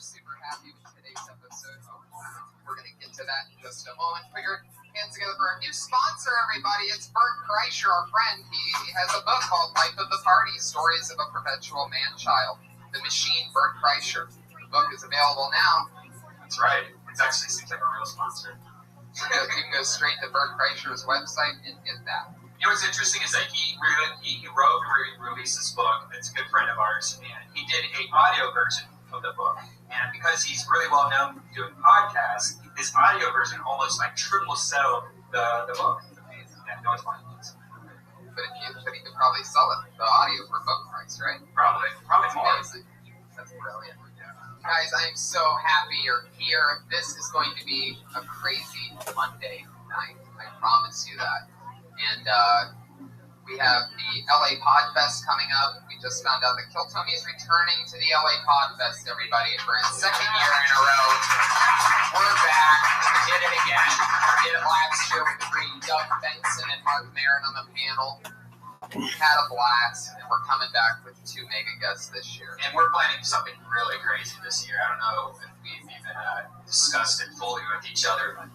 super happy with today's episode. We're going to get to that in just a moment. Put your hands together for our new sponsor, everybody. It's Bert Kreischer, our friend. He has a book called Life of the Party, Stories of a Perpetual Man-Child. The Machine, Bert Kreischer. The book is available now. That's right. It actually seems like a real sponsor. You can go straight to Bert Kreischer's website and get that. You know what's interesting is that he wrote and released this book. It's a good friend of ours, and he did an audio version of the book. And because he's really well known doing podcasts, his audio version almost like triple sell the book. Yeah, no, it's fine. But he could probably sell it, the audio for book price, right? Probably more. Amazing. That's brilliant. Guys, I am so happy you're here. This is going to be a crazy Monday night. I promise you that. And we have the LA Podfest coming up. We just found out that Kill Tony is returning to the LA Podfest, everybody, for his second year in a row. We're back. We did it again. We did it last year with the great Doug Benson and Mark Maron on the panel. We had a blast, and we're coming back with 2 mega guests this year. And we're planning something really crazy this year. I don't know if we've even discussed it fully with each other, but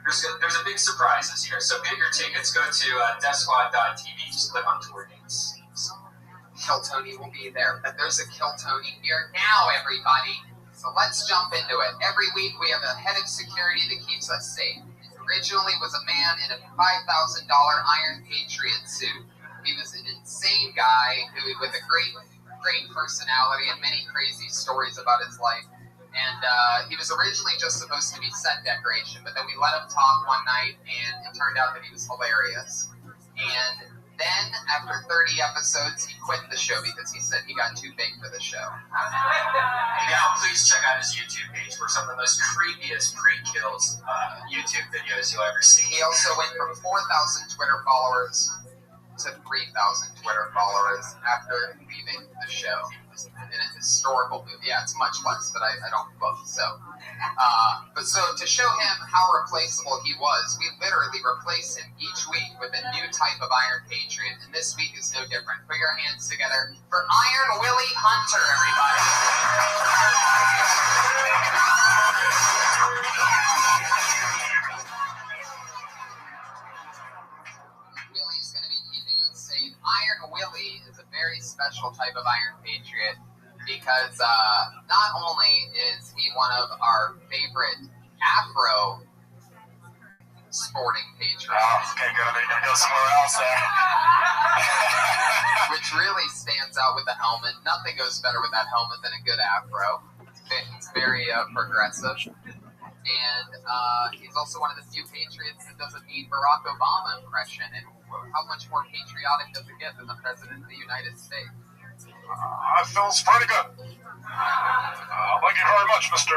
there's a big surprise this year. So get your tickets. Go to DeathSquad.tv. Just click on tour dates. Kill Tony will be there, but there's a Kill Tony here now, everybody. So let's jump into it. Every week we have a head of security that keeps us safe. It originally was a man in a $5,000 Iron Patriot suit. He was an insane guy with a great personality and many crazy stories about his life. And he was originally just supposed to be set decoration, but then we let him talk one night, and it turned out that he was hilarious. And then, after 30 episodes, he quit the show because he said he got too big for the show. And now, please check out his YouTube page for some of the most creepiest pre-kills YouTube videos you'll ever see. He also went from 4,000 Twitter followers to 3,000 Twitter followers after leaving the show. In a historical move. Yeah, it's much less, but I don't book. So to show him how replaceable he was, we literally replace him each week with a new type of Iron Patriot, and this week is no different. Put your hands together for Iron Willie Hunter, everybody. Willie's going to be keeping us safe. Iron Willie is a very special type of Iron Patriot because not only is he one of our favorite Afro sporting patriots. Oh, okay, good. They're going to go somewhere else there. Which really stands out with the helmet. Nothing goes better with that helmet than a good Afro. It's very progressive. And he's also one of the few patriots that doesn't need Barack Obama impression. And how much more patriotic does it get than the President of the United States? That feels pretty good. Thank you very much, Mr.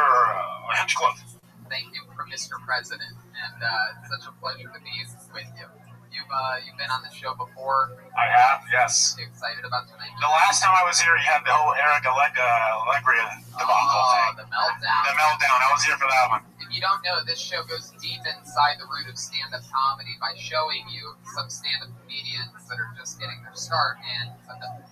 Hinchcliffe. Thank you for Mr. President, and it's such a pleasure to be with you. You've been on the show before. I have, yes. Are you excited about tonight? The last time I was here, you had the whole Eric Allegria debacle thing. The meltdown. The meltdown. I was here for that one. If you don't know, this show goes deep inside the root of stand-up comedy by showing you some stand-up comedians that are just getting their start. And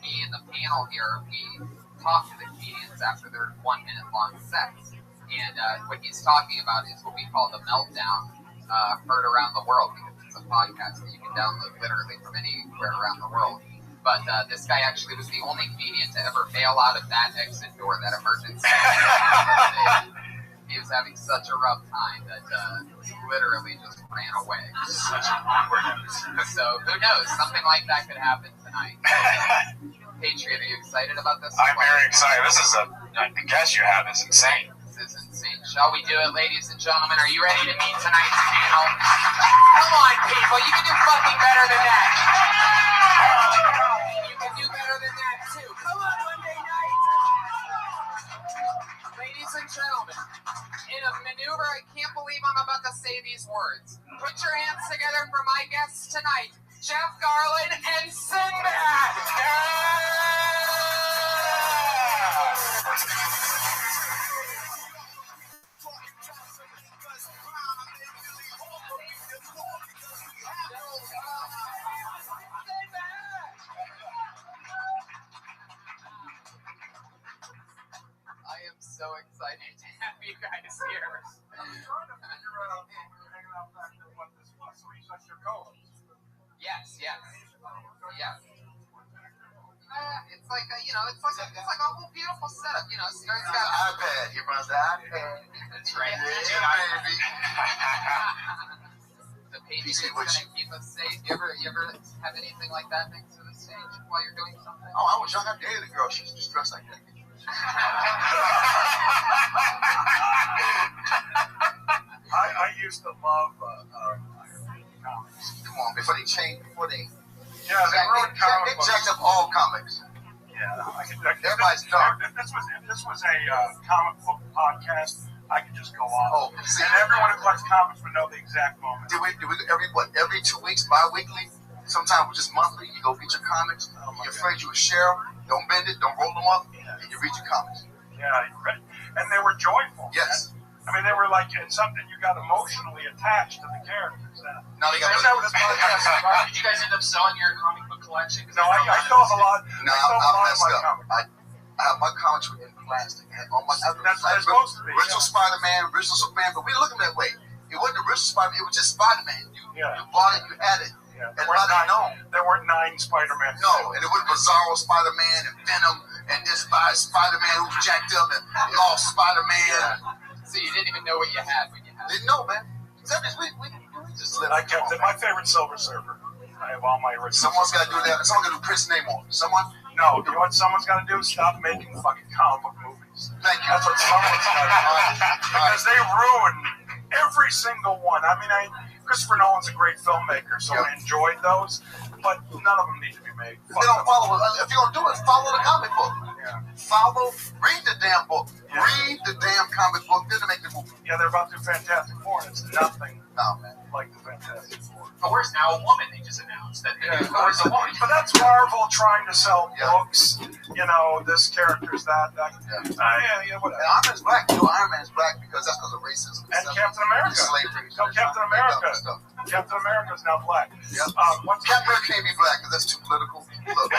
me and the panel here, we talk to the comedians after their 1-minute-long sets. And what he's talking about is what we call the meltdown, heard around the world, because it's a podcast that you can download literally from anywhere around the world. But this guy actually was the only comedian to ever bail out of that exit door, that emergency. He was having such a rough time that he literally just ran away. Such an awkward episode. So who knows? Something like that could happen tonight. Patriot, are you excited about this? I'm very excited. This is the guest you have is insane. This is insane. Shall we do it, ladies and gentlemen? Are you ready to meet tonight's panel? Come on, people. You can do fucking better than that. You can do better than that, too. Come on, Monday night. Ladies and gentlemen, in a maneuver, I can't believe I'm about to say these words. Put your hands together for my guests tonight, Jeff Garland and Sinbad. I am so excited to have you guys here. I'm trying to figure out when we were hanging out back there what this was. So he's like your co-host. Yes. It's like it's like a whole beautiful setup. You know, so he's got an iPad. He runs the iPad. That's right. Yeah, baby. The Patriots gonna keep us safe. You ever have anything like that next to the stage while you're doing something? Oh, I was young. I dated a girl. She's just dressed like that. I used to love comics. Come on, before they change, Yeah, they ruined comic they books. jacked up all comics. Yeah, Everybody's dark. If this was a comic book podcast, I could just go on. Oh, see, and everyone who collects comics would know the exact moment. Did we every 2 weeks, bi-weekly? Sometimes just monthly. You go get your comics. Your friends, you would share them. Don't bend it. Don't roll them up. And you read your comics. Yeah, and they were joyful. Yes. I mean, they were like in something you got emotionally attached to the characters. Now they got. Is that what this podcast is about? Did you guys end up selling your comic book collection? No, I still have a lot. No, I messed up. I have my comics were in plastic. I had all my. That's supposed to be. Original Spider-Man, original Superman, but we didn't look at them that way. It wasn't the original Spider-Man. It was just Spider-Man. You bought it. You had it. Yeah, And there weren't 9 Spider-Man. No, and it was Bizarro Spider-Man and Venom and this Spider-Man who's jacked up and lost Spider-Man. So you didn't even know what you had when you had it. Didn't know, man. Except we just lived. I kept it. My favorite Silver Surfer. I have all my originals. Someone's got to do that. Someone's got to do Prince's name on it. Someone. No, you know what someone's got to do? Stop making fucking comic book movies. Thank you. That's what someone's got to do. Because they ruin every single one. I mean, Christopher Nolan's a great filmmaker, so I enjoyed those, but none of them need to be made. They don't follow it. If you're going to do it, follow the comic book. Yeah. Read the damn book. Yeah. Read the damn comic book. Then make the movie. Yeah, they're about to do Fantastic Four, and it's nothing man. like the Fantastic Four. Thor's now a woman. They just announced that the new Thor's a woman. But that's Marvel trying to sell books. You know, this character's that. Whatever. And Iron Man's black. You know, Iron Man's black because that's because of racism. And Captain America. Slavery. No, Captain America. Captain America's now black. Yep. Captain America can't be black because that's too political. Look,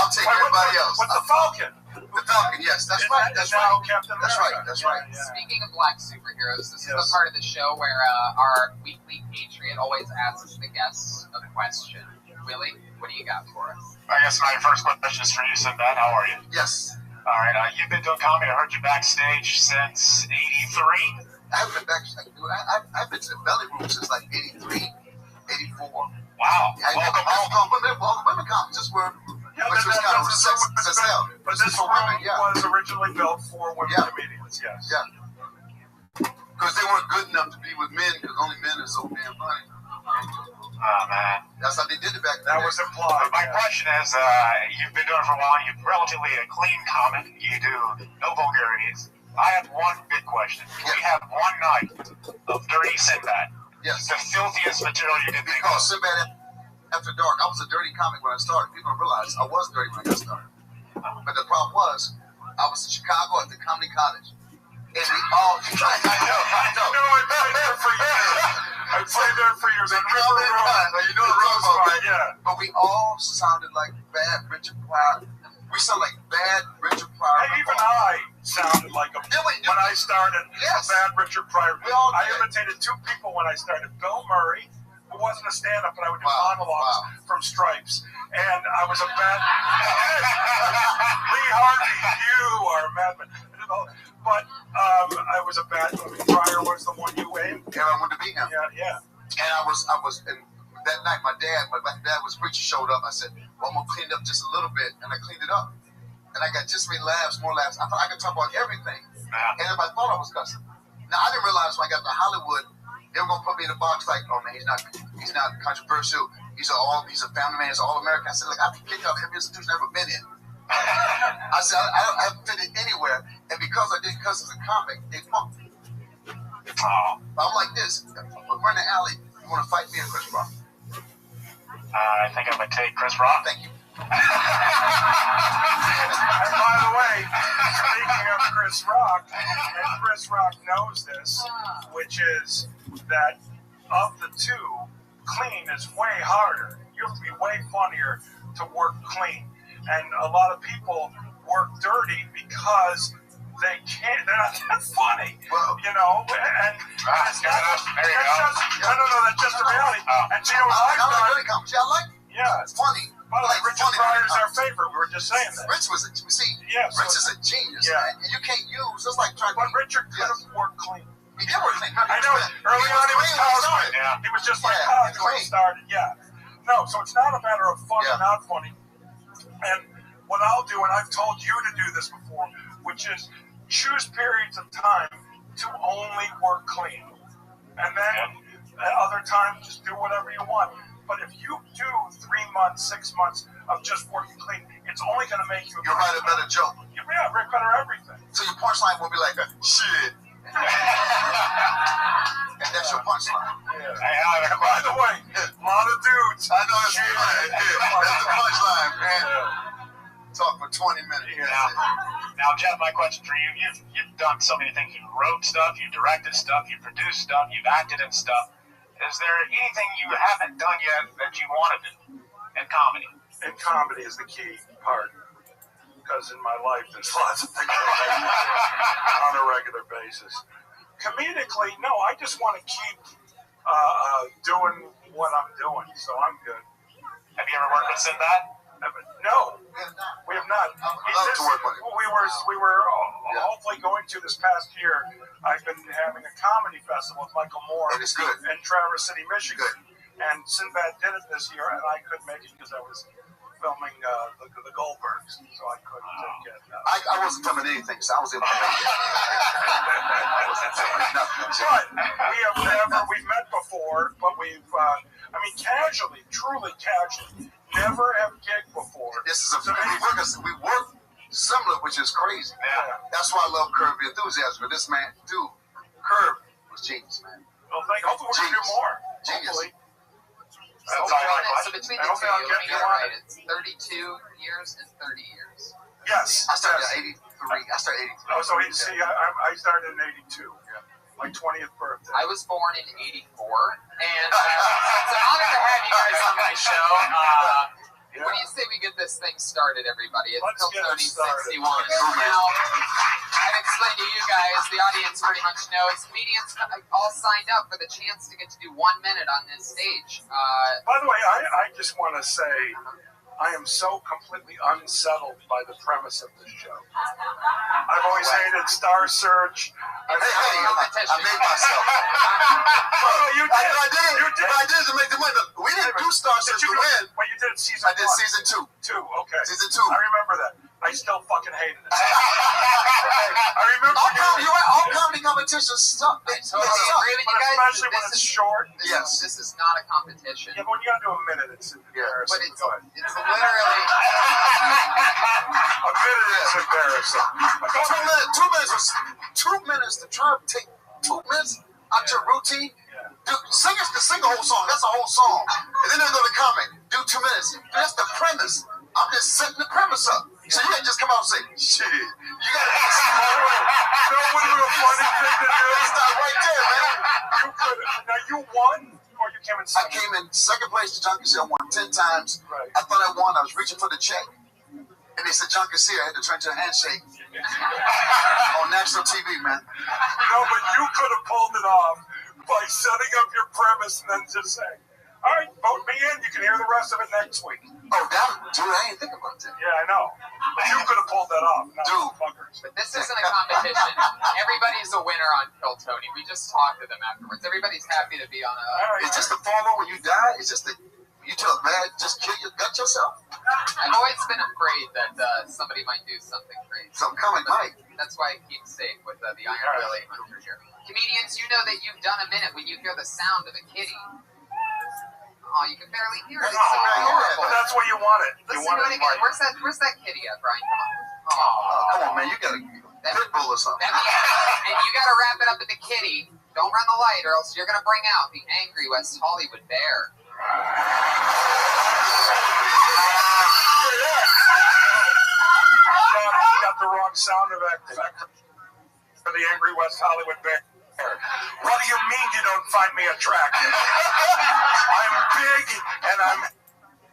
I'll take everybody else. What's the Falcon? The Falcon, yes, that's right. That's now right. Captain That's America. right. That's right. Yeah. Speaking of black superheroes, this is the part of the show where our weekly Patriot always asks the guests a question. Willie, what do you got for us? I guess my first question is for you, Sinbad. How are you? Yes. All right. You've been doing comedy. I heard you backstage since '83. I haven't been back. I've been to the belly room since like '83, '84. Wow. Welcome women conferences were. Yeah, Which was kind of sex hell. But this for women, was originally built for women comedians, yes. Yeah. Because they weren't good enough to be with men, because only men are so damn funny. Oh, man. That's how they did it back then. That was implied. My question is, you've been doing it for a while. You're relatively a clean comic. You do no vulgarities. I have one big question. Can we have one night of dirty Sinbad? Yes. The filthiest material you can think of. Because Sinbad After Dark, I was a dirty comic when I started. People don't realize I was dirty when I got started. But the problem was, I was in Chicago at the Comedy College. And we all... I know. I played there for years. You know the Rosebud. Yeah. But we all sounded like bad Richard Pryor. We sounded like bad Richard Pryor. And even I sounded like when I started a bad Richard Pryor. I imitated 2 people when I started. Bill Murray, who wasn't a stand-up, but I would do monologues from Stripes. And I was a bad... Lee Harvey, you are a madman. But I was a bad... Pryor was the one you aimed. And I wanted to beat him. Yeah. And I was, and that night my dad was preacher showed up. I said, well, I'm going to clean it up just a little bit. And I cleaned it up. And I got just more laughs. I thought I could talk about everything. And everybody thought I was cussing. Now, I didn't realize when I got to Hollywood, they were going to put me in a box like, oh, man, he's not controversial. He's a family man. He's an all-American. I said, look, I've been kicked out of every institution I've ever been in. I said, I haven't fit in anywhere. And because I didn't cuss as a comic, they punked me. I'm like this. We're in the alley. You want to fight me and Chris Rock? I think I'm going to take Chris Rock. Thank you. And by the way, speaking of Chris Rock, and Chris Rock knows this, which is that of the 2, clean is way harder. You have to be way funnier to work clean. And a lot of people work dirty because they can't. They're not that funny. Well, You know, and it's good enough. There you that's go. just, no, that's just the reality. Oh. And you know what I I've like done? really comedy. I like it. Yeah. It's funny. By the way, Like, Richard funny Pryor's when it our comes. favorite. We were just saying that. Rich was Yeah, so- Rich is a genius, Yeah. man. And you can't use. It's like trying to. But Richard could have worked clean. He did work clean. I know. Early on, he was Cosby. Yeah. He was just like Yeah, Cosby when he clean. started. Yeah. No, so it's not a matter of funny, Yeah. not funny. And what I'll do, and I've told you to do this before, which is choose periods of time to only work clean. And then at other times, just do whatever you want. But if you do 3 months, 6 months of just working clean, it's only going to make you You'll write a better joke. Yeah, right, better everything. So your punchline will be like a shit. And that's your punchline. Yeah. Hey, I have a By the way, a lot of dudes. I know that's right. That's the punchline, man. Talk for 20 minutes. Now, Jeff, my question for you: you've done so many things. You wrote stuff, you directed stuff, you produced stuff, you've acted in stuff. Is there anything you haven't done yet that you want to do in comedy? And comedy is the key part. Because in my life, there's lots of things I do on a regular basis. Comedically, no, I just want to keep doing what I'm doing, so I'm good. Have you ever worked with Sinbad? No, we have not. I would love to work with him. We were hopefully going to this past year. I've been having a comedy festival with Michael Moore And it's good. in Traverse City, Michigan. And Sinbad did it this year, and I couldn't make it because I was filming the Goldbergs, so I couldn't get. I wasn't filming anything, so I was able to make it. I wasn't filming nothing. But we've met before, but casually, truly casually, never have gigged before. This is we work similar, which is crazy. Yeah. That's why I love Curb Your Enthusiasm. But this man, dude, Curb was genius, man. Well, hopefully we're going to do more. Genius. Hopefully. So between the two, you're right. It's 32 years and 30 years. Yes. I started at 83. I started 83. Oh, so I started in 82. Yeah. My 20th birthday. I was born in 84, and it's an honor to have you guys on my show. What do you say we get this thing started, everybody? It's Let's get it Tony started. 61. Now, I've explained to you guys, the audience pretty much knows, comedians all signed up for the chance to get to do 1 minute on this stage. By the way, I just want to say I am so completely unsettled by the premise of this show. I've always hated Star Search. I made myself. You did. I did. You did. I did to make the money. We didn't do Star Search to win. But you did season 1. I did season 2. 2, okay. Season 2. I remember that. I still fucking hated it. I remember All comedy competitions suck. They Totally suck. agree with you guys. especially when it's short. Yes. This is not a competition. Yeah, but when you gotta do a minute, it's embarrassing. But it's Go ahead. literally. A minute is embarrassing. 2 minutes. 2 minutes to try to take 2 minutes out your routine. Yeah. Dude, singers can sing a whole song. That's a whole song. And then they go to comment. Do 2 minutes. Dude, that's the premise. I'm just setting the premise up. So you can't just come out and say, shit. You gotta be That would have been a funny thing to do. stop right there, man. You could. Now you won, or you came in I second. came in second place to Junkie Seal. I won 10 times. Right. I thought I won. I was reaching for the check. And they said, Junkie Seal. I had to turn to a handshake on national TV, man. No, but you could have pulled it off by setting up your premise and then just saying, all right, vote me in. You can hear the rest of it next week. Oh, dude, I ain't think about that. Yeah, I know. But you could have pulled that off. No, Dude. fuckers. But this isn't a competition. Everybody's a winner on Kill Tony. We just talked to them afterwards. Everybody's happy to be on a. All right. It's just the follow when you die. It's just the you tell man, just gut yourself. I've always been afraid that somebody might do something crazy. Something coming, Mike. That's why I keep safe with the Iron Willie Hunter here. Comedians, you know that you've done a minute when you hear the sound of a kitty. Oh, you can barely hear it. It's so horrible. But that's what you wanted. You Listen to wanted it again. Where's that kitty at, Brian? Come on. Oh, come on, man. You got a pit bull or something. And you got to wrap it up with the kitty. Don't run the light, or else you're going to bring out the angry West Hollywood bear. You got the wrong sound effect for the angry West Hollywood bear. What do you mean you don't find me attractive? I'm big and I'm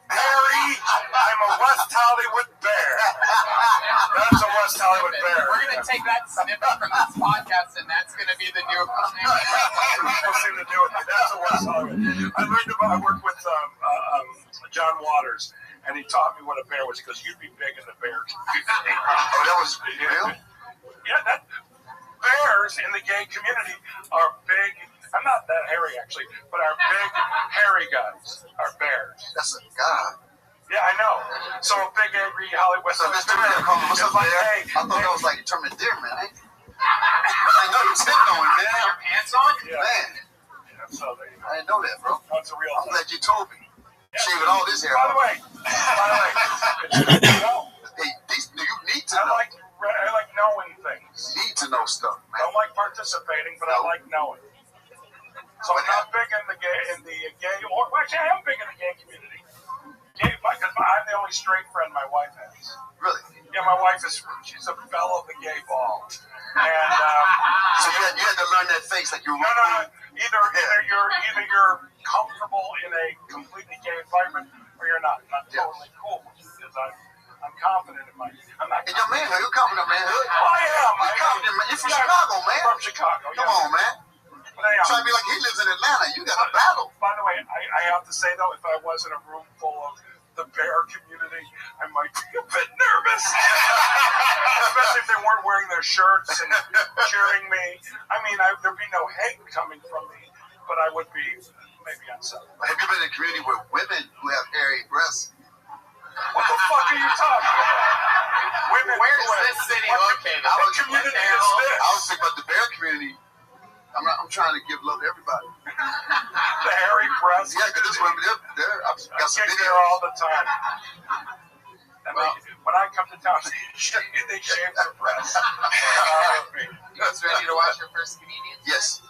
hairy. I'm a West Hollywood bear. That's a West Hollywood bear. We're going to take that snippet from this podcast, and that's going to be the new People seem to do it. That's a West Hollywood. I worked with John Waters, and he taught me what a bear was. He goes, "You'd be big in the bear community." Oh, that was real? Yeah, bears in the gay community are big. I'm not that hairy, actually, but our big, hairy guys are bears. That's a god. Yeah, I know. So a big, angry Hollywood. So Mr. Bear, what's up, like, bear? hey, I thought that was like a term of deer, man. I know you sitting on it, man. your pants on? Yeah. Man, Yeah, so there you go. I didn't know that, bro. That's a real I'm thing. glad you told me. Shaving all this hair. By the way, it's good to know. Hey, you need to I know. like knowing things. You need to know stuff, I man. don't like participating, but I like knowing. So I'm not big in the gay, or actually I am big in the gay community. Gay, because I'm the only straight friend my wife has. Really? Yeah, my wife she's a fellow of the gay ball. And So you had to learn that face like you were. no. Either you're comfortable in a completely gay environment or you're not. I'm totally cool because I'm confident in my. I'm not. In your manhood, you're confident manhood. Oh, I am. You're confident, man. You're from Chicago, man. From Chicago. Come on, man. But anyhow, Trying to be like he lives in Atlanta. You got a battle. by the way, I have to say though, if I was in a room full of the bear community, I might be a bit nervous, especially if they weren't wearing their shirts and cheering me. I mean, there'd be no hate coming from me, but I would be maybe unsettled. Have you been in a community where women who have hairy breasts? What the fuck are you talking about? Women. Where is this city located? What community is this? I was thinking about the bear community. I'm trying to give love to everybody. The hairy breasts. Yeah, because this women, I've I got some get video. there all the time. And when I come to town, they shave their breasts. You guys ready to watch your first comedian? Yes.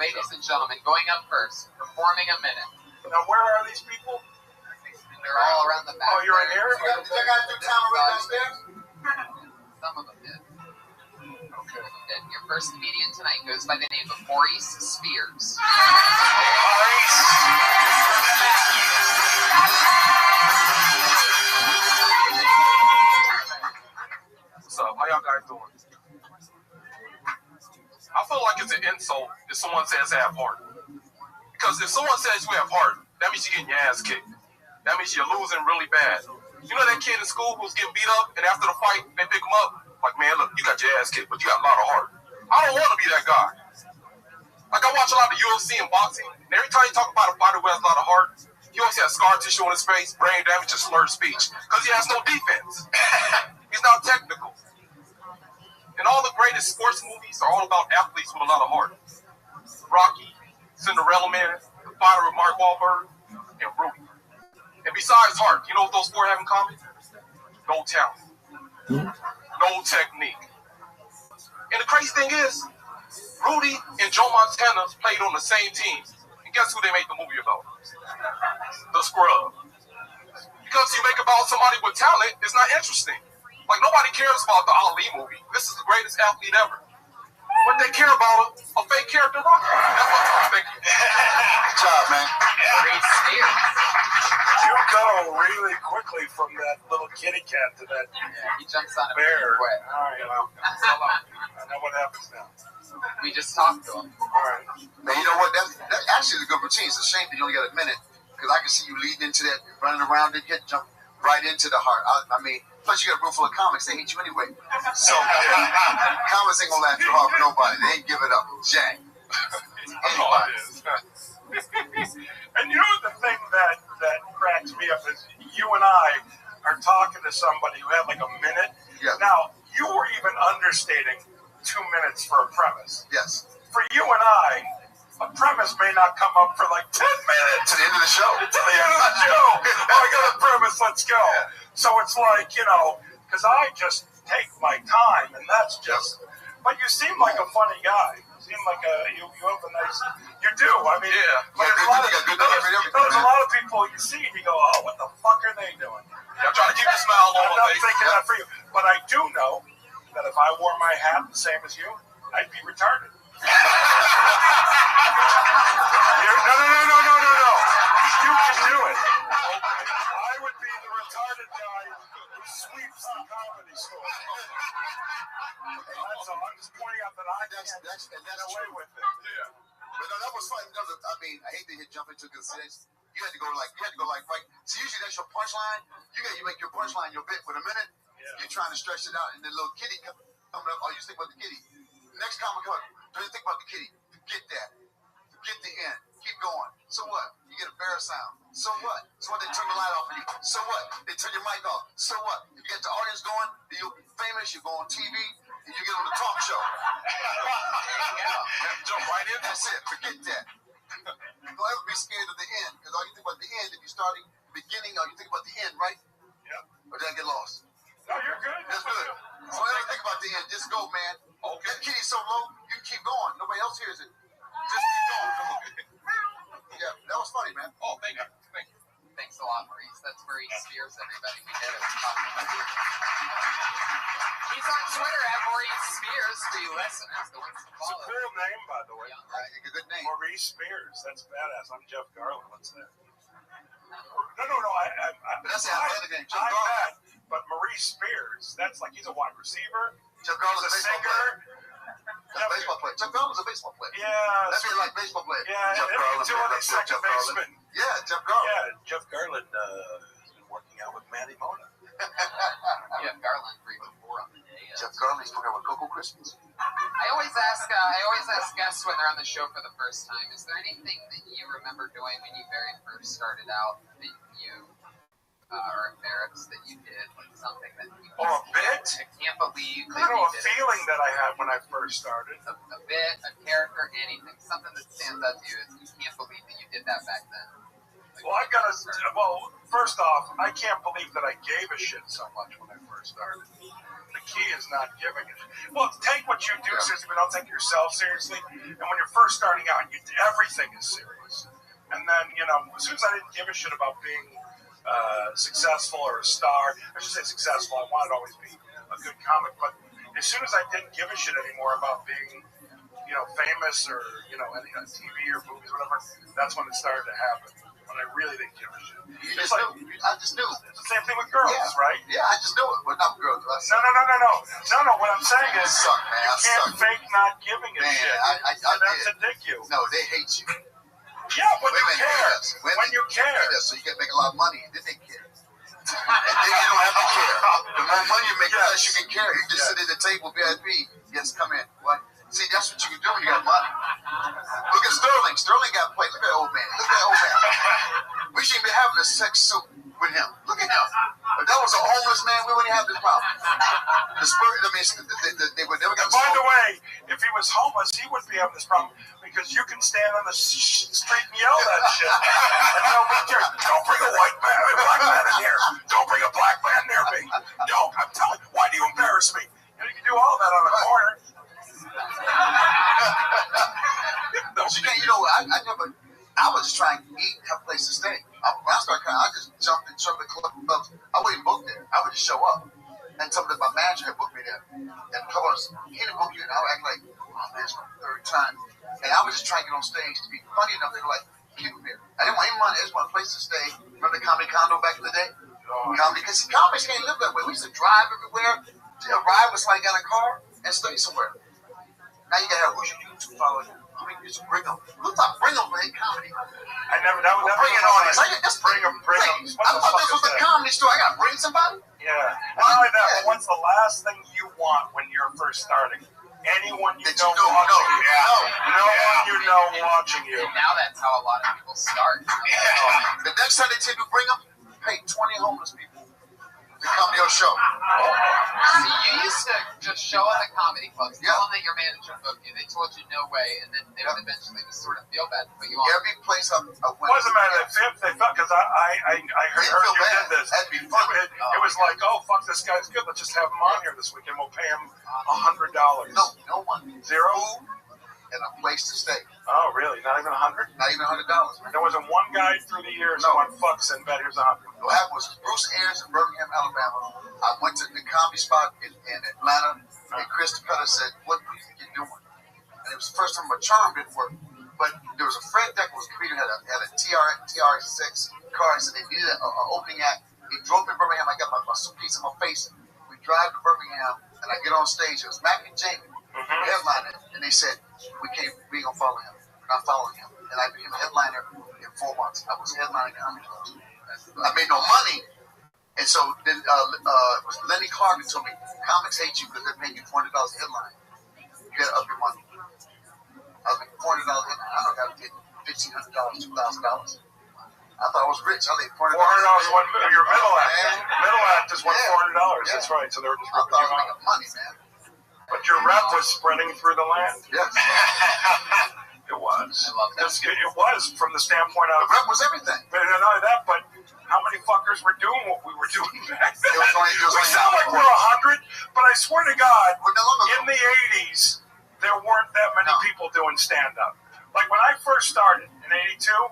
Ladies and gentlemen, going up first, performing a minute. Now, where are these people? They're all around the back. Oh, you're in here? Check out through town right downstairs. Some of them did. Okay. And your first comedian tonight goes by the name of Maurice Spears. What's up? How y'all guys doing? I feel like it's an insult if someone says they have heart. Because if someone says you have heart, that means you're getting your ass kicked. That means you're losing really bad. You know that kid in school who's getting beat up, and after the fight, they pick him up? Like, man, look, you got your ass kicked, but you got a lot of heart. I don't want to be that guy. Like, I watch a lot of UFC and boxing, and every time you talk about a fighter who has a lot of heart, he always has scar tissue on his face, brain damage, and slurred speech, because he has no defense. He's not technical. And all the greatest sports movies are all about athletes with a lot of heart. Rocky, Cinderella Man, The Fighter with Mark Wahlberg, and Rudy. And besides heart, you know what those four have in common? No talent. No technique. And the crazy thing is, Rudy and Joe Montana played on the same team. And guess who they made the movie about? The Scrub. Because you make about somebody with talent, it's not interesting. Like, nobody cares about the Ali movie. This is the greatest athlete ever. What they care about, a fake character rocker. That's what I'm thinking. Good job, man. Maurice Spears. You go really quickly from that little kitty cat to that He jumps on a bear. quick. All right, I know what happens now. We just talked to him. All right. Man, you know what? That actually is a good routine. It's a shame that you only got a minute, because I can see you leading into that, running around it, jump right into the heart. I mean, plus you got a room full of comics. They hate you anyway. So comics ain't gonna laugh too hard for nobody. They ain't give it up. Jang. Anybody. And you know the thing that cracks me up is you and I are talking to somebody who had like a minute. Yeah. Now, you were even understating 2 minutes for a premise. Yes. For you and I, a premise may not come up for like 10 minutes. To the end of the show. To the end of the show. Oh, I got a premise, let's go. So it's like, because I just take my time, and that's just, but you seem like a funny guy. You seem like you have a nice, you do, I mean, Yeah. but there's a lot of people you see and you go, oh, what the fuck are they doing? I'm trying to keep a smile on I'm my not face. thinking that for you, but I do know that if I wore my hat the same as you, I'd be retarded. No. You can do it. I would be the retarded guy who sweeps the comedy store. That's all. I'm just pointing out that I That's get away true. with it. Yeah. But no, that was fun. No, I mean, I hate to jump into because you had to go like right. So usually that's your punchline. You make your punchline your bit with a minute. Yeah. You're trying to stretch it out, and the little kitty coming up. Oh, you think about the kitty. Next comic comes. Don't you think about the kitty? Get that. Get the end. Keep going. So what? You get a bear sound. So what? So what? They turn the light off on you. So what? They turn your mic off. So what? You get the audience going. Then you'll be famous. You go on TV, and you get on the talk show. Jump right in. That's it. Forget that. Don't ever be scared of the end, because all you think about the end, if you're starting beginning, or you think about the end, right? Yeah. Or did I get lost? No, you're good. That's good. So don't ever think about the end. Just go, man. Okay. That kitty's so low, you can keep going. Nobody else hears it. Just keep going. Yeah, that was funny, man. Oh, thank you. Thank you. Thanks a lot, Maurice. That's Maurice Spears, everybody. We did it. He's on Twitter at Maurice Spears for you listeners. The ones to It's a follow. cool name, by the way. A good name. Maurice Spears. That's badass. I'm Jeff Garland. What's that? No. That's the athletic name. Jeff I Garland. bet, but Maurice Spears. That's like he's a wide receiver. Jeff He's Garland's a a baseball singer. player. He's a baseball player. Jeff Garland's a baseball player. Yeah. That's what like baseball player. Yeah, Jeff and Garland. two other second basemen. Yeah, Jeff Garland. Yeah, Jeff Garland has been working out with Manny Mona. Jeff Garland 3-4 on the day. Jeff Garland's working with Coco Christmas. I always ask guests when they're on the show for the first time, is there anything that you remember doing when you very first started out that you are embarrassed that you did, like something that you Oh, a bit? I can't believe I that don't know, you a did feeling that I had when I first started. a bit, a character, anything, something that stands out to you that you can't believe that you did that back then. Well, first off, I can't believe that I gave a shit so much when I first started. The key is not giving a shit. Well, take what you do seriously, but don't take yourself seriously. And when you're first starting out, everything is serious. And then, as soon as I didn't give a shit about being successful or a star, I should say successful, I wanted to always be a good comic, but as soon as I didn't give a shit anymore about being, famous or, any on TV or movies, whatever, that's when it started to happen. When I really didn't give a shit. I just knew. It's the same thing with girls, right? Yeah, I just knew it. But not girls. No. What I'm saying is, suck, man. you can't fake not giving a Man, shit. I That's did. a dick you. No, they hate you. Yeah, when you Women care. hate us. When you care. hate us, so you can make a lot of money, and then they care. And then you don't have to care. The more money you make, the less you can care. You just sit at the table, VIP. Yes, come in. What? See, that's what you can do when you got money. Look at Sterling. Sterling got played. Look at that old man. We shouldn't be having a sex suit with him. Look at him. If that was a homeless man, we wouldn't have this problem. The spirit, they would never get. By the way, if he was homeless, he wouldn't be having this problem because you can stand on the street and yell that shit. And nobody cares. Don't bring a black man in here. Don't bring a black man near me. Don't. I'm telling you. Why do you embarrass me? You can do all that on the corner. I was just trying to eat, have a place to stay. When I started crying, I just jumped in clubs. I wouldn't book there. I would just show up. And somebody, my manager had booked me there. And a couple of us, he didn't book you, and I would act like, oh man, it's my third time. And I was just trying to get on stage to be funny enough. They were like, keep him here. I didn't want any money. I just want a place to stay. Remember the comedy condo back in the day? Comedy, because comics can't live that way. We used to drive everywhere, ride with somebody got a car, and stay somewhere. Now you gotta have who's your YouTube follower. I mean, you just bring them. Who thought bring them for hate comedy? I never. That was bring an audience. Bring them. I thought this was a comedy store. I gotta bring somebody. Yeah. Not only that, but what's the last thing you want when you're first starting? Anyone you know watching you. No one you know watching you. Now that's how a lot of people start. The next time they tell you bring them, pay 20 homeless people to come to your show. See, you used to just show up at comedy clubs, tell them that your manager booked you. They told you no way, and then they would eventually just sort of feel bad to put you on. Every place I went. Wasn't matter they felt because I heard you did this. That'd be fun. It was like, oh fuck, this guy's good. Let's just have him on here this weekend. We'll pay him $100. No one. Zero? And a place to stay. Oh really? Not even $100? Not even $100. There wasn't one guy through the years who went fucks and bet here's $100. What happened was Bruce Ayers in Birmingham, Alabama. I went to the comedy spot in Atlanta, and Chris Cutter said, "What do you think you're doing?" And it was the first time my charm didn't work. But there was a Fred Decker was a comedian had a TR6 car, so they needed an opening act. He drove me to Birmingham. I got my suitcase in my face. We drive to Birmingham, and I get on stage. It was Mac and Jamie, headliner, and they said, we ain't gonna follow him. We're not following him. And I became a headliner in 4 months. I was headlining comedy clubs. I made no money. And so then it was Lenny Clark who told me, comics hate you because they're paying you $20 a headline. You gotta up your money. I was like, $400 headline. I don't gotta get $1,500, $2,000. I thought I was rich. I laid $400. $400 one. Your middle act. Middle act is $400. Yeah. That's right. So they were just I ripping thought I you was off. making money, man. But your rep was spreading through the land. Yes. It was. I love that. It was from the standpoint The of. rep was everything. But not only that, but how many fuckers were doing what we were doing back then? It was only We sound like we're 100, but I swear to God, We're no longer- in the 80s, there weren't that many people doing stand-up. Like when I first started in 82,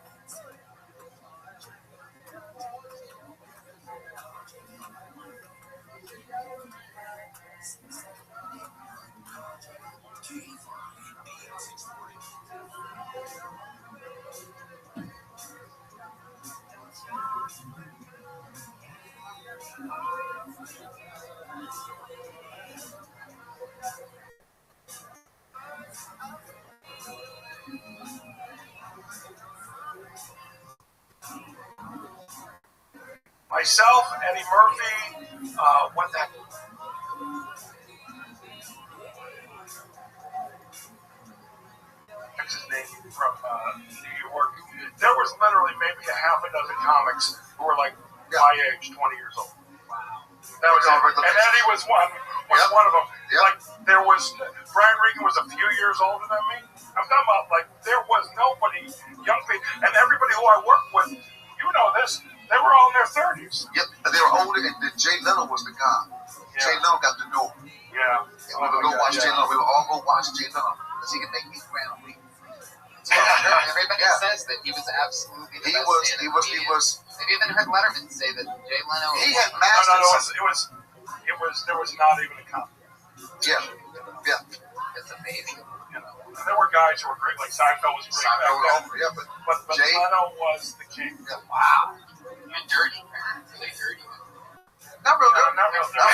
myself, Eddie Murphy, what the what's his name from New York? There was literally maybe a half a dozen comics who were like my age, 20 years old. That was it. And Eddie was one of them. Yep. Like there was Brian Regan was a few years older than me. I'm talking about like there was nobody, young people, and everybody who I worked with, you know this, they were all in their 30s. Yep. They were older, and then Jay Leno was the guy. Yeah. Jay Leno got the door. Yeah. And we would go watch Jay Leno. We would all go watch Jay Leno because he could make $8 grand a week. Everybody says that he was absolutely the best He was. I've even heard Letterman say that Jay Leno. He had No, mastered. there was not even a comment. Yeah. It's amazing. You know, and there were guys who were great, like Seinfeld was great. Seinfeld was over, yeah, but But Jay. Leno was the king. Yeah. Wow. Even dirty. Really dirty. Not real good. Not real good. But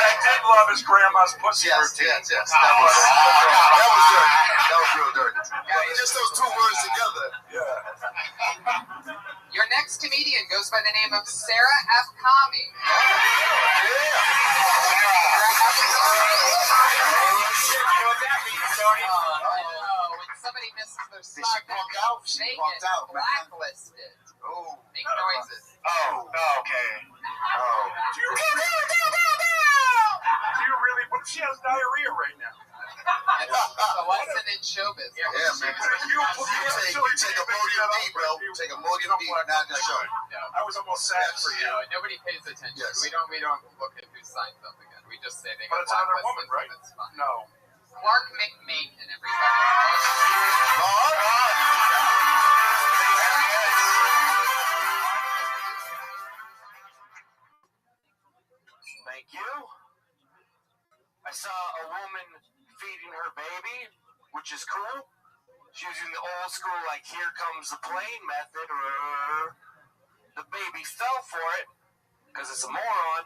I did love his grandma's pussy routine. Yes. That was dirty. That was real dirty. Yeah, Just those two words together. Yeah. Your next comedian goes by the name of Sarah F. Kami. When somebody misses their She sock, punked out. She they punked get out, man. blacklisted. Oh. Make noises. Oh, okay. Oh. Do you really? What if she has diarrhea right now? So what's in showbiz? Yeah, man. You take a Modium D, bro. Take a Modium D, not just show. I was almost sad for you. No, nobody pays attention. Yes. We don't look at who signed them again. We just say they But got it's another woman, blacklisted, right? so that's fine. No. Clark McMakin, everybody. Thank you. I saw a woman feeding her baby, which is cool. She was using the old school, like, here comes the plane method. The baby fell for it because it's a moron.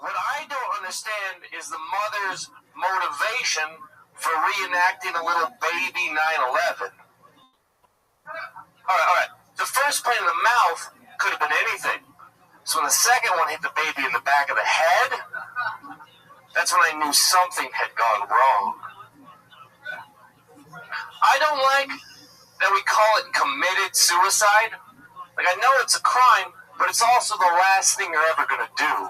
What I don't understand is the mother's motivation for reenacting a little baby 9/11. All right. The first plane in the mouth could have been anything. So when the second one hit the baby in the back of the head, that's when I knew something had gone wrong. I don't like that we call it committed suicide. Like, I know it's a crime, but it's also the last thing you're ever going to do.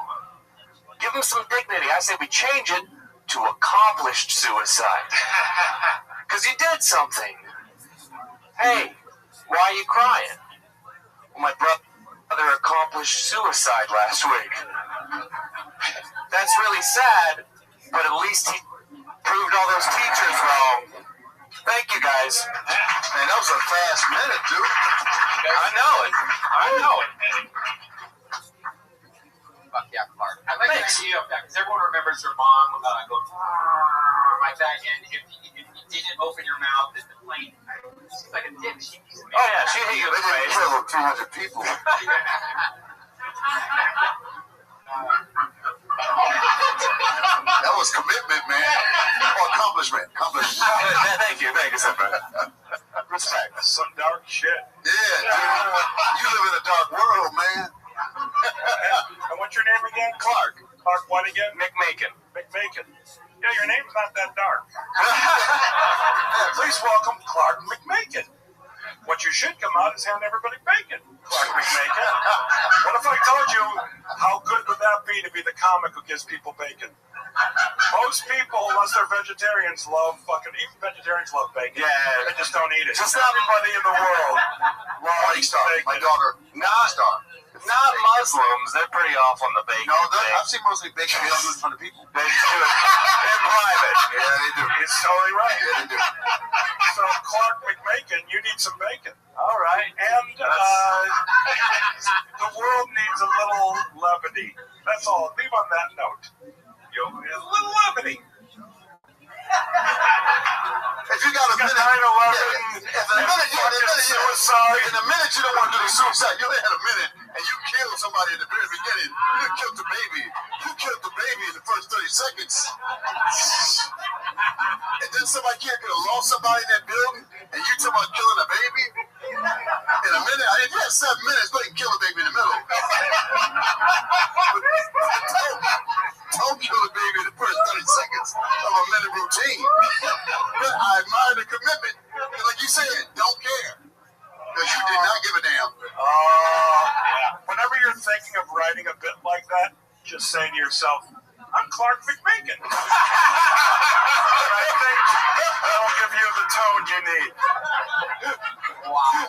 Give them some dignity. I say we change it to accomplished suicide. Because you did something. Hey, why are you crying? Well, my brother accomplished suicide last week. That's really sad, but at least he proved all those teachers wrong. Thank you, guys. Man, that was a fast minute, dude. I know it. Fuck yeah, Clark. I like the idea of that because everyone remembers their mom going like that, and if you didn't open your mouth, then the plane She's like a bitch. Oh yeah, she hit you in They the didn't face. kill 200 people. That was commitment, man. Or accomplishment. Thank you, sir. Respect. Some dark shit. Yeah, dude. You live in a dark world, man. And what's your name again? Clark. Clark what again? McMakin. McMakin. Yeah, your name's not that dark. Please welcome Clark McMakin. What you should come out is hand everybody bacon, Clark McMakin. What if I told you how good would that be to be the comic who gives people bacon? Most people, unless they're vegetarians, even vegetarians love bacon. Yeah. They just don't eat it. Just everybody in the world Morning loves Star. bacon. My daughter, Star. Not Muslims. They're pretty off on the bacon. No, I've seen mostly bacon. They don't do it in front of people. They do it in private. Yeah, they do. He's totally right. Yeah, they do. So, Clark McMakin, you need some bacon. All right. And the world needs a little levity. That's all. Leave on that note. A little levity. If you got a minute, in a minute you don't want to do the suicide. You only had a minute, and you killed somebody at the very beginning. You killed the baby. You killed the baby in the first 30 seconds. And then somebody could have lost somebody in that building, and you talking about killing a baby? In a minute, if you had 7 minutes, go ahead and kill a baby in the middle. Don't kill a baby in the first 30 seconds of a minute routine. But I admire the commitment. And like you said, don't care. Because you did not give a damn. Whenever you're thinking of writing a bit like that, just say to yourself, I'm Clark McMakin. And I think that'll give you the tone you need. Wow.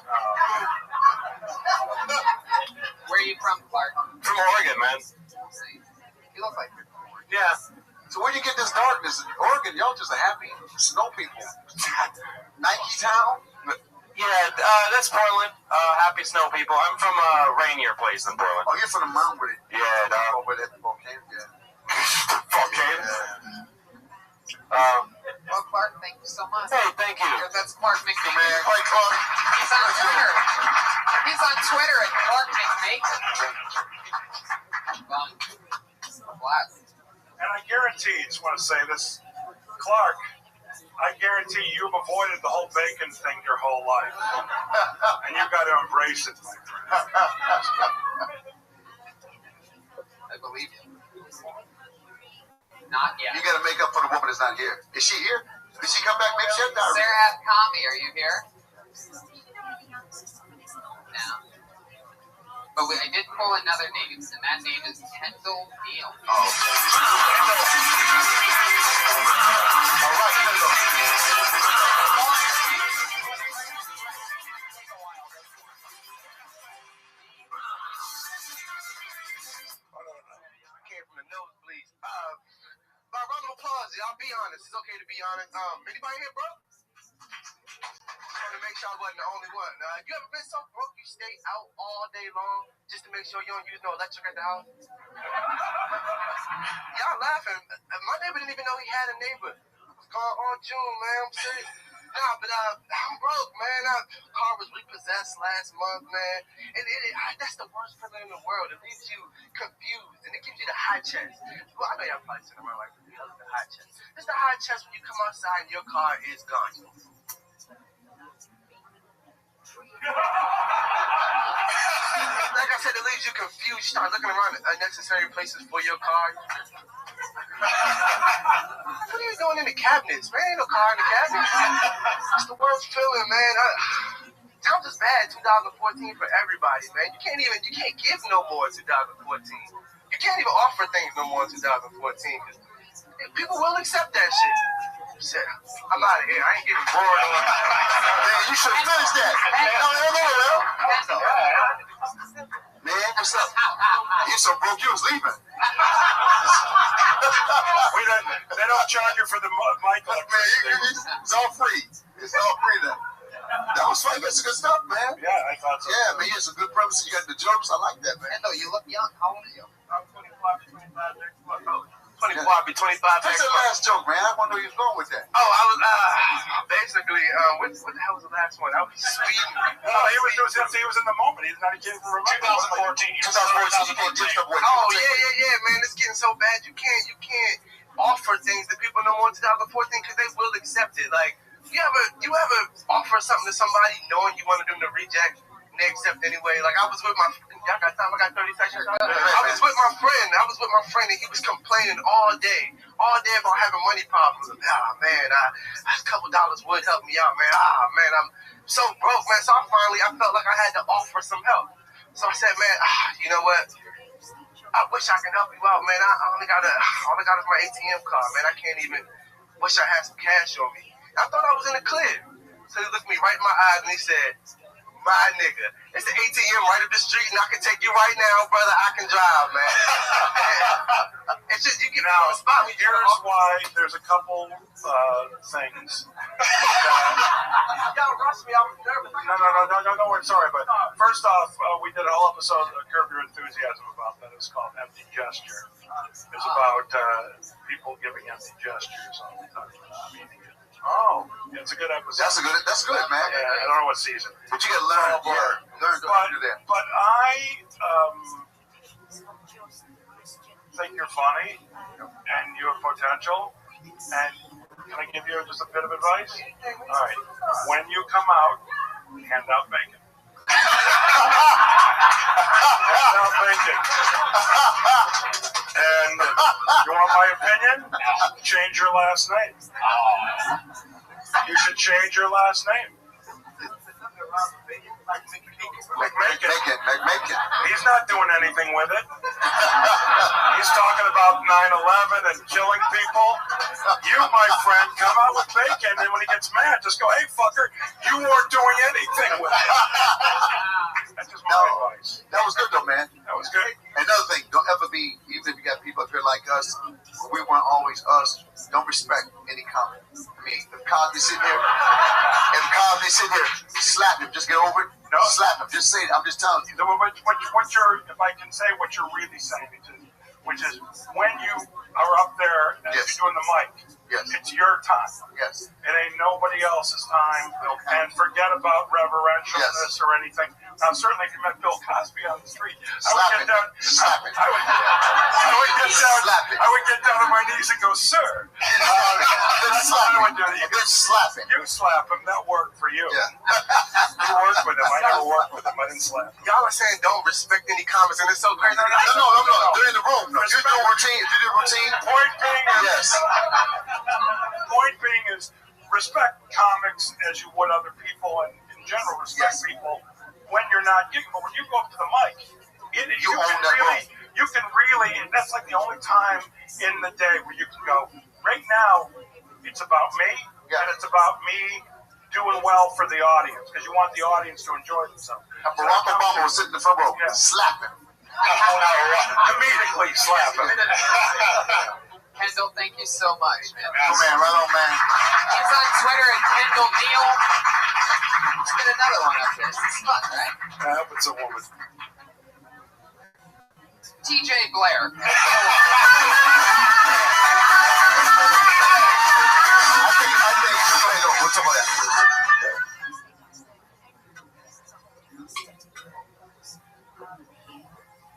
Where are you from, Clark? From Oregon, man. You look like you're from Oregon. Yeah. So where you get this darkness? Oregon, y'all just a happy snow people. Nike Town? Yeah, that's Portland. Happy snow people. I'm from a rainier place than Portland. Oh, you're from the mountain with it. Yeah, dog. Over there at the volcano, yeah. Volcano. Well, Clark, thank you so much. Hey, thank you. That's Clark McMakin. Man, hey, Clark. He's on Twitter. He's on Twitter at Clark McMakin. Blast. And I guarantee, just want to say this, Clark, I guarantee you've avoided the whole bacon thing your whole life. And you've got to embrace it, my friend. I believe you. Not yet. You got to make up for the woman that's not here. Is she here? Did she come back? Maybe she had diarrhea. Sarah F. Kami, are you here? No. But I did pull another name, and that name is Kendall Neal. Oh. All right, Kendall. By round of applause, I'll be honest. It's okay to be honest. Anybody here, bro? To make sure I wasn't the only one. You ever been so broke you stay out all day long just to make sure you don't use no electric at the house? Y'all laughing. My neighbor didn't even know he had a neighbor. It was called on June, man. I'm serious. Nah, but I'm broke, man. Car was repossessed last month, man. And that's the worst feeling in the world. It leaves you confused, and it gives you the high chest. Well, I know y'all probably sitting around like, the high chest. It's the high chest when you come outside and your car is gone. Like I said, it leaves you confused. You start looking around at unnecessary places for your car. What are you doing in the cabinets, man? Ain't no car in the cabinets. It's the worst feeling, man. Times is bad 2014 for everybody, man. You can't give no more in 2014. You can't even offer things no more in 2014. People will accept that shit. Shit, I'm out of here. I ain't getting bored. Man, you should have finished that. No. Man, what's up? You so broke you was leaving. They don't charge you for the mic. Man, it's all free. It's all free then. That was funny. That's good stuff, man. Yeah, I thought so. Yeah, man, you had some good premises. You got the jokes. I like that, man. Kendall, you look young. How old are you? I'm 25 next month. 25 be 25 What's next that month. last joke, man? I wonder where you're going with that. Oh, I was basically what the hell was the last one? I was speeding. No, he was in the moment. He can't even remember. 2014. 2014, you can't just avoid. Oh yeah, man. It's getting so bad. You can't offer things that people don't want 2014 because they will accept it. Like, you ever offer something to somebody knowing you wanted them to reject? They accept anyway. Like, I was with my, y'all got time? I got 30 seconds. I was with my friend, and he was complaining all day about having money problems. Man, a couple dollars would help me out, man. Man, I'm so broke, man. So I felt like I had to offer some help. So I said, man, you know what? I wish I could help you out, man. All I got is my ATM card, man. I can't even. Wish I had some cash on me. I thought I was in the clear. So he looked me right in my eyes and he said, my nigga, it's the ATM right up the street and I can take you right now, brother. I can drive, man. It's just, you get me on the spot. Here's why there's a couple things. Y'all rush me. I was nervous. No, we're sorry. But first off, we did a whole episode of Curb Your Enthusiasm about that. It's called Empty Gesture. It's about people giving empty gestures all the time. Oh, yeah, it's a good episode. That's good, man. Yeah, I don't know what season. But you gotta learn to do that. But I think you're funny and you have potential. And can I give you just a bit of advice? All right. When you come out, hand out bacon. Hand out bacon. And you want my opinion? Change your last name. You should change your last name. Make it. He's not doing anything with it. He's talking about 9/11 and killing people. You, my friend, come out with bacon, and when he gets mad, just go, hey, fucker, you weren't doing anything with it. That's just my advice. That was good, though, man. That was good. Another thing, don't ever be, even if you got people up here like us, we weren't always us, don't respect any comment. I mean, if Cosby sitting here, slap him, just get over it. No, slap him, just say it. I'm just telling you. If I can say what you're really saying, which is when you are up there and you're doing the mic, it's your time. Yes. It ain't nobody else's time. And forget about reverentialness or anything. Now, certainly if you met Bill Cosby on the street, I would get down on my knees and go, sir. Slap him. You slap him. That worked for you. Yeah. You worked with him. I never worked with him. I didn't slap him. Y'all are saying don't respect any comments, and it's so crazy. No. They're in the room. No. You do routine. You do routine. Point being is, yes. Point being is respect comics as you would other people, and in general respect people when you're not giving. But when you go up to the mic, you can really, and that's like the only time in the day where you can go. Right now, it's about me, and it's about me doing well for the audience because you want the audience to enjoy themselves. Barack Obama was sitting in the front row, slap him. Comedically slap him. Kendall, thank you so much, man. Right on, man. He's on Twitter at Kendall Neal. Let's get another one up here. This is fun, right? It's a woman. TJ Blair. We'll talk about that.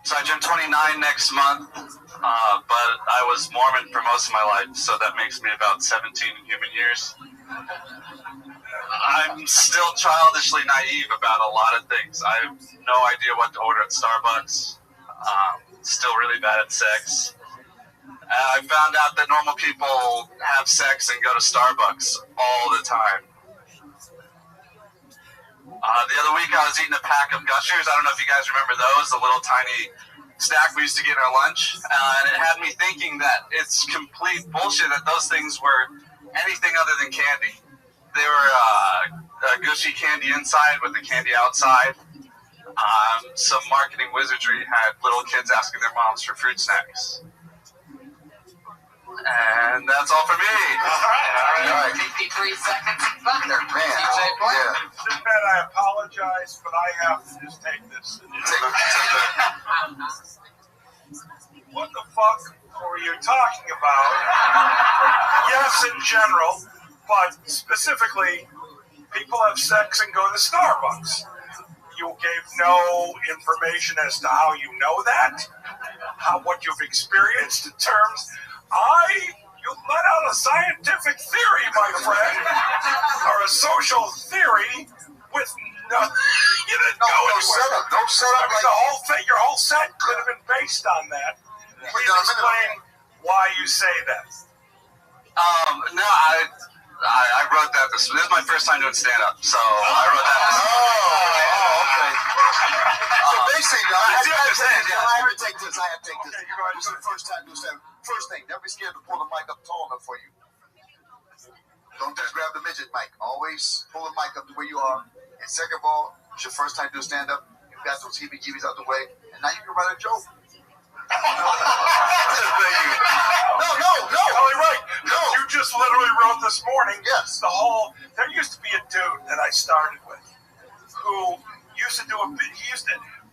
So I turn 29 next month, but I was Mormon for most of my life, so that makes me about 17 in human years. I'm still childishly naive about a lot of things. I have no idea what to order at Starbucks. Still really bad at sex. I found out that normal people have sex and go to Starbucks all the time. The other week I was eating a pack of Gushers. I don't know if you guys remember those, the little tiny snack we used to get in our lunch. And it had me thinking that it's complete bullshit that those things were anything other than candy. They were gushy candy inside with the candy outside. Some marketing wizardry had little kids asking their moms for fruit snacks. And that's all for me. All right. 53 seconds of thunder. Man, TJ Blair. Sinbad, I apologize, but I have to just take this. What the fuck were you talking about? Yes, in general, but specifically people have sex and go to Starbucks. You gave no information as to how you know that, what you've experienced in terms. You let out a scientific theory, my friend, or a social theory with no, you didn't go anywhere. No setup. I mean, the whole thing, your whole set could have been based on that. Please explain why you say that. No, I wrote that. This is my first time doing stand-up, so I wrote that. Okay. So basically, I have to take this. Okay, you go ahead. This is the first time doing stand-up. First thing, never be scared to pull the mic up tall enough for you. Don't just grab the midget mic. Always pull the mic up to where you are. And second of all, it's your first time doing stand-up. You got those heebie-jeebies out the way, and now you can write a joke. Thank you. No. Totally right. No. You just literally wrote this morning. Yes. There used to be a dude that I started with who used to do a bit.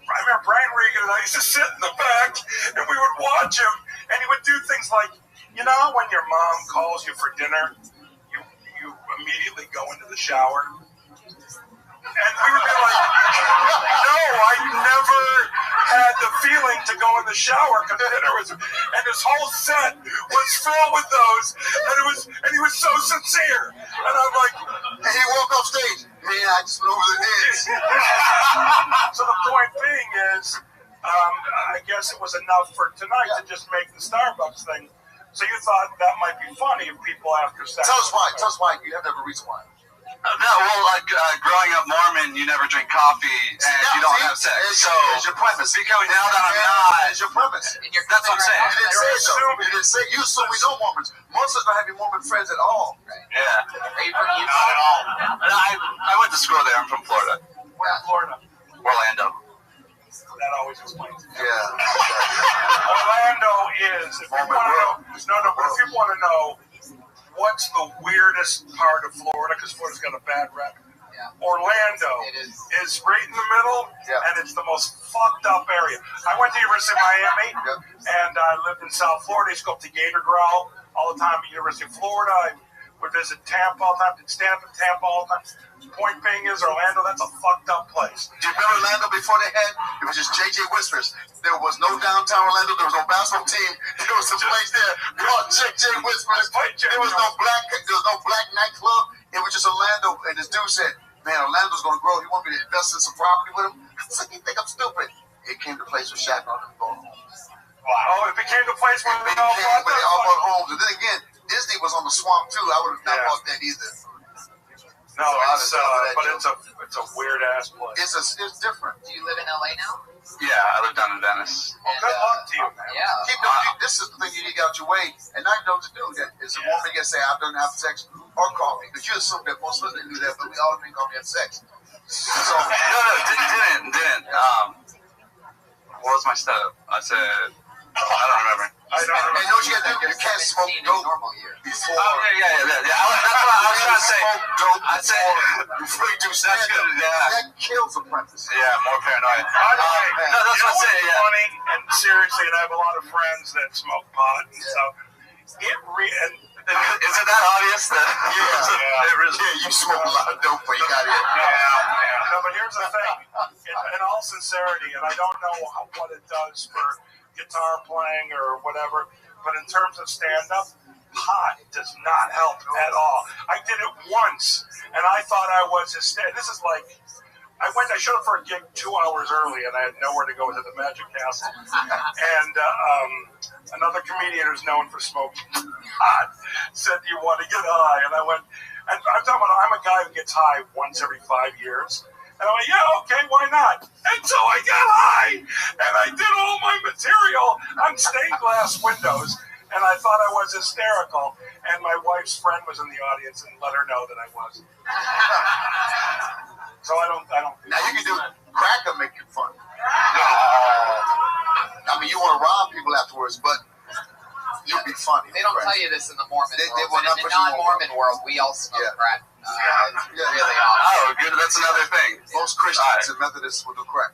I remember Brian Regan and I used to sit in the back and we would watch him and he would do things like, when your mom calls you for dinner, you immediately go into the shower. And we would be like, no, I never had the feeling to go in the shower because dinner was, and his whole set was filled with those, and he was so sincere. And I'm like, and he walked off stage. Man, I just went over the heads. So the point being is, I guess it was enough for tonight to just make the Starbucks thing. So you thought that might be funny if people after sex. Tell us why. You have to have a reason why. No, well, growing up Mormon, you never drink coffee and you don't have sex. So it's your premise. Because now that I'm not, it's your premise. That's what I'm saying. You didn't say you assume we know Mormons. Most of us don't have any Mormon friends at all. Yeah. Are you from Utah at all? I went to school there. I'm from Florida. Where in Florida? Orlando. That always explains it. Yeah. Orlando is, if you want to know, what's the weirdest part of Florida? Because Florida's got a bad rep. Yeah. Orlando is right in the middle, and it's the most fucked up area. I went to the University of Miami, and I lived in South Florida. I used to go up to Gator Growl all the time at the University of Florida. I would visit Tampa all the time, did stand up in Tampa all the time. Point being is, Orlando, that's a fucked up place. Do you remember Orlando before they had? It was just JJ Whispers. There was no downtown Orlando. There was no basketball team. There was a place there called JJ Whispers. There was no black nightclub. It was just Orlando. And this dude said, "Man, Orlando's going to grow. He wanted me to invest in some property with him." I was like, "You think I'm stupid?" It came to the place with Shaq on them going home. Wow. Oh, it became the place where they all bought homes. And then again, Disney was on the swamp too. I would have not bought that either. No, but it's a weird ass place. It's different. Do you live in LA now? Yeah, I live down in Venice. Well, good luck to you, man. Yeah. This is the thing you need to get out your way, and now you know what to do. That is a woman can say, "I've done have sex or coffee," because you assume that most of us didn't do that, but we all drink coffee and sex. So didn't. What was my setup? I said, I don't remember. I know you can't smoke dope normal year. before. Yeah. That's what I was trying to say. I'd say before you do that's good. Yeah. That kills a premise. Yeah, more paranoid. No, that's what I'm saying. Yeah. Funny and seriously, and I have a lot of friends that smoke pot and stuff. Is it that obvious? You smoke a lot of dope, but you got it. Yeah. No, but here's the thing. In all sincerity, and I don't know what it does for guitar playing or whatever, but in terms of stand-up, pot does not help at all. I did it once, and I thought I was hysterical. This is like, I showed up for a gig 2 hours early, and I had nowhere to go to the Magic Castle. And another comedian who's known for smoking pot said, "Do you want to get high?" And I went, and I'm talking about, I'm a guy who gets high once every 5 years. And I'm like, yeah, okay, why not? And so I got high, and I did all my material on stained glass windows, and I thought I was hysterical. And my wife's friend was in the audience and let her know that I wasn't. So I don't. Now you can do crack and make you funny. I mean, you want to rob people afterwards, but you'll be funny. They don't tell you this in the Mormon world. will But in the non-Mormon world, we all smoke crack. It's really awesome. Oh, good. That's another thing. Most Christians and Methodists will do crack.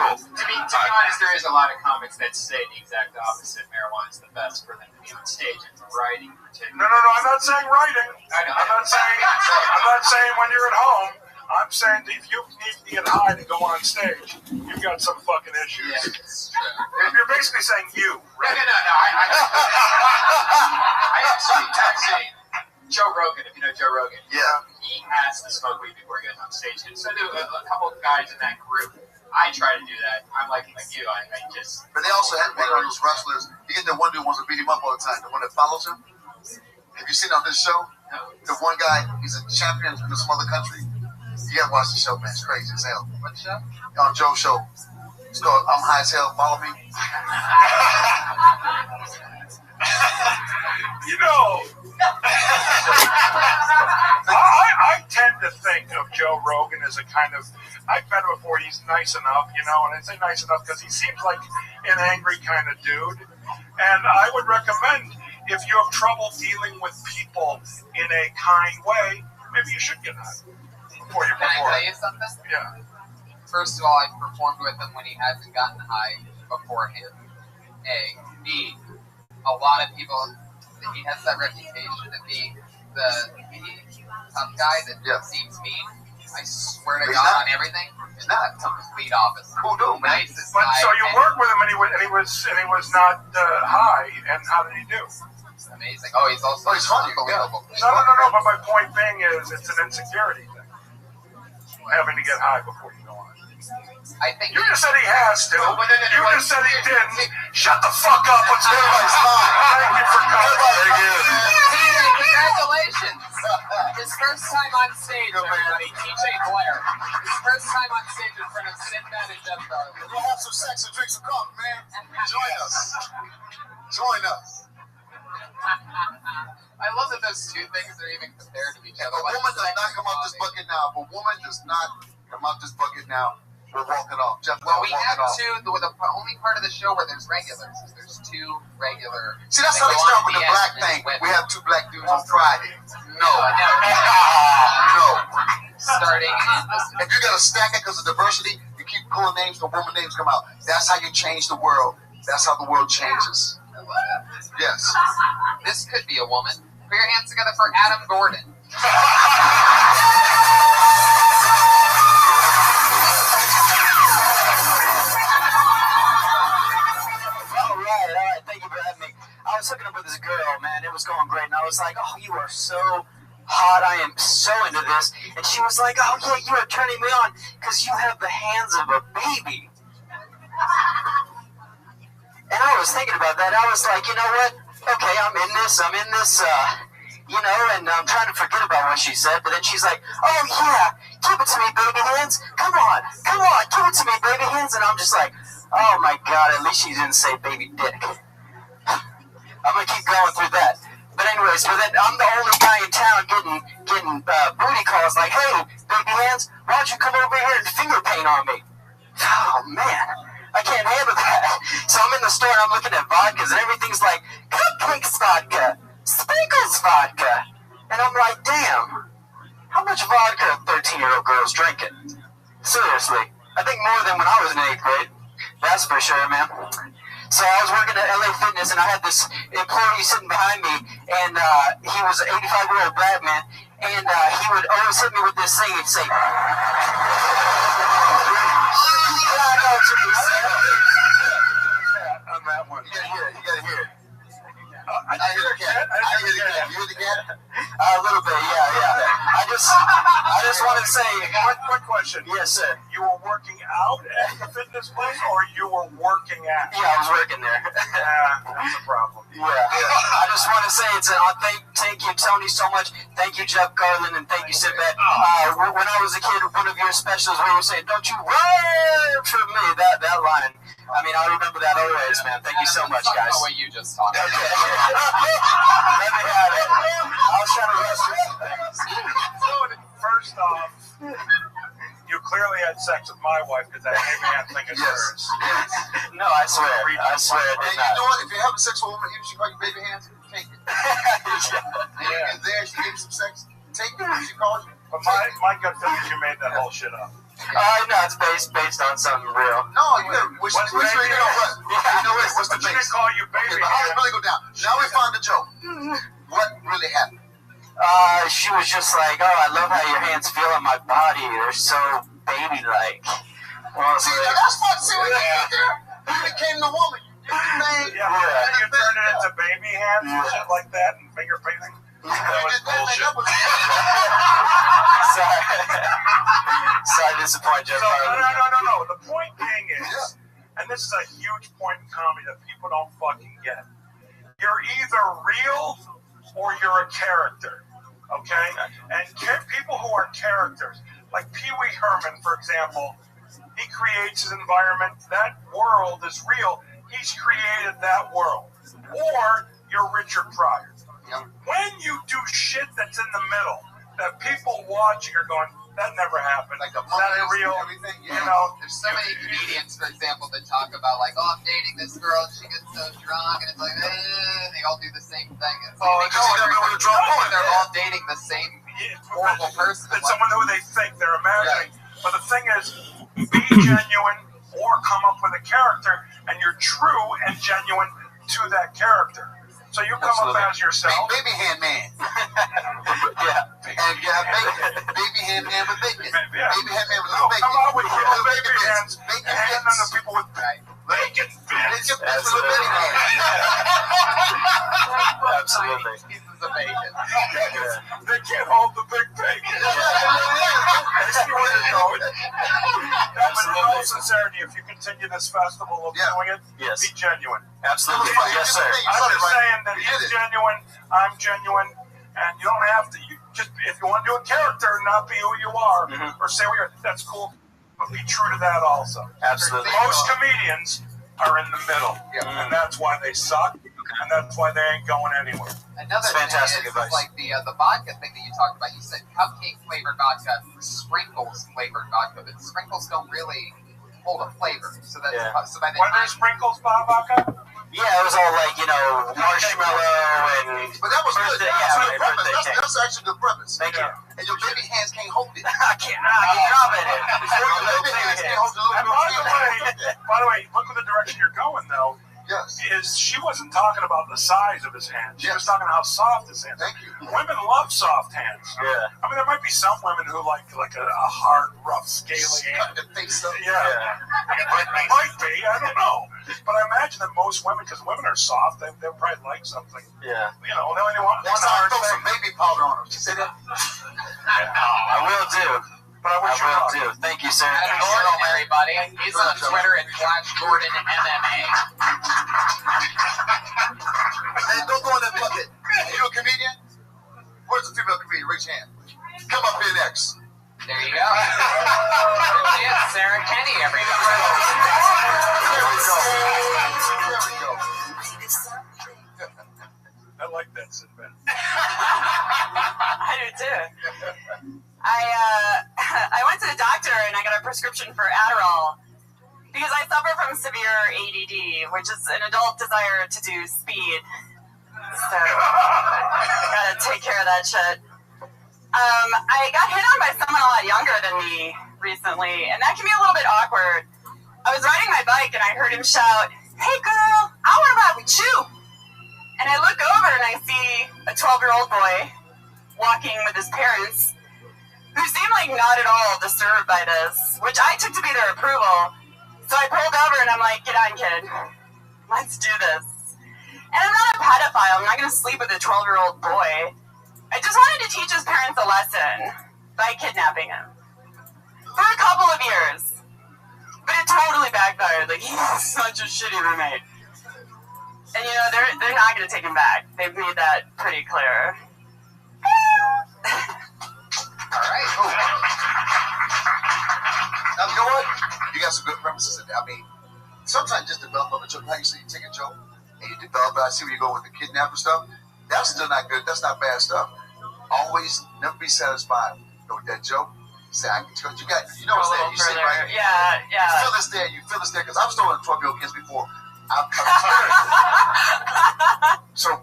cool. To be honest, there is a lot of comics that say the exact opposite. Marijuana is the best for them to be on stage and for writing in particular. No. I'm not saying writing. I'm not saying when you're at home. I'm saying that if you need to get high to go on stage, you've got some fucking issues. Yeah, it's true. You're basically saying you, right? No. I actually, Joe Rogan, if you know Joe Rogan, he has to smoke weed before he goes on stage. And so do a couple of guys in that group. I try to do that. I'm like you. I just. But they also have big on those wrestlers. You get the one dude who wants to beat him up all the time, the one that follows him. Have you seen on this show? No. The one guy, he's a champion in some other country. You gotta watch the show, man. It's crazy as hell. What show? On Joe's show. It's called I'm High as Hell, Follow Me. You know, I tend to think of Joe Rogan as a kind of, I've met him before, he's nice enough, you know, and I say nice enough because he seems like an angry kind of dude. And I would recommend, if you have trouble dealing with people in a kind way, maybe you should get high before you Can I perform. tell you something? Yeah. First of all, I performed with him when he hasn't gotten high beforehand. A. B. A lot of people, he has that reputation of being the tough guy that seems mean. I swear to God on everything. He's not a complete opposite. Cool dude, man. Nicest But guy. so you worked with him and he was not high, and how did he do? Amazing. Oh, he's also he's funny. unbelievable. No. But my point being is, it's an insecurity thing. Having to get high before you go on. I think You just said he has to. No, You just said he didn't. Shut the fuck up. What's going on? Thank you for coming. Very good. TJ, congratulations! His first time on stage, everybody. TJ Blair. His first time on stage in front of Sinbad and Jeff Garland. We'll have some sex and drink some coffee, man. Join us. Join us. I love that those two things are even compared to each other. A woman does not come out this bucket now. If a woman does not come out this bucket now, we're walking off. Jeff, Well, we walking have off. two. The only part of the show where there's regulars is there's two regular. See, that's how they go start on with the at black end thing. and win. We have two black dudes on Friday. No. No. Starting in this. If you got to stack it because of diversity, you keep pulling names, the woman names come out. That's how you change the world. That's how the world changes. I love it. Yes. This could be a woman. Put your hands together for Adam Gordon. All right. Thank you for having me. I was hooking up with this girl, man. It was going great, and I was like, "Oh, you are so hot. I am so into this." And she was like, "Oh yeah, you are turning me on because you have the hands of a baby." And I was thinking about that. I was like, you know what? Okay, I'm in this, you know, and I'm trying to forget about what she said. But then she's like, "Oh yeah, give it to me, baby hands. Come on, give it to me, baby hands." And I'm just like, oh my God, at least she didn't say baby dick. I'm gonna keep going through that. But anyways, but then I'm the only guy in town getting booty calls like, "Hey, baby hands, why don't you come over here and finger paint on me?" Oh man, I can't handle that. So I'm in the store and I'm looking at vodkas and everything's like Cupcakes vodka, Sprinkles vodka, and I'm like, damn, how much vodka are 13-year-old girls drinking? Seriously, I think more than when I was in 8th grade. That's for sure, man. So I was working at LA Fitness, and I had this employee sitting behind me, and he was an 85-year-old black man, and he would always hit me with this thing. He'd say, On that one. You gotta hear it. I hear the cat. You hear the cat? a little bit, yeah. I just want to say, Quick question. yes, sir. You were working out at the fitness place, or you were working at? Yeah, I was working there. That's a problem. Yeah. I just want to say thank you, Tony, so much. Thank you, Jeff Garland, and thank you, Sinbad. When I was a kid, one of your specials where you were saying, "Don't you run for me," that line. I mean, I'll remember that always, man. Thank you so much, Talk guys. about what you just talked about. Let me have it. I was trying to rush through things. So, first off, you clearly had sex with my wife because that made me not think it's hers. No, I swear I Hey, did you not. know what? If you're having sex with a woman, even if she call you baby hands, take it. Yeah. And there, she gave you some sex, take it when she calls you. But my gut feeling is you made that whole shit up. No, it's based on something real. No, you know what? What's the She didn't base? call you baby Okay, but how did it really go down? Now we found the joke. What really happened? She was just like, oh, I love how your hands feel on my body. They're so baby-like. Well, See, now that's what you did there. You became the woman. You became Yeah, and you turned it into baby hands and shit like that and finger painting. That was bullshit. Sorry to disappoint you. No. The point being is, and this is a huge point in comedy that people don't fucking get. You're either real or you're a character, okay? And people who are characters, like Pee Wee Herman, for example, he creates his environment. That world is real. He's created that world. Or you're Richard Pryor. When you do shit that's in the middle, that people watching are going, that never happened. Like the Is that real? everything. You know, There's so many comedians, for example, that talk about like, oh, I'm dating this girl and she gets so drunk, and it's like, they all do the same thing. It's like, they're all dating the same horrible person. It's someone who they think they're imagining. But the thing is, be genuine or come up with a character, and you're true and genuine to that character. So you come up as yourself. Baby hand man. Yeah. And you have baby hand man with bacon. Yeah. Baby hand man with No, little bacon. come on with your Little baby hands. Bacon And then the people with bacon It's bits. your best little baby hand. Absolutely. Pieces of bacon. They can't hold the big bacon. They see where they're going. But in all sincerity, if you continue this festival of doing it, Yes. be genuine. Absolutely. Yes, sir. I'm just saying that he's genuine, I'm genuine, and you don't have to. You just if you want to do a character and not be who you are, or say what you're, that's cool. But be true to that also. Absolutely. Most comedians are in the middle, and that's why they suck, and that's why they ain't going anywhere. Another It's fantastic thing is advice. like the vodka thing that you talked about. You said cupcake flavored vodka, sprinkles flavored vodka, but sprinkles don't really hold a flavor. So that's so by the Were time there sprinkles, vodka? Yeah, it was all like, marshmallow and... But that was good. Birthday- That's yeah, a good premise. birthday cake. That's actually a good premise. Thank you. And your baby hands can't hold it. I can't drop it. Your baby hands can't hold the And little by the way, look at the direction you're going though. Yes. Is she wasn't talking about the size of his hands. She was talking about how soft his hands. Thank you. Women love soft hands. Yeah. I mean, there might be some women who like a hard, rough, scaly hand. Cut the face up. Yeah. It might be. I don't know. But I imagine that most women, because women are soft, they'll probably like something. Yeah. You know, they only want one Next time, hard throw some thing. baby powder on them. She said that. I will do. But I wish you luck. do. Thank you, sir. Adam Gordon, everybody. He's on Twitter at Flash Gordon MMA. Hey, don't go in that bucket. Are you a comedian? Where's the female comedian? Raise your hand. Come up here next. There you go. There she is, Sarah Kenny, everybody. There we go. There we go. I like that, Sinbad. I do too. I went to the doctor and I got a prescription for Adderall because I suffer from severe ADD, which is an adult desire to do speed. So gotta take care of that shit. I got hit on by someone a lot younger than me recently, and that can be a little bit awkward. I was riding my bike and I heard him shout, "Hey girl, I want to ride with you." And I look over and I see a 12-year-old boy walking with his parents, who seemed like not at all disturbed by this, which I took to be their approval. So I pulled over and I'm like, "Get on, kid. Let's do this." And I'm not a pedophile. I'm not going to sleep with a 12-year-old boy. I just wanted to teach his parents a lesson by kidnapping him. For a couple of years. But it totally backfired. Like, he's such a shitty roommate. And, you know, they're not going to take him back. They've made that pretty clear. All right. Now, you know what? You got some good premises in there. I mean, sometimes just develop a joke. How you say you take a joke and you develop it. I see where you go with the kidnapper stuff. That's still not good. That's not bad stuff. Always never be satisfied with that joke. Say, because you got, you know what's there. You sit right. Yeah. You feel this there. You feel this there. Because I've stolen 12-year-old kids before. I'm so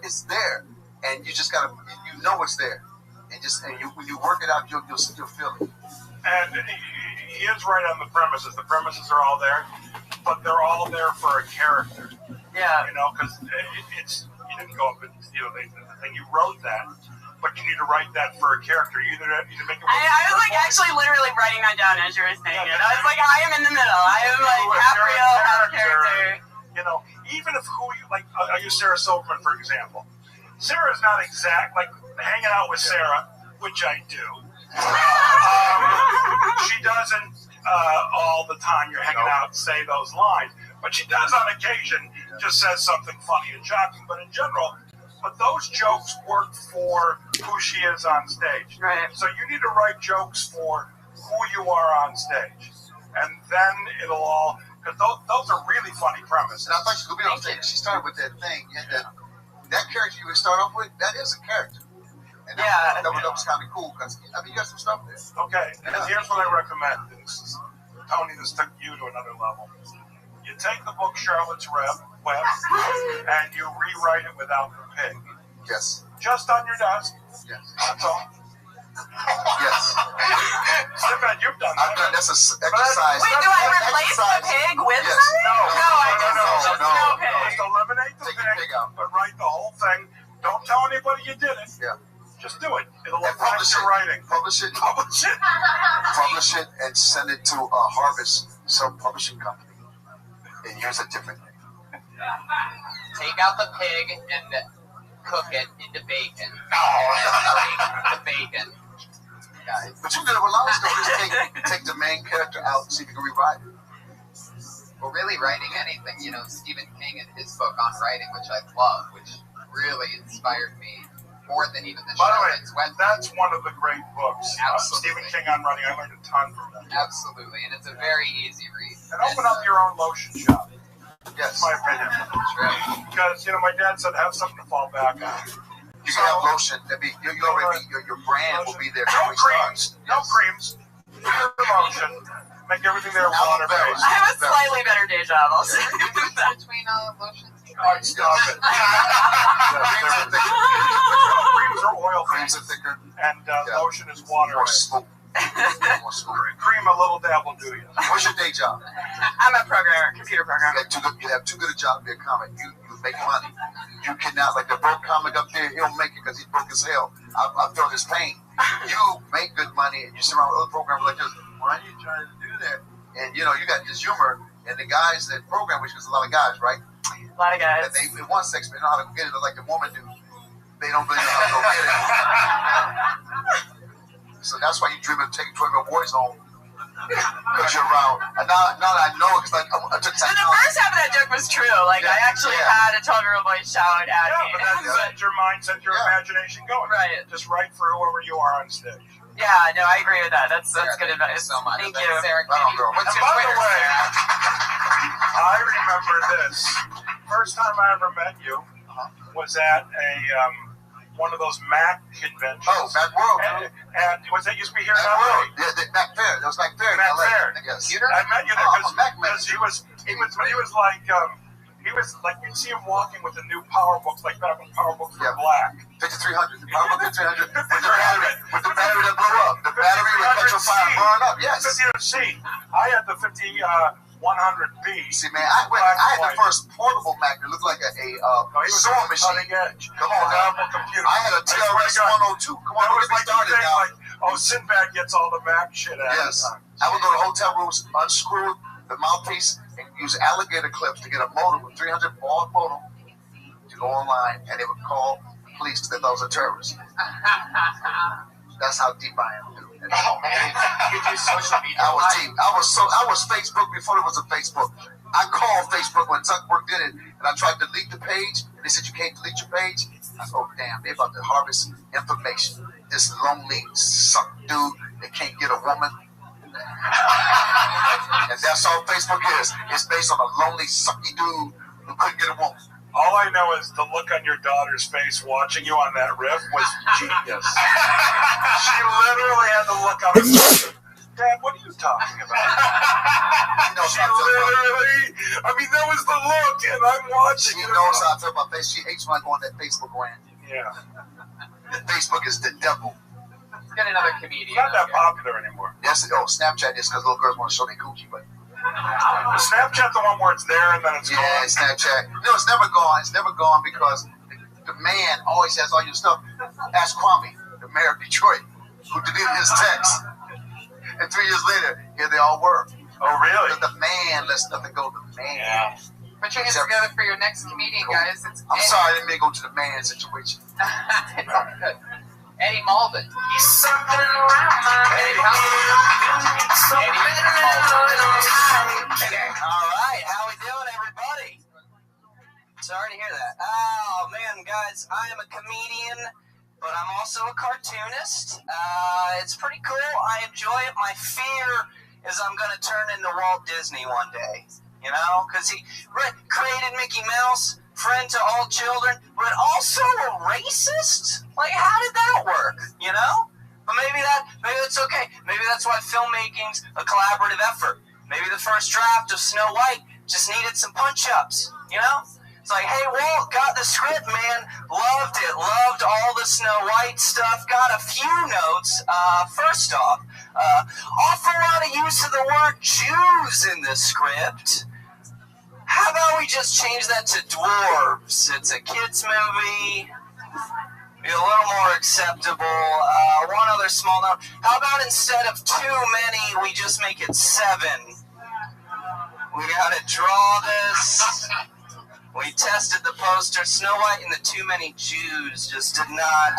it's there, and you just gotta, you know it's there, and when you work it out, you'll feel it. And he is right on the premises. The premises are all there, but they're all there for a character. Yeah. You know, because it's you didn't go up and the thing you wrote that, but you need to write that for a character. You either make it. I was like actually literally writing that down as you were saying it. I was like, I am in the middle. I am like half real, half character. You know, even if who you like, I use Sarah Silverman for example. Sarah's not exact like hanging out with Sarah, which I do. She doesn't all the time. You're hanging out and say those lines, but she does on occasion. Just says something funny and shocking, but in general. But those jokes work for who she is on stage. Right. So you need to write jokes for who you are on stage, and then it'll all. Because those are really funny premises. And I thought she could be on stage. She started with that thing, and that character you would start off with, that is a character. And that was kind of cool because I mean you got some stuff there. Okay, and here's what I recommend. Tony, this took you to another level. You take the book Charlotte's Web, and you rewrite it without the pig. Yes. Just on your desk. Yes. That's all. Yes. Stefan, you've done that. I've done that's an exercise. Wait, do I replace the pig with yes. something? No, no pig. Just eliminate the pig out, but write the whole thing. Don't tell anybody you did it. Yeah. Just do it. It'll publish your writing. Publish it. Publish it. Publish it and send it to a Harvest self-publishing company. And here's a different thing. Take out the pig and cook it into bacon. The bacon. Guys. But you could have allowed us to take the main character out and see if you can rewrite it. Well, really writing anything, you know, Stephen King and his book on writing, which I love, which really inspired me more than even the Charlotte's Web. That's one of the great books. Absolutely. Stephen King on writing. I learned a ton from that. Absolutely, and it's a very easy read. And open up your own lotion shop. Yes. My opinion. Because, you know, my dad said have something to fall back on. You can have lotion. Your brand will be there. No creams. No creams. Pure lotion. Make everything there water-based. I have a slightly better day job, I'll say. Between lotions. Stop it. Creams are oil. Creams are thicker. And lotion is water. More smooth. Cream a little dab will do you. What's your day job? I'm a programmer, computer programmer. You have too good a job to be a comic. You make money. You cannot, like the broke comic up there, he'll make it because he's broke as hell. I felt his pain. You make good money and you sit around with other programmers like this. Why are you trying to do that? And you know, you got this humor, and the guys that program, which is a lot of guys, right? A lot of guys. And they want sex, but they know how to go get it like the woman do. They don't really know how to go get it. So that's why you dream of taking 12-year-old boys home. Because you're around. And now that I know it, because I took time. And the first half of that joke was true. Like, I actually had a 12-year-old boy shout at me. Yeah, but that's your mind, send your imagination going. Right. Just write for whoever you are on stage. Yeah, no, I agree with that. That's good advice. So much. Thank you. Sarah, What's your Twitter? By the way, I remember this. First time I ever met you was at one of those Mac conventions. Oh, Mac World. And was that used to be here in Mac LA? World. Yeah, Mac Fair. That was Mac Fair. Mac Fair. Yes. I met you there because he was like you'd see him walking with the new Power Books, like back when Power Books were black. 5300. Power Book 5300 with the battery that blew up. The battery would catch on fire and burn up. Yes. 50C. I had the 100B. See, man, I had the first portable Mac that looked like a sewing machine. Come on now. I had a TRS 102. Come on, let's get started now. Like, Sinbad gets all the Mac shit out. Yes. I would go to hotel rooms, unscrew the mouthpiece, and use alligator clips to get a modem with 300 baud modem to go online, and they would call the police because they thought I was a terrorist. That's how deep I am, dude. Oh man, you do social media. I was deep. I was Facebook before there was a Facebook. I called Facebook when Zuckerberg did it, and I tried to delete the page, and they said you can't delete your page. I said, oh damn, they about to harvest information. This lonely suck dude that can't get a woman. And that's all Facebook is. It's based on a lonely, sucky dude who couldn't get a woman. All I know is the look on your daughter's face watching you on that riff was genius. She literally had the look on her face. Dad, what are you talking about? She literally, I mean, that was the look, and I'm watching She it. knows how to tell my face. She hates when I go on that Facebook rant. Yeah. And Facebook is the devil. Get another comedian. It's not that up here. popular anymore. Yes, Snapchat is because little girls want to show their coochie, but Is Snapchat the one where it's there and then it's yeah, gone? Snapchat. No, it's never gone. It's never gone because the man always has all your stuff. Ask Kwame, the mayor of Detroit, who deleted his text. And 3 years later, here they all were. Oh, really? The man lets nothing go. The man. Yeah. Put your hands together for your next comedian, guys. It's I'm sorry I didn't make it go to the man situation. It's all good. Eddie Malden. All right, how we doing, everybody? Sorry to hear that. Oh, man, guys, I am a comedian, but I'm also a cartoonist. It's pretty cool. I enjoy it. My fear is I'm going to turn into Walt Disney one day, you know, because he created Mickey Mouse, friend to all children, but also a racist? Like, how did that work, you know? But maybe that's okay. Maybe that's why filmmaking's a collaborative effort. Maybe the first draft of Snow White just needed some punch-ups, you know? It's like, hey, Walt, got the script, man. Loved it. Loved all the Snow White stuff. Got a few notes. First off, awful lot of use of the word Jews in the script. How about we just change that to dwarves? It's a kids' movie. Be a little more acceptable. One other small note. How about instead of too many, we just make it 7? We gotta draw this. We tested the poster. Snow White and the Too Many Jews just did not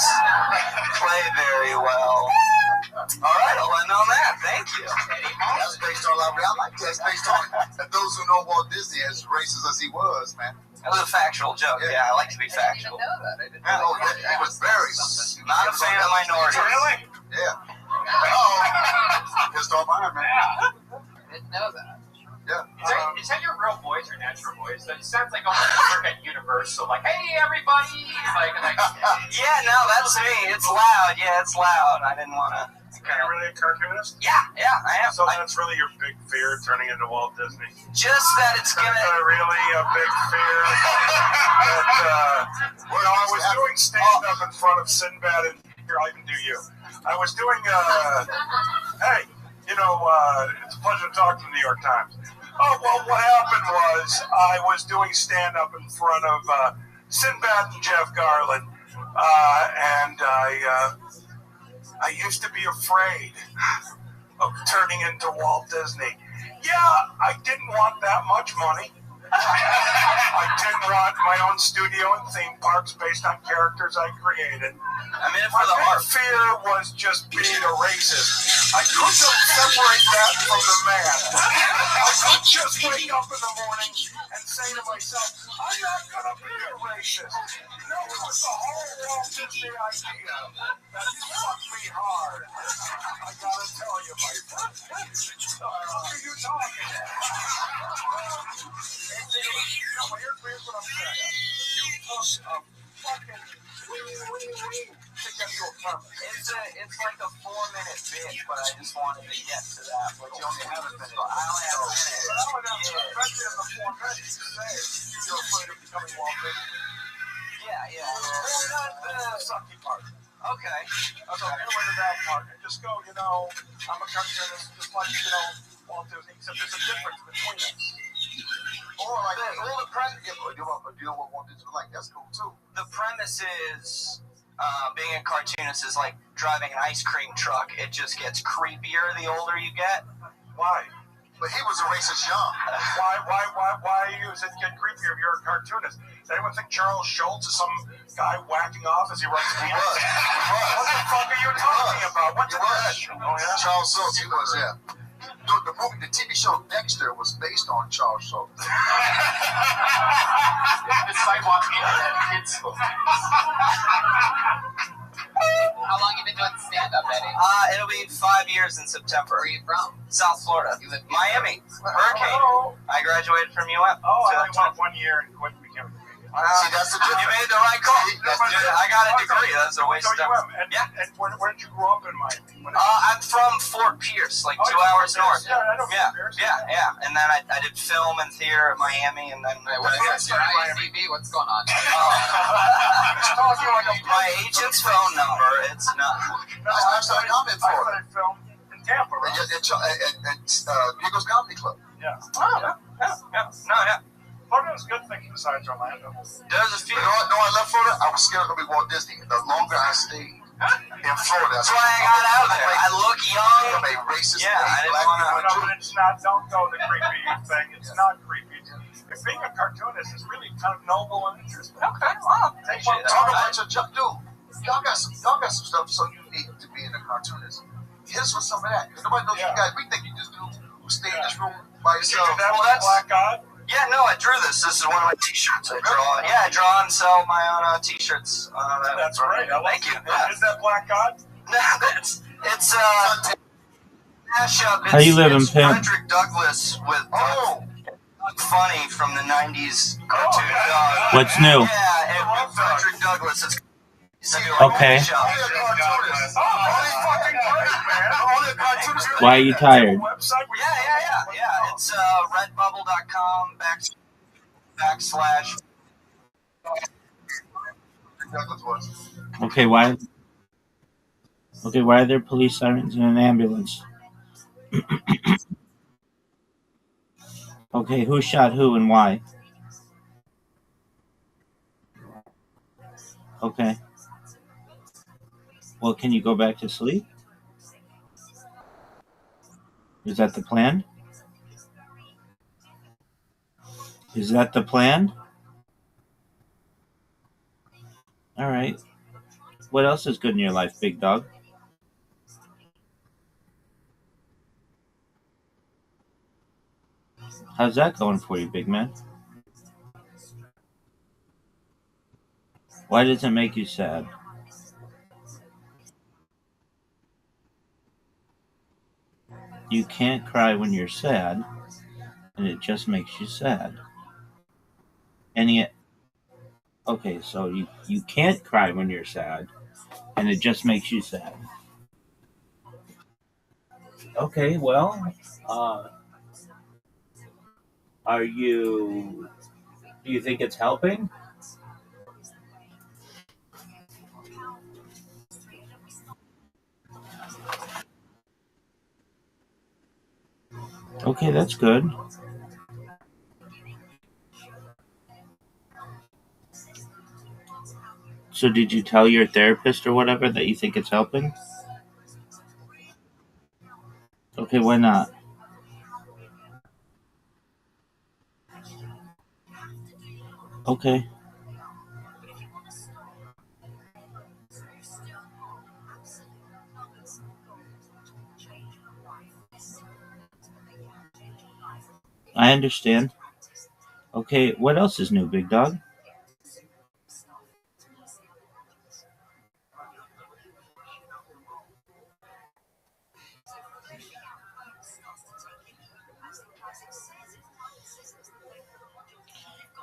play very well. All right, I'll end on that. Thank you. That's based on I like that. It's based on those who know Walt Disney as racist as he was, man. That was a factual joke. Yeah, I like to be factual. I didn't know that. I didn't Oh, yeah, he was very. Not a fan of minorities. Really? Yeah. Oh, pissed off Iron Man. I didn't know that. Yeah. Is that your real voice or natural voice? It sounds like almost you work at Universal. Like, hey, everybody. Like Yeah, no, that's me. It's loud. Yeah, it's loud. I didn't want to. Are you really a cartoonist? Yeah, I am. So that's really your big fear, turning into Walt Disney? Just that it's gonna. Really a big fear. When I was doing stand-up in front of Sinbad, and here, I'll even do you. I was doing, hey, you know, it's a pleasure to talk to the New York Times. Oh, well, what happened was I was doing stand-up in front of Sinbad and Jeff Garland, and I used to be afraid of turning into Walt Disney. Yeah, I didn't want that much money. I didn't want my own studio and theme parks based on characters I created. I'm in it for the My art. fear was just being a racist. I couldn't separate that from the man. I could just wake up in the morning and say to myself, I'm not going to be a racist. No, it was the whole Walt Disney idea that fucked me hard. I got to tell you, my friend. What are you talking about? Here's what I'm saying. You took a fucking to get to a premise. It's like a 4-minute bit, but I just wanted to get to that. But you only have a minute. I only have a minute. But I would have to, especially in the 4 minutes, to say you're afraid of becoming Walt Disney. Yeah. Well, not the sucky part. Okay. So get away with that part and just go, you know, I'm a cartoonist, just like, you know, Walt Disney, except there's a difference between us. Or like, the premise. Do you know what Walt Disney was like? That's cool too. The premise is being a cartoonist is like driving an ice cream truck. It just gets creepier the older you get. why? But he was a racist young. Why does it get creepier if you're a cartoonist? Does anyone think Charles Schultz is some guy whacking off as he writes He peanuts? was. What the fuck are you talking about? What's He that? was. Oh, yeah? Charles Schultz, he was, yeah. The TV show Dexter was based on Charles Schultz. the sidewalk internet kids. How long you been doing stand-up, Eddie? It'll be 5 years in September. Where are you from? South Florida. You live Miami. Hurricane. Oh, I graduated from UF. I So only went 1 year and quit and became a comedian. See, that's the difference. You made the right call. See, I got a degree. That's a waste of time. And where did you grow up in Miami? I'm from Fort Pierce, like 2 hours north. Yeah, I know Fort Pierce. Yeah. And then I did film and theater at Miami, and then What's your IMDb? What's going on? My agent's phone number. It's not. I started comedy in Florida. I filmed in Tampa, right? At Giggles Comedy Club. Yeah. Yeah. Florida was a good thing besides Orlando. There's a few. You know I left Florida? I was scared of going to be Walt Disney. The longer I stayed in Florida, That's why I got out of there. I look young. I'm a racist. Yeah, I didn't want to. No, but it's not. Don't go the creepy thing. It's not creepy. If being a cartoonist is really kind of noble and interesting. Okay, well, appreciate Talk that. about your job, dude. Y'all got some stuff so unique to being a cartoonist. Hit us with some of that. Because nobody knows you guys. We think you just do who stay in this room by Did you yourself. do that with Black God? Yeah, no, I drew this. This is one of my T-shirts. I draw and sell my own T-shirts. That's right. Thank you. Yeah. Is that Black God? No, it's mashup. How you living, it's pimp? Frederick Douglass with Doug Funny from the '90s cartoon. What's new? Yeah, Frederick Douglass. It's Okay. Why are you tired? Yeah. It's redbubble.com / Okay, why are there police sirens in an ambulance? Okay, who shot who and why? Okay. Well, can you go back to sleep? Is that the plan? Is that the plan? All right. What else is good in your life, big dog? How's that going for you, big man? Why does it make you sad? You can't cry when you're sad, and it just makes you sad. Okay, so you can't cry when you're sad, and it just makes you sad. Okay, well, do you think it's helping? Okay, that's good. So did you tell your therapist or whatever that you think it's helping? Okay, why not? Okay. I understand. Okay, what else is new, big dog?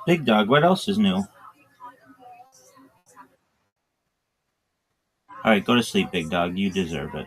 Big dog, what else is new? Alright, go to sleep, big dog. You deserve it.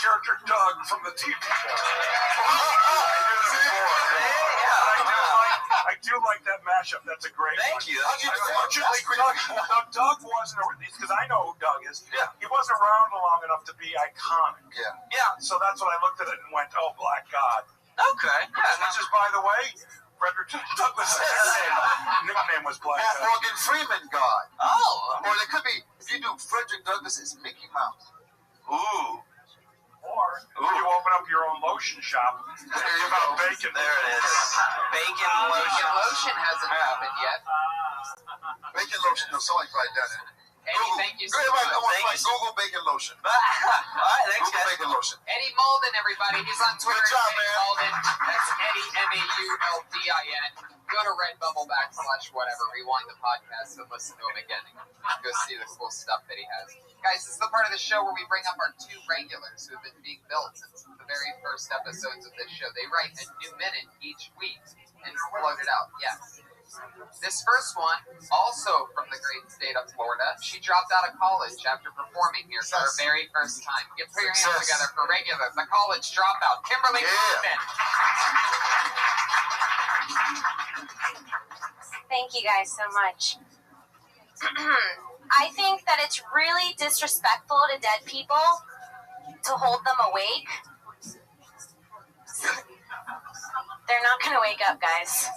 character Doug from the TV show. I do like that mashup. That's a great one. Thank you. Doug wasn't, because I know who Doug is. Yeah. He wasn't around long enough to be iconic. Yeah. So that's when I looked at it and went, oh, Black God. Okay. Which is, by the way, Frederick Douglass' nickname was Black God. Morgan Freeman God. Oh. Or it could be, if you do Frederick Douglass, it's Mickey Mouse. Ooh. Or you open up your own lotion shop. There you go. Bacon. There it is. Bacon lotion. Lotion hasn't happened yet. Bacon lotion, no, somebody's right down there. Eddie, thank you so Everybody, I much. want to find Google bacon lotion. All right, thanks, Google guys. bacon lotion. Eddie Malden, everybody. He's on Twitter. Good job, Eddie man. Malden. That's Eddie, Mauldin. Go to Redbubble/whatever. Rewind the podcast and listen to him again. And go see the cool stuff that he has. Guys, this is the part of the show where we bring up our two regulars who have been being built since the very first episodes of this show. They write a new minute each week and float it out. Yes. This first one, also from the great state of Florida, she dropped out of college after performing here for her very first time. Put your hands together for regular, the college dropout, Kimberly Coleman. Thank you guys so much. I think that it's really disrespectful to dead people to hold them awake. They're not going to wake up, guys.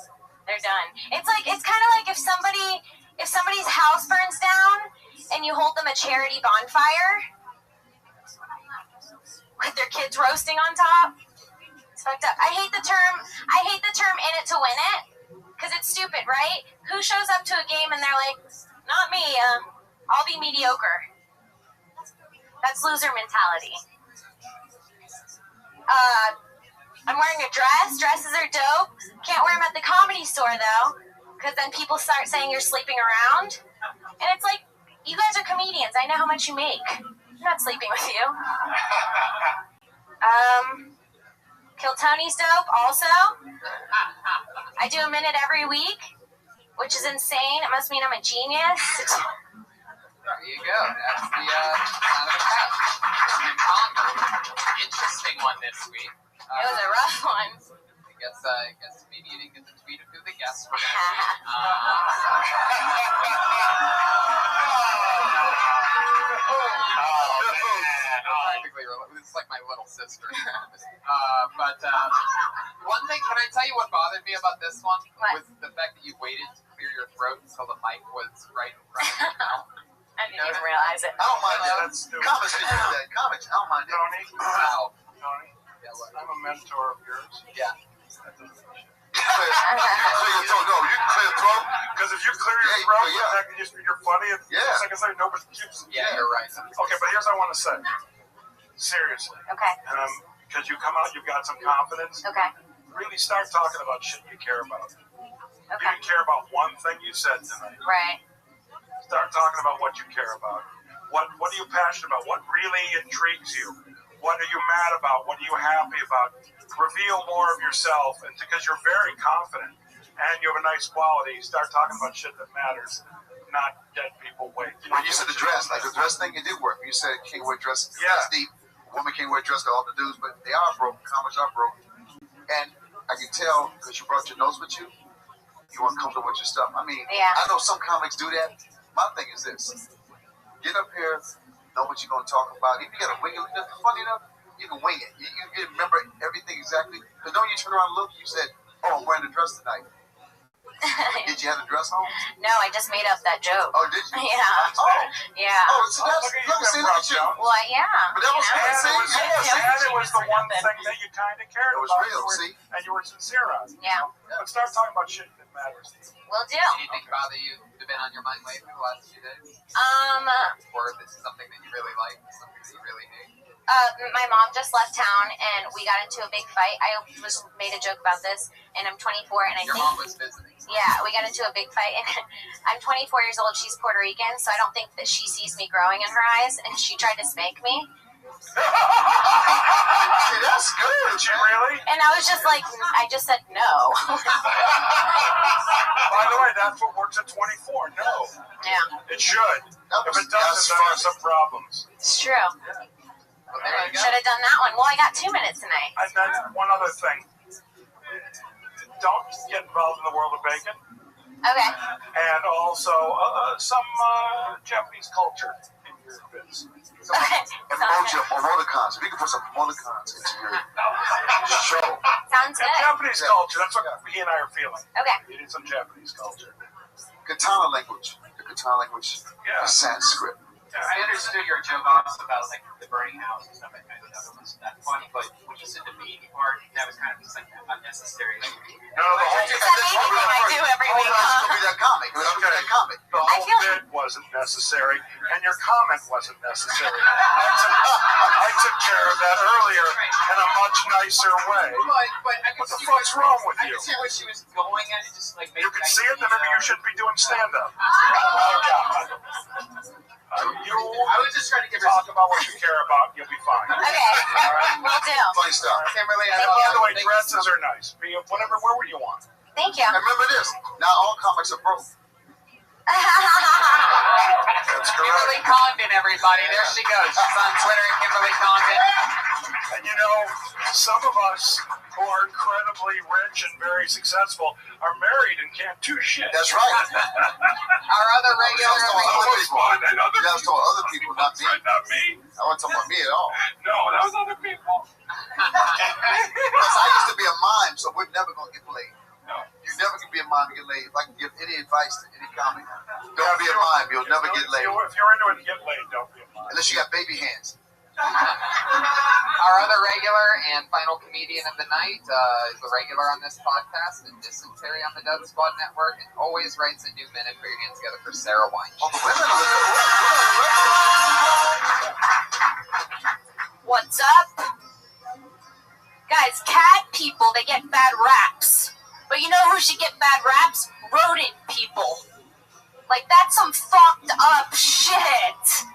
They're done. It's kind of like if somebody's house burns down and you hold them a charity bonfire with their kids roasting on top. It's fucked up. I hate the term in it to win it, because it's stupid, right? Who shows up to a game and they're like, not me, I'll be mediocre. That's loser mentality. I'm wearing a dress. Dresses are dope. Can't wear them at the Comedy Store, though, because then people start saying you're sleeping around. And it's like, you guys are comedians. I know how much you make. I'm not sleeping with you. Kill Tony's dope, also. I do a minute every week, which is insane. It must mean I'm a genius. There you go. That's the sound of a cat. Interesting one this week. It was a rough one. I guess maybe you didn't get to tweet who the guests were. It's like my little sister. But one thing, can I tell you what bothered me about this one? What? Was the fact that you waited to clear your throat until the mic was right in front of your mouth. I didn't even realize it. I don't mind that. That's stupid. Comics can do that. Comics, I don't mind that. Tony, Wow. yeah, I'm a mentor of yours. Yeah. You can clear your throat. No, you can clear your throat. Because if you clear your throat, you're funny. It's like I said, nobody keeps. Yeah, you're right. Okay, but here's what I want to say. Seriously. Okay. Because you come out, you've got some confidence. Okay. Really start talking about shit you care about. You Okay. didn't care about one thing you said tonight. Right. Start talking about what you care about. What are you passionate about? What really intrigues you? What are you mad about? What are you happy about? Reveal more of yourself, and because you're very confident and you have a nice quality, start talking about shit that matters, not dead people wait. When you said the dress, like the dress thing, it did work. You said can't wear dress. That's deep. Women can't wear dress to all the dudes, but they are broke. Comics are broke. And I can tell because you brought your notes with you, you weren't comfortable with your stuff. I mean, Yeah. I know some comics do that. My thing is this. Get up here, know what you're going to talk about. If you got to wing it, funny enough, you can wing it. You remember everything exactly. Because don't you turn around and look, you said, oh, I'm wearing a dress tonight. Did you have a dress on? No, I just made up that joke. Oh, did you? Yeah. Oh. Yeah. Oh, so that's, look at you. Well, yeah. But that was it was the one thing that you kind of cared It was about. real, see? And you were sincere on. Yeah. But start talking about shit that matters. Will do. Anything bother you have been on your mind lately the last few days? Or if this is something that you really like, something that you really hate? My mom just left town and we got into a big fight. I made a joke about this, and I'm 24 and I Your think. mom was visiting. Yeah, we got into a big fight, and I'm 24 years old. She's Puerto Rican, so I don't think that she sees me growing in her eyes, and she tried to spank me. See, that's good. Did you really? And I was just like, I just said no. By the way, that's what works at 24. No. Yeah. It should. If it doesn't, then there's some problems. It's true. Well, Should have done that one. Well, I got 2 minutes tonight. And then one other thing. Don't get involved in the world of bacon. Okay. And also some Japanese culture in your bits. Emoticons. We can put some emoticons into your show. Sounds good. Japanese culture. That's what he and I are feeling. Okay. We need some Japanese culture. Katana language. The katana language is Sanskrit. I understood your joke also about like the burning house and stuff like that. That was that funny, but when you said the baby part, that was kind of just like unnecessary. Like, no, the whole It's that baby thing I do every week. Be that comic. The whole bit wasn't necessary, and your comment wasn't necessary. I took care of that earlier in a much nicer way. But I What the fuck's wrong with you? I could see where she was going at it, just like You can see it, then maybe you should be doing stand-up. I was just trying to give her talk about what you care about, you'll be fine. Okay. All right? Will do. Funny stuff. Kimberly, And by the way, dresses are nice. Be whatever, wherever you want. Thank you. And remember this. Not all comics are broke. That's Kimberly correct. Condon, everybody. There she goes. She's on Twitter at Kimberly Condon. And you know, some of us who are incredibly rich and very successful are married and can't do shit. That's right. Our other regular. I was talking other people, not me. Not me. I wasn't talking about me at all. No, that was other people. Because I used to be a mime, so we're never going to get played. No. You never can be a mime and get laid. If I can give any advice to any comic, don't be a mime. You'll never get laid. If you're into it, get laid. Don't be a mime. Unless you got baby hands. Our other regular and final comedian of the night is a regular on this podcast and dysentery on the Dead Squad Network and always writes a new minute for your hands together for Sarah Wine. Oh, the women What's up? Guys, cat people, they get bad raps. But you know who should get bad raps? Rodent people. Like, that's some fucked up shit.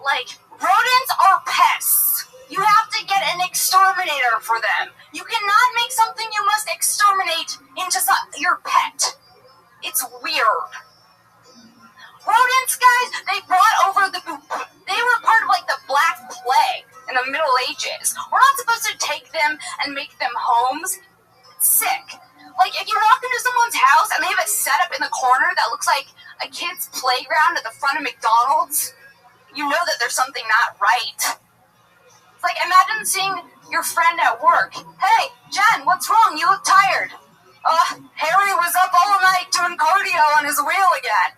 Like, rodents are pests. You have to get an exterminator for them. You cannot make something you must exterminate into your pet. It's weird. Rodents, guys, they brought over they were part of like the Black Plague in the Middle Ages. We're not supposed to take them and make them homes. It's sick. Like, if you walk into someone's house and they have a setup in the corner that looks like a kid's playground at the front of McDonald's, you know that there's something not right. It's like, imagine seeing your friend at work. Hey, Jen, what's wrong? You look tired. Harry was up all night doing cardio on his wheel again.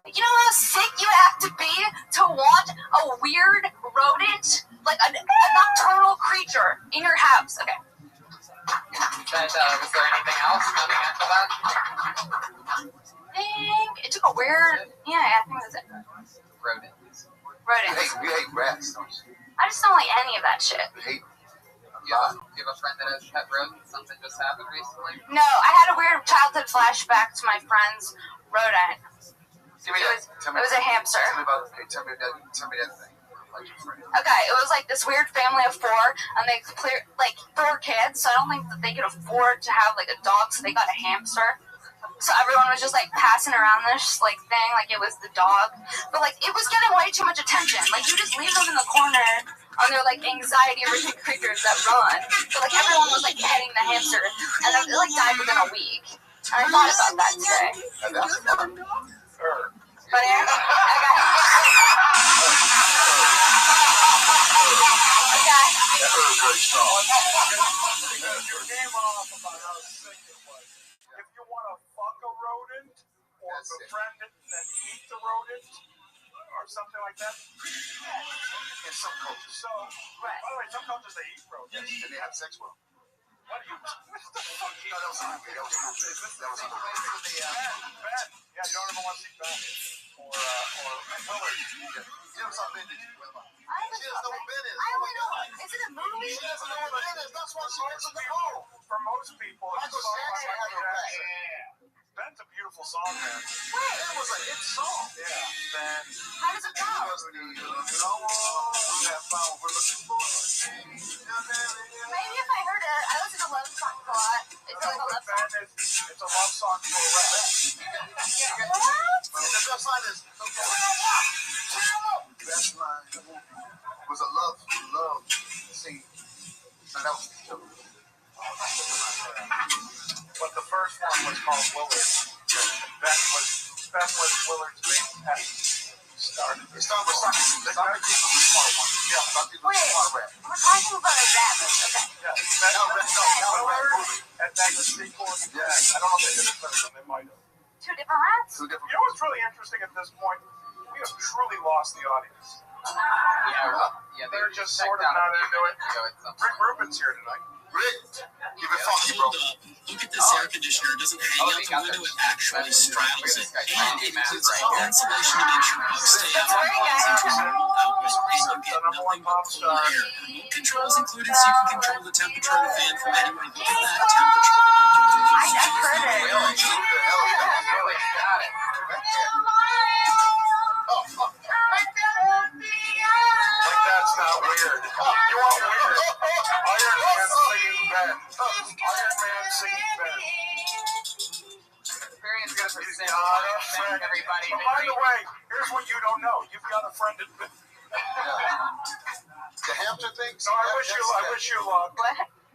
You know how sick you have to be to want a weird rodent, like a nocturnal creature in your house? Okay. Was there anything else coming after that? I think it took a weird. Yeah, I think that's it. Rodents. Rodents. You hate rats, don't you? I just don't like any of that shit. You hate Do you have a friend that has pet rodents? Something just happened recently? No, I had a weird childhood flashback to my friend's rodent. Give me that. It was a hamster. Tell me that thing. Okay, it was like this weird family of four, and they clear like 4 kids, so I don't think that they could afford to have like a dog, so they got a hamster. So everyone was just like passing around this like thing, like it was the dog, but like it was getting way too much attention. Like you just leave them in the corner on their like anxiety-ridden creatures that run. So like everyone was like petting the hamster, and it like died within a week. And I thought about that today. But okay. That was very strong. Your name off about how sick it was. If you want to fuck a rodent or befriend it and then eat the rodent or something like that. In some cultures. So, by the way, some cultures they eat rodents. Yes, and they have sex with them. What do you? What the fuck? No, that was a movie. That was a movie. That was a movie. Ben. Yeah, you don't ever want to see Ben. Or Hillary. You know something that you will. She doesn't know what Ben is. I only know it. Is it a movie? She doesn't know what Ben is. That's why she wants to know. For most people, it's Michael Jackson had her back. Ben's a beautiful song, man. Wait, it was a hit song. Yeah, Ben. How does it go? We have found what we're looking for. Maybe if I heard it, I listen to love songs a lot. It's like a love song. It's a love song for a rap. What? The best line is best line. was a love scene. And that was But the first one was called Willard. That was Willard's main pet. It started with Soccer. Soccer Keeper was a smart one. Yeah, Soccer Keeper was a smart rap. We're talking about a rabbit. Okay. Yeah, Willard, and then the sequel. Yeah. I don't know if they did a third one. They might have. Two different rats? You know what's really interesting at this point? We have truly lost the audience. They're just sort of not into it. Rick Rubin's here tonight. Rick, keep it funky, bro. Look at this air conditioner. It doesn't hang out the window, it actually straddles it. And it includes full insulation to make sure bugs stay out and bugs into normal outlet. And you'll get nothing but cool air. Remote controls included so you can control the temperature of the fan from anywhere. Look at that temperature. I've heard it. Really got it. Like, that's not weird. You want weird? Iron Man singing Ben. Iron Man singing Ben. Experience gonna present everybody. Oh, by the way, here's what you don't know. You've got a friend in Ben. The hamster thing? So I wish you luck.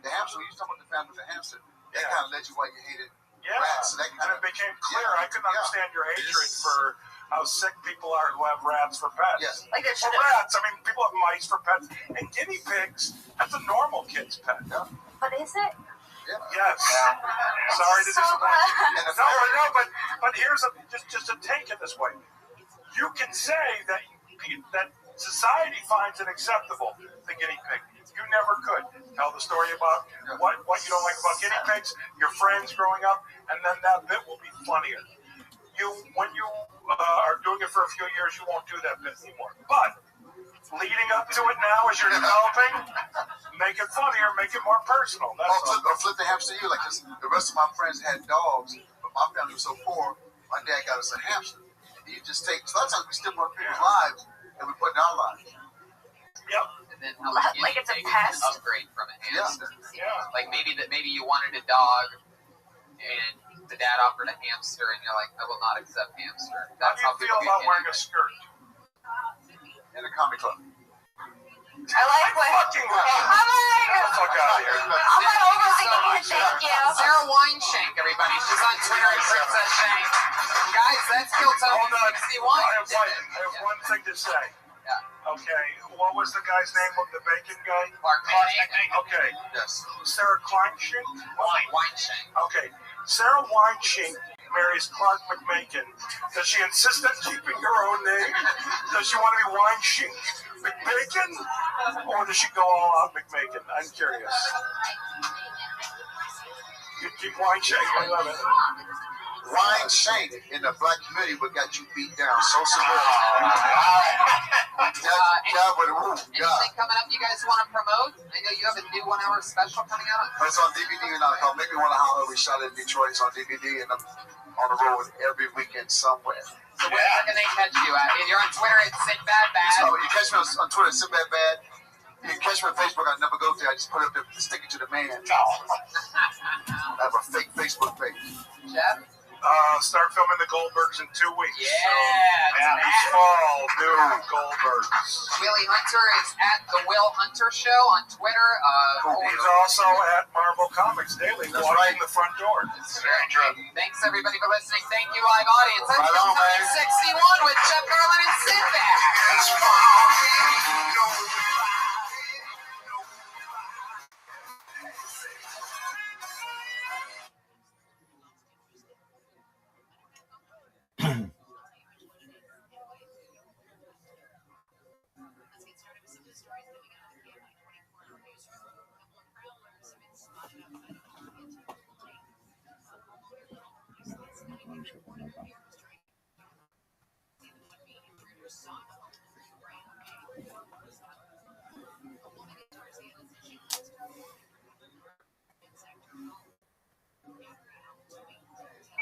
The hamster, when you talk about the family of the hamster, that kind of led you why you hated rats. And it became clear. I couldn't understand your hatred for how sick people are who have rats for pets. Yes. Like they should Well, rats, I mean, people have mice for pets. And guinea pigs, that's a normal kid's pet. Yeah. But is it? Yeah. Yes. Sorry to disappoint you. No, but here's just to take it this way. You can say that society finds it acceptable, the guinea pig. You never could. Tell the story about what you don't like about guinea pigs, your friends growing up, and then that bit will be funnier. When you are doing it for a few years, you won't do that bit anymore. But leading up to it now, as you're developing, make it funnier, make it more personal. That's or flip the hamster to you. Like, 'cause the rest of my friends had dogs, but my family was so poor, my dad got us a hamster. You just take, so that's how we still want people's lives, and we put in our lives. Yep. And then how much Like it's a take pest? an upgrade from a hamster. Yeah. Like maybe you wanted a dog, and the dad offered a hamster, and you're like, I will not accept hamster. That's How do you feel about wearing a skirt? In a comedy club. I like what. Fucking I'm like, fuck out of here. I'm not overthinking it. Thank you. Sarah Wineshank, everybody. She's on Twitter at Princess Shank. Guys, that's Killtone Hold on. 61. I have one thing to say. Yeah. Okay, what was the guy's name of the bacon guy? Clark Manning. Okay, Yes. Sarah Kleinshank? Wineshank. Okay, Sarah Weinschink marries Clark McMakin. Does she insist on keeping her own name? Does she want to be Weinschink McMakin? Or does she go all out McMakin? I'm curious. You keep Weinschink, I love it. Wine Shank in the black community would got you beat down so severely. Anything coming up you guys want to promote? I know you have a new 1 hour special coming out. It's on DVD now called Make Me Wanna Holler. We shot it in Detroit. It's on DVD, and I'm on the road every weekend somewhere. So where can they catch you at? You're on Twitter at SinBadBad. So you catch me on Twitter at SinBadBad. You can catch me on Facebook. I never go there. I just put it up there, stick it to the man. I have a fake Facebook page. Jeff? Start filming the Goldbergs in 2 weeks. Yeah, this fall, new Goldbergs. Willie Hunter is at The Will Hunter Show on Twitter. He's also at Marvel Comics Daily, walking the front door. Thanks, everybody, for listening. Thank you, live audience. That's Right on, man. 61 with Jeff Garland and Sinbad.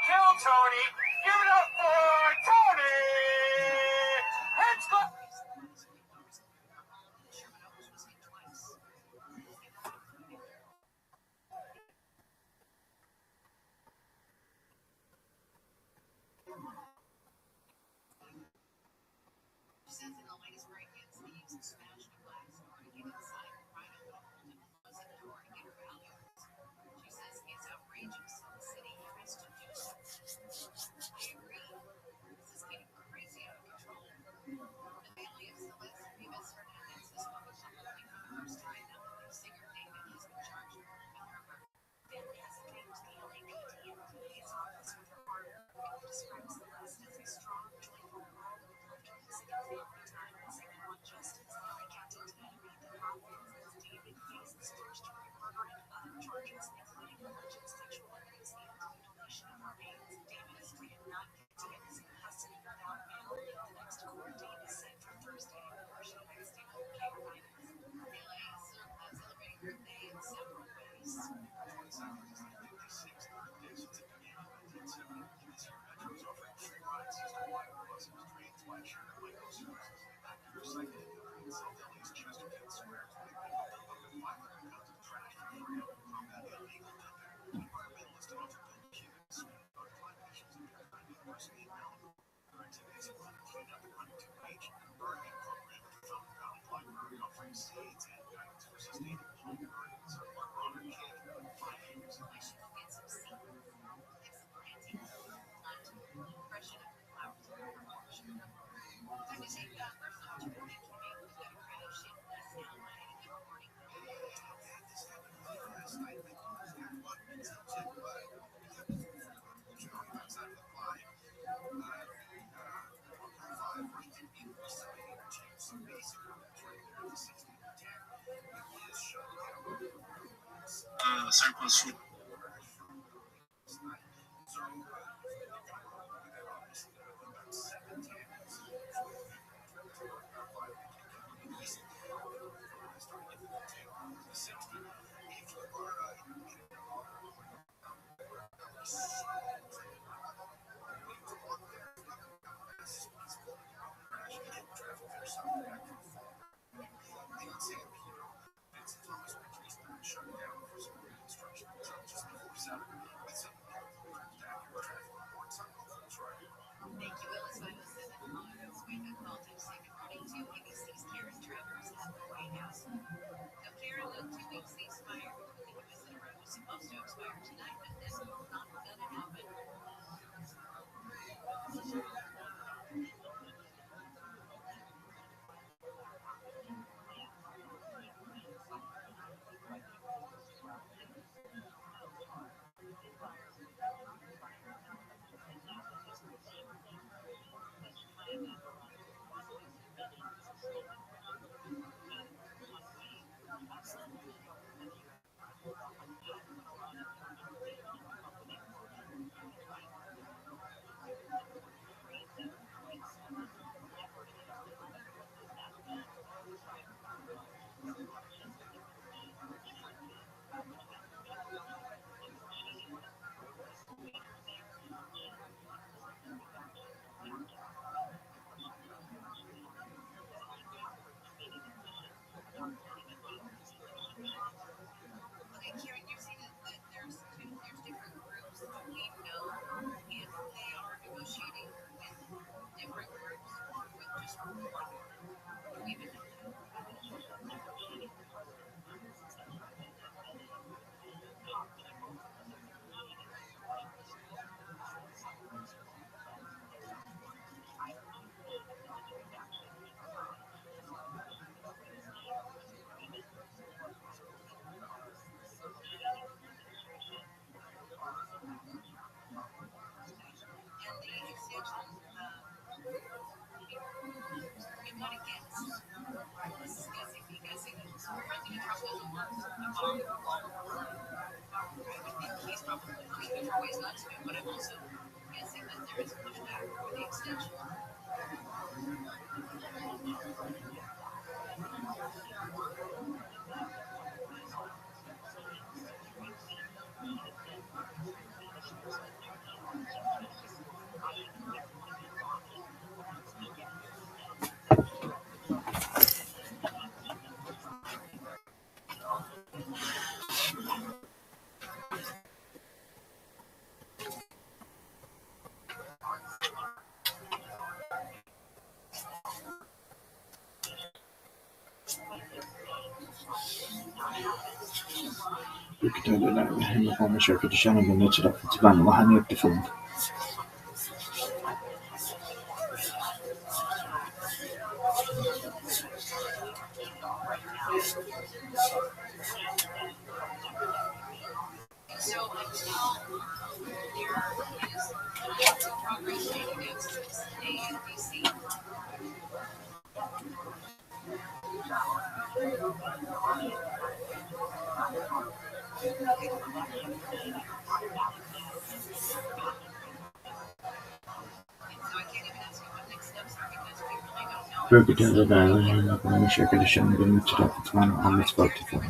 Kill Tony! Give it up for Tony! Let's go! Surplus food. الكتاب مقام شركة الشام بالنسبة للتبان الله يتفون. Brooklyn Island, Oklahoma, Shaker to Shem, Good Mitch, Toronto, on the spoke to phone.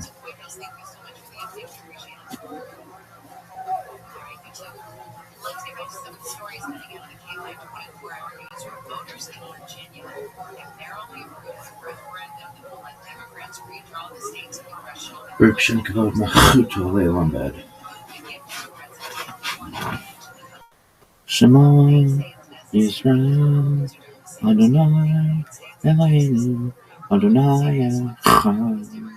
Brooklyn Kavod Machuto Leilambed. Shema Israel Adonai Eloheinu Adonai Echad.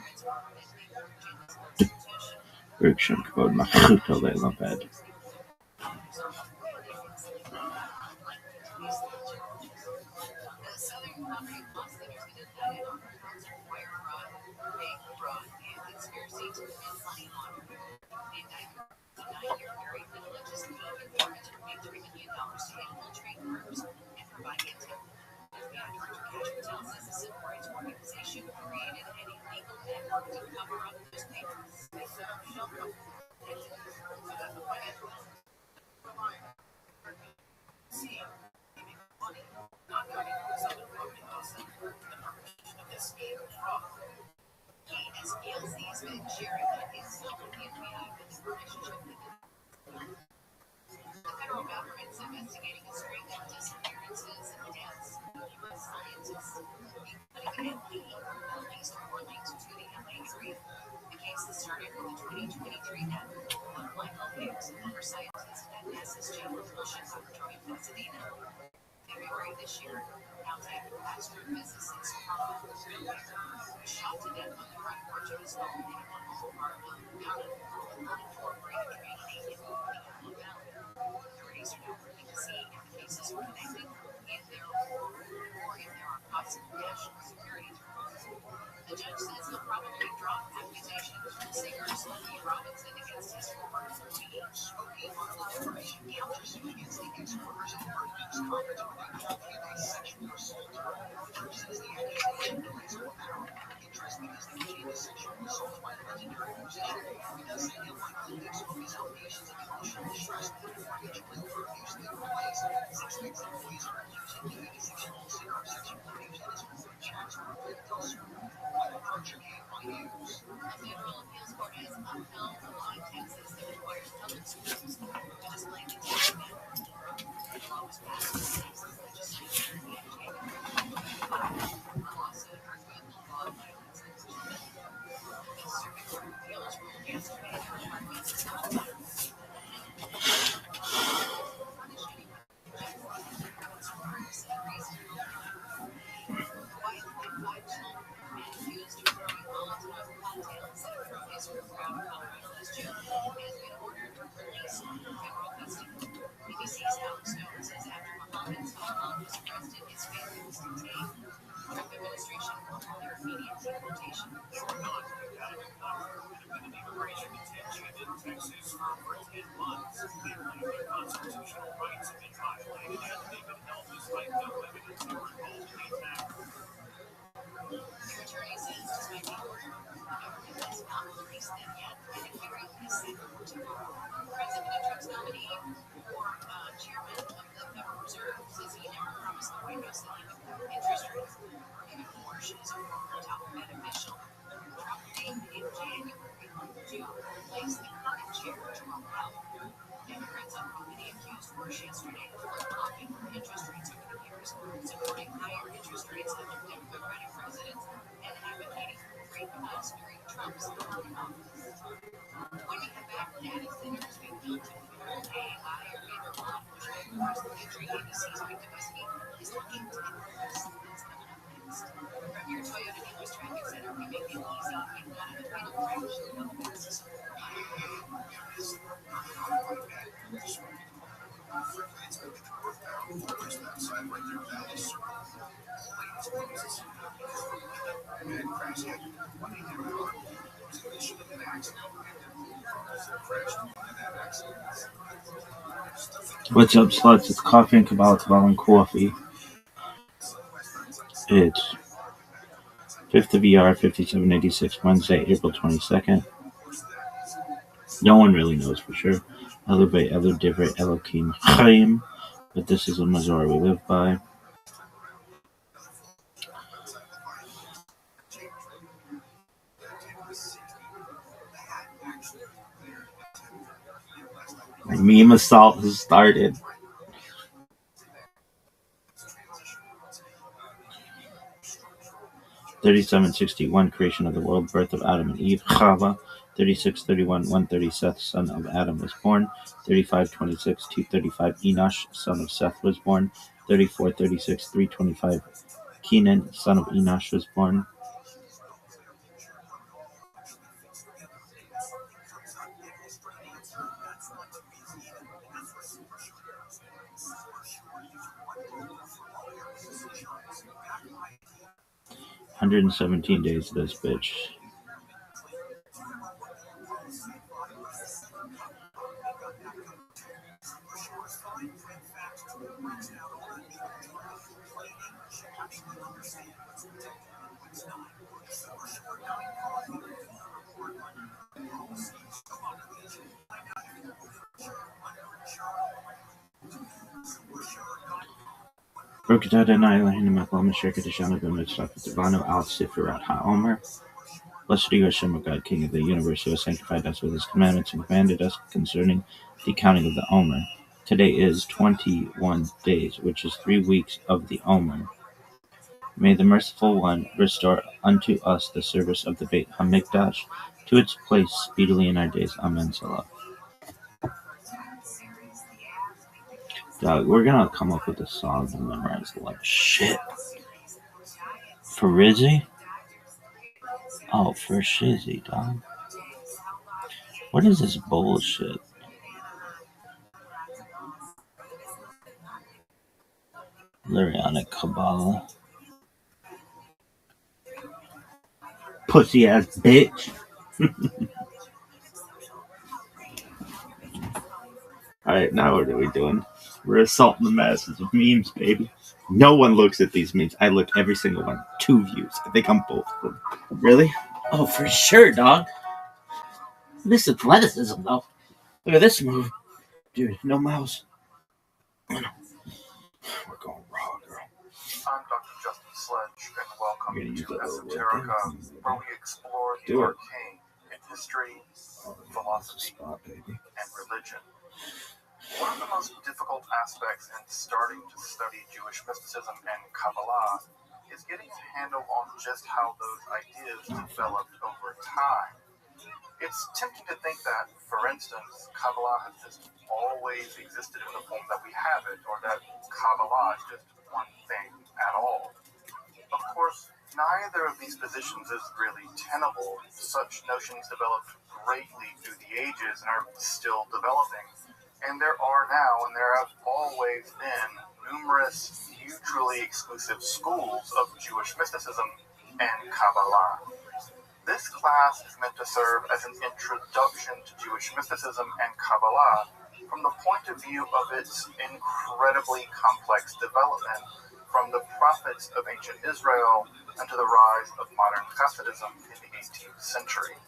Brooklyn Kavod Machuto Leilambed. What's up, sluts? It's Coffee and Kabbalah and Coffee. It's 5th of ER 5786, Wednesday, April 22nd. No one really knows for sure. Elevate, Elo Divrei, Elokim, Chaim. But this is a Mazor we live by. Meme assault has started. (3761) Creation of the world, birth of Adam and Eve, Chava. 3631, 130 Seth, son of Adam, was born. 3526, 235 Enosh, son of Seth, was born. 3436, 325 Kenan, son of Enosh, was born. (117 days of this bitch. Rukadada Nailahin Maklama Shirkatashana Bimitzvah Devano Al Sifirat HaOmer. Blessed are you, Hashem, O God, King of the universe, who has sanctified us with his commandments and commanded us concerning the counting of the Omer. Today is 21 days, which is 3 weeks of the Omer. May the Merciful One restore unto us the service of the Beit HaMikdash to its place speedily in our days. Amen. Salah. Dog, we're gonna come up with a song and memorize like shit. For Rizzy? Oh, for Shizzy, dog. What is this bullshit? Lariana Kabbalah. Pussy ass bitch. Alright, now what are we doing? We're assaulting the masses with memes, baby. No one looks at these memes. I look every single one. 2 views. I think I'm both of them. Really? Oh, for sure, dog. This athleticism, though. Look at this move. Dude, no mouse. We're going raw, girl. I'm Dr. Justin Sledge, and welcome to Esoterica, where we explore the arcane in history, philosophy, and religion. One of the most difficult aspects in starting to study Jewish mysticism and Kabbalah is getting a handle on just how those ideas developed over time. It's tempting to think that, for instance, Kabbalah has just always existed in the form that we have it, or that Kabbalah is just one thing at all. Of course, neither of these positions is really tenable. Such notions developed greatly through the ages and are still developing. And there are now, and there have always been, numerous mutually exclusive schools of Jewish mysticism and Kabbalah. This class is meant to serve as an introduction to Jewish mysticism and Kabbalah from the point of view of its incredibly complex development from the prophets of ancient Israel and to the rise of modern Hasidism in the 18th century.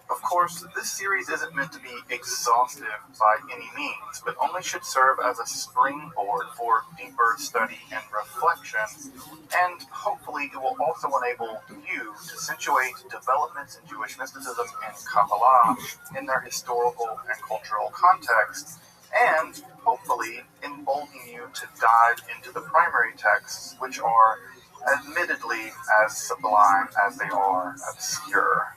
Of course, this series isn't meant to be exhaustive by any means, but only should serve as a springboard for deeper study and reflection, and hopefully it will also enable you to situate developments in Jewish mysticism and Kabbalah in their historical and cultural context, and hopefully embolden you to dive into the primary texts, which are admittedly as sublime as they are obscure.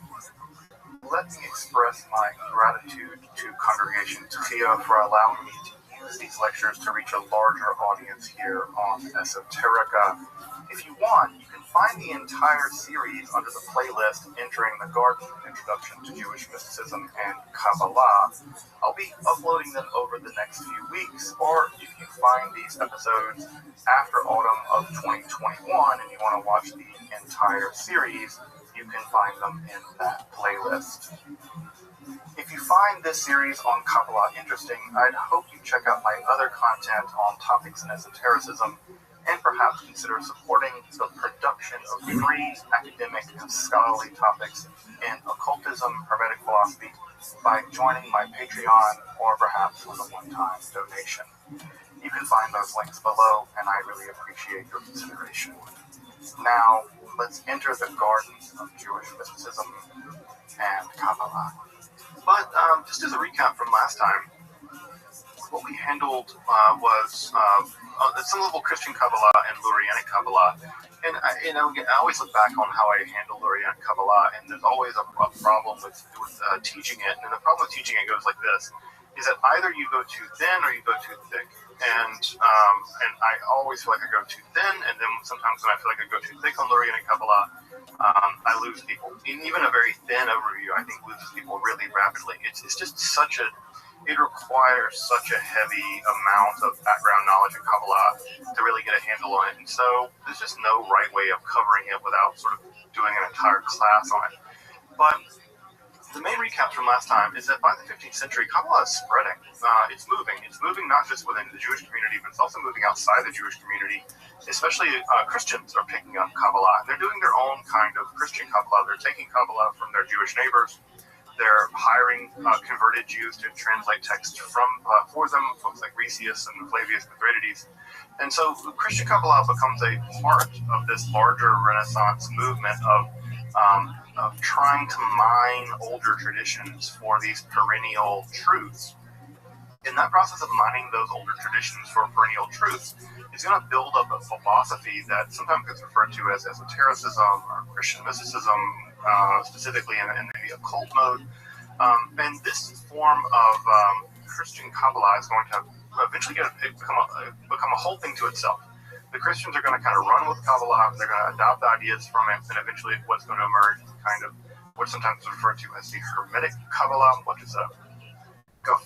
Let me express my gratitude to Congregation Tia for allowing me to use these lectures to reach a larger audience here on Esoterica. If you want, you can find the entire series under the playlist Entering the Garden, Introduction to Jewish Mysticism and Kabbalah. I'll be uploading them over the next few weeks, or if you find these episodes after autumn of 2021 and you want to watch the entire series, you can find them in that playlist. If you find this series on Kabbalah interesting, I'd hope you check out my other content on topics in esotericism, and perhaps consider supporting the production of free academic and scholarly topics in occultism, hermetic philosophy, by joining my Patreon or perhaps with a one-time donation. You can find those links below, and I really appreciate your consideration. Now, let's enter the garden of Jewish mysticism and Kabbalah. But just as a recap from last time, what we handled was at some level Christian Kabbalah and Lurianic Kabbalah. And I always look back on how I handle Lurianic Kabbalah, and there's always a problem with teaching it. And the problem with teaching it goes like this: is that either you go too thin or you go too thick. And I always feel like I go too thin, and then sometimes when I feel like I go too thick on Lurianic Kabbalah, I lose people. Even a very thin overview, I think, loses people really rapidly. It's just it requires such a heavy amount of background knowledge in Kabbalah to really get a handle on it. And so there's just no right way of covering it without sort of doing an entire class on it. But the main recap from last time is that by the 15th century, Kabbalah is spreading. It's moving. It's moving not just within the Jewish community, but it's also moving outside the Jewish community. Especially Christians are picking up Kabbalah. They're doing their own kind of Christian Kabbalah. They're taking Kabbalah from their Jewish neighbors. They're hiring converted Jews to translate text for them, folks like Resius and Flavius Mithridates. And so Christian Kabbalah becomes a part of this larger Renaissance movement of trying to mine older traditions for these perennial truths. In that process of mining those older traditions for perennial truths, it's going to build up a philosophy that sometimes gets referred to as esotericism or Christian mysticism, specifically in the occult mode. And this form of Christian Kabbalah is going to eventually become a whole thing to itself. The Christians are going to kind of run with Kabbalah, they're going to adopt ideas from it, and eventually what's going to emerge is kind of what's sometimes referred to as the Hermetic Kabbalah, which is a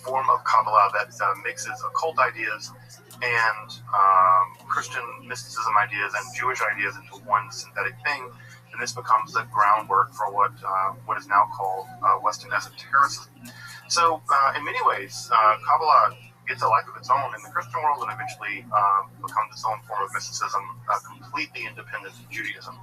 form of Kabbalah that mixes occult ideas and Christian mysticism ideas and Jewish ideas into one synthetic thing. And this becomes the groundwork for what is now called Western esotericism. So in many ways, Kabbalah gets a life of its own in the Christian world and eventually becomes its own form of mysticism, completely independent of Judaism.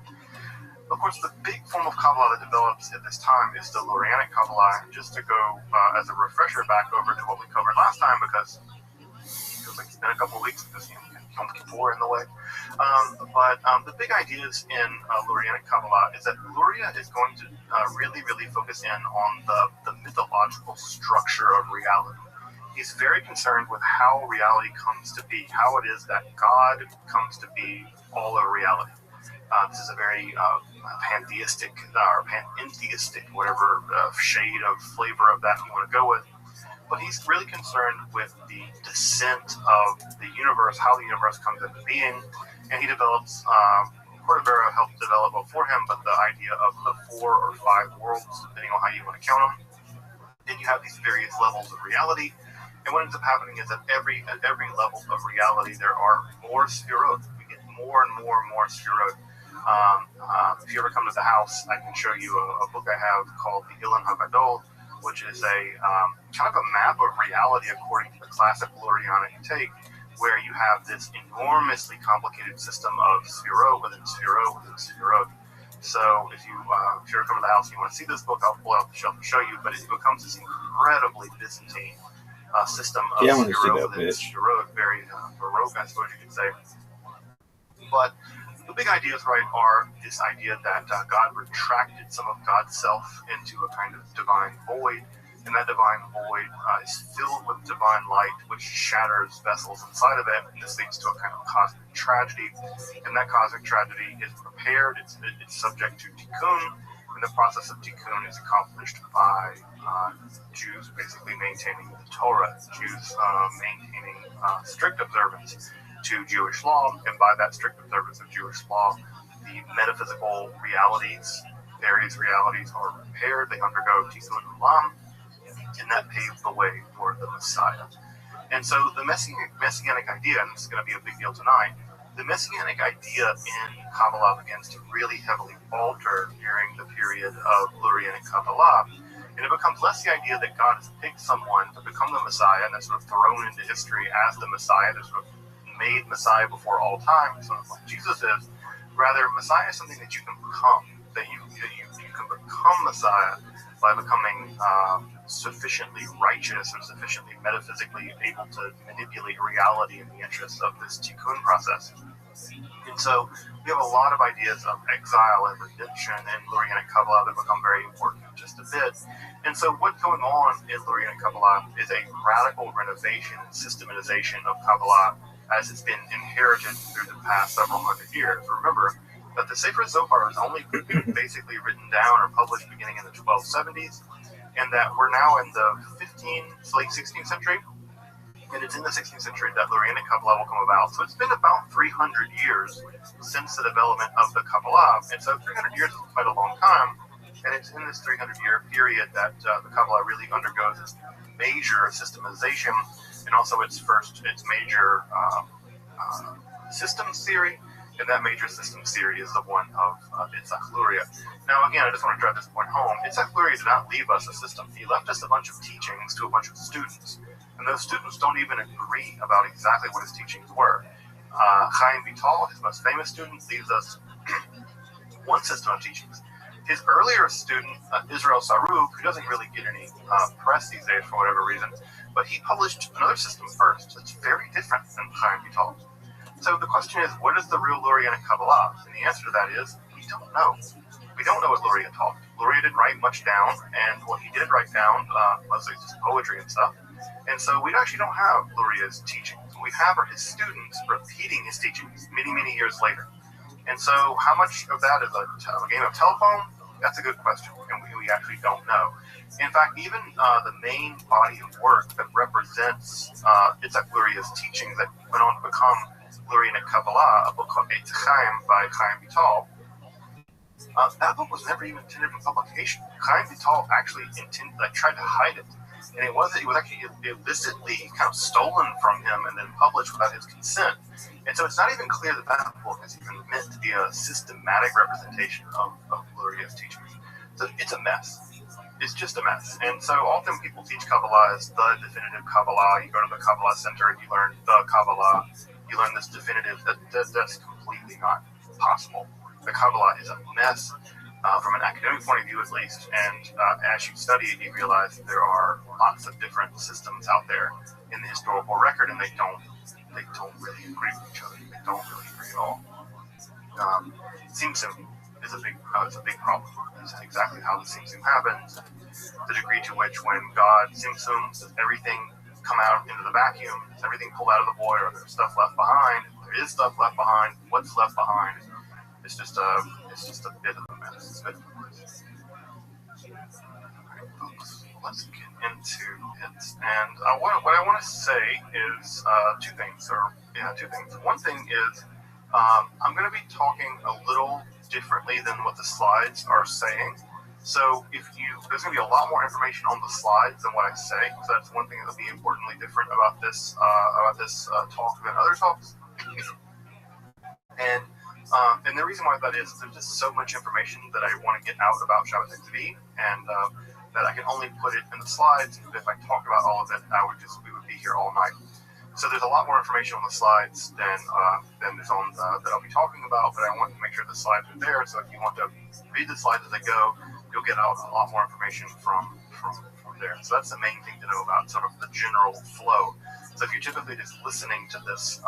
Of course, the big form of Kabbalah that develops at this time is the Lurianic Kabbalah. And just to go as a refresher back over to what we covered last time, because it feels like it's been a couple of weeks because Yom Kippur in the way. But the big ideas in Lurianic Kabbalah is that Luria is going to really, really focus in on the mythological structure of reality. He's very concerned with how reality comes to be, how it is that God comes to be all of reality. This is a very pantheistic or panentheistic, whatever shade of flavor of that you want to go with. But he's really concerned with the descent of the universe, how the universe comes into being, and he develops, Cordovero helped develop before him, but the idea of the 4 or 5 worlds, depending on how you want to count them. Then you have these various levels of reality, and what ends up happening is that at every level of reality, there are more sefirot. We get more and more and more sefirot. If you ever come to the house, I can show you a book I have called the Ilan HaGadol, which is a kind of a map of reality according to the classic Lurianic take, where you have this enormously complicated system of sefirot within sefirot within sefirot. So if you ever come to the house and you want to see this book, I'll pull it off the shelf and show you, but it becomes this incredibly Byzantine system of sefirot within sefirot, very Baroque, I suppose you could say. But the big ideas, right, are this idea that God retracted some of God's self into a kind of divine void, and that divine void is filled with divine light, which shatters vessels inside of it. This leads to a kind of cosmic tragedy, and that cosmic tragedy is prepared, it's subject to tikkun, and the process of tikkun is accomplished by Jews basically maintaining the Torah, Jews maintaining strict observance to Jewish law, and by that strict observance of Jewish law, the metaphysical realities, various realities are repaired, they undergo tikkun olam, and that paves the way for the Messiah. And so the Messianic idea, and this is going to be a big deal tonight, the Messianic idea in Kabbalah begins to really heavily alter during the period of Lurianic Kabbalah, and it becomes less the idea that God has picked someone to become the Messiah, and that's sort of thrown into history as the Messiah, that's sort of made Messiah before all time, sort of like Jesus is. Rather, Messiah is something that you can become, that you can become Messiah by becoming sufficiently righteous or sufficiently metaphysically able to manipulate reality in the interests of this tikkun process. And so we have a lot of ideas of exile and redemption in Lurianic Kabbalah that become very important in just a bit. And so what's going on in Lurianic Kabbalah is a radical renovation and systematization of Kabbalah as it's been inherited through the past several hundred years. Remember that the Sefer Zohar is only basically written down or published beginning in the 1270s, and that we're now in the late 16th century. And it's in the 16th century that Lurianic Kabbalah will come about. So it's been about 300 years since the development of the Kabbalah. And so 300 years is quite a long time. And it's in this 300-year period that the Kabbalah really undergoes its major systematization and also its major systems theory. And that major systems theory is the one of Itzhak Luria. Now, again, I just want to drive this point home. Itzhak Luria did not leave us a system. He left us a bunch of teachings to a bunch of students. And those students don't even agree about exactly what his teachings were. Chaim Vital, his most famous student, leaves us one system of teachings. His earlier student, Israel Sarug, who doesn't really get any press these days for whatever reason, but he published another system first that's very different than Chaim Vital. So the question is, what is the real Lurianic Kabbalah? And the answer to that is, we don't know. We don't know what Luria taught. Luria didn't write much down, and what he did write down, mostly just poetry and stuff. And so we actually don't have Luria's teachings. What we have are his students repeating his teachings many, many years later. And so how much of that is a game of telephone? That's a good question, and we actually don't know. In fact, even the main body of work that represents Itzhak Luria's teachings that went on to become Lurianic Kabbalah, a book called Eitz Chaim by Chaim Vital, that book was never even intended for publication. Chaim Vital actually tried to hide it. And it was actually illicitly kind of stolen from him and then published without his consent. And so it's not even clear that that book is even meant to be a systematic representation of Luria's teachings. So it's a mess. It's just a mess. And so often people teach Kabbalah as the definitive Kabbalah. You go to the Kabbalah Center and you learn the Kabbalah. You learn this definitive. That's completely not possible. The Kabbalah is a mess. From an academic point of view, at least, and as you study it, you realize there are lots of different systems out there in the historical record, and they don't really agree with each other. They don't really agree at all. Tzimtzum is a big problem. It's exactly how the Tzimtzum happens, the degree to which when God Tzimtzums, does everything come out into the vacuum? Does everything pull out of the void? Are there stuff left behind? If there is stuff left behind, what's left behind? It's just a bit of a mess. Alright, folks, let's get into it. And what I want to say is two things. One thing is I'm going to be talking a little differently than what the slides are saying. So there's going to be a lot more information on the slides than what I say. So that's one thing that'll be importantly different about this talk than other talks. And the reason why that is there's just so much information that I want to get out about Shabbat TV, and that I can only put it in the slides. If I talk about all of it, we would be here all night. So there's a lot more information on the slides than there's on that I'll be talking about. But I want to make sure the slides are there. So if you want to read the slides as they go, you'll get out a lot more information from there. So that's the main thing to know about sort of the general flow. So if you're typically just listening to this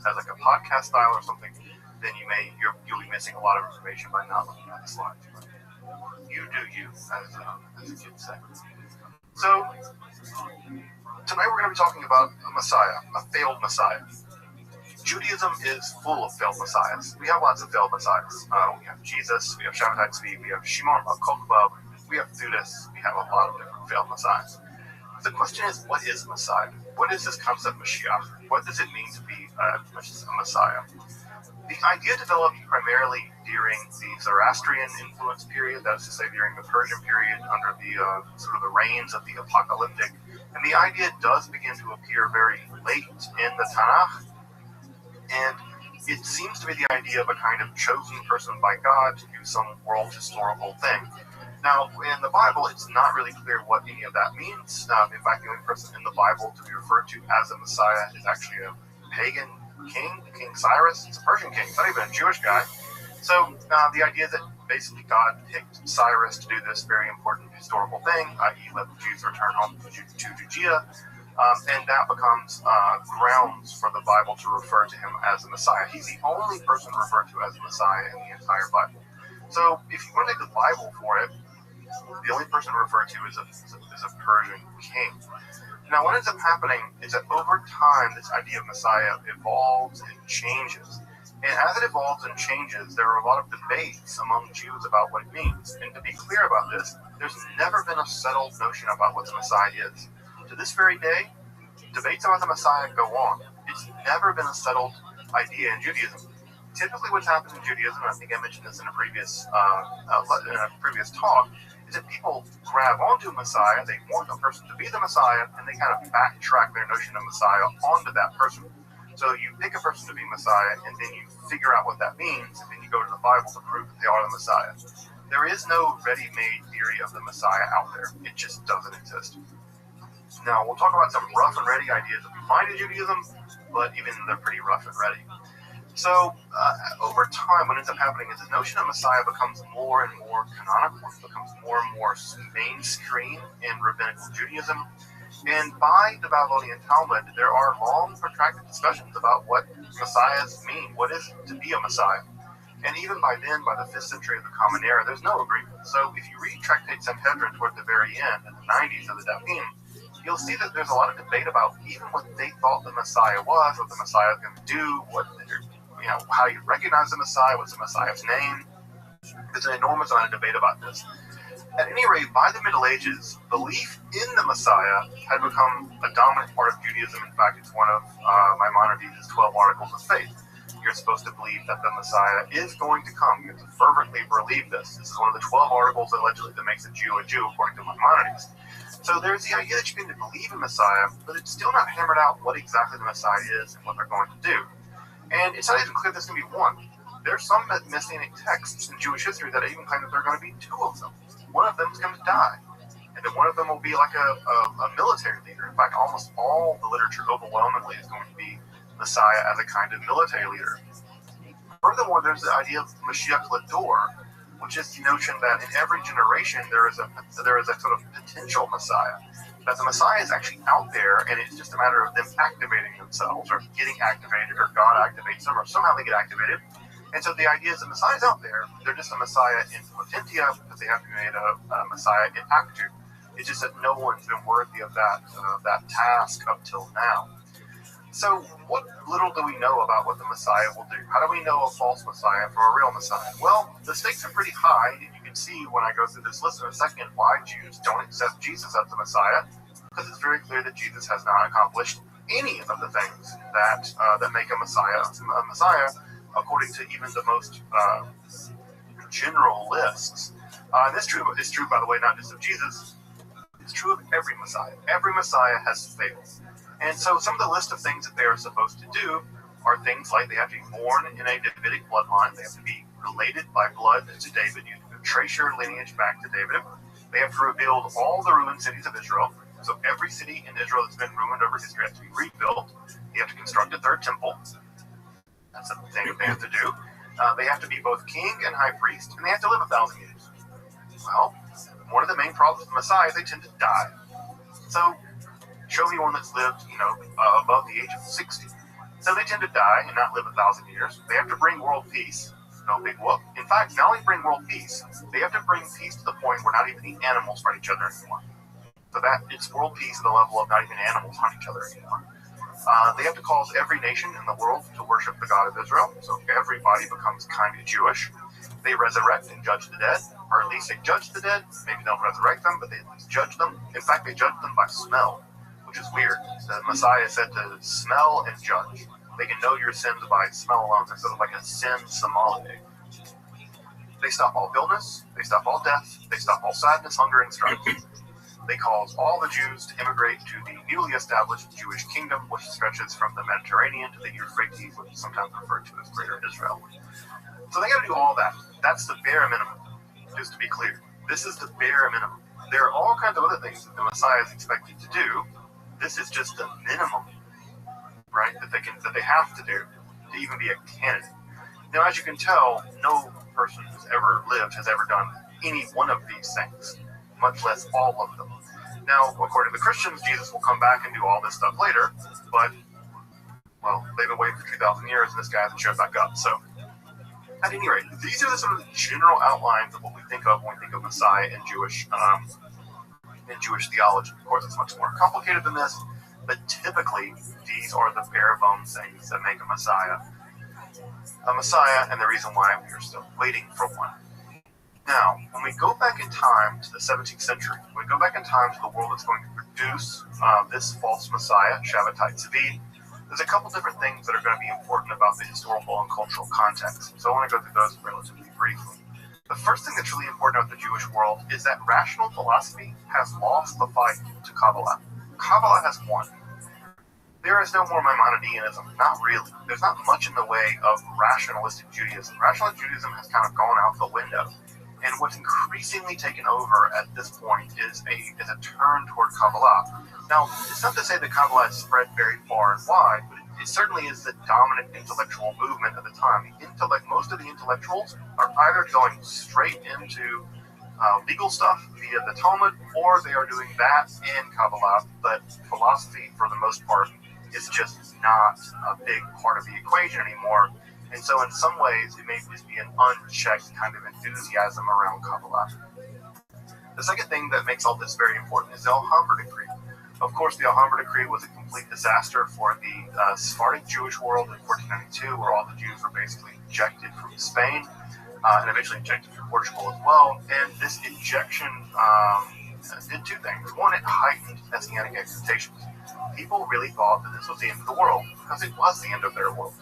as like a podcast style or something, then you'll be missing a lot of information by not looking at the slides. But you do you, as a kid said. So tonight we're going to be talking about a Messiah, a failed Messiah. Judaism is full of failed messiahs. We have lots of failed messiahs. We have Jesus, we have Shabbatai Tzvi, we have Shimon Bar Kokhba, we have Judas, we have a lot of different failed messiahs. The question is, what is Messiah? What is this concept Mashiach? What does it mean to be a Messiah? The idea developed primarily during the Zoroastrian influence period, that is to say during the Persian period under the sort of the reigns of the apocalyptic. And the idea does begin to appear very late in the Tanakh. And it seems to be the idea of a kind of chosen person by God to do some world historical thing. Now, in the Bible, it's not really clear what any of that means. In fact, the only person in the Bible to be referred to as a Messiah is actually a pagan King Cyrus. It's a Persian king, it's not even a Jewish guy. So the idea that basically God picked Cyrus to do this very important historical thing, i.e. let the Jews return home to Judea, And that becomes grounds for the Bible to refer to him as the Messiah. He's the only person referred to as the Messiah in the entire Bible. So if you want to take the Bible for it, the only person referred to is a Persian king. Now, what ends up happening is that over time, this idea of Messiah evolves and changes. And as it evolves and changes, there are a lot of debates among Jews about what it means. And to be clear about this, there's never been a settled notion about what the Messiah is. To this very day, debates about the Messiah go on. It's never been a settled idea in Judaism. Typically what's happened in Judaism, and I think I mentioned this in a previous talk, is that people grab onto a Messiah, they want a person to be the Messiah, and they kind of backtrack their notion of Messiah onto that person. So you pick a person to be Messiah, and then you figure out what that means, and then you go to the Bible to prove that they are the Messiah. There is no ready-made theory of the Messiah out there. It just doesn't exist. Now, we'll talk about some rough and ready ideas that we find in Judaism, but even they're pretty rough and ready. So, over time, what ends up happening is the notion of Messiah becomes more and more canonical, becomes more and more mainstream in rabbinical Judaism. And by the Babylonian Talmud, there are long, protracted discussions about what Messiahs mean, what is to be a Messiah. And even by then, by the 5th century of the Common Era, there's no agreement. So if you read Tractate Sanhedrin toward the very end, in the 90s of the Dapim, you'll see that there's a lot of debate about even what they thought the Messiah was, what the Messiah was going to do, how you recognize the Messiah, what's the Messiah's name. There's an enormous amount of debate about this. At any rate, by the Middle Ages, belief in the Messiah had become a dominant part of Judaism. In fact, it's one of Maimonides' 12 articles of faith. You're supposed to believe that the Messiah is going to come. You have to fervently believe this. This is one of the 12 articles allegedly that makes a Jew, according to Maimonides. So there's the idea that you can believe in Messiah, but it's still not hammered out what exactly the Messiah is and what they're going to do. And it's not even clear there's going to be one. There's some messianic texts in Jewish history that even claim that there are going to be two of them. One of them is going to die, and then one of them will be like a military leader. In fact, almost all the literature overwhelmingly is going to be Messiah as a kind of military leader. Furthermore, there's the idea of Mashiach Lador, which is the notion that in every generation there is a sort of potential Messiah. That the Messiah is actually out there, and it's just a matter of them activating themselves, or getting activated, or God activates them, or somehow they get activated. And so the idea is the Messiah's out there. They're just a Messiah in potentia, because they have to be made a Messiah in actu. It's just that no one's been worthy of that task up till now. So what little do we know about what the Messiah will do? How do we know a false Messiah from a real Messiah? Well, the stakes are pretty high, and you can see when I go through this list in a second why Jews don't accept Jesus as the Messiah, because it's very clear that Jesus has not accomplished any of the things that make a Messiah, according to even the most general lists. And this is true, by the way, not just of Jesus. It's true of every Messiah. Every Messiah has failed. And so some of the list of things that they are supposed to do are things like they have to be born in a Davidic bloodline. They have to be related by blood to David. You have to trace your lineage back to David. They have to rebuild all the ruined cities of Israel. So every city in Israel that's been ruined over history has to be rebuilt. They have to construct a third temple. That's a thing that they have to do. They have to be both king and high priest, and they have to live 1,000 years. Well, one of the main problems with the Messiah is they tend to die. So show me one that's lived, above the age of 60. So they tend to die and not live 1,000 years. They have to bring world peace. No big whoop. In fact, not only bring world peace, they have to bring peace to the point where not even the animals fight each other anymore. So that it's world peace at the level of not even animals hunt each other anymore. They have to cause every nation in the world to worship the God of Israel, so everybody becomes kind of Jewish. They resurrect and judge the dead, or at least they judge the dead. Maybe they don't resurrect them, but they at least judge them. In fact, they judge them by smell, which is weird. The Messiah said to smell and judge. They can know your sins by smell alone. They're sort of like a sin sommelier. They stop all illness. They stop all death. They stop all sadness, hunger, and strife. They cause all the Jews to immigrate to the newly established Jewish kingdom, which stretches from the Mediterranean to the Euphrates, which is sometimes referred to as Greater Israel. So they got to do all that. That's the bare minimum, just to be clear. This is the bare minimum. There are all kinds of other things that the Messiah is expected to do. This is just the minimum, right, that they have to do to even be a candidate. Now, as you can tell, no person who's ever lived has ever done any one of these things, much less all of them. Now, according to the Christians, Jesus will come back and do all this stuff later, but, well, they've been waiting for 2,000 years, and this guy hasn't showed back up. So, at any rate, these are the sort of general outlines of what we think of when we think of Messiah in Jewish theology. Of course, it's much more complicated than this, but typically, these are the bare bones things that make a Messiah, and the reason why we are still waiting for one. Now, when we go back in time to the 17th century, when we go back in time to the world that's going to produce this false Messiah, Shabbatai Tzvi, there's a couple different things that are going to be important about the historical and cultural context. So I want to go through those relatively briefly. The first thing that's really important about the Jewish world is that rational philosophy has lost the fight to Kabbalah. Kabbalah has won. There is no more Maimonideanism. Not really. There's not much in the way of rationalistic Judaism. Rationalist Judaism has kind of gone out the window. And what's increasingly taken over at this point is a turn toward Kabbalah. Now, it's not to say that Kabbalah has spread very far and wide, but it certainly is the dominant intellectual movement at the time. Most of the intellectuals are either going straight into legal stuff via the Talmud, or they are doing that in Kabbalah, but philosophy, for the most part, is just not a big part of the equation anymore. And so in some ways, it may just be an unchecked kind of enthusiasm around Kabbalah. The second thing that makes all this very important is the Alhambra Decree. Of course, the Alhambra Decree was a complete disaster for the Sephardic Jewish world in 1492, where all the Jews were basically ejected from Spain, and eventually ejected from Portugal as well. And this ejection did two things. One, it heightened Messianic expectations. People really thought that this was the end of the world, because it was the end of their world.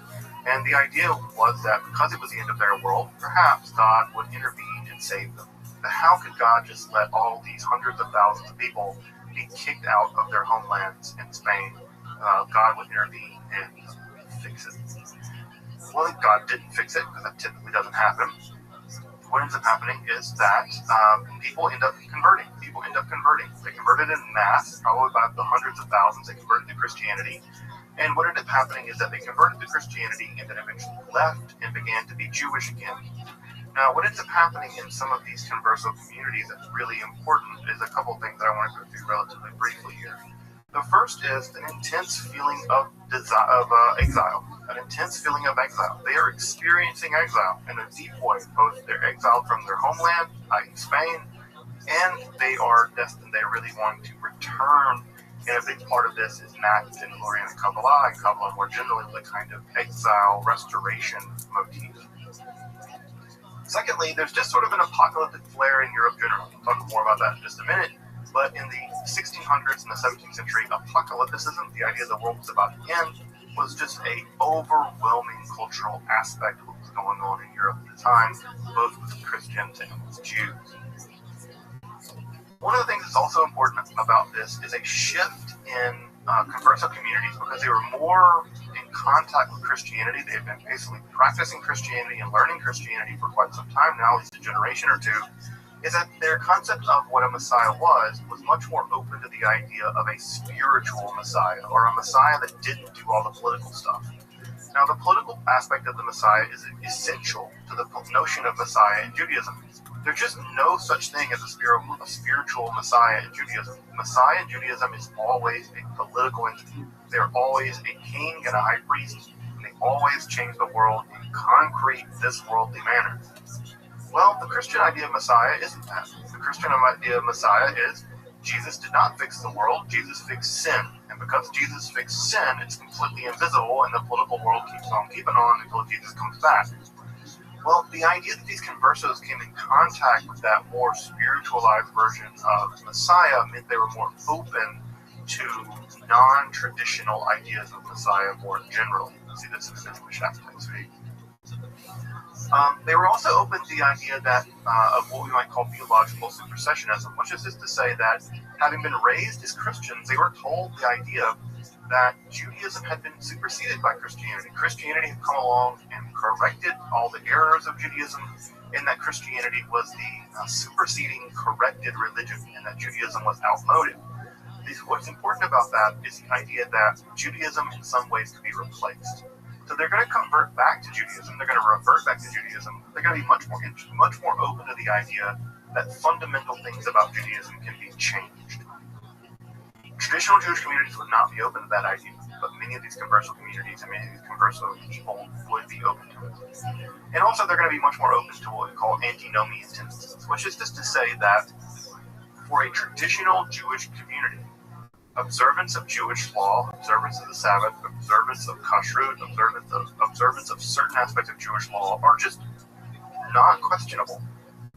And the idea was that because it was the end of their world, perhaps God would intervene and save them. But how could God just let all these hundreds of thousands of people be kicked out of their homelands in Spain? God would intervene and fix it. Well, God didn't fix it, because that typically doesn't happen. What ends up happening is that people end up converting. They converted in mass, probably by the hundreds of thousands. They converted to Christianity. And what ended up happening is that they converted to Christianity and then eventually left and began to be Jewish again. Now, what ends up happening in some of these converso communities that's really important is a couple things that I want to go through relatively briefly here. The first is an intense feeling of exile. An intense feeling of exile. They are experiencing exile in a deep way. Both they're exiled from their homeland, i.e. Spain, and they are destined, they really want to return. And a big part of this is matched in Lurian and Kabbalah more generally, the kind of exile restoration motif. Secondly, there's just sort of an apocalyptic flair in Europe generally. We'll talk more about that in just a minute. But in the 1600s and the 17th century, apocalypticism, the idea the world was about to end, was just an overwhelming cultural aspect of what was going on in Europe at the time, both with Christians and with Jews. One of the things that's also important about this is a shift in converso communities, because they were more in contact with Christianity. They had been basically practicing Christianity and learning Christianity for quite some time now, at least a generation or two, is that their concept of what a Messiah was much more open to the idea of a spiritual Messiah, or a Messiah that didn't do all the political stuff. Now, the political aspect of the Messiah is essential to the notion of Messiah in Judaism. There's just no such thing as a spiritual Messiah in Judaism. Messiah in Judaism is always a political entity. They're always a king and a high priest, and they always change the world in concrete, this worldly manner. Well, the Christian idea of Messiah isn't that. The Christian idea of Messiah is Jesus did not fix the world, Jesus fixed sin. And because Jesus fixed sin, it's completely invisible, and the political world keeps on keeping on until Jesus comes back. Well, the idea that these conversos came in contact with that more spiritualized version of Messiah meant they were more open to non-traditional ideas of Messiah more generally. You see this in the Middle Shabbatai Tzvi. They were also open to the idea that of what we might call theological supersessionism, which is just to say that having been raised as Christians, they were told the idea that Judaism had been superseded by Christianity. Christianity had come along and corrected all the errors of Judaism, and that Christianity was the superseding, corrected religion, and that Judaism was outmoded. What's important about that is the idea that Judaism in some ways could be replaced. So they're going to convert back to Judaism. They're going to revert back to Judaism. They're going to be much more open to the idea that fundamental things about Judaism can be changed. Traditional Jewish communities would not be open to that idea, but many of these converso communities and many of these converso people would be open to it. And also, they're going to be much more open to what we call antinomian tendencies, which is just to say that for a traditional Jewish community, observance of Jewish law, observance of the Sabbath, observance of kashrut, observance of certain aspects of Jewish law are just not questionable.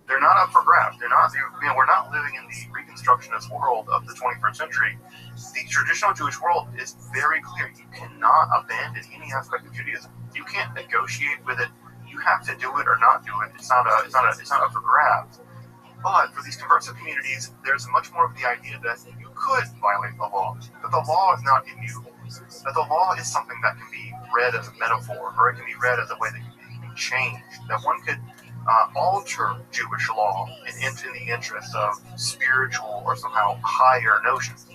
They're not up for grabs. We're not living in the Reconstructionist world of the 21st century. The traditional Jewish world is very clear. You cannot abandon any aspect of Judaism. You can't negotiate with it. You have to do it or not do it. It's not up for grabs. But for these converso communities, there's much more of the idea that you could violate the law, that the law is not immutable, that the law is something that can be read as a metaphor, or it can be read as a way that can be changed, that one could alter Jewish law in the interest of spiritual or somehow higher notions,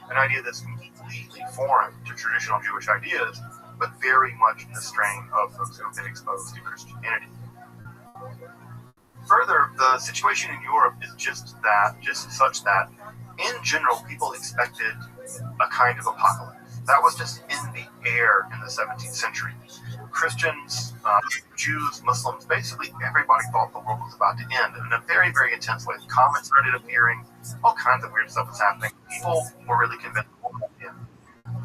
an idea that's completely foreign to traditional Jewish ideas, but very much in the strain of folks who have been exposed to Christianity. Further, the situation in Europe is just such that, in general, people expected a kind of apocalypse. That was just in the air in the 17th century. Christians, Jews, Muslims, basically everybody thought the world was about to end in a very, very intense way. Comets started appearing, all kinds of weird stuff was happening. People were really convinced the world was about to end.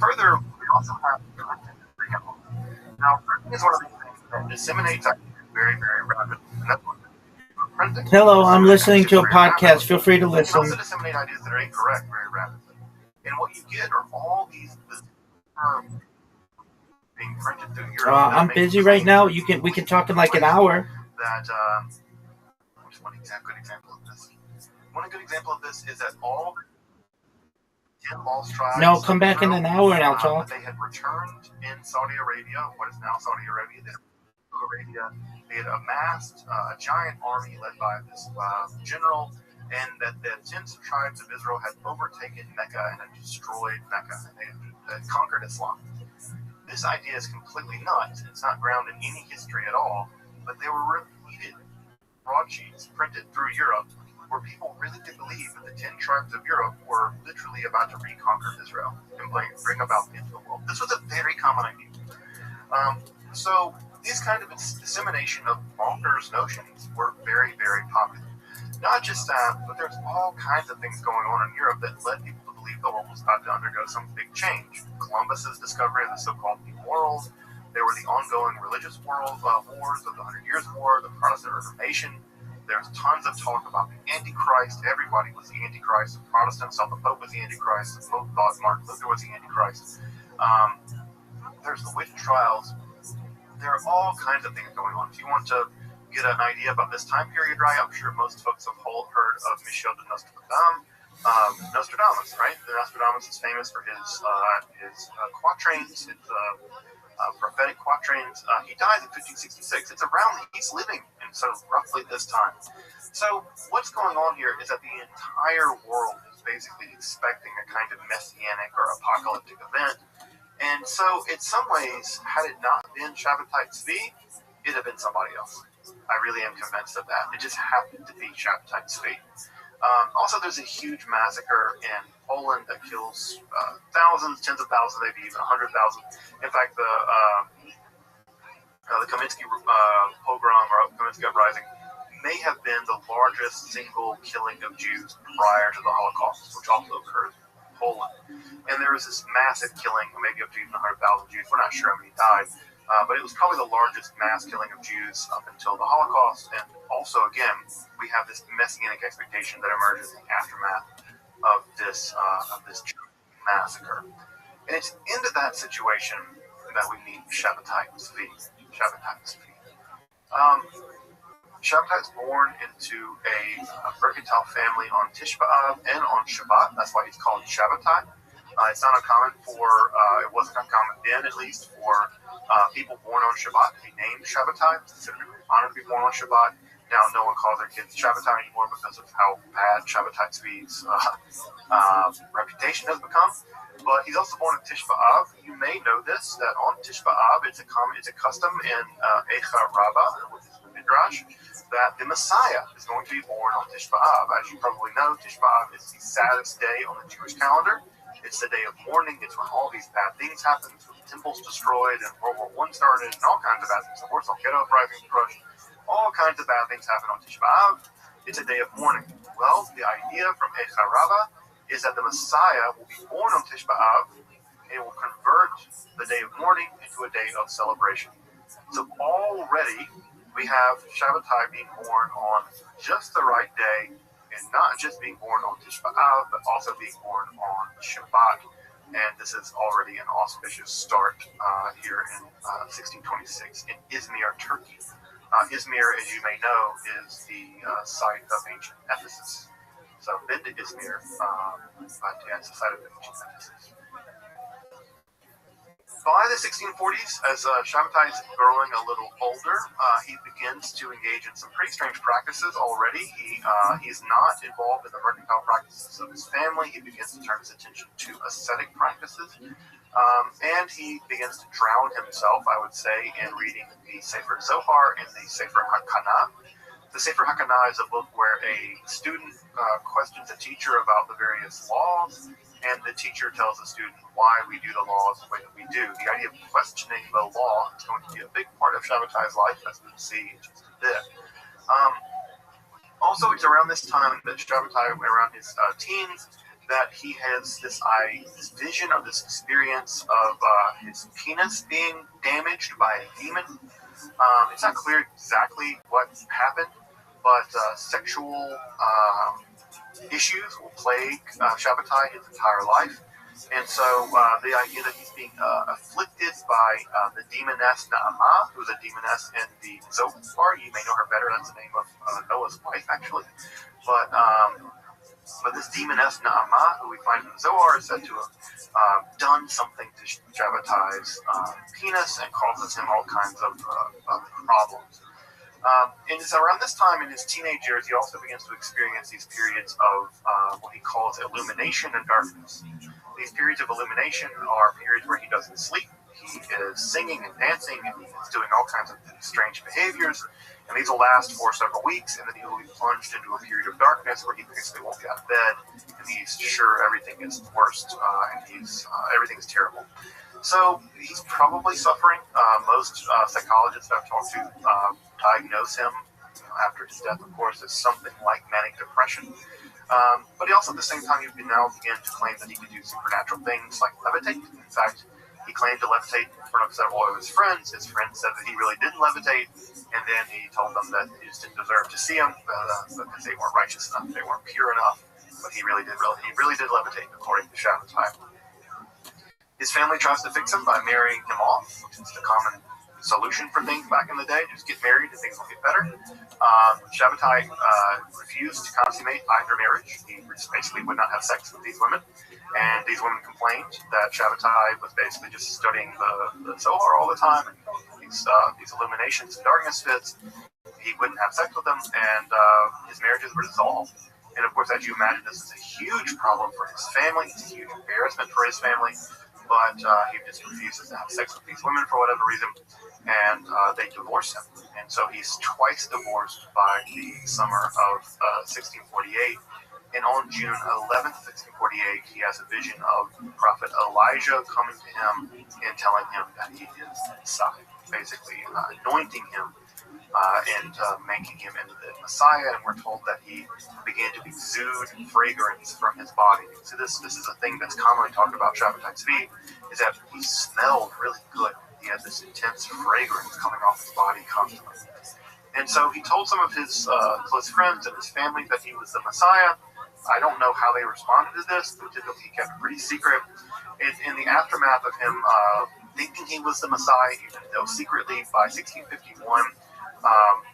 Further, we also have printing. Now, printing is one of these things that disseminates ideas very, very rapidly. And that's what printing. Hello, I'm listening to a podcast. Feel free to listen. Also disseminate ideas that are incorrect very rapidly. And what you get are all these being printed through Europe. I'm busy right now. We can talk in like an hour. That one good example of this. One good example of this is that all 10 lost tribes. No, come back in an hour and I'll talk. They had returned in Saudi Arabia, what is now Saudi Arabia. They had amassed a giant army led by this general, and that the 10 tribes of Israel had overtaken Mecca and had destroyed Mecca. They had conquered Islam. This idea is completely nuts. It's not grounded in any history at all, but they were repeated broadsheets printed through Europe where people really did believe that the 10 tribes of Europe were literally about to reconquer Israel and bring about the end of the world. This was a very common idea. So these kind of dissemination of bonkers notions were very, very popular. Not just that, but there's all kinds of things going on in Europe that led people to believe the world was about to undergo some big change. Columbus's discovery of the so-called New World. There were the ongoing religious wars of the 100 Years' War, the Protestant Reformation. There's tons of talk about the Antichrist. Everybody was the Antichrist. The Protestants thought the Pope was the Antichrist. The Pope thought Martin Luther was the Antichrist. There's the witch trials. There are all kinds of things going on. If you want to get an idea about this time period, right? I'm sure most folks have heard of Michel de Nostradamus, right? Nostradamus is famous for his quatrains, his prophetic quatrains. He died in 1566. It's around he's living in roughly this time. So what's going on here is that the entire world is basically expecting a kind of messianic or apocalyptic event. And so in some ways, had it not been Shabbatai Tzvi, it'd have been somebody else. I really am convinced of that. It just happened to be Shabbatai Tzvi. Also, there's a huge massacre in Poland that kills thousands, tens of thousands, maybe even 100,000. In fact, the Kaminsky pogrom or Kaminsky uprising may have been the largest single killing of Jews prior to the Holocaust, which also occurred in Poland. And there was this massive killing, maybe up to even 100,000 Jews. We're not sure how many died. But it was probably the largest mass killing of Jews up until the Holocaust. And also, again, we have this messianic expectation that emerges in the aftermath of this massacre. And it's into that situation that we meet Shabbatai Tzvi. Shabbatai is born into a mercantile family on Tisha B'Av and on Shabbat. That's why he's called Shabbatai. It's not uncommon it wasn't uncommon then, at least, for people born on Shabbat to be named Shabbatai. It's considered an honor to be born on Shabbat. Now, no one calls their kids Shabbatai anymore because of how bad Shabbatai Tzvi's reputation has become. But he's also born on Tisha B'Av. You may know this, that on Tisha B'Av, it's a custom in Eicha Rabbah, which is the Midrash, that the Messiah is going to be born on Tisha B'Av. As you probably know, Tisha B'Av is the saddest day on the Jewish calendar. It's the day of mourning. It's when all these bad things happen. The temple's destroyed and World War I started and all kinds of bad things. The Warsaw Ghetto Uprising crushed. All kinds of bad things happen on Tisha B'Av. It's a day of mourning. Well, the idea from Rabbi is that the Messiah will be born on Tisha B'Av and will convert the day of mourning into a day of celebration. So already we have Shabbatai being born on just the right day, and not just being born on Tisha B'Av, but also being born on Shabbat. And this is already an auspicious start here in 1626 in Izmir, Turkey. Izmir, as you may know, is the site of ancient Ephesus. So been to Izmir, but yeah, it's the site of ancient Ephesus. By the 1640s, as Shabbatai is growing a little older, he begins to engage in some pretty strange practices already. He's not involved in the mercantile practices of his family. He begins to turn his attention to ascetic practices. And he begins to drown himself, I would say, in reading the Sefer Zohar and the Sefer Hakanah. The Sefer Hakanah is a book where a student questions a teacher about the various laws, and the teacher tells the student why we do the laws the way that we do. The idea of questioning the law is going to be a big part of Shabbatai's life, as we'll see in just a bit. Also, it's around this time that Shabbatai, around his teens, that he has this vision of this experience of his penis being damaged by a demon. It's not clear exactly what happened, but sexual issues will plague Shabbatai his entire life. And so the idea that he's being afflicted by the demoness Na'amah, who's a demoness in the Zohar, you may know her better, that's the name of Noah's wife, actually. But this demoness Na'amah, who we find in the Zohar, is said to have done something to Shabbatai's penis and causes him all kinds of problems. And it's around this time in his teenage years, he also begins to experience these periods of what he calls illumination and darkness. These periods of illumination are periods where he doesn't sleep. He is singing and dancing, and he's doing all kinds of strange behaviors. And these will last for several weeks, and then he will be plunged into a period of darkness where he basically won't get out of bed, and he's sure everything is the worst, and everything's terrible. So he's probably suffering. Most psychologists I've talked to diagnose him after his death, of course, as something like manic depression. But he also, at the same time, he now began to claim that he could do supernatural things like levitate. In fact, he claimed to levitate in front of several of his friends. His friends said that he really didn't levitate, and then he told them that he just didn't deserve to see him because they weren't righteous enough, they weren't pure enough. But he really did levitate, according to Shabbatai. His family tries to fix him by marrying him off, which is the common solution for things back in the day. Just get married and things will get better. Shabbatai refused to consummate either marriage. He basically would not have sex with these women. And these women complained that Shabbatai was basically just studying the Zohar all the time, and these illuminations and darkness fits. He wouldn't have sex with them, and his marriages were dissolved. And of course, as you imagine, this is a huge problem for his family. It's a huge embarrassment for his family. But he just refuses to have sex with these women for whatever reason, and they divorce him. And so he's twice divorced by the summer of 1648. And on June 11th, 1648, he has a vision of Prophet Elijah coming to him and telling him that he is Messiah, basically anointing him and making him into the Messiah. And we're told that he began to exude fragrance from his body. So this is a thing that's commonly talked about Shabbatai Tzvi, is that he smelled really good. He had this intense fragrance coming off his body constantly. And so he told some of his close friends and his family that he was the Messiah. I don't know how they responded to this, but typically he kept it pretty secret. In the aftermath of him thinking he was the Messiah, even though secretly by 1651,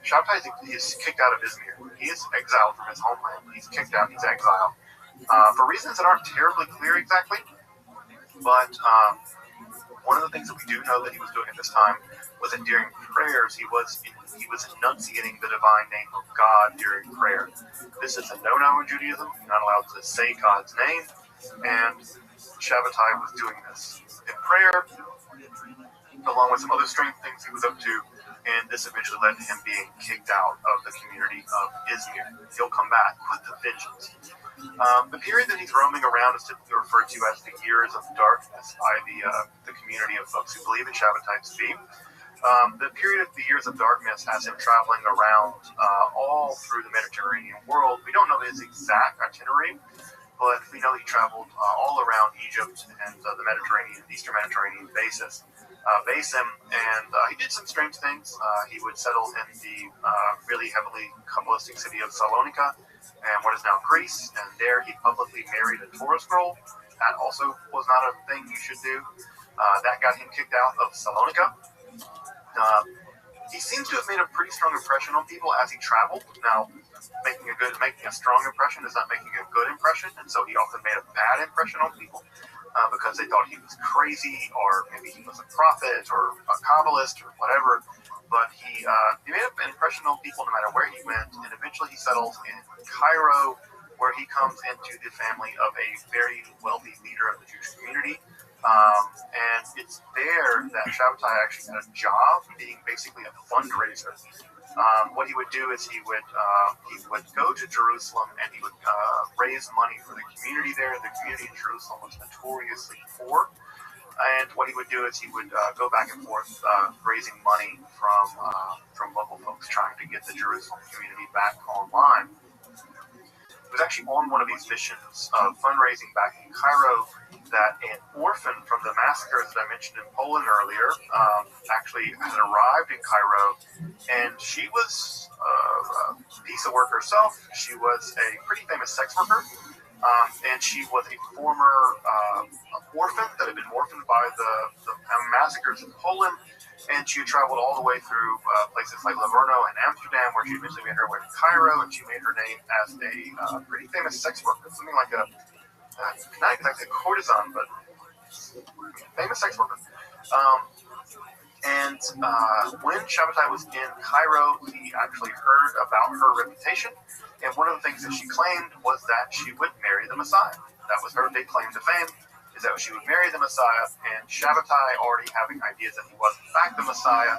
Shabbatai is kicked out of Izmir. He is exiled from his homeland. He's kicked out, he's exiled. For reasons that aren't terribly clear exactly, but one of the things that we do know that he was doing at this time was that during prayers, he was enunciating the divine name of God during prayer. This is a no-no in Judaism. You're not allowed to say God's name, and Shabbatai was doing this in prayer, along with some other strange things he was up to, and this eventually led to him being kicked out of the community of Izmir. He'll come back with a vengeance. The period that he's roaming around is typically referred to as the years of darkness by the community of folks who believe in Shabbatai Tzvi. The period of the years of darkness has him traveling around all through the Mediterranean world. We don't know his exact itinerary, but we know he traveled all around Egypt and the Mediterranean, Eastern Mediterranean basin, and he did some strange things. He would settle in the really heavily Kabbalistic city of Salonika, and what is now Greece, and there he publicly married a Torah scroll. That also was not a thing you should do. That got him kicked out of Salonika. He seems to have made a pretty strong impression on people as he traveled. Now, making a strong impression is not making a good impression, and so he often made a bad impression on people because they thought he was crazy, or maybe he was a prophet or a Kabbalist or whatever. But he made an impression on people no matter where he went, and eventually he settles in Cairo, where he comes into the family of a very wealthy leader of the Jewish community. And it's there that Shabbatai actually had a job being basically a fundraiser. What he would do is he would go to Jerusalem and he would raise money for the community there. The community in Jerusalem was notoriously poor. And what he would do is he would go back and forth raising money from local folks trying to get the Jerusalem community back online. It was actually on one of these missions of fundraising back in Cairo that an orphan from the massacres that I mentioned in Poland earlier actually had arrived in Cairo, and she was a piece of work herself. She was a pretty famous sex worker, and she was a former orphan that had been orphaned by the massacres in Poland. And she traveled all the way through places like Livorno and Amsterdam, where she eventually made her way to Cairo, and she made her name as a pretty famous sex worker, something like not exactly a courtesan, but famous sex worker. And when Shabbatai was in Cairo, he actually heard about her reputation, and one of the things that she claimed was that she would marry the Messiah. That was her big claim to fame, is that she would marry the Messiah, and Shabbatai, already having ideas that he was in fact the Messiah,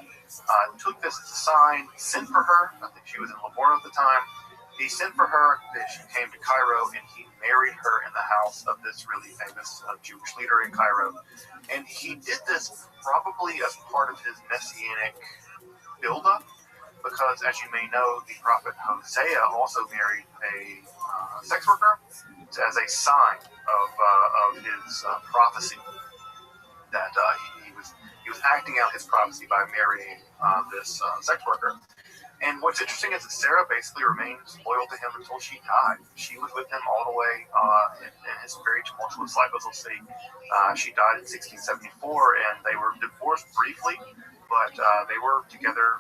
took this as a sign, sent for her. I think she was in Livorno at the time. He sent for her, she came to Cairo, and he married her in the house of this really famous Jewish leader in Cairo. And he did this probably as part of his messianic buildup, because as you may know, the prophet Hosea also married a sex worker as a sign of his prophecy that he was acting out his prophecy by marrying this sex worker. And what's interesting is that Sarah basically remained loyal to him until she died. She was with him all the way in his very tumultuous life, as we'll see. She died in 1674, and they were divorced briefly, but they were together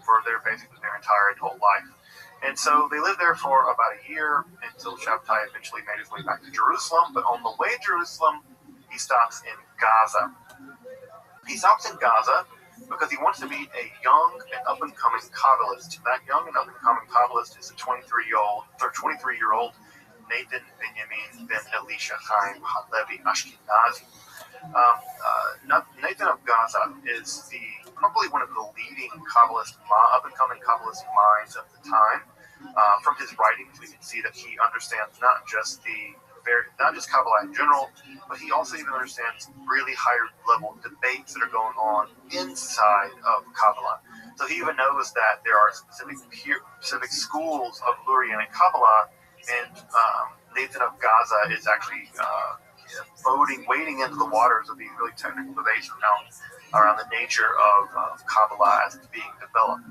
for basically their entire adult life. And so they lived there for about a year until Shabbatai eventually made his way back to Jerusalem. But on the way to Jerusalem, he stops in Gaza. He stops in Gaza because he wants to meet a young and up-and-coming Kabbalist. That young and up-and-coming Kabbalist is a 23-year-old Nathan Benjamin ben Elisha Chaim Halevi Ashkenazi. Nathan of Gaza is probably one of the leading up-and-coming Kabbalist minds of the time. From his writings, we can see that he understands not just Kabbalah in general, but he also even understands really higher level debates that are going on inside of Kabbalah. So he even knows that there are specific schools of Lurianic Kabbalah, and Nathan of Gaza is actually wading into the waters of these really technical debates around the nature of Kabbalah as it's being developed.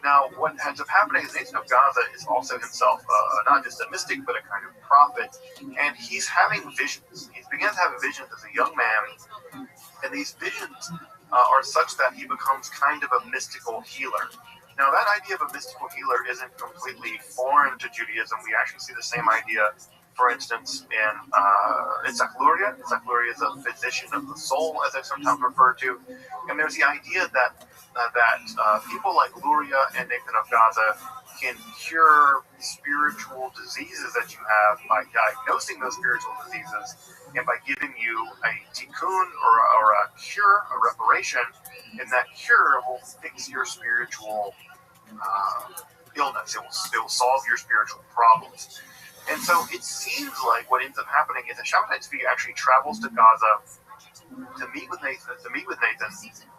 Now, what ends up happening is Nathan of Gaza is also himself not just a mystic, but a kind of prophet, and he's having visions. He begins having visions as a young man, and these visions are such that he becomes kind of a mystical healer. Now, that idea of a mystical healer isn't completely foreign to Judaism. We actually see the same idea, for instance, in Luria. Luria is a physician of the soul, as I sometimes refer to. And there's the idea that people like Luria and Nathan of Gaza can cure spiritual diseases that you have by diagnosing those spiritual diseases and by giving you a tikkun or a cure, a reparation, and that cure will fix your spiritual illness. It will solve your spiritual problems. And so it seems like what ends up happening is that Shabbatai Tzvi actually travels to Gaza to meet with Nathan,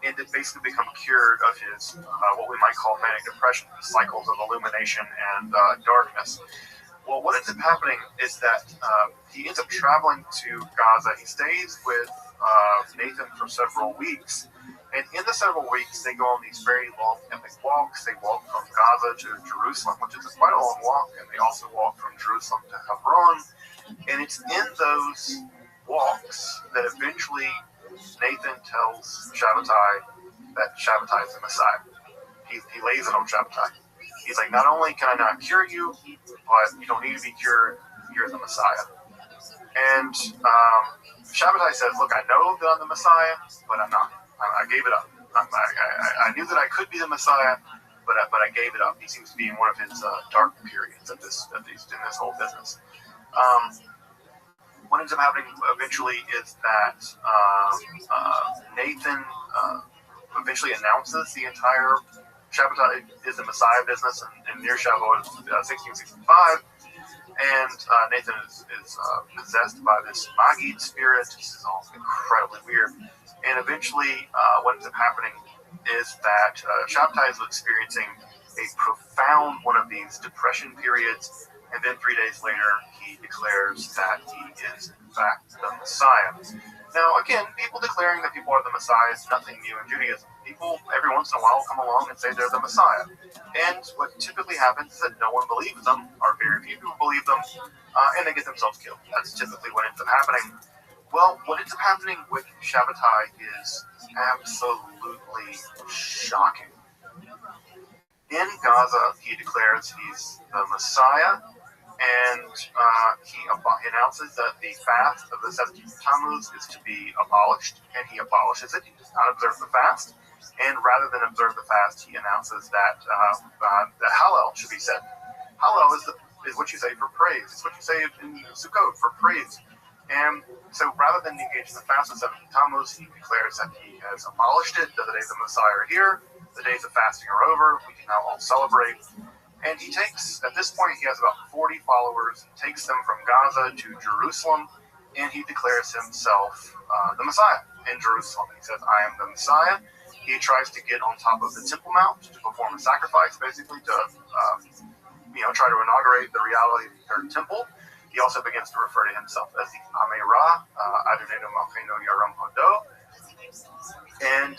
and to basically become cured of his what we might call manic depression, cycles of illumination and darkness. Well, what ends up happening is that he ends up traveling to Gaza. He stays with Nathan for several weeks, and in the several weeks, they go on these very long epic walks. They walk from Gaza to Jerusalem, which is quite a long walk, and they also walk from Jerusalem to Hebron. And it's in those walks that eventually Nathan tells Shabbatai that Shabbatai is the Messiah. He lays it on Shabbatai. He's like, not only can I not cure you, but you don't need to be cured. You're the Messiah. And Shabbatai says, look, I know that I'm the Messiah, but I'm not. I gave it up. I knew that I could be the Messiah, but I gave it up. He seems to be in one of his dark periods in this whole business. What ends up happening eventually is that Nathan eventually announces the entire Shabbatai is the Messiah business, and near Shavuot is 1665. And Nathan is possessed by this Magid spirit. This is all incredibly weird. And eventually, what ends up happening is that Shabbatai is experiencing a profound one of these depression periods. And then 3 days later, he declares that he is, in fact, the Messiah. Now, again, people declaring that people are the Messiah is nothing new in Judaism. People, every once in a while, come along and say they're the Messiah. And what typically happens is that no one believes them, or very few people believe them, and they get themselves killed. That's typically what ends up happening. Well, what ends up happening with Shabbatai is absolutely shocking. In Gaza, he declares he's the Messiah, and he announces that the fast of the 17th of Tammuz is to be abolished, and he abolishes it. He does not observe the fast, and rather than observe the fast, he announces that the Hallel should be said. Hallel is what you say for praise. It's what you say in Sukkot for praise. And so rather than engage in the fast of 17th Tammuz, he declares that he has abolished it, that the days of Messiah are here, the days of fasting are over, we can now all celebrate. And he takes, at this point, he has about 40 followers, takes them from Gaza to Jerusalem, and he declares himself the Messiah in Jerusalem. He says, I am the Messiah. He tries to get on top of the Temple Mount to perform a sacrifice, basically, to try to inaugurate the reality of the third temple. He also begins to refer to himself as the Amei Ra, Adonenu Malkeinu Yaram Hodo. And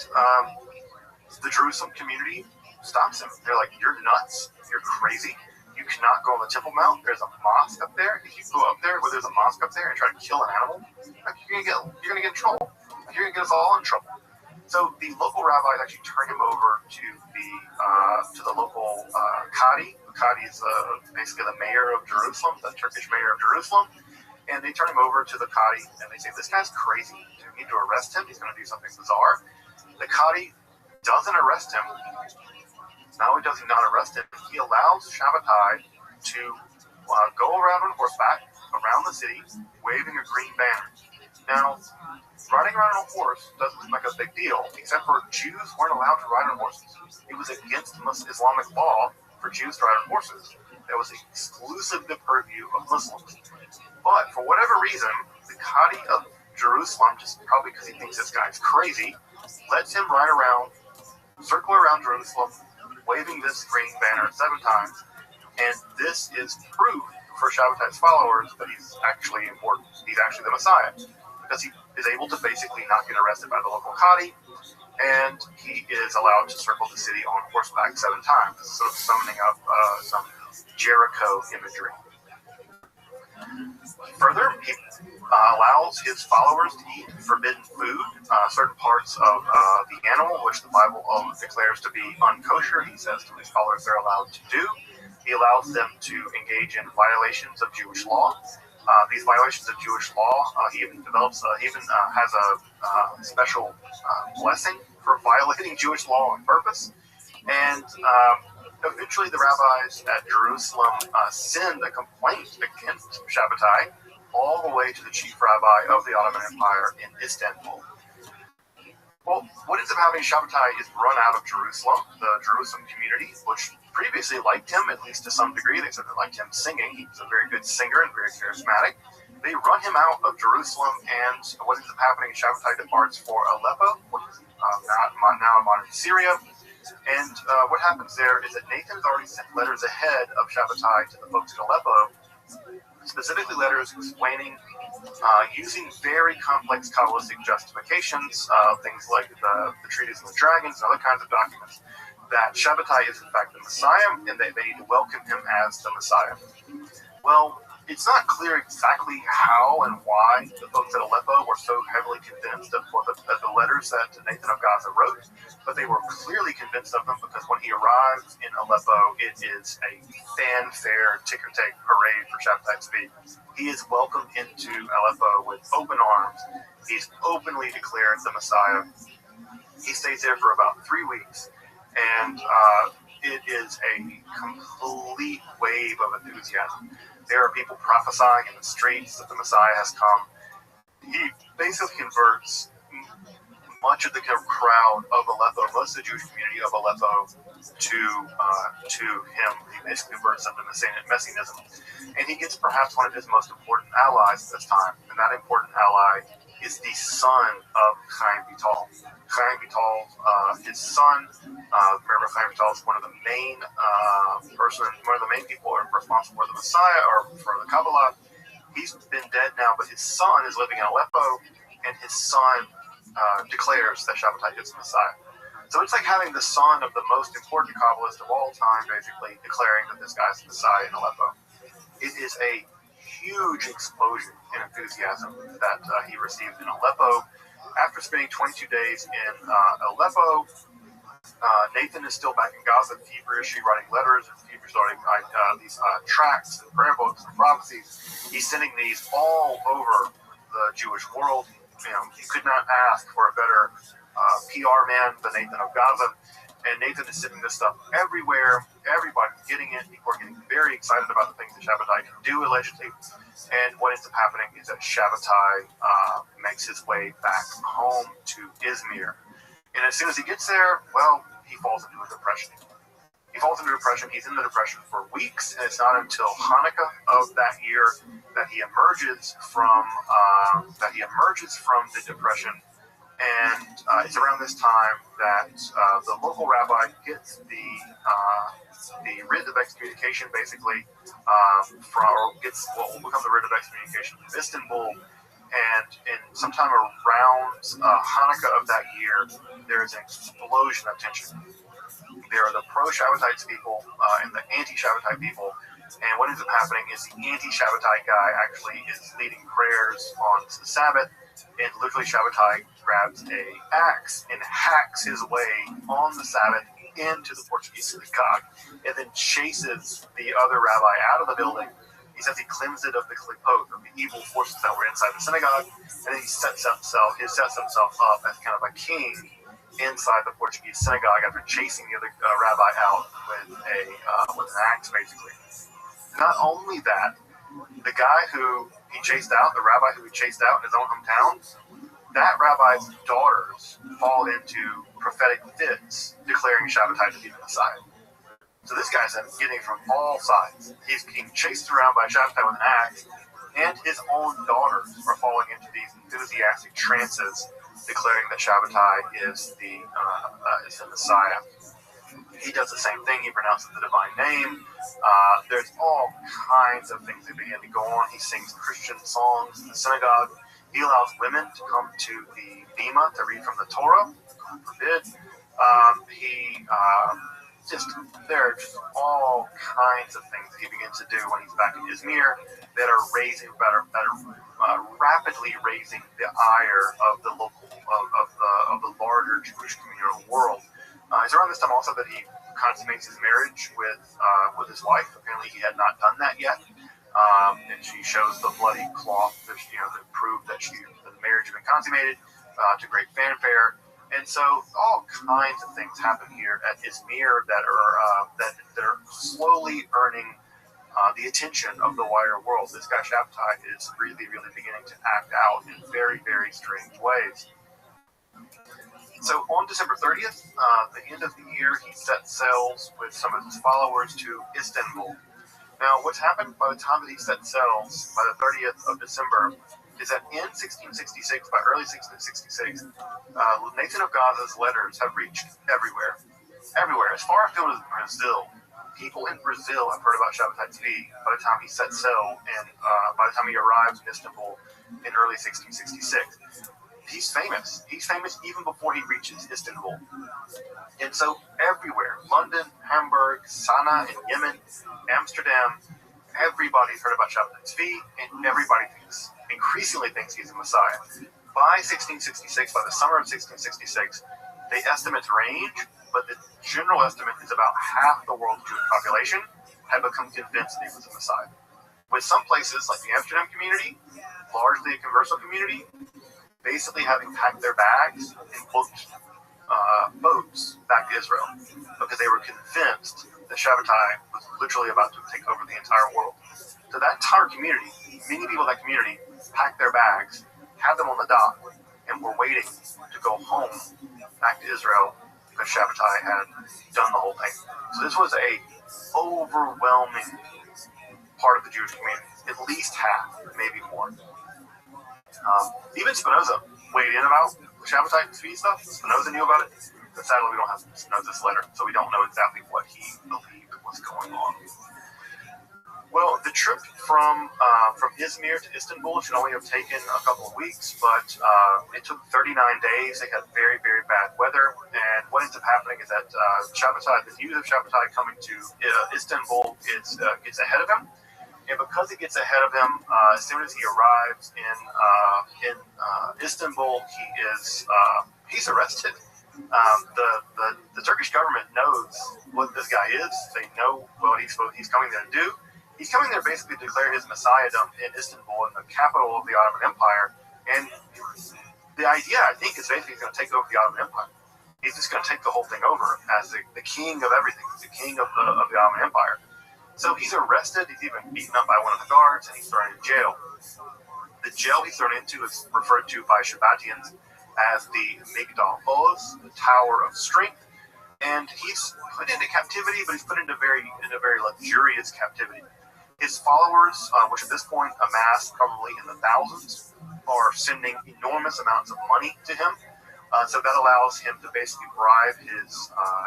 the Jerusalem community stops him. They're like, you're nuts. You're crazy. You cannot go on the Temple Mount. There's a mosque up there. If you go up there where there's a mosque up there and try to kill an animal, you're gonna get in trouble. You're gonna get us all in trouble. So the local rabbis actually turn him over to the local Qadi. The Qadi is basically the mayor of Jerusalem, the Turkish mayor of Jerusalem. And they turn him over to the Qadi, and they say, this guy's crazy. You need to arrest him. He's going to do something bizarre. The Qadi doesn't arrest him. Not only does he not arrest him, he allows Shabbatai to go around on horseback around the city, waving a green banner. Now, riding around on a horse doesn't seem like a big deal, except for Jews weren't allowed to ride on horses. It was against Islamic law for Jews to ride on horses. That was exclusive the purview of Muslims. But for whatever reason, the Qadi of Jerusalem, just probably because he thinks this guy's crazy, lets him ride around, circle around Jerusalem, waving this green banner 7 times, and this is proof for Shabbatai's followers that he's actually important. He's actually the Messiah, because he is able to basically not get arrested by the local Qadi, and he is allowed to circle the city on horseback 7 times, sort of summoning up some Jericho imagery. Further, he allows his followers to eat forbidden food, certain parts of the animal, which the Bible declares to be unkosher. He says to his followers they're allowed to do. He allows them to engage in violations of Jewish law. These violations of Jewish law, he even has a special blessing for violating Jewish law on purpose. And eventually the rabbis at Jerusalem send a complaint against Shabbatai all the way to the chief rabbi of the Ottoman Empire in Istanbul. Well, what ends up happening, Shabbatai is run out of Jerusalem, the Jerusalem community, which previously liked him, at least to some degree. They said they liked him singing. He was a very good singer and very charismatic. They run him out of Jerusalem, and what ends up happening, Shabbatai departs for Aleppo, which is now modern Syria. And what happens there is that Nathan has already sent letters ahead of Shabbatai to the folks at Aleppo, specifically letters explaining, using very complex Kabbalistic justifications, things like the treatise on the dragons and other kinds of documents, that Shabbatai is in fact the Messiah, and they need to welcome him as the Messiah. Well, it's not clear exactly how and why the folks at Aleppo were so heavily convinced of the letters that Nathan of Gaza wrote, but they were clearly convinced of them because when he arrives in Aleppo, it is a fanfare, ticker-tape parade for Shabbatai to be. He is welcomed into Aleppo with open arms. He's openly declared the Messiah. He stays there for about 3 weeks, and it is a complete wave of enthusiasm. There are people prophesying in the streets that the Messiah has come. He basically converts much of the crowd of Aleppo, most of the Jewish community of Aleppo, to him. He basically converts them to Messianism. And he gets perhaps one of his most important allies at this time, and that important ally is the son of Chaim Vital. Chaim Vital, his son, remember Chaim Vital is one of the main people responsible for the Messiah or for the Kabbalah. He's been dead now, but his son is living in Aleppo, and his son declares that Shabbatai is the Messiah. So it's like having the son of the most important Kabbalist of all time, basically declaring that this guy's the Messiah in Aleppo. It is a huge explosion in enthusiasm that he received in Aleppo. After spending 22 days in Aleppo, Nathan is still back in Gaza, feverishly writing letters, feverishly writing these tracts and prayer books and prophecies. He's sending these all over the Jewish world. You could not ask for a better PR man than Nathan of Gaza. And Nathan is sending this stuff everywhere. Everybody's getting it. People are getting very excited about the things that Shabbatai can do, allegedly. And what ends up happening is that Shabbatai makes his way back home to Izmir. And as soon as he gets there, well, he falls into a depression. He's in the depression for weeks, and it's not until Hanukkah of that year that he emerges from the depression. And it's around this time that the local rabbi gets the writ of excommunication, basically, gets what will become the writ of excommunication from Istanbul. And sometime around Hanukkah of that year, there is an explosion of tension. There are the pro-Shabbatai people and the anti-Shabbatai people. And what ends up happening is the anti-Shabbatai guy actually is leading prayers on the Sabbath. And literally Shabbatai grabs an axe and hacks his way on the Sabbath into the Portuguese synagogue and then chases the other rabbi out of the building. He says he cleansed it of the klipot, of the evil forces that were inside the synagogue, and then he sets himself up as kind of a king inside the Portuguese synagogue after chasing the other rabbi out with an axe, basically. Not only that, the guy who he chased out, the rabbi who he chased out in his own hometown, that rabbi's daughters fall into prophetic fits, declaring Shabbatai to be the Messiah. So this guy's getting from all sides. He's being chased around by Shabbatai with an axe, and his own daughters are falling into these enthusiastic trances, declaring that Shabbatai is the Messiah. He does the same thing. He pronounces the divine name. There's all kinds of things that begin to go on. He sings Christian songs in the synagogue. He allows women to come to the bima to read from the Torah. God forbid. There are just all kinds of things that he begins to do when he's back in Izmir that are rapidly raising the ire of the local of the larger Jewish communal world. It's around this time also that he consummates his marriage with his wife. Apparently, he had not done that yet, and she shows the bloody cloth that proved that the marriage had been consummated to great fanfare. And so, all kinds of things happen here at Izmir that are slowly earning the attention of the wider world. This guy Shabbatai is really, really beginning to act out in very, very strange ways. So on December 30th, the end of the year, he set sails with some of his followers to Istanbul. Now, what's happened by the time that he set sails, by the 30th of December, is that in 1666, by early 1666, Nathan of Gaza's letters have reached everywhere. Everywhere. As far afield as Brazil. People in Brazil have heard about Shabbatai Tzvi by the time he set sail and by the time he arrived in Istanbul in early 1666. He's famous. He's famous even before he reaches Istanbul. And so everywhere, London, Hamburg, Sanaa in Yemen, Amsterdam, everybody's heard about Shabbatai Tzvi, and everybody increasingly thinks he's a Messiah. By 1666, by the summer of 1666, the estimates range, but the general estimate is about half the world's Jewish population had become convinced that he was a Messiah. With some places, like the Amsterdam community, largely a converso community, basically having packed their bags and booked boats back to Israel because they were convinced that Shabbatai was literally about to take over the entire world. So that entire community, many people in that community, packed their bags, had them on the dock, and were waiting to go home back to Israel because Shabbatai had done the whole thing. So this was a overwhelming part of the Jewish community, at least half, maybe more. Even Spinoza weighed in about Shabbatai Tzvi stuff. Spinoza knew about it, but sadly we don't have Spinoza's letter, so we don't know exactly what he believed was going on. Well, the trip from Izmir to Istanbul should only have taken a couple of weeks, but it took 39 days. They had very, very bad weather, and what ends up happening is that Shabbatai, the news of Shabbatai coming to Istanbul gets ahead of him. And because it gets ahead of him, as soon as he arrives in Istanbul, he's arrested. The Turkish government knows what this guy is. They know what he's coming there to do. He's coming there basically to declare his messiahdom in Istanbul, in the capital of the Ottoman Empire. And the idea, I think, is basically he's going to take over the Ottoman Empire. He's just going to take the whole thing over as the king of everything. He's the king of the Ottoman Empire. So he's arrested, he's even beaten up by one of the guards, and he's thrown in jail. The jail he's thrown into is referred to by Shabbatians as the Migdal Oz, the Tower of Strength. And he's put into captivity, but he's put into very luxurious captivity. His followers, which at this point amassed probably in the thousands, are sending enormous amounts of money to him. So that allows him to basically bribe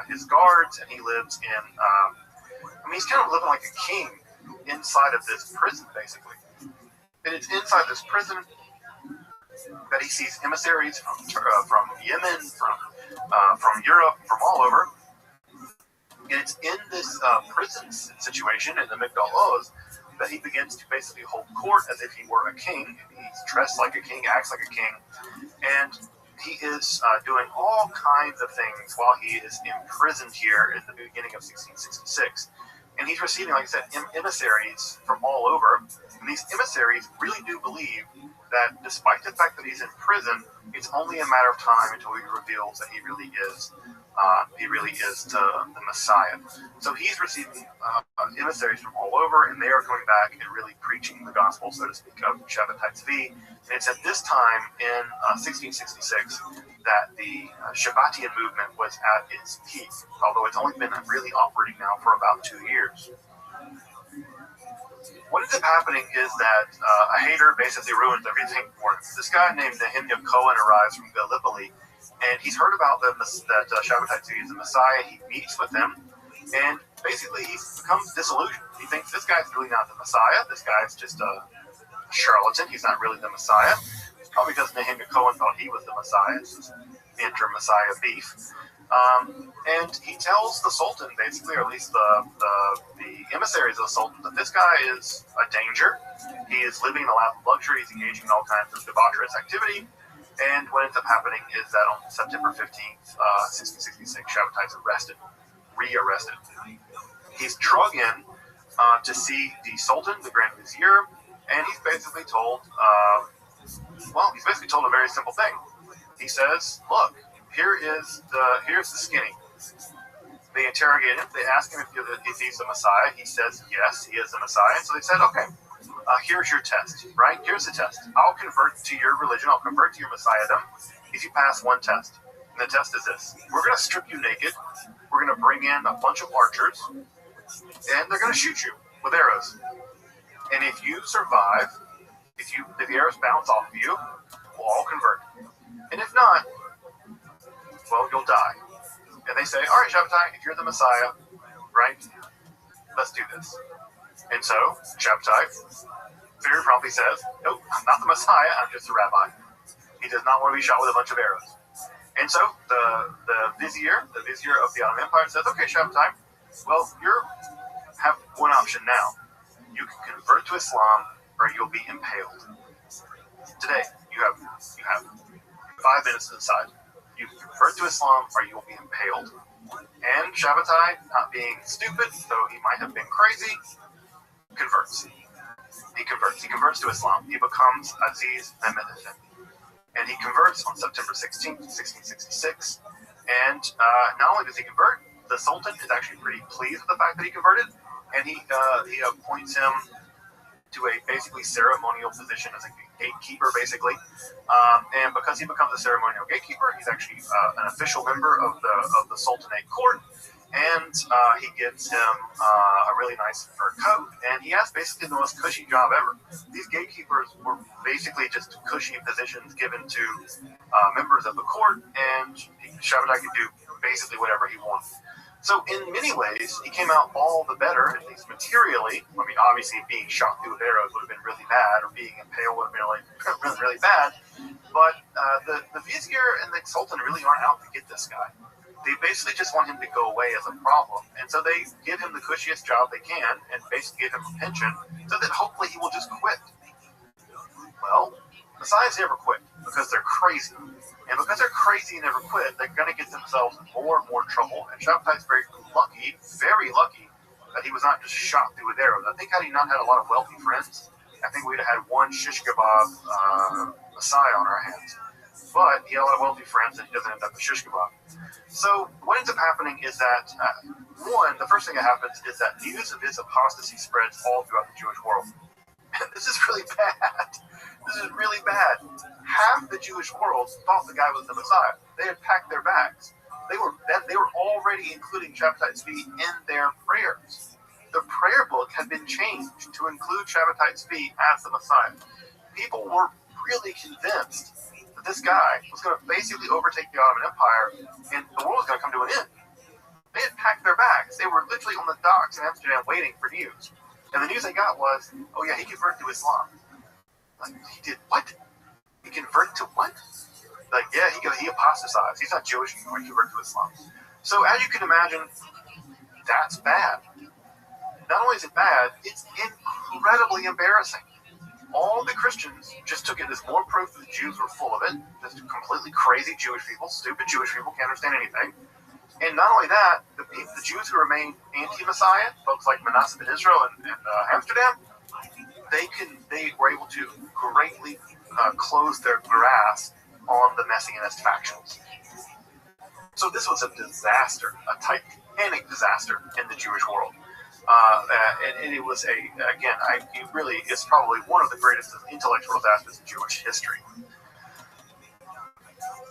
his guards, and he lives in... he's kind of living like a king inside of this prison, basically. And it's inside this prison that he sees emissaries from Yemen, from Europe, from all over. And it's in this prison situation in the Migdal Oz that he begins to basically hold court as if he were a king. He's dressed like a king, acts like a king, and he is doing all kinds of things while he is imprisoned here in the beginning of 1666. And he's receiving, like I said, emissaries from all over. And these emissaries really do believe that despite the fact that he's in prison, it's only a matter of time until he reveals that he really is the Messiah. So he's receiving emissaries from all over, and they are going back and really preaching the gospel, so to speak, of Shabbatai Tzvi. And it's at this time in 1666 that the Shabbatian movement was at its peak, although it's only been really operating now for about 2 years. What ends up happening is that a hater basically ruins everything for him. This guy named Nehemiah Cohen arrives from Gallipoli, and he's heard about that Shabbatai Tzvi is the Messiah. He meets with them, and basically he becomes disillusioned. He thinks this guy's really not the Messiah. This guy's just a charlatan. He's not really the Messiah. It's probably because Nehemiah Cohen thought he was the Messiah. It's just inter-Messiah beef. And he tells the Sultan, basically, or at least the emissaries of the Sultan, that this guy is a danger. He is living in a lap of luxury. He's engaging in all kinds of debaucherous activity. And what ends up happening is that on September 15th, 1666, Shabbatai is rearrested. He's drug in to see the Sultan, the Grand Vizier, and he's basically told, a very simple thing. He says, look, here's the skinny. They interrogate him. They ask him if he's the Messiah. He says, yes, he is the Messiah. So they said, okay, here's your test, right? Here's the test. I'll convert to your religion. I'll convert to your Messiahdom if you pass one test. And the test is this. We're going to strip you naked. We're going to bring in a bunch of archers, and they're going to shoot you with arrows. And if you survive, if the arrows bounce off of you, we'll all convert. And if not, well, you'll die. And they say, all right, Shabbatai, if you're the Messiah, right, let's do this. And so, Shabbatai very promptly says, nope, I'm not the Messiah, I'm just a rabbi. He does not want to be shot with a bunch of arrows. And so, the vizier of the Ottoman Empire says, okay, Shabbatai, well, you have one option now. You can convert to Islam, or you'll be impaled. Today, you have 5 minutes to decide. You can convert to Islam, or you will be impaled. And Shabbatai, not being stupid, though he might have been crazy, converts. He converts to Islam. He becomes Aziz Mehmed. And he converts on September 16th, 1666. And not only does he convert, the Sultan is actually pretty pleased with the fact that he converted, and he appoints him to a basically ceremonial position as a gatekeeper, basically. And because he becomes a ceremonial gatekeeper, he's actually an official member of the Sultanate court. And he gives him a really nice fur coat, and he has basically the most cushy job ever. These gatekeepers were basically just cushy positions given to members of the court, and Shabbatai could do basically whatever he wanted. So in many ways, he came out all the better, at least materially. I mean, obviously being shot through with arrows would have been really bad, or being impaled would have been really, really bad. But the vizier and the sultan really aren't out to get this guy. They basically just want him to go away as a problem. And so they give him the cushiest job they can and basically give him a pension so that hopefully he will just quit. Well, Messiahs never quit because they're crazy. And because they're crazy and never quit, they're going to get themselves in more and more trouble. And Shabbatai's very lucky that he was not just shot through with arrows. I think had he not had a lot of wealthy friends, I think we'd have had one shish kebab Messiah on our hands. But he had a lot of wealthy friends, and he doesn't end up with shish kebab. So what ends up happening is that, the first thing that happens is that news of his apostasy spreads all throughout the Jewish world. And this is really bad. This is really bad. Half the Jewish world thought the guy was the Messiah. They had packed their bags. They were already including Shabbatai Tzvi in their prayers. The prayer book had been changed to include Shabbatai Tzvi as the Messiah. People were really convinced that this guy was going to basically overtake the Ottoman Empire and the world was going to come to an end. They had packed their bags. They were literally on the docks in Amsterdam waiting for news. And the news they got was, oh yeah, he converted to Islam. Like, he did what? He converted to what? Like, yeah, he apostatized. He's not Jewish anymore. He converted to Islam. So as you can imagine, that's bad. Not only is it bad, it's incredibly embarrassing. All the Christians just took it as more proof that the Jews were full of it. Just completely crazy Jewish people, stupid Jewish people, can't understand anything. And not only that, the Jews who remained anti-Messiah, folks like Manasseh ben Israel and Amsterdam, they were able to greatly close their grasp on the Messianist factions. So this was a disaster, a titanic disaster in the Jewish world. And it was it really is probably one of the greatest intellectual disasters in Jewish history.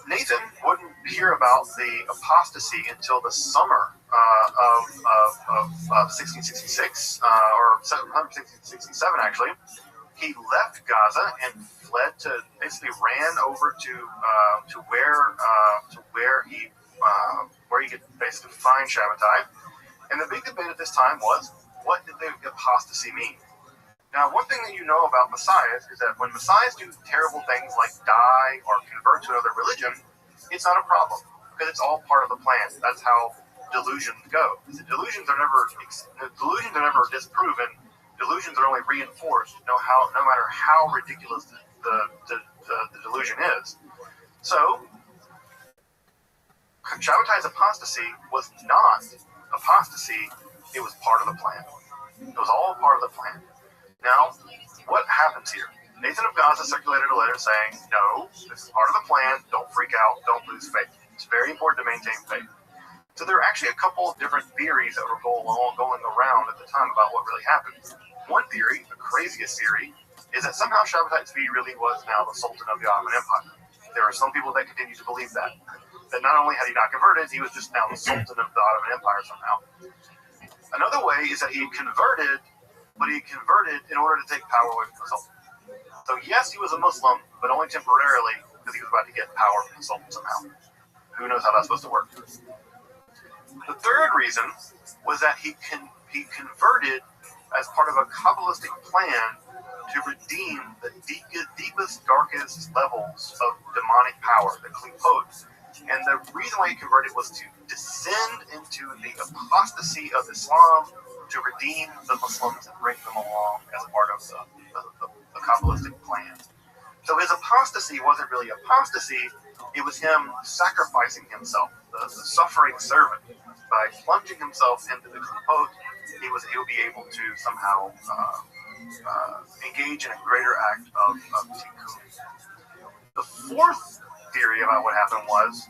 Nathan wouldn't hear about the apostasy until the summer of 1666, or 1667 actually. He left Gaza and fled basically ran over to where he could basically find Shabbatai. And the big debate at this time was, what did the apostasy mean? Now, one thing that you know about messiahs is that when messiahs do terrible things like die or convert to another religion, it's not a problem because it's all part of the plan. That's how delusions go. The delusions are never disproven. Delusions are only reinforced. No matter how ridiculous the delusion is. So, Shabbatai's apostasy was not apostasy. It was part of the plan. It was all part of the plan. Now, what happens here? Nathan of Gaza circulated a letter saying, no, this is part of the plan, don't freak out, don't lose faith. It's very important to maintain faith. So there are actually a couple of different theories that were going around at the time about what really happened. One theory, the craziest theory, is that somehow Shabbatai Tzvi really was now the Sultan of the Ottoman Empire. There are some people that continue to believe that that not only had he not converted, he was just now the Sultan of the Ottoman Empire somehow. Another way is that he converted, but he converted in order to take power away from the Sultan. So yes, he was a Muslim, but only temporarily, because he was about to get power from the Sultan somehow. Who knows how that's supposed to work? The third reason was that he converted as part of a Kabbalistic plan to redeem the deepest, darkest levels of demonic power, the klipot. And the reason why he converted was to descend into the apostasy of Islam to redeem the Muslims and bring them along as a part of the Kabbalistic plan. So his apostasy wasn't really apostasy, it was him sacrificing himself, the suffering servant. By plunging himself into the klipot, he would be able to somehow engage in a greater act of tikkun. The fourth theory about what happened was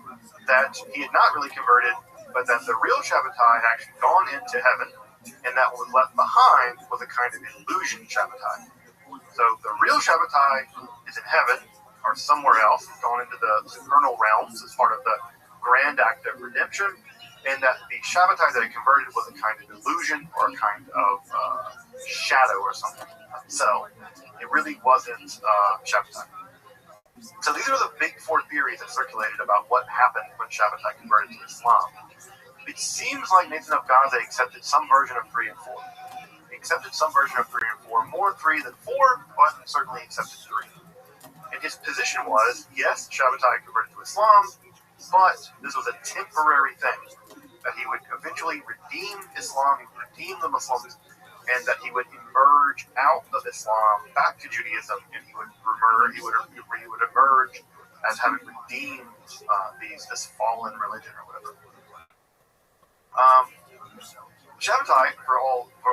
that he had not really converted, but that the real Shabbatai had actually gone into heaven, and that what was left behind was a kind of illusion Shabbatai. So the real Shabbatai is in heaven, or somewhere else, gone into the supernal realms as part of the grand act of redemption, and that the Shabbatai that he converted was a kind of illusion or a kind of shadow or something. So it really wasn't Shabbatai. So these are the big four theories that circulated about what happened when Shabbatai converted to Islam. It seems like Nathan of Gaza accepted some version of 3 and 4. He accepted some version of 3 and 4, more 3 than 4, but certainly accepted 3. And his position was, yes, Shabbatai converted to Islam, but this was a temporary thing, that he would eventually redeem Islam, he would redeem the Muslims, and that he would emerge out of Islam back to Judaism, and he would emerge as having redeemed this fallen religion or whatever. Shabbatai, for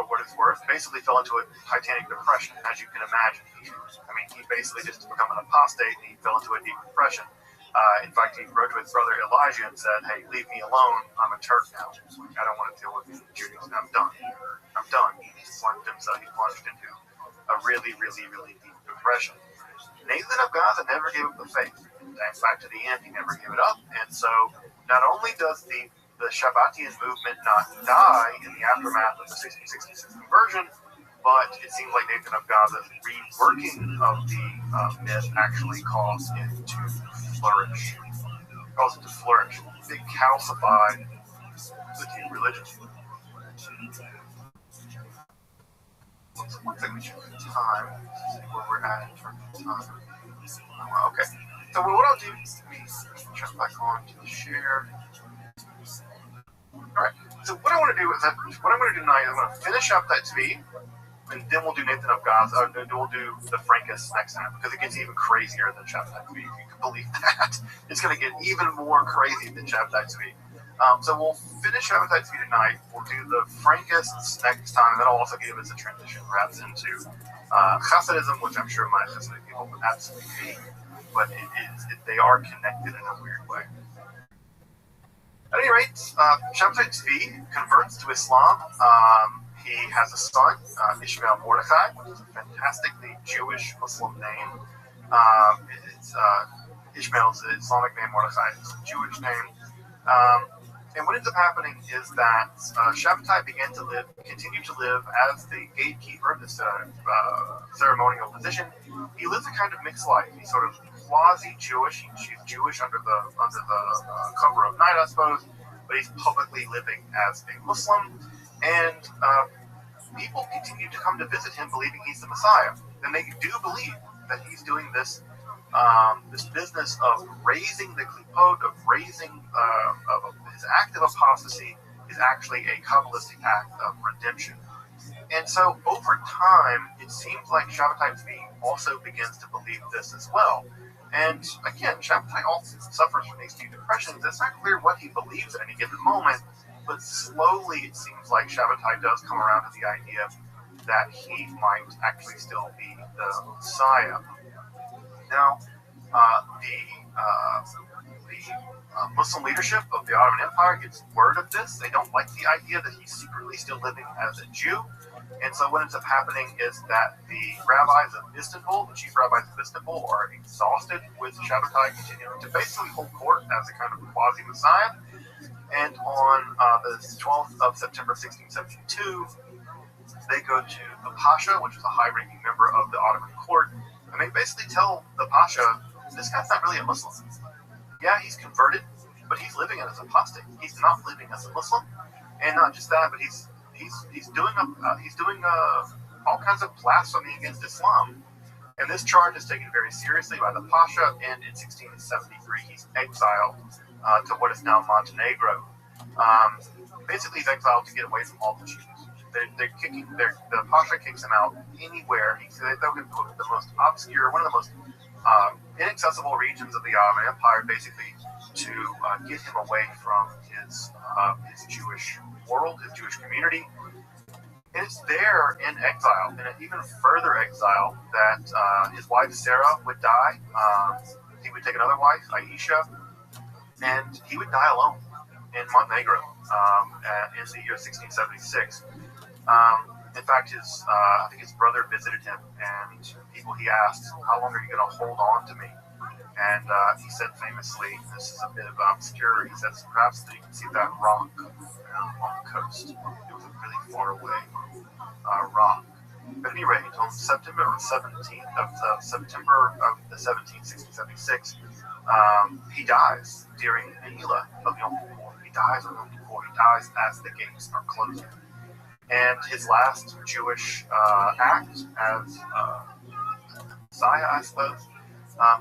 what it's worth, basically fell into a Titanic depression, as you can imagine. He basically just became an apostate, and he fell into a deep depression. In fact, he wrote to his brother Elijah and said, "Hey, leave me alone. I'm a Turk now. I don't want to deal with Judaism. I'm done. He plunged into a really, really, really deep depression. Nathan of Gaza never gave up the faith. In fact, to the end, he never gave it up. And so, not only does the Shabbatian movement not die in the aftermath of the 1666 conversion, but it seems like Nathan of Gaza's reworking of the myth actually caused it to flourish. It calcified the two religions. One thing we should do time, see where we're at in terms of time. Okay, so what I'll do is jump back on to the share. Alright, so what I want to do is what I'm going to do tonight, I'm going to finish up that Tzvi, and then we'll do Nathan of Gaza, then we'll do the Frankists next time, because it gets even crazier than Shabbatai Tzvi, if you can believe that. It's going to get even more crazy than Shabbatai Tzvi. So we'll finish Shabbatai Tzvi tonight, we'll do the Frankists next time, and that'll also give us a transition perhaps into Hasidism, which I'm sure my Hasidic people would absolutely hate, but they are connected in a weird way. At any rate, Shabbatai Tzvi converts to Islam. He has a son, Ishmael Mordechai, which is a fantastically Jewish Muslim name. Ishmael's the Islamic name, Mordechai is a Jewish name. And what ends up happening is that Shabbatai continued to live as the gatekeeper of this ceremonial position. He lives a kind of mixed life. He's sort of quasi-Jewish. She's Jewish under the cover of night, I suppose, but he's publicly living as a Muslim. And people continue to come to visit him, believing he's the Messiah. And they do believe that he's doing this business of raising the klipot, of raising his act of apostasy is actually a Kabbalistic act of redemption. And so over time, it seems like Shabbatai Tzvi also begins to believe this as well. And again, Shabbatai also suffers from these two depressions. It's not clear what he believes at any given moment, but slowly it seems like Shabbatai does come around to the idea that he might actually still be the Messiah. Now, the Muslim leadership of the Ottoman Empire gets word of this. They don't like the idea that he's secretly still living as a Jew, And so what ends up happening is that the rabbis of Istanbul, the chief rabbis of Istanbul, are exhausted with Shabbatai continuing to basically hold court as a kind of quasi-messiah. And on the 12th of September 1672, they go to the Pasha, which is a high-ranking member of the Ottoman court, and they basically tell the Pasha, this guy's not really a Muslim. Yeah, he's converted, but he's living as an apostate. He's not living as a Muslim. And not just that, but he's doing all kinds of blasphemy against Islam. And this charge is taken very seriously by the Pasha, and in 1673 he's exiled to what is now Montenegro. Basically, he's exiled to get away from all the Jews. The Pasha kicks him out anywhere. They're going to put the most obscure, one of the most inaccessible regions of the Ottoman Empire, basically to get him away from his Jewish world, his Jewish community. And it's there in exile, in an even further exile, that his wife Sarah would die. He would take another wife, Aisha, and he would die alone in Montenegro in the year 1676. In fact, I think his brother visited him, and people he asked, "How long are you going to hold on to me?" And he said famously, this is a bit of obscure, he says, perhaps you can see that rock on the coast. It was a really far away rock. But at any rate, on September 17th of 1676, he dies during the Hila of Yom Kippur. He dies on Yom Kippur. He dies as the gates are closing. And his last Jewish act as Messiah, I suppose,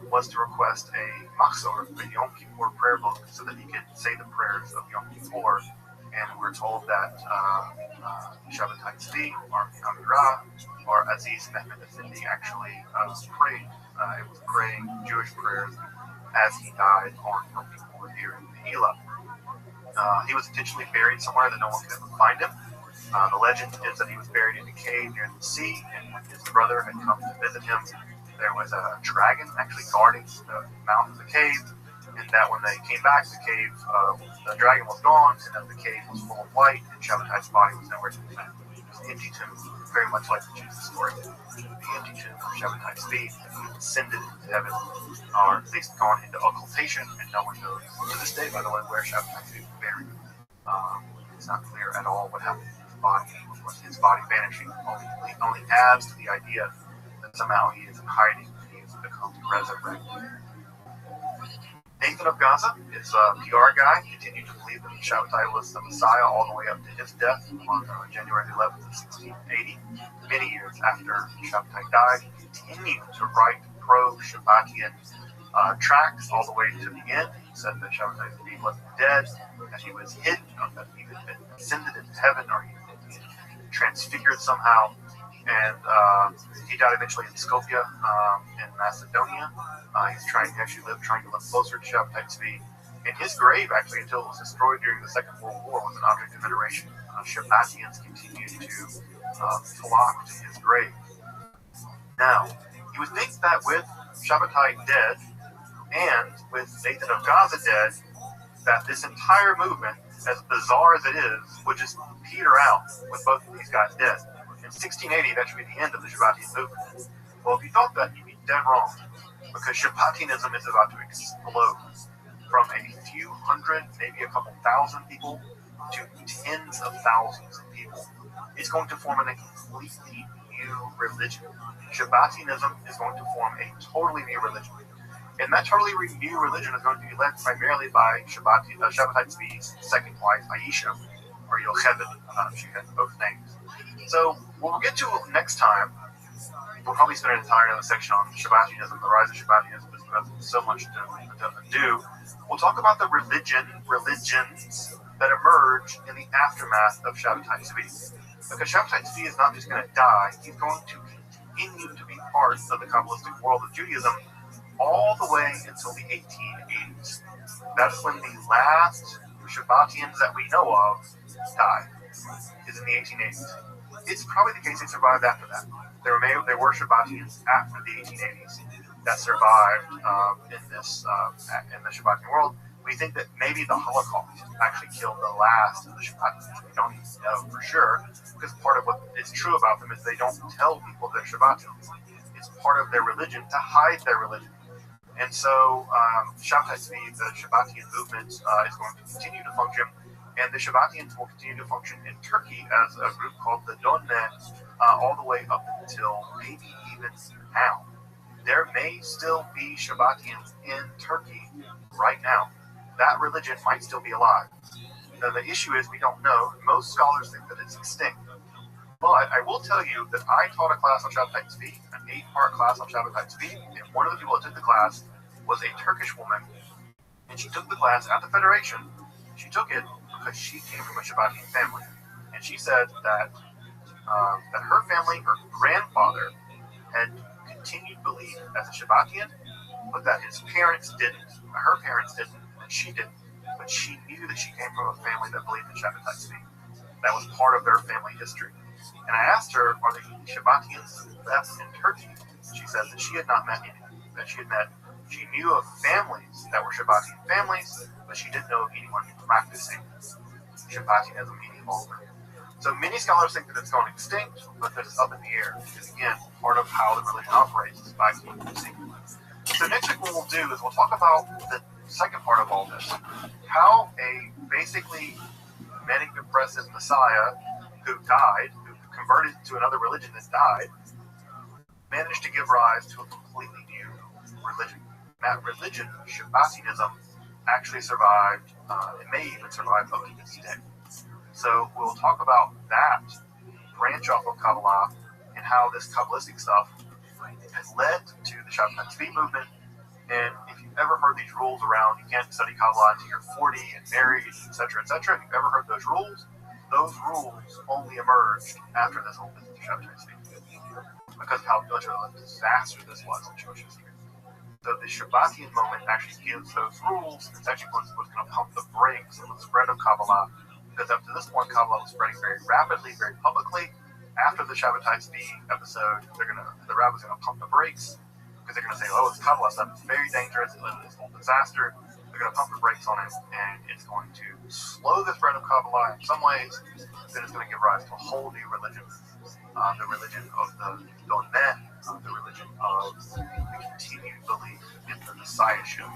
was to request a machzor, a Yom Kippur prayer book, so that he could say the prayers of Yom Kippur. And we're told that Shabbatai Tzvi, or Amirah, or Aziz Mehmed Effendi actually prayed. It was praying Jewish prayers as he died on Yom Kippur here in the Hila. He was intentionally buried somewhere that no one could ever find him. The legend is that he was buried in a cave near the sea, and when his brother had come to visit him, there was a dragon actually guarding the mouth of the cave, and that when they came back, the dragon was gone, and that the cave was full of light, and Shabbatai's body was nowhere to be found. It was an empty tomb, very much like the Jesus story. The empty tomb of Shabbatai's feet, and he ascended into heaven, or at least gone into occultation, and no one knows to this day, by the way, where Shabbatai's feet was buried. It's not clear at all what happened to his body. Of course, his body vanishing only adds to the idea that somehow he is in hiding and he has become resurrected. Nathan of Gaza is a PR guy. He continued to believe that Shabbatai was the Messiah all the way up to his death on January 11th of 1680. Many years after Shabbatai died, he continued to write pro-Shabbatian tracts all the way to the end. He said that Shabbatai wasn't dead, that he was hidden, that he had been ascended into heaven, or he had been transfigured somehow. And he died eventually in Skopje in Macedonia. He actually lived trying to live closer to Shabbatai Tzvi. And his grave, actually, until it was destroyed during the Second World War, was an object of veneration. Shabbatians continued to flock to his grave. Now, you would think that with Shabbatai dead, and with Nathan of Gaza dead, that this entire movement, as bizarre as it is, would just peter out with both of these guys dead. In 1680, that should be the end of the Shabbatian movement. Well, if you thought that, you'd be dead wrong, because Shabbatianism is about to explode from a few hundred, maybe a couple thousand people, to tens of thousands of people. It's going to form a completely new religion. Shabbatianism is going to form a totally new religion. And that totally new religion is going to be led primarily by Shabbatai Tzvi's second wife, Aisha, or Yocheved. She had both names. So what we'll get to next time, we'll probably spend an entire other section on Shabbatianism, the rise of Shabbatianism, because there's so much to do. We'll talk about the religions that emerge in the aftermath of Shabbatai Tzvi. Because Shabbatai Tzvi is not just going to die, he's going to continue to be part of the Kabbalistic world of Judaism all the way until the 1880s. That's when the last Shabbatians that we know of died, is in the 1880s. It's probably the case they survived after that. There were Shabbatians after the 1880s that survived in the Shabbatian world, We think that maybe the Holocaust actually killed the last of the Shabbatians. We don't even know for sure, because part of what is true about them is they don't tell people they're Shabbatians. It's part of their religion to hide their religion. And so Shabtai Tzvi, the Shabbatian movement, is going to continue to function, and the Shabbatians will continue to function in Turkey as a group called the Donne, all the way up until maybe even now. There may still be Shabbatians in Turkey right now. That religion might still be alive. Now, the issue is we don't know. Most scholars think that it's extinct. But I will tell you that I taught a class on Shabtai Tzvi, an 8-part class on Shabtai Tzvi, and one of the people that took the class was a Turkish woman, and she took the class at the Federation. She took it because she came from a Shabbatian family, and she said that that her family, her grandfather, had continued belief as a Shabbatian, but that his parents didn't. Her parents didn't, and she didn't. But she knew that she came from a family that believed in Shabtai Tzvi. That was part of their family history. And I asked her, are there any Shabbatians left in Turkey? She said that she had not met any. That she knew of families that were Shabbatian families, but she didn't know of anyone practicing Shabbatianism any longer. So many scholars think that it's gone extinct, but that it's up in the air. Because again, part of how the religion operates is by keeping it secret. So next week what we'll do is we'll talk about the second part of all this. How a basically manic depressive messiah who died, who converted to another religion and died, managed to give rise to a completely new religion. That religion, Shabbatianism, actually survived, it may even survive up to this day. So we'll talk about that branch off of Kabbalah and how this Kabbalistic stuff has led to the Shabtai Tzvi movement. And if you've ever heard these rules around, you can't study Kabbalah until you're 40 and married, etc., etc., if you've ever heard those rules only emerged after this whole business of Shabtai Tzvi, because of how much of a disaster this was in Jewish history. So the Shabbatian moment actually gives those rules. It's actually what's going to pump the brakes on the spread of Kabbalah, because up to this point, Kabbalah was spreading very rapidly, very publicly. After the Shabtai Tzvi episode, the rabbis are going to pump the brakes, because they're going to say, oh, it's Kabbalah stuff, it's very dangerous, it's a whole disaster. They're going to pump the brakes on it, and it's going to slow the spread of Kabbalah in some ways. Then it's going to give rise to a whole new religion, the religion of the Donne, the religion of the continued belief in the messiahship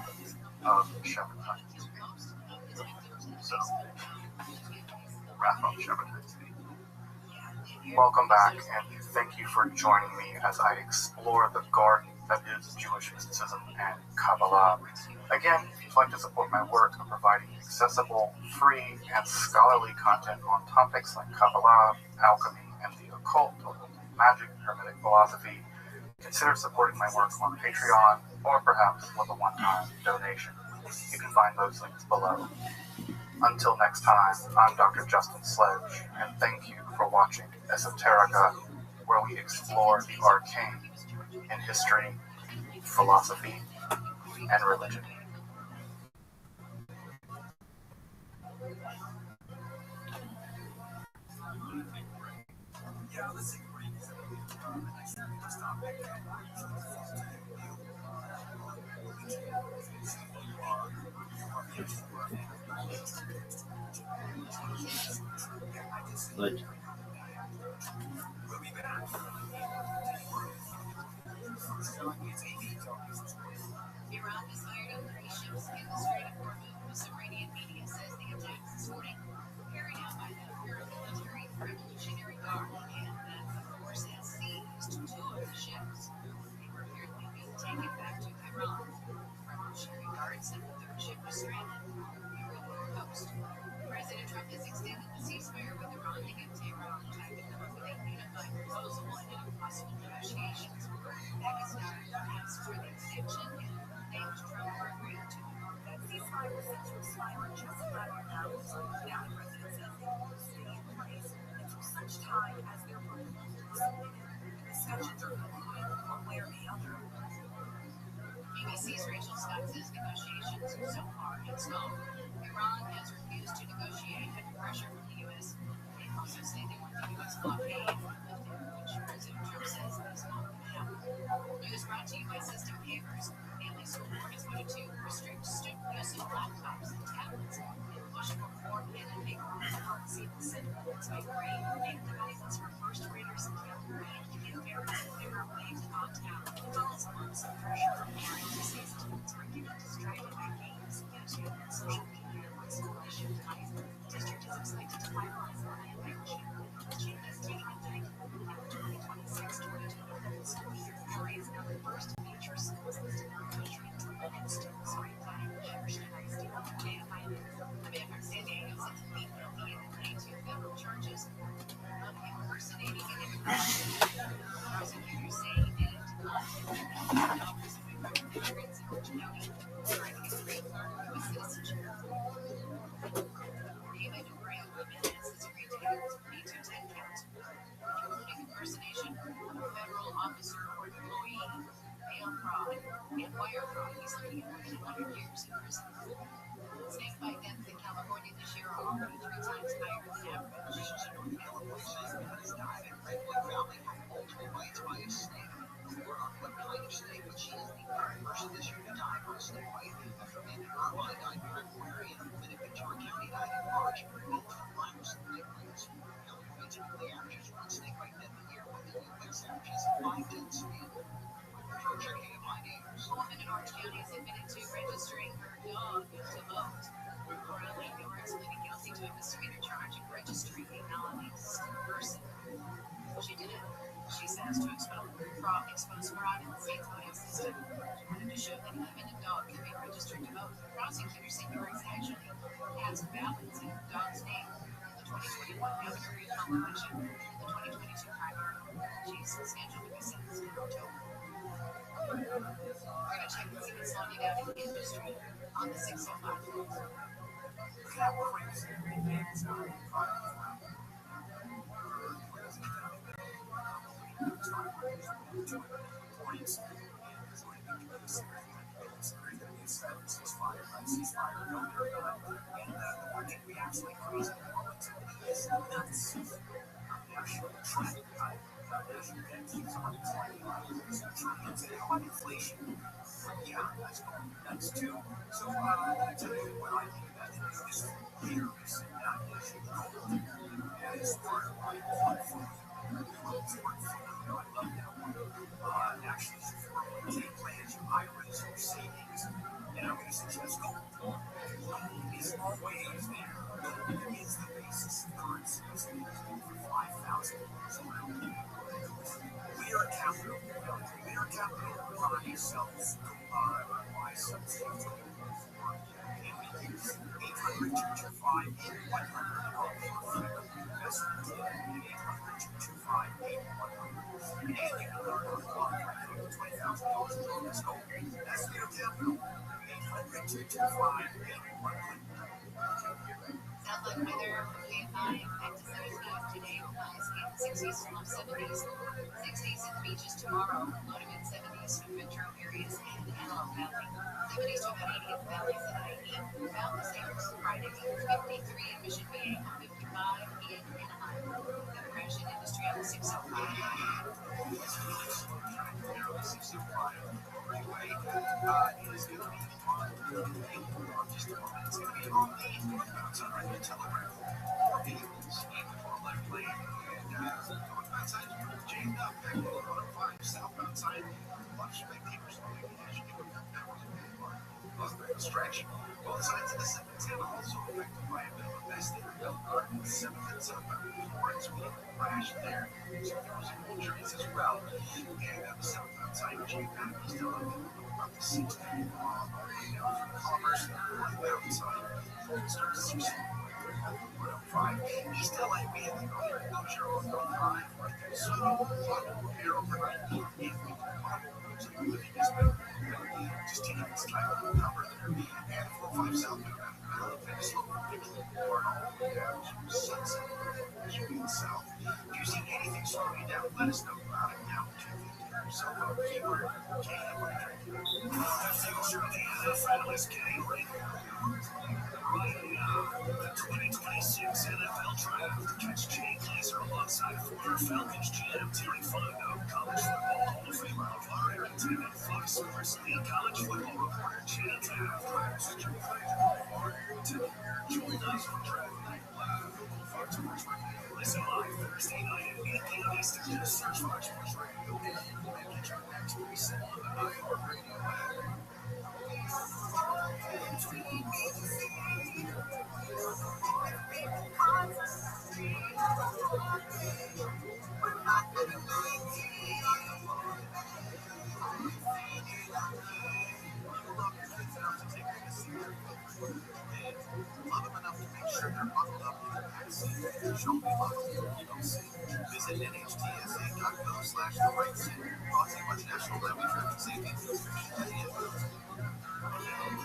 of Shabtai Tzvi. So, wrap up Shabtai Tzvi. Welcome back, and thank you for joining me as I explore the garden that is Jewish mysticism and Kabbalah. Again, if you'd like to support my work, I'm providing accessible, free, and scholarly content on topics like Kabbalah, alchemy, and the occult, magic, hermetic philosophy. Consider supporting my work on Patreon, or perhaps with a one-time donation. You can find those links below. Until next time, I'm Dr. Justin Sledge, and thank you for watching Esoterica, where we explore the arcane in history, philosophy, and religion. But Iran has fired up 3 ships in the Strait of Hormuz. Iranian media says the attacks this morning were carried out by the paramilitary Revolutionary Guard, and that the force has seized 2 of the ships. They were apparently being taken back to Iran. Revolutionary Guard said the 3rd ship was stranded on the Iranian coast. President Trump has extended the ceasefire with Iran to give Tehran time to come up with a unified proposal ahead of possible negotiations. Pakistan asked for the extension and thanked Trump for agreeing to it. That ceasefire was set to expire in just 5 hours. Now the president says they will stay in place until such time as their proposal is submitted. Discussions are concluding one way or the other. BBC's Rachel Scott says negotiations so far have stalled. Iran has refused to negotiate under pressure from the U.S. They also say they want the U.S. blockade lifted, which President Trump says is not going to happen. News brought to you by System Papers. Family School Board has voted to restrict student use of laptops Despite rain, make devices for first graders and younger age to get their way to opt out. Follows months of pressure from parents who say students are getting distracted by games, YouTube, and social media on school issues type. The district is expected to finalize the plan by June, with changes taking effect in the 2026-2027 school year. Missouri is now the first major school system in the country to limit students ranked by Christianized Rabbi from San Diego says he will be indicted to federal charges of impersonating an immigrant. Prosecutors say he did it. The office of immigrants in Orange County trying to get a green card for U.S. citizenship. Eva Dubrea Jimenez has agreed to give his plea to 10 counts, including impersonation of a federal officer or employee, mail fraud, and wire fraud. He's looking at more than 100 years in prison. Snakebite deaths in California this year are already 3 times higher than average. California has died in Redwood Valley from multiple bites by a snake. We're not what kind of snake, but she is the third person this year to die from a snake bite. After Amanda Irvine died in February and woman in Ventura County died in March. Both from Lyme snake bites. California typically averages 1 snake bite death a year, while the U.S. averages 5 deaths a year. For checking in my neighbors. A woman in Orange County is admitted to registering her dog to vote. Correlli Norris pleaded guilty to a misdemeanor charge of registering a non-existent person. She did it, she says, to expose fraud in the state's voting system. She wanted to show that even a dog can be registered to vote. Prosecutors say Norris actually cast ballots in her dog's name in the 2021 governor recall election and the 2022 primary. She's scheduled to be sentenced in October. We're going to check and see what's slowing down in the industry on the 605. That's two. So, I tell you what I think that is here is not and it's part of my platform. I love that one. Actually, for take plans, IRAs, or savings, and I'm going to suggest gold. Gold is always there. Gold is the basis of currency. It's over 5,000 years around. We are capital. We are capital. Buy, sell, buy, sell, and we use 800-225-8100. That's what we did. 800-225-8100. And you can learn on the contract for $20,000 in this gold. That's their capital. 800-225-8100. Southland weather for K5 back to 75 today, highs in the 60s to low 70s. 60s in the beaches tomorrow, low to mid 70s for metro areas and Antelope Valley. 70s to about 80 in the valleys and 90, about the same as Friday. 53 in Mission Bay, 55 in Anaheim. The crash in industry on the 605. Freeway, it is going to be on just a moment. It's going to be on the northbound side of the Telegraph. More vehicles in the far left lane, and northbound side is jammed up. Back over on 5 southbound side, a lot of spectators moving as you do a Buzzard stretch. Both sides of the 710 also affected by a bit of a mess there. Bell Garden, 7th and southbound Florence will crash there. So there was injuries as well. And the southbound side, J-Pack is still up to 60. From Commerce, northbound side, starts 60. 105. East LA, we have the earlier closure on 105. So, here overnight, if we just taking this time to cover there. And 45 southbound, Halifax, or all the way down to Sunset, as you go south. If you see anything slowing you down, let us know about it now. 250 cell phone keyword, KM100. The future of the NFL is getting ready. Right now, the 2026 NFL Draft. Catch Jay Glazer alongside former Falcons GM Terry Fontenot, College Football Hall of Famer LeVar Arrington, and Fox Sports League College Football reporter Jenna Taft. LeVar Arrington here. Join us for Draft Night Live. Fox Sports Radio. Listen live Thursday night at 8 p.m. Eastern. Just search ROTHSCHILD Radio and get your next reset on the iHeartRadio app. Love them enough to make sure they're buckled up in the backseat. Show me love you don't see. Visit NHTSA.gov/the-right-seat. Brought to you by the National Highway Traffic Safety Administration and the NFL.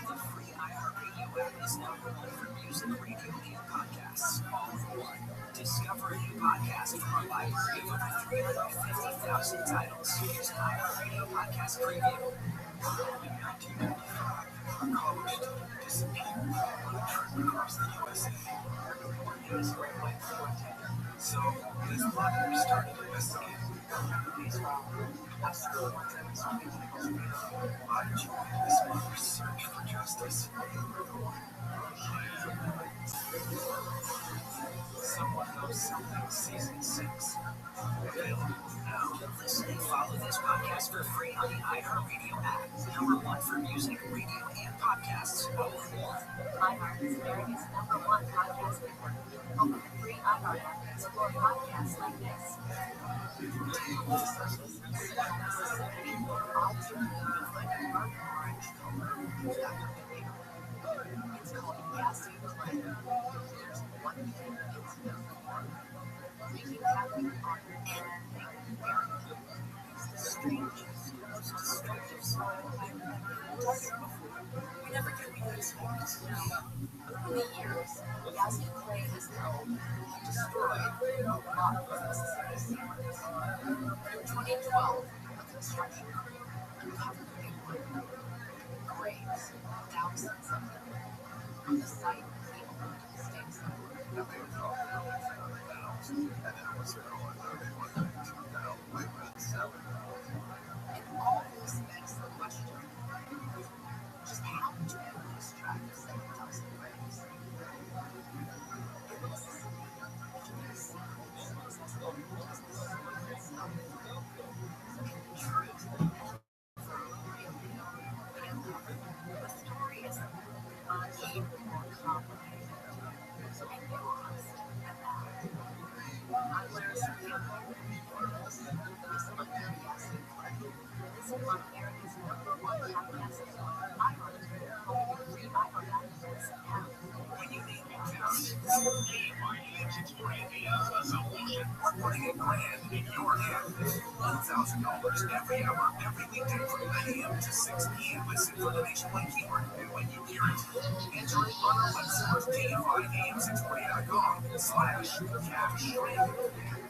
The free iHeartRadio app is now available for music, radio, and podcasts. All in one. Discover a new podcast from our library of over 350,000 titles. Here's an iHeartRadio podcast preview. In 1995, a college student disappeared on a trip across the USA. He was right for attendant, so his mother started investigating. After a month of his I joined his mother's search for justice. Someone Knows Something Season 6. Available now. Listen and follow this podcast for free on the iHeartRadio app. #1 for music, radio, and podcasts. All in one. iHeart is America's #1 podcast network. Open the free iHeart app and explore podcasts like this. It's called Casting Play. There's one thing you need to know. Making Catholic art anything American is the strangest, most destructive smile I've ever encountered before. We never get these forms. Over the years, Casting Play has known and destroyed a lot of unnecessary secrets. In 2012, a construction crew uncovered a new one. Graves, thousands of them, on the site of the old state center. And all this begs the question, just how do you lose track of 7,000 graves? In Mississippi, truth the story is much more complicated and nuanced than that. I'm Larissa Campbell. Recently Casting Play. Listen on America's #1 podcast network, iHeart, or your free iHeart app to listen now. When you need new couch, is a solution. We're putting a brand in your hand. $1,000 every hour, every weekday from 9 a.m. to 6 p.m. Listen for the nationwide keyword. And when you hear it, enter it on our website, KFIAM620.com/cash.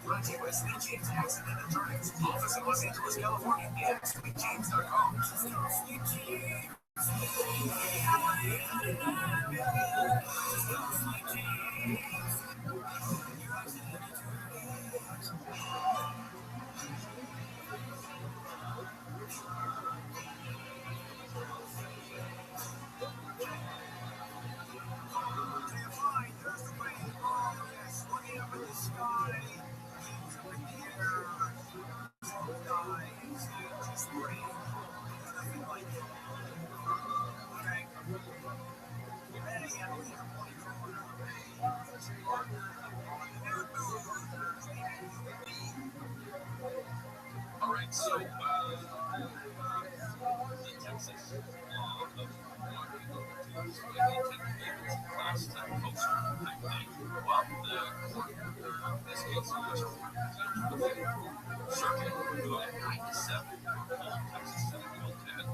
Brought to you by Sweet James Accident and Attorneys. Office in Los Angeles, California, and SweetJames.com. Just go Sweet James. All right, so the Texas law of water last time folks were well, the court, this case, circuit ruled at 97 Texas Senate Bill 10,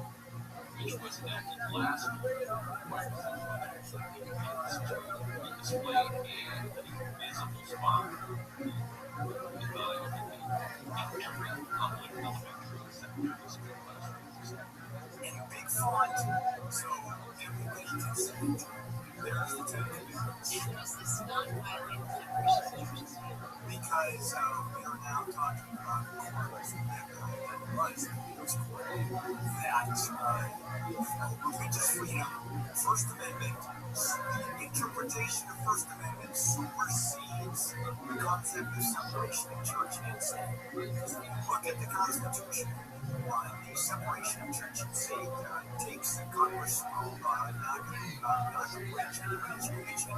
which was enacted last year, displayed and visible spot in every public elementary and secondary school classroom. In big font, so everybody can see it. There's the 10 commandments. And does this not violate the Declaration of Churches? Because we are now talking about courts and that was Court's court that religious freedom, First Amendment, the interpretation of First Amendment supersedes the concept of separation of church and state. Because when you look at the Constitution, the separation of church and state takes the Congress not to bridge anybody's religion.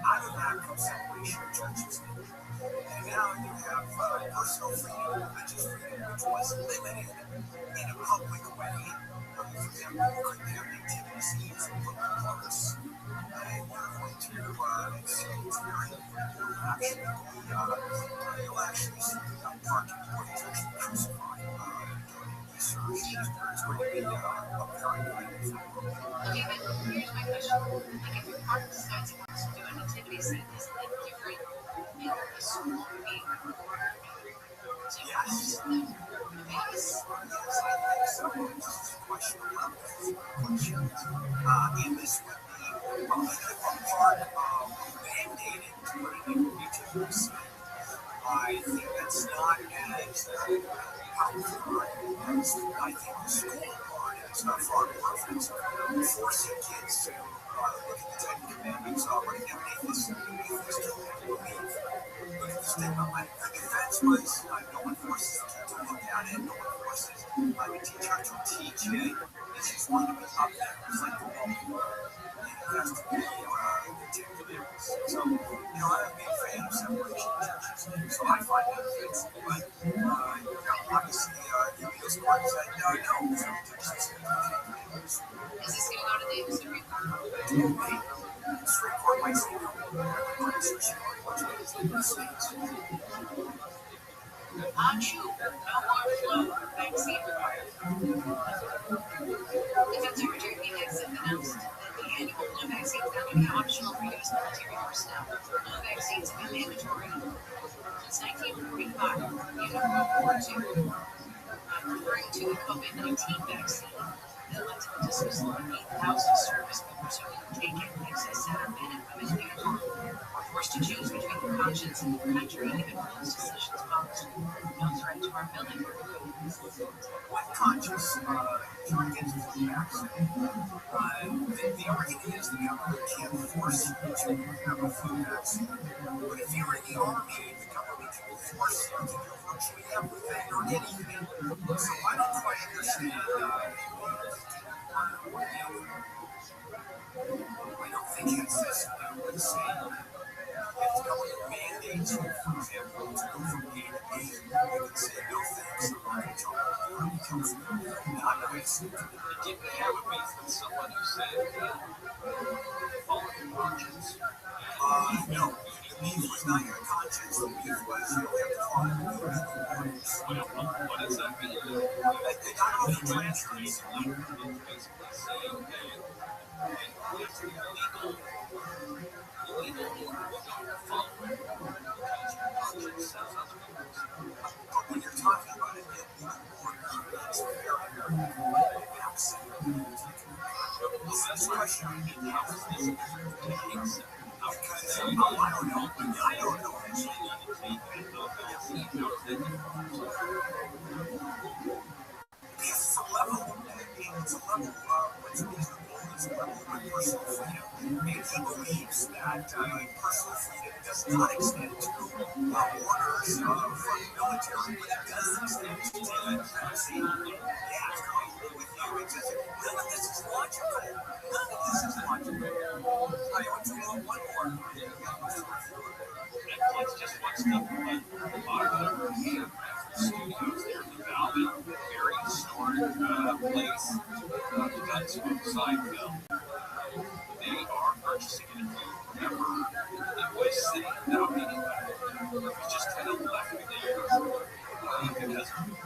Out of that comes separation of church and state. And now you have personal freedom, religious freedom, which was limited in a public way. For example, you couldn't have nativity scenes in public parks. And you're going to see it's very, you'll actually see parking where he's actually crucified during research. It's going to be a very good thing. Okay, but here's my question. Like, if your park decides it wants to do a nativity scene, isn't it different in the school being ordered to host them? Yes. I think so. This is a question of question. And this would be a part of mandating to put it in nativity scene. I think that's not as powerful as I think the school part is. Far more offensive. Forcing kids to look at the Ten Commandments, running down atheists don't have to believe. Look at the statement. The defense was no one forces the kid to look at it, no one forces the teacher to teach it. It's just one to be up there. It's like the law. It has to be the Ten Commandments. So, I'm a big fan of separation of churches. So I find that offensive. But, obviously, the appeals court said, no, it's not Is this going to go to the Supreme Court? The Supreme Court might say no. But the Supreme Court is in the states. On you, no more flu vaccine required. Defense Secretary Phoenix announced that the annual flu vaccines are going to be optional for U.S. military personnel. Flu vaccines have been mandatory since 1945, even World War II, referring to the COVID-19 vaccine. That led to the dismissal of 8,000 service members who didn't take it. Excess men and women uniform were forced to choose between their conscience and their country, even when those decisions posed no threat to our military. What conscience turn against the vaccine? The argument is the government can't force you to have a flu vaccine. But if you're in the army, the government can force you to do virtually everything or anything. So I don't quite understand. I don't think it's this would say if the government mandates you, for example, to go from A to B, you would say no thanks, I'm not until the army tells me. Not nice. Did you have a beef with someone who said follow your conscience? No. The beef was not your conscience. The beef was you don't have to follow the legal orders. What does that mean? They got all the transcripts. Basically saying that it's illegal order you don't follow it because your conscience says otherwise. But when you're talking about an illegal order, it's very, very vaccine. This question how is this different? Because I don't know. It's a level. It's a level what's reasonable. It's a level of personal freedom. And he believes that personal freedom does not extend to orders from the military, but it does extend to vaccine. Yeah, it's completely with you. It's just, none of this is logical. None of this is logical. I want to know one more. Netflix just wants to put a lot of their studios there in the Valley, very historic place, the Gunsmoke Seinfeld. They are purchasing it. Remember, it was sitting without anybody. It was just kind of left there because it couldn't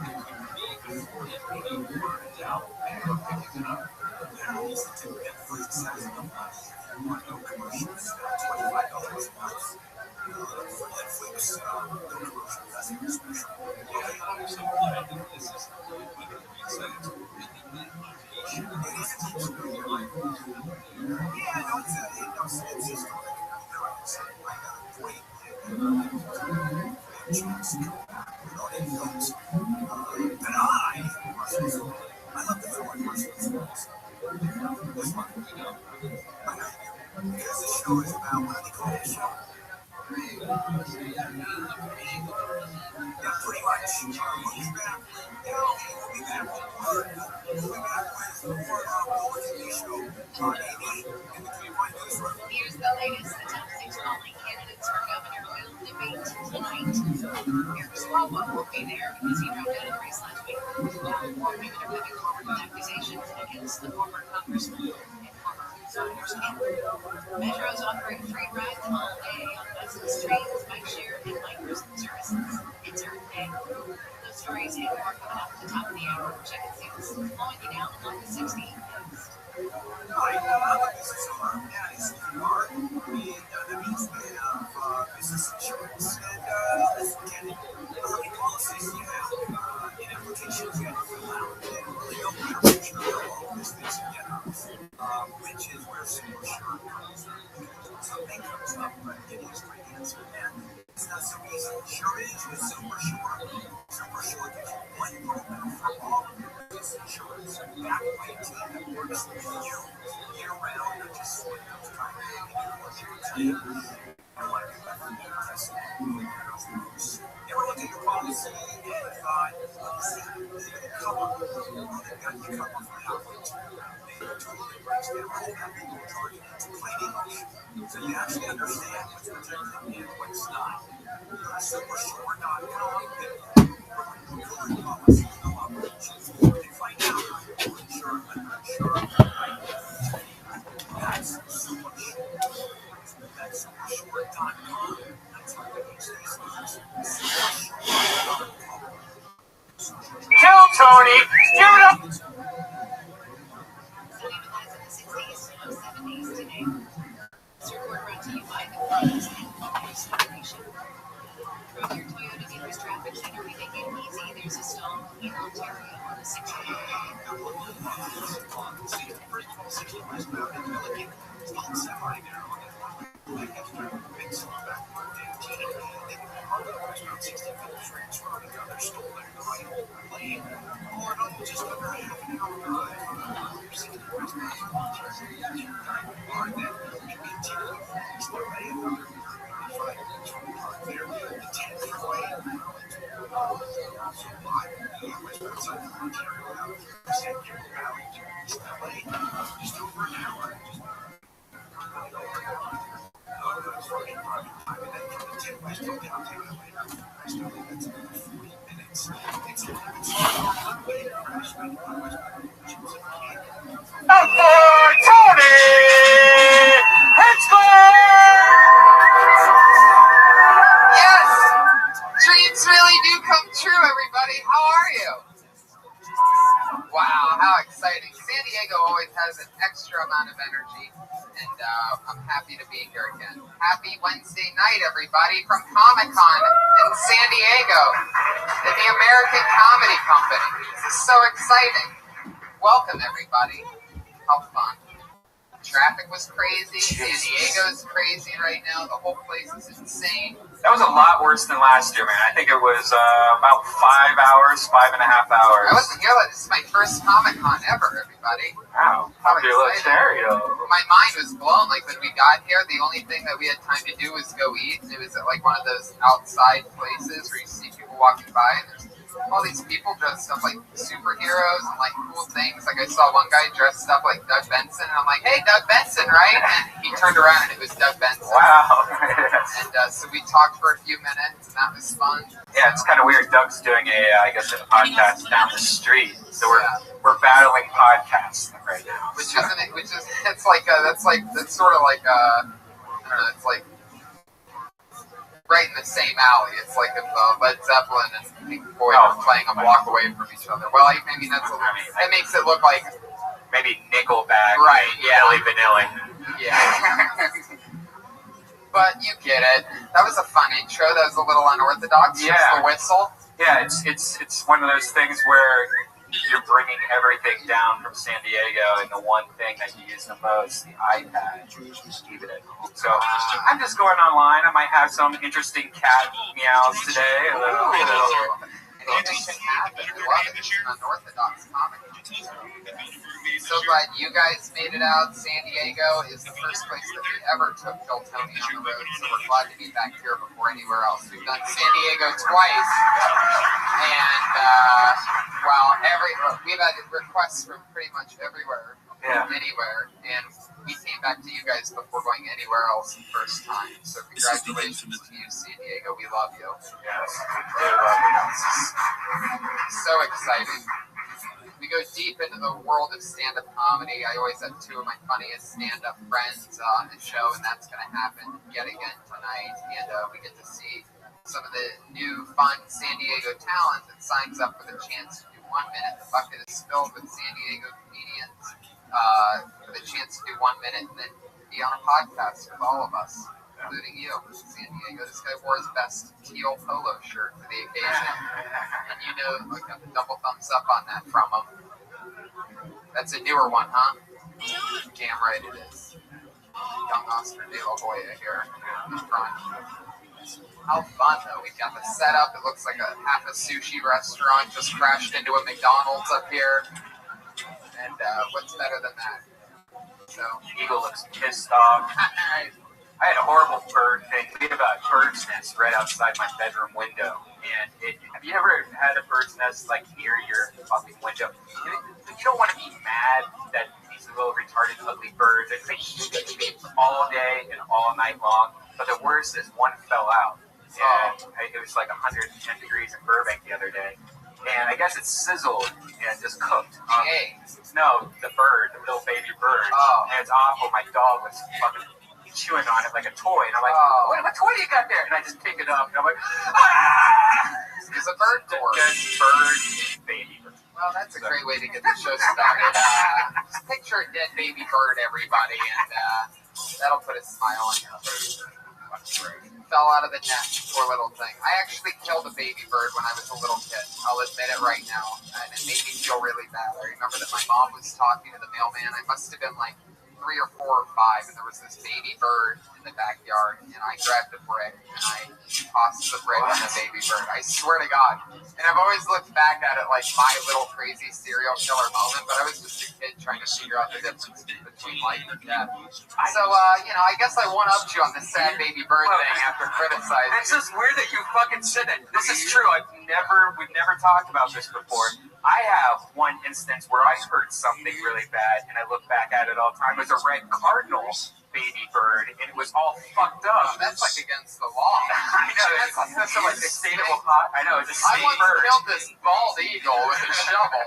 be before it really burned out and they were picking it up. Now, he's the Netflix has the money. You want no commercials, $25 a month. For Netflix, no commercials, that's even special. I'm so glad that this is whether it's really neat location. It's really like yeah, no, it's historic. I got a great chance to go back without any notes. And I, show is about. What do they call the show? Yeah, pretty much. We'll be back. We'll be back with more. We'll be back with more Roland TV show on AD in the Cleveland newsroom. Here's the latest. The top 6 polling candidates for governor will debate tonight. Eric Swalwell will be there because he dropped out of the race last week. Now, more women are moving forward with accusations against the former congressman and former governor's candidate. Metro's offering free rides all day on buses, trains, bike share, and micros and services. It's Earth Day. Those stories and more coming up at the top of the hour. Check and see what's slowing you down along the 60 next. Hi, this is Daddy CPR, and that means we have business insurance. And let's get it. How many policies do you have? And applications you have to fill out. And really don't matter which you know all these things together, which is where Super Sure comes in. Something comes up, but it is my answer. And it's not so easy. Sure is with Super Sure. Super Sure gives you one program for all of your business insurance. Backed by a team that works with you year-round, not just when it's time to tell you. I like it better than the rest. You ever look at your policy and thought, see, the cover, they've got you covered for athletes. They totally breaks down all that people charge to plain English. So you actually understand what's protected and what's not. Supershore.com, current policies, no operations. They find out if you're insured, uninsured, right? That's Supershore. That's Supershore.com. That's what we use these days. Supershore.com. Kill Tony! Give it up! Report brought to you by the Pros and Focus Foundation. From your Toyota dealer's traffic center, we make it easy. There's a stall in Ontario on the 60th. First 1260 westbound in Milligan. Stalled semi there on the like extra big stall back in 15. They can park on westbound 65th transfer because they're still there in the right lane. Or no, just under a half an hour drive. You're 60 westbound in Ontario. Or then you can take still lay another 35 minutes from the park there. The 10th freeway in Maryland. So why? Westbound side of Ontario now. San Diego Valley to LA. Just over an hour. For Tony! Let's go! Yes! Dreams really do come true, everybody. How are you? Wow, how exciting. San Diego always has an extra amount of energy, and I'm happy to be here again. Happy Wednesday night, everybody, from Comic-Con in San Diego at the American Comedy Company. This is so exciting. Welcome, everybody. How fun. Traffic was crazy. San Diego's crazy right now. The whole place is insane. That was a lot worse than last year, man. I think it was about 5 hours, 5.5 hours. I wasn't here. This is my first Comic-Con ever, everybody. Wow. Fabulous stereo. My mind was blown. Like, when we got here, the only thing that we had time to do was go eat. And it was at, like, one of those outside places where you see people walking by, and there's all these people dressed up like superheroes and like cool things. Like I saw one guy dressed up like Doug Benson, and I'm like, "Hey, Doug Benson, right?" And he turned around and it was Doug Benson. Wow! And so we talked for a few minutes, and that was fun. Yeah, it's kind of weird. Doug's doing a podcast down the street, so we're battling podcasts right now. It's sort of like I don't know. It's like right in the same alley. It's like if Led Zeppelin and Pink Floyd are playing a block away from each other. Well, I mean, that makes it look like maybe Nickelback, right? Yeah, Milli Vanilli. Yeah. But you get it. That was a fun intro. That was a little unorthodox. Yeah. Just the whistle. Yeah, it's one of those things where you're bringing everything down from San Diego, and the one thing that you use the most, the iPad, you just keep it at home. So I'm just going online. I might have some interesting cat meows today. it can happen. I love it. It's an unorthodox comedy. So glad you guys made it out. San Diego is the first place that we ever took Kill Tony on the road, so we're glad to be back here before anywhere else. We've done San Diego twice, and we've had requests from pretty much everywhere, anywhere, and we came back to you guys before going anywhere else the first time. So congratulations to you, San Diego. We love you. Yes, we do love you. So exciting. We go deep into the world of stand-up comedy. I always have two of my funniest stand-up friends on the show, and that's going to happen yet again tonight. And we get to see some of the new, fun San Diego talent that signs up for the chance to do 1 minute. The bucket is filled with San Diego comedians for the chance to do 1 minute and then be on a podcast with all of us, including you, San Diego. This guy wore his best teal polo shirt for the occasion. And you know, I got the double thumbs up on that from him. That's a newer one, huh? Damn right it is. Young Oscar De La Hoya here in the front. How fun, though. We got the setup. It looks like half a sushi restaurant just crashed into a McDonald's up here. And what's better than that? So, Eagle looks pissed off. I had a horrible bird thing. We have a bird's nest right outside my bedroom window. And have you ever had a bird's nest like near your fucking window? You don't want to be mad that these little retarded ugly birds, they sleep all day and all night long. But the worst is one fell out. And it was like 110 degrees in Burbank the other day. And I guess it sizzled and just cooked. No, the bird, the little baby bird. And it's awful. My dog was fucking chewing on it like a toy, and I'm like, what toy do you got there? And I just pick it up, and I'm like, it's a bird toy. Just bird, baby bird. Well, that's a great way to get the show started. Just picture a dead baby bird, everybody, and that'll put a smile on your face. Fell out of the nest, poor little thing. I actually killed a baby bird when I was a little kid. I'll admit it right now, and it made me feel really bad. I remember that my mom was talking to the mailman. I must have been like 3 or 4 or 5, and there was this baby bird in the backyard, and I grabbed a brick and I tossed the brick on the baby bird. I swear to God. And I've always looked back at it like my little crazy serial killer moment, but I was just a kid trying to figure out the difference between life and death. So, I guess I one-upped you on the sad baby bird thing after criticizing. It's just weird that you fucking said that. This is true. We've never talked about this before. I have one instance where I heard something really bad, and I look back at it all the time. It was a red cardinal baby bird, and it was all fucked up. That's like against the law. I know. That's like the state of Ohio. I know. It's a state bird. I once killed this bald eagle with a shovel.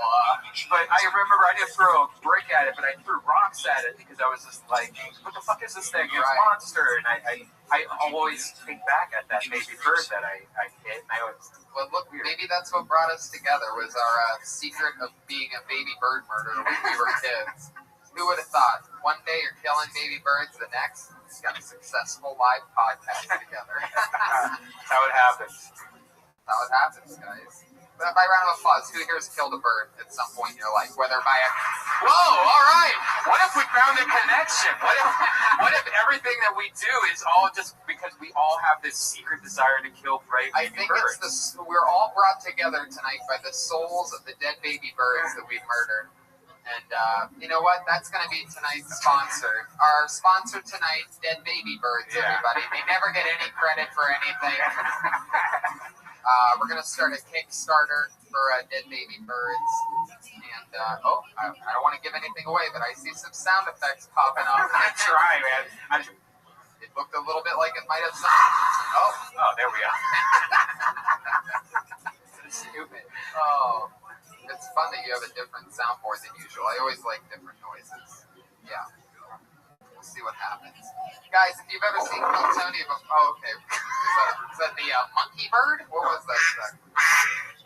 But I remember I didn't throw a brick at it, but I threw rocks at it because I was just like, what the fuck is this thing? It's a monster. And I always think back at that baby bird that I hit, and I always... Well, look, maybe that's what brought us together, was our secret of being a baby bird murderer when we were kids. Who would have thought? One day you're killing baby birds, the next, it's got a successful live podcast together. That's how it happens. That's how it happens, guys. But by round of applause, who here has killed a bird at some point in your life? Whether by a... Whoa, all right. What if we found a connection? What if everything that we do is all just because we all have this secret desire to kill baby birds? I think we're all brought together tonight by the souls of the dead baby birds that we've murdered. And you know what? That's going to be tonight's sponsor. Our sponsor tonight, Dead Baby Birds, everybody. They never get any credit for anything. We're going to start a Kickstarter for Dead Baby Birds. And, I don't want to give anything away, but I see some sound effects popping up. I'm trying, man. It looked a little bit like it might have sounded. Oh, there we go. Stupid. Oh. It's fun that you have a different soundboard than usual. I always like different noises. Yeah. We'll see what happens. Guys, if you've ever seen Kill Tony... okay. Is that the monkey bird? What was that?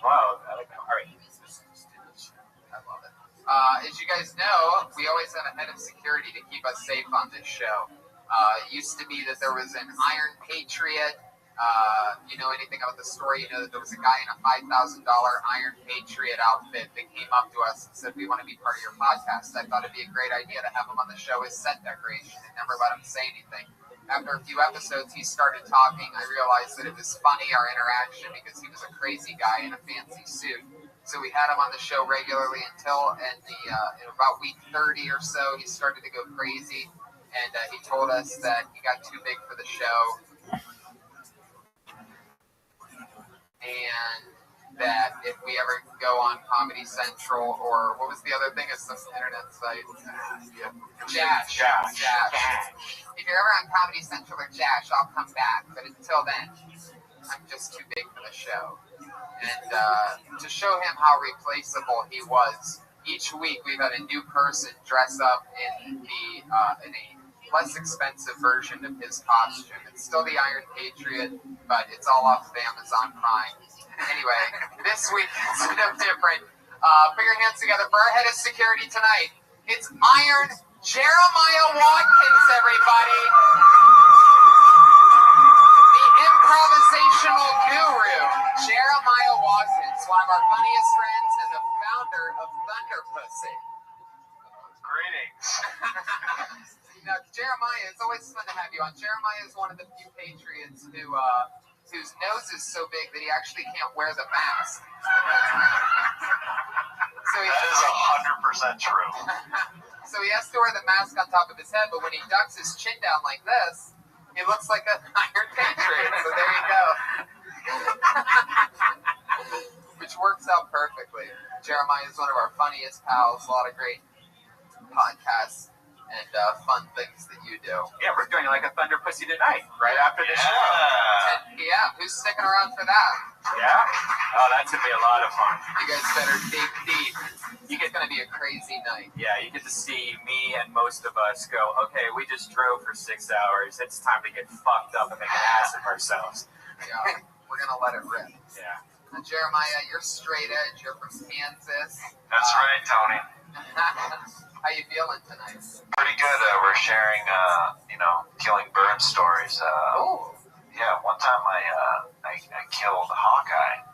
Wow, I like that. All right. I love it. As you guys know, we always have a head of security to keep us safe on this show. It used to be that there was an Iron Patriot. You know anything about the story, you know that there was a guy in a $5,000 Iron Patriot outfit that came up to us and said, we want to be part of your podcast. I thought it'd be a great idea to have him on the show as set decoration and never let him say anything. after a few episodes, he started talking. I realized that it was funny, our interaction, because he was a crazy guy in a fancy suit. So we had him on the show regularly until in about week 30 or so, he started to go crazy. And he told us that he got too big for the show. And that if we ever go on Comedy Central, or what was the other thing? It's some internet site. Jash. If you're ever on Comedy Central or Jash, I'll come back. But until then, I'm just too big for the show. And to show him how replaceable he was, each week we've had a new person dress up in a less expensive version of his costume. It's still the Iron Patriot, but it's all off of Amazon Prime. Anyway, this week is no different. Put your hands together for our head of security tonight. It's Iron Jeremiah Watkins, everybody. The improvisational guru, Jeremiah Watkins, one of our funniest friends and the founder of Thunder Pussy. Greetings. Now, Jeremiah, it's always fun to have you on. Jeremiah is one of the few patriots who whose nose is so big that he actually can't wear the mask. So that is 100% true. So he has to wear the mask on top of his head, but when he ducks his chin down like this, he looks like an Iron Patriot. So there you go. Which works out perfectly. Jeremiah is one of our funniest pals, a lot of great podcasts and fun things that you do. Yeah, we're doing like a Thunder Pussy tonight, right after the show. And, yeah, who's sticking around for that? Yeah? Oh, that's going to be a lot of fun. You guys better dig deep. It's going to be a crazy night. Yeah, you get to see me and most of us go, okay, we just drove for 6 hours. It's time to get fucked up and make an ass of ourselves. Yeah, we're going to let it rip. Yeah. Jeremiah, you're straight edge. You're from Kansas. That's right, Tony. How you feeling tonight? Pretty good. We're sharing, killing bird stories. Yeah, one time I killed Hawkeye.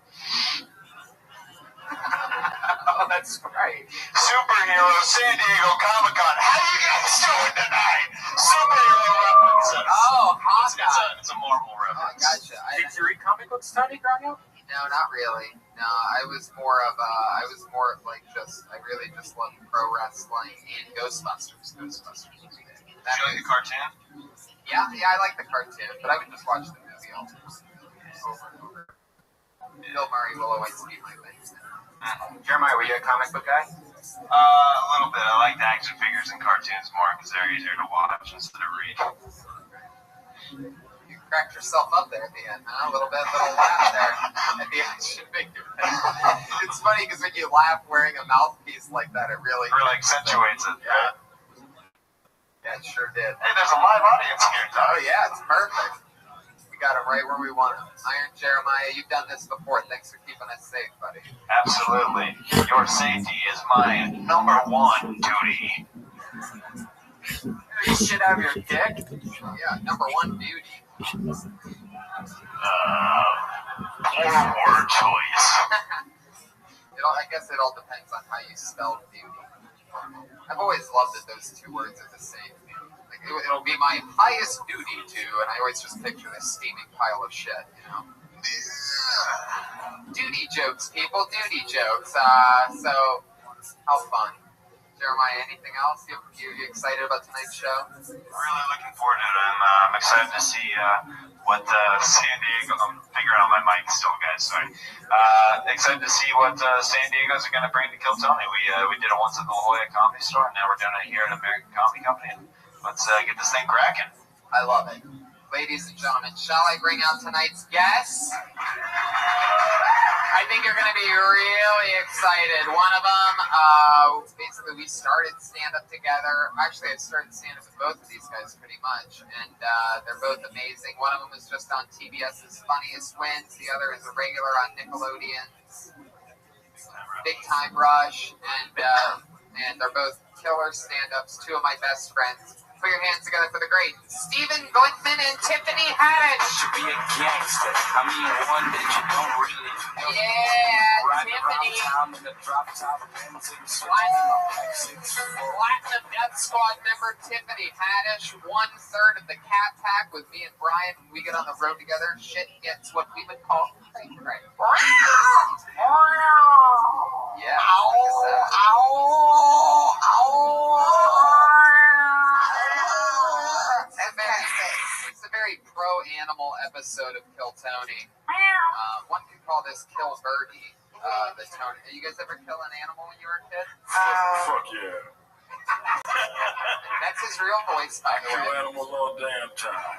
Oh, that's right. Superhero San Diego Comic-Con. How you guys doing tonight? Superhero reference. Oh, Hawkeye. It's a Marvel reference. Oh, gotcha. Did you read comic books, Tony, growing up? No, not really. No, I was more like I really just loved pro wrestling and Ghostbusters. Ghostbusters was big. Did you like the cartoon? Yeah, I like the cartoon, but I would just watch the movie over and over. Bill Murray will always be my thing. Jeremiah, were you a comic book guy? A little bit. I like the action figures and cartoons more because they're easier to watch instead of read. You cracked yourself up there at the end, huh? A little laugh there at the action figure. It's funny because when you laugh wearing a mouthpiece like that, it really accentuates it. Yeah. Yeah, it sure did. Hey, there's a live audience here, Tom. Oh, yeah, it's perfect. We got it right where we want it. Iron Jeremiah, you've done this before. Thanks for keeping us safe, buddy. Absolutely. Your safety is my #1 duty. You should have your dick. Yeah, #1 duty. Poor word choice. I guess it all depends on how you spell beauty. I've always loved that those two words are the same. Like, it'll be my highest duty to, and I always just picture this steaming pile of shit, you know? Duty jokes, people, duty jokes. So, how fun. Jeremiah, anything else? You excited about tonight's show? Really looking forward to it. I'm excited to see what San Diego. I'm figuring out my mic still, guys. Sorry. Excited to see what San Diego's are going to bring to Kill Tony. We did it once at the La Jolla Comedy Store, and now we're doing it here at American Comedy Company. Let's get this thing cracking. I love it. Ladies and gentlemen, shall I bring out tonight's guests? I think you're going to be really excited. One of them, basically we started stand-up together. Actually, I started stand-up with both of these guys pretty much, and they're both amazing. One of them is just on TBS's Funniest Wins. The other is a regular on Nickelodeon's Big Time Rush, and they're both killer stand-ups, two of my best friends. Put your hands together for the great Stephen Glickman and Tiffany Haddish. Should be a gangster. I mean, one that you don't really know. Yeah, Riding Tiffany. around town in the drop top Benz and Platinum Death Squad member Tiffany Haddish, 1/3 of the Cat Pack with me and Brian. When we get on the road together, shit gets what we would call right. Yeah. It's a very pro-animal episode of Kill Tony. One could call this Kill Birdie. The Tony. You guys ever kill an animal when you were a kid? Fuck yeah. That's his real voice, by the way. Kill animals all damn time.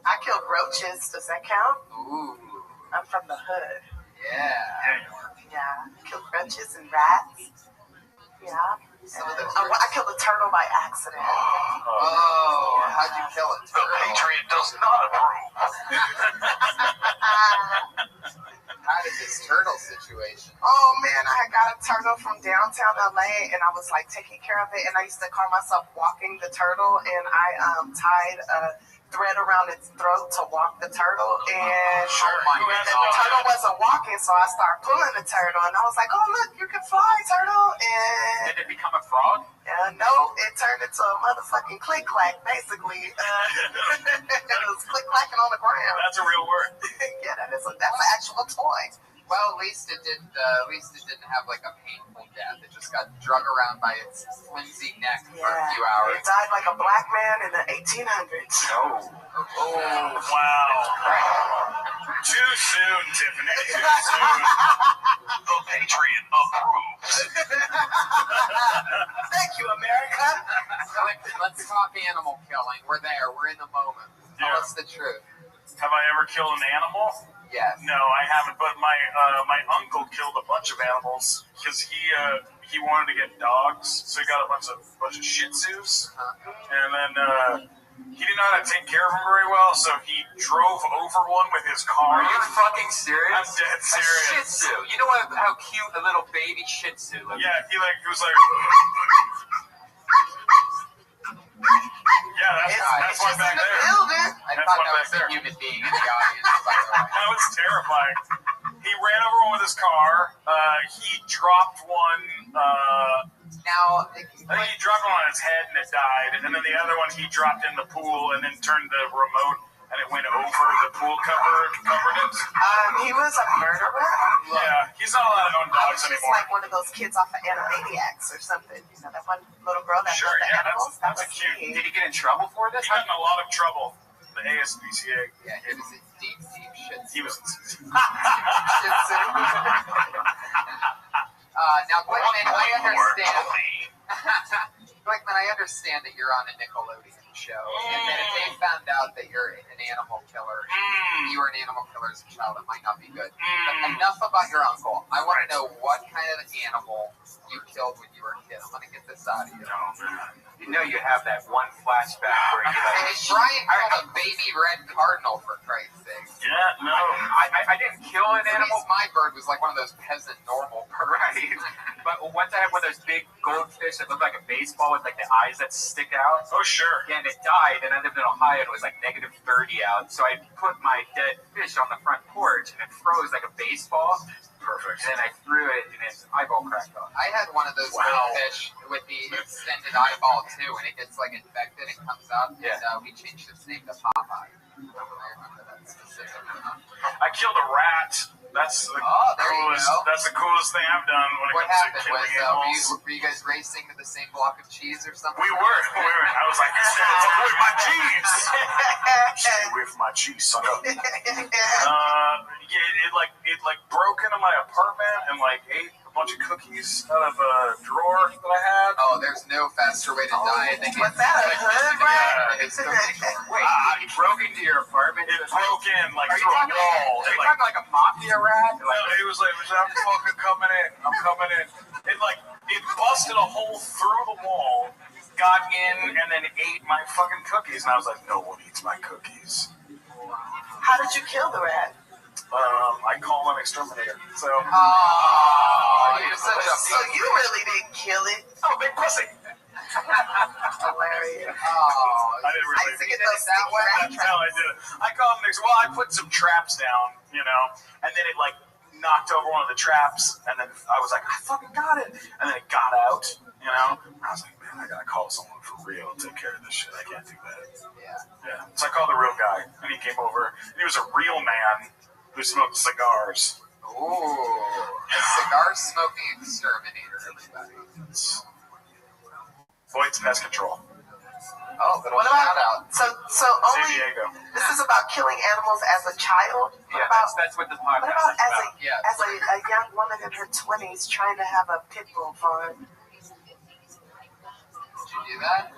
I killed roaches. Does that count? Ooh. I'm from the hood. Yeah. Yeah. I killed roaches and rats. Yeah. I killed a turtle by accident. Oh, how'd you kill it? The Patriot does not approve. How did this turtle situation? Oh man, I got a turtle from downtown LA and I was like taking care of it, and I used to call myself walking the turtle, and I tied a thread around its throat to walk the turtle, and the turtle wasn't walking, so I started pulling the turtle, and I was like, oh look, you can fly, turtle. And did it become a frog? No, it turned into a motherfucking click-clack, basically. It was click-clacking on the ground. That's a real word. Yeah, that's an actual toy. Well, at least it didn't have like a painful death. It just got drug around by its flimsy neck for a few hours. It died like a black man in the 1800s. Oh, wow. Too soon, Tiffany. Too soon. The Patriot approves. Thank you, America. Let's talk animal killing. We're there. We're in the moment. Tell us the truth. Have I ever killed an animal? Yes. No, I haven't. But my uncle killed a bunch of animals because he wanted to get dogs, so he got a bunch of Shih Tzus, and then he didn't know how to take care of them very well, so he drove over one with his car. Are you fucking serious? I'm dead serious. A Shih Tzu. You know how cute a little baby Shih Tzu looks? Yeah, he was like. Yeah, that's why back there. I thought that was a human being in the audience, by the way. That was terrifying. He ran over one with his car. He dropped one. I think he dropped one on his head and it died. And then the other one he dropped in the pool and then turned the remote and it went over the pool covered it. He was a murderer. Yeah, he's not allowed to own dogs He's anymore. like one of those kids off of Animaniacs or something. You know, that one little girl that loved the animals. That's cute. Did he get in trouble for this? He got in a lot of trouble. The ASPCA. Yeah, it was a deep shit. He was. Now, Glickman, I understand. Glickman, I understand that you're on a Nickelodeon show, and that if they found out that you're an animal killer, you were an animal killer as a child, it might not be good. But enough about your uncle. I want to know what kind of animal you killed when you were a kid. I'm going to get this out of you. You know you have that one flashback where you Hey, Brian killed a baby red cardinal, for Christ's sake. Yeah, no. I didn't kill an animal. My bird was like one of those peasant normal birds. Right. But once I had one of those big goldfish that looked like a baseball with like the eyes that stick out. Oh, sure. Yeah, and it died, and I lived in Ohio, and it was like -30 out. So I put my dead fish on the front porch, and it froze like a baseball. Perfect. And then I threw it, and its eyeball cracked off. I had one of those goldfish with the extended eyeball, too, and it gets like infected and comes out. Yeah. And we changed its name to Popeye. I remember that specifically. I killed a rat. That's the coolest thing I've done when it What comes happened to killing was, animals. were you guys racing to the same block of cheese or something? We were. I was like, avoid my cheese. Stay away from my cheese, sucker. It broke into my apartment and like ate a bunch of cookies out of a drawer that I had. Oh, there's no faster way to die than Was that a hood rat? Wait, it broke into your apartment? It broke in like Are you through a talking wall. Are you talking like a mafia rat? It was like, I'm fucking coming in. I'm coming in. It busted a hole through the wall, got in, and then ate my fucking cookies. And I was like, no one eats my cookies. How did you kill the rat? I call him exterminator. So. You're such a. So you really didn't kill it? Oh, big pussy. hilarious. I didn't really. I used to get those that way. No, I didn't. I called them. Well, I put some traps down, and then it like knocked over one of the traps, and then I was like, I fucking got it, and then it got out, I was like, man, I gotta call someone for real to take care of this shit. I can't do that. Yeah. So I called the real guy, and he came over. And he was a real man who smoked cigars. Ooh, a cigar smoking exterminator, everybody. Voight's Pest Control. Oh, but what about so San only Diego. this is about killing animals as a child? Yeah, that's what the What podcast about is about. as a young woman in her 20s trying to have a pit bull farm? Did you do that?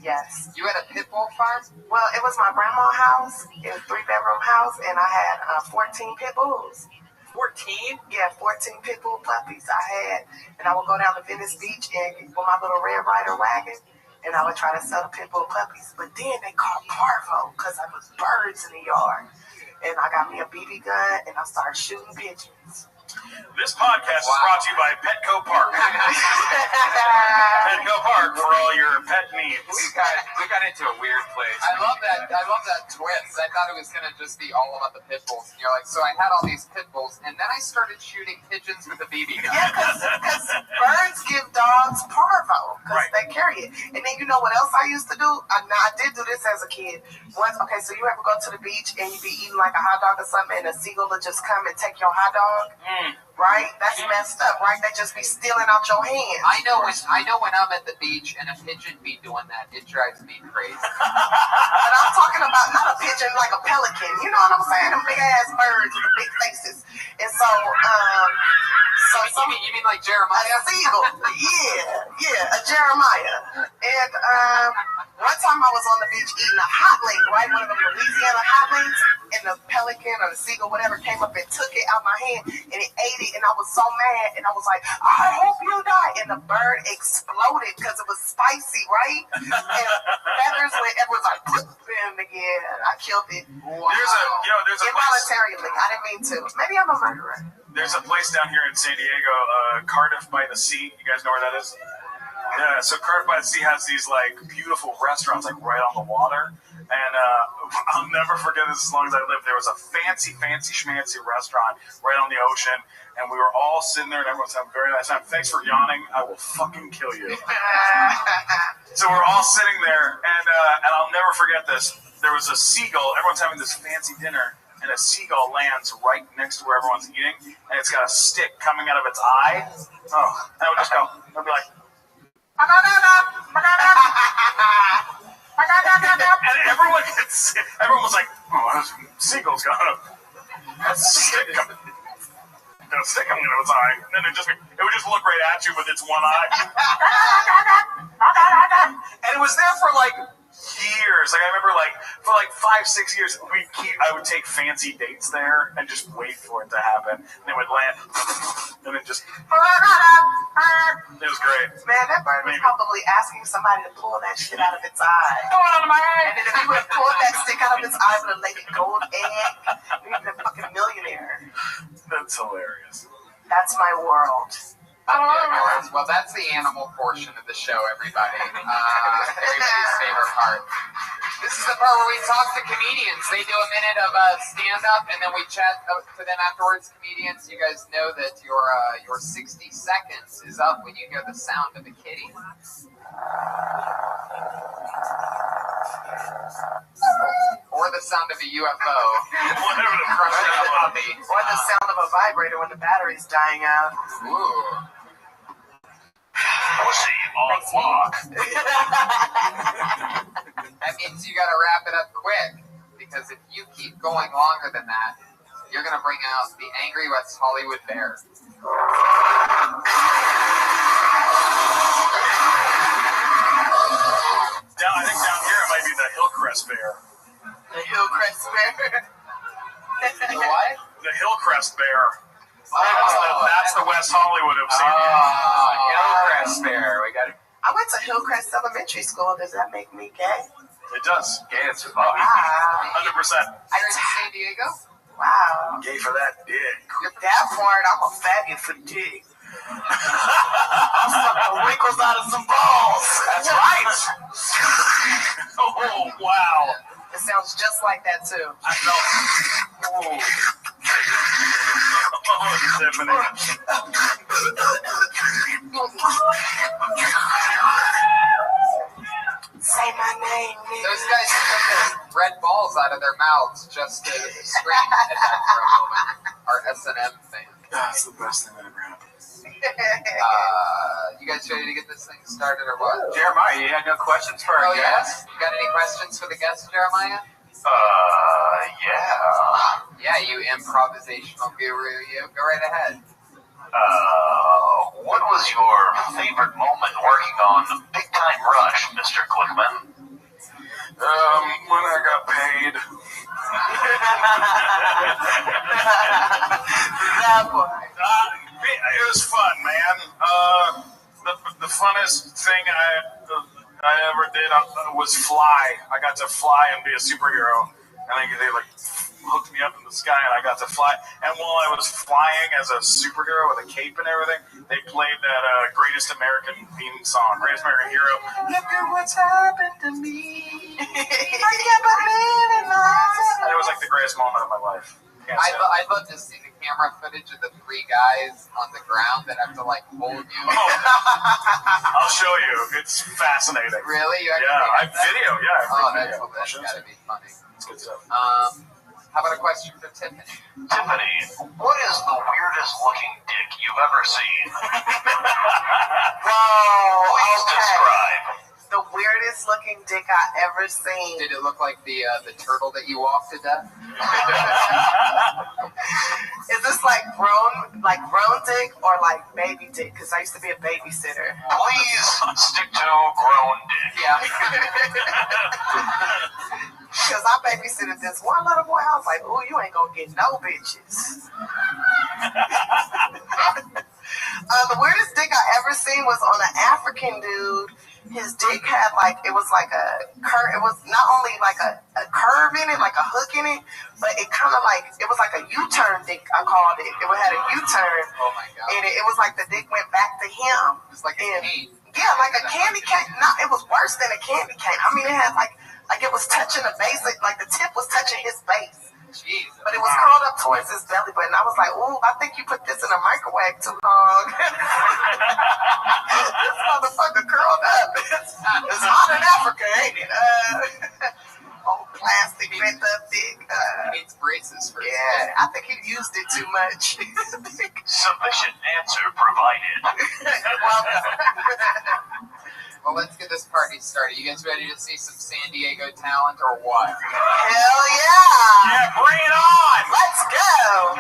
Yes. You had a pit bull farm? Well, it was my grandma's house. It was a 3-bedroom house, and I had 14 pit bulls. 14? Yeah, 14 pit bull puppies I had. And I would go down to Venice Beach and with my little Red Ryder wagon, and I would try to sell the pit bull puppies. But then they called parvo because I was birds in the yard. And I got me a BB gun, and I started shooting pigeons. This podcast is brought to you by Petco Park. Petco Park for all your pet needs. We got into a weird place. I love that twist. I thought it was gonna just be all about the pit bulls. And you're like, so I had all these pit bulls, and then I started shooting pigeons with a BB gun. Yeah, because birds give dogs parvo because they carry it. And then you know what else I used to do? I did do this as a kid. Okay, so you ever go to the beach and you be eating like a hot dog or something, and a seagull will just come and take your hot dog? Right? That's messed up, right? They just be stealing out your hands. I know when I'm at the beach and a pigeon be doing that, it drives me crazy. But I'm talking about not a pigeon, like a pelican. You know what I'm saying? Them big ass birds with the big faces. And so, you mean like Jeremiah? A seagull. Yeah, a Jeremiah. And one time I was on the beach eating a hot link, right? One of them Louisiana hot links, and the pelican or the seagull, whatever, came up and took it out my hand, and it ate it, and I was so mad, and I was like, I hope you die. And the bird exploded because it was spicy, right? And feathers went, everyone's like, and again, I killed it. Wow. There's a involuntarily. I didn't mean to. Maybe I'm a murderer. There's a place down here in San Diego, Cardiff by the Sea. You guys know where that is? Yeah, so Cardiff by the Sea has these like beautiful restaurants like right on the water. And I'll never forget this as long as I live. There was a fancy schmancy restaurant right on the ocean, and we were all sitting there, and everyone's having a very nice time. Thanks for yawning. I will fucking kill you. So we're all sitting there, and I'll never forget this. There was a seagull. Everyone's having this fancy dinner, and a seagull lands right next to where everyone's eating, and it's got a stick coming out of its eye. Oh, and it would just go. It would be like. And everyone was like, oh, that seagull's got a stick coming out of its eye. And then it would just look right at you with its one eye. And it was there for like years. Like I remember for 5-6 years, I would take fancy dates there and just wait for it to happen. And it would land. And it just... It was great. Man, that bird was probably asking somebody to pull that shit out of its eye. Pull it out of my eye. And then if he would have pulled that stick out of its eye with a laid gold egg, he'd been a fucking millionaire. That's hilarious. That's my world. Well, that's the animal portion of the show, everybody. Everybody's favorite part. This is the part where we talk to comedians. They do a minute of stand-up, and then we chat to them afterwards. Comedians, you guys know that your 60 seconds is up when you hear the sound of a kitty. Or the sound of a UFO. Or the sound of a vibrator when the battery's dying out. Ooh. Pussy on lock. That means you gotta wrap it up quick. Because if you keep going longer than that, you're gonna bring out the angry West Hollywood bear. I think down here it might be the Hillcrest bear. The Hillcrest bear? The what? The Hillcrest bear. That's the West Hollywood of San Diego. Hillcrest bear. We got it. I went to Hillcrest Elementary School. Does that make me gay? It does. Gay as fuck. 100%. You're in San Diego? Wow. Gay for that dick. That part, I'm a faggot for dick. I'm sucking the wrinkles out of some balls. That's right. Oh, wow. It sounds just like that too. I know. Oh, Tiffany. Say my name, nigga. Those guys took those red balls out of their mouths just to scream at that for a moment. Our S&M thing. That's the best thing that ever happened. You guys ready to get this thing started or what? Jeremiah, you had no questions for our guest? You got any questions for the guest, Jeremiah? Yeah. Yeah, you improvisational guru, you. Go right ahead. What was your favorite moment working on Big Time Rush, Mr. Glickman? When I got paid. That boy. It was fun, man. The funnest thing I ever did was fly. I got to fly and be a superhero. And they like hooked me up in the sky and I got to fly. And while I was flying as a superhero with a cape and everything, they played that Greatest American theme song, Greatest American Hero. Look at what's happened to me. I can't believe it. It was like the greatest moment of my life. I'd love to see the camera footage of the three guys on the ground that have to like hold you. I'll show you. It's fascinating. Really? I video. Yeah. That's gotta be funny. It's good stuff. How about a question for Tiffany? Tiffany, what is the weirdest looking dick you've ever seen? Whoa. Please describe. The weirdest looking dick I ever seen. Did it look like the turtle that you walked to death? Is this like grown dick or like baby dick? Because I used to be a babysitter. Please stick to grown dick. Yeah. Because I babysitted this one little boy. I was like, ooh, you ain't gonna get no bitches. The weirdest dick I ever seen was on an African dude. His dick had it was like a curve. It was not only like a curve in it, like a hook in it, but it kind of it was like a U-turn dick, I called it. It had a U-turn. Oh my God. And it was like the dick went back to him. It's like a cane. Yeah, like a candy cane. No, it was worse than a candy cane. I mean, it had like it was touching the base, like the tip was touching his base. Jesus. But it was curled up towards his belly button. I was like, ooh, I think you put this in a microwave too long. This motherfucker curled up. It's hot in Africa, ain't it? Old plastic bent up dick. He needs braces for his yeah, I think he used it too much. Sufficient answer provided. Well, let's get this party started. You guys ready to see some San Diego talent or what? Hell yeah! Yeah, bring it on! Let's go!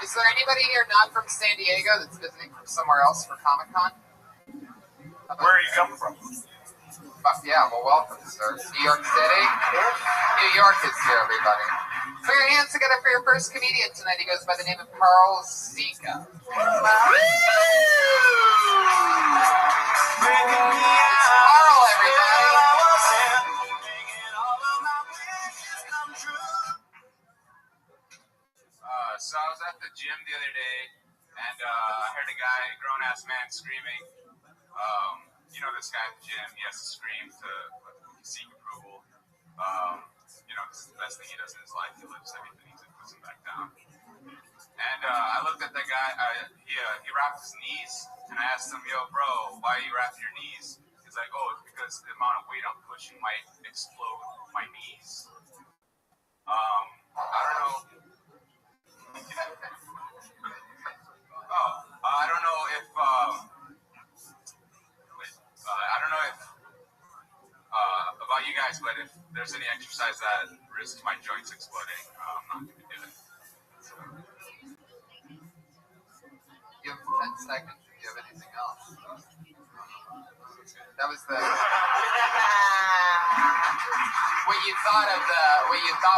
Is there anybody here not from San Diego that's visiting from somewhere else for Comic-Con? Where are you coming from? Fuck yeah, well, welcome, sir. New York City? New York is here, everybody. Put your hands together for your first comedian tonight. He goes by the name of Carl Zika. It's Carl, everybody. So I was at the gym the other day, and I heard a guy, a grown-ass man, screaming. You know this guy at the gym, he has to scream to seek approval. This is the best thing he does in his life. He lifts everything and puts him back down. And I looked at that guy, he wrapped his knees, and I asked him, yo, bro, why are you wrapping your knees? He's like, oh, it's because the amount of weight I'm pushing might explode my knees. I don't know. I don't know if about you guys, but if there's any exercise that risks my joints exploding, I'm not going to do it. So. You have 10 seconds. Do you have anything else? That was the what you thought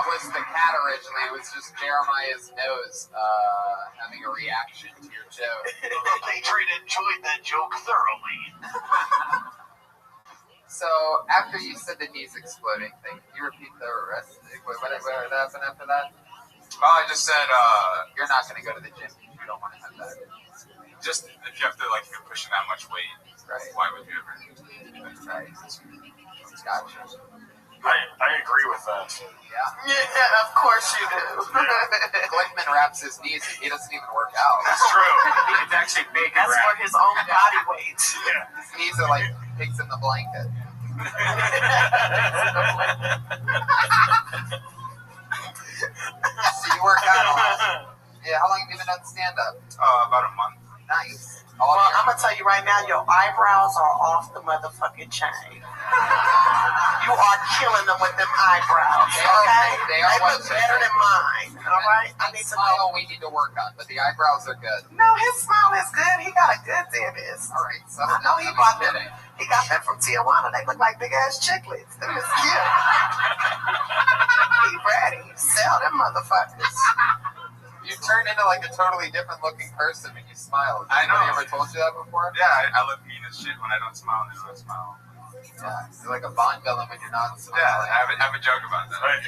was the cat originally was just Jeremiah's nose having a reaction to your joke. Patriot enjoyed that joke thoroughly. So after you said the knees exploding thing, can you repeat the rest? What happened after that? Oh, I just said you're not going to go to the gym. You don't want to have that. just if you have to like, if you're pushing that much weight, Right. why would you ever? Right. Gotcha. I agree with that. Yeah, of course you do. Glickman wraps his knees and he doesn't even work out. That's true. He could actually make it That's for his own body weight. Yeah. His knees are like pigs in the blanket. So you work out a lot. Yeah, how long have you been on stand-up? About a month. Nice. Well, I'm gonna tell you right now, your eyebrows are off the motherfucking chain. You are killing them with them eyebrows, okay? They look better than mine, all right? I need to Smile we need to work on, but the eyebrows are good. No, his smile is good. He got a good dentist. All right, so I know he bought them. He got them from Tijuana. They look like big ass chiclets. Them is cute. He ready. Sell them motherfuckers. You turn into like a totally different looking person when you smile. I know. Anybody ever told you that before? Yeah, I look mean as shit when I don't smile and I don't smile. Yeah, you're like a Bond villain when you're not smiling. Yeah, I have a joke about that. Right.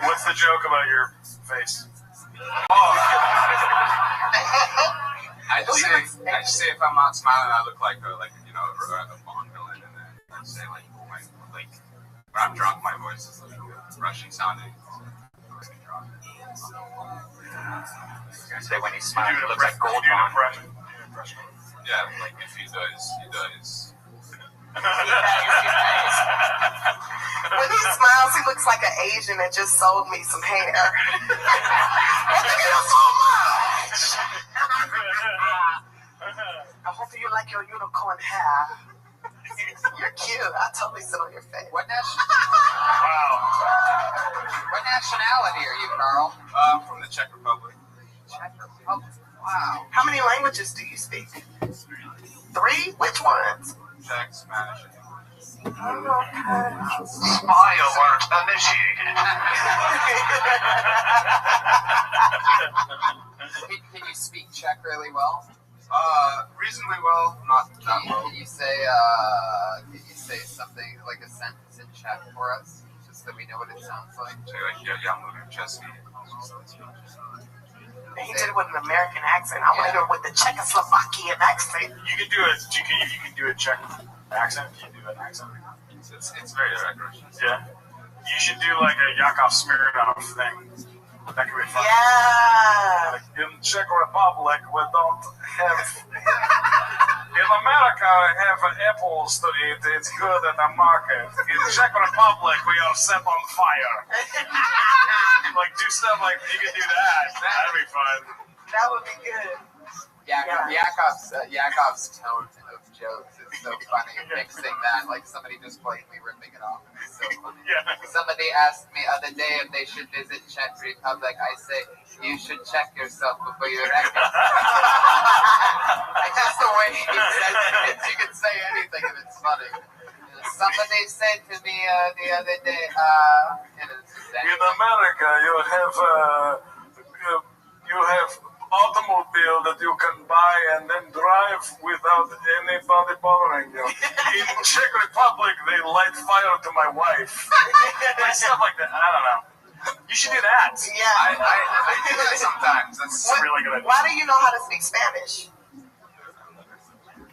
What's the joke about your face? Oh, I just say if I'm not smiling, I look like a Bond villain, and then I say like when I'm drunk, my voice is like Russian sounding. I say when he smiles, he looks like gold bond. Yeah, like if he does. When he smiles, he looks like an Asian that just sold me some hair. Thank you so much. I hope you like your unicorn hair. You're cute. I totally sit on your face. What nationality are you, Carl? I'm from the Czech Republic. Czech Republic. Wow. How many languages do you speak? 3? Which ones? Czech, Spanish, and Okay. Spy alert initiated. Can you speak Czech really well? Reasonably well, not that well. Can you say something like a sentence in Czech for us, just so we know what it sounds like? Say like "Ja mluvím česky." He did it with an American accent. I want to hear it with the Czechoslovakian accent. You can do it. You can do a Czech accent. Can you do an accent? It's very direct Russian. Yeah. You should do like a Yakov Smirnoff thing. That could be fun. Yeah. Like in Czech Republic, we don't have. In America, we have apples to eat. It's good at the market. In Czech Republic, we are set on fire. Like do stuff like you can do that. That'd be fun. That would be good. Yakov's tone of jokes is so funny. Mixing that, like somebody just blatantly ripping it off. It's so funny. Yeah. Somebody asked me the other day if they should visit Czech Republic. I say, you should check yourself before you wreck it. Just the way he says it, you can say anything and it's funny. Somebody said to me the other day, in America, you have automobile that you can buy and then drive without anybody bothering you. In Czech Republic, they light fire to my wife. Like stuff like that. I don't know. You should do that. Yeah. I do that sometimes. That's really good idea. Why do you know how to speak Spanish?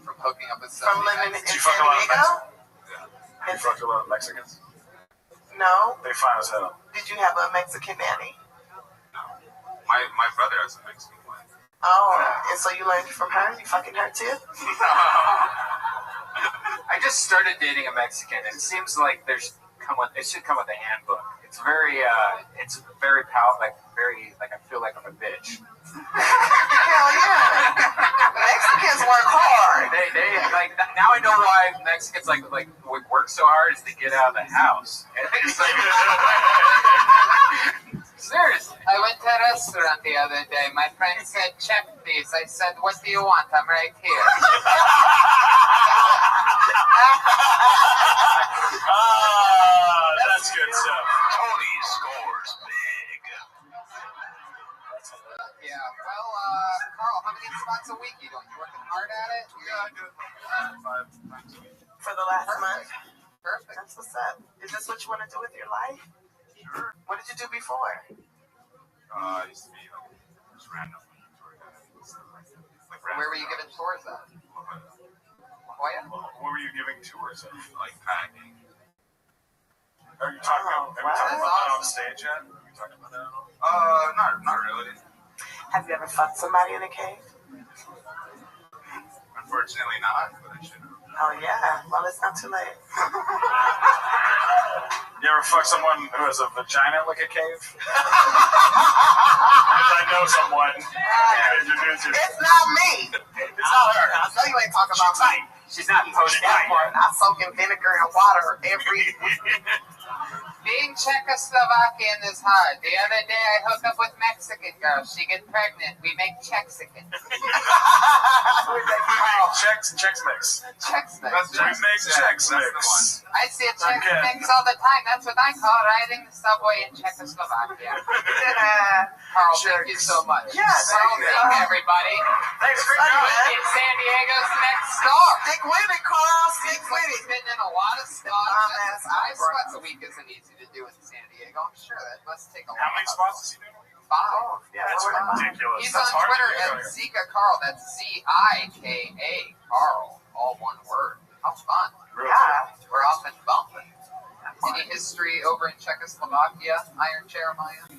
From hooking up with From living in Did you San fuck a lot of Diego? Mexicans? You fucked a lot of Mexicans? No. They fine as hell. Did you have a Mexican nanny? My brother has a Mexican wife. Oh, and so you learned from her? You fucking her too? I just started dating a Mexican, and it seems like it should come with a handbook. It's very I feel like I'm a bitch. Hell yeah. Mexicans work hard. They like now I know why Mexicans like work so hard is to get out of the house. And it's like, seriously. I went to a restaurant the other day. My friend said, check these. I said, what do you want? I'm right here. That's good stuff. Tony scores big. Yeah, well, Carl, how many spots a week you doing? You working hard at it? Yeah, I do it 5 times a week. For the last month? Perfect. That's what's up. Is this what you want to do with your life? Sure. What did you do before? I used to be just random tour guide and stuff like that. Like Where were you giving tours at? Oh yeah. What were you giving tours of? Like packing. Are you talking about? Have you talked about that on stage yet? Have you talked about that? Not really. Have you ever fucked somebody in a cave? Unfortunately not, but I should have. Oh yeah. Well, it's not too late. You ever fuck someone who has a vagina like a cave? Because I know someone. Introduce you. It's not me. It's not her. I know you ain't talking about me. She's not post That one. I soak in vinegar and water every. Being Czechoslovakian is hard. The other day I hook up with Mexican girl. She get pregnant. We make Chexican. Chex Mix. Chex Mix. We make Chex Mix. I see a Chex Mix all the time. That's what I call riding the subway in Czechoslovakia. Carl, thank you so much. Yeah, Carl, thank everybody. Thanks for coming. In San Diego's next stop. Stick with it, Carl. Stick with it. Been in a lot of spots. 5 spots a week isn't easy to do in San Diego. I'm sure that must take a lot. How many spots is he doing? 5. Yeah, That's ridiculous. He's That's on hard Twitter to do. at Zika Carl. That's Zika Carl. All one word. How fun. Yeah. We're off and bumping. Any history over in Czechoslovakia? Iron Chair Maya?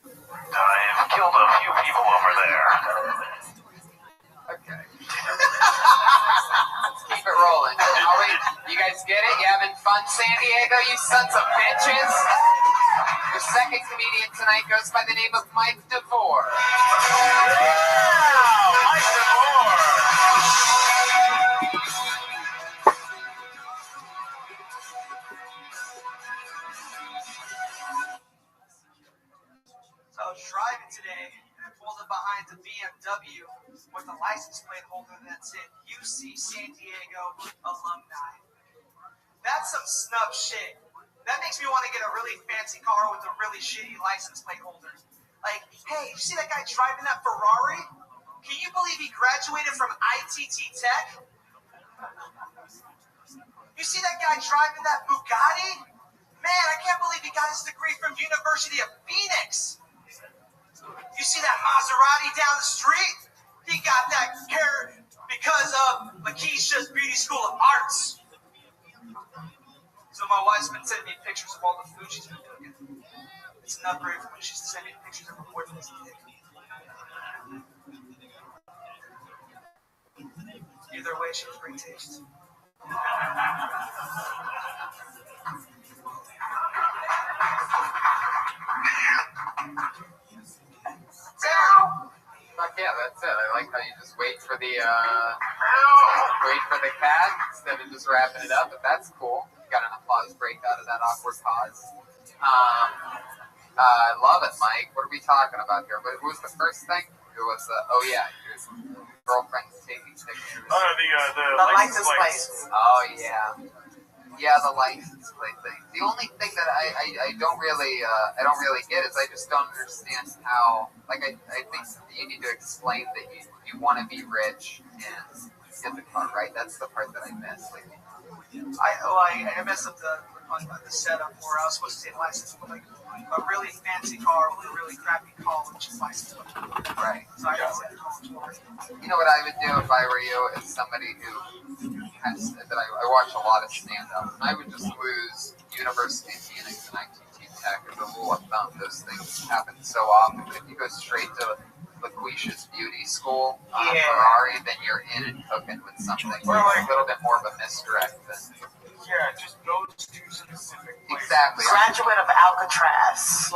I've killed a few people over there. Okay. Let's keep it rolling. You guys get it? You having fun, San Diego, you sons of bitches? Your second comedian tonight goes by the name of Mike DeVore. Mike DeVore. So I was driving today and I pulled up behind the BMW with a license plate holder that said UC San Diego Alumni. That's some snub shit. That makes me want to get a really fancy car with a really shitty license plate holder. Like, hey, you see that guy driving that Ferrari? Can you believe he graduated from ITT Tech? You see that guy driving that Bugatti? Man, I can't believe he got his degree from University of Phoenix. You see that Maserati down the street? He got that car because of Lakeisha's Beauty School of Arts. So my wife's been sending me pictures of all the food she's been cooking. It's an upgrade from when she used to send me pictures of her boyfriend's dick. Either way, she has great taste. Fuck yeah, that's it. I like how you just wait for the cat instead of just wrapping it up, but that's cool. Got an applause break out of that awkward pause. I love it, Mike. What are we talking about here? What was the first thing? It was your girlfriend's taking pictures. The license plate. Oh yeah. Yeah, the license plate thing. The only thing that I don't really get is I just don't understand how. Like I think you need to explain that you want to be rich and get the car, right? That's the part that I missed. Like, I messed up the setup where I was supposed to take a license with like a really fancy car with a really crappy college license. Right. So I got to say college. You know what I would do if I were you, as somebody who has that I watch a lot of stand-up. I would just lose University of Phoenix and ITT Tech as a rule of thumb. Those things happen so often. But if you go straight to Lakeisha's Beauty School, Ferrari, then you're in and cooking with something. It's a little bit more of a misdirect than. Yeah, just those two specific places. Exactly. Graduate of Alcatraz,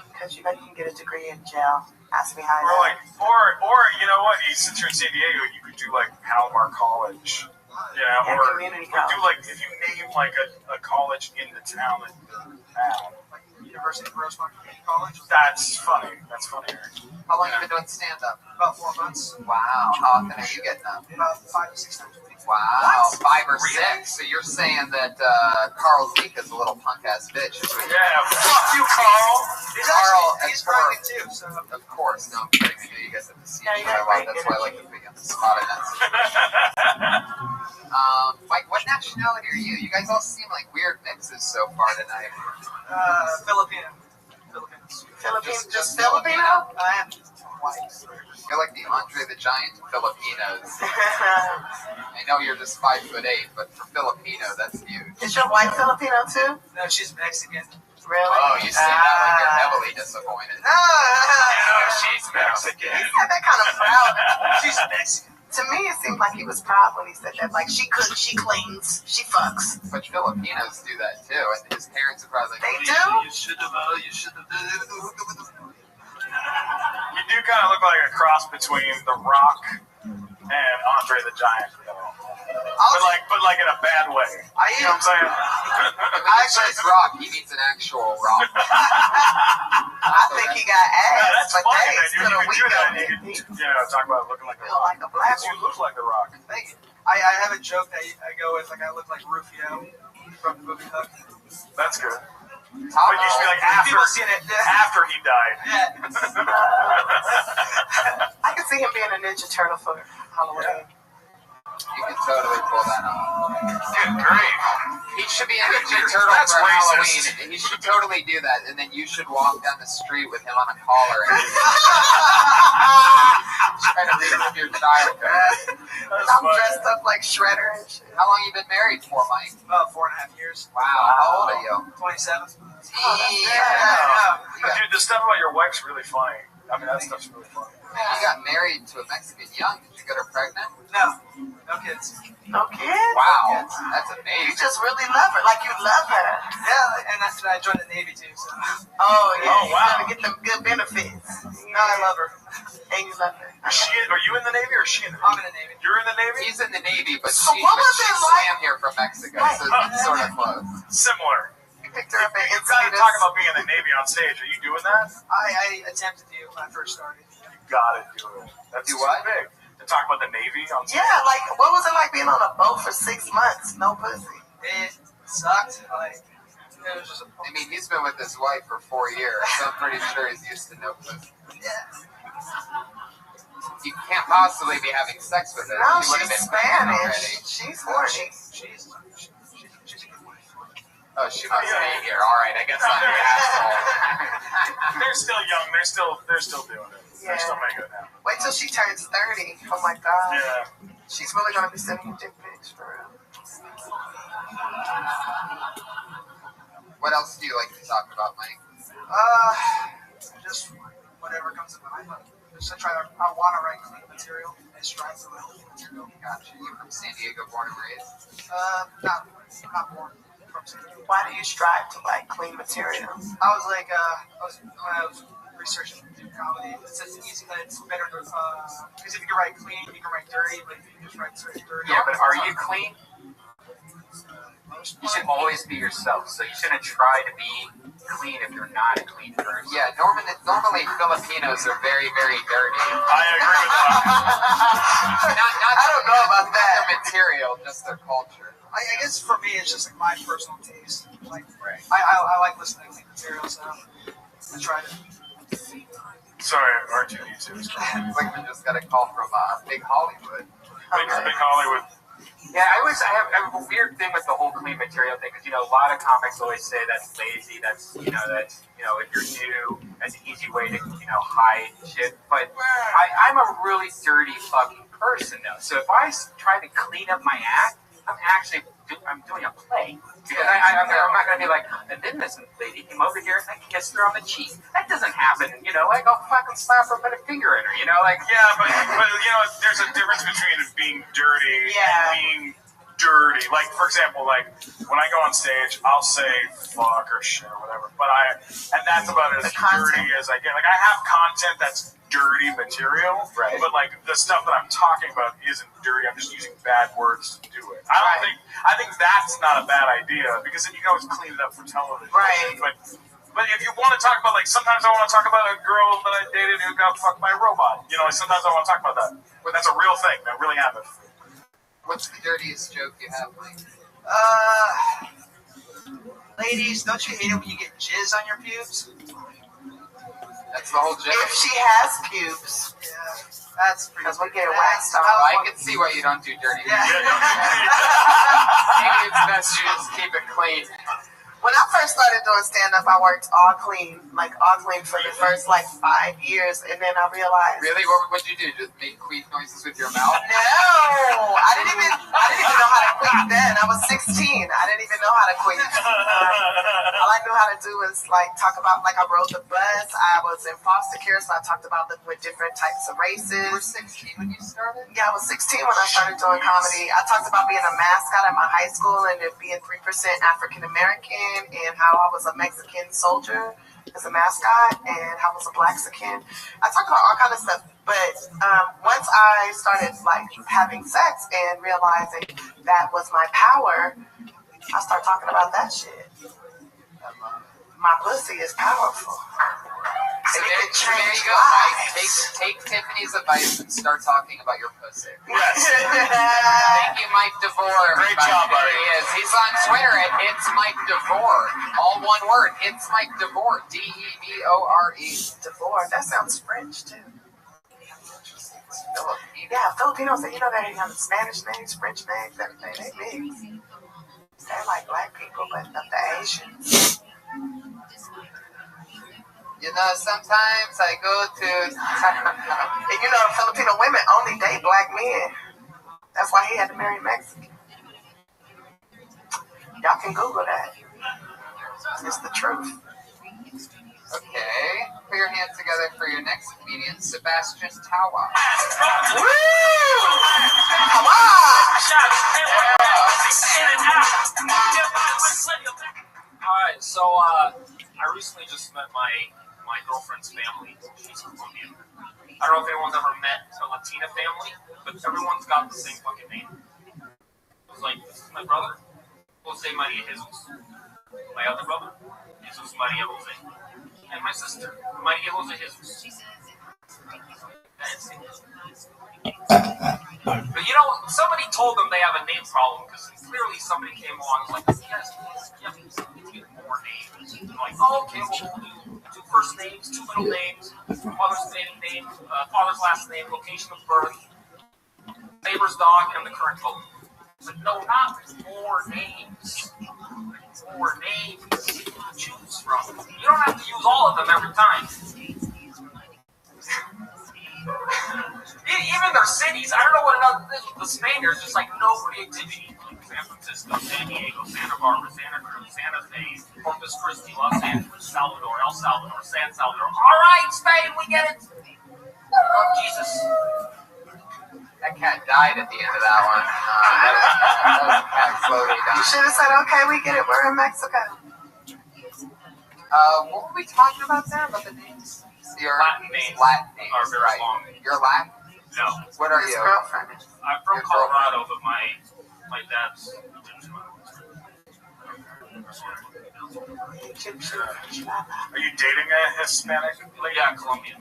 because you can get a degree in jail. Ask me how I know. Or you know what? Since you're in San Diego, you could do Palomar College. Yeah, or community do if you name a college in the town that you're at. University of Rosemont Community College. That's funny. That's funnier. How long have you been doing stand-up? About 4 months. Wow. How often are you getting up? About 5 to 6 times a week. Wow. 5 or 6. So you're saying that Carl Zeke is a little punk-ass bitch. Yeah. Fuck you, Carl. He's grinding too. So. Of course. No, I'm kidding. I know you guys have to see each other. That's why I like to be on the spot in that situation. Mike, what nationality are you? You guys all seem like weird mixes so far tonight. Filipino. Filipino? Just Filipino? I am. whites. You're like the Andre the Giant to Filipinos. I know you're just 5'8", but for Filipino, that's huge. Is your wife Filipino too? No, she's Mexican. Really? Oh, you say that like you're heavily disappointed. No, she's Mexican. He said that kind of proud. She's Mexican. To me, it seemed like he was proud when he said that. Like, she cooks, she cleans, she fucks. But Filipinos do that too, and his parents are probably like, They do? You should have. You do kind of look like a cross between The Rock and Andre the Giant, though. But like in a bad way. You know what I'm saying? When he says rock, he means an actual rock. I think he got ass, That's but funny, they man. You still a can do that. You can, talk about looking like a rock. like a black You look like The Rock. Thank you. I have a joke that I go with, like I look like Rufio from the movie Hook. That's good. But you should be like after he died. Yeah. I can see him being a Ninja Turtle for Halloween. You can totally pull that off. Good grief. He should be a Ninja Turtle That's for racist. Halloween. He should totally do that, and then you should walk down the street with him on a collar and try to relive your childhood. I'm dressed up like Shredder and shit. How long you been married for, Mike? About 4.5 years. Wow. How old are you? 27. Dude, the stuff about your wife's really funny. I mean, that stuff's really funny. You got married to a Mexican young. Did you get her pregnant? No. No kids. No kids? Wow. That's You amazing. just really love her, like you love her. Yeah, and that's when I joined the Navy too. So. Oh, yeah. Oh, wow. You're gonna get them good benefits. No, I love her. And you love her. Are you in the Navy or is she in the Navy? I'm in the Navy. You're in the Navy? He's in the Navy, but So she what was she it swam here from Mexico, Right. so it's sort of close. Similar. You picked her up at You've got to talk about being in the Navy on stage. Are you doing that? I attempted to when I first started. You gotta do it. That's Do too what? big. To talk about the Navy on stage. Yeah, like, what was it like being on a boat for 6 months? No pussy. It sucked. Like, it was just a I mean, he's been with his wife for 4 years, so I'm pretty sure he's used to no pussy. yeah. You can't possibly be having sex with her. No, She would have she's been pregnant already. Spanish. She's horny. She's a good wife. Oh, she must be here. All right, I guess I'm the asshole. They're still young. They're still doing it. They're still making it happen. Wait till she turns 30. Oh my God. Yeah. She's really gonna be sending you dick pics for real. What else do you like to talk about, Mike? Just whatever comes to mind. Just I want to write clean material and strive for clean material. Gotcha. You from San Diego, born and raised? Not born from San Diego. Why do you strive to like clean material? I was like, when I was researching comedy, it says easy that it's better to, because if you can write clean, you can write dirty, but if you just write dirty. Yeah, but are you clean? You should always be yourself, so you shouldn't try to be clean if you're not a clean person. Yeah, normally Filipinos are very, very dirty. I agree with that. I don't know about that. Their material, just their culture. I guess for me, it's just like my personal taste. Like, I like listening to clean material, so I try to. Sorry, R2D2 is Like we just got a call from Big Hollywood. Big Hollywood. Yeah, I have a weird thing with the whole clean material thing because a lot of comics always say that's lazy. That's if you're new, that's an easy way to hide shit. But I'm a really dirty fucking person though. So if I try to clean up my act, I'm doing a play because I'm not gonna be like, and then this lady came over here and I kissed her on the cheek. That doesn't happen. Like I'll fucking slap her, put a finger in her. Yeah, but there's a difference between being dirty and being dirty. Like for example, like when I go on stage, I'll say fuck or shit or whatever. And that's about as dirty as I get. Like I have content that's dirty material, right? But like the stuff that I'm talking about isn't dirty. I'm just using bad words to do it. I think that's not a bad idea because then you can always clean it up for television. Right. But if you want to talk about, like, sometimes I want to talk about a girl that I dated who got fucked by a robot. Sometimes I want to talk about that. But that's a real thing. That really happened. What's the dirtiest joke you have, Mike? Ladies, don't you hate it when you get jizz on your pubes? That's the whole joke. If she has pubes. Yeah, that's pretty. Because we get waxed off. I can see why you don't do dirty. Yeah. Maybe it's best you just keep it clean. When I first started doing stand-up, I worked all clean for the first 5 years, and then I realized. Really? What did you do? Just make queef noises with your mouth? No, I didn't even know how to queef then. I was 16. I didn't even know how to queef. All I knew how to do was talk about I rode the bus. I was in foster care, so I talked about living with different types of races. You were 16 when you started? Yeah, I was 16 when I started doing comedy. I talked about being a mascot at my high school and it being 3% African American. And how I was a Mexican soldier as a mascot, and how I was a Blaxican. I talk about all kind of stuff. But once I started having sex and realizing that was my power, I started talking about that shit. My pussy is powerful. So there you go, Mike. Take Tiffany's advice and start talking about your pussy. Yes. Thank you, Mike DeVore. Great job, buddy. He's on Twitter at It's Mike DeVore. All one word. It's Mike DeVore. DeVore. DeVore. That sounds French too. Yeah, Filipinos. You know they have Spanish names, French names, everything. They mix. They're like black people, but of the Asians. Sometimes I go to... And Filipino women only date black men. That's why he had to marry a Mexican. Y'all can Google that. It's the truth. Okay. Put your hands together for your next comedian, Sebastian Tawa. Woo! Come on! Alright, so I recently just met my girlfriend's family. She's Colombian. I don't know if anyone's ever met a Latina family, but everyone's got the same fucking name. It was this is my brother, Jose Maria Jesus. My other brother, Jesus Maria Jose. And my sister, Maria Jose Jesus. But somebody told them they have a name problem because clearly somebody came along and was like, yes, we need more names. And I'm like, oh, okay, well, we'll do 2 first names, 2 middle names, father's name, father's last name, location of birth, neighbor's dog, and the current vote. But no, not more names. More names to choose from. You don't have to use all of them every time. Even their cities, I don't know what another thing with the Spaniards, just no creativity. San Francisco, San Diego, Santa Barbara, Santa Cruz, Santa Fe, Corpus Christi, Los Angeles, Salvador, El Salvador, San Salvador. All right, Spain, we get it. Oh, Jesus. That cat died at the end of that one. That cat slowly died. You should have said, okay, we get it. We're in Mexico. What were we talking about there? About the names? Your Latin names. Latin names, are very right. long. You're Latin? No. What are you? I'm from Colorado, but my dad's Egyptian. Are you dating a Hispanic lady? Yeah, Colombian.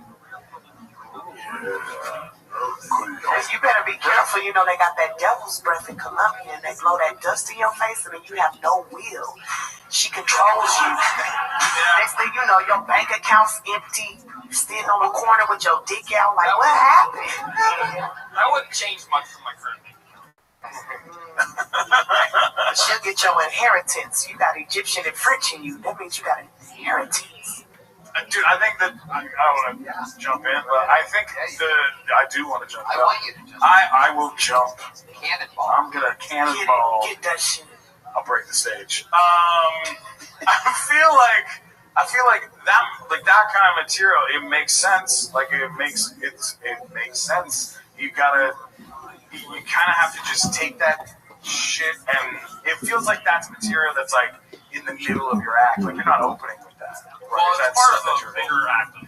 You better be careful. They got that devil's breath in Colombia, and they blow that dust in your face, and then you have no will. She controls you. Next thing you know, your bank account's empty. You're sitting on the corner with your dick out. Like, what happened? I wouldn't change much from my current name. She'll get your inheritance. You got Egyptian and French in you. That means you got an inheritance. Dude, I think that I don't want to jump in, but I think I do want to jump in. I want you to jump in. I will jump. Cannonball. I'm gonna cannonball. Get that shit. I'll break the stage. I feel like that kind of material. It makes sense. It makes sense. You kind of have to just take that shit, and it feels like that's material that's in the middle of your act. You're not opening with that. Well, it's part of a bigger act of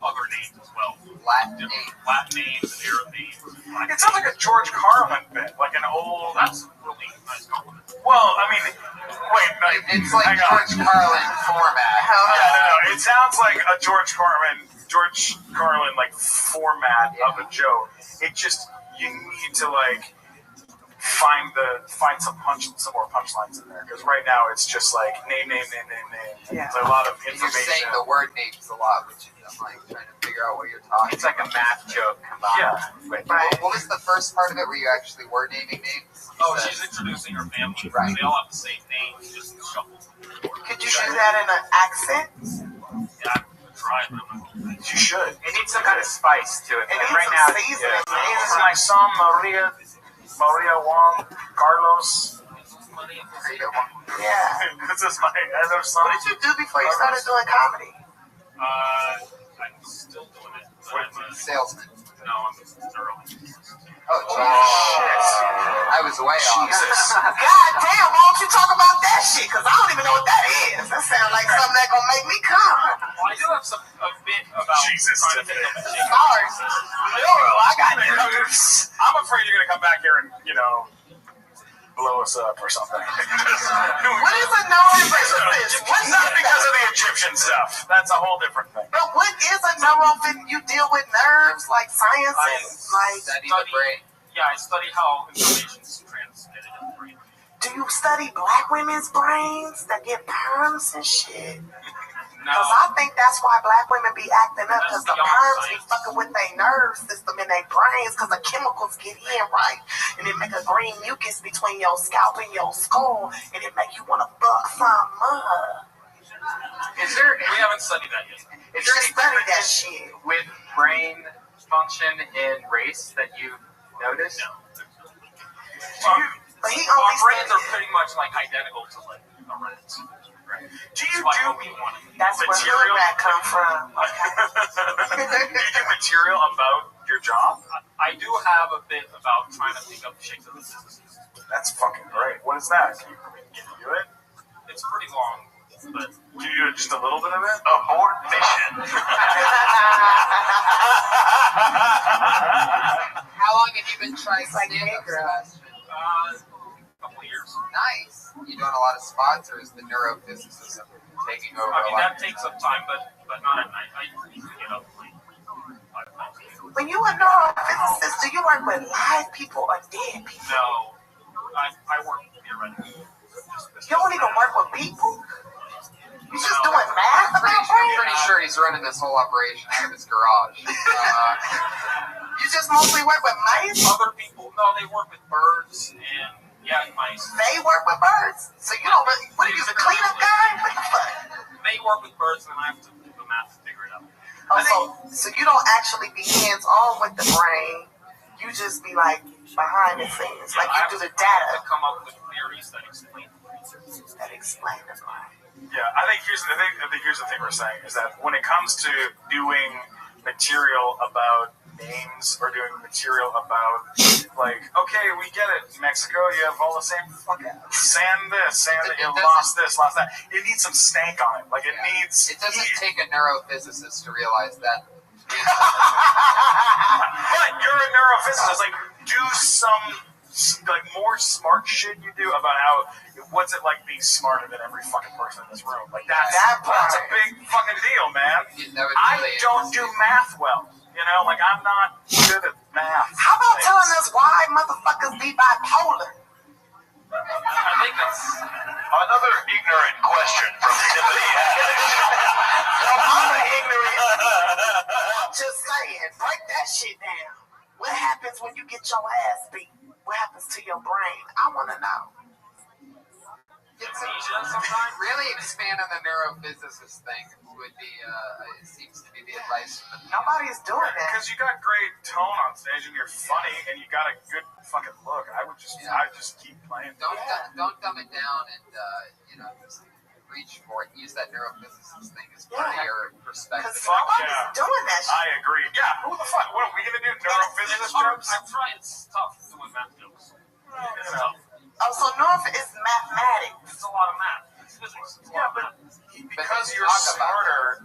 other names as well. Latin names. Latin names and Arab names. It sounds like a George Carlin bit, like an old. That's really nice compliment. Well, I mean, wait, no, it's like George Carlin format. No. It sounds like a George Carlin format of a joke. It just you need to find some more punchlines in there, because right now it's just like name. Yeah. There's a lot of You're information. saying the word names a lot, which I'm like trying to figure out what you're talking. It's like a math joke combined. Yeah. With, What was the first part of it where you actually were naming names? Oh, she's introducing her family. Right. They all have the same names, just shuffled. Could you do that in an accent? Yeah, I tried. You should. it needs some kind of spice to it. It Like needs right some now, seasoning. This is my son, Maria Juan Carlos. Yeah. This is my other son. What did you do before you started doing comedy? I'm still doing it. I'm a Salesman. No, I'm thoroughly. Oh, shit. I was way off. Jesus. God damn, why don't you talk about that shit? Because I don't even know what that is. That sounds like something that's going to make me come. Well, I do have a bit about Jesus trying to think of a shape. Sorry. I got nerves. I'm afraid you're going to come back here and, blow us up or something. What is a neurophysicist? Not because of the Egyptian stuff. That's a whole different thing. But what is a neurophysicist? You deal with nerves, like science and like. Study the brain. Yeah, I study how information is transmitted in the brain. Do you study black women's brains that get perms and shit? No. Because I think that's why black women be acting up, because the That's beyond perms be science. fucking with their nerve system in their brains, because the chemicals get in right, and it make a green mucus between your scalp and your skull, and it make you want to fuck some mud. We haven't studied that yet. is there any Study that difference shit. with brain function in race that you've noticed? But he Our only brains are studied. pretty much like identical to like a rat's. Do you That's why do we want it. That's where material? hood rat come from. do you do material about your job? I do have a bit about trying to think of the shapes of the businesses. That's fucking great. What is that? Can you do it? It's pretty long, but Can you do just a little bit of it? Abort mission. How long have you been trying like stand-up, Negro. Sebastian? a couple of years. Nice. You doing a lot of spots, or is the neurophysicist taking over I a mean, lot? that takes some time, but not at night. I usually get up like 5 times a day. When you a neurophysicist, do you work with live people or dead people? No, I work theoretically. You don't even work with people? You just doing math about I'm brain? pretty sure he's running this whole operation out of his garage. You just mostly work with mice? Other people, no, they work with birds and mice. They work with birds. So you don't really, what are you, the cleanup guy? What the fuck? They work with birds, and I have to do the math to figure it out. Oh, so you don't actually be hands-on with the brain. You just be like behind the scenes. Like you do the To data come up with theories that explain things. that explain the brain. Yeah, I think here's the thing we're saying is that when it comes to doing material about names or doing material about, like, okay, we get it, Mexico, you have all the same fucking sand this, sand that you lost this, lost that. It needs some stank on it. Like, it needs... It doesn't take a neurophysicist to realize that. But you're a neurophysicist. Like, do some, like, more smart shit you do about how, what's it like being smarter than every fucking person in this room? Like, that's a big fucking deal, man. I don't do math well. You know, like, I'm not good at math. How about telling us why motherfuckers be bipolar? I think that's Another ignorant question from Timothy. I'm ignorant. Just saying, break that shit down. What happens when you get your ass beat? What happens to your brain? I want to know. amnesia sometimes. Really expand on the neurophysicist thing would be, it seems to be the advice from the Nobody's doing that. Because you got great tone on stage and you're funny and you got a good fucking look. I'd just keep playing. Don't dumb it down and just reach for it. Use that neurophysicist thing as part of your perspective. Nobody's doing that shit. I agree. Yeah, who the fuck? What are we gonna do? Neurophysicist jokes? I'm trying. It's tough doing math jokes. It's tough. Oh, so neuro is mathematics. It's a lot of math. It's physics. It's a lot of math. Because you're smarter.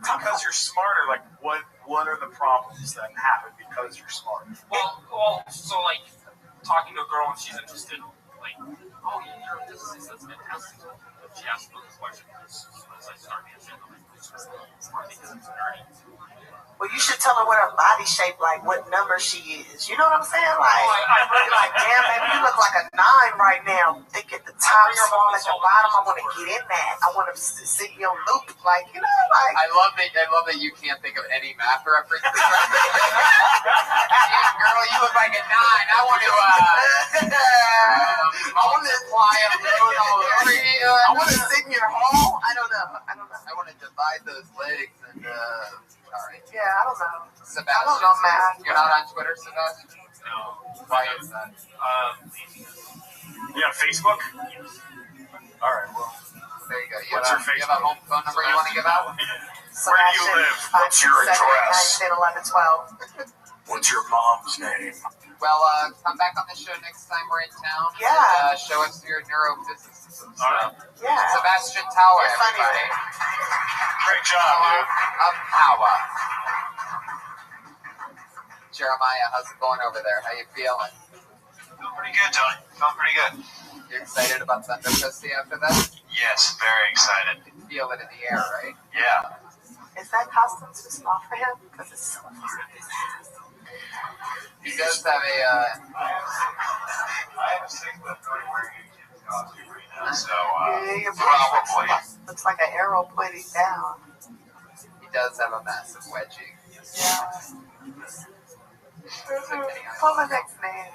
Like, what are the problems that happen because you're smarter? Well, so like talking to a girl and she's interested, like, oh, you're a physicist. That's fantastic. she asked me the question as I started answering. I'm like, it's smart because it's nerdy. Well, you should tell her what her body shape, like what number she is. You know what I'm saying? Like, damn, baby, you look like a 9 right now. Thick at the top, small at the bottom. I want to get in that. I want to sit in your loop, like, you know, like. I love that you can't think of any math references. Yeah, girl, you look like a 9. I want to multiply them all over here. I want to sit in your hole. I don't know. I want to divide those legs and sorry. Yeah, I don't know. Sebastian, I don't know math. You're not on Twitter, Sebastian? No. Why is that? Yeah, Facebook? All right, well. There you go. What's your Facebook? You have a home phone number you want to give out? Where do you live? What's your address? 9, 10, 11, 12. What's your mom's name? Well, come back on the show next time we're in town. Yeah. And, show us your neurophysicists and stuff. Yeah. Sebastian Tower, You're funny, everybody. Great job, dude. Of power. Jeremiah, how's it going over there? How you feeling? Feeling pretty good, Tony. Feeling pretty good. You excited about Thunder Pussy after that? Yes, very excited. You can feel it in the air, right? Yeah. Is that costume too small for him? Because it's so far up his ass. He does have a. I have a sick left wearing a kid's costume right now, so Yeah, your probably. looks like an arrow pointing down. He does have a massive wedgie. Yeah. What's the next name?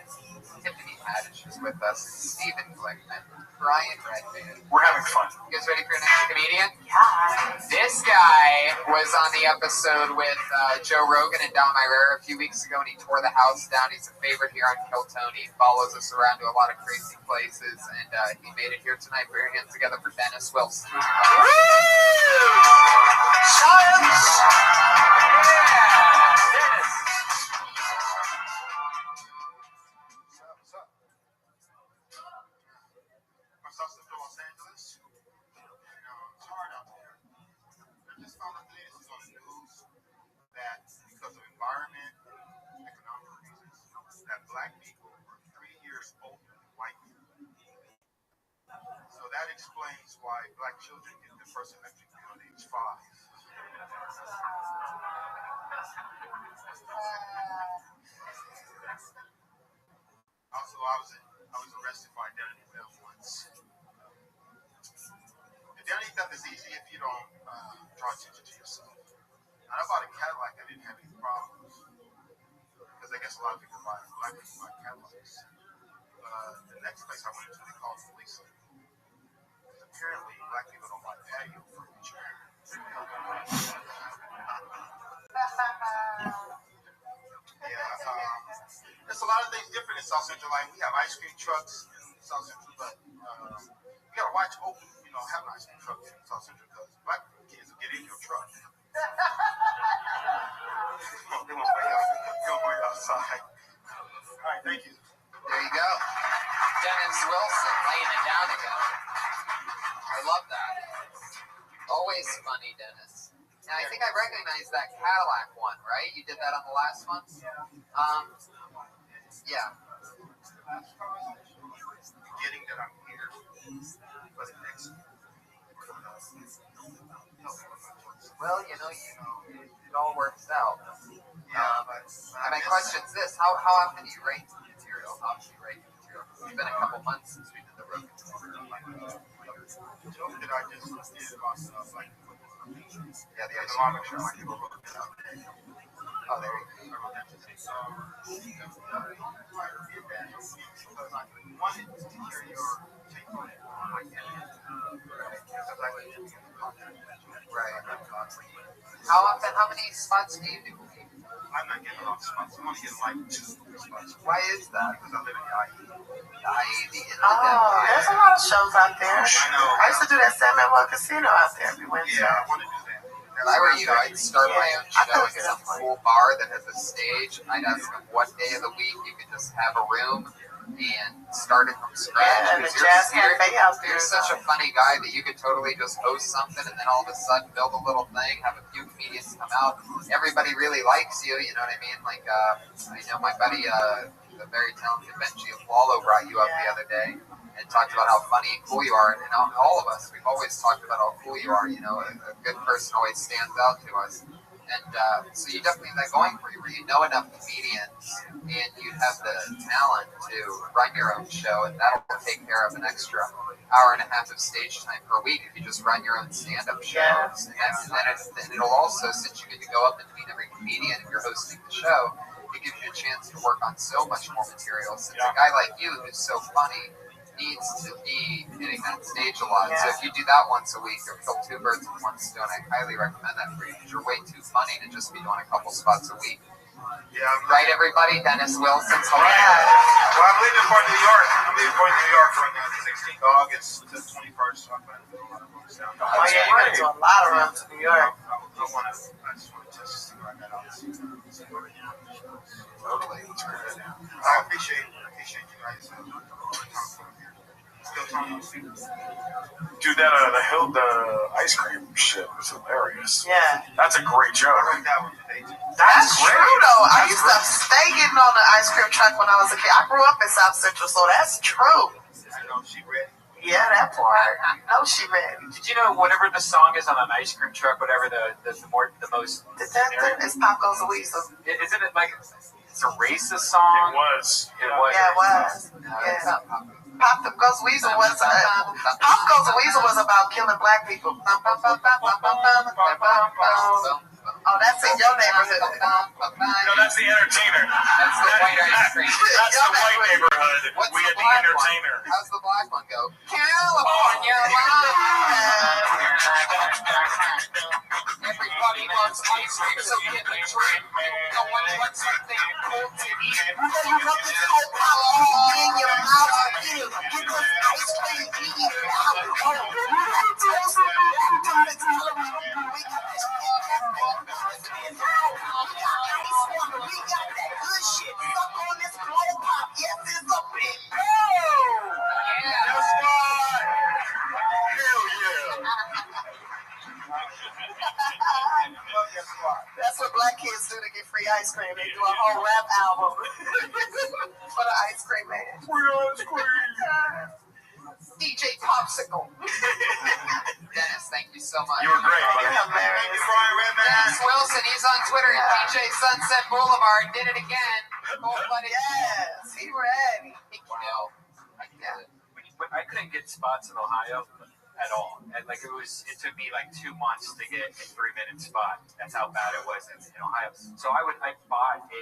Tiffany Haddish is with us. Stephen Glickman. Brian Redman. We're having fun. You guys ready for your next comedian? Yeah. This guy was on the episode with Joe Rogan and Don Myrera a few weeks ago, and he tore the house down. He's a favorite here on Kill Tony. He follows us around to a lot of crazy places, and he made it here tonight. Put your hands together for Dennis Wilson. Woo! Science! Yeah! Dennis! Los Angeles. It's hard out there. I just found out today, this is on the news, that because of environment, economic reasons, that black people are 3 years older than white people. So that explains why black children get their first electric bill at age 5. Also, I was arrested for identity theft once. Identity theft is easy if you don't draw attention to yourself. And I bought a Cadillac, I didn't have any problems. Because I guess a lot of people black people buy Cadillacs. The next place I went to, they called the police. Apparently, black people don't buy patio furniture. There's a lot of things different in South Central. Like, we have ice cream trucks in South Central, but you gotta watch open, have an ice cream truck in South Central because black kids will get in your truck. They won't wait outside. All right, thank you. There you go. Dennis Wilson laying it down again. I love that. Always funny, Dennis. Now, I think I recognize that Cadillac one, right? You did that on the last one? Yeah. Getting that I'm here, but next. Well, it all works out. And my question's this: How often do you rate the material? How often do you rate the material? It's been a couple months since we did the road. The joke that I just did about like, yeah, the economic show. I can go look it up. Oh, there you go. I wanted to hear your take on it. Right. How many spots do you do? I'm not getting a lot of spots. I'm only getting like 2 spots. Why is that? Because I live in the IE. There's a lot of shows out there. I know. I used to do that San Manuel Casino out there every Wednesday. Yeah, I want to do that. If I were you, I'd start my own show in some cool bar that has a stage. I'd ask them what day of the week you could just have a room and started from scratch. Yeah, the Jazz Cafe out there. You're such a funny guy that you could totally just host something and then all of a sudden build a little thing, have a few comedians come out. Everybody really likes you, you know what I mean? Like, I know my buddy, the very talented Benji Wallow brought you up the other day and talked about how funny and cool you are. And all of us, we've always talked about how cool you are. You know, a good person always stands out to us. And so you definitely have that going for you, where you know enough comedians and you have the talent to run your own show, and that'll take care of an extra hour and a half of stage time per week if you just run your own stand-up shows. And then it'll also, since you get to go up and meet every comedian if you're hosting the show, it gives you a chance to work on so much more material. Since a guy like you who's so funny needs to be hitting that stage a lot. So if you do that once a week, you'll kill two birds with one stone. I highly recommend that for you because you're way too funny to just be doing a couple spots a week. Yeah, right, everybody? Dennis Wilson's Well, I'm leaving for New York. I'm leaving for New York from the 16th of August to the 21st. So I'm going to do a lot of runs down. Oh, yeah, you're going to do a lot of runs to New York. I just want to test where I got out. Totally. I appreciate you guys. Dude, the ice cream shit was hilarious. Yeah. That's a great joke. That's true, though. I used to stay getting on the ice cream truck when I was a kid. I grew up in South Central, so that's true. I know she read. Yeah, that part. I know she read. Did you know whatever the song is on an ice cream truck, whatever the most... It's Pop Goes the Weasel. Isn't it like... It's a racist song? It was. Yeah, it was. Yeah. Pop Goes Weasel was Pop Goes the Weasel was about killing black people. Oh, that's in your neighborhood. No, that's the entertainer. That's the white ice cream. That's the white neighborhood. What's We the had the black entertainer. one? How's the black one go? California Everybody wants ice cream, so get a drink. No one wants something cool to eat. You put this whole pop in your mouth. Get this ice cream in your mouth. We got that good shit. Suck on this blow pop. Yes, it's a big boom. Yeah. Guess what? Hell yeah. That's what black kids do to get free ice cream. They do a whole rap album for the ice cream man. Free ice cream. DJ Popsicle. Dennis, thank you so much. You were great, buddy. Dennis Wilson, he's on Twitter at DJ Sunset Boulevard. Did it again. Yes, he ready. I couldn't get spots in Ohio at all. And like it took me like 2 months to get a 3-minute spot. That's how bad it was in Ohio. So I bought a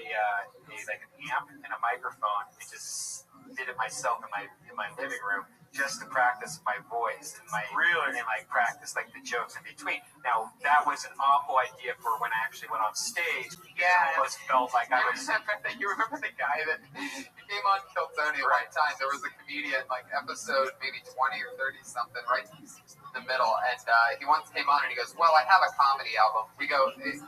like an amp and a microphone and just did it myself in my living room just to practice my voice and like practice like the jokes in between. Now that was an awful idea for when I actually went on stage. Yeah, it almost felt like I was. You remember the guy that came on Kill Tony one time? There was a comedian, like episode maybe 20 or 30 something, right in the middle, and he once came on and he goes, "Well, I have a comedy album." He goes, "This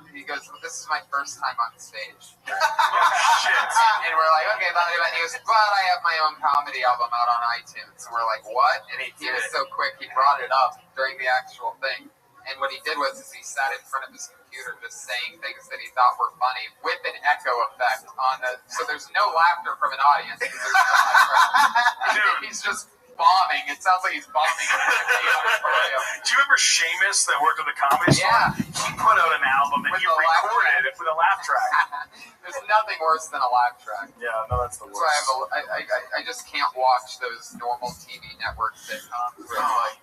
is my first time on stage." Shit. And we're like, "Okay, buddy," and he goes, "But I have my own comedy album out on iTunes." And we're like, "What?" And he was so quick, he brought it up during the actual thing. And what he did was he sat in front of his computer just saying things that he thought were funny with an echo effect on the... So there's no laughter from an audience. There's no laughter. He's just bombing. It sounds like he's bombing. Do you remember Seamus that worked at the Comedy Store? Yeah. He put out an album and he recorded it with a laugh track. There's nothing worse than a laugh track. Yeah, no, that's the worst. That's why I just can't watch those normal TV network sitcoms where it's like,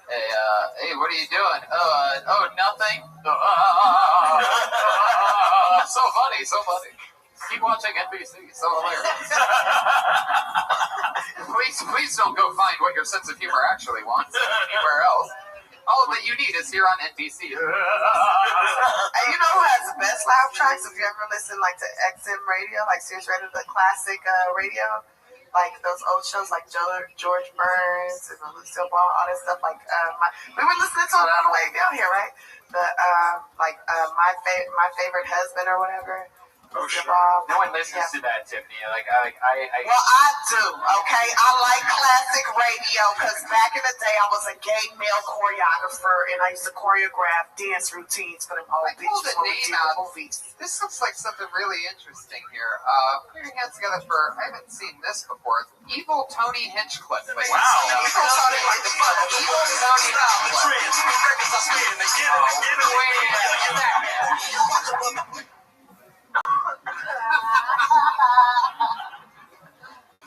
hey, what are you doing? Nothing. So funny. Keep watching NBC. So hilarious. please don't go find what your sense of humor actually wants anywhere else. All that you need is here on NBC. And you know who has the best laugh tracks? If you ever listen like to XM radio, like Sirius Radio, the classic radio, like those old shows like George Burns and Lucille Ball, all that stuff. Like we were listening to it on the way down here, right? My favorite husband or whatever. Oh, sure. No one listens to that, Tiffany. Well, I do, okay? I like classic radio because back in the day, I was a gay male choreographer and I used to choreograph dance routines for them old bitches when we did the movies. This looks like something really interesting here. Put your hands together for, I haven't seen this before. Evil Tony Hinchcliffe. Wow. Evil Tony Hinchcliffe. Evil Tony Hinchcliffe.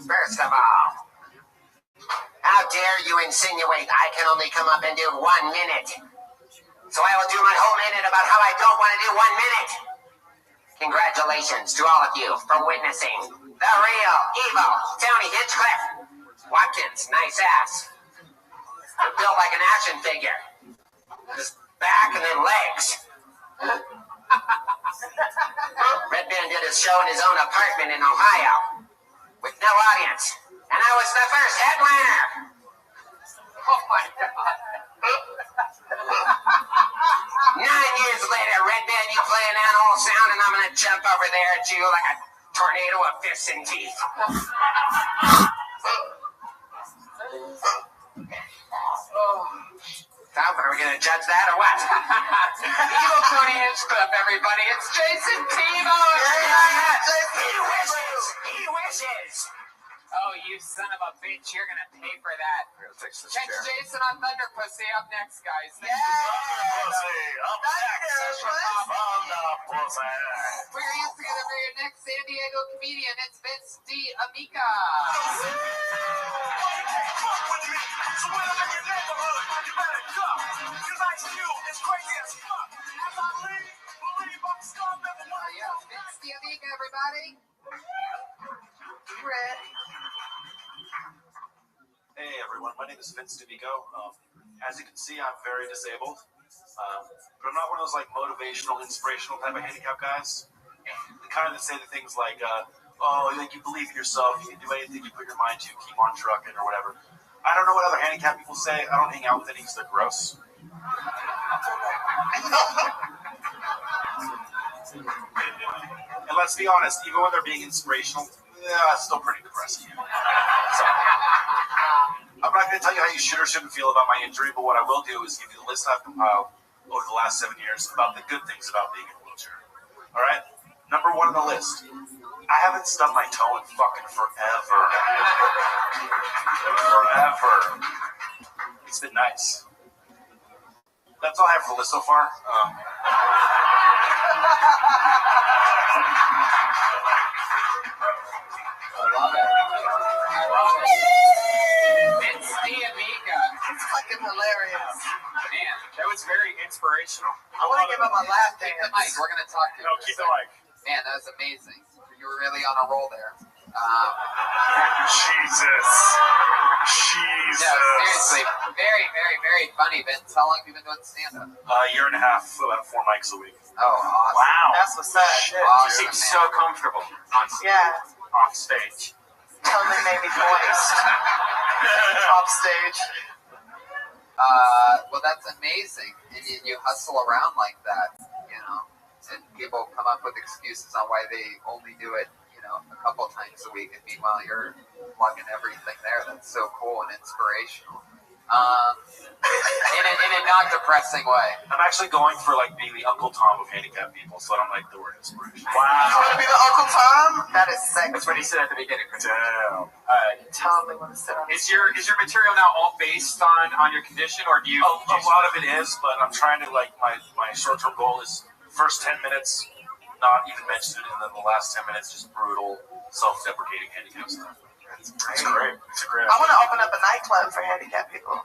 First of all, how dare you insinuate I can only come up and do 1 minute? So I will do my whole minute about how I don't want to do 1 minute. Congratulations to all of you for witnessing the real evil Tony Hinchcliffe. Watkins, nice ass. You're built like an action figure. Just back and then legs. Redman did his show in his own apartment in Ohio with no audience, and I was the first headliner. Oh my God. 9 years later, Redman, you play an animal sound, and I'm gonna jump over there at you like a tornado of fists and teeth. So, are we gonna judge that or what? Evil Tony Hinchcliffe, everybody. It's Jason Tebow. He wishes. Oh, you son of a bitch. You're going to pay for that. Catch Jason on Thunder Pussy up next, guys. Thank you. Put your hands together for your next San Diego comedian. It's Vince D. Amica. Vince D. Amica, everybody. Ready? Hey everyone, my name is Vince D'Amico. As you can see, I'm very disabled, but I'm not one of those like motivational, inspirational type of handicap guys. The kind that say the things like, "Oh, like you believe in yourself, you can do anything you put your mind to, keep on trucking," or whatever. I don't know what other handicap people say. I don't hang out with any because they're gross. And let's be honest, even when they're being inspirational, it's still pretty depressing. So, I'm not going to tell you how you should or shouldn't feel about my injury, but what I will do is give you the list I've compiled over the last 7 years about the good things about being in a wheelchair. All right? Number 1 on the list. I haven't stubbed my toe in fucking forever. Forever. It's been nice. That's all I have for the list so far. Vince D. Amica. It's fucking hilarious. Man, that was very inspirational. I want to give him a lap dance. Keep the mic. We're going to talk to you. No, keep the mic. Man, that was amazing. You were really on a roll there. Jesus. No, seriously. Very, very, very funny, Vince. How long have you been doing stand-up? A year and a half, about 4 mics a week. Oh, awesome. Wow. That's what's up. Awesome, you seem so comfortable off stage. Totally made me moist. Off stage. Well, that's amazing. And you hustle around like that, you know. And people come up with excuses on why they only do it, you know, a couple times a week. And meanwhile, you're plugging everything there. That's so cool and inspirational. In a not depressing way. I'm actually going for like being the Uncle Tom of handicapped people, so I don't like the word inspiration. Wow. You want to be the Uncle Tom? That is sexy. That's what he said at the beginning. Damn. Totally want to sit on Is your material now all based on your condition, or do you? A lot of it is, but I'm trying to like my short-term goal is first 10 minutes not even mention it, and then the last 10 minutes just brutal, self-deprecating handicap stuff. It's great. It's a great. I want to open up a nightclub for handicapped people.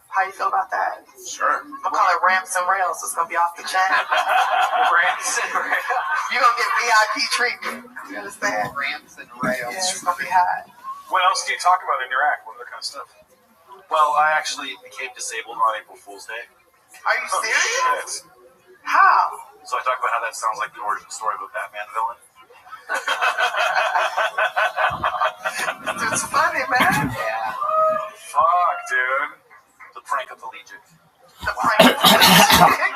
How you feel about that? Sure. I'm gonna call it Ramps and Rails. It's gonna be off the chain. Ramps and Rails. You're gonna get VIP treatment. You understand? Ramps and Rails. Yeah, it's gonna be hot. What else do you talk about in your act? What other kind of stuff? Well, I actually became disabled on April Fool's Day. Are you serious? Shit. How? So I talk about how that sounds like the origin story of a Batman villain. It's funny, man. Yeah. Fuck, dude. The prank of the Legion. The prank of the Legion.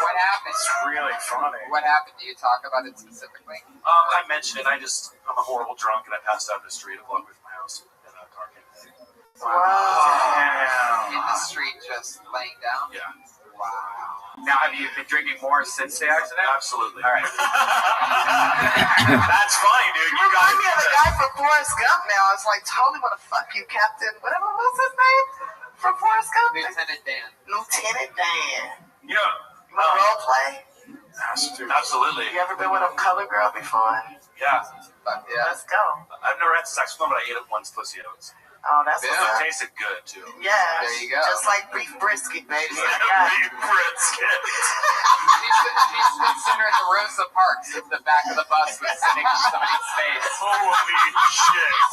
What happened? It's really funny. What happened? Do you talk about it specifically? I mentioned it. I'm a horrible drunk, and I passed out in the street a block away from my house. And a car came. Wow. In the street, just laying down? Yeah. Wow. Now, have you been drinking more since the accident? Absolutely. All right. That's funny, dude. You remind me of the guy from Forrest Gump now. It's like, totally want to fuck you, Captain. Whatever was his name from Forrest Gump? Lieutenant Dan. Lieutenant Dan. You know, you want to role play? Absolutely. You ever been with a color girl before? Yeah. Let's go. I've never had sex with them, but I ate it once pussy. Oh, that's It tasted good, too. Yeah. There you go. Just like beef brisket, baby. Beef brisket. She's considered the Rosa Parks if the back of the bus was sitting in somebody's face. Holy shit.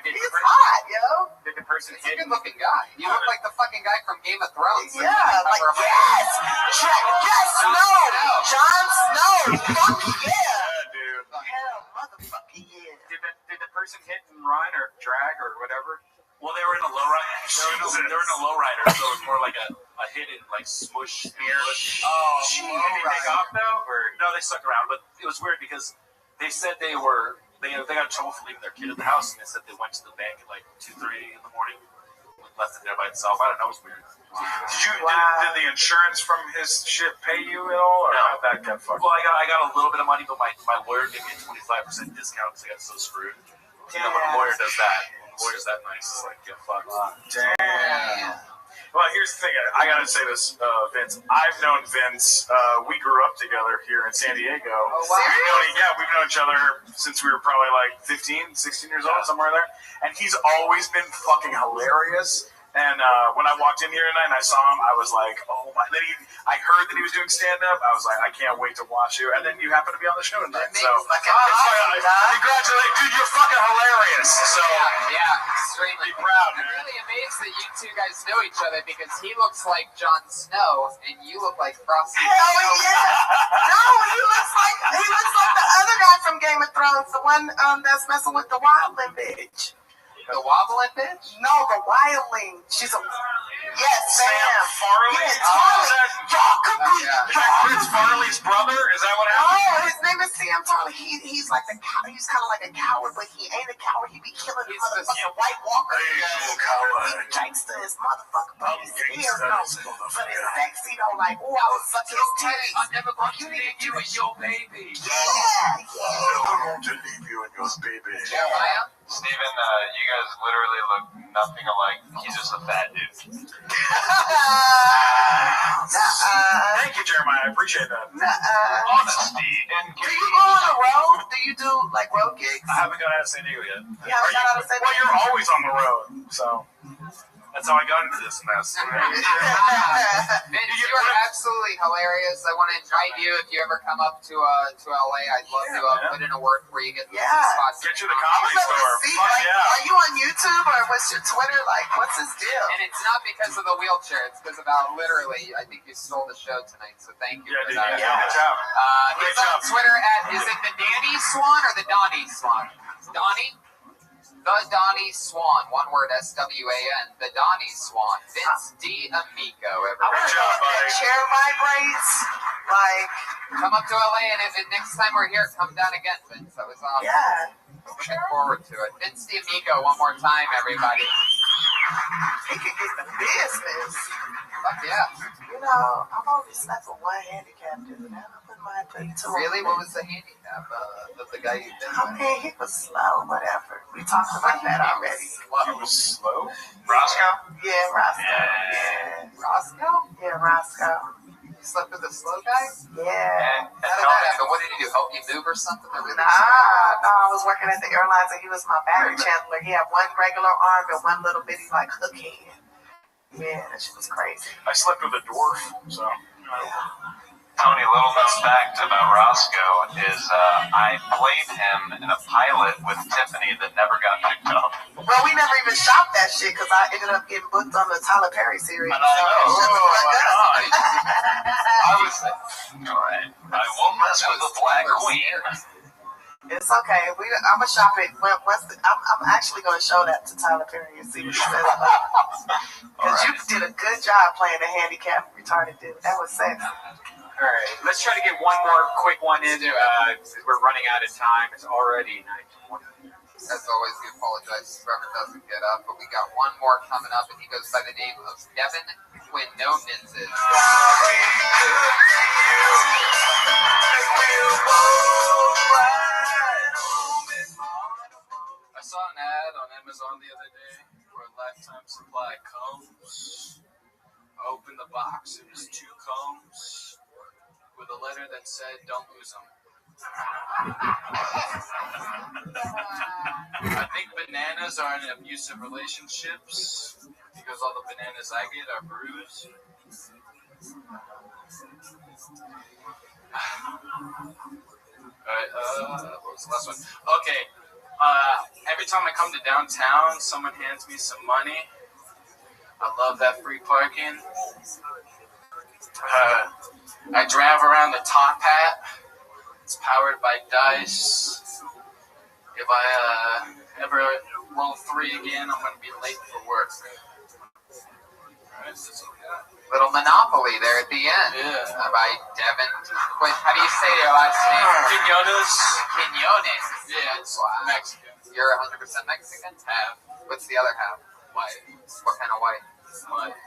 He's hot, yo. Did the person He's a good-looking guy. You look like the fucking guy from Game of Thrones. Yeah, like, yes! Yes, Snow! Jon Snow! Fuck yeah! Dude. Hell, motherfucking yeah. Did the person hit and run or drag or whatever? Well, they were in a lowrider. They were in a lowrider, so it was more like a hidden, like, smush spear. Oh, did they take off though? Or no, they stuck around, but it was weird because they said they got in trouble for leaving their kid at the house, and they said they went to the bank at like 2-3 in the morning, left it there by itself. I don't know, it was weird. Did the insurance from his shit pay you at all, or No. that got fucked? Well, I got a little bit of money, but my lawyer gave me a 25% discount because I got so screwed. You know, when a lawyer does that, when a lawyer's that nice, it's like, get fucked. Damn. Well, here's the thing. I gotta say this, Vince. I've known Vince. We grew up together here in San Diego. Oh, wow. We've known each other since we were probably like 15, 16 years old, somewhere there. And he's always been fucking hilarious. And when I walked in here tonight and I saw him, I was like, oh my. Then I heard that he was doing stand-up. I was like, I can't wait to watch you. And then you happen to be on the show tonight. So, congratulations. Dude, you're fucking hilarious. So, yeah, extremely proud, man. I'm really amazed that you two guys know each other because he looks like Jon Snow and you look like Frosty. Hell yeah! No, he looks like the other guy from Game of Thrones, the one that's messing with the wildling bitch. The wobbling bitch? No, the wildling. She's a Sam Farley? Yeah, Tarly. Y'all could be. Prince Farley's brother? Is that what happened? Oh, his name is Sam Tarly. He's like he's kind of like a coward, but he ain't a coward. He be killing the motherfucking White Walker. He's a coward. He's a gangster, his motherfucker. But he's scared though. But it's sexy though. Like, oh, I was sucking his titties. I'm never going to leave you and your baby. Yeah. Never going to leave you and your baby. Jeremiah? Steven, you guys literally look nothing alike. He's just a fat dude. Thank you, Jeremiah. I appreciate that. Honesty. And do you go on the road? Do you do like road gigs? I haven't got out of San Diego yet. You haven't got out of San Diego? Well, you're always on the road, so that's how I got into this mess. Vince, you are absolutely hilarious. I want to invite you if you ever come up to LA. I'd love to put in a word for you. Get spots. Get you the Comedy Store. Are you on YouTube or what's your Twitter? Like, what's his deal? And it's not because of the wheelchair. It's because about literally, I think you stole the show tonight. So thank you for that. Yeah, good job. He's on Twitter at, is it the Danny Swan or the Donnie Swan? Donnie? The Donnie Swan, one word, S-W-A-N, the Donnie Swan, Vince D. Amico, everybody. Good job, buddy. Chair vibrates, like. Come up to LA, and if next time we're here, come down again, Vince. That was awesome. Yeah. Looking forward to it. Vince D. Amico, one more time, everybody. He can get the business. Fuck yeah. You know, I've only slept with one handicapped dude. I put my plate to him. Really? What was the handicap of the guy you did? I mean, he was slow, whatever. We talked about that already. He was slow? Roscoe? Yeah, Roscoe. Yeah. Roscoe? Yeah, Roscoe. You slept with a slow guy? Yeah. How did that happen? What did he do? Help you move or something? Or really I was working at the airlines and he was my back chandler. He had one regular arm and one little bitty like hook hand. Yeah, that shit was crazy. I slept with a dwarf, so. Tony, little known fact about Roscoe is I played him in a pilot with Tiffany that never got picked up. Well, we never even shot that shit because I ended up getting booked on the Tyler Perry series. I was alright. I won't mess with the Black Queen. It's okay. I'm gonna shop it. I'm actually gonna show that to Tyler Perry and see what he says about it. Because you did a good job playing the handicapped retarded dude. That was sexy. All right, let's try to get one more quick one in. We're running out of time. It's already 9:20. As always, we apologize to whoever doesn't get up, but we got one more coming up, and he goes by the name of Devin Quinonenses. I saw an ad on Amazon the other day for a lifetime supply of combs. I opened the box. It was 2 combs with a letter that said, "Don't lose them." I think bananas are in abusive relationships because all the bananas I get are bruised. Alright, what was the last one? Okay, every time I come to downtown, someone hands me some money. I love that free parking. I drive around the Top Hat. It's powered by Dice. If I ever roll 3 again, I'm going to be late for work. Alright, that's all I got. Little Monopoly there at the end. Yeah. By Devin Quinn. How do you say your last name? Quinones. Quinones. Yeah, it's Wow. Mexican. You're 100% Mexican? Half. What's the other half? White. What kind of white? White.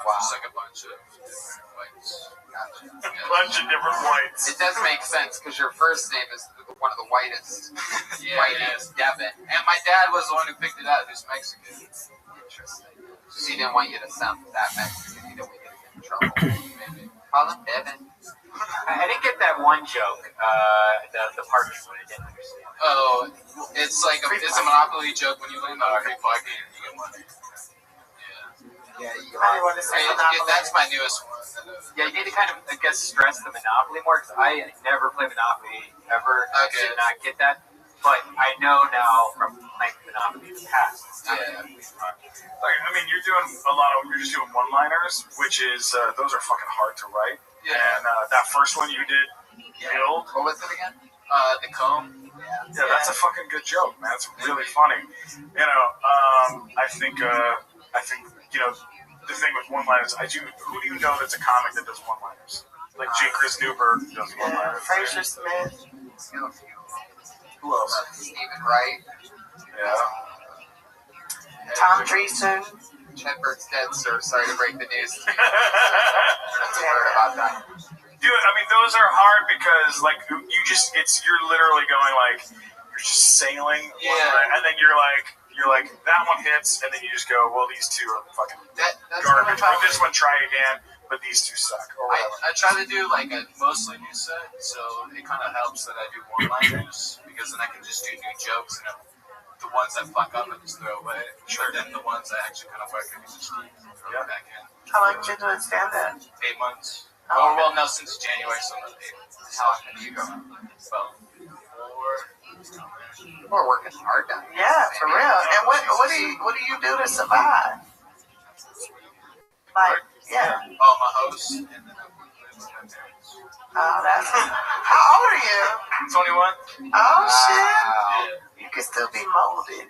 Wow. Just like a bunch of different whites. Gotcha. A bunch of different whites. It does make sense because your first name is one of the whitest. Yeah, Whitest, Devin. And my dad was the one who picked it out, who's Mexican. Interesting. So he didn't want you to sound that Mexican. He didn't want you to get in trouble. Maybe. Call him Devin. I didn't get that one joke, the parking one. I didn't understand. Oh, it's like it's a Monopoly joke. When you land on a free parking, you get money. Yeah, you might want to say Monopoly. That's my newest one. Yeah, you need to kind of, I guess, stress the Monopoly more, because I never play Monopoly ever. I did not get that. But I know now from playing Monopoly in the past. Yeah. Like, I mean, you're just doing one-liners, which is, those are fucking hard to write. Yeah. And that first one you did, Build. What was it again? The comb. Yeah, that's a fucking good joke, man. It's really funny. You know, I think, you know, the thing with one-liners, who do you know that's a comic that does one-liners? Like J. Chris Newberg does one-liners. Fraser Smith. Who else? Stephen Wright. Yeah. Tom Dreesen. Chedberg's dead, sir. Sorry to break the news to you. That's heard about that. Dude, I mean, those are hard because, like, you're literally going, like, you're just sailing. Yeah. And then you're like, that one hits, and then you just go, well, these two are fucking garbage. But this one, try again, but these two suck. Or whatever. I try to do like a mostly new set, so it kind of helps that I do one-liners, because then I can just do new jokes, and the ones that fuck up I just throw away. Sure. But then the ones that actually kind of work, I can just throw back in. How long have you been doing stand-up? 8 months. Oh, well, no, since January, so another 8 months. How often do you go? Well, 4. We're working hard down here. Yeah, for real. And what do you do to survive? Like, yeah. Oh, my host, and then I live with my parents. Oh, that's. How old are you? 21. Oh shit! Wow. You can still be molded.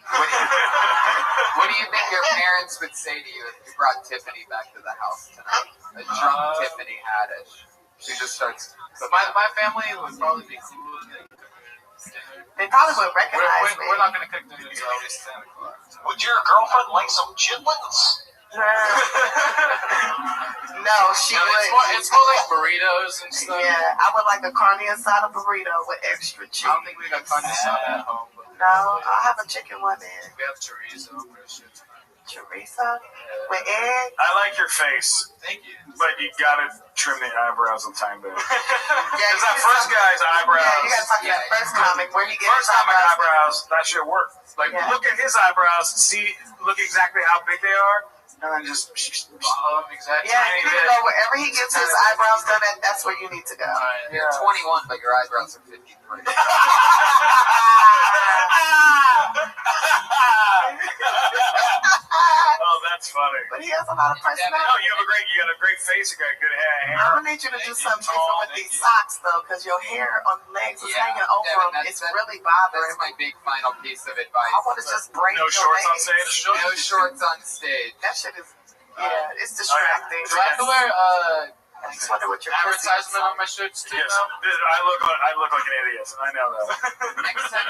What do you think your parents would say to you if you brought Tiffany back to the house tonight? A drunk Tiffany Haddish. She just starts. But my family would probably be cool with it. They probably would recognize me. We're not going to cook dinner until at least 10 o'clock. Would your girlfriend like some chitlins? No, she would. It's more like burritos and stuff. Yeah, I would like a carne asada burrito with extra cheese. I don't think we got carne asada at home. But No, I'll have a chicken one then. we have chorizo for sure tonight. Chorizo with egg. I like your face, Thank you. but you gotta trim the eyebrows a tiny bit. Yeah, Because that first guy's eyebrows. Yeah, you gotta talk to that first comic where he gets First comic eyebrows, that should work. Like, Yeah. look at his eyebrows, look exactly how big they are, and then just. Exactly. Yeah, you need to go wherever he gets his eyebrows done at, that's where you need to go. You're 21, but your eyebrows are 53. Oh, that's funny. But he has a lot of personality. No, you got a great face, you got good hair. I'm gonna need you to do something different with these socks though, because your hair on the legs is hanging over them. It's really bothering That's my big final piece of advice. I want to just break No your shorts on legs. stage? No shorts on stage. That shit is, it's distracting. Do I have to wear I just wonder what your advertisement on my shirts too. Yes, I look like an idiot. I know that.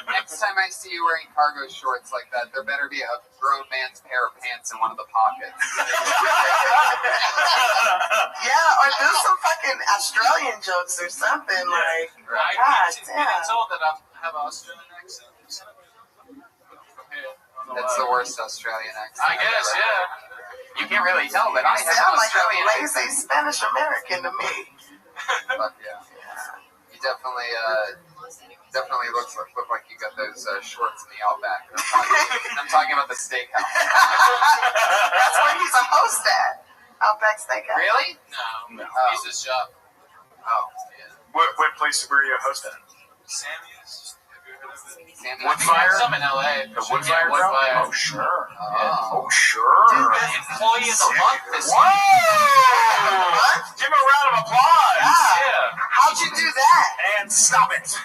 Next time I see you wearing cargo shorts like that, there better be a grown man's pair of pants in one of the pockets. Yeah, or do some fucking Australian jokes or something like. Right. God Being damn. told that I have an Australian accent. That's the worst Australian accent. I guess, yeah. You can't really tell, but I have Sound an like a Australian lazy Spanish American to me. Fuck yeah. You definitely look like you got those shorts in the Outback. I'm talking about the steakhouse. That's where he's a host at. Outback Steakhouse. Really? No. Oh. He's his job. Oh. Yeah. What place were you a host at? Sammy's. Woodfire? Some in LA. The Woodfire Grill? Woodfire. Oh, sure. Oh. Oh, sure. Employee of the month this year. Whoa! Give him a round of applause. Yeah. How'd you do that? And stop it.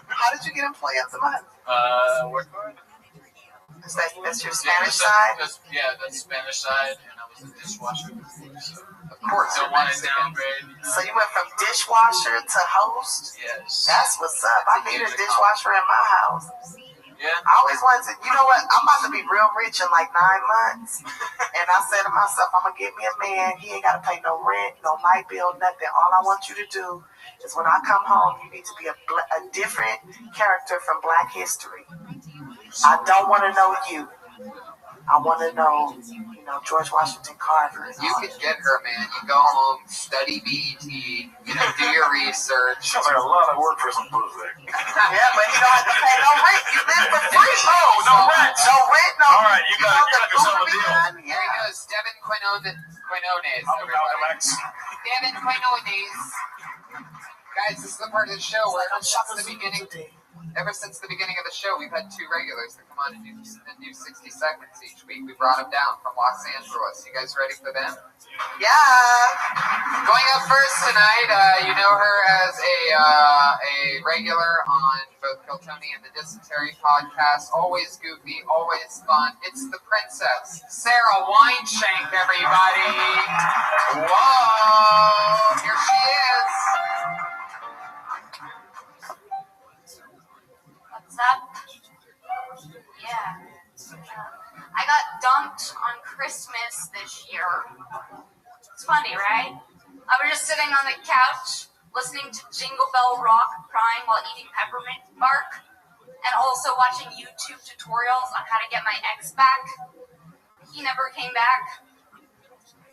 How did you get Employee of the Month? Work hard. That's your Spanish side? Yeah, that's Spanish side, and I was a dishwasher before, so Of course. don't want to downgrade. So you went from dishwasher to host? Yes. That's what's up. I need a dishwasher in my house. Yeah. I always wanted to, you know what? I'm about to be real rich in like 9 months. And I said to myself, I'm going to get me a man. He ain't got to pay no rent, no light bill, nothing. All I want you to do is when I come home, you need to be a different character from Black history. I don't want to know you. I want to know, George Washington Carver. You could get her, man. You go home, study BET, do your research. Sounds like a lot of work for some pussy. Yeah, but you don't have to pay no rent. You live for free. Oh, no rent. No rent, no. All right, you got yourself a deal. Here he goes, Devin Quinones, I'm Malcolm X. Devin Quinones. Guys, this is the part of the show where ever since the beginning of the show, we've had 2 regulars that come on and do 60 seconds each week. We brought them down from Los Angeles. You guys ready for them? Yeah. Going up first tonight, you know her as a regular on both Kill Tony and the Dysentery podcast. Always goofy, always fun. It's the princess, Sarah Wineshank, everybody. Whoa! Here she is. What's up? Yeah. I got dumped on Christmas this year. It's funny, right? I was just sitting on the couch, listening to Jingle Bell Rock, crying while eating peppermint bark, and also watching YouTube tutorials on how to get my ex back. He never came back.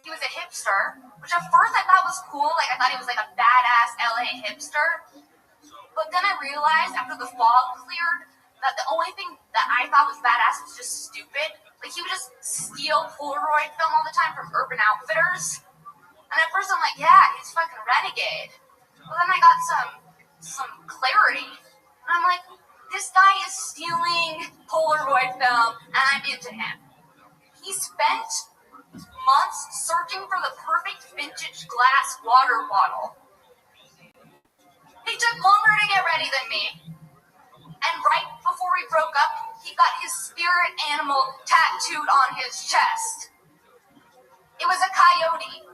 He was a hipster, which at first I thought was cool. I thought he was like a badass LA hipster. But then I realized after the fog cleared that the only thing that I thought was badass was just stupid. Like, he would just steal Polaroid film all the time from Urban Outfitters. And at first I'm like, yeah, he's fucking renegade. But then I got some clarity. And I'm like, this guy is stealing Polaroid film, and I'm into him. He spent months searching for the perfect vintage glass water bottle. He took longer to get ready than me. And right before we broke up, he got his spirit animal tattooed on his chest. It was a coyote.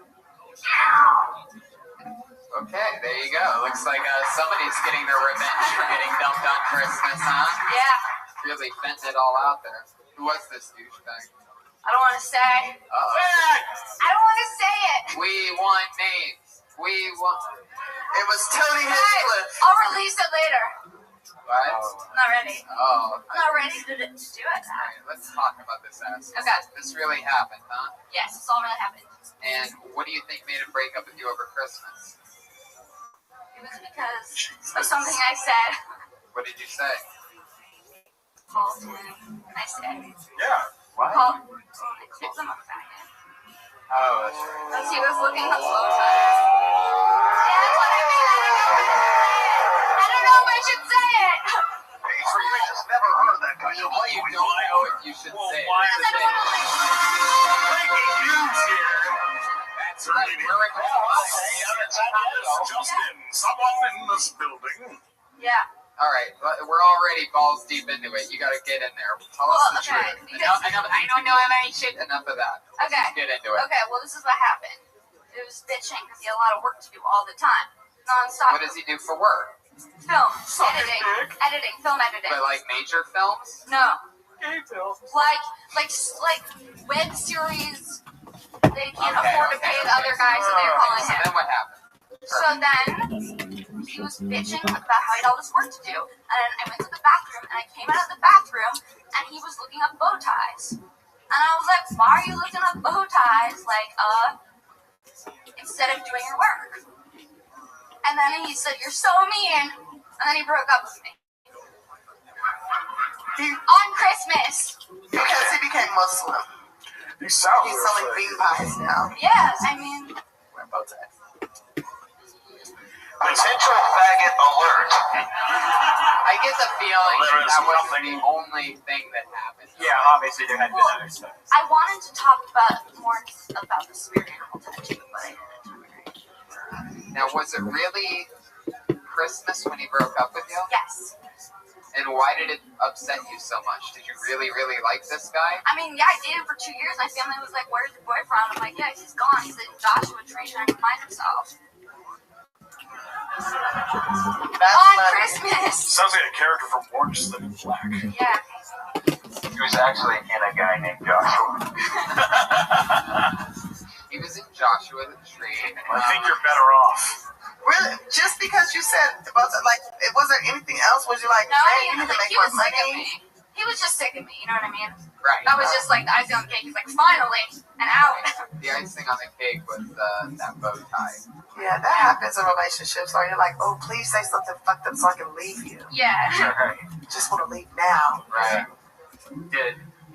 Okay, there you go. Looks like somebody's getting their revenge for getting dumped on Christmas, huh? Yeah. Really venting it all out there. Who was this douchebag? I don't want to say. I don't want to say it. We want names. It was Tony Hinchcliffe. I'll release it later. What? I'm not ready. Oh. I'm not ready to do it. Alright, let's talk about this ass. Okay. This really happened, huh? Yes, this all really happened. And what do you think made him break up with you over Christmas? It was because of something I said. What did you say? Called him. I said. Yeah. What? Called him a faggot. Oh, that's right. Because he was looking at slow times. Yeah, that's what I mean. I don't know if I should say it. We just never heard that kind of language. You don't know if you should say it. Because I don't want to Breaking news here. That's right. Here it goes. Just in. Someone in this building. Yeah. All right, we're already balls deep into it. You got to get in there. Tell us the truth. I don't know any shit. Enough of that. Okay. Let's get into it. Okay, well, this is what happened. He was bitching because he had a lot of work to do all the time, nonstop. What does he do for work? Film, editing, film editing. But like major films? No. Gay films. Like web series. They can't afford to pay the other guys, so they're calling him. Then what happened? So then he was bitching about how he had all this work to do, and I went to the bathroom, and I came out of the bathroom, and he was looking up bow ties, and I was like, "Why are you looking up bow ties? Like, instead of doing your work?" And then he said, "You're so mean," and then he broke up with me. On Christmas. Because he became Muslim. He's selling bean pies now. Yeah, I mean. Wearing bow ties. Potential faggot alert. I get the feeling that wasn't the only thing that happened. Yeah, obviously there had been other stuff. I wanted to talk more about the spirit animal tattoo, but I didn't. Now, was it really Christmas when he broke up with you? Yes. And why did it upset you so much? Did you really, really like this guy? I mean, yeah, I dated for 2 years. My family was like, "Where's your boyfriend?" I'm like, "Yeah, he's gone. He's in Joshua Tree trying to find himself." On Christmas. Sounds like a character from Orange is the New Black. Yeah. He was actually in a guy named Joshua. He was in Joshua the Tree. I think you're better off. Really? Just because you said about like, was there anything else? Was you like, No, hey, you need to make he was more sick of money? me. He was just sick of me, you know what I mean? Right. That was just like the icing on the cake. He's like, "Finally, an out." The icing on the cake was that bow tie. Yeah, that happens in relationships where you're like, "Oh, please say something fucked up so I can leave you." Yeah. Just want to leave now. Right.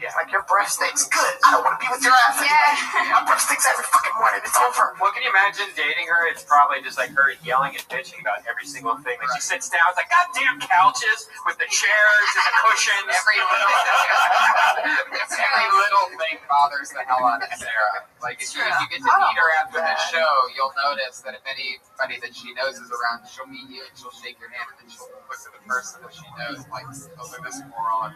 It's like, your breath stinks. Good. I don't want to be with your ass anyway. My breath stinks every fucking morning. It's over. Well, can you imagine dating her? It's probably just like her yelling and bitching about every single thing. Like she sits down, it's like goddamn couches with the chairs and the cushions. Every little thing bothers the hell out of Sarah. Like if you get to meet her after the show, you'll notice that if anybody that she knows is around, she'll meet you and she'll shake your hand and then she'll look to the person that she knows like, "Oh, look at this moron."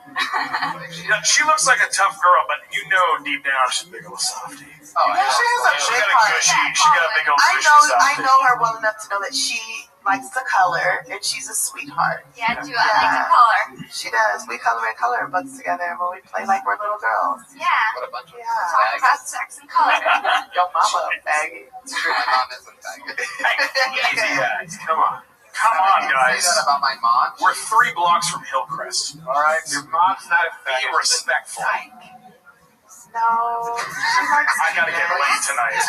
She looks like a tough girl, but you know deep down she's a big old softie. Oh, yeah, she has a big heart. She got a big old cushy I softie. know her well enough to know that she likes to color and she's a sweetheart. Yeah, I do. I like to color. She does. We color and color books together when we play like we're little girls. Yeah. What a bunch of Talk about sex and color. Yo, mama, faggot. It's true, my mom is a faggot. Easy, guys. Come on. Come on, guys. Say that about my mom. We're 3 blocks from Hillcrest. All right? Your mom's not a Be faggot. respectful. No. I gotta get laid tonight.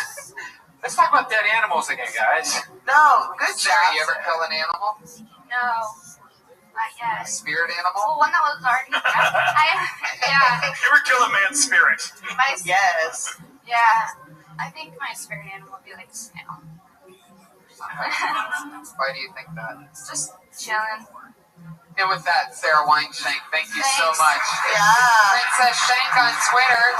Let's talk about dead animals again, guys. No, good job. Sarah, you ever kill an animal? No. Not yet. A spirit animal? Well, one that was already. Yeah. You ever kill a man's spirit? Yes. Yeah. I think my spirit animal would be like a snail. Why do you think that? Just chilling. And with that, Sarah Weinshank, thank you so much. Yeah. Princess Shank on Twitter.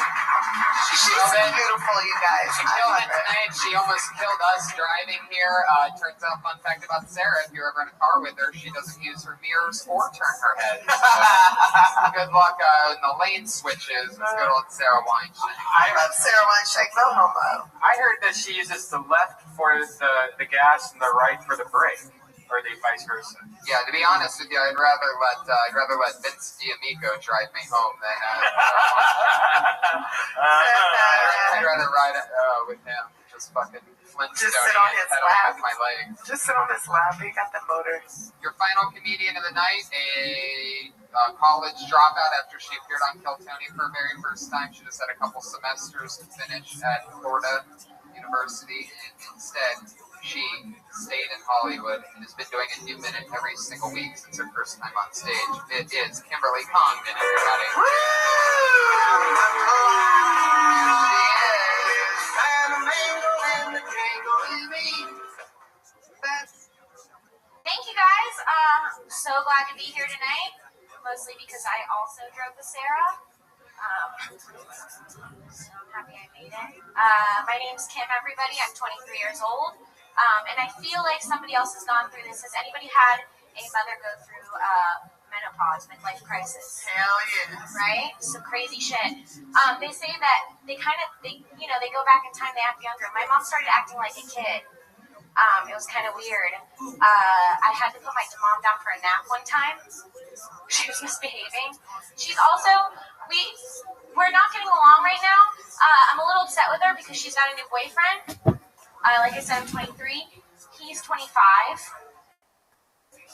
She's beautiful, you guys. She killed it tonight. She almost killed us driving here. Turns out, fun fact about Sarah, if you're ever in a car with her, she doesn't use her mirrors or turn her head. So, good luck in the lane switches. Let's go to Sarah Weinshank. I love Sarah Weinshank, no homo. I heard that she uses the left for the gas and the right for the brake, or the vice versa. Yeah, to be honest with you, I'd rather let Vince D'Amico drive me home than I'd rather ride with him. Just fucking Flintstone with my legs. Just sit on his lap. He got the motor. Your final comedian of the night, a college dropout after she appeared on Kill Tony for the very first time. She just had a couple semesters to finish at Florida University, and instead she stayed in Hollywood and has been doing a new minute every single week since her first time on stage. It is Kimberly Congdon, everybody. Thank you guys. So glad to be here tonight. Mostly because I also drove with Sarah. So I'm happy I made it. My name's Kim, everybody. I'm 23 years old. And I feel like somebody else has gone through this. Has anybody had a mother go through menopause? menopause, midlife crisis. Hell yeah. Right? So crazy shit. They say that they go back in time, they act younger. My mom started acting like a kid. It was kind of weird. I had to put my mom down for a nap one time. She was misbehaving. She's also, we're not getting along right now. I'm a little upset with her because she's got a new boyfriend. Like I said, I'm 23. He's 25.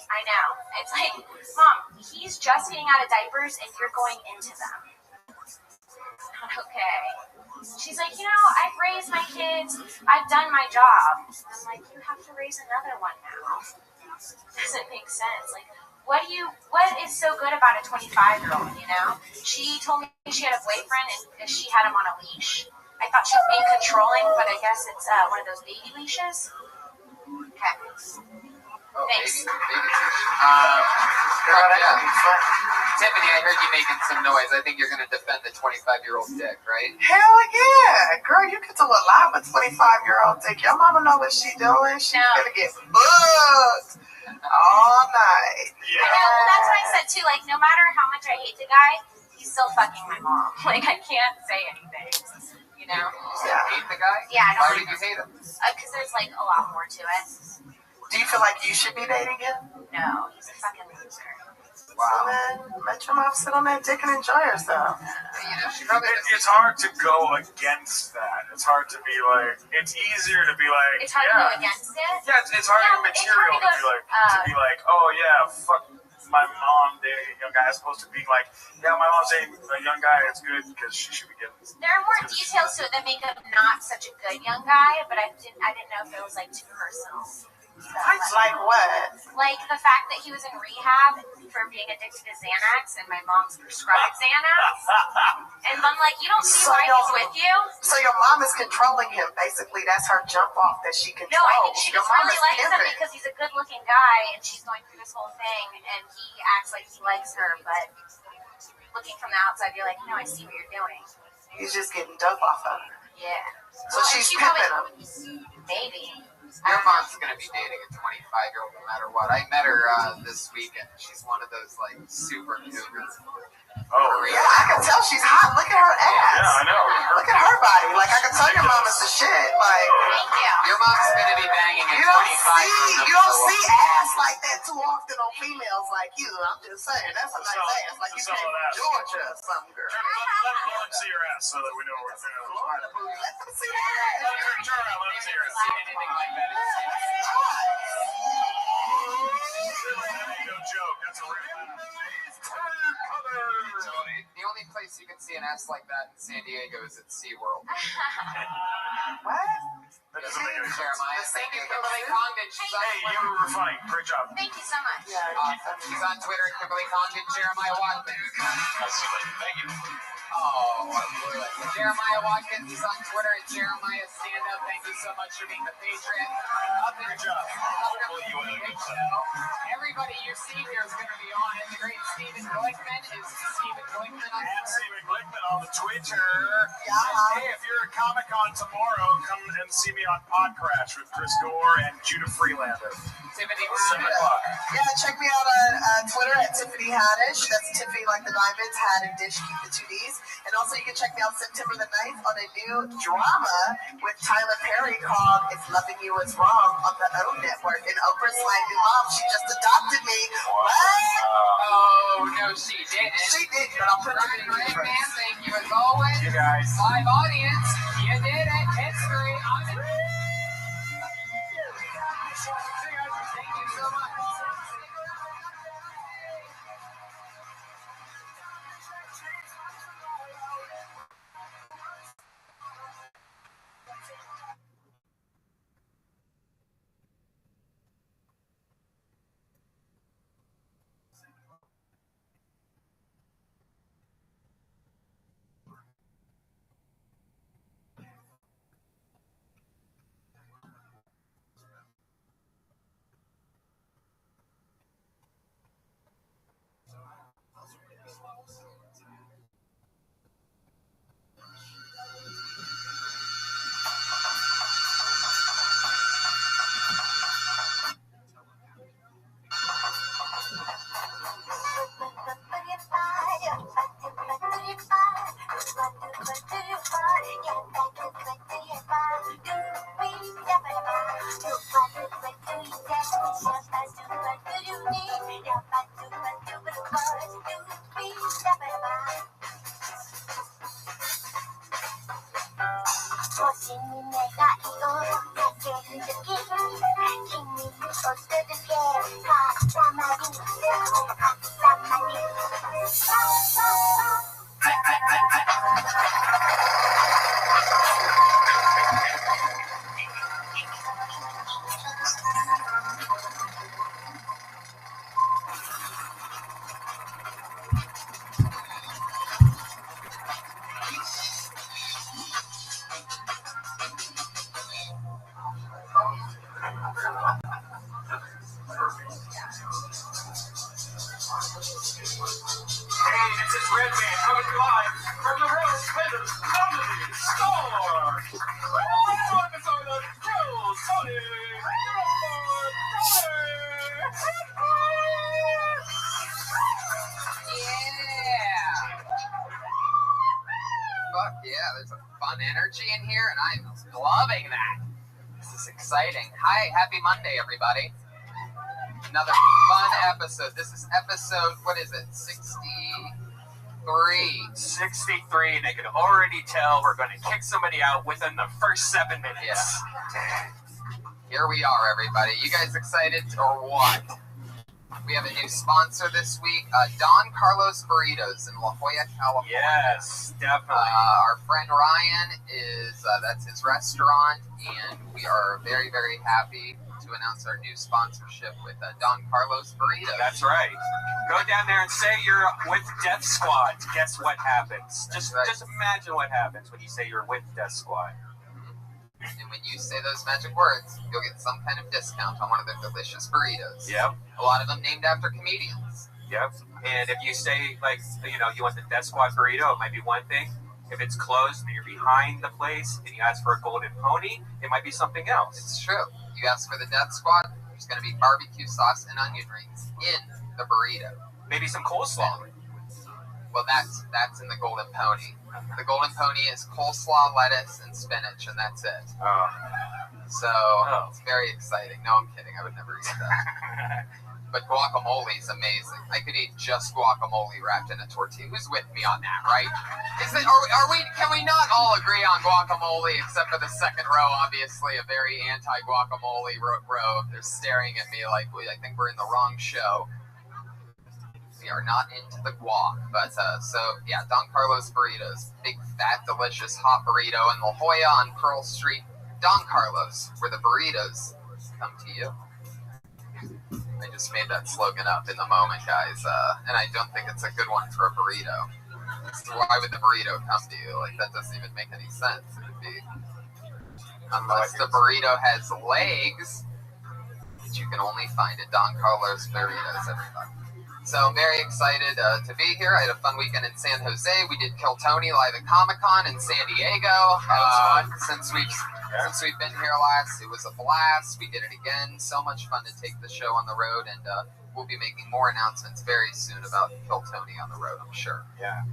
I know. It's like, Mom, he's just getting out of diapers and you're going into them. Not okay. She's like, I've raised my kids. I've done my job. I'm like, you have to raise another one now. Doesn't make sense. Like, what is so good about a 25-year-old, She told me she had a boyfriend and she had him on a leash. I thought she was being controlling, but I guess it's one of those baby leashes. Okay. Oh, Thanks. baby leash. Tiffany, I heard you making some noise. I think you're going to defend the 25-year-old dick, right? Hell yeah. Girl, you get to a lot with 25-year-old dick. Your mama know what she doing. She's gonna get booked all night. Yeah. I know, well, that's what I said too. Like, no matter how much I hate the guy, he's still fucking my mom. Like, I can't say anything. You hate the guy? Yeah, I don't. Why did you hate him? Because there's like a lot more to it. Do you feel like you should be dating him? No, he's a fucking loser. Wow. Man, let your mom sit on that dick and enjoy herself. It's hard to go against that. It's hard to be like. It's easier to be like. It's hard to go against it. Yeah, it's harder material to be like, oh yeah, fuck my mom dating a young guy, as opposed to being like, yeah, my mom's dating a young guy. It's good because she should be getting. There are more details to it that make him not such a good young guy, but I didn't know if it was like too personal. So, like what? Like the fact that he was in rehab for being addicted to Xanax, and my mom's prescribed Xanax. And I'm like, you don't see why he's with you? So your mom is controlling him. Basically, that's her jump off that she controls. No, I think she your just mom really is likes him pimping. because he's a good-looking guy, and she's going through this whole thing, and he acts like he likes her, but looking from the outside, you're like, I see what you're doing. He's just getting dope off of her. Yeah. So she's pimping him. Maybe. Your mom's gonna be dating a 25-year-old no matter what. I met her this weekend. She's one of those like super cougar. Oh yeah, I can tell she's hot. Look at her ass. Yeah, I know. Look at her body. Like I can tell your mom is the shit. Like thank you. Your mom's gonna be banging a 25. You don't see ass like that too often on females like you. I'm just saying that's a nice ass. Like you came from Georgia or something, girl. Let Lauren see your ass so that we know what we're doing. Florida booty. Let them see that ass. Turn around. Let me see your ass. Anything like that. No joke. That's a real. The only place you can see an ass like that in San Diego is at SeaWorld. What? Jeremiah, thank you, Kimberly Condon. Hey, you were funny. Great job. Thank you so much. She's on Twitter at Kimberly Condon, Jeremiah Watkins. Thank you. Oh, Jeremiah Watkins is on Twitter at Jeremiah Stand Up. Thank you so much for being the patron. Good job. Everybody you see here is going to be on it. The great Stephen Glickman is Stephen Glickman on Twitter. Stephen Glickman on the Twitter. Hey, if you're at Comic-Con tomorrow, come and see me on Podcrash with Chris Gore and Judah Freelander. Tiffany 7 o'clock. Yeah, check me out on Twitter at Tiffany Haddish. That's Tiffany like the diamonds, Had and Dish, keep the 2 Ds. And also you can check me out September the 9th on a new drama with Tyler Perry called If Loving You Is Wrong on the O Network. And Oprah's my new mom. She just adopted me. What? Oh, no, she didn't. She did, but I'll put it in the Right, man, thank you as always. You guys. Live audience, you did it. History. Thank you so much. Fuck yeah, there's a fun energy in here, and I'm loving that. This is exciting. Hi, happy Monday, everybody. Another fun episode. This is episode, what is it, 63? 63, and I can already tell we're going to kick somebody out within the first 7 minutes. Yeah. Here we are, everybody. You guys excited or what? We have a new sponsor this week, Don Carlos Burritos in La Jolla, California. Yes, definitely. Our friend Ryan that's his restaurant, and we are very, very happy to announce our new sponsorship with Don Carlos Burritos. That's right. Go down there and say you're with Death Squad. Guess what happens? Just imagine what happens when you say you're with Death Squad. And when you say those magic words, you'll get some kind of discount on one of their delicious burritos. Yep. A lot of them named after comedians. Yep. And if you say, like, you want the Death Squad burrito, it might be one thing. If it's closed and you're behind the place and you ask for a golden pony, it might be something else. It's true. You ask for the Death Squad, there's going to be barbecue sauce and onion rings in the burrito. Maybe some coleslaw. Well, that's in the golden pony. The golden pony is coleslaw, lettuce, and spinach, and that's it. Oh. So, It's very exciting. No, I'm kidding. I would never eat that. But guacamole is amazing. I could eat just guacamole wrapped in a tortilla. Who's with me on that, right? Can we not all agree on guacamole except for the second row, obviously, a very anti-guacamole row. They're staring at me like I think we're in the wrong show. We are not into the guac, but Don Carlos Burritos, big fat delicious hot burrito in La Jolla on Pearl Street. Don Carlos, where the burritos come to you. I just made that slogan up in the moment, guys, and I don't think it's a good one for a burrito. Why would the burrito come to you? Like, that doesn't even make any sense. It would be, unless the burrito has legs, which you can only find at Don Carlos Burritos, everybody. So I'm very excited to be here. I had a fun weekend in San Jose. We did Kill Tony live at Comic-Con in San Diego. Since we've been here last, it was a blast. We did it again. So much fun to take the show on the road, and we'll be making more announcements very soon about Kill Tony on the road, I'm sure. Yeah.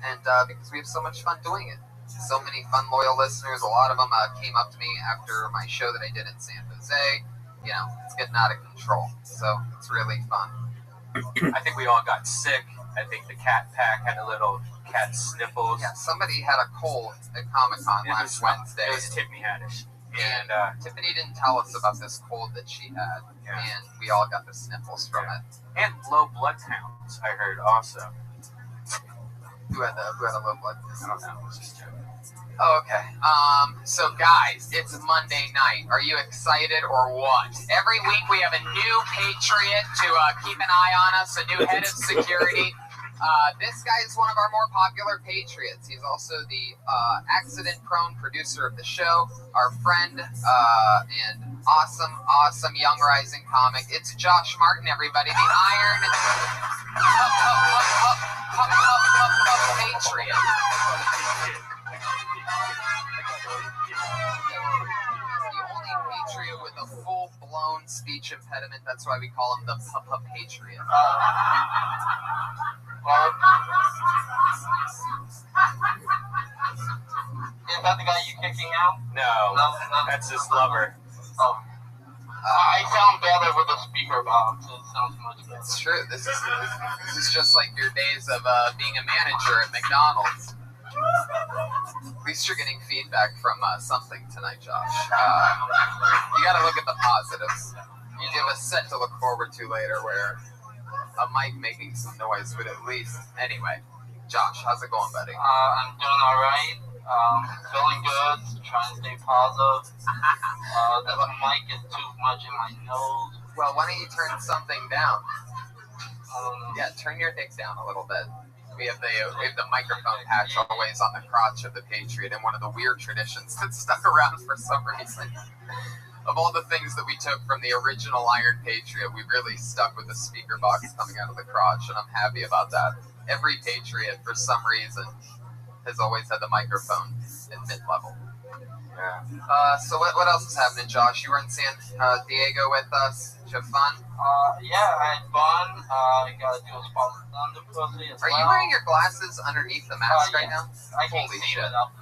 And because we have so much fun doing it. So many fun, loyal listeners. A lot of them came up to me after my show that I did in San Jose. It's getting out of control. So it's really fun. I think we all got sick. I think the cat pack had a little cat sniffles. Yeah, somebody had a cold at Comic-Con last Wednesday. It was Tiffany Haddish. And Tiffany didn't tell us about this cold that she had. Yeah. And we all got the sniffles from it. And low blood counts, I heard also. Who had a low blood count? I don't know. It was just joking. Oh, okay. So guys, it's Monday night. Are you excited or what? Every week we have a new patriot to keep an eye on us, a new head of security. This guy is one of our more popular patriots. He's also the accident-prone producer of the show, our friend, and awesome young rising comic. It's Josh Martin, everybody, the Iron Patriot. Patriot with a full-blown speech impediment. That's why we call him the Patriot. Is that the guy you kicking out? No, that's his lover. Oh. I sound better with a speaker box. It sounds much better. It's true. This is just like your days of being a manager at McDonald's. At least you're getting feedback from something tonight, Josh. You got to look at the positives. You have a set to look forward to later where a mic making some noise would at least. Anyway, Josh, how's it going, buddy? I'm doing alright. Feeling good. Trying to stay positive. The mic is too much in my nose. Well, why don't you turn something down? Yeah, turn your dick down a little bit. We have the microphone patch always on the crotch of the Patriot, and one of the weird traditions that stuck around for some reason. Of all the things that we took from the original Iron Patriot, we really stuck with the speaker box coming out of the crotch, and I'm happy about that. Every Patriot, for some reason, has always had the microphone at mid-level. Yeah. So what else is happening, Josh? You were in San Diego with us. Did you have fun? Yeah, I had fun. I gotta do a spot with Thunder Pussy as well. Are you wearing your glasses underneath the mask right now? I can't Holy see shit. it up.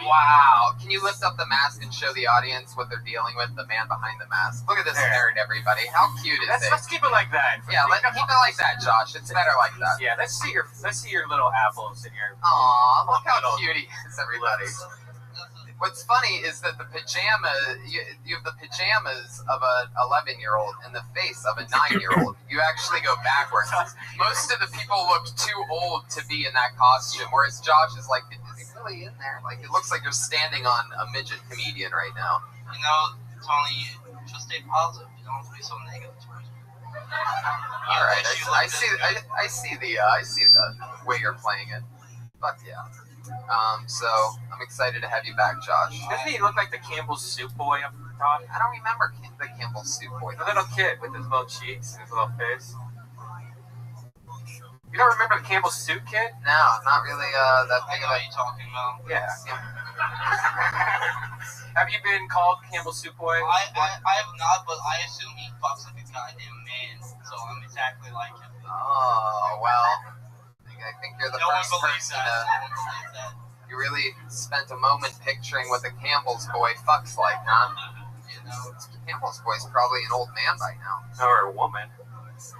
Wow. Can you lift up the mask and show the audience what they're dealing with? The man behind the mask. Look at this nerd, everybody. How cute is it? Let's keep it like that. Yeah, keep it like that, Josh. It's better like that. Yeah, let's see your little apples in your. Aw, look how cute he is, everybody. What's funny is that the you have the pajamas of an 11-year-old and the face of a 9-year-old. You actually go backwards. Most of the people look too old to be in that costume, whereas Josh is like, is he really in there? Like, it looks like you're standing on a midget comedian right now. You know, Tony, just stay positive. You don't have to be so negative towards me. All right, I see the way you're playing it. But yeah. So I'm excited to have you back, Josh. Doesn't he look like the Campbell's Soup Boy up top? I don't remember the Campbell's Soup Boy. The little kid with his little cheeks and his little face. You don't remember the Campbell's Soup Kid? No, not really that big of a... What are you talking about? Yeah. Have you been called Campbell's Soup Boy? I have not, but I assume he fucks like a goddamn man, so I'm exactly like him. Oh, well... I think you're the first person that. You really spent a moment picturing what the Campbell's boy fucks like, huh? You know, Campbell's boy's probably an old man by now. Or a woman.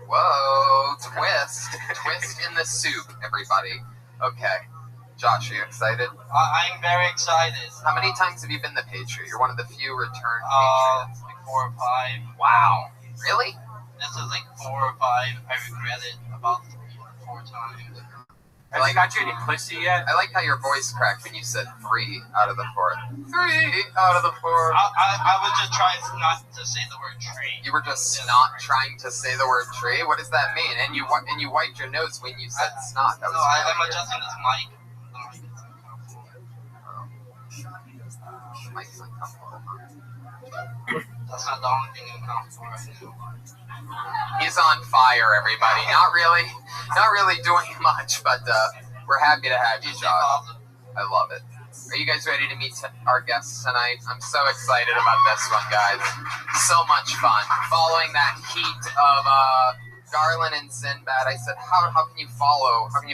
Whoa, twist. Twist in the soup, everybody. Okay. Josh, are you excited? I'm very excited. How many times have you been the Patriot? You're one of the few return Patriots. Like 4 or 5. Wow. Really? This is like 4 or 5. I regret it about 3 or 4 times. Have you got you any pussy yet? I like how your voice cracked when you said 3 out of the 4. 3 out of the 4. I was just trying not to say the word tree. You were just not trying to say the word tree? What does that mean? And you wiped your nose when you said snot. That was I'm adjusting this mic. Mike's uncomfortable. That's not the only thing I'm comfortable right now. He's on fire, everybody. Not really doing much, but we're happy to have you, Josh. I love it. Are you guys ready to meet our guests tonight? I'm so excited about this one, guys. So much fun. Following that heat of Garland and Sinbad, I said, how can you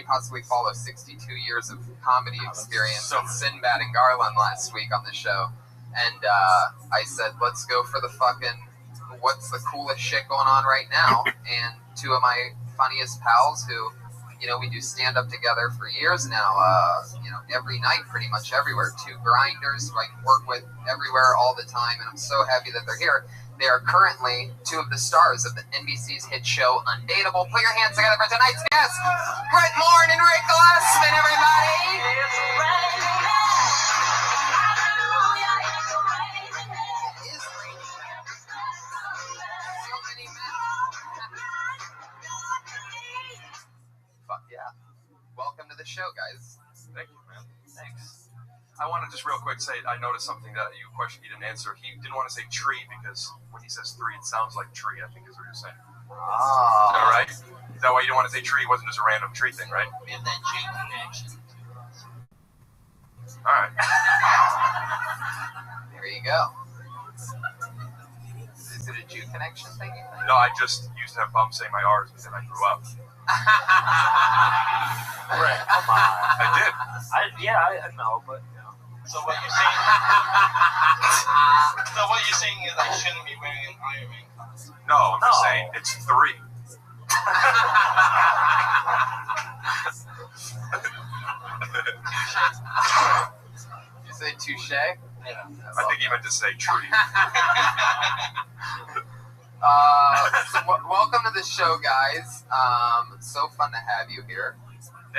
possibly follow 62 years of comedy experience with Sinbad and Garland last week on the show? And I said, let's go for the fucking what's the coolest shit going on right now. And 2 of my funniest pals who, you know, we do stand-up together for years now, you know, every night pretty much everywhere. 2 grinders who I can work with everywhere all the time, and I'm so happy that they're here. They are currently 2 of the stars of the NBC's hit show Undateable. Put your hands together for tonight's guests, Brett Moore and Rick Glassman, everybody! Fuck yeah. Welcome to the show, guys. Thank you, man. Thanks. I want to just real quick say, I noticed something that you questioned you didn't answer. He didn't want to say tree because when he says 3, it sounds like tree, I think is what you're saying. Oh. Is that right? Is that why you didn't want to say tree? It wasn't just a random tree thing, right? We have that G connection. All right. There you go. Is it a Jew connection thing, you think? No, I just used to have problems saying my R's because I grew up. Right. Come on. I did. I know, but you know. So what you're saying is I shouldn't be wearing an Iron Man costume. No, I'm just saying it's 3. You say touche? Yeah. I think he meant to say tree. Welcome to the show, guys. So fun to have you here.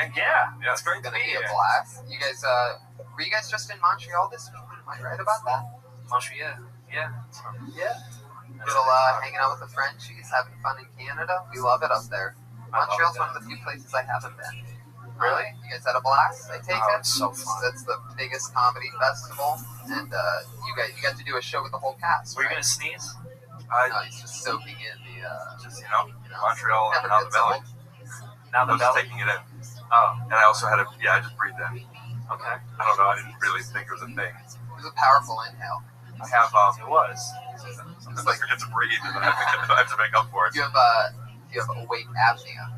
And yeah, it's great It's to gonna be be here. a blast. You guys, were you guys just in Montreal this week? Am I right about that? Montreal, yeah. Little hanging out with the Frenchies, having fun in Canada. We love it up there. Montreal's one of the few places I haven't been. Really? You guys had a blast? I take it. It's so fun. That's the biggest comedy festival, and you got to do a show with the whole cast. Were you right? gonna sneeze? No, he's just soaking in the. Montreal and never now the gets belly. old. Now the I was belly. taking it in. Oh, And I also had I just breathed in. okay. I don't know, I didn't really think it was a thing. It was a powerful inhale. I have, It was. sometimes I forget to breathe and then I have to make up for it. You have awake apnea.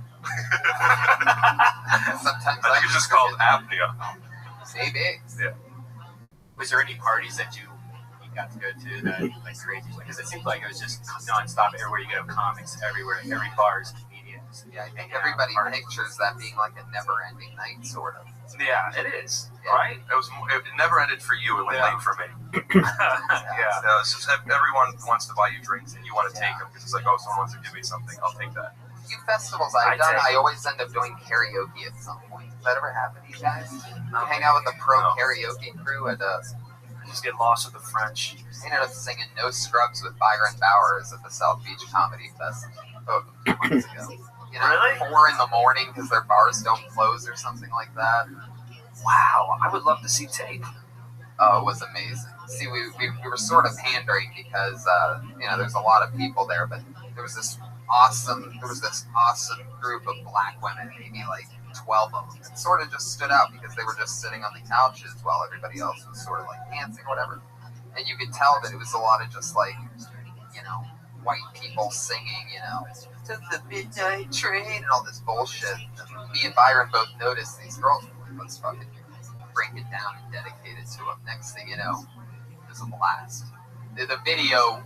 Sometimes I think it's just called apnea. maybe. Yeah. Was there any parties that you got to go to that like crazy? Because it seemed like it was just nonstop everywhere you go, comics everywhere, every bar is comedians. Yeah, I think everybody pictures that being like a never-ending night, sort of. Yeah, it is. Right? It never ended for you, it went late for me. Yeah. It's just everyone wants to buy you drinks and you want to take them because it's like, oh, someone wants to give me something, I'll take that. A few festivals I've done, take- I always end up doing karaoke at some point. Does that ever happen to you guys? I hang out with the pro karaoke crew at Just get lost with the French. I ended up singing No Scrubs with Byron Bowers at the South Beach Comedy Fest a few months ago. You know, Really? 4 in the morning because their bars don't close or something like that. Wow, I would love to see tape. Oh, it was amazing. See, we were sort of pandering because there's a lot of people there, but there was this awesome group of black women, maybe like 12 of them, that sort of just stood out because they were just sitting on the couches while everybody else was sort of like dancing or whatever. And you could tell that it was a lot of just like, white people singing, to the midnight train and all this bullshit. And me and Byron both noticed these girls were like, let's fucking break it down and dedicate it to them. Next thing you know, it was a blast. The video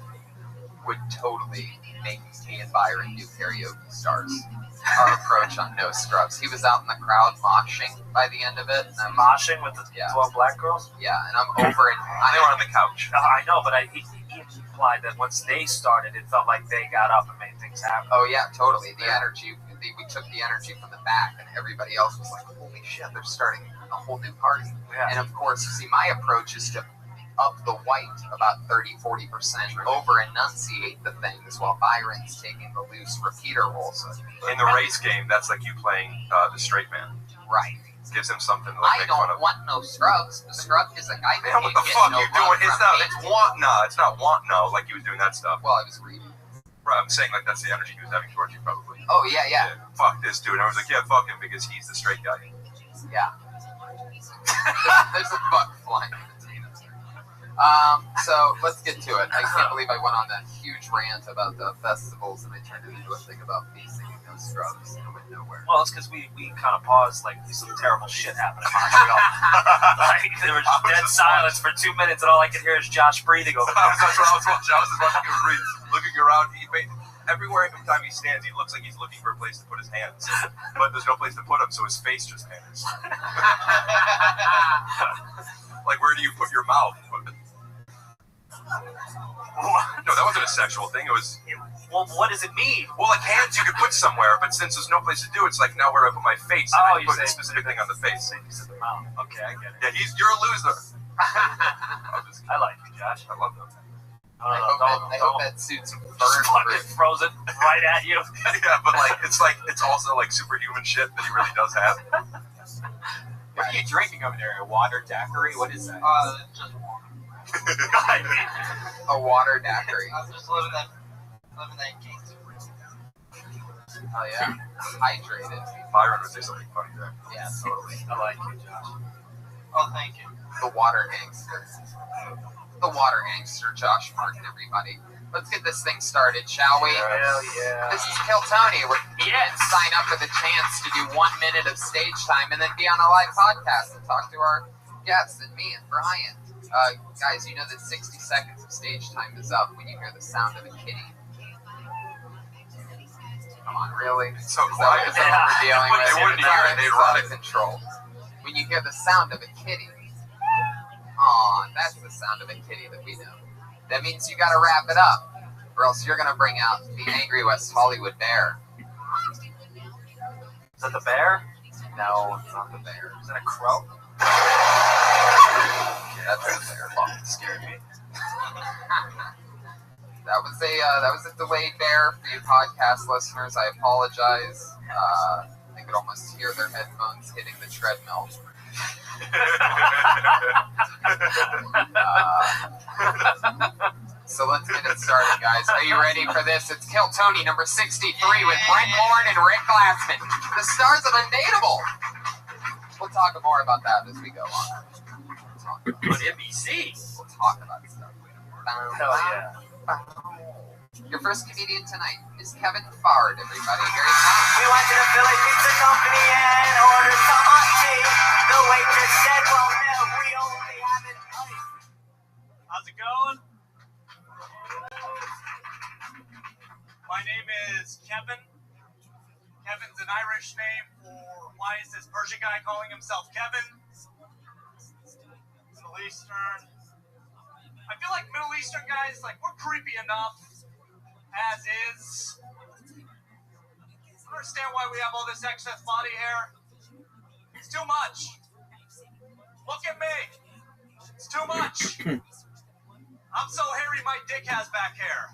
would totally make me and Byron new karaoke stars. Our approach on No Scrubs. He was out in the crowd moshing by the end of it. And Moshing with the 12 black girls? Yeah, and I'm over it. They were on the couch. I know, but he implied that once they started, it felt like they got up and made things happen. Oh yeah, totally. The energy, we took the energy from the back, and everybody else was like, holy shit, they're starting a whole new party. Yeah. And of course, you see, my approach is to up the white about 30-40%, over enunciate the things while Byron's taking the loose repeater role. So In the race game, that's like you playing the straight man. Right. Gives him something to I make fun don't of. want no scrubs. The scrub is a guy who Man, what the can't fuck get no you doing? love It's from not. me. It's want no. It's not want no. Like you was doing that stuff. Well, I was reading. Right, I'm saying like that's the energy he was having towards you, probably. Oh yeah. Fuck this dude. And I was like, yeah, fuck him because he's the straight guy. Yeah. There's a bug flying in the potatoes. So let's get to it. I can't believe I went on that huge rant about the festivals and I turned it into a thing about me singing No Scrubs and went nowhere. Well, it's because we kind of paused, like, some terrible shit happened in Montreal. Like, there was just dead silence for 2 minutes, and all I could hear is Josh breathing over there. That's what I was watching. I was just watching him breathe, looking around. Everywhere, every time he stands, he looks like he's looking for a place to put his hands. But there's no place to put them, so his face just hangs. Like, where do you put your mouth? No, that wasn't a sexual thing. It was. Well, what does it mean? Well, like hands you could put somewhere, but since there's no place to do it, it's like now where do I put my face? And I put a specific thing on the face. The mouth. Okay, I get it. Yeah, you're a loser. I like you, Josh. I love them. I hope that suits him. Fucking throws it right at you. Yeah, but it's also like superhuman shit that he really does have. What are you drinking over there? A water daiquiri? What is that? Just water. A water daiquiri. I was just living that game. Oh yeah, hydrated. Byron would say something funny there. Yeah, totally. I like you, Josh. Oh, thank you. The water gangster. The water gangster, Josh Martin, everybody. Let's get this thing started, shall we? Hell yeah. This is Kill Tony. You can sign up for the chance to do 1 minute of stage time and then be on a live podcast and talk to our guests and me and Brian. Guys, you know that 60 seconds of stage time is up when you hear the sound of a kitty. Come on, really? It's so quiet. Is that what we're dealing with? They wouldn't hear it. They'd run out of control. When you hear the sound of a kitty, aw, that's the sound of a kitty that we know. That means you gotta wrap it up. or else you're gonna bring out the angry West Hollywood bear. Is that the bear? No, it's not the bear. Is that a crow? Yeah, that's the bear. Fucking scared me. That was a delayed bear for you podcast listeners. I apologize. They could almost hear their headphones hitting the treadmill. So let's get it started, guys. Are you ready for this? It's Kill Tony number 63 with Brent Morin and Rick Glassman, the stars of Undateable. We'll talk more about that as we go on. On NBC. We'll talk about stuff. Hell yeah. Your first comedian tonight is Kevin Fard, everybody. Here he comes. We went to the Philly Pizza Company and ordered some hot tea. The waitress said, well, no, we only have it iced. How's it going? My name is Kevin. Kevin's an Irish name for why is this Persian guy calling himself Kevin? Middle Eastern. I feel like Middle Eastern guys, like, we're creepy enough as is. I don't understand why we have all this excess body hair. It's too much. Look at me. It's too much. I'm so hairy, my dick has back hair.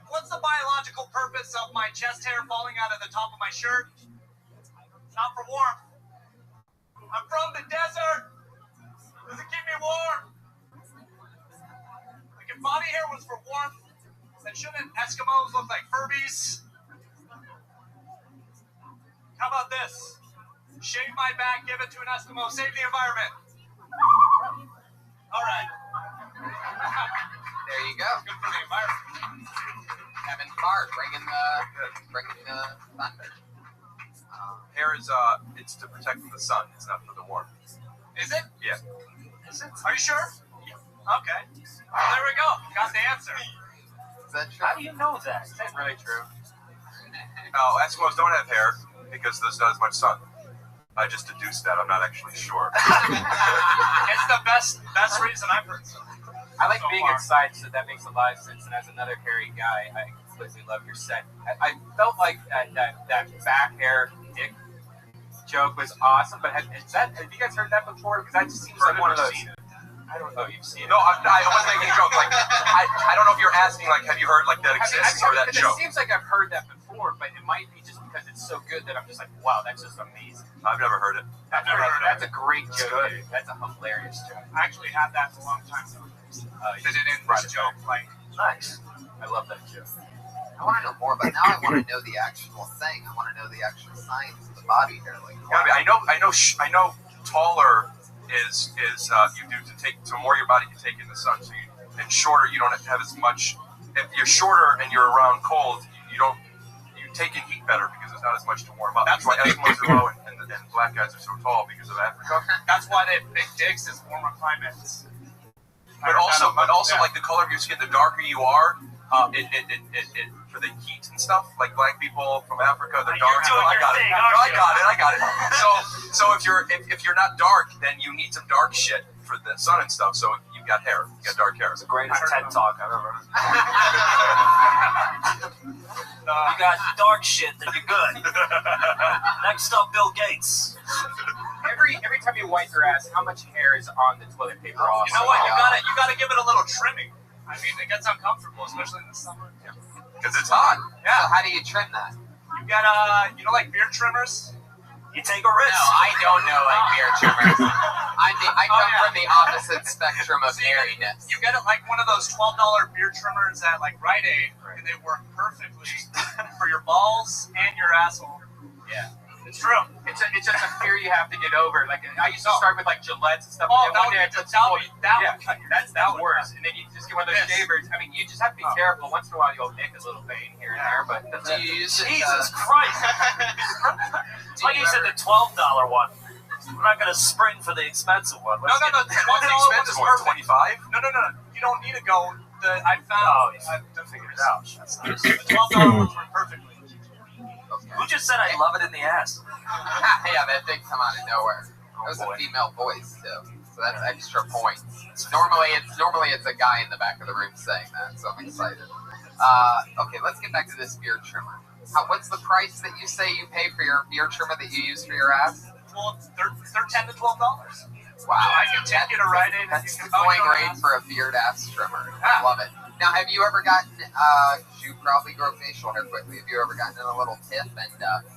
What's the biological purpose of my chest hair falling out of the top of my shirt? Not for warmth. I'm from the desert. Does it keep me warm? Like if body hair was for warmth, then shouldn't Eskimos look like Furbies? How about this? Shave my back, give it to an Eskimo, save the environment. All right. There you go. Good for the environment. Kevin Fard bringing the thunder. Hair is it's to protect from the sun. It's not for the warmth. Is it? Yeah. Is it? Are you sure? Yeah. Okay. Well, there we go. Got the answer. Is that true? How do you know that? Is that really true? No, Eskimos don't have hair because there's not as much sun. I just deduced that. I'm not actually sure. It's the best reason I've heard so. I like so being far. inside, so that makes a lot of sense. And as another hairy guy, I completely love your set. I felt like that back hair dick joke was awesome, but have you guys heard that before? Because that just seems like one of those. I don't know. You've seen it. No, I wasn't making a joke. Like, I don't know if you're asking, like, have you heard, like, that exists or that joke? It seems like I've heard that before, but it might be just because it's so good that I'm just like, wow, that's just amazing. I've never heard it. That's a great joke, dude. That's a hilarious joke. I actually had that a long time ago. Did it in this joke? Like, nice. I love that joke. I want to know more, but now I want to know the actual thing. I want to know the actual science of the body hair. Like, I know taller is you do to take so more your body can take in the sun. So and shorter you don't have as much. If you're shorter and you're around cold, you take in heat better because there's not as much to warm up. That's why Eskimos are low and black guys are so tall because of Africa. That's why they have big dicks is warmer climates. But also, like the color of your skin, the darker you are, it for the heat and stuff. Like black people from Africa, they're dark. I got it. So if you're not dark, then you need some dark shit for the sun and stuff. So you've got hair. You got dark hair. It's the greatest TED talk I've ever heard. You got dark shit, then you're good. Next up, Bill Gates. Every time you wipe your ass, how much hair is on the toilet paper? You know what? You gotta give it a little trimming. I mean, it gets uncomfortable, especially in the summer. Because it's hot. Yeah. So how do you trim that? You got like beard trimmers. You take a risk. No, I don't know like beard trimmers. I come from the opposite spectrum of hairiness. You get it like one of those $12 beard trimmers at like Rite Aid, and they work perfectly for your balls and your asshole. Yeah. It's true. It's just a fear you have to get over. Like I used to start with like Gillettes and stuff. Oh, and that one day would cut your that's worse. And then you just get one of those shavers. I mean, you just have to be careful. Once in a while, you'll nick a little vein here and there. But Jesus Christ! Like you said, the $12 one. We're not gonna spring for the expensive one. No. The $12 one is perfect. $25? No. You don't need to go. I figured it out. That's nice. The $12 ones work perfectly. Who just said I love it in the ass? Yeah, that did come out of nowhere. That was a female voice, too. So that's extra points. Normally it's a guy in the back of the room saying that, so I'm excited. Okay, let's get back to this beard trimmer. What's the price that you say you pay for your beard trimmer that you use for your ass? Well, they're $10 to $12. Wow, I can take you to Rite Aid. That's the going rate for a beard ass trimmer. I love it. Now, have you ever gotten? You probably grow facial hair quickly. Have you ever gotten in a little tiff and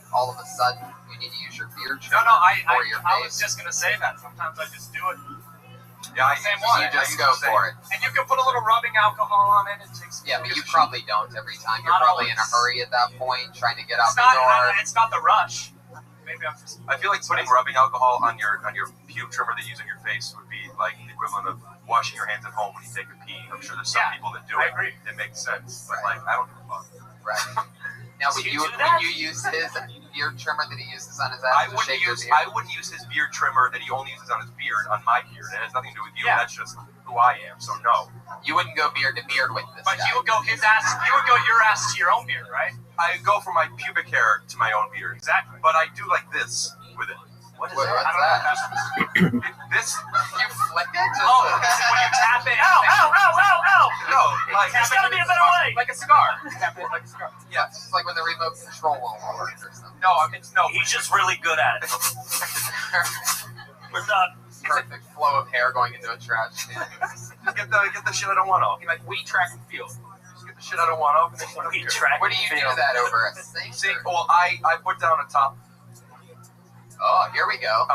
all of a sudden you need to use your beard trimmer for your face? I was just gonna say that. Sometimes I just do it. Yeah, Same one. You just go for it. And you can put a little rubbing alcohol on it. It takes. Yeah, but you probably don't every time. You're probably in a hurry at that point, trying to get out the door. It's not the rush. Maybe I'm just. I feel like putting rubbing alcohol on your pube trimmer that you use on your face would be like the equivalent of washing your hands at home when you take a pee. I'm sure there's some people that do it. I agree. It makes sense, but like I don't give a fuck. Right. Now, would you use his beard trimmer that he uses on his I ass? wouldn't use his beard trimmer that he only uses on his beard on my beard. It has nothing to do with you. Yeah. That's just who I am. So no. You wouldn't go beard to beard with this. But you would go his ass. You would go your ass to your own beard, right? I go from my pubic hair to my own beard. Exactly. But I do like this with it. What is that? I don't know. This. You flick it? When you tap it. Ow! No, like there's gotta be a better way. Like a cigar. Tap it like a cigar. Yeah, it's like when the remote control won't work or something. No, he's just really good at it. We're done. Perfect flow of hair going into a trash can. Just get the shit I don't want off. Like weed track and field. Just get the shit I don't want off. Weed track. What do you do that over? A sink? Well, I put down a top. Oh, here we go.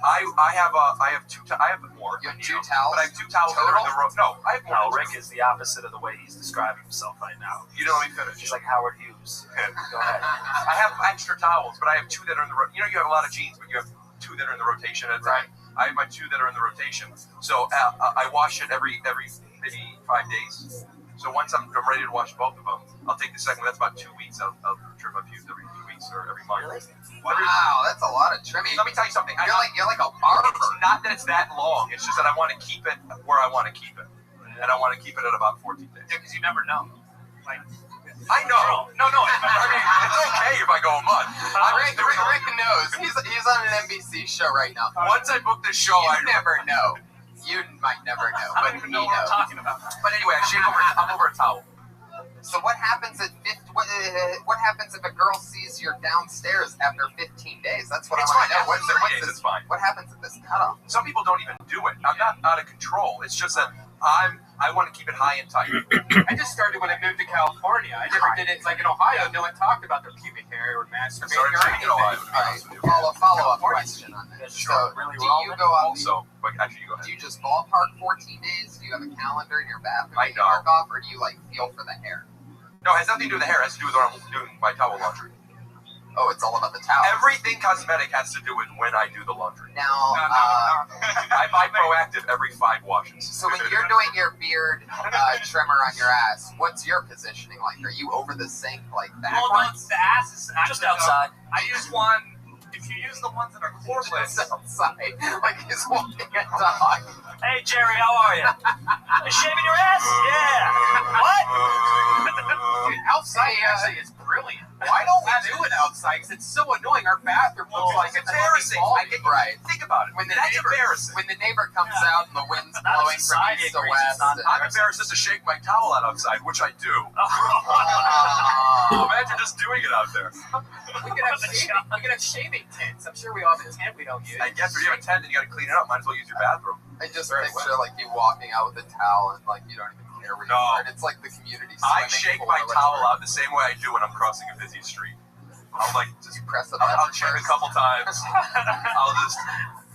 I have more. You have two towels? But I have two towels that are in the row. No, I have more. No, Rick is the opposite of the way he's describing himself right now. You don't let me finish. He's like Howard Hughes. Go ahead. I have extra towels, but I have two that are in the rotation. You know, you have a lot of jeans, but you have two that are in the rotation at a time. I have my two that are in the rotation. So I wash it every maybe 5 days. So once I'm ready to wash both of them, I'll take the second one. That's about 2 weeks. I'll trim my pubes every 2 weeks or every month. Really? Wow, that's a lot of trimming. Let me tell you something. You're like a barber. It's not that it's that long. It's just that I want to keep it where I want to keep it. And I want to keep it at about 14 days. Yeah, because you never know. Like, I know. No. I mean, it's okay if I go a month. Rick knows. He's on an NBC show right now. Once I book this show, I never know. You might never know, but he knows. What I'm talking about. But anyway, I'm over a towel. So what happens what happens if a girl sees you're downstairs after 15 days? That's what I want to know. What's 30 days? It's fine. What happens at this cutoff? Some people don't even do it. I'm not out of control. It's just that I want to keep it high and tight. I just started when I moved to California. I never did it. Like in Ohio, no one talked about their pubic hair or masturbating or anything. Follow-up question on this. Sure. So, do you go up? Also, but actually, you go ahead. Do you just ballpark 14 days? Do you have a calendar in your bathroom that you mark off, or do you like feel for the hair? No, it has nothing to do with the hair. It has to do with when I'm doing my towel laundry. Oh, it's all about the towel. Everything cosmetic has to do with when I do the laundry. Now, I buy Proactive every 5 washes. So when you're doing your beard trimmer on your ass, what's your positioning like? Are you over the sink like backwards? Well, no, the ass is just outside. I use one. If you use the ones that are cordless, outside, like he's walking a dog. Hey Jerry, how are you? Shaving your ass? Yeah. What? Outside actually is brilliant. Why don't we do it outside? Because it's so annoying. Our bathroom looks like it's embarrassing. Right. Think about it. That's embarrassing. When the neighbor comes out and the wind's blowing from east to west. I'm embarrassed just to shake my towel out outside, which I do. Imagine just doing it out there. We could have shaving tents. I'm sure we all have a tent we don't use. I guess if you have a tent and you got to clean it up, might as well use your bathroom. I just picture like you walking out with a towel and like you don't even care where you are. It's like the community. I shake my towel out the same way I do when I'm crossing a busy street. I'll like just press it. I'll check a couple times.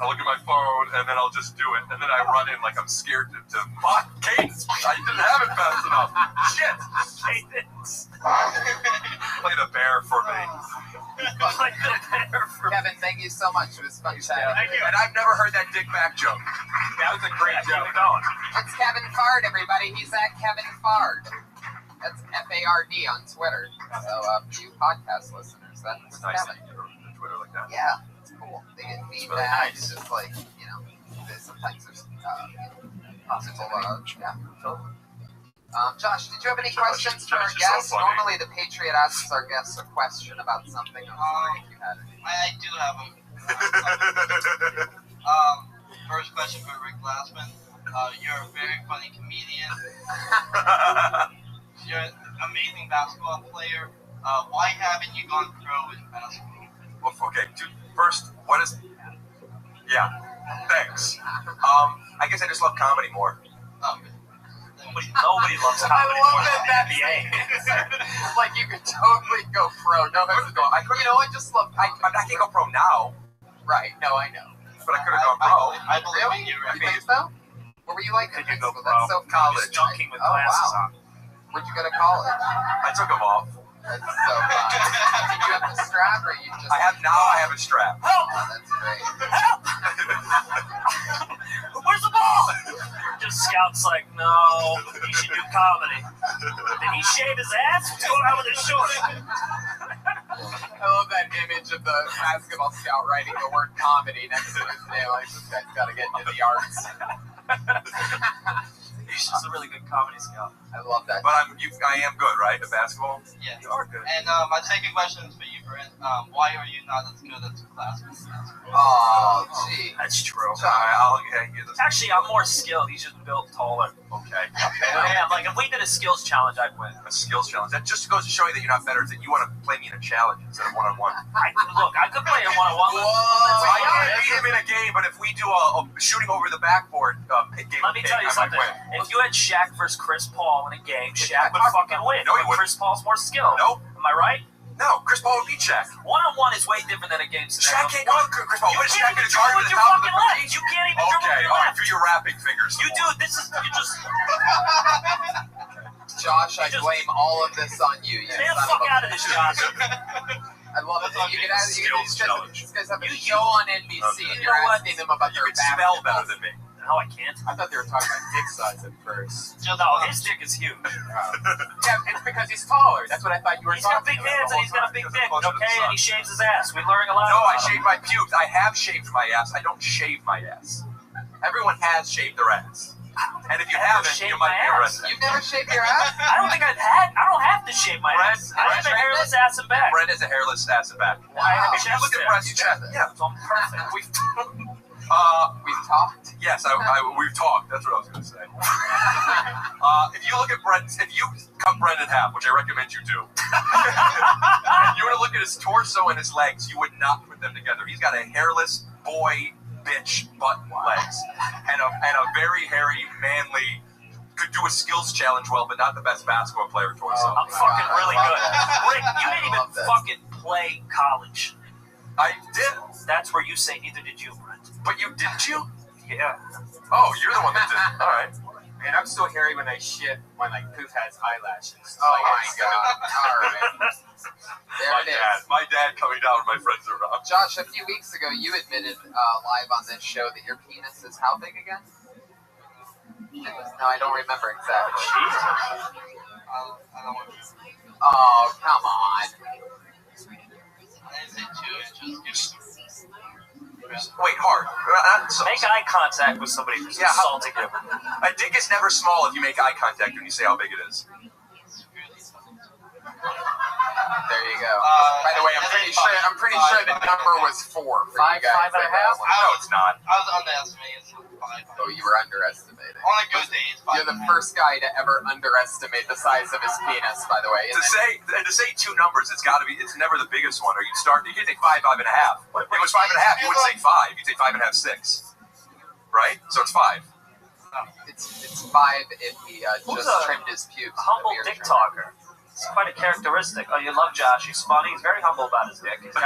I'll look at my phone and then I'll just do it. And then I run in like I'm scared to fuck cadence. I didn't have it fast enough. Shit. Cadence. Play the bear for me. Kevin, thank you so much. It was fun chatting. Thank you. And I've never heard that dick back joke. That was a great joke. It's Kevin Fard, everybody. He's at Kevin Fard. That's Fard on Twitter. So, you podcast listeners, that's nice Kevin. that you do Twitter like that. Yeah, it's cool. They get feedback. It's just like, sometimes there's, Josh, did you have any questions for our guests? So normally, the Patriot asks our guests a question about something. I was wondering if you had any. I do have them. first question for Rick Glassman. You're a very funny comedian. You're an amazing basketball player. Why haven't you gone pro in basketball? Well, okay, first, what is... Yeah, thanks. I guess I just love comedy more. Nobody loves I comedy love more that than that's NBA. like you could totally go pro. No, you know, I just love. I can't go pro now. Right? No, I know. But I could have gone pro. I believe you. You think so? What were you like? Could you go pro? That's so college. Just dunking with glasses on. Where'd you go to college? I took them off. That's so fun. Did you have the strap or you just? I have a strap. Help! Oh, that's great. Help! Where's the ball? Just Scout's like, no, he should do comedy. Did he shave his ass? What's going on with his shorts? I love that image of the basketball scout writing the word comedy next to his name. Like, this guy's got to get into the arts. He's just a really good comedy scout. I love that. But I am good, right, at basketball? Yeah. You are good. And my second question is for you, Brent. Why are you not as good as classmates? Oh, gee. That's true. Actually, I'm more skilled. He's just built taller. Okay. Yeah, like if we did a skills challenge, I'd win. A skills challenge. That just goes to show you that you're not better. That you want to play me in a challenge instead of one-on-one. Look, I could play a one-on-one. I can't beat him in a game, but if we do a shooting over the backboard game, let me tell you something. If you had Shaq versus Chris Paul in a game, Shaq would fucking win. No, he wouldn't. Chris Paul's more skilled. Nope. Am I right? No, Chris Paul would beat Shaq. One-on-one is way different than a game scenario. Shaq can't go with Chris Paul. You What is can't Shaq even going to guard dribble with with the your top of the fucking three? legs. You can't even dribble with Okay, your all right, left. do your rapping fingers. You do. You just... Josh, I blame all of this on you. Stay the fuck out of this, Josh. I love it. You can ask these guys have a show on NBC and You you're know what? asking them about their Spell better than me. No, I can't. I thought they were talking about dick size at first. No, his dick is huge. Yeah, it's because he's taller. That's what I thought you were He's got talking big hands and he's got a big dick, okay? And he shaves his ass. We're learning a lot. No, I shave my pubes. I have shaved my ass. I don't shave my ass. Everyone has shaved their ass. And if you haven't, you might be arrested. You've never shaved your ass? I don't think I don't have to shave my ass. I have a hairless ass and back. Brent has a hairless ass and back. I have a If you look at Brent's chest, yeah, so I'm perfect. We've talked? Yes, we've talked. That's what I was going to say. If you look at if you cut Brent in half, which I recommend you do, and you were to look at his torso and his legs, you would not put them together. He's got a hairless boy bitch butt legs and a very hairy, manly, could do a skills challenge well, but not the best basketball player torso. I'm fucking really good. Rick, you didn't even fucking play college. I did. That's where you say neither did you, Brent. But you didn't you? Yeah. Oh, you're the one that did. All right. Man, I'm still hairy when I shit when like Poof has eyelashes. Oh my god. All right. My dad coming down with my friends around. Josh, a few weeks ago, you admitted live on this show that your penis is how big again? No, I don't remember exactly. Jesus. Oh, come on. I say 2 inches. Wait, hard. Make eye contact with somebody who's insulting you. A dick is never small if you make eye contact when you say how big it is. There you go. By the way, I'm pretty sure the number was 4 for you guys. 5.5? No, it's not. I was underestimating. 5. Oh, you were underestimating. On a good day, it's 5. You're the first guy to ever underestimate the size of his penis, by the way. To say 2 numbers, it's got to be. It's never the biggest one. Or you could say 5, 5.5. If it was 5.5, you wouldn't say 5. You'd say 5.5, 6. Right? So it's 5. It's 5 if he just trimmed his pubes. Humble dick talker. It's quite a characteristic. Oh, you love Josh. He's funny. He's very humble about his dick. He's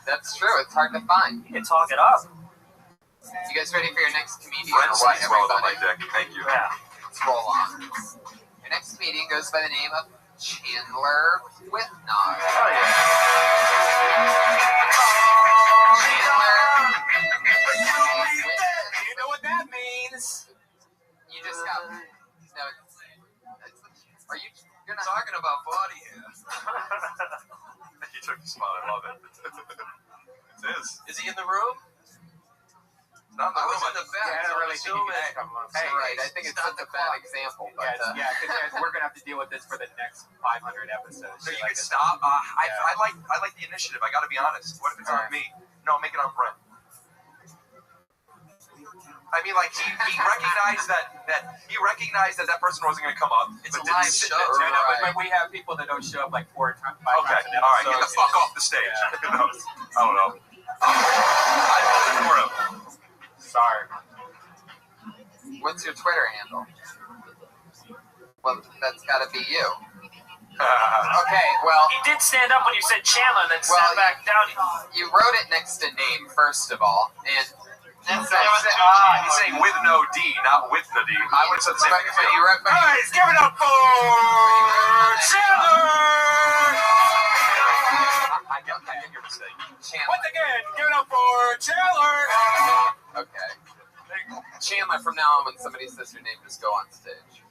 That's true. It's hard to find. You can talk it up. You guys ready for your next comedian? Brent or what, speaks well about my everybody? dick. Thank you. Yeah. Let's roll on. Your next comedian goes by the name of Chandler Withnog. Oh, yeah. You know what that means? You just got. No, you're not talking about body hair. He took the spot. I love it. It is. Is he in the room? Not in the room. in the back. I don't really think you can come on. Hey, Right. I think it's such a bad example. But, because we're gonna have to deal with this for the next 500 episodes. So you can stop. I like the initiative. I got to be honest. What if it's on me? No, make it on Brent. I mean, like he recognized that person wasn't going to come up. It's a but didn't live sit show. there. But we have people that don't show up like 4 times, 5 Okay, times. all right, get the fuck off the stage. No, I don't know. I voted for him. Sorry. What's your Twitter handle? Well, that's got to be you. Okay, well... He did stand up when you said Chandler, then sat back down. You wrote it next to name, first of all, and... He's saying with no D, not with the D. I would have said the same thing. You wrote, Guys, give it up for Chandler! I get your mistake. Chandler. Once again, give it up for Chandler! Okay. Chandler, from now on, when somebody says your name, just go on stage.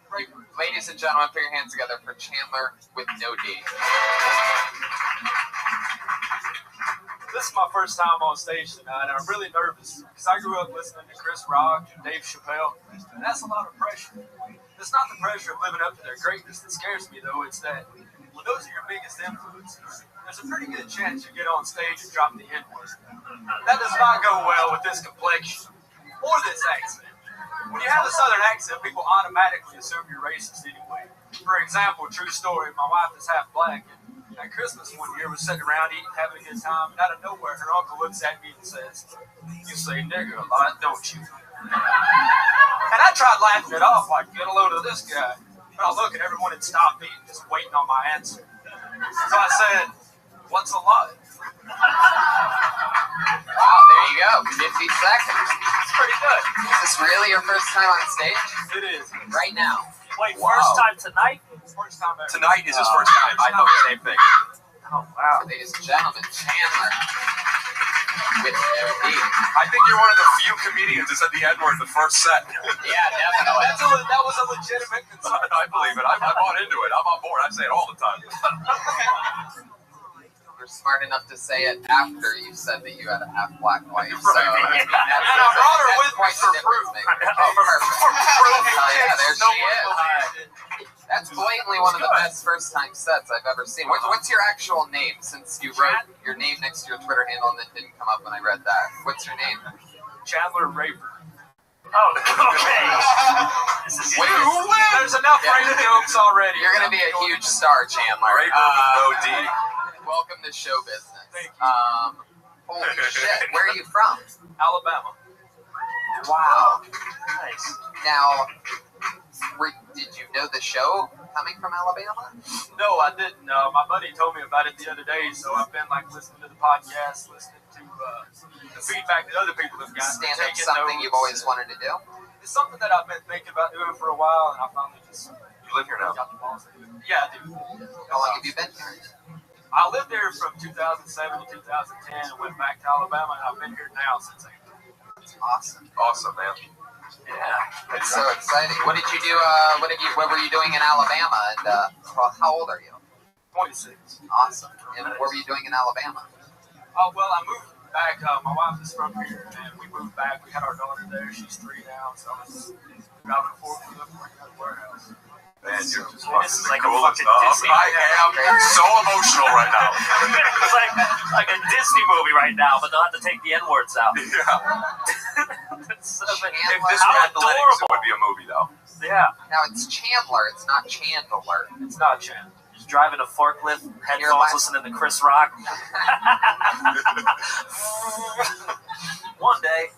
Right. Ladies and gentlemen, put your hands together for Chandler with no D. This is my first time on stage tonight, and I'm really nervous because I grew up listening to Chris Rock and Dave Chappelle, and that's a lot of pressure. It's not the pressure of living up to their greatness that scares me, though. It's that when those are your biggest influences, there's a pretty good chance you get on stage and drop the N-word. That does not go well with this complexion or this accent. When you have a southern accent, people automatically assume you're racist anyway. For example, true story, my wife is half black, and at Christmas one year, we're sitting around eating, having a good time, and out of nowhere, her uncle looks at me and says, "You say nigger a lot, don't you?" And I tried laughing it off, like, get a load of this guy. But I look, and everyone had stopped me, just waiting on my answer. So I said, "What's a lot?" Wow, there you go. 50 seconds. It's pretty good. Is this really your first time on stage? It is. Right now. Wait, first time tonight? First time ever. Tonight is his first time. I thought the same thing. Oh, wow. Ladies and gentlemen, Chandler with no D. I think you're one of the few comedians that said the N-word the first set. Yeah, definitely. That was a legitimate concern. I believe it. I bought into it. I'm on board. I say it all the time. You're smart enough to say it after you said that you had a half black wife. So, Right. I mean, And I brought her with me for proof. Oh, perfect. Yeah, there she is. That's blatantly one of the best first-time sets I've ever seen. What's your actual name, since you wrote your name next to your Twitter handle and it didn't come up when I read that? What's your name? Chandler Raper. Oh, okay. There's enough rape jokes already. You're going to be a huge star, Chandler. Raper with no D. Welcome to show business. Holy shit, where are you from? Alabama. Wow. Nice. Now, did you know the show coming from Alabama? No, I didn't. My buddy told me about it the other day, so I've been like listening to the podcast, listening to the feedback that other people have got. Stand up something you've always wanted to do? It's something that I've been thinking about doing for a while, and I finally just... You live here now? Yeah, I do. How long have you been here? I lived there from 2007 to 2010 and went back to Alabama, and I've been here now since April. That's awesome. Awesome, man. Yeah, it's so exciting. What did you do? What were you doing in Alabama? And well, how old are you? 26. Awesome. And what were you doing in Alabama? Oh well, I moved back. My wife is from here, and we moved back. We had our daughter there. She's 3 now, so I was driving a forklift working at a warehouse. Man, you're just This is like a cool fucking stuff. Disney. I am so emotional right now. It's like a Disney movie right now, but they'll have to take the N-words out. Yeah. If this How had the legs, it adorable. would be a movie, though. Yeah. Now it's Chandler. It's not Chandler. It's not Chandler. Just driving a forklift, headphones, listening to Chris Rock. One day.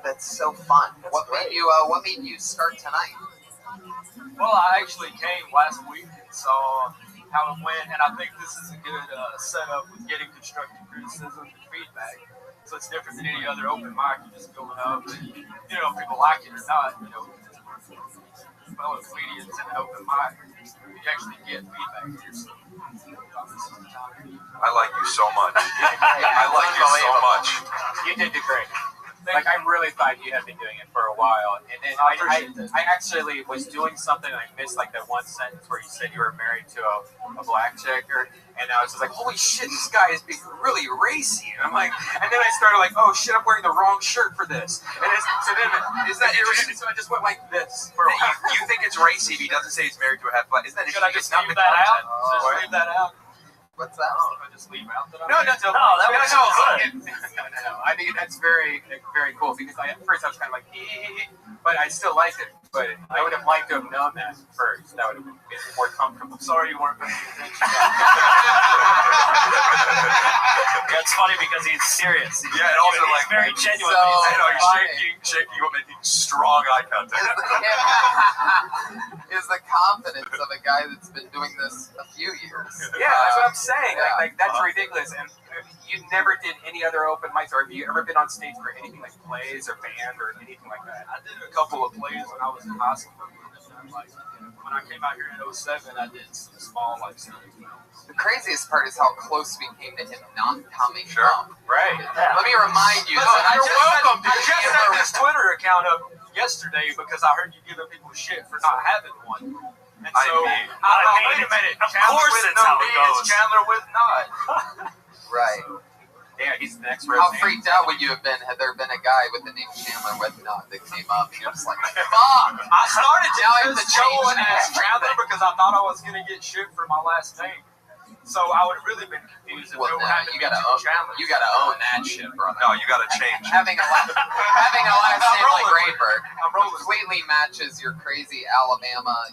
That's so fun. What made you start tonight? Well, I actually came last week and saw how it went, and I think this is a good setup with getting constructive criticism and feedback. So it's different than any other open mic. You're just going up, and if people like it or not, fellow comedians in an open mic, you actually get feedback here. So, I like you so much. I like you so much. You did great. Like, I really thought you had been doing it for a while, and then I actually was doing something and I missed like that one sentence where you said you were married to a black chick, and I was just like, holy shit, this guy is being really racy. And I'm like, and then I started like, oh shit, I'm wearing the wrong shirt for this. And so then is that irritating? So I just went like this for a while. You think it's racy if he doesn't say he's married to a half black? Isn't that Should I just leave that out? Just leave that out? What's that? Oh, if I just leave out that No, that was good. No. I think that's very, very cool because at first I was kind of like, but I still liked it. But I would have liked to have known that first. That would have been more comfortable. Sorry you weren't paying attention. That's funny because he's serious. Yeah, and also he's like very genuine. So he's shaking, but making strong eye contact. Is the confidence of a guy that's been doing this a few years. Yeah, that's what I'm saying. Yeah. Like that's ridiculous. And you never did any other open mics, or have you ever been on stage for anything like plays or band or anything like that? I did a couple of plays when I was in high school. Like, when I came out here in 07, I did some small like singing. The craziest part is how close we came to him not coming up. Right. Let me remind you. You're welcome. Did I you just ever- set this Twitter account up yesterday because I heard you giving people shit for not having one. And so, wait a minute. Of Chandler course with that's no how me, it goes. it's Chandler with not. Right. Yeah, he's the next How person. freaked out would you have been had there been a guy with the name Chandler with not that came up? You're just like, fuck! I started Now I have to just going change as that. Chandler because I thought I was going to get shit for my last name. So I would have really been confused if Well, it no, had to you be gotta two own, Chandlers. you gotta own that shit, brother. No, you gotta change. Having a last name like Greenberg rolling. completely matches your crazy Alabama,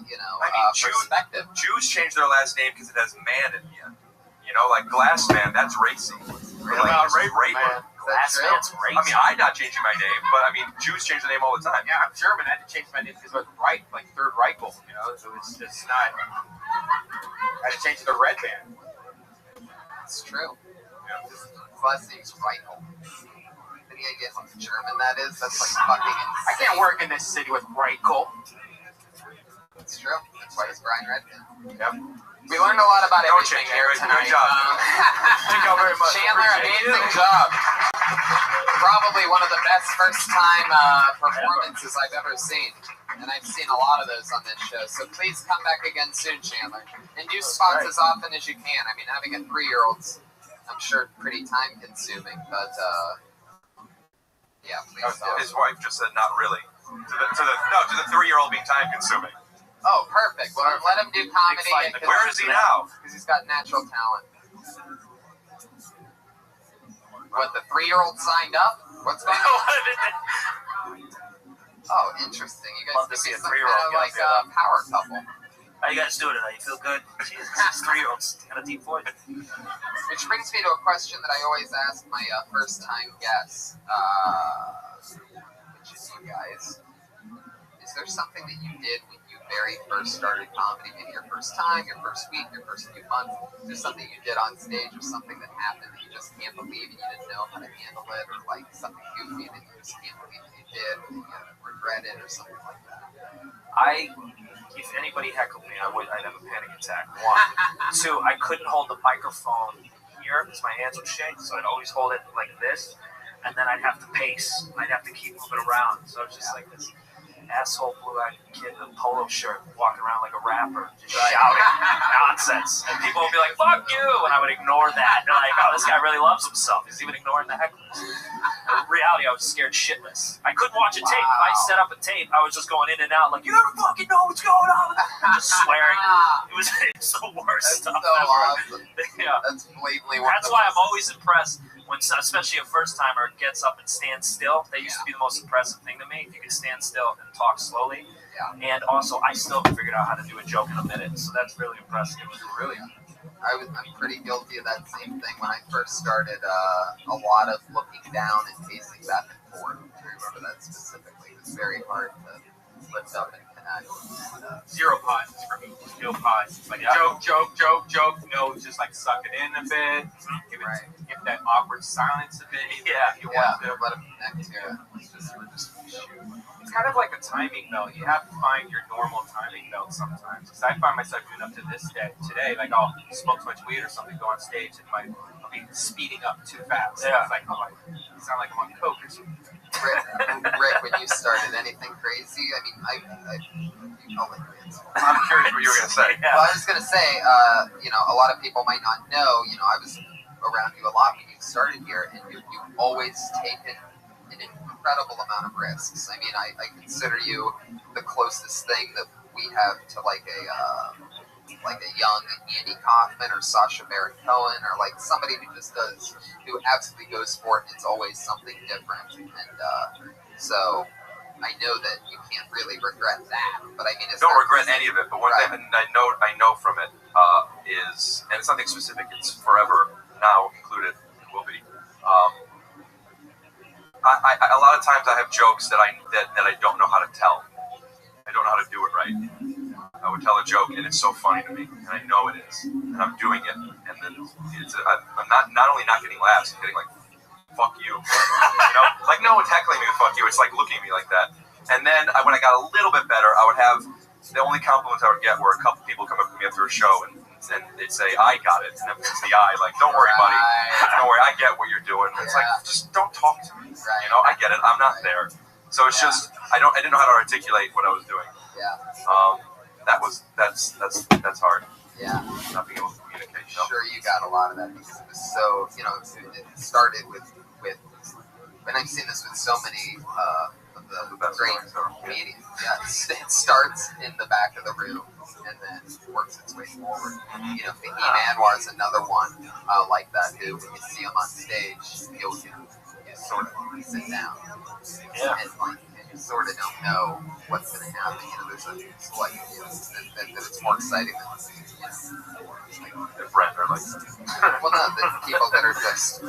perspective. Jews change their last name because it has man in the end. You know, like Glass Man, that's racy. about Raper, man? That's true. I mean, I'm not changing my name, but I mean, Jews change their name all the time. Yeah, I'm German. I had to change my name because it was right, like Third Reichel, you know, so it's just not. I had to change it to Red Band. It's true. His last name's Reichel. Any idea how German that is? That's like fucking insane. I can't work in this city with Reichel. It's true. That's why he's Brian Redman. Yep. We learned a lot about Don't everything change here it. tonight. Good job. Thank y'all very much. Chandler, amazing job. Probably one of the best first-time performances I've ever seen. And I've seen a lot of those on this show. So please come back again soon, Chandler. And do spots as often as you can. I mean, having a 3-year-old's, I'm sure, pretty time-consuming. But, yeah, please do. His wife just said not really. To the 3-year-old being time-consuming. Oh, perfect. Well, then let him do comedy. Where is he now? Because he's got natural talent. What, the 3-year-old signed up? What's going on? Oh, interesting. You guys Love to must see be a some 3-year-old kind of like get power couple. How you guys doing tonight? You feel good? Jesus, this 3-year-old's kind of deep voice. Which brings me to a question that I always ask my first-time guests, which is you guys. Is there something that you did when you very first started comedy? Maybe your first time, your first week, your first few months? Is there something you did on stage or something that happened that you just can't believe and you didn't know how to handle it? Or like something goofy that you just can't believe that you did and you regret it or something like that? If anybody heckled me, I'd have a panic attack. 1. 2, I couldn't hold the microphone here because my hands would shake, so I'd always hold it like this, and then I'd have to pace. I'd have to keep moving around. So it's just like this asshole blue-eyed kid in a polo shirt walking around like a rapper, just shouting nonsense. And people would be like, fuck you! And I would ignore that. And they're like, oh, this guy really loves himself. He's even ignoring the hecklers. In reality, I was scared shitless. I couldn't watch a tape. If I set up a tape, I was just going in and out like, you never fucking know what's going on. Just swearing. It was the worst stuff so ever. Awesome. Yeah. That's blatantly one That's of the why I'm always impressed when, especially a first-timer gets up and stands still. That used to be the most impressive thing to me. If you could stand still and talk slowly. Yeah. And also, I still haven't figured out how to do a joke in a minute. So that's really impressive. Brilliant. I'm pretty guilty of that same thing. When I first started, a lot of looking down and pacing back and forth. I remember that specifically. It was very hard to lift up and connect. And, Zero pauses for me. No pauses. Like joke. No, just like suck it in a bit. Give that awkward silence a bit. If you want to let them connect to it. It's kind of like a timing belt. You have to find your normal timing belt sometimes. Because I find myself doing up to this day today, like I'll smoke too much weed or something, go on stage, and I'll be speeding up too fast. Yeah. It's like, oh, I sound like I'm on coke or something. Rick, when you started, anything crazy? I mean, I'm curious what you were going to say. Well, I was going to say, a lot of people might not know, I was around you a lot when you started here, and you've always taken an incredible amount of risks. I mean, I consider you the closest thing that we have to like a like a young Andy Kaufman or Sacha Baron Cohen, or like somebody who absolutely goes for it, and it's always something different. And so I know that you can't really regret that, but I mean, don't regret any of it. But one thing I know from it is, and it's nothing specific. It's forever now included. It will be. A lot of times I have jokes that I don't know how to tell. I don't know how to do it right. I would tell a joke, and it's so funny to me, and I know it is, and I'm doing it, and then I'm not only not getting laughs, I'm getting like, fuck you, like no one's heckling me with fuck you. It's like looking at me like that. And then when I got a little bit better, I would have the only compliments I would get were a couple people come up to me after a show and they'd say, I got it. And it's the I, like, don't worry, buddy. Don't worry, I get what you're doing. It's like, just don't talk to me. I get it. I'm not there. So it's just, I didn't know how to articulate what I was doing. That's hard. Yeah. Not being able to communicate. Sure, you got a lot of that because it was so, it started with, and I've seen this with so many of the great comedians. Yeah, it starts in the back of the room and then works its way forward. Fahim Anwar is another one like that, who, when you see him on stage, you sort of sit down. Yeah. And you sort of don't know what's going to happen. There's a select that it's more exciting than Brent or like well, no, the people that are just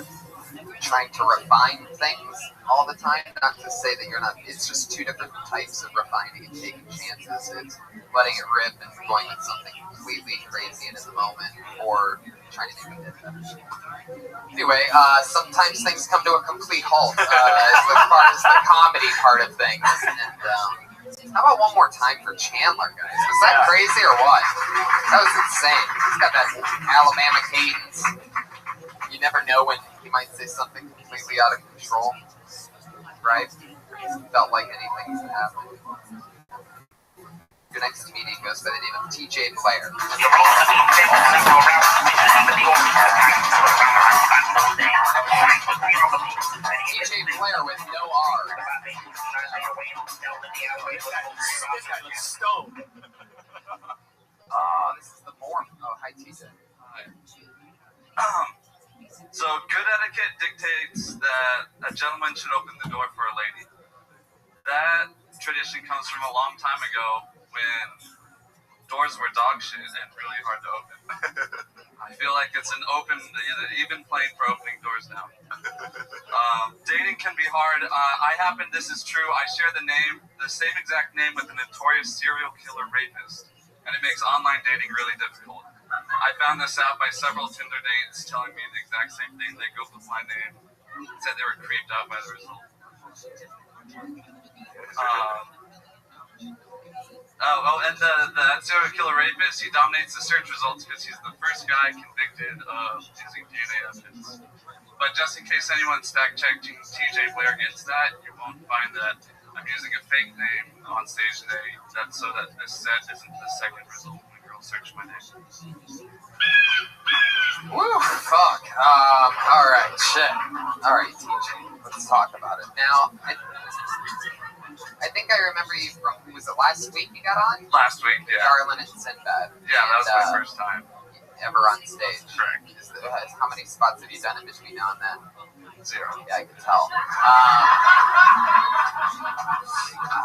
trying to refine things all the time. Not to say that you're not. It's just two different types of refining and taking chances. It's letting it rip and going with something completely crazy and in the moment, or trying to make it better. Anyway, sometimes things come to a complete halt as far as the comedy part of things. And how about one more time for Chandler, guys? Was that crazy or what? That was insane. He's got that Alabama cadence. You never know when he might say something completely out of control, right? Felt like anything could happen. Your next comedian goes by the name of TJ Player. TJ Player with no R. This guy looks stoned. This is the Mormon. Oh, hi, TJ. So good etiquette dictates that a gentleman should open the door for a lady. That tradition comes from a long time ago when doors were dog shit and really hard to open. I feel like it's an even plane for opening doors now. Dating can be hard. This is true. I share the same exact name with a notorious serial killer rapist, and it makes online dating really difficult. I found this out by several Tinder dates telling me the exact same thing. They googled my name, said they were creeped out by the result. And the serial killer rapist, he dominates the search results because he's the first guy convicted of using DNA evidence. But just in case anyone's fact-checking TJ Blair gets that, you won't find that I'm using a fake name on stage today, so that this set isn't the second result when a girl searched my name. Woo, fuck. Alright, shit. Alright, TJ, let's talk about it. Now, I think I remember you from, was it last week you got on? Last week, yeah. Darlin and Sinbad. Yeah, that was my first time. Ever on stage. Correct. How many spots have you done in between now and then? 0. Yeah, I can tell.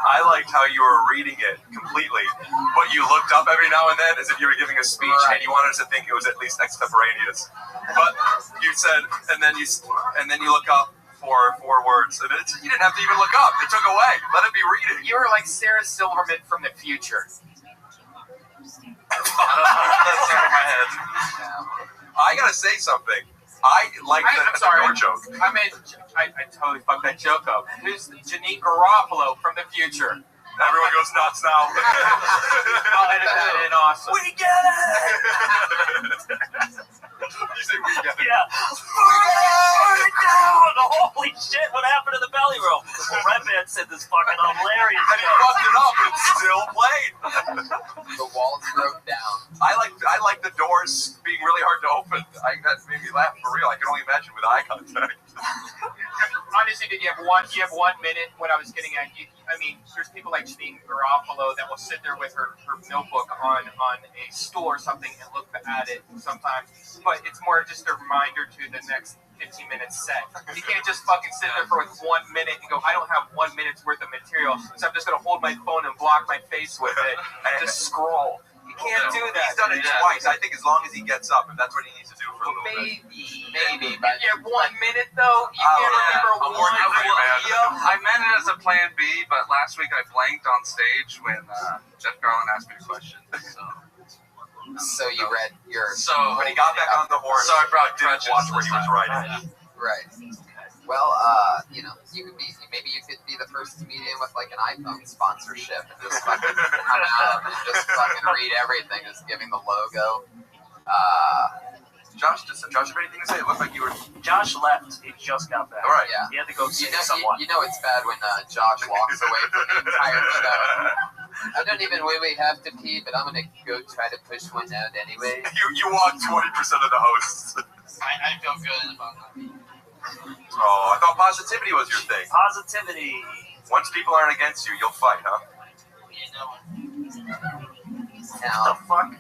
I liked how you were reading it completely, but you looked up every now and then as if you were giving a speech, and you wanted us to think it was at least extemporaneous. But you said, and then you look up for 4 words, and you didn't have to even look up. It took away. Let it be reading. You were like Sarah Silverman from the future. That's over my head. I gotta say something. I like the door joke. I totally fucked that joke up. Who's Janine Garofalo from the future? Everyone goes nuts now. I'll edit that in. Awesome. We get it. You say we get it. Yeah. Burn it down. Holy shit! What happened to the belly roll? Well, Redman said this fucking hilarious. And he fucked it up. It's still played. The walls broke down. I like the doors being really hard to open. That made me laugh for real. I can only imagine with eye contact. I honestly, did you have one? You have 1 minute. What I was getting at, I mean, there's people like Janine Garofalo that will sit there with her notebook on a stool or something and look at it sometimes. But it's more just a reminder to the next 15 minutes set. You can't just fucking sit there for 1 minute and go, I don't have 1 minute's worth of material, so I'm just gonna hold my phone and block my face with it and just scroll. You can't do that. He's done it twice. I think as long as he gets up, and that's what he needs to do for a little bit. Maybe. But you have 1 minute though. You can't remember one. I meant it as a plan B, but last week I blanked on stage when Jeff Garland asked me a question. So you read your. So when he got back on the horse, so I brought didn't watch where he was riding. Right. Well, you know, maybe you could be the first comedian with like an iPhone sponsorship and just fucking come out and just fucking read everything, just giving the logo. Josh have anything to say? It looked like you were. Josh left. He just got back. All right. Yeah. He had to go see someone. You know it's bad when Josh walks away from the entire show. I don't even really have to pee, but I'm gonna go try to push one out anyway. You walk 20% of the hosts. I feel good about that. Oh, I thought positivity was your thing. Positivity. Once people aren't against you, you'll fight, huh? Now, the fuck?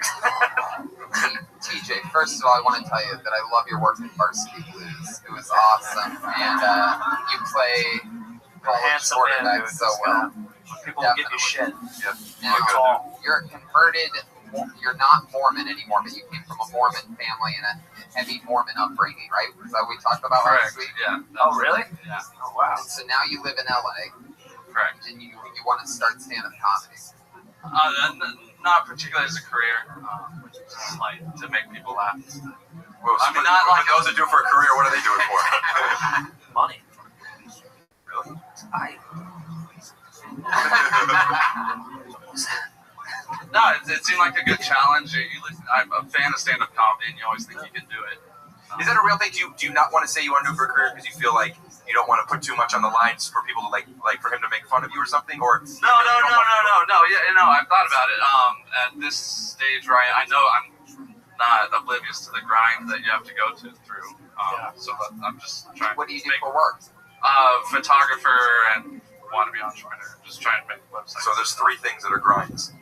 TJ, first of all, I want to tell you that I love your work in Varsity Blues. It was awesome, and you play college quarterback so well. People will give you shit. Now, you're converted. You're not Mormon anymore, but you came from a Mormon family and a heavy Mormon upbringing, right? Is that what we talked about last week? Yeah. Oh, really? Yeah. Oh, wow. And so now you live in LA. Correct. And you want to start stand-up comedy. Not particularly as a career, just like to make people laugh. Well, I mean, not like those that do it for a career. What are they doing for? Money. Really? No, it seemed like a good challenge. I'm a fan of stand-up comedy, and you always think you can do it. Is that a real thing? Do you not want to say you want to do it for a career because you feel like you don't want to put too much on the lines for people to like for him to make fun of you or something? Or No. Yeah, I've thought about it. At this stage, right? I know I'm not oblivious to the grind that you have to go through. So I'm just trying. What do you do for work? Photographer and want to be entrepreneur. Just trying to make a website. So there's 3 things that are grinds.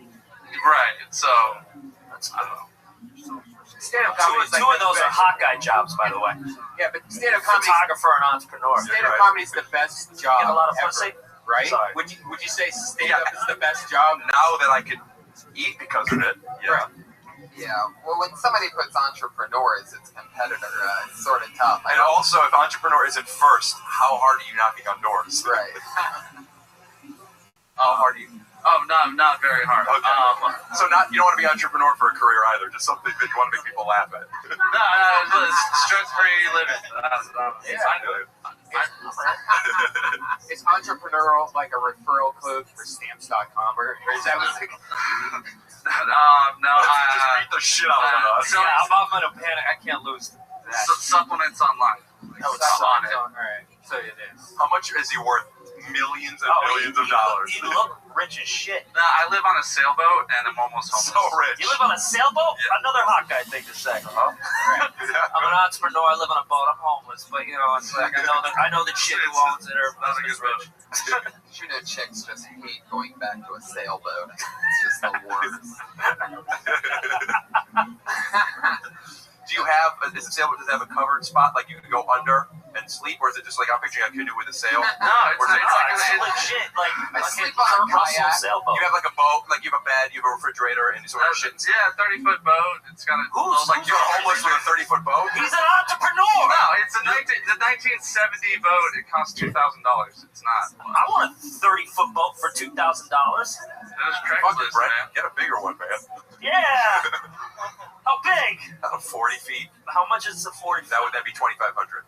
Right. So I don't know. Stand-up comedy. Two of those are hot guy jobs, by the way. Yeah, but stand-up comedy. Photographer and entrepreneur. Stand-up comedy is the best job. Get a lot of ever, pussy? right? Sorry. Would you say stand-up is the best job? Now that I could eat because of it, yeah. Yeah. Well, when somebody puts entrepreneur as its competitor, it's sort of tough. And also, if entrepreneur isn't first, how hard are you knocking on doors? Right. How hard are you? Oh, not very hard. Okay. So you don't want to be entrepreneur for a career either. Just something that you want to make people laugh at. No, stress-free living. Is entrepreneurial like a referral code for stamps.com, or is that what's like? No. Just beat the shit out of us. I'm gonna panic. I can't lose that. Supplements online. Oh, it's on it. All right. So it is. How much is he worth? Millions and millions of dollars. You look rich as shit. I live on a sailboat and I'm almost homeless. So rich. You live on a sailboat? Yeah. Another hot guy thing to say. Right. I'm an entrepreneur. I live on a boat. I'm homeless, but you know, it's like I know the chick who owns it. Her husband's rich. You know, chicks just hate going back to a sailboat. It's just the worst. Do you have, does the sailboat have a covered spot, like you can go under and sleep, or is it just like, I'm picturing a canoe with a sail? No, it's legit, like I sleep on a kayak. sailboat. You have like a boat, like you have a bed, you have a refrigerator, and you sort of shit. Yeah, 30-foot boat. It's got a Like you're homeless with a 30-foot boat? He's an entrepreneur! No, it's the 1970 boat. It costs $2,000. It's not. I want a 30-foot boat for $2,000. There's Craigslist, man. Get a bigger one, man. Yeah! How big? 40 feet. How much is a 40 feet? That'd be $2,500.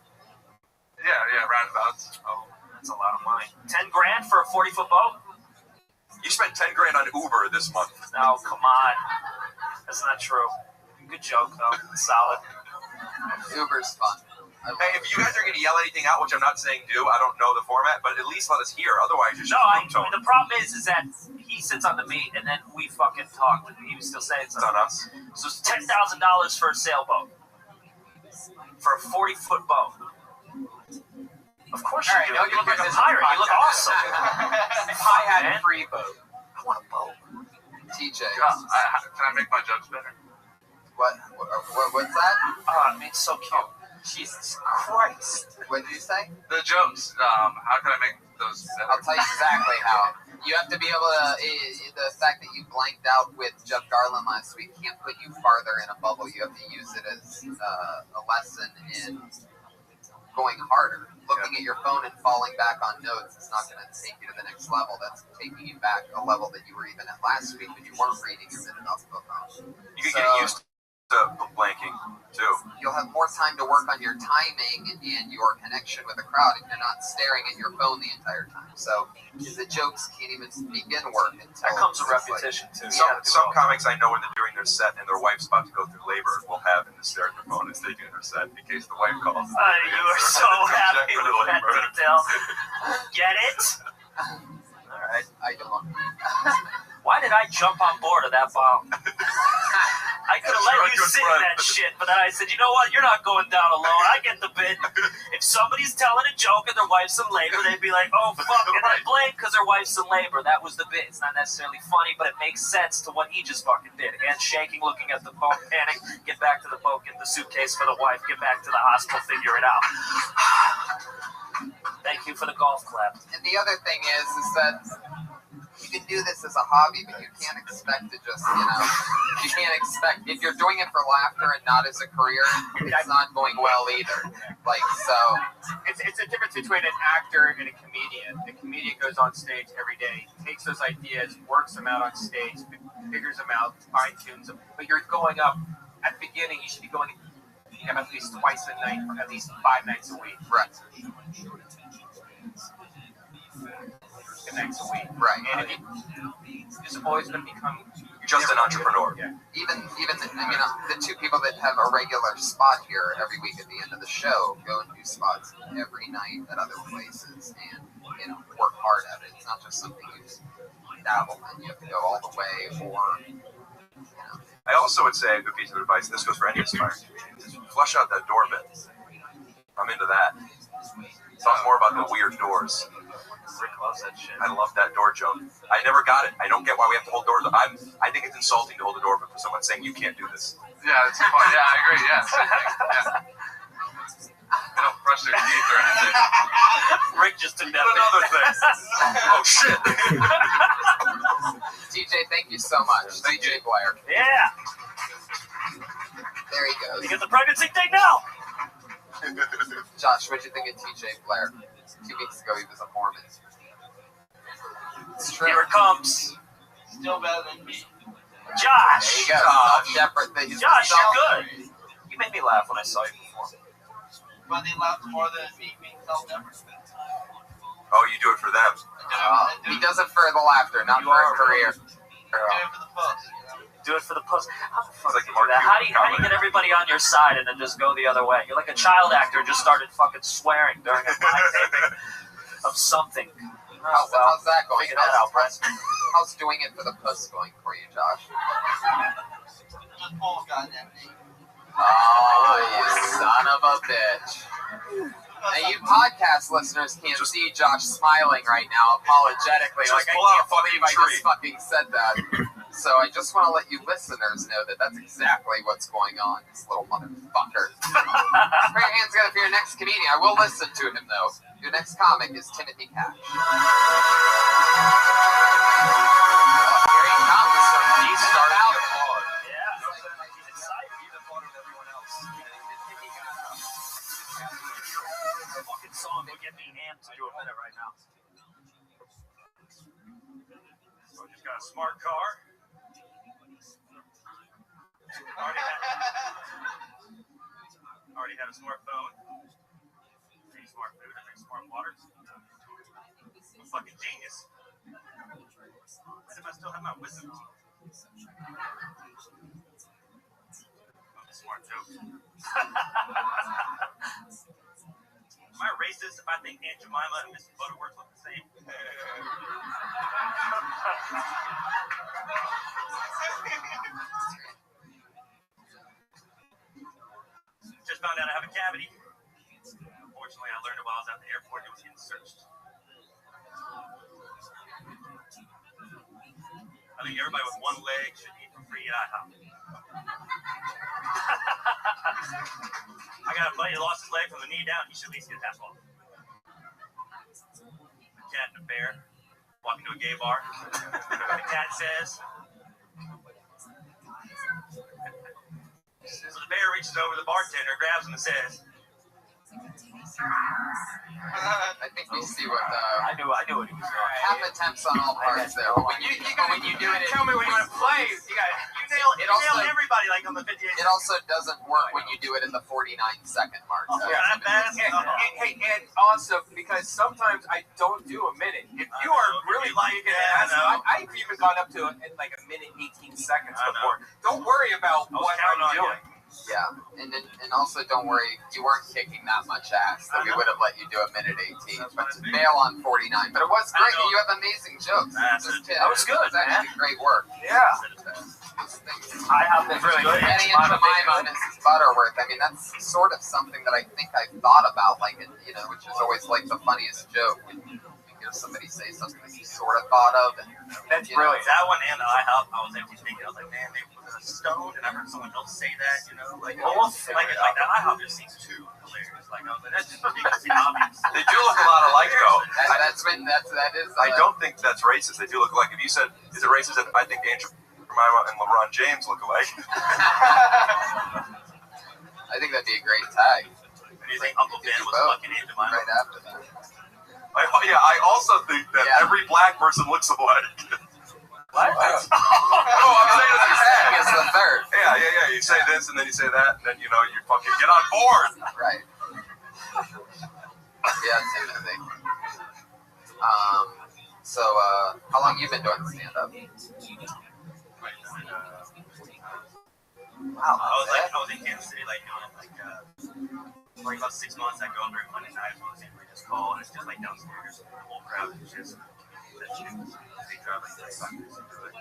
Yeah, roundabouts. Oh, that's a lot of money. 10 grand for a 40-foot boat? You spent 10 grand on Uber this month. No, come on. That's not true. Good joke, though. Solid. Uber's fun. Hey, if you guys are going to yell anything out, which I'm not saying do, I don't know the format, but at least let us hear. Otherwise, you're just the problem is that he sits on the meat, and then we fucking talk. He was still saying something. It's on us. So it's $10,000 for a sailboat. For a 40-foot boat. Of course All you right, do. You look like a pirate. You look awesome. If I had a free boat, I want a boat. TJ. Can I make my jokes better? What's that? Oh, it's so cute. Jesus Christ. What did you say? The jokes. How can I make those better? I'll tell you exactly how. You have to be able to. The fact that you blanked out with Jeff Garland last week can't put you farther in a bubble. You have to use it as a lesson in going harder. Looking at your phone and falling back on notes is not going to take you to the next level. That's taking you back a level that you were even at last week when you weren't reading your minute off the phone. You can get used to blanking too. You'll have more time to work on your timing and your connection with the crowd if you're not staring at your phone the entire time. So the jokes can't even begin work until that comes with repetition too. Some comics I know when they're doing their set and their wife's about to go through labor will have them to stare at their phone as they do their set in case the wife calls. You are so happy with that detail. Get it? All right. I don't. Why did I jump on board of that bomb? I could have let you sit in that shit, but then I said, you know what? You're not going down alone. I get the bit. If somebody's telling a joke and their wife's in labor, they'd be like, oh, fuck, and they blame because their wife's in labor. That was the bit. It's not necessarily funny, but it makes sense to what he just fucking did. Hands shaking, looking at the phone, panic, get back to the boat, get the suitcase for the wife, get back to the hospital, figure it out. Thank you for the golf clap. And the other thing is that you can do this as a hobby, but you can't expect to just, you can't expect, if you're doing it for laughter and not as a career, it's not going well either. It's a difference between an actor and a comedian. The comedian goes on stage every day, takes those ideas, works them out on stage, figures them out, fine-tunes them. But you're going up, at the beginning, you should be going at least twice a night, or at least 5 nights a week. Right. Nights a week. Right. And it's always going to become just an entrepreneur. Yeah. Even the two people that have a regular spot here every week at the end of the show go and do spots every night at other places and work hard at it. It's not just something you just dabble in. You have to go all the way, or I also would say a good piece of advice. This goes for any aspiring comedian: is flush out that door bit. I'm into that. Talk more about the weird doors. Rick loves that shit. I love that door joke. I never got it. I don't get why we have to hold doors. I think it's insulting to hold the door open for someone saying you can't do this. Yeah, it's fun. Yeah, I agree. Yeah, same thing. Yeah. They don't brush their teeth or anything. Rick just took that. Another thing. Oh shit. TJ, thank you so much. TJ Blair. Yeah. There he goes. You get the pregnancy thing now. Josh, what'd you think of TJ Blair? 2 weeks ago, he was a Mormon. It's true. Here it comes. Still better than me. Josh. There you go. Josh, you're good. You made me laugh when I saw you before. But they laughed more than me being self-deprecating. Oh, you do it for them. He does it for the laughter, not for his career. Do it for the puss. Do it for the puss. How the fuck do you do that? How do you get everybody on your side and then just go the other way? You're like a child actor just started fucking swearing during a live taping of something. How's that going? Figure that out, Brett. How's doing it for the puss going for you, Josh? Just pull a goddamn name. Oh, you son of a bitch. Now, you podcast listeners can't see Josh smiling right now, apologetically. Like, I can't believe I just fucking said that. So I just want to let you listeners know that that's exactly what's going on, this little motherfucker. Put your hands together for your next comedian. I will listen to him, though. Your next comic is Timothy Cash. Here he comes. He started out. Yeah. He's excited. He's a part of everyone else. The fucking song will get me amped to do a minute right now. So I just got a smart car. Already have a smartphone. 3 smart food, 3 smart waters. I'm a fucking genius. Why do I still have my wisdom teeth? Smart joke. Am I racist if I think Aunt Jemima and Mrs. Butterworth look the same? Just found out I have a cavity. Unfortunately, I learned it while I was at the airport doing searched. I think everybody with one leg should eat for free at IHOP. I got a buddy who lost his leg from the knee down. He should at least get half off. A cat and a bear walk into a gay bar. The cat says. So the bear reaches over the bartender, grabs him, and says. I think we see what I knew what he was doing. half attempts on all parts there. But when you do it, tell me when you want to play. You nail everybody like on the 58. It also doesn't work when you do it in the 49-second mark. So. Hey, and also because sometimes I don't do a minute. If you are really like it, I've even gone up to like a minute 18 seconds before. Don't worry about what I'm doing. Yeah, and also don't worry, you weren't kicking that much ass, so we would have let you do a minute 18. But to bail on 49, but it was great. You have amazing jokes. That was good. It was actually great work. Yeah. I have been really good. Getting into mime on Mrs. Butterworth, I mean, that's sort of something that I think I thought about, like, which is always like the funniest joke. When you hear somebody say something that you sort of thought of, and that's brilliant. That one and I was actually thinking, I was like, man, they was a stone, and I heard someone else say that, like that IHOP just seems too hilarious. Like, I was like, that's just ridiculously obvious. They do look a lot alike, though. That is. I don't think that's racist. They do look alike. If you said, is it racist? I think Andrew Jemima and LeBron James look alike. I think that'd be a great tag. Do you think Uncle Ben was fucking Aunt Jemima? Right after that. I also think that every black person looks alike. What? No, I'm saying it's the tag. It's the third. Yeah. You say this and then you say that, and then you fucking get on board. Right. Yeah, Timothy. So, how long you been doing stand-up? Wow. I was in Kansas City, for about 6 months. I go over every Monday night. So we just call, and it's just like downstairs. The whole crowd is just that shit. They drive like 35 minutes into it.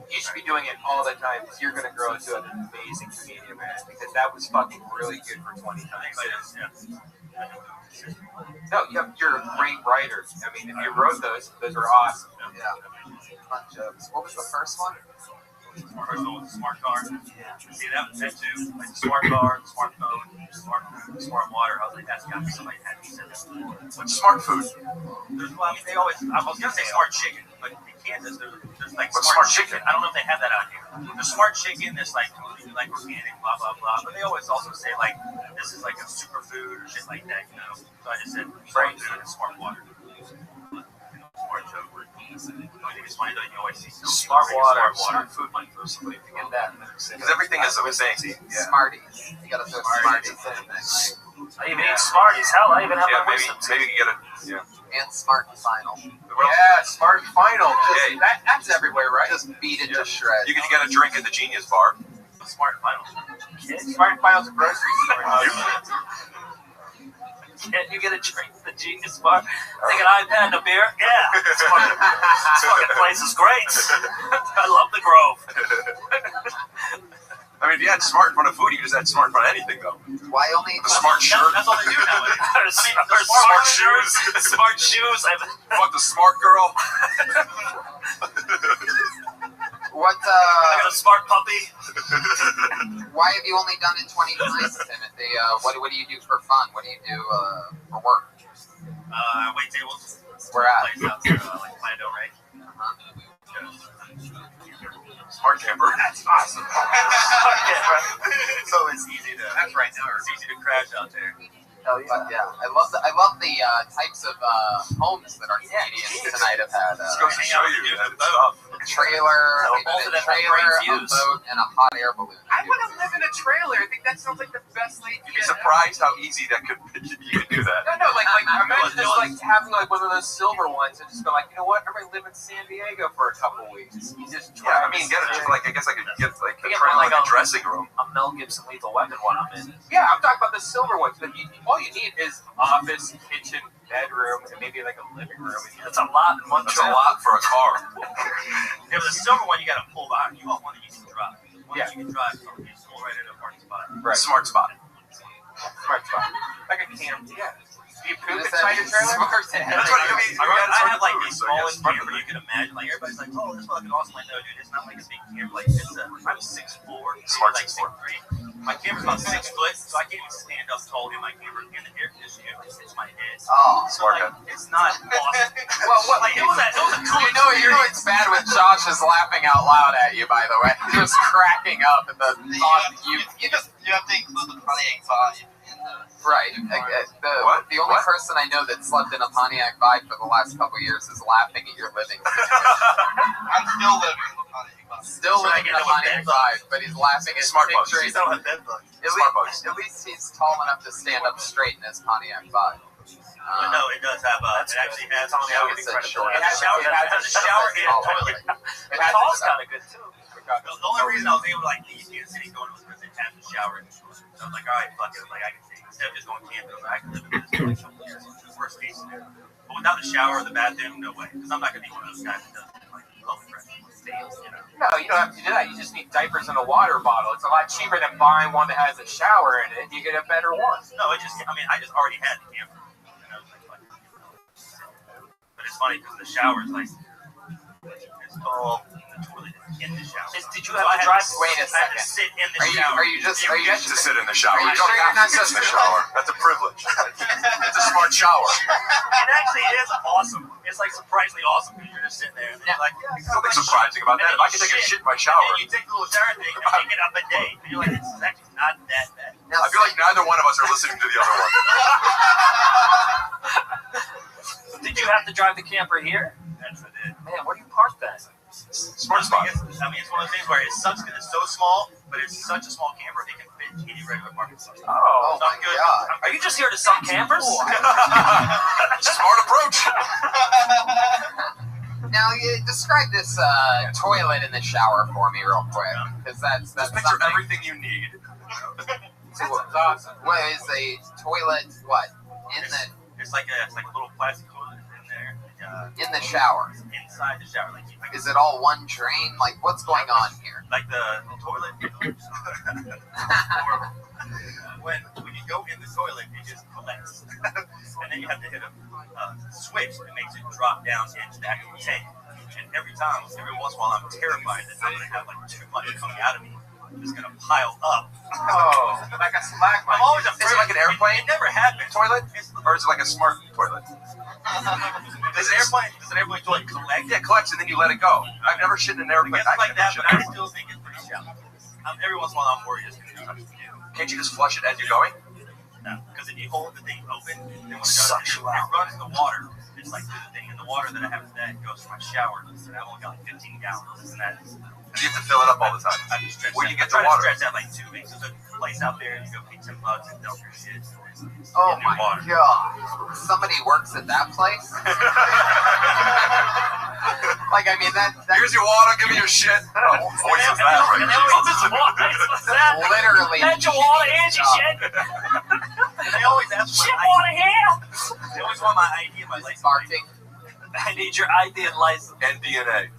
You should be doing it all the time because you're going to grow into an amazing comedian, man. Because that was fucking really good for 20 times. No, you're a great writer. I mean, if you wrote those are awesome. Yeah. Fun jokes. What was the first one? The first one was the smart car. See, that too. Like the smart car, the smartphone, smart food, smart water. I was like, that's got to be somebody had me said that before. What's smart food? They always, I was going to say smart chicken, but in Kansas, there's like smart chicken. I don't know if they have that out here. There's smart chicken, there's like completely like organic, blah, blah, blah. But they always also say like, this is like a superfood or shit like that, So I just said smart food and smart water. Smart joke. I think it's funny that you always see smart water food money for somebody to get that. Because everything is so fancy. Smarties. You gotta throw Smarties in there. I even eat Smarties. Hell, I even have my wisdom. Maybe you get it. Yeah. And Smart Final. Yeah, Smart Final. That's everywhere, right? Just beat it to shreds. You can get a drink at the Genius Bar. Smart Final. Smart Final's a grocery store. Can't you get a drink at the Genius Bar? Take an iPad and a beer? Yeah. This fucking place is great. I love the Grove. I mean, if you had smart in front of food, you could just add smart in front of anything, though. Why only the smart shirt? That's all they do nowadays. There's smart shoes. Smart shoes. Fuck the smart girl. What, I got a smart puppy. Why have you only done it 20 times, Timothy? What do you do for fun? What do you do for work? Wait tables. Where at? Place out there, like Plano, right? Smart camper. That's awesome. So it's easy to. That's right now. It's easy to crash out there. Hell yeah! I love the types of homes that our comedians tonight have had. Just goes to show you that it's tough. A trailer, a boat, and a hot air balloon. I want to live in a trailer. I think that sounds like the best idea. You'd be surprised how easy you could do that. No, like imagine just like having like one of those silver ones and just go like, you know what? I'm gonna live in San Diego for a couple weeks. You just I mean, get it. Like I guess I could get like a trailer, like a dressing room. A Mel Gibson Lethal Weapon one I'm in. Yeah, I'm talking about the silver ones. But all you need is office, kitchen, bedroom, and maybe like a living room. That's a lot in one. That's a lot for a car. If the silver one, you got to pull behind. You want one that you can drive. One that you can drive from. You just pull right into a parking spot. Right. Smart spot. Smart spot. Like a camp. Yeah. Do you poop Just inside your trailer? smart to That's what I mean. I have like these smallest camper you can imagine. Like everybody's like, oh, this is fucking awesome. Like, no, dude, it's not like a big camper. Like I'm 6'4", Smart like 6'3". My camper's about 6 foot, so I can't even stand up tall in my camper. And the air conditioning hits my head. Oh, so like, it's not awesome. Well, what? Like it was a cool. You know it's bad when Josh is laughing out loud at you. By the way, he was cracking up at the thought that you have to include the Pontiac vibe in the. Right. The only person I know that slept in a Pontiac Vibe for the last couple of years is laughing at your living situation. I'm still living in the Pontiac Vibe. Still living in a Pontiac Vibe, but he's laughing at Smart bugs. pictures. At least he's tall enough to stand up straight in his Pontiac Vibe. But no, it does have it actually has a shower. It has a shower and a toilet. The tall's kind of good too. The only reason I was able to like leave Kansas City going was because it has a shower. So I was like, all right, fuck it. Like I can see instead of just going camping, I can live in this place. Worst case scenario. But without the shower or the bathroom, no way. Because I'm not gonna be one of those guys that does like love stains, you know. No, you don't have to do that. You just need diapers and a water bottle. It's a lot cheaper than buying one that has a shower in it. You get a better one. No, I just already had the camper. And I was like, fuck it. But it's funny because the shower is like it's tall and the toilet is in the shower. Did you have to drive? Wait a I had to second. sit in the shower. Are you just to sit in the shower. Are you You don't sure you're have not to just sit in the shower. That's a privilege. It's a smart shower. It actually is awesome. It's like surprisingly awesome because you're just sitting there and you're like, yeah, Something surprising about that. If I can take a shit in my shower. And then you take the little shower thing and take it up a day. And you're like, this is actually not that bad. I feel like neither one of us are listening to the other one. Did you have to drive the camper here? That's what it is. Man, where do you park that? Smart spot. It's one of those things where it sucks because it's so small, but it's such a small camper it can fit any regular parking spot. Oh, my God. Are you just here to sell campers? Smart approach. Now, describe this toilet in the shower for me real quick, because that's Picture something. everything you need. What is a toilet? What in It's like a little plastic toilet in there. in the shower? Inside the shower, Is it all one drain? Like, what's going on here? like the toilet. when you go in the toilet, it just collects, and then you have to hit a switch that makes it drop down into the actual tank. And every once in a while, I'm terrified that I'm gonna have like too much coming out of me. It's gonna pile up. Oh, like a slack. I'm always afraid. Is it like an airplane? It never happens. Toilet? Or is it like a smart toilet? Does an airplane toilet collect? Yeah, it collects and then you let it go. I've never shit in an airplane. It's like that, but I still think it's pretty shallow. Every once in a while, I'm worried it's gonna go. Can't you just flush it as you're going? No, because if you hold the thing open, then when it runs the water. It's like through the thing, and the water that I have today goes to my shower, and I've only got like 15 gallons, and that's. You have to fill it up all the time. I just stretch Where that. you get I try the water? to stretch that like 2 weeks. There's a place out there, and you go pay $10 and dump your shit. Oh my God! Somebody works at that place. Like, I mean, that here's your water. Give me your shit. Oh, what's that? Right? Literally. That's your water and your shit. They always ask for Shit my water here. They always want my ID and my license. I need your ID and license. And DNA.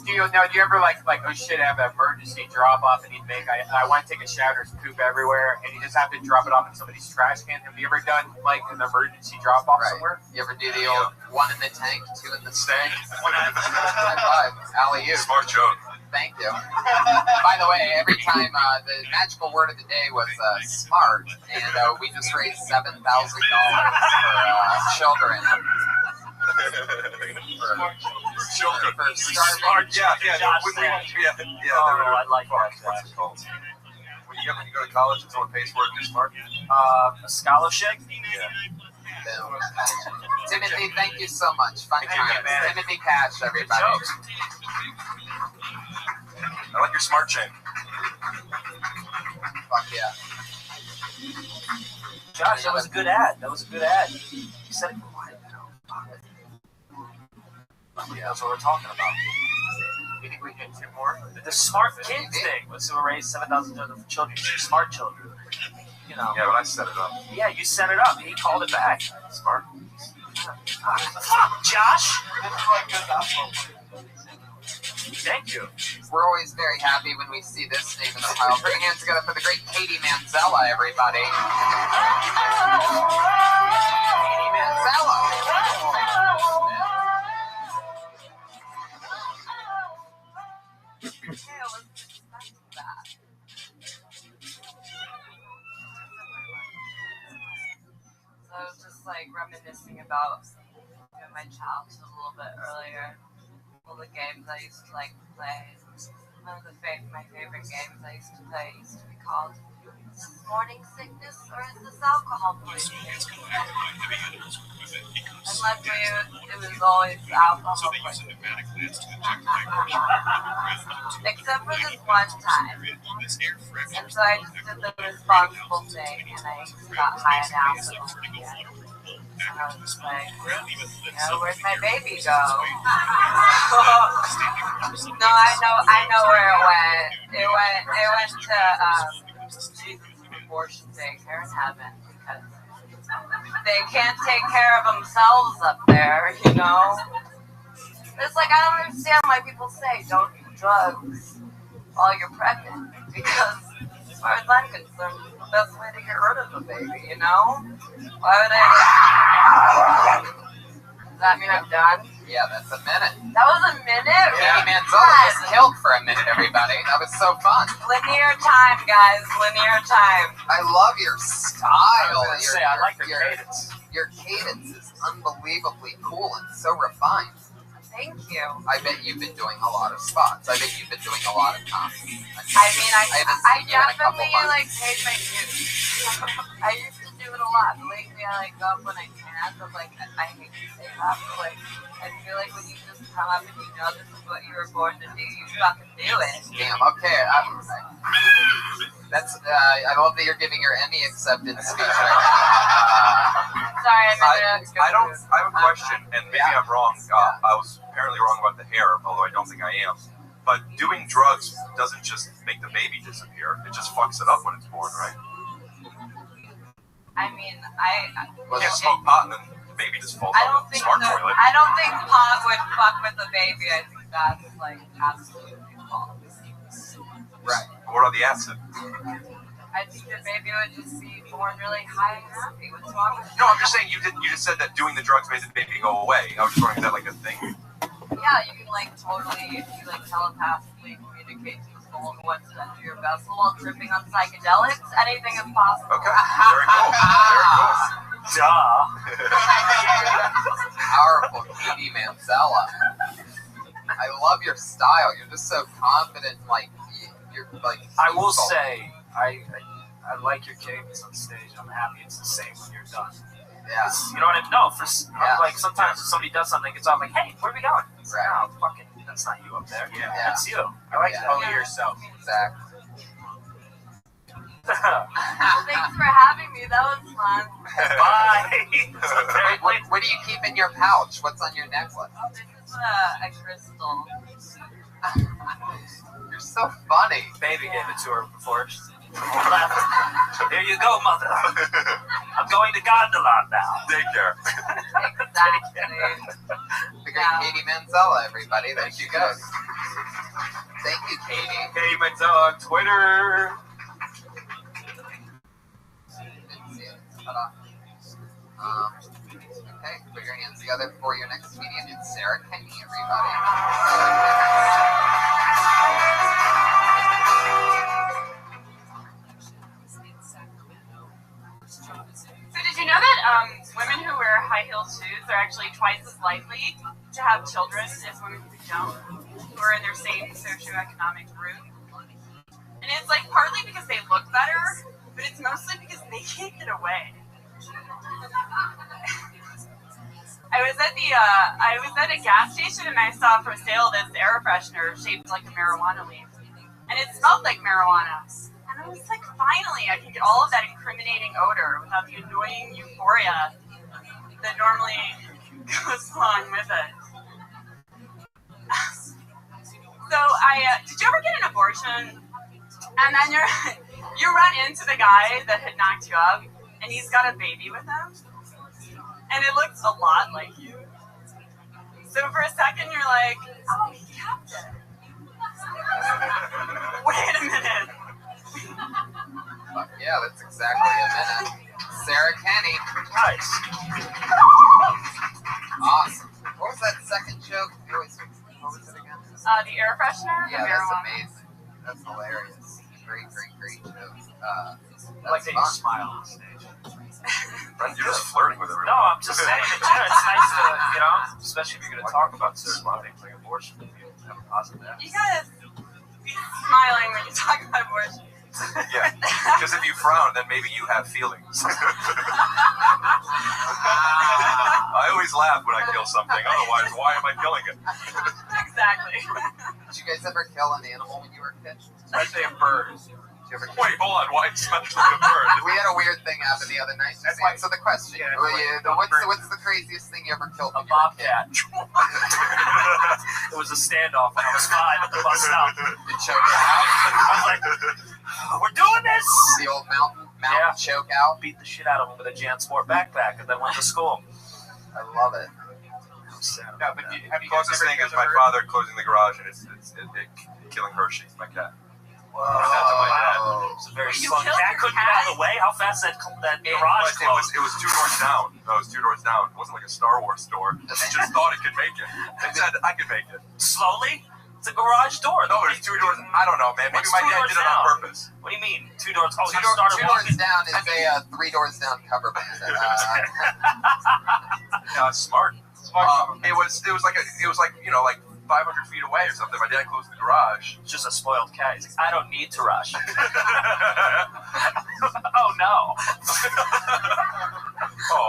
Do you ever like oh shit, I have an emergency drop off I need to make. I want to take a shower, there's poop everywhere, and you just have to drop it off in somebody's trash can. Have you ever done like an emergency drop off somewhere? You ever do the old 1 in the tank, 2 in the stank? Alley-oop. Smart joke. Thank you. By the way, every time the magical word of the day was smart, and we just raised $7,000 for children. Children. For starving. Yeah. I like that. What's it called? When you go to college and someone pays for it, you're smart. A scholarship? Yeah. Timothy, thank you so much. Fun times. Timothy Cash, everybody. I like your smart chain. Fuck yeah. Josh, that was a good ad. You said it quiet now. Yeah, that's what we're talking about. You think we can get 2 more? The smart kids thing. Let's raise $7,000 for children. Smart children. You know. Yeah, but I set it up. Yeah, you set it up. He called it back. Smart. Fuck, Josh. Thank you. We're always very happy when we see this name in the pile. Put your hands together for the great Katie Manzella, everybody. Katie Manzella. So I was just like reminiscing about my childhood a little bit earlier. All the games I used to like to play. One of my favorite games I used to play used to be called Morning Sickness, or is this alcohol poisoning? And luckily it was always alcohol poisoning. Except for this one time. And so I just did the responsible thing and I got high on alcohol again. And I was just like, where's my baby go? No, I know where it went. It went to Jesus' abortion daycare in heaven because they can't take care of themselves up there, you know? It's like, I don't understand why people say don't do drugs while you're pregnant, because as far as I'm concerned, it's the best way to get rid of the baby, you know? Why would I... Does that mean I'm done? Yeah, that's a minute. That was a minute? Katie Manzella was killed for a minute, everybody. That was so fun. Linear time, guys. Linear time. I love your style. I like your cadence. Your cadence is unbelievably cool and so refined. Thank you. I bet you've been doing a lot of spots. I bet you've been doing a lot of comedy. I definitely like paid my dues. I used to do it a lot. Lately, I go up when I can, but like I hate to say that, but like I feel like when you just come up and you know this is what you were born to do, you fucking do it. Damn. Okay. That's. I love that you're giving your Emmy acceptance speech right now. Sorry, I have a question, and maybe I'm wrong. I was apparently wrong about the hair, although I don't think I am. But doing drugs doesn't just make the baby disappear; it just fucks it up when it's born, right? I mean, You can't smoke pot and then the baby just falls out of the smart toilet. I don't think Pog would fuck with the baby. I think that's like absolutely false. Right. What about the acid? I think the baby would just be born really high and happy. What's wrong with No, I'm just saying you just said that doing the drugs made the baby go away. I was just wondering, is that like a thing? Yeah, you can like totally, if you like telepathically communicate to the soul of what's under your vessel while tripping on psychedelics, anything is possible. Okay, very cool. Very cool. Duh. Powerful Katie Manzella. I love your style. You're just so confident. Like you're like. I will say, I like your cadence on stage. I'm happy it's the same when you're done. Yeah. You know what I mean? No, like sometimes if somebody does something, it's all like, hey, where are we going? It's like, oh, fucking, that's not you up there. Yeah, that's you. I like only yourself. Exactly. Well, thanks for having me. That was fun. Bye. What do you keep in your pouch? What's on your necklace? This is a crystal. You're so funny. Baby gave it to her before. Here you go, mother. I'm going to Gondola now. Daycare. Exactly. The great Katie Manzella, everybody. There she goes. Thank you, Katie. Katie Manzella on Twitter. Okay, put your hands together for your next comedian. It's Sarah Kenny, everybody. So did you know that women who wear high heel shoes are actually twice as likely to have children as women who don't, who are in their same socioeconomic group? And it's like partly because they look better, but it's mostly because they can't get away. I was at a gas station and I saw for sale this air freshener shaped like a marijuana leaf, and it smelled like marijuana. And I was like, finally, I can get all of that incriminating odor without the annoying euphoria that normally goes along with it. So did you ever get an abortion? And then you run into the guy that had knocked you up, and he's got a baby with him, and it looks a lot like you. So for a second, you're like, oh, he kept it. Yeah, that's exactly a minute. Sarah Kenny. Nice. Awesome. What was that second joke? What was it again? The air freshener. Yeah, the that's marijuana. amazing. That's hilarious. Great joke. I like that you smile on stage. Brent, you're just flirting with everyone. No, I'm just saying that, it's nice to, especially if you're going to talk about certain things like abortion, you have a positive attitude. You gotta be smiling when you talk about abortion. Yeah, because if you frown, then maybe you have feelings. I always laugh when I kill something. Otherwise, why am I killing it? Exactly. Did you guys ever kill an animal when you were a kid? Especially a bird. Wait, hold on. Why especially a bird? We had a weird thing happen the other night. Just answer the question. What's the craziest thing you ever killed? A bobcat. It was a standoff when I was 5 at the bus stop. You choked it out? I was like, we're doing this! The old mountain choke out? Beat the shit out of him with a JanSport backpack and then went to school. I love it. No, but have you closest thing is my father closing the garage and it's killing Hershey, my cat. It's a very slow cat. Couldn't get out of the way. How fast that garage closed? It was 2 doors down. No, it was 2 doors down. It wasn't like a Star Wars door. It just thought it could make it. It said I could make it. Slowly? It's a garage door. No, there's 2 doors. I don't know, man. Maybe my dad did it on purpose. What do you mean? 2 doors? Oh, two doors down is a 3 doors down cover. Yeah, smart. It was like 500 feet away or something. My dad closed the garage. Just a spoiled cat. He's like, I don't need to rush. Oh no.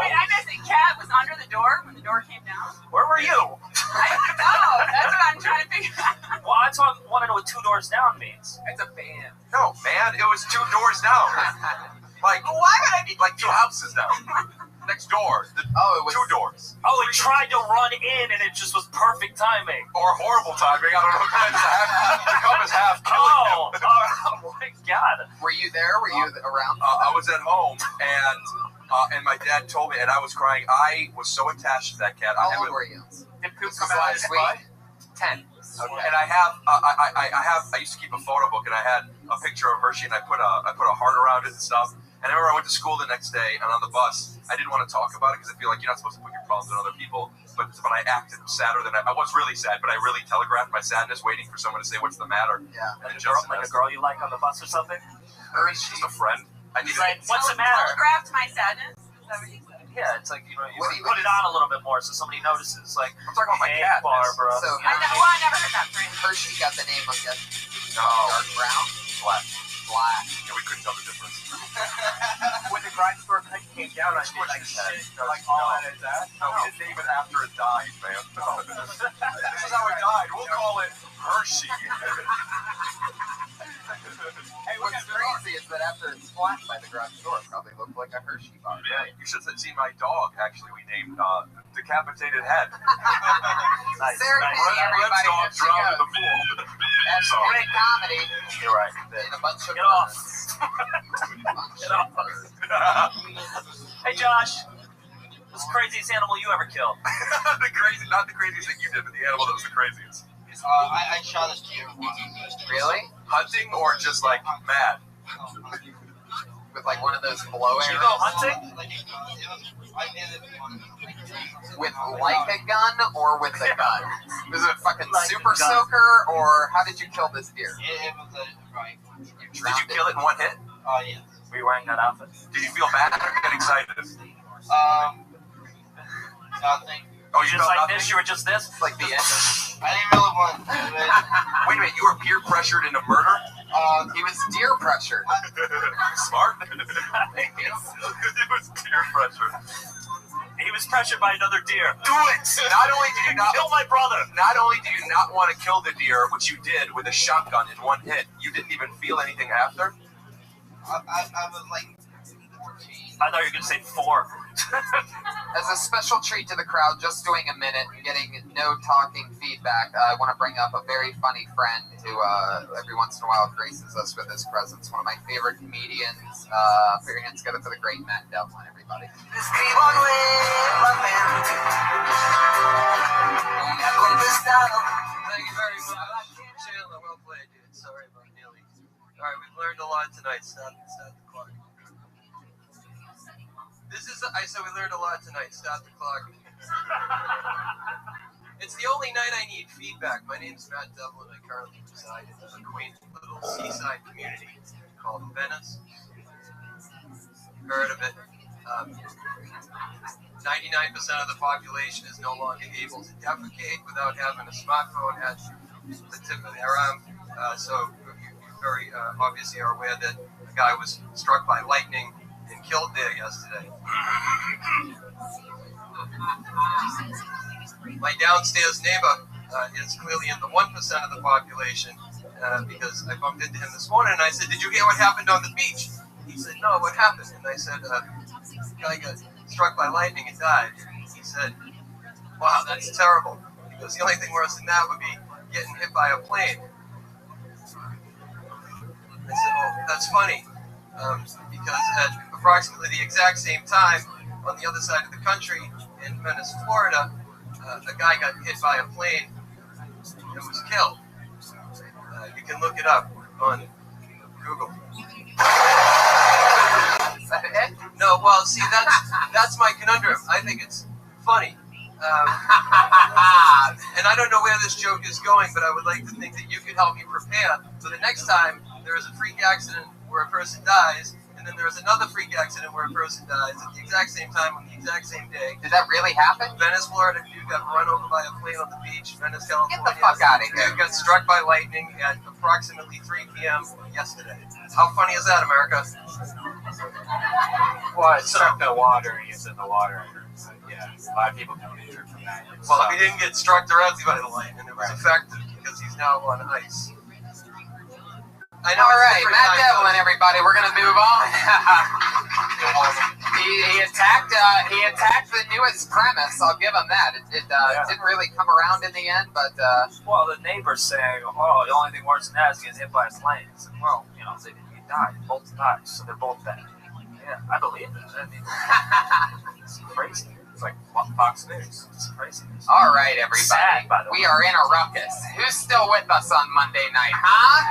Wait, I missed it. Cat was under the door when the door came down? Where were you? I don't know. That's what I'm trying to figure out. Well, I want to know what 2 doors down means. It's a band. No, man, it was 2 doors down. Like, why would I be like 2 houses down? Next door. It was 2 doors. Oh, it tried to run in and it just was perfect timing. Or horrible timing. I don't know. The cup is half killing him. Oh my God. Were you there? Were you around? I was at home and my dad told me, and I was crying. I was so attached to that cat. How old were you? Did poop come out last week? 10. Okay. And I used to keep a photo book, and I had a picture of Hershey, and I put a heart around it and stuff. And I remember I went to school the next day, and on the bus, I didn't want to talk about it because I feel like you're not supposed to put your problems on other people. But I acted sadder than I was really sad, but I really telegraphed my sadness, waiting for someone to say, "What's the matter?" Yeah. And a girl you like on the bus or something? She's just a friend. He's like, what's the matter? Telegraphed my sadness? Is that what you said? Yeah, it's like, you put it on a little bit more so somebody notices. Like, I'm talking about my hey, cat, Barbara. So, I never heard that phrase. Hershey got the name of that. No. Dark brown? Black. Yeah, we couldn't tell the difference. When the garage door came down, I did like shit, like all at his ass. No, we didn't name it after it died, man. This is how it died. We'll call it Hershey. Hey, what's crazy is that after it's flattened by the garage door, it probably looked like a Hershey bar. Yeah, you should see my dog. Actually, we named Decapitated Head. Nice. Everybody, dog drowned in the pool. That's great comedy. You're right. In a bunch of Get off. Get off. Hey, Josh. What's the craziest animal you ever killed? Not the craziest thing you did, but the animal that was the craziest. I shot a deer once. Really? Hunting or just like mad? With like one of those blow Did you arrows? go hunting? With like a gun or with a gun? Was it a fucking Like super a gun. soaker or how did you kill this deer? It was a right. Did you kill it in one hit? Yes. Were you wearing that outfit? Did you feel bad or get excited? Nothing. Oh, You you just felt like nothing? this? You were just this? Like the end of... I didn't really want to do it. Wait a minute, you were peer pressured into murder? He was deer pressured. Smart. He was peer pressured. He was pressured by another deer. Do it! Not only did you not kill my brother. Not only did you not want to kill the deer, which you did with a shotgun in one hit, you didn't even feel anything after? I was like 14. I thought you were going to say 4. As a special treat to the crowd, just doing a minute, getting no talking feedback, I want to bring up a very funny friend who every once in a while graces us with his presence. One of my favorite comedians. Put your hands together for the great Matt Devlin, everybody. Thank you very much. Chandler, well played, dude. Sorry about Neely. All right, we've learned a lot tonight. Stop the clock. I said we learned a lot tonight. Stop the clock. It's the only night I need feedback. My name's Matt Devlin. I currently reside in a quaint little seaside community called Venice. Heard of it. 99% of the population is no longer able to defecate without having a smartphone at the tip of their arm. So you very obviously are aware that a guy was struck by lightning and killed there yesterday. My downstairs neighbor is clearly in the 1% of the population because I bumped into him this morning and I said, "Did you hear what happened on the beach?" He said, "No, what happened?" And I said, "The guy got struck by lightning and died." He said, "Wow, that's terrible." Because the only thing worse than that would be getting hit by a plane. I said, "Oh, that's funny." Because at approximately the exact same time, on the other side of the country, in Venice, Florida, a guy got hit by a plane and was killed. You can look it up on Google. Is that it? No, well, see, that's my conundrum. I think it's funny. And I don't know where this joke is going, but I would like to think that you could help me prepare for the next time there is a freak accident where a person dies, and then there is another freak accident where a person dies at the exact same time on the exact same day. Did that really happen? Venice, Florida, dude got run over by a plane on the beach. Venice, California. Get the fuck out of here. Dude got struck by lightning at approximately 3 p.m. yesterday. How funny is that, America? Well, it struck the water, and it's in the water. Yeah, a lot of people got injured from that. Well, he didn't get struck directly by the lightning. It was effective because he's now on ice. I know. All right, Matt Devlin, everybody. We're gonna move on. he attacked the newest premise. I'll give him that. It didn't really come around in the end, but well, the neighbor's saying, "Oh, the only thing worse than that is getting hit by a plane." I said, "Well, you know, they died, both died, so they're both dead." Yeah, I believe that. I mean, it's crazy. It's like Fox News. It's crazy. All right, everybody. Sad, by the way. We are in a ruckus. Who's still with us on Monday night, huh?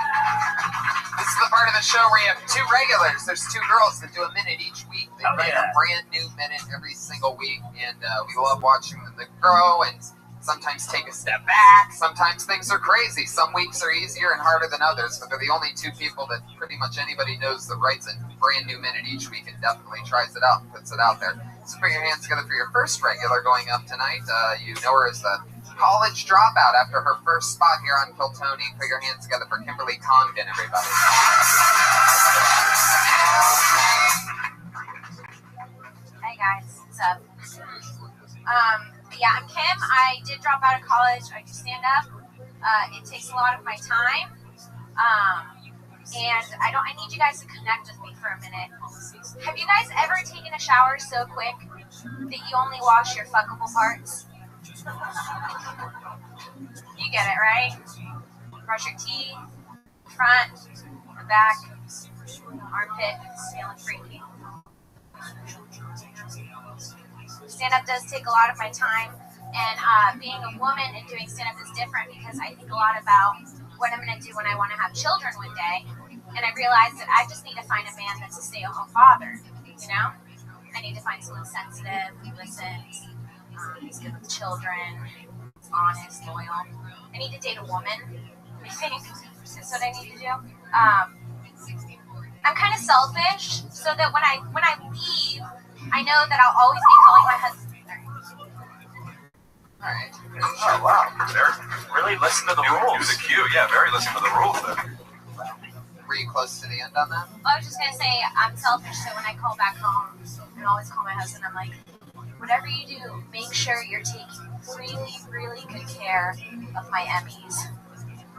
This is the part of the show where you have two regulars. There's two girls that do a minute each week. They bring a brand new minute every single week, and we love watching them grow and sometimes take a step back. Sometimes things are crazy. Some weeks are easier and harder than others, but they're the only two people that pretty much anybody knows that writes a brand new minute each week and definitely tries it out and puts it out there. So put your hands together for your first regular going up tonight. You know her as the college dropout after her first spot here on Kiltony. Put your hands together for Kimberly Congdon, everybody. Hey guys, what's up? Yeah, I'm Kim. I did drop out of college. I do stand up. It takes a lot of my time. And I need you guys to connect with me for a minute. Have you guys ever taken a shower so quick that you only wash your fuckable parts? You get it, right? Brush your teeth, front, the back, armpit, feeling freaky. Stand-up does take a lot of my time, and being a woman and doing stand-up is different because I think a lot about what I'm going to do when I want to have children one day, and I realized that I just need to find a man that's a stay-at-home father, you know? I need to find someone sensitive, who listens, who's good with children, honest, loyal. I need to date a woman, I think, that's what I need to do. I'm kind of selfish, so that when I leave, I know that I'll always be calling my husband. All right. Oh, wow. Really listen to the rules. Do the cue. Yeah, very listen to the rules there. Were you close to the end on that? I was just going to say, I'm selfish, so when I call back home and always call my husband, I'm like, whatever you do, make sure you're taking really, really good care of my Emmys.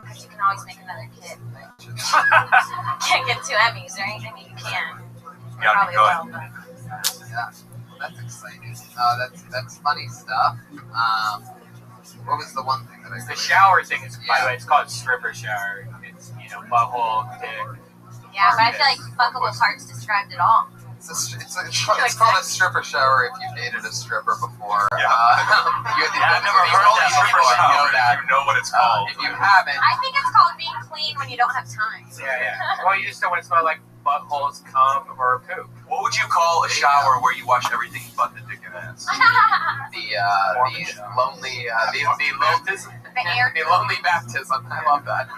Because you can always make another kid, but can't get two Emmys, right? I mean, you can. Yeah, Probably will, but... Yeah, that's exciting. That's funny stuff. What was the one thing that I... The shower thing is, by the way, it's called stripper shower. It's, butthole, dick. Yeah, but I feel like fuckable parts described it all. It's called a stripper shower if you've dated a stripper before. Yeah. I've never heard of that stripper shower. You know what it's called. If you haven't, I think it's called being clean when you don't have time. Yeah. Well, you just don't want to smell like buttholes, cum, or poop. What would you call a shower where you wash everything but the dick and ass? the lonely baptism. I love that.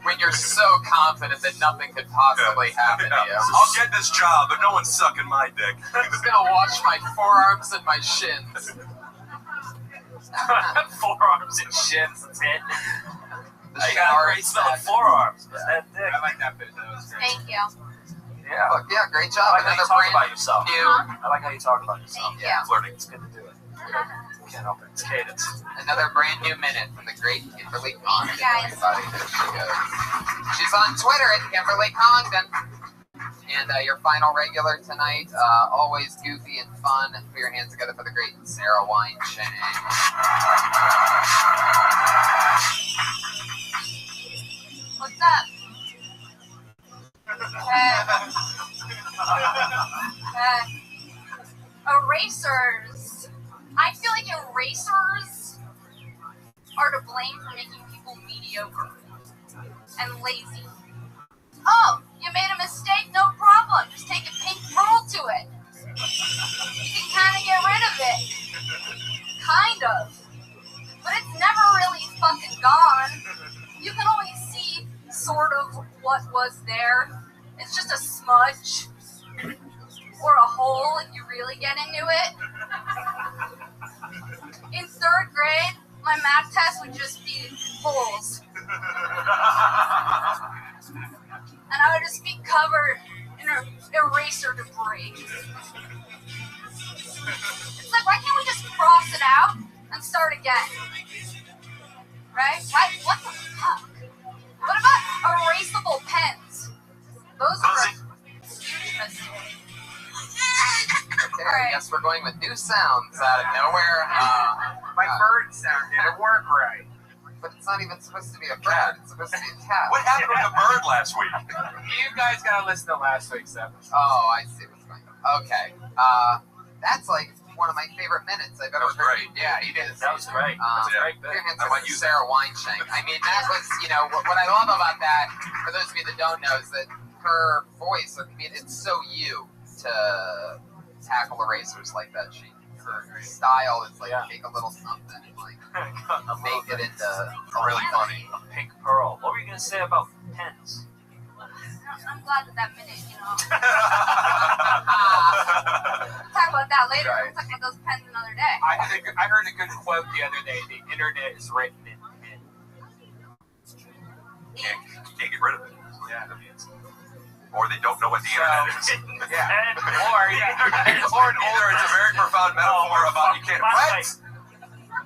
When you're so confident that nothing could possibly happen to you. I'll get this job, but no one's sucking my dick. I'm just gonna wash my forearms and my shins. Forearms and shins, that's it. The I got a great smell of forearms. Was that dick? I like that bit. That was great. Thank you. Yeah, great job. I like how you talk about yourself. New. I like how you talk about yourself. Thank you. Flirting, it's good to do it. Can't help it. It's cadence. Another brand new minute from the great Kimberly Congdon. Guys. Everybody, there she goes. She's on Twitter at Kimberly Congdon. And your final regular tonight, always goofy and fun. Put your hands together for the great Sarah Weinstein. What's up? Erasers. I feel like erasers are to blame for making people mediocre and lazy. Oh, you made a mistake? No problem. Just take a pink pearl to it. You can kind of get rid of it. Kind of. But it's never really fucking gone. You can only see sort of what was there. It's just a smudge. Or a hole if you really get into it. In 3rd grade, my math test would just be holes. And I would just be covered in eraser debris. It's like, why can't we just cross it out and start again? Right? What the fuck? What about erasable pens? Those are a huge mistake. Okay, I guess we're going with new sounds out of nowhere. My bird sound didn't work right. But it's not even supposed to be a bird. It's supposed to be a cat. What happened with the bird last week? You guys gotta listen to last week's episode. Oh, I see what's going on. Okay. That's like one of my favorite minutes I've ever heard. Yeah, he did. That was great. That's a great bit. I want you, Sarah Weinstein. I mean, that was, what I love about that, for those of you that don't know, is that her voice, it's so you to tackle erasers like that. Her style is like take a little something and like make it into really funny. A pink pearl. What were you going to say about pens? I'm glad that minute, talk about that later. We'll talk about those pens another day. I heard a good quote the other day. The internet is written in pen. Can't get rid of it. Yeah. Or they don't know what the internet is. Yeah. Or either it's a very profound metaphor about you can't. What?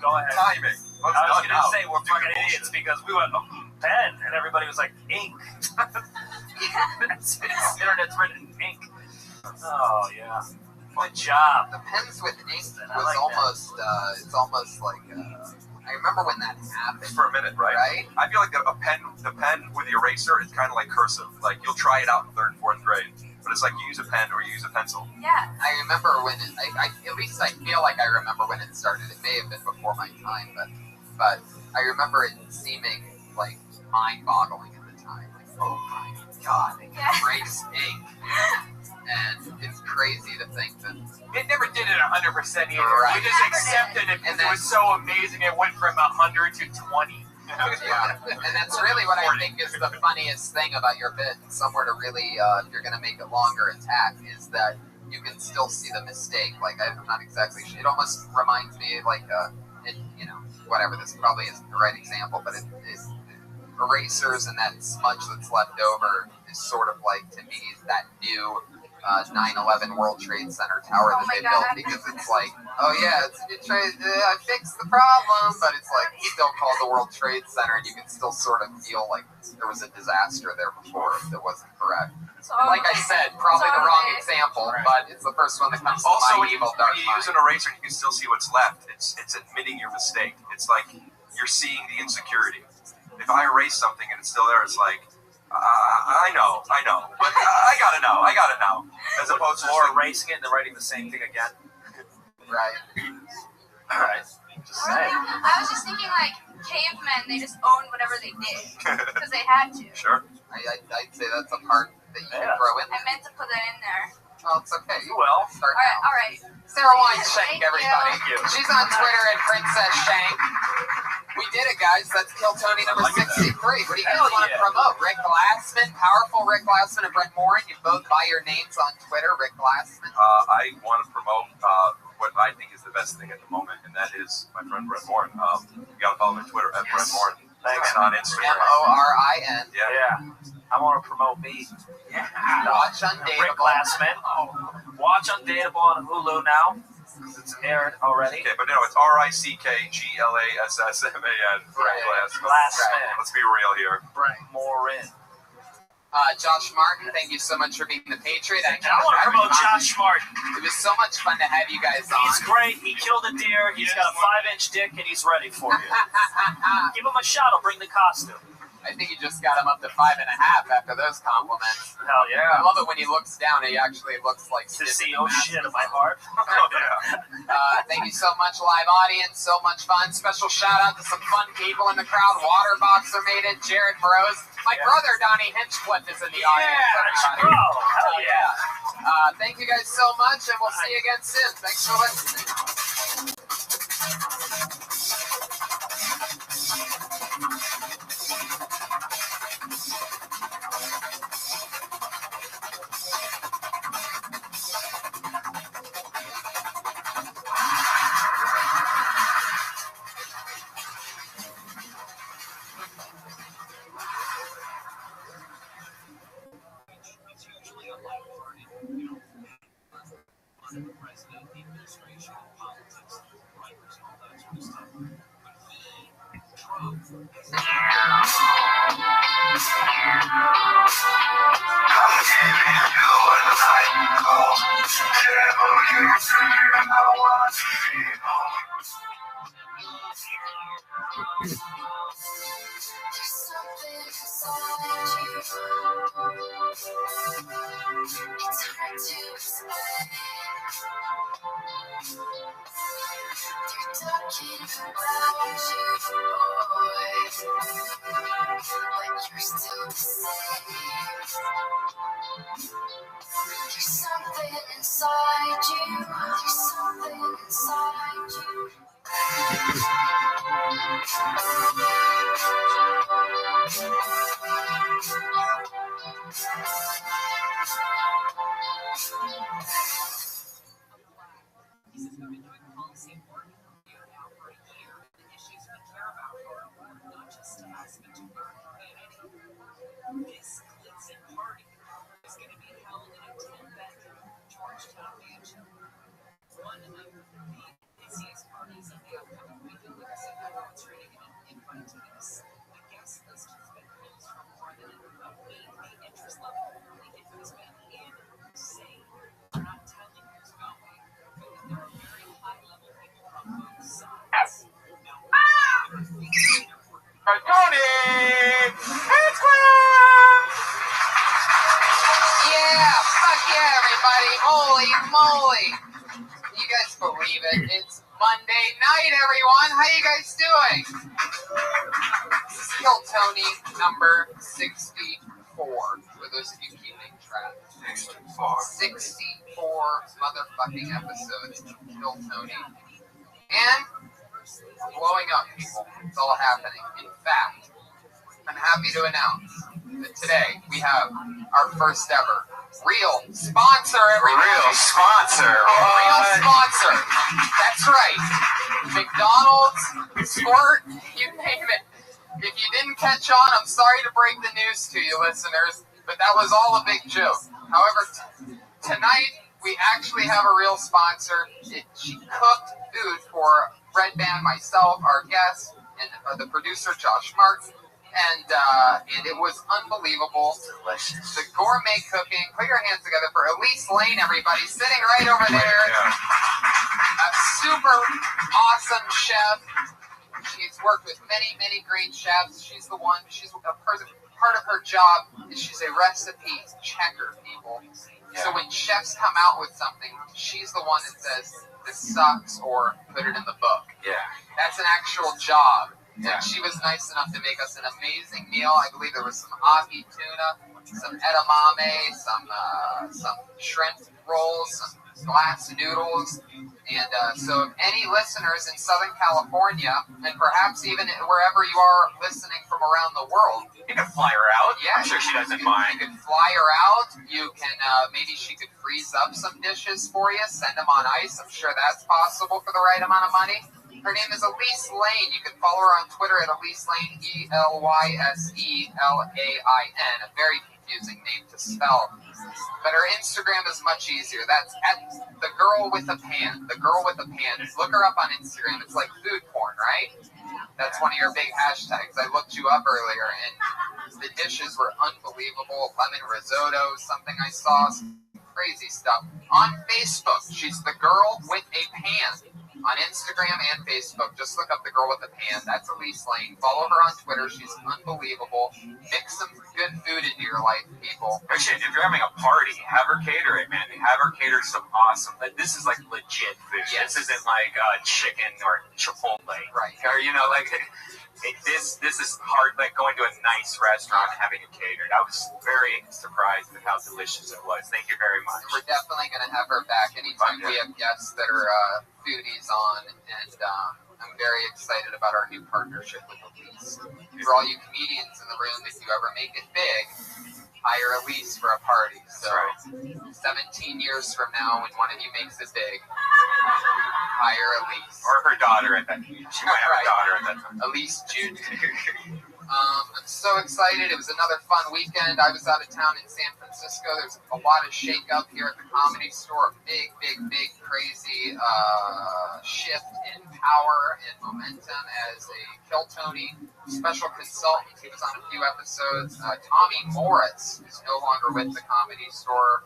Go ahead. Timing. I was going to say we're fucking idiots because we went pen and everybody was like ink. Internet's written in ink. Oh yeah. Good job. The pens with ink was almost. It's almost like. I remember when that happened. For a minute, right? I feel like the pen with the eraser is kind of like cursive. Like you'll try it out in 3rd and 4th grade, but it's like you use a pen or you use a pencil. Yeah. I remember when it. At least I feel like I remember when it started. It may have been before my time, but I remember it seeming like mind-boggling at the time. Like, oh my god, it breaks ink. And it's crazy to think that it never did it 100% either. Right. We just accepted it because it was so amazing. It went from 100 to 20. And that's really what I think is the funniest thing about your bit. And somewhere to really, if you're going to make it longer attack, is that you can still see the mistake. Like, I'm not exactly sure. It almost reminds me of like, whatever, this probably isn't the right example, but it erasers and that smudge that's left over is sort of like, to me, that new 9/11 World Trade Center tower that they built, because it's like, oh yeah, I fixed the problem, but it's like still called the World Trade Center, and you can still sort of feel like there was a disaster there before that wasn't correct. Like I said, probably the wrong example, but it's the first one that comes to Also, my when evil you dark use an eraser, you can still see what's left. It's admitting your mistake. It's like you're seeing the insecurity. If I erase something and it's still there, it's like, I know. But I gotta know. As opposed to Or erasing it and then writing the same thing again. Right. Right. Just saying. I was just thinking like cavemen, they just owned whatever they did because they had to. Sure. I'd say that's a part that you can throw in. I meant to put that in there. Oh, it's okay. You will. Start All right. Sarah Wine-Shank, Thank everybody. you. She's on Twitter at Princess Shank. We did it, guys. That's Kill Tony number 63. What do you guys want to promote? Rick Glassman, powerful Rick Glassman and Brent Morin. You both buy your names on Twitter, Rick Glassman. I want to promote what I think is the best thing at the moment, and that is my friend Brent Morin. You gotta follow him on Twitter at Brent Morin. Thanks. And on Instagram. Morin. Yeah. I want to promote me. Yeah. Watch Undateable. Rick Glassman. Watch Undateable on Hulu now. It's aired already. Okay, but no, it's RICKGLASSMAN. Glassman. Let's be real here. Brent Morin. Josh Martin, thank you so much for being the Patriot. I want to promote Josh Martin. It was so much fun to have you guys on. He's great. He killed a deer. He's got a 5-inch dick, and he's ready for you. Give him a shot. I'll bring the costume. I think you just got him up to 5.5 after those compliments. Hell yeah. I love it when he looks down. He actually looks like to see, oh shit, in my heart. Thank you so much, live audience. So much fun. Special shout out to some fun people in the crowd. Waterboxer made it. Jared Moroz. My brother Donnie Hinchcliffe is in the audience. Bro. Hell yeah. Thank you guys so much, and we'll see you again soon. Thanks for listening. Holy moly! You guys believe it? It's Monday night, everyone. How you guys doing? This is Kill Tony number 64. For those of you keeping track. 64 motherfucking episodes of Kill Tony. And blowing up, people. It's all happening. In fact, I'm happy to announce that today we have our first ever real sponsor, everybody. Real sponsor. Real sponsor. That's right. McDonald's, Squirt, you name it. If you didn't catch on, I'm sorry to break the news to you, listeners, but that was all a big joke. However, tonight we actually have a real sponsor. She cooked food for Red Band, myself, our guest, and the producer, Josh Martin. And it was unbelievable. Delicious. The gourmet cooking. Put your hands together for Elise Lane, everybody, sitting right over there. A super awesome chef. She's worked with many, many great chefs. She's the one. She's a part of her job is she's a recipe checker, people. So when chefs come out with something, she's the one that says this sucks or put it in the book. Yeah. That's an actual job. Yeah. And she was nice enough to make us an amazing meal. I believe there was some ahi tuna, some edamame, some shrimp rolls, some glass noodles. And so if any listeners in Southern California, and perhaps even wherever you are listening from around the world, you can fly her out. Yeah, I'm sure she doesn't mind. You can fly her out. You can, maybe she could freeze up some dishes for you, send them on ice. I'm sure that's possible for the right amount of money. Her name is Elise Lane. You can follow her on Twitter at Elise Lane, ELYSELAIN. A very confusing name to spell. But her Instagram is much easier. That's at the girl with a pan. The girl with a pan. Look her up on Instagram. It's like food porn, right? That's one of your big hashtags. I looked you up earlier, and the dishes were unbelievable. Lemon risotto, something I saw. Some crazy stuff. On Facebook, she's the girl with a pan. On Instagram and Facebook, just look up the girl with the pan. That's Elise Lane. Follow her on Twitter. She's unbelievable. Mix some good food into your life, people. Oh, shit, if you're having a party, have her cater it, man. Have her cater some awesome. This is like legit food. Yes. This isn't like chicken or Chipotle, right? Or like this is hard. Like going to a nice restaurant and having it catered. I was very surprised at how delicious it was. Thank you very much. We're definitely going to have her back anytime we have guests that are foodies on, and I'm very excited about our new partnership with Elise. For all you comedians in the room, if you ever make it big, hire Elise for a party. So 17 years from now, when one of you makes it big, hire Elise. Or her daughter at that time. She might have a daughter at that time. Elise Jr. I'm so excited. It was another fun weekend. I was out of town in San Francisco. There's a lot of shake-up here at the Comedy Store. Big, crazy shift in power and momentum as a Kill Tony special consultant. He was on a few episodes. Tommy Moritz is no longer with the Comedy Store.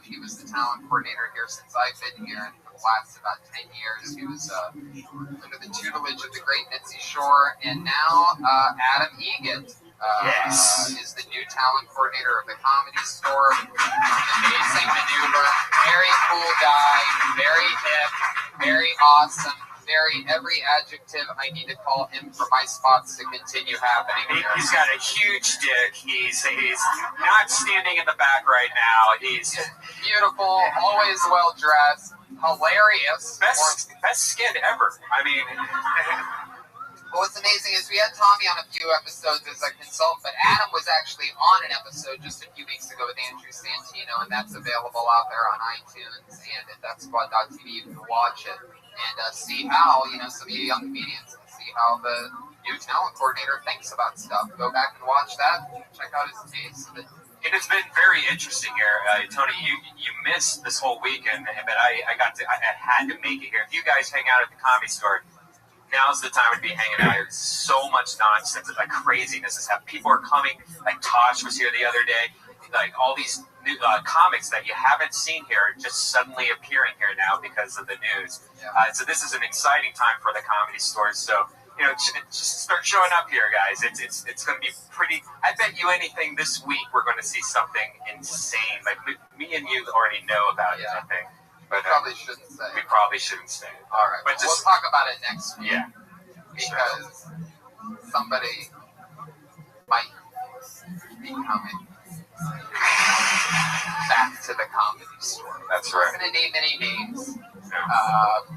He was the talent coordinator here since I've been here, and for the last about 10 years, he was under the tutelage of the great Mitzi Shore, and now Adam Egan is the new talent coordinator of the Comedy Store. Amazing maneuver, very cool guy, very hip, very awesome. Every adjective I need to call him for my spots to continue happening. He's got a huge dick. He's not standing in the back right now. He's beautiful, always well dressed, hilarious, best skin ever. I mean, what's amazing is we had Tommy on a few episodes as a consultant, but Adam was actually on an episode just a few weeks ago with Andrew Santino, and that's available out there on iTunes and at thatsquad.tv. You can watch it and see how, some of you young comedians can see how the new talent coordinator thinks about stuff. Go back and watch that. Check out his taste. It has been very interesting here, Tony. You missed this whole weekend, but I had to make it here. If you guys hang out at the Comedy Store, now's the time to be hanging out here. So much nonsense, like craziness is happening. People are coming. Like Tosh was here the other day. Like all these new comics that you haven't seen here just suddenly appearing here now because of the news. So this is an exciting time for the Comedy Store. So just start showing up here, guys. It's going to be pretty. I bet you anything this week we're going to see something insane. Like me and you already know about it, I think. But probably shouldn't say. We probably shouldn't say. All right, but we'll talk about it next week. Yeah, because somebody might be coming back to the Comedy Store. That's right. I'm not going to name any names,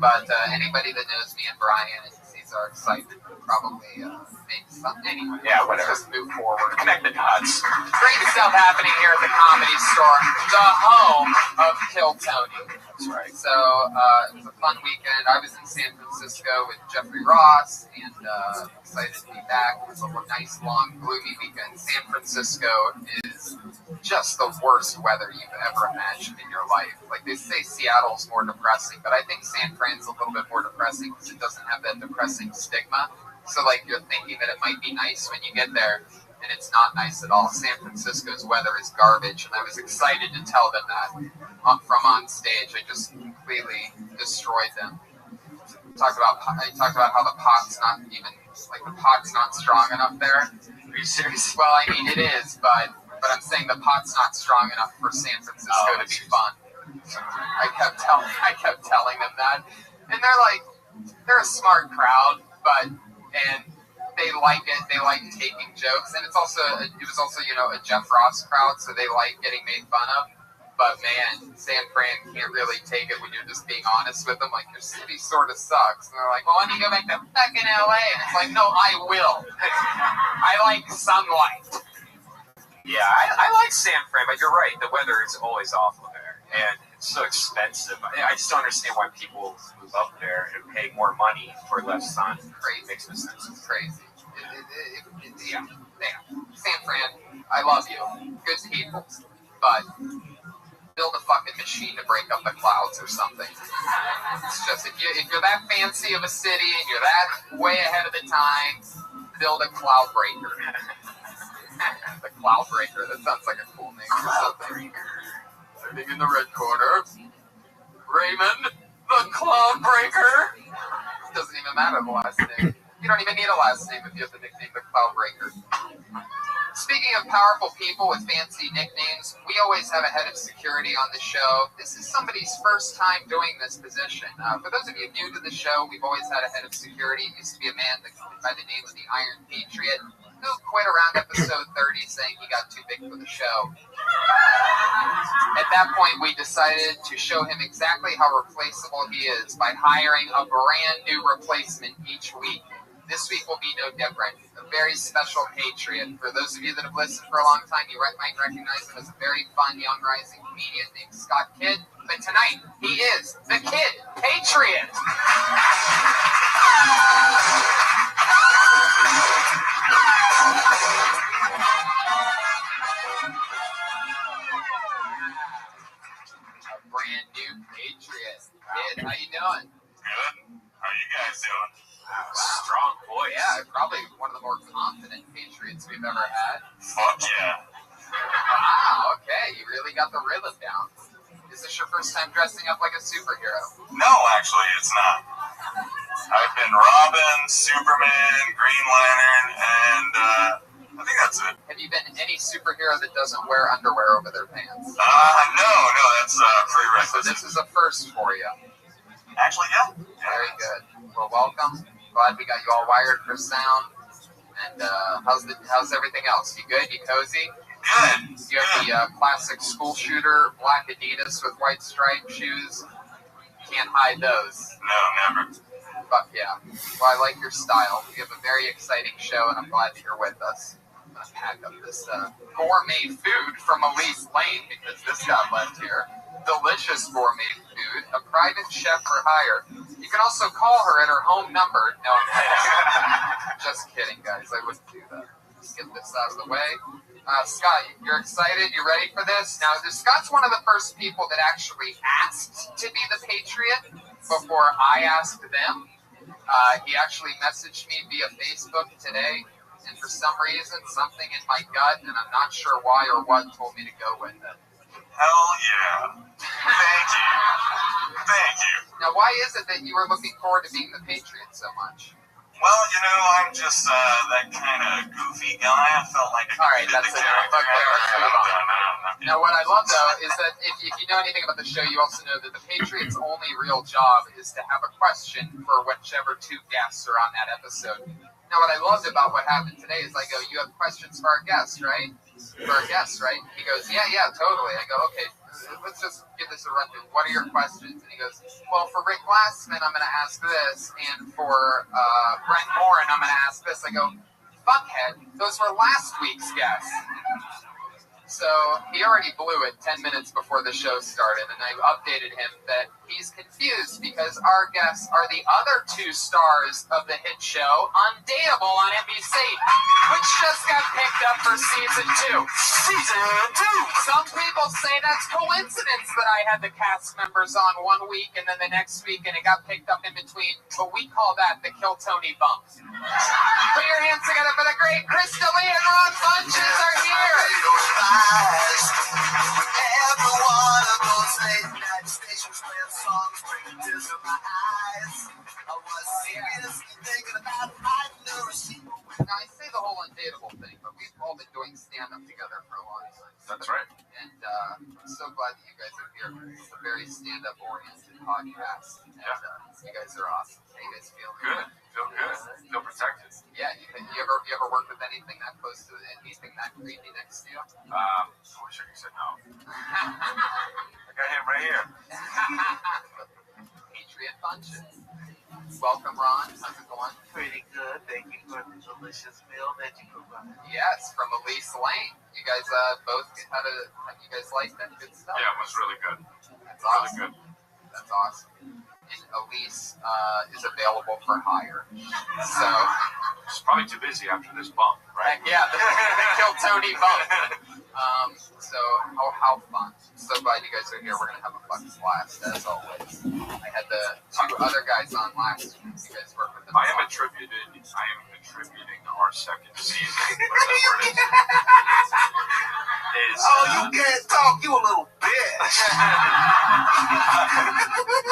but anybody that knows me and Brian and sees our excitement probably make something. Anyway, whatever. Let's just move forward. Connect the dots. Great stuff happening here at the Comedy Store, the home of Kill Tony. That's right. So it was a fun weekend. I was in San Francisco with Jeffrey Ross, and excited to be back. It was a nice, long, gloomy weekend. San Francisco is just the worst weather you've ever imagined in your life. Like they say Seattle's more depressing, but I think San Fran's a little bit more depressing because it doesn't have that depressing stigma. So like you're thinking that it might be nice when you get there, and it's not nice at all. San Francisco's weather is garbage, and I was excited to tell them that from on stage. I just completely destroyed them. I talked about how the pot's not even Like the pot's not strong enough there. Are you serious? Well, I mean it is, but I'm saying the pot's not strong enough for San Francisco to be fun. I kept telling them that, and they're a smart crowd, and they like it. They like taking jokes, and it was also a Jeff Ross crowd, so they like getting made fun of. But man, San Fran can't really take it when you're just being honest with them. Like, your city sort of sucks, and they're like, well, let me go back to fucking LA, and it's like, no, I will. I like sunlight. Yeah, I like San Fran, but you're right. The weather is always awful there, and it's so expensive. I just don't understand why people move up there and pay more money for less sun. Crazy. Makes no sense. It's crazy. Yeah. San Fran, I love you. Good people. But build a fucking machine to break up the clouds or something. It's just, if you're that fancy of a city and you're that way ahead of the time, build a cloud breaker. The cloud breaker, that sounds like a cool name for something. Sitting in the red corner, Raymond, the cloud breaker. Doesn't even matter the last name. You don't even need a last name if you have the nickname the cloud breaker. Speaking of powerful people with fancy nicknames, we always have a head of security on the show. This is somebody's first time doing this position. For those of you new to the show, we've always had a head of security. It used to be a man by the name of the Iron Patriot, who quit around episode 30 saying he got too big for the show. At that point, we decided to show him exactly how replaceable he is by hiring a brand new replacement each week. This week will be no different. A very special patriot. For those of you that have listened for a long time, you might recognize him as a very fun young rising comedian named Scott Kidd. But tonight, he is the Kid Patriot. A brand new patriot. Kid, how you doing? Good. How you guys doing? Strong voice. Yeah, probably one of the more confident Patriots we've ever had. Fuck yeah. Wow, okay. You really got the rhythm down. Is this your first time dressing up like a superhero? No, actually, it's not. I've been Robin, Superman, Green Lantern, and I think that's it. Have you been any superhero that doesn't wear underwear over their pants? No, that's prerequisite. So this is a first for you. Actually, yeah. Very good. Well, welcome. Glad we got you all wired for sound. And how's everything else? You good? You cozy? Good. You have the classic school shooter, black Adidas with white striped shoes. Can't hide those. No, never. Fuck yeah. Well, I like your style. We have a very exciting show, and I'm glad that you're with us. I'm going to pack up this gourmet food from Elise Lane because this got left here. Delicious gourmet food, a private chef for hire. You can also call her at her home number. No, I'm kidding. Just kidding, guys. I wouldn't do that. Let's get this out of the way. Scott, you're excited? You ready for this? Now, Scott's one of the first people that actually asked to be the Patriot before I asked them. He actually messaged me via Facebook today, and for some reason, something in my gut, and I'm not sure why or what, told me to go with it. Hell yeah. Thank you. Thank you. Now, why is it that you were looking forward to being the Patriot so much? Well, I'm just that kind of goofy guy. I felt like I Alright, did that's the it. character. Okay, let's move on. No. Now, what I love, though, is that if you know anything about the show, you also know that the Patriot's only real job is to have a question for whichever two guests are on that episode. Now, what I loved about what happened today is I go, you have questions for our guest, right? For our guests, right? He goes, yeah, totally. I go, okay, let's just give this a run through. What are your questions? And he goes, well, for Rick Glassman, I'm going to ask this, and for Brent Morin, I'm going to ask this. I go, fuckhead, those were last week's guests. So he already blew it 10 minutes before the show started, and I updated him that he's confused because our guests are the other two stars of the hit show Undateable on NBC, which just got picked up for season 2. Season 2! Some people say that's coincidence that I had the cast members on one week and then the next week, and it got picked up in between, but we call that the Kill Tony bump. Put your hands together for the great Crystalia and Ron Funches are here! Every one of those late night stations playing songs bring tears to my eyes. I was seriously thinking about writing a doing stand-up together for a long time. That's right. And I'm so glad that you guys are here. It's a very stand-up oriented podcast. And you guys are awesome. How you guys feel? Good. Feel good. Feel protected. Yeah. You ever work with anything that close to anything that creepy next to you? I wish I could say no. I got him right here. Patriot Bunches. Welcome, Ron. How's it going? Pretty good. Thank you for the delicious meal that you provided. Yes, from Elise Lane. You guys both you guys liked it? Good stuff. Yeah, it was really good. That's really awesome. good. That's awesome. And Elise is available for hire. So she's probably too busy after this bump, right? Yeah, the Kill Tony bump. So how fun. So glad you guys are here. We're gonna have a fucking blast as always. I had the two other guys on last week. You guys work with them. I am attributing our second season. You can't talk, you a little bitch.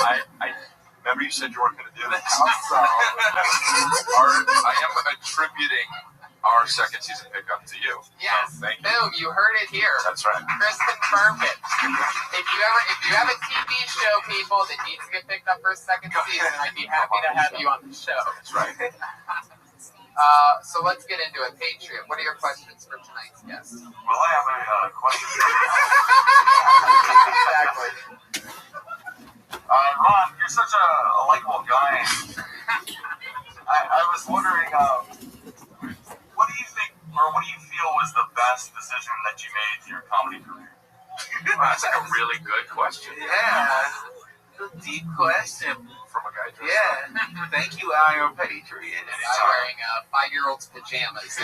I remember you said you weren't going to do this. I'm sorry. I am attributing our second season pickup to you. Yes. So, thank you. Boom, you heard it here. That's right. Chris confirmed it. If you have a TV show, people, that needs to get picked up for a second season, I'd be happy to have you on the show. That's right. So let's get into it. Patriot, what are your questions for tonight's guest? Well, I have a question. Exactly. Ron, you're such a likable guy. I was wondering, what do you think, or what do you feel was the best decision that you made in your comedy career? That's like a really good question. Yeah, a deep question. From a guy dressed up. Thank you, Iron Patriot. I'm wearing 5-year-old's pajamas.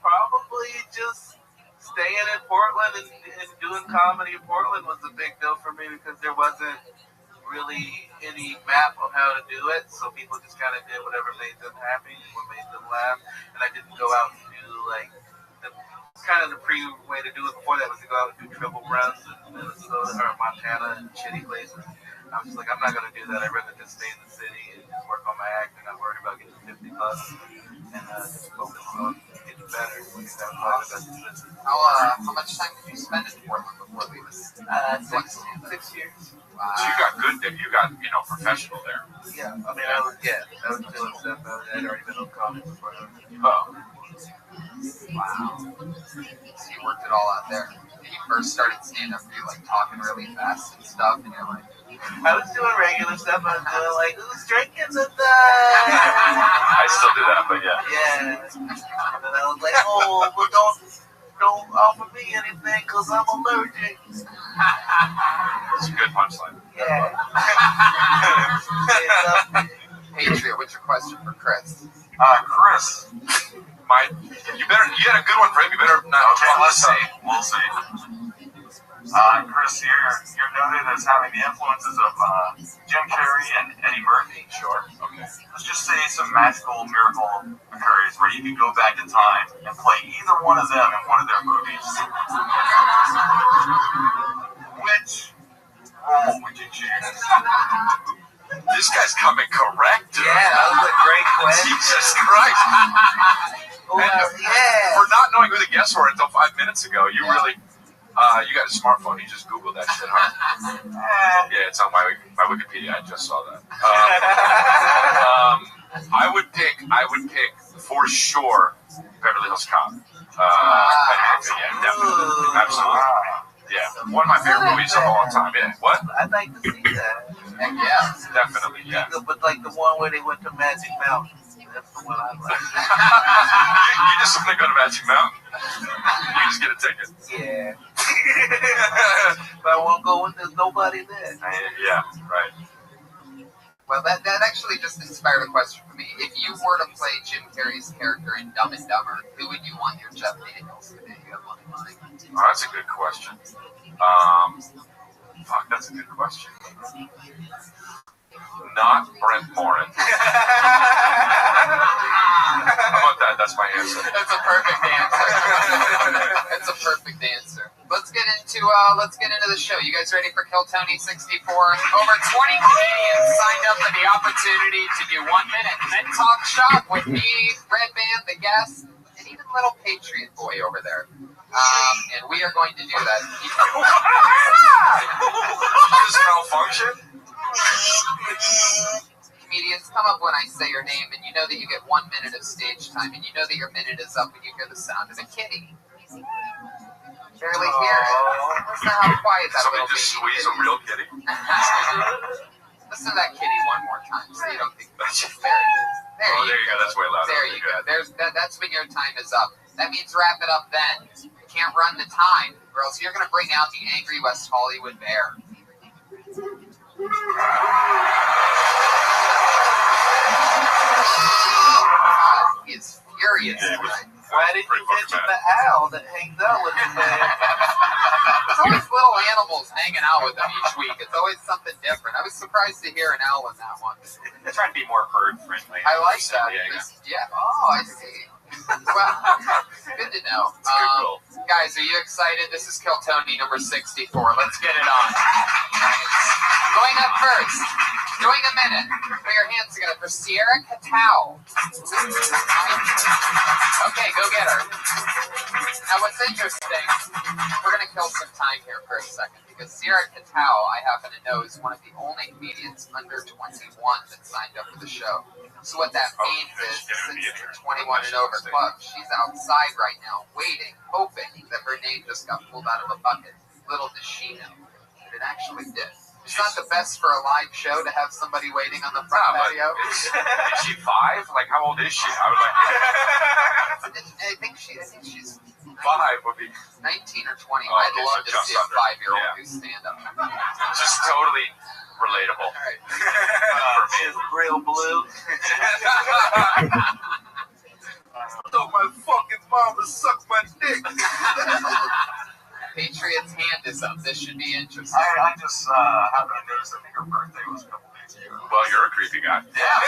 Probably just staying in Portland and doing comedy in Portland was a big deal for me because there wasn't really any map on how to do it, so people just kind of did whatever made them happy, what made them laugh, and I didn't go out and do like the pre-way to do it before that was to go out and do triple runs in Minnesota or Montana and shitty places. I was just like, I'm not going to do that. I'd rather just stay in the city and just work on my act and not worry about getting 50 bucks and just focus on getting better. How much time did you spend in Portland before leaving? 6 years. Wow. So you got good there. You got, professional there. Yeah, I mean, I was doing stuff. I'd already been on comedy before. Wow. So you worked it all out there. When you first started stand-up, were you like talking really fast and stuff, and you're like, I was doing regular stuff. I was doing like, who's drinking tonight? I still do that, but yeah. Yeah. And then I was like, oh, but don't offer me anything because I'm allergic. It's a good punchline. Yeah. Patriot, what's your question for Chris? Chris. You had a good one for him. You better not. Okay, let's see. We'll see. Chris, you're noted as having the influences of Jim Carrey and Eddie Murphy. Sure. Okay. Let's just say some magical miracle occurs where you could go back in time and play either one of them in one of their movies. Which role would you choose? This guy's coming correct. Yeah, that was a great question. Jesus Christ. For not knowing who the guests were until 5 minutes ago, you really, you got a smartphone. You just Googled that shit, huh? Yeah, it's on my Wikipedia. I just saw that. I would pick for sure Beverly Hills Cop. Yeah, definitely, absolutely. Yeah, one of my favorite movies of all time. Yeah, what? I'd like to see that. Heck yeah, definitely. Yeah. But like the one where they went to Magic Mountain. That's the one I like. You just want to go to Magic Mountain? You just get a ticket. Yeah. But I won't go when there's nobody there. Yeah, right. Well, that actually just inspired a question for me. If you were to play Jim Carrey's character in Dumb and Dumber, who would you want your Jeff Daniels to be? You have one in mind? Oh, that's a good question. That's a good question. Not Brent Morin. How about that? That's my answer. That's a perfect answer. That's a perfect answer. Let's get into the show. You guys ready for Kill Tony 64? Over 20 comedians signed up for the opportunity to do 1 minute and then talk shop with me, Red Band, the guest, and even little Patriot Boy over there. And we are going to do that. Just malfunction? Comedians, come up when I say your name, and you know that you get 1 minute of stage time, and you know that your minute is up when you hear the sound of a kitty. Barely hear it. Listen to how quiet that Somebody little just baby squeeze kitty. a real kitty? Listen to that kitty one more time, so you don't think there it is. There you go. That's way louder. There you go. That's when your time is up. That means wrap it up then. You can't run the time, or else you're going to bring out the angry West Hollywood bear. He is furious. Why didn't you mention the owl that hangs out with him? There's always little animals hanging out with him each week. It's always something different. I was surprised to hear an owl in that one. They're trying to be more bird friendly. I like that. Yeah. Oh, I see. Well, good to know. Guys, are you excited? This is Kill Tony number 64. Let's get it on. Going up first, doing a minute. Put your hands together for Sierra Catao. Okay, go get her. Now, what's interesting, we're going to kill some time here for a second, because Sierra Catao, I happen to know, is one of the only comedians under 21 that signed up for the show. So what that means is, since it's a 21 and over club, she's outside right now, waiting, hoping that her name just got pulled out of a bucket. Little does she know that it actually did. It's not the best for a live show to have somebody waiting on the front patio. Is she 5? Like, how old is she? I would like I think she's 5 would be 19 or 20. I'd love to see a 5-year-old do stand-up. just totally relatable. She's real blue. Thought my fucking mama sucked my dick. Patriot's hand is up. This should be interesting. I just happened to notice I think her birthday was a couple days ago. Well, you're a creepy guy. Yeah.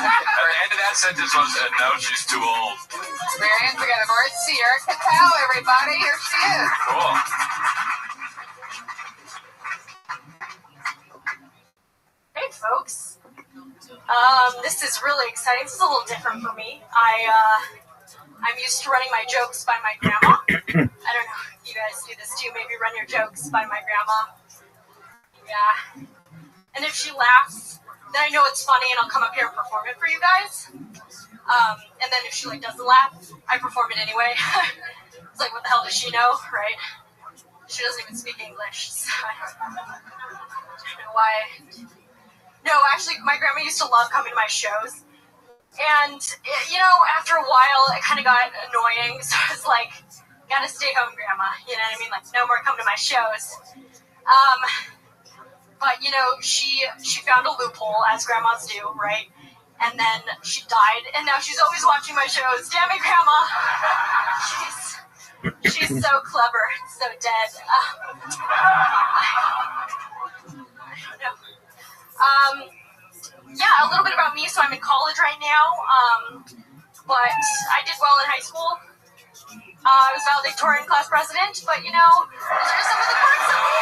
At the end of that sentence was, no, she's too old. Put your hands together for Sierra Catao, everybody. Here she is. Cool. Hey, folks. This is really exciting. This is a little different for me. I'm used to running my jokes by my grandma. I don't know if you guys do this too. Maybe run your jokes by my grandma. Yeah. And if she laughs, then I know it's funny and I'll come up here and perform it for you guys. And then if she doesn't laugh, I perform it anyway. It's like, what the hell does she know, right? She doesn't even speak English, so I don't know why. No, actually, my grandma used to love coming to my shows. And, after a while, it kind of got annoying, so I was like, gotta stay home, Grandma, you know what I mean? Like, no more come to my shows. But, she found a loophole, as grandmas do, right? And then she died, and now she's always watching my shows. Damn it, Grandma! She's so clever, so dead. Yeah, a little bit about me. So I'm in college right now, but I did well in high school. I was valedictorian class president, but those are some of the perks of me.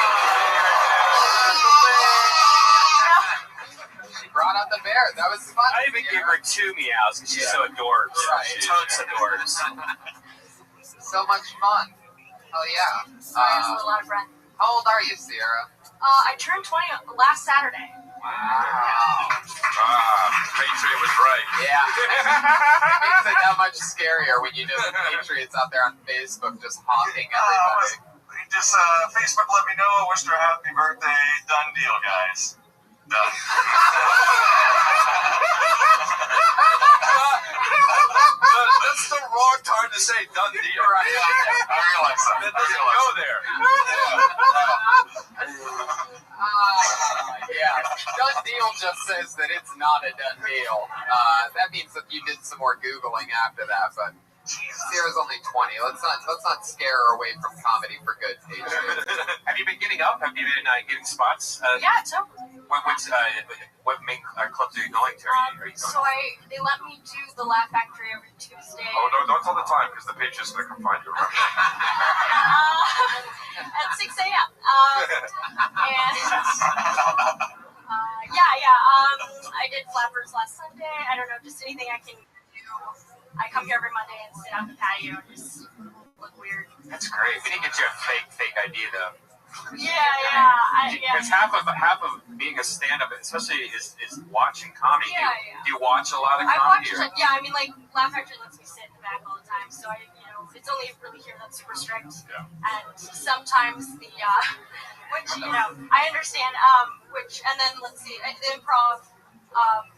She brought out the bear. That was fun. I even gave her 2 meows because she's so adorbs. Right. Totes adorbs. So much fun. Oh yeah. Sorry, I was a lot of breath. How old are you, Sierra? I turned 20 last Saturday. Wow. Patriot was right. Yeah. It makes it that much scarier when you know the Patriots out there on Facebook just haunting everybody. Just Facebook let me know. Wished her a happy birthday. Done deal, guys. Done. That's the wrong time to say done deal. Right. I realize that. That doesn't go there. Yeah. Done deal just says that it's not a done deal. That means that you did some more Googling after that, but Sierra's only 20. Let's not scare her away from comedy for good, Patriot. Have you been getting up? Have you been getting spots? Yeah, totally. What main clubs are you going to? They let me do the Laugh Factory every Tuesday. Oh, no, don't tell the time, because the Patriots are going to come find you. Remember? At 6 a.m. I did Flappers last Sunday. I don't know, just anything I can do. I come here every Monday and sit on the patio and just look weird. That's great. We need to get you a fake ID though. Yeah. Because half of being a stand-up, especially, is watching comedy. Do you watch a lot of comedy? I mean, like, Laugh Factory lets me sit in the back all the time, so it's only really here that's super strict. Yeah. And sometimes which, I understand, and then, let's see, the improv,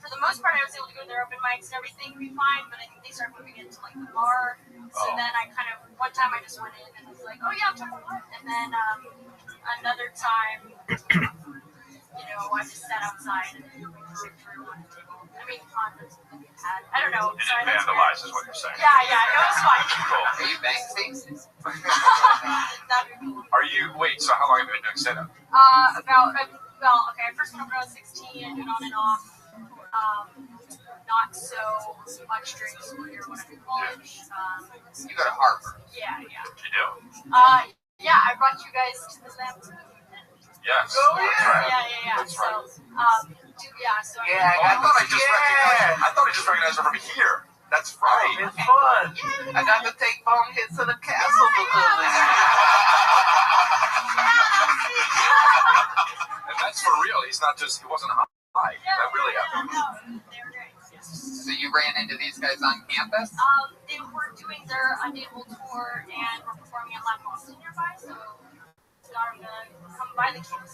for the most part, I was able to go to their open mics and everything would be fine, but I think they started moving into, like, the bar, so then I kind of, one time I just went in and was like, oh yeah, I'm talking about what? And then, another time, I just sat outside and waited for everyone to table. I mean, I don't know. You didn't vandalize, is what you're saying. Yeah, it was fine. Cool. Are you Banksy? That'd be cool. Wait, so how long have you been doing stand-up? I first went when I was 16 and on and off. Not so much during school year when I was in college. You go to Harvard. Yeah. You do? I brought you guys to the lab. Yes. Oh, yeah. Yeah. That's right. So, I thought I just recognized her from here. That's right. It's fun. I got to take bone hits in the castle because of you. And that's for real. He wasn't high. That really happened. So you ran into these guys on campus? They were doing their Undateable tour and were performing at Laugh Boston nearby, so got them to come by the campus.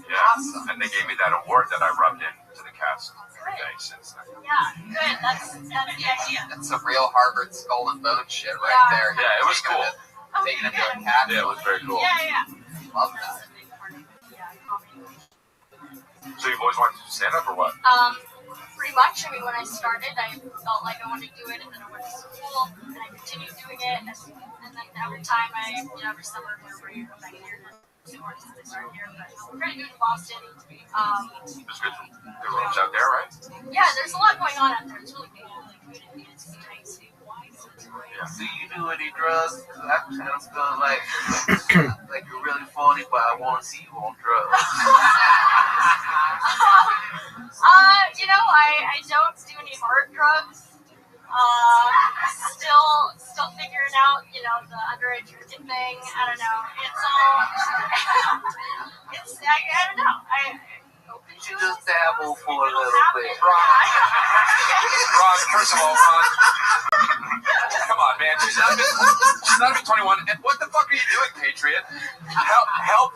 Yeah, awesome. And they gave me that award that I rubbed into the cast every day since then. Yeah, good. That's the idea. That's some real Harvard skull and bone shit right there. Yeah, it was cool. Taking it to a cat. Yeah, it was very cool. Yeah. Love that. So you've always wanted to stand up or what? Pretty much. I mean, when I started, I felt like I wanted to do it, and then I went to school, and I continued doing it, and then every time every summer, whenever you come back here, two more since I started here, but we're trying to do it in Boston. There's good rooms out there, right? Yeah, there's a lot going on out there. It's really cool. Like, it's nice too. Yeah. Do you do any drugs? Because I kind of feel like you're really funny, but I want to see you on drugs. I don't do any hard drugs. Still figuring out, the underage drinking thing. I don't know. It's all. I don't know. You just dabble for a little bit. Ron, first of all, come on, man. She's not even 21. And what the fuck are you doing, Patriot? Help.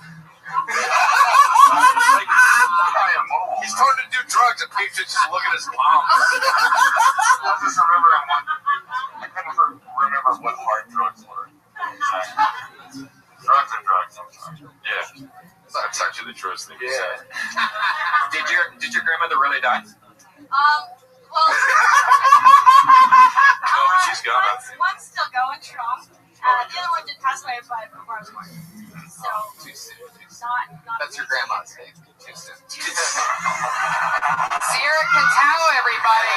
He's trying to do drugs and Patriot's just look at his palm. I just remember I couldn't remember what hard drugs were. Drugs are drugs, I'm sorry. Yeah. That's actually the truest thing you said. Did your grandmother really die? She's gone. One's still going strong. The other one did pass away before I was born. So too soon. Not That's your grandma's name. Too soon. Sierra Catao, everybody.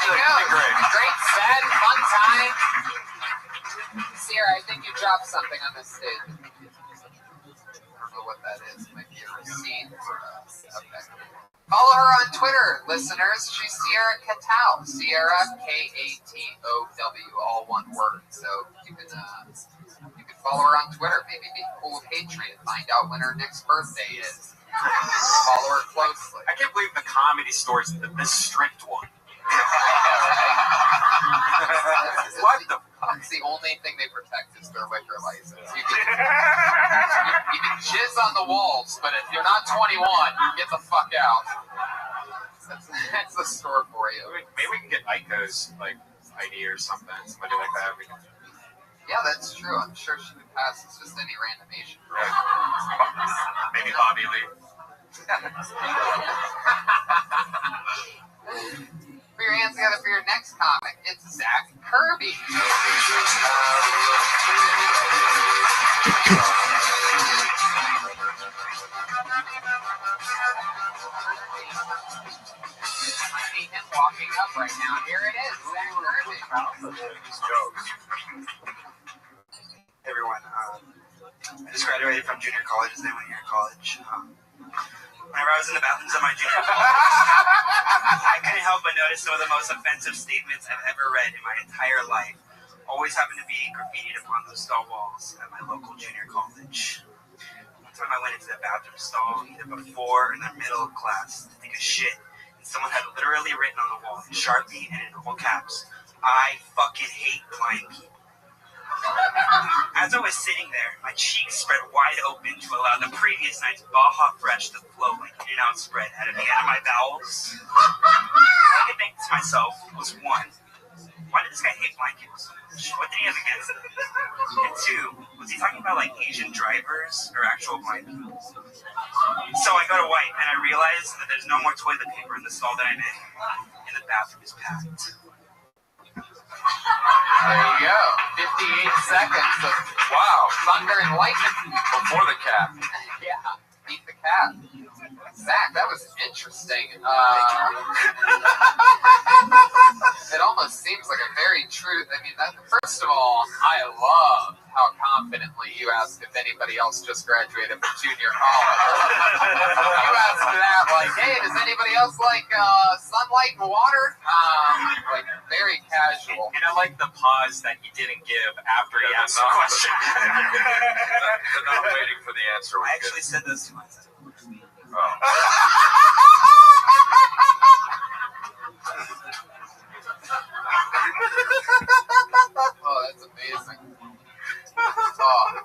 Congratulations. Great set, fun time. Sierra, I think you dropped something on this stage. I don't know what that is. It might be a receipt. Okay. Follow her on Twitter, listeners. She's Sierra Catao. Sierra, Katow, all one word. So you can follow her on Twitter. Maybe be cool with Patriot. Find out when her next birthday is. Follow her closely. I can't believe the Comedy Store is this strict one. What the fuck? The only thing they protect is their liquor license. You can jizz on the walls, but if you're not 21, get the fuck out. That's the store for you. Maybe we can get Aiko's ID or something. Somebody like that. Yeah, that's true. I'm sure she would pass. It's just any random Asian girl. Maybe Bobby Lee. Put your hands together for your next comic. It's Zach Kirby. these jokes. Hey everyone, I just graduated from junior college. Is anyone here in college? Whenever I was in the bathrooms of my junior college, I couldn't help but notice some of the most offensive statements I've ever read in my entire life. Always happened to be graffitied upon those stall walls at my local junior college. One time I went into the bathroom stall either before or in the middle of class to take a shit, and someone had literally written on the wall in Sharpie and in all caps, "I fucking hate blind people." As I was sitting there, my cheeks spread wide open to allow the previous night's Baja Fresh to flow like In-N-Out spread out of the end of my bowels. All I could think to myself was, one, why did this guy hate blind people so much? What did he have against them? And two, was he talking about like Asian drivers or actual blind people? So I go to wipe and I realize that there's no more toilet paper in the stall that I'm in, and the bathroom is packed. There you go. 58 seconds of, wow, thunder and lightning. Before the cat. Yeah, beat the cat. Zach, that was interesting. It almost seems like a very true, I mean, first of all, I love how confidently you asked if anybody else just graduated from junior college. You asked that, like, hey, does anybody else like sunlight and water? Like, very casual. And I like the pause that he didn't give after he asked the question. They're not waiting for the answer. I actually said this to myself. Oh, that's amazing. Oh.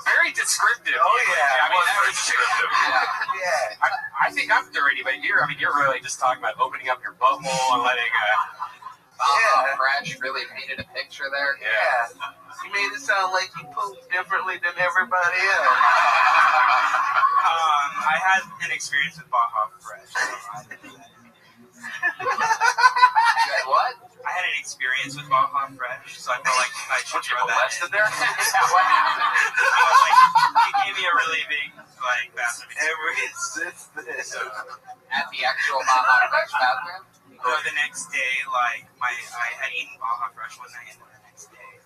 Very descriptive. Oh yeah, I mean, that was descriptive. Yeah. I think I'm dirty, but you're really just talking about opening up your butthole and letting Fresh really painted a picture there. Yeah. You made it sound like you pooped differently than everybody else. I had an experience with Baja Fresh. What? I had an experience with Baja Fresh, so I felt like I should throw that. Molested there? Yeah, what happened? He gave me a really big bathroom experience. At the actual Baja Fresh bathroom? So the next day, I had eaten Baja Fresh one night, and the next day,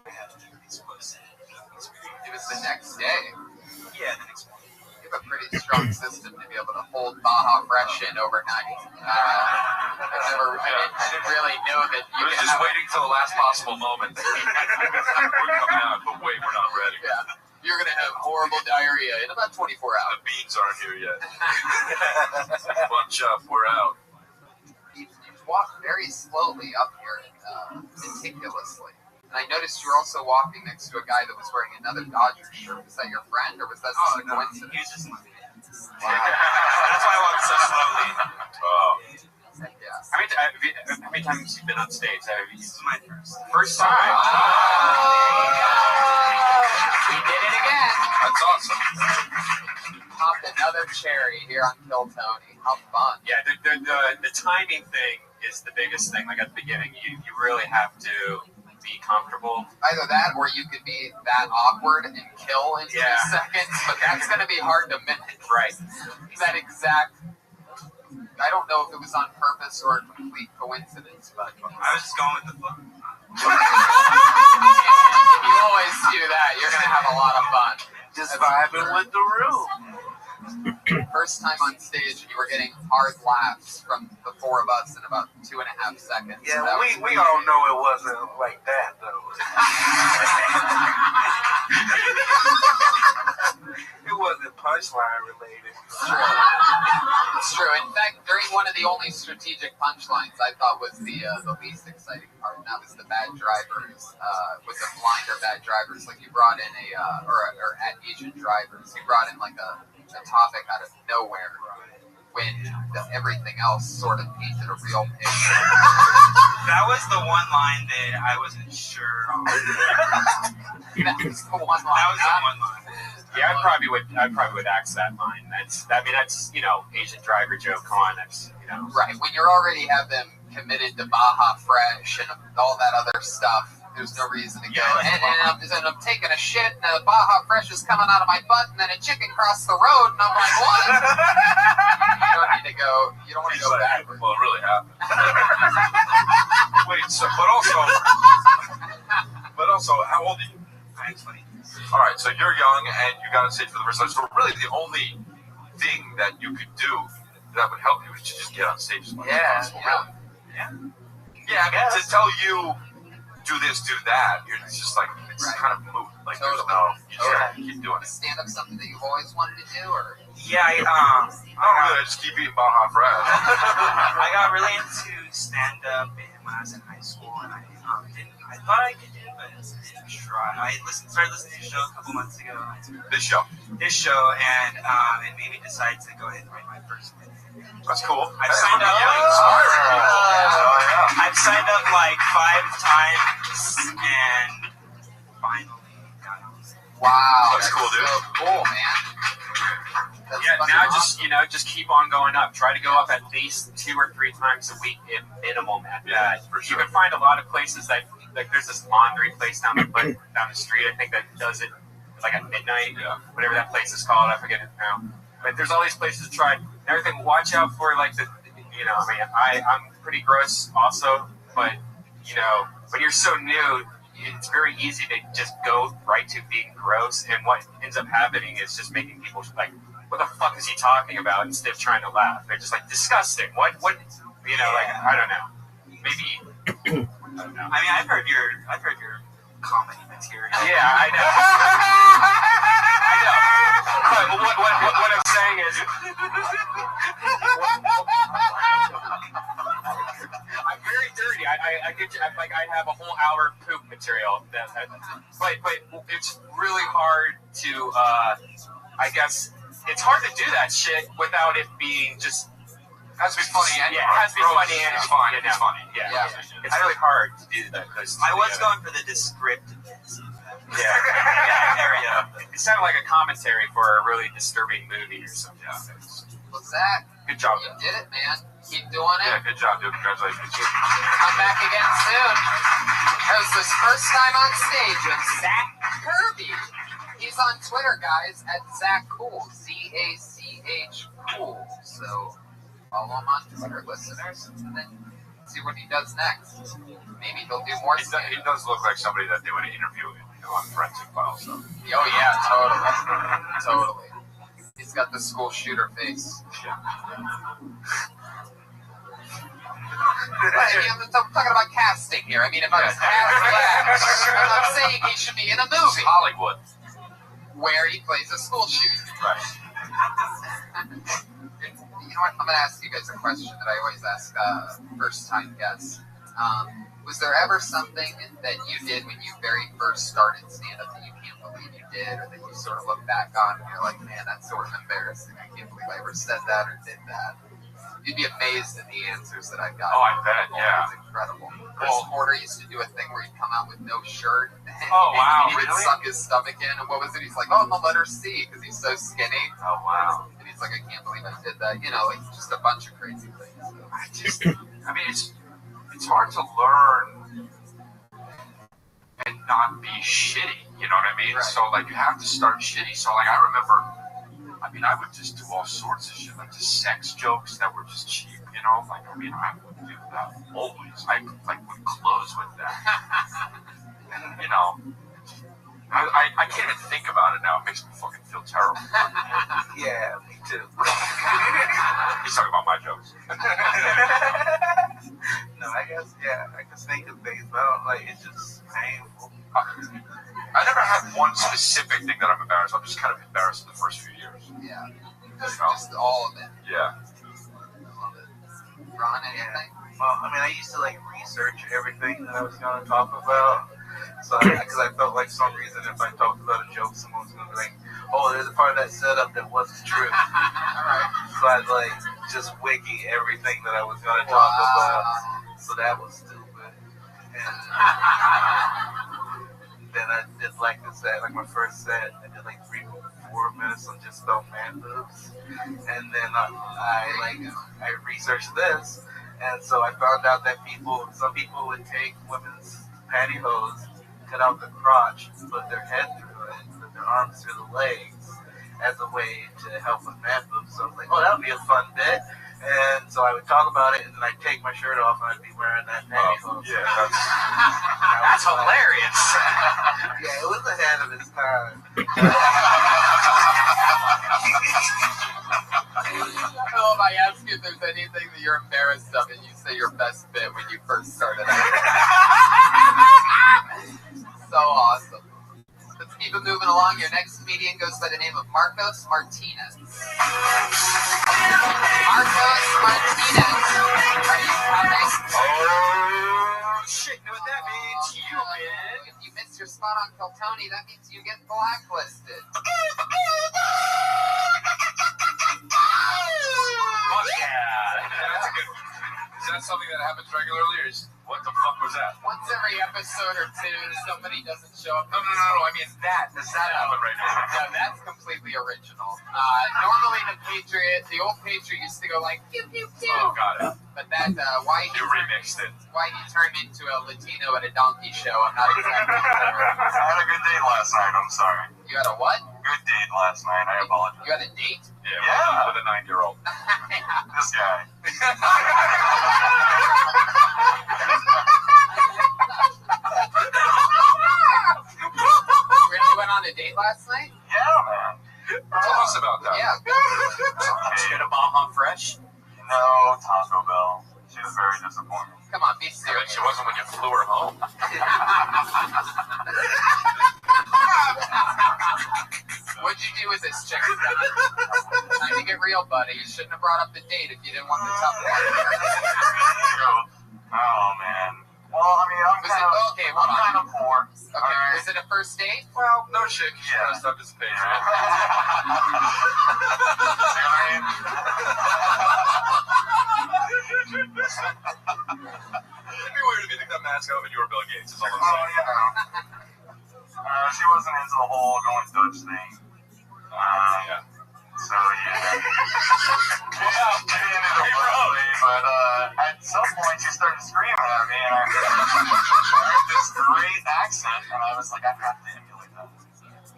I had an explosive experience. It was the next day? Yeah, the next morning. You have a pretty strong system to be able to hold Baja Fresh in overnight. I didn't really know that you was just waiting till the last possible moment. We're coming out, but wait, we're not ready. Yeah. You're going to have horrible diarrhea in about 24 hours. The beans aren't here yet. Bunch up, we're out. You walk very slowly up here, meticulously. And I noticed you were also walking next to a guy that was wearing another Dodgers shirt. Was that your friend, or was that just a coincidence? He was just my fan. Wow. That's why I walked so slowly. Oh. Yeah. How many times have you been on stage? This is my first time. We did it again. That's awesome. Popped another cherry here on Kill Tony. How fun. Yeah, the timing thing is the biggest thing. Like at the beginning, you really have to be comfortable. Either that, or you could be that awkward and kill in 2 seconds, but that's going to be hard to mimic. Right. That exact. I don't know if it was on purpose or a complete coincidence, but I was just going with the flow. If you always do that, you're going to have a lot of fun. Just vibing with the room. First time on stage, and you were getting hard laughs from the four of us in about 2.5 seconds. Yeah, we all know it wasn't like that, though. It wasn't punchline related. It's true. In fact, during one of the only strategic punchlines, I thought was the least exciting part, and that was the bad drivers, with the blinder bad drivers. Like you brought in or at Asian drivers, you brought in like a topic out of nowhere when everything else sort of painted a real picture. That was the one line that I wasn't sure on. That was the one line. Yeah, I probably would axe that line. That's Asian driver joke. Come on, that's Right. When you already have them committed to Baja Fresh and all that other stuff, there's no reason to go. And I'm taking a shit, and the Baja Fresh is coming out of my butt, and then a chicken crossed the road, and I'm like, what? You don't need to go. You don't want to go backwards. Well, it really happened. Wait, so, but also, how old are you? I'm 20. All right, so you're young and you got on stage for the first time. So really, the only thing that you could do that would help you is to just get on stage as much as possible. Really. Yeah. I mean, to tell you do this, do that, it's just like it's kind of moot. Like there's no, you just have to keep doing it. Is stand-up something that you've always wanted to do, or? Yeah, I don't really. I just keep eating Baja bread. I got really into stand-up when I was in high school, and I thought I could do it, but I didn't try. I started listening to the show a couple months ago. This show, and it made me decide to go ahead and write my first bit. That's cool. I've signed up I've signed up like 5 times, and finally got on. Wow, that's cool, dude. So cool, man. That's Now just keep on going up. Try to go up at least 2 or 3 times a week, if minimal, man. For sure. You can find a lot of places that, like, there's this laundry place down the street, I think, that does it like at midnight, whatever that place is called, I forget it now. But there's all these places to try. And everything, watch out for, like, I'm pretty gross also, but, when you're so new, it's very easy to just go right to being gross, and what ends up happening is just making people like, what the fuck is he talking about, instead of trying to laugh. They're just like, disgusting. Like, I don't know. Maybe, I don't know. I mean, I've heard your comedy material. Yeah, I know. But what I'm saying is, I'm very dirty. I have a whole hour of poop material. But it's really hard to, I guess, it's hard to do that shit without it being just. It has to be funny. Yeah, it has to be funny and it's fine. It's funny. Yeah. It's really hard to do that. I was going for the descriptiveness. Yeah. It sounded like a commentary for a really disturbing movie or something. Well, Zach, good job. You did it, man. Keep doing it. Yeah, good job, dude. Congratulations. Come back again soon. That was his first time on stage with Zach Kirby. He's on Twitter, guys, at Zach Cool. ZACH Cool. So follow him on Twitter, listeners, and then see what he does next. Maybe he'll do more. He does look like somebody that they would interview on Forensic Files. So. Oh yeah, totally. He's got the school shooter face. Yeah. I'm talking about casting here. I mean, if I was casting, I'm saying he should be in a movie. Hollywood. Where he plays a school shooter. Right. You know what? I'm going to ask you guys a question that I always ask first-time guests. Was there ever something that you did when you very first started stand-up that you can't believe you did, or that you sort of look back on and you're like, man, that's sort of embarrassing. I can't believe I ever said that or did that. You'd be amazed at the answers that I've got. Oh, I bet, yeah. It's incredible. Chris Porter used to do a thing where he'd come out with no shirt. Oh, wow, and he would suck his stomach in, and what was it? He's like, oh, I'm the letter C, because he's so skinny. Oh, wow. And he's like, I can't believe I did that. Like, just a bunch of crazy things. So. I mean, it's hard to learn and not be shitty, you know what I mean? Right. So, like, you have to start shitty. So, like, I remember, I would just do all sorts of shit, like just sex jokes that were just cheap, I would do that always. I, would close with that. And, I can't even think about it now. It makes me fucking feel terrible. Yeah, me too. He's talking about my jokes. No, I guess think of things, but I don't it's just painful. I never had one specific thing that I'm embarrassed of. I'm just kind of embarrassed in the first few years. Yeah. Just all of it. Yeah. Ron, anything? Well, I used to research everything that I was going to talk about. So, because I felt like some reason if I talked about a joke, someone was going to be like, oh, there's a part of that setup that wasn't true. Alright. So I'd just wiki everything that I was going to talk about. So that was stupid. And then I did a set, my first set, I did 3-4 minutes on just about man boobs. And then I researched this, and so I found out that some people would take women's pantyhose, cut out the crotch, put their head through it, put their arms through the legs as a way to help with man boobs. So I was like, oh, that would be a fun bit. And so I would talk about it, and then I'd take my shirt off, and I'd be wearing that pantyhose. Yeah, That's hilarious. Yeah, it was ahead of its time. Oh, if I ask you if there's anything that you're embarrassed of, and you say your best bit when you first started out. So awesome. Let's keep it moving along. Your next comedian goes by the name of Marcos Martinez. Marcos Martinez. Are you coming? Oh, shit. Know what that means? You win. If you miss your spot on Kiltony, that means you get blacklisted. Fuck yeah. That's a good one. Is that something that happens regularly, or is, what the fuck was that? Once every episode or two, somebody doesn't show up. No. I mean, does that happen right now? No, that's completely original. Normally the old Patriot used to go like, pew, pew, pew. Oh, got it. But that, why he remixed it. Why he turned into a Latino at a donkey show, I'm not exactly sure. I had a good date last night, I'm sorry. You had a what? Good date last night, I apologize. You had a date? Yeah. With a 9-year-old. This guy. You went on a date last night? Yeah, man. Tell us about that. Yeah. Did you get a bomb on fresh? No, Taco Bell. She was very disappointed. Come on, be I bet serious. she wasn't when you flew her home. What'd you do with this chick? Time to get real, buddy. You shouldn't have brought up the date if you didn't want the tough one. Oh, man. Well, I mean, I'm kind of poor. Okay, right. Was it a first date? Well, no shit. She dressed up as a Patriot. It'd be weird if you took that mask off and you were Bill Gates. Is all I'm saying. She wasn't into the whole going Dutch thing. Yeah. So, yeah. But at some point, she started screaming at me, and I heard this great accent, and I was like, I have to emulate that.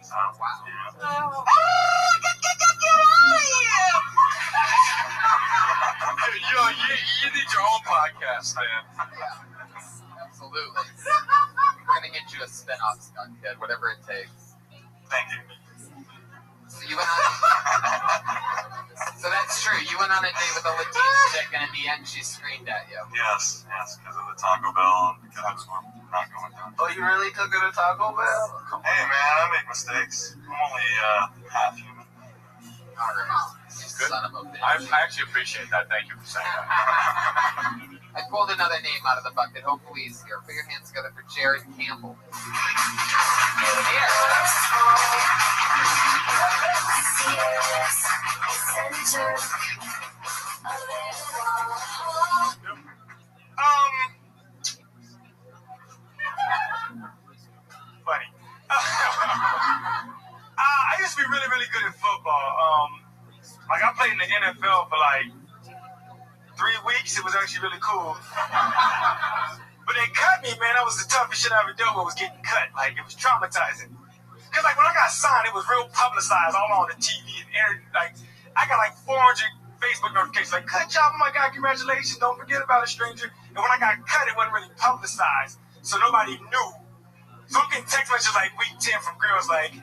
So, wow. Yeah. Yo, you need your own podcast, man. Yeah, absolutely. We're gonna get you a spin-off, Skunk Kid, whatever it takes. Thank you. So you went on. So that's true. You went on a date with a Latina chick, and in the end, she screamed at you. Yes, because of the Taco Bell, and because we're not going down. Oh, you really took her to Taco Bell? Hey, man, I make mistakes. I'm only half human. Son of a bitch. I actually appreciate that. Thank you for saying that. I pulled another name out of the bucket. Hopefully he's here. Put your hands together for Jared Campbell. Funny. I used to be really, really good at football. Like I played in the NFL for like 3 weeks. It was actually really cool. But they cut me, man. That was the toughest shit I ever dealt with, was getting cut. Like, it was traumatizing. Because, like, when I got signed, it was real publicized all on the TV. And like, I got like 400 Facebook notifications. Like, cut job, oh my God, congratulations. Don't forget about it, stranger. And when I got cut, it wasn't really publicized. So nobody knew. So I'm getting text messages like week 10 from girls like,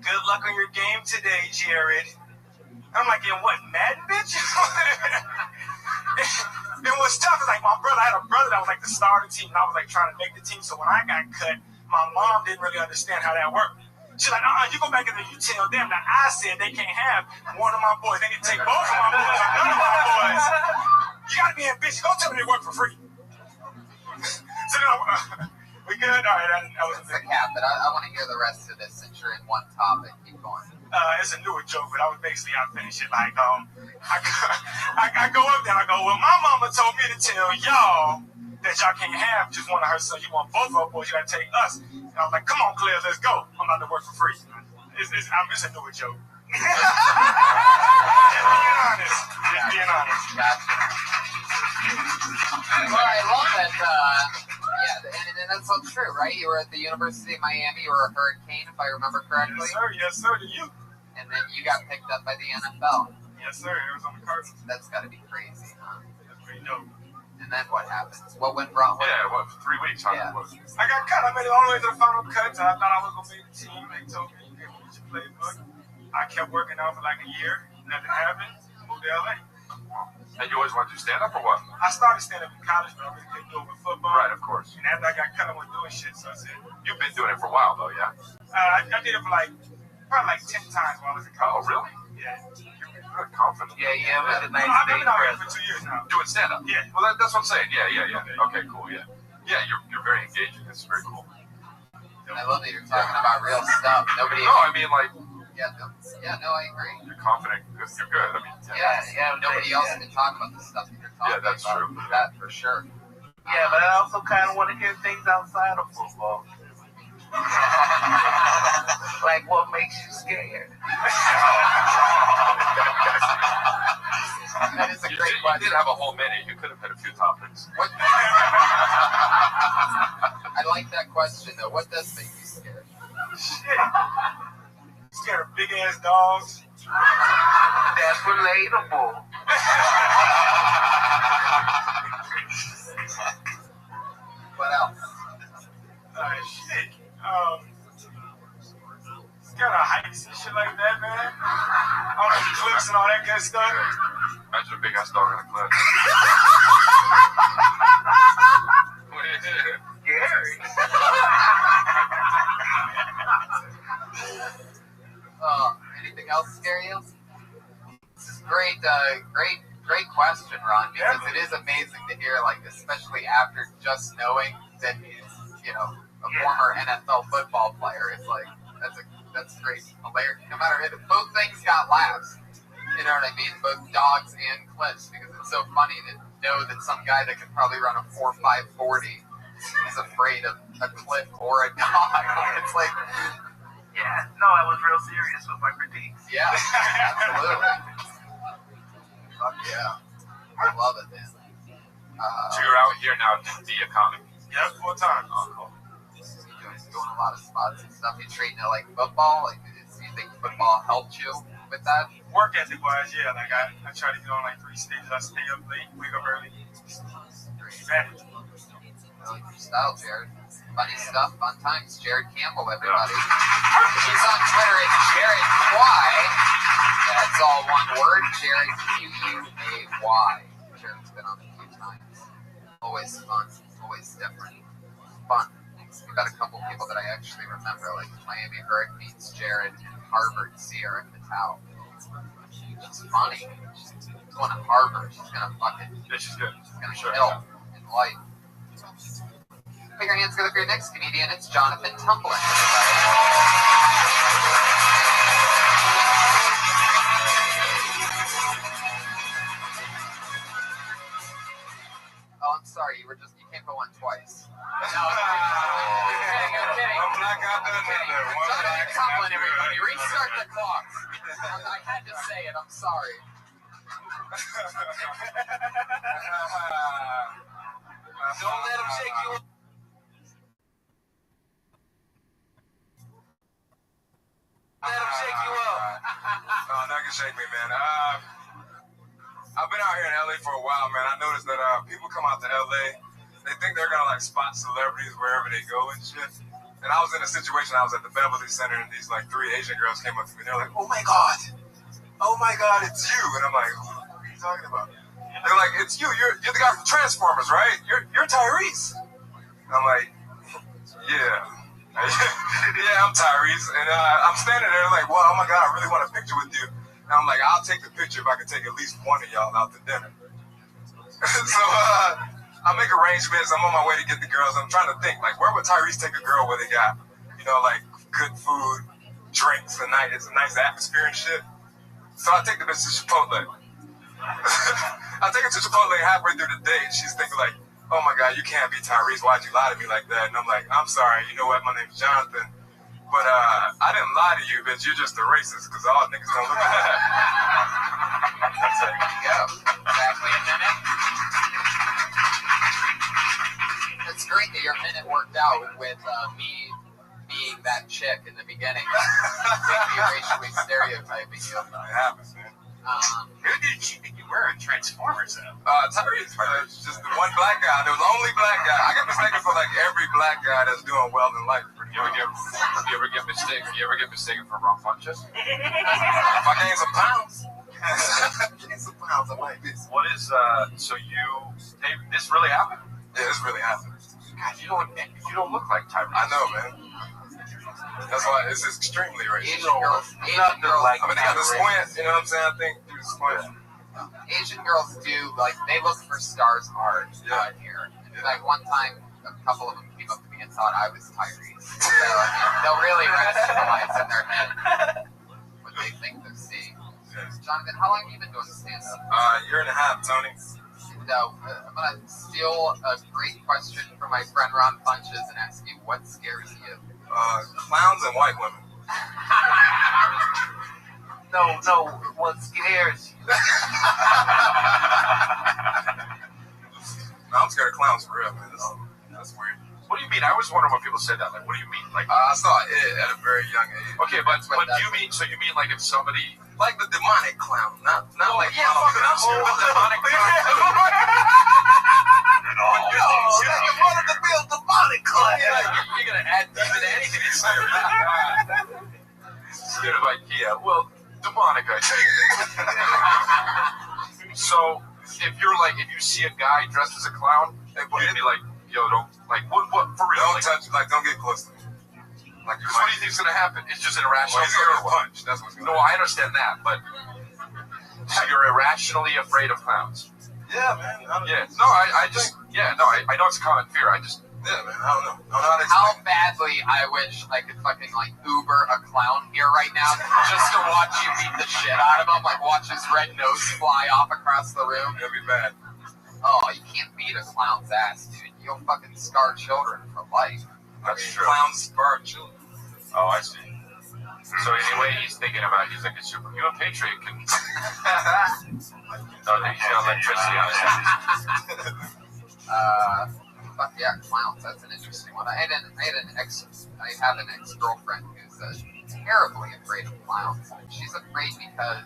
good luck on your game today, Jared. And I'm like, in what, Madden, bitch? And what's tough is like I had a brother that was like the star of the team, and I was like trying to make the team. So when I got cut, my mom didn't really understand how that worked. She's like, you go back in there, you tell them that I said they can't have one of my boys. They need to take both of my boys or none of my boys. You gotta be ambitious. Don't tell me they work for free. So then we good? All right, that was a cap, but I want to hear the rest of this since you're in one topic. Keep going. It's a newer joke, but I was basically finish it like I go up there and I go, well, my mama told me to tell y'all that y'all can't have just one of her sons. You want both of our boys, you gotta take us. And I was like, come on, Claire, let's go. I'm about to work for free. It's a newer joke. Being honest. Just being honest. Gotcha. Well, I love that. Yeah, and that's so true, right? You were at the University of Miami. You were a Hurricane, if I remember correctly. Yes, sir. To you. And then you got picked up by the NFL. Yes, Yes, sir. Arizona Cardinals. That's got to be crazy, huh? That's pretty dope. And then what happens? What went wrong? Yeah, what, 3 weeks, huh? Yeah. I got cut. I made it all the way to the final cut. I thought I was going to make the team. They told me, hey, we should play book. I kept working out for like a year. Nothing happened. Moved to LA. And you always wanted to stand up or what? I started stand-up in college, but I really couldn't do it with football. Right, of course. And after I got cut, I wasn't doing shit, so I said. You've been doing it for a while, though, yeah? I did it for probably 10 times while I was in college. Oh, really? Yeah. You're very confident. Yeah, with a nice I've big been out here presence. for 2 years now. Doing stand-up? Yeah. Well, that's what I'm saying. Yeah. Okay, cool, yeah. Yeah, you're very engaging. It's very cool. I love that you're talking about real stuff. Nobody. No, I mean, like. Yeah, no, I agree. You're confident. You're good. I mean. Yeah. Nobody else can talk about the stuff that you're talking about. Yeah, that's true. That for sure. Yeah, but I also kind of want to hear things outside of football. Like what makes you scared? That is a great question. You did have a whole minute. You could have hit a few topics. What? I like that question though. What does make you scared? Shit. Scared of big ass dogs. That's relatable. What else? Shit. Scared of heights and shit like that, man. All the cliffs and all that good stuff. Imagine a big ass dog on a cliff. Scary. Anything else scare you? This is great question, Ron, because it is amazing to hear, like, especially after just knowing that he's, a former NFL football player. It's like, that's great, hilarious. No matter if both things got laughs, you know what I mean? Both dogs and cliffs, because it's so funny to know that some guy that could probably run a 4.5 40 is afraid of a cliff or a dog. It's like, yeah, no, I was real serious with my critiques. yeah, absolutely. Fuck yeah. I love it, man. So you're out here now in the economy? Yeah, full time. Oh, cool. Doing a lot of spots and stuff. You treating it like football? Like, do you think football helped you with that? Work ethic wise, yeah. Like I try to get on like 3 stages. I stay up late, wake up early. I like your style, Jared. Funny stuff, fun times. Jared Campbell, everybody. He's on Twitter at Jared Quay. That's all one word. Jared Quay. Jared's been on a few times. Always fun. Always different. Fun. We've got a couple people that I actually remember, like Miami Hurricanes, Jared, and Harvard Sierra Matau. She's funny. She's going to Harvard. She's going to fucking... Yeah, she's good. She's going to kill in life. Put your hands together for your next comedian. It's Jonathan Tumblin. Oh, I'm sorry. You came for one twice. No, I'm kidding. I'm black out there. Jonathan Tumblin, everybody. Restart the clock. I had to say it. I'm sorry. Don't let him shake you up. Let him shake you up. No, that can shake me, man. I've been out here in LA for a while, man. I noticed that people come out to LA, they think they're gonna like spot celebrities wherever they go and shit. And I was in a situation, I was at the Beverly Center, and these like 3 Asian girls came up to me. They're like, oh my God, it's you. And I'm like, who are you talking about? They're like, it's you. You're the guy from Transformers, right? You're Tyrese. And I'm like, yeah. Yeah, I'm Tyrese. And I'm standing there like, well, oh my God, I really want a picture with you. And I'm like, I'll take the picture if I can take at least one of y'all out to dinner. So I make arrangements. I'm on my way to get the girls. I'm trying to think, like, where would Tyrese take a girl where they got, like good food, drinks, it's a nice atmosphere and shit. So I take the bitch to Chipotle. I take her to Chipotle halfway through the date. She's thinking like, oh my God, you can't be Tyrese. Why'd you lie to me like that? And I'm like, I'm sorry. You know what? My name's Jonathan. But I didn't lie to you, bitch. You're just a racist because all niggas don't look at that. That's it. Yeah, exactly a minute. It's great that your minute worked out with me being that chick in the beginning. Maybe racially stereotyping you. It happens, man. Who did you think you were in Transformers, though? Tyrese, just the one black guy. The only black guy. I get mistaken for like every black guy that's doing well in life. You ever get mistaken for Ron Funches? If I gain some pounds. I might be. What is Dave, this really happened? Yeah, this really happened. God, you don't look like Tyrese. I know, man. That's why it's extremely racist. Asian girls, they got the squint, you know what I'm saying? I think through the squint. Asian girls do, like, they look for stars hard out here. And, like, one time, a couple of them came up to me and thought I was Tyrese. So, I mean, they'll really rationalize in their head what they think they're seeing. Jonathan, how long have you been doing stand-up? Year and a half, Tony. No, I'm going to steal a great question from my friend Ron Funches and ask you, what scares you? Clowns and white women. No, what scares you? I'm scared of clowns for real, man. That's weird. What do you mean? I always wonder when people say that. Like, what do you mean? Like, I saw it at a very young age. Okay, but you mean like if somebody like the demonic clown, not like yeah, fuck it, I'm scared of the demonic clown. You wanted to be a demonic clown. You're gonna add demon to anything you say. Scared of IKEA. Well, demonic IKEA. So if you see a guy dressed as a clown, you'd be like, yo, don't what for real? Don't touch, don't get close to me. Like, what do you think's gonna happen? It's just an irrational fear. Punch. That's what's going on. No, I understand that, but so you're irrationally afraid of clowns. Yeah, man. I know it's a common fear. Yeah, man. I don't know. How badly I wish I could fucking like Uber a clown here right now just to watch you beat the shit out of him, like watch his red nose fly off across the room. It'd be bad. Oh, you can't beat a clown's ass, dude. You'll fucking scar children for life. That's true. Clowns scar children. Oh, I see. So anyway, he's thinking about he's like a super. You a patriot can. Oh, they got electricity on his hands. Fuck yeah, clowns. That's an interesting one. I have an ex-girlfriend who's terribly afraid of clowns. She's afraid because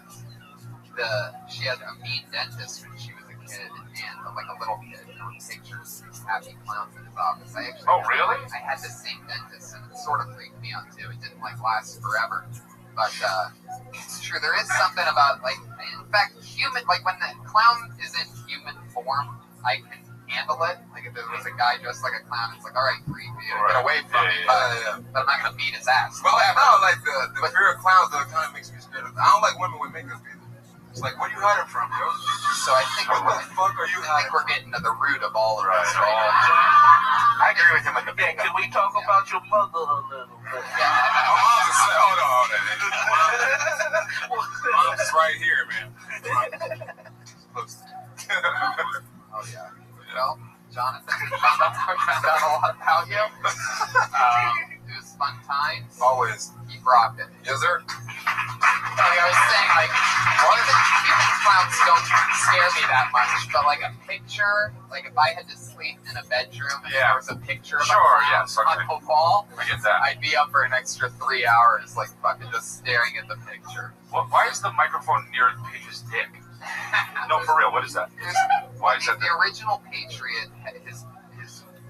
she had a mean dentist when she was a kid, and like a little kid, pictures of these happy clowns in his office. Really? I had the same dentist, and it sort of freaked me out too. It didn't like last forever, but it's true. There is something about in fact, human. Like when the clown is in human form, I can handle it. Like if there was a guy dressed like a clown, it's like, all right, creep, get away from me. But I'm not gonna beat his ass. Well, no, like the fear of clowns though kind of makes me scared of. I don't like women with makeup either. It's like, where are you hiding from, yo? So I think what the fuck are you hiding? I think we're getting to the root of all of this. I agree with him with the Yeah, can we talk about your mother a little bit? Hold on. Mom's right here, man. Oh yeah. Well, Jonathan, found out a lot about you. It was fun times. Always. Keep rocking. Yes, sir. Like I was saying, like, human clowns don't scare me that much, but like a picture, like if I had to sleep in a bedroom and there was a picture of a clown on the wall, I get that. I'd be up for an extra 3 hours, like fucking just staring at the picture. Why is the microphone near Paige's dick? No, for real, what is that? Why is that? The original Patriot,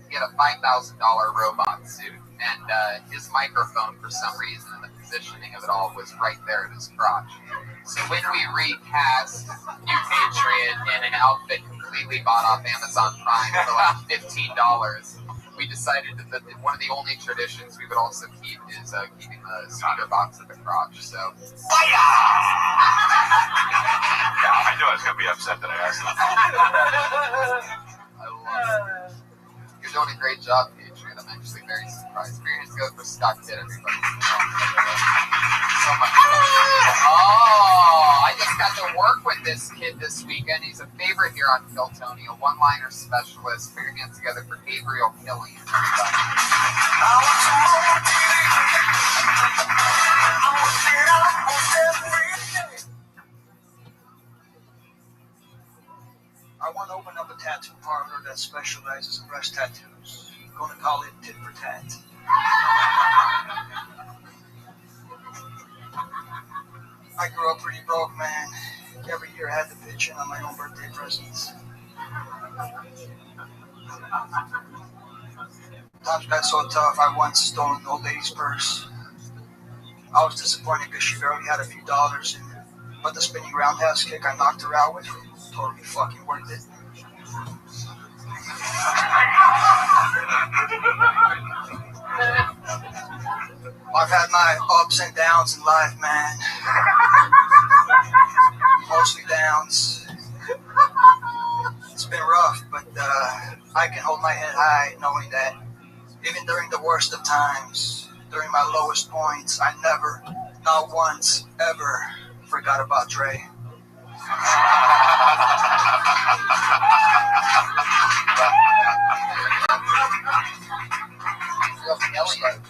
he had a $5,000 robot suit, and his microphone, for some reason, and the positioning of it all was right there at his crotch. So when we recast New Patriot in an outfit completely bought off Amazon Prime for like $15, we decided that one of the only traditions we would also keep is keeping the speaker box at the crotch. So. Yeah, I knew I was going to be upset that I asked that. I love it. You're doing a great job, Patriot. I'm actually very surprised. We're going to go for Scott Kidd, everybody. So much. Oh, I just got to work with this kid this weekend. He's a favorite here on Kill Tony, a one-liner specialist. Put your hands together for Gabriel Killian, everybody. I want to open up a tattoo parlor that specializes in breast tattoos. I'm going to call it Tit for Tat. I grew up pretty broke, man. every year I had to pitch in on my own birthday presents. Times got so tough, I once stole an old lady's purse. I was disappointed because she barely had a few dollars, but the spinning roundhouse kick I knocked her out with, totally fucking worth it. I've had my ups and downs in life, man. Mostly downs. It's been rough, but I can hold my head high knowing that even during the worst of times, during my lowest points, I never, not once, ever forgot about Dre. Elliot,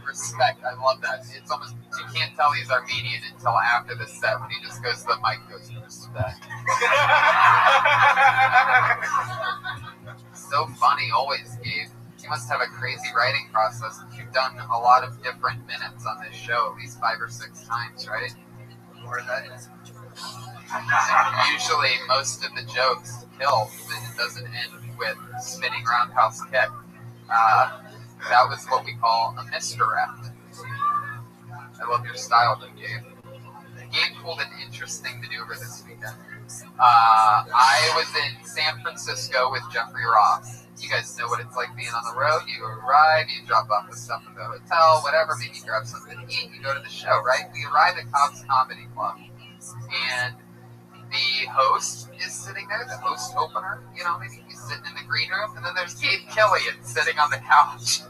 respect. I love that. It's almost, you can't tell he's Armenian until after the set when he just goes to the mic and goes, respect. So funny always, Gabe. You must have a crazy writing process. You've done a lot of different minutes on this show, at least 5 or 6 times, right? More than that. Usually most of the jokes kill, but it doesn't end with spinning roundhouse kick. That was what we call a misdirect. I love your style though, Gabe. Gabe pulled an interesting maneuver this weekend. I was in San Francisco with Jeffrey Ross. You guys know what it's like being on the road. You arrive, you drop off the stuff at the hotel, whatever, maybe you grab something to eat, you go to the show, right? We arrive at Cobb's Comedy Club, and the host is sitting there, the host opener, you know, maybe he's sitting in the green room, and then there's Gabe Killian sitting on the couch.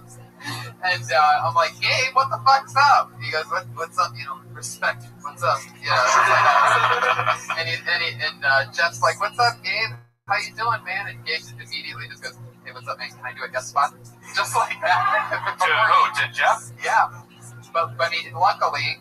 And I'm like, Gabe, what the fuck's up? He goes, what's up? You know, respect. What's up? Yeah. And Jeff's like, what's up, Gabe? How you doing, man? And Gabe immediately just goes, hey, what's up, man? Can I do a guest spot? Just like that. To Jeff? Yeah. But luckily,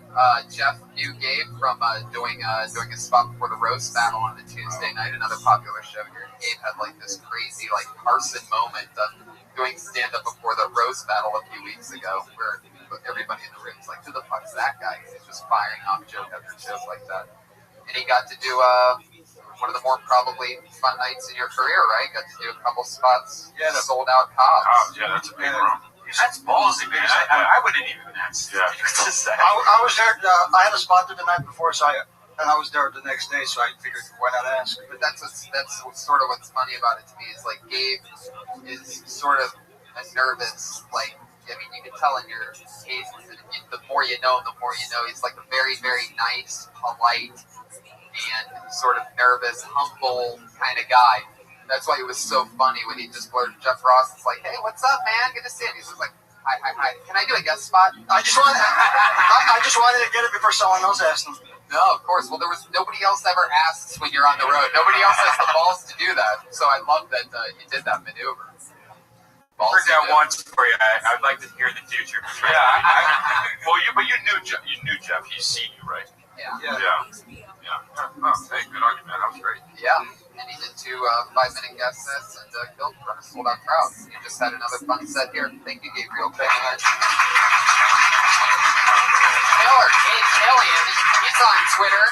Jeff knew Gabe from doing a spot before the roast battle on the Tuesday night, another popular show here. Gabe had like this crazy like Carson moment of doing stand-up before the roast battle a few weeks ago, where everybody in the room was like, "Who the fuck's that guy?" He's just firing off joke after joke like that. And he got to do one of the more probably fun nights in your career, right? Got to do a couple spots, sold out Cobb's. Yeah, that's a big room. That's ballsy, man. I wouldn't even ask. Yeah. I was there. I had a spot there the night before, and I was there the next day, so I figured why not ask. But that's sort of what's funny about it to me is like Gabe is sort of a nervous, like, I mean, you can tell in your cases that the more you know him, the more you know. He's like a very, very nice, polite, and sort of nervous, humble kind of guy. That's why it was so funny when he just blurted Jeff Ross. It's like, hey, what's up, man? Good to see you. He's just like, hi. Can I do a guest spot? I just wanted to get it before someone else asked him. No, of course. Well, there was nobody else ever asks when you're on the road. Nobody else has the balls to do that. So I love that you did that maneuver. I've heard that once for you. I'd like to hear the future. Yeah. But you knew Jeff. He's seen you, right? Yeah. Oh, hey, good argument. That was great. Yeah. And he did 2 5-minute guest sets and killed for a sold-out crowd. You just had another fun set here. Thank you, Gabriel. Gabe Killian. He's on Twitter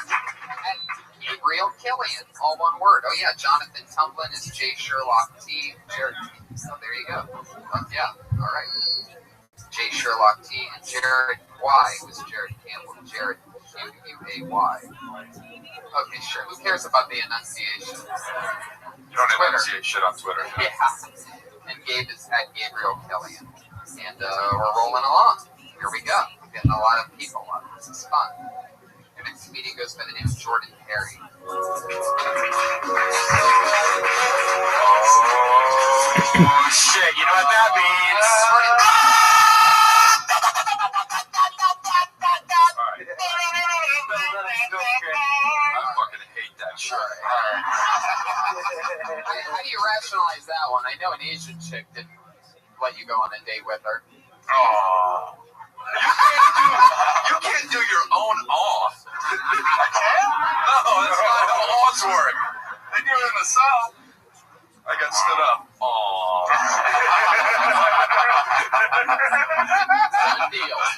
at Gabriel Killian, all one word. Oh yeah, Jonathan Tumblin is J Sherlock T. Jared T. So there you go. Yeah, all right. J Sherlock T. and Jared Y. was Jared Campbell. Jared Q-U-A-Y. Okay, sure. Who cares about the enunciation? You don't enunciate shit on Twitter. Yeah. And Gabe is at Gabriel Killian. And we're rolling along. Here we go. We're getting a lot of people up. This is fun. Your next comedian goes by the name of Jordan Perry. Oh, shit. You know what that means? I fucking hate that shit. How do you rationalize that one? I know an Asian chick didn't let you go on a date with her. Oh. You can't do your own awe. I can? No, that's not how awes work. They do it in the South. I got stood up. Aww.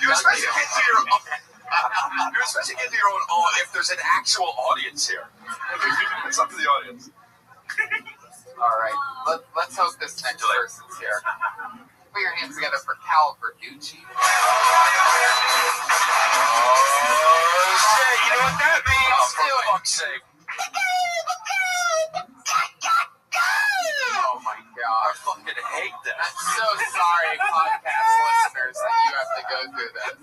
You especially can't do your own. You especially can't do your own awe if there's an actual audience here. It's up to the audience. All right. Let's hope this next person's here. Put your hands together for Cal Verducci. Oh, shit. You know what that means? Oh, for fuck's sake. Oh my god. I fucking hate that. I'm so sorry, podcast listeners, that you have to go through this.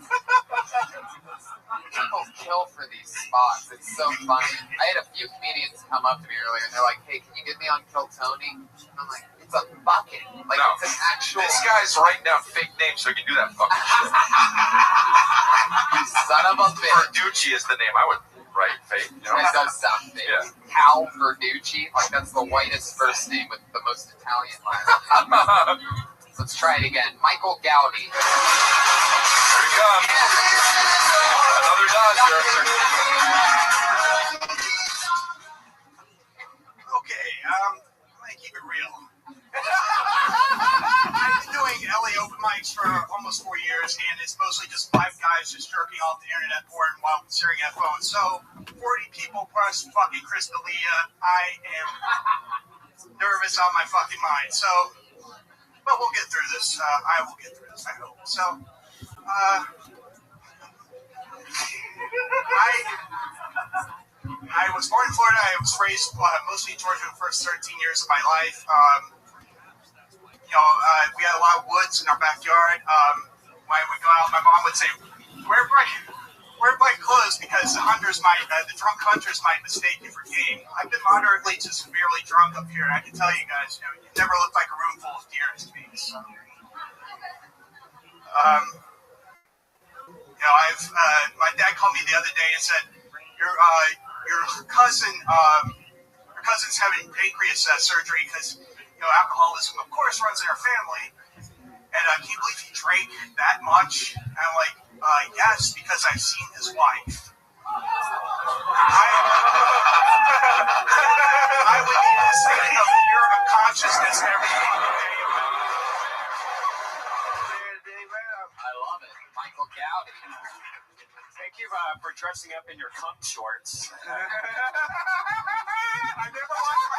People kill for these spots. It's so funny. I had a few comedians come up to me earlier and they're like, hey, can you get me on Kill Tony? And I'm like, it's a bucket. Like, no, it's an actual... This guy's writing down fake names so he can do that fucking shit. You son of a bitch. Verducci is the name. I would write fake. You know? That does sound fake. Yeah. Cal Verducci. Like, that's the whitest first name with the most Italian last name. Let's try it again. Michael Gowdy. Here he comes. Another Dodger. Okay, I'm gonna keep it real. I've been doing LA open mics for almost 4 years, and it's mostly just 5 guys just jerking off the internet porn while staring at phones. So, 40 people plus fucking Chris D'Elia, I am nervous on my fucking mind. So, but we'll get through this. I will get through this, I hope. So, I was born in Florida. I was raised mostly in Georgia the first 13 years of my life. We had a lot of woods in our backyard. When we go out, my mom would say, "Wear bright clothes because the drunk hunters might mistake you for game." I've been moderately to severely drunk up here, and I can tell you guys, you never look like a room full of deer to me. So, my dad called me the other day and said, your cousin's having pancreas surgery because alcoholism, of course, runs in our family. And can you believe he drank that much? And I'm like, yes, because I've seen his wife. I would need to say you're a consciousness every day. I love it. Michael Gowdy. Thank you for dressing up in your cum shorts. I never watched my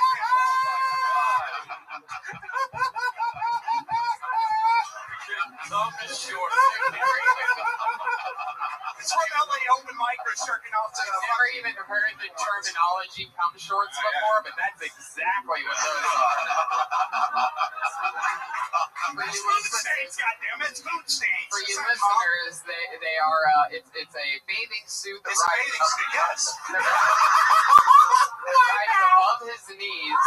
Cum shorts. It's what LA open micers jerking off to. I've never even heard the terminology cum shorts before, but that's exactly what those are. It's food stains, goddammit. It's food stains. For you listeners, they are, it's a bathing suit that rises above his knees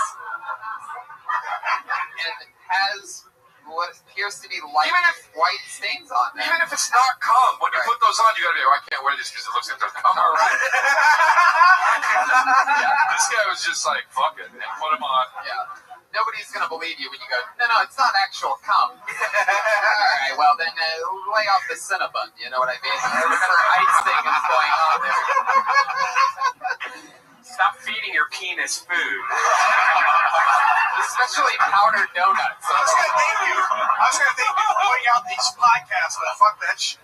and has what appears to be light white stains on them. Even if it's not cum, when you put those on, you gotta be, I can't wear this because it looks like they're cum. Right. This guy was just like, fuck it, and put them on. Yeah. Nobody's gonna believe you when you go, no, it's not actual cum. Alright, well then lay off the Cinnabon, you know what I mean? Whatever ice thing is going on there. Stop feeding your penis food. Especially powdered donuts. I was gonna thank you for putting out these podcasts, but fuck that shit.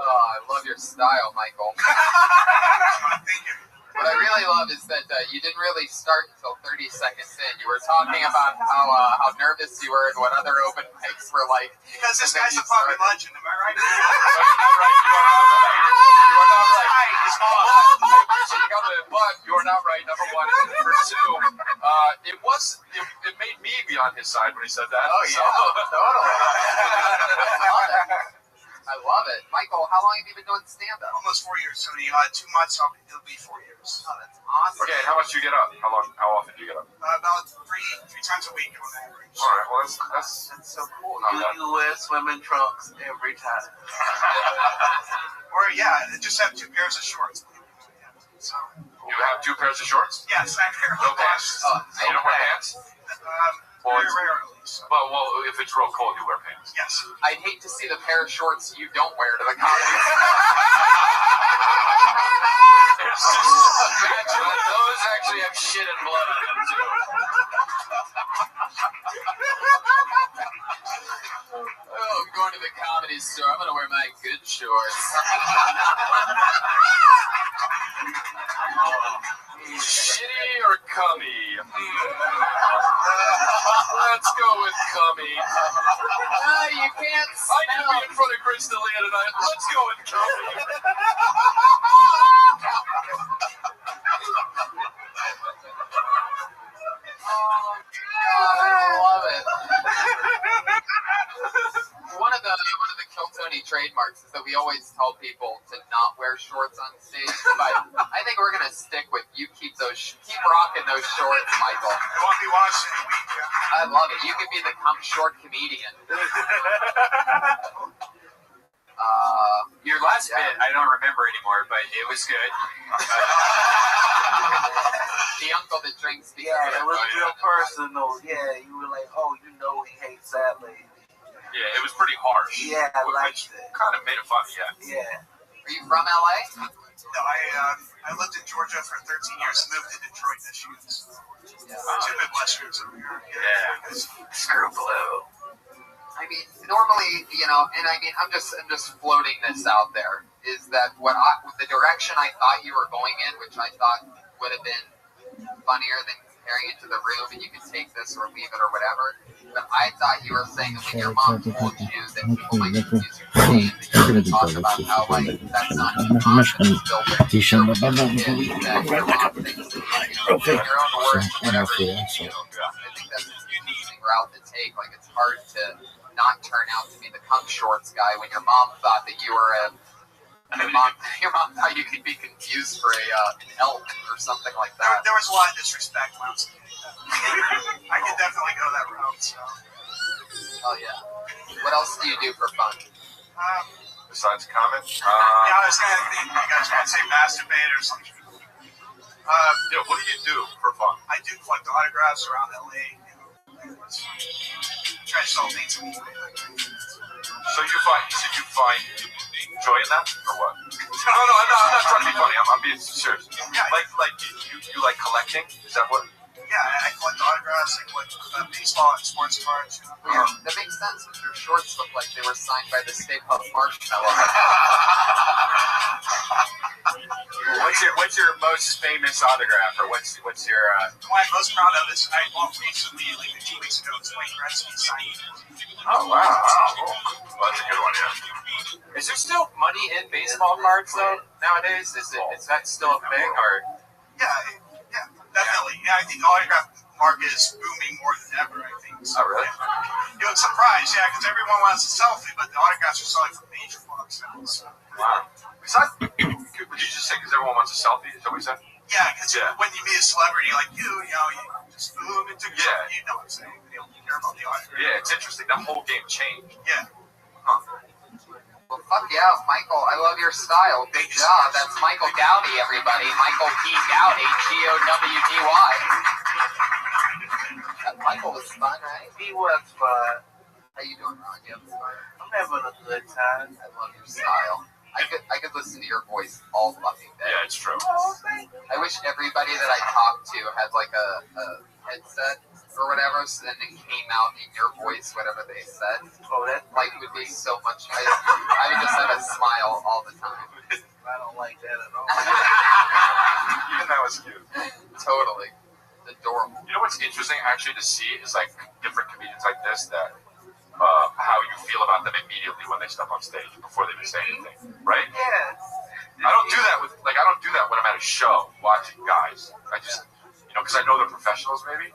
Oh, I love your style, Michael. Thank you. What I really love is that you didn't really start until 30 seconds in. You were talking about how nervous you were and what other open mics were like. Because this guy's a fucking legend, am I right? You are not right. But you are not right, number one. And number two, it made me be on his side when he said that. Oh, yeah, totally. I love it. Michael, how long have you been doing stand-up? Almost 4 years, Tony. 2 months, it'll be 4 years. Oh, that's awesome. Okay, how much do you get up? How often do you get up? About three times a week on average. All right, well, that's so cool. You wear swimming trunks every time. Or, just have 2 pairs of shorts. So, you have 2 pairs of shorts? Yes, I have no pants. You don't wear pants? Very rarely. So. Well, if it's real cold, you wear pants. Yes. I'd hate to see the pair of shorts you don't wear to the comedy. It's just imagine those actually have shit and blood on them too. Oh, I'm going to the comedy store. I'm gonna wear my good shorts. Shitty or Cummy? Let's go with Cummy. You can't I can be in front of Chris D'Elia tonight. Let's go with Cummy. I love it. One of the Kill Tony trademarks is that we always tell people to not wear shorts on stage, but I think we're gonna stick with you. Keep rocking those shorts, Michael. I won't be watching any week. I love it. You could be the come short comedian. Your last bit, I don't remember anymore, but it was good. The uncle that drinks. Yeah, it was real personal. Yeah, you were like, oh, you know he hates that lady. Yeah, it was pretty harsh. Yeah, I liked it. Kind of made it funny, yeah. Yeah. Are you from LA? No, I lived in Georgia for 13 years and moved to Detroit this year. Two Midwesterners over here. Yeah. Screw blue. I mean, normally, and I mean, I'm just floating this out there. Is that the direction I thought you were going in, which I thought would have been funnier than comparing it to the room, and you could take this or leave it or whatever. But I thought you were saying that when your mom told you that people might confuse you for me, that you would talk about how that's not confidence building. That your mom thinks that you your own words, whatever you do. I think that's an interesting route to take. Like, it's hard to not turn out to be the cum shorts guy when your mom thought that you were your mom thought you could be confused for an elk or something like that. There was a lot of disrespect when I was a kid. I could definitely go that route. So. Oh yeah. What else do you do for fun? Besides comment? Yeah, I was going to think you guys might say masturbate or something. What do you do for fun? I do collect autographs around LA. Try to sell things. So you find joy in that, or what? No, I'm not trying to be funny. I'm being serious. Yeah, like you like collecting? Is that what? Yeah, I collect autographs. I collect baseball and sports cards. That makes sense. Your shorts look like they were signed by the Stay Puft Marshmallow. What's your most famous autograph, or what's your? What I'm most proud of is I bought recently, like 2 weeks ago, it's Wayne Gretzky signed. Oh wow! Well, that's a good one, yeah. Is there still money in baseball cards though nowadays? Is that still a thing, or? Yeah, definitely. Yeah, I think the autograph market is booming more than ever. I think. So, oh really? You look surprised, yeah, because everyone wants a selfie, but the autographs are selling for major bucks now. So. Wow. Would you just say because everyone wants a selfie? Is that what you said? Yeah, because when you meet a celebrity like you just boom and took you know what I'm saying. They don't care about the autograph. Yeah, it's interesting. That whole game changed. Yeah. Huh. Well, fuck yeah, Michael. I love your style. Good job. That's Michael Gowdy, everybody. Michael P. Gowdy, Gowdy. Michael was fun, right? He was fun. How you doing, Ron? You having fun? I'm having a good time. I love your style. I could listen to your voice all fucking day. Yeah, it's true. I wish everybody that I talked to had like a headset or whatever, so then it came out in your voice, whatever they said. Oh, that would be so much. I would just have a smile all the time. I don't like that at all. Even that was cute. Totally. Adorable. You know what's interesting actually to see is like different comedians like this that how you feel about them immediately when they step on stage before they even say anything, right? Yeah. I don't do that when I'm at a show watching guys. I just because I know they're professionals maybe,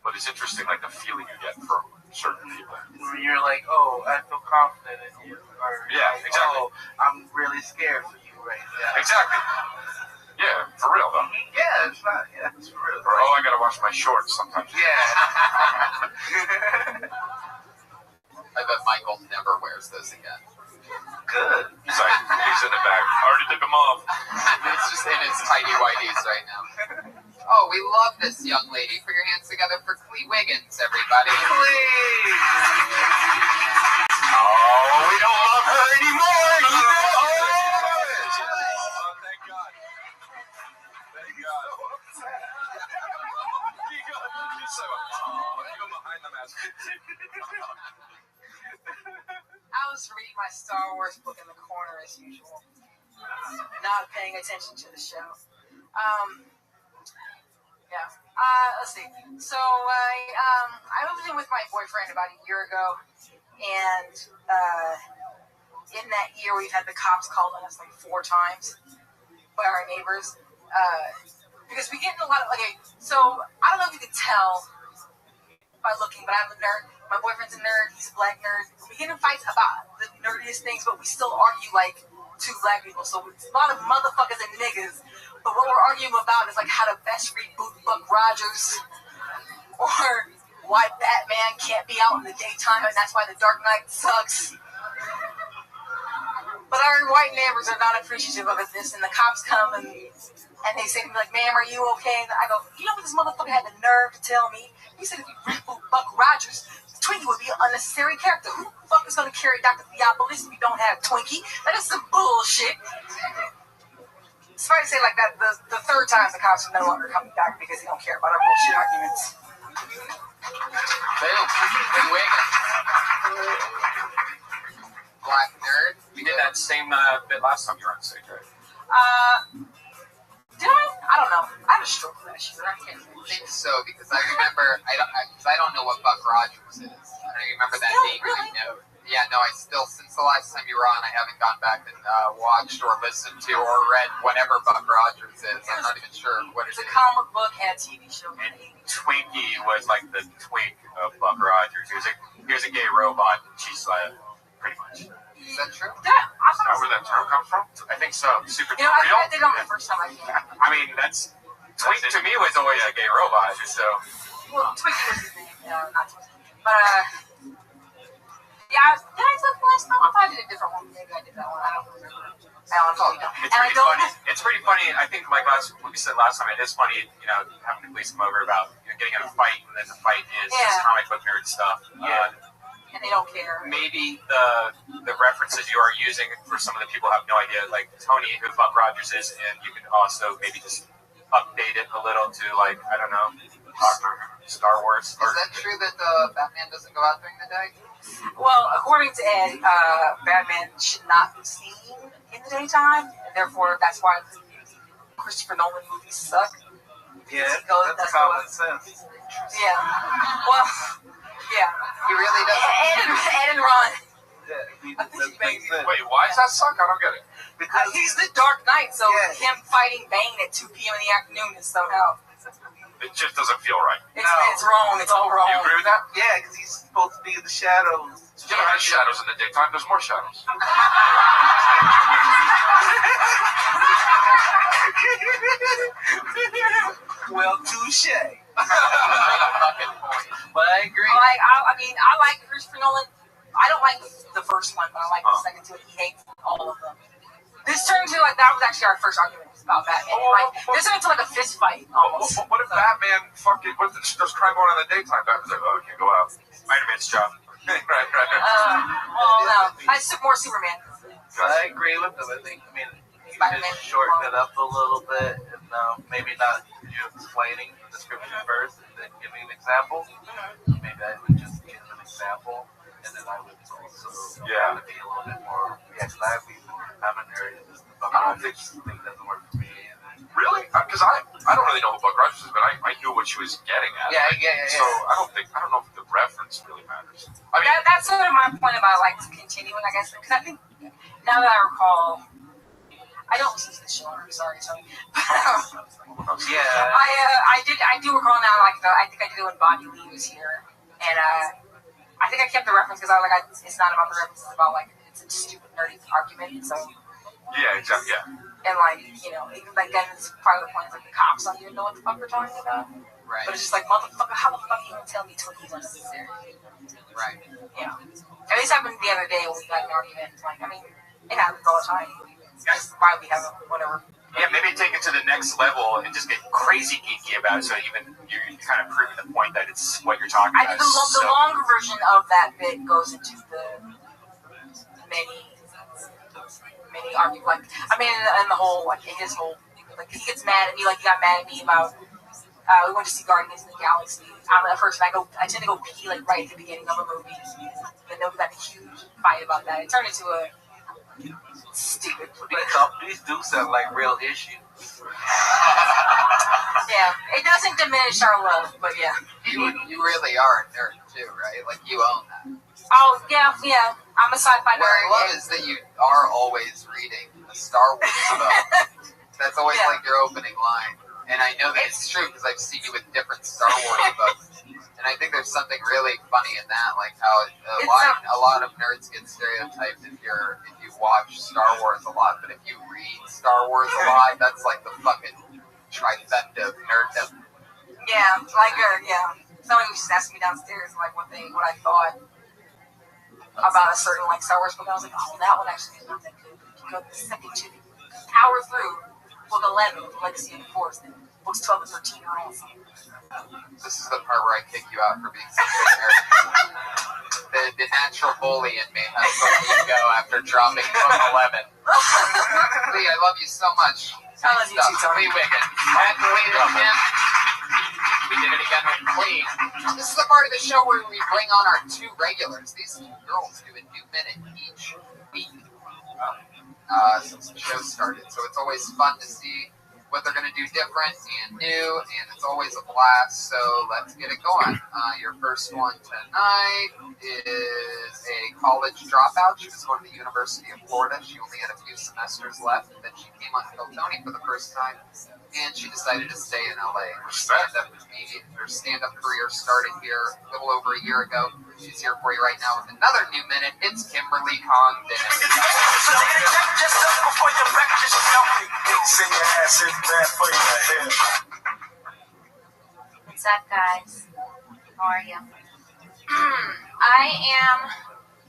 but it's interesting like the feeling you get from certain people. You're like, oh, I feel confident in you. Or yeah, like, exactly. Oh, I'm really scared for you right now. Exactly. Yeah, for real though. Yeah, it's not. Yeah, it's for real. Or I gotta wash my shorts sometimes. Yeah. I bet Michael never wears those again. Good. He's in the bag. I already took them off. It's just in his tidy whities right now. Oh, we love this young lady. Put your hands together for Clee Wiggins, everybody. Please. Oh, we don't love her anymore. Oh, thank God. Thank God. You're behind the mask. I was reading my Star Wars book in the corner as usual, not paying attention to the show. Yeah. Let's see. So I moved in with my boyfriend about a year ago, and in that year we've had the cops called on us like 4 times by our neighbors because we get in a lot of. Okay, so I don't know if you can tell by looking, but I'm a nerd. My boyfriend's a nerd. He's a black nerd. We get in fights about the nerdiest things, but we still argue like 2 black people. So it's a lot of motherfuckers and niggas. But what we're arguing about is like how to best reboot Buck Rogers, or why Batman can't be out in the daytime, and that's why The Dark Knight sucks. But our white neighbors are not appreciative of this, and the cops come and they say to me like, "Ma'am, are you okay?" And I go, "You know what this motherfucker had the nerve to tell me? He said if you reboot Buck Rogers, Twinkie would be an unnecessary character. Who the fuck is going to carry Dr. Theopolis if you don't have Twinkie? That is some bullshit." It's fair to say like that the 3rd time the cops are no longer coming back because they don't care about our bullshit arguments. Boom. Big wiggin'. Black nerd. We did that same bit last time you were on stage, right? Did I? I don't know. I had a stroke last year. I can't think so because I remember I don't know what Buck Rogers is. I remember that being really new. Yeah, no, I still, since the last time you were on, I haven't gone back and watched or listened to or read whatever Buck Rogers is. I'm not even sure what it is. It's a comic book and TV show. And Twinkie was like the twink of Buck Rogers. He was a gay robot. She's pretty much. Is that true? Yeah, I thought where that term comes from? I think so. Super real? I read it on the first time I did. I mean, Twink to me was always a gay robot, so. Well, Twinkie was his name, not Twinkie. But, yeah, did I do it last time? I thought I did a different one. Maybe I did that one. I don't remember. It's pretty funny. I think like what we said last time, it is funny, having the police come over about getting in a fight, and then the fight is just comic book nerd stuff. And they don't care. Maybe the references you are using for some of the people who have no idea, like Tony, who Buck Rogers is, and you can also maybe just update it a little to like, I don't know, Star Wars. Is that true that Batman doesn't go out during the day? Well, according to Ed, Batman should not be seen in the daytime, and therefore that's why Christopher Nolan movies suck. Yeah, that's common sense. Yeah. Well, yeah. He really doesn't. Ed and Ron. Yeah, Wait, why does that suck? I don't get it. Because he's the Dark Knight, so him fighting Bane at 2 p.m. in the afternoon is somehow. It just doesn't feel right. It's wrong. It's all wrong. You agree with that? Yeah, because he's supposed to be in the shadows. You never had shadows in the daytime. There's more shadows. Well, touche. But I agree. I like Christopher Nolan. I don't like the first one, but I like the second two. He hates all of them. This turned into like that was actually our first argument about Batman. This turned into like a fist fight almost. What if Batman fucking? What if there's crime going on in the daytime? Batman's like, oh, I can't go out. Spider-Man's job. right. Well, no, I took more Superman. I agree with him. I mean, you just shorten it up a little bit, and maybe not you explaining the description first, and then giving an example. Maybe I would just give an example, and then I would also try to be a little bit more reactive. I'm a nerd. I don't think doesn't work for me. Really? Because I don't really know who Buck Rogers is, but I knew what she was getting at. Yeah. So I don't know if the reference really matters. I mean, that's sort of my point about like continuing, I guess, because I think now that I recall, I don't listen to the show. I'm sorry, Tony. Yeah. I do recall now. Like I think I did it when Bobby Lee was here, and I think I kept the reference because it's not about the reference. It's about like it's a stupid nerdy argument. So. Yeah, exactly. Yeah. And like even like then it's part of the point. Like the cops don't even know what the fuck we're talking about. Right. But it's just like motherfucker, how the fuck you gonna tell me Twinkies are necessary? Right. Yeah. At least happened the other day when we got an argument. Like I mean, it happens all the time. That's why we have whatever. Yeah, maybe take it to the next level and just get crazy geeky about it. So even you're kind of proving the point that it's what you're talking about. I think the longer version of that bit goes into the many arguments. Like I mean, and the whole like his whole like he gets mad at me like he got mad at me about we went to see Guardians of the Galaxy. I'm at first I tend to go pee like right at the beginning of a movie. And then we got a huge fight about that. It turned into a stupid. These do sound like real issues. Yeah, it doesn't diminish our love, but yeah. You really are a nerd too, right? Like you own that. Oh yeah. I'm a sci-fi What I nerd. love is that you are always reading a Star Wars book. That's always like your opening line. And I know that it's true because I've seen you with different Star Wars books. And I think there's something really funny in that, like how a lot of nerds get stereotyped if you watch Star Wars a lot. But if you read Star Wars a lot, that's like the fucking trifecta of nerddom. Yeah, somebody was just asking me downstairs like what I thought about a certain like Star Wars book. I was like, oh, that one actually is not that good. You go second to power through book 11, The Legacy of the Force. Then books 12 and 13 are awesome. This is the part where I kick you out for being such a nerd. The natural bully in me has to let you go after dropping book 11. Lee, I love you so much. I love you too, Tony. Lee Wiggins. And Lee and Kim. We did it again with Lee. This is the part of the show where we bring on our two regulars. These two girls do a new minute each week since the show started. So it's always fun to see what they're going to do different and new, and it's always a blast. So let's get it going. Your first one tonight is a college dropout. She was going to the University of Florida. She only had a few semesters left, and then she came on Kill Tony for the first time, and she decided to stay in LA. Her stand-up career started here a little over a year ago. She's here for you right now with another new minute. It's Kimberly Condon. What's up, guys? How are you? I am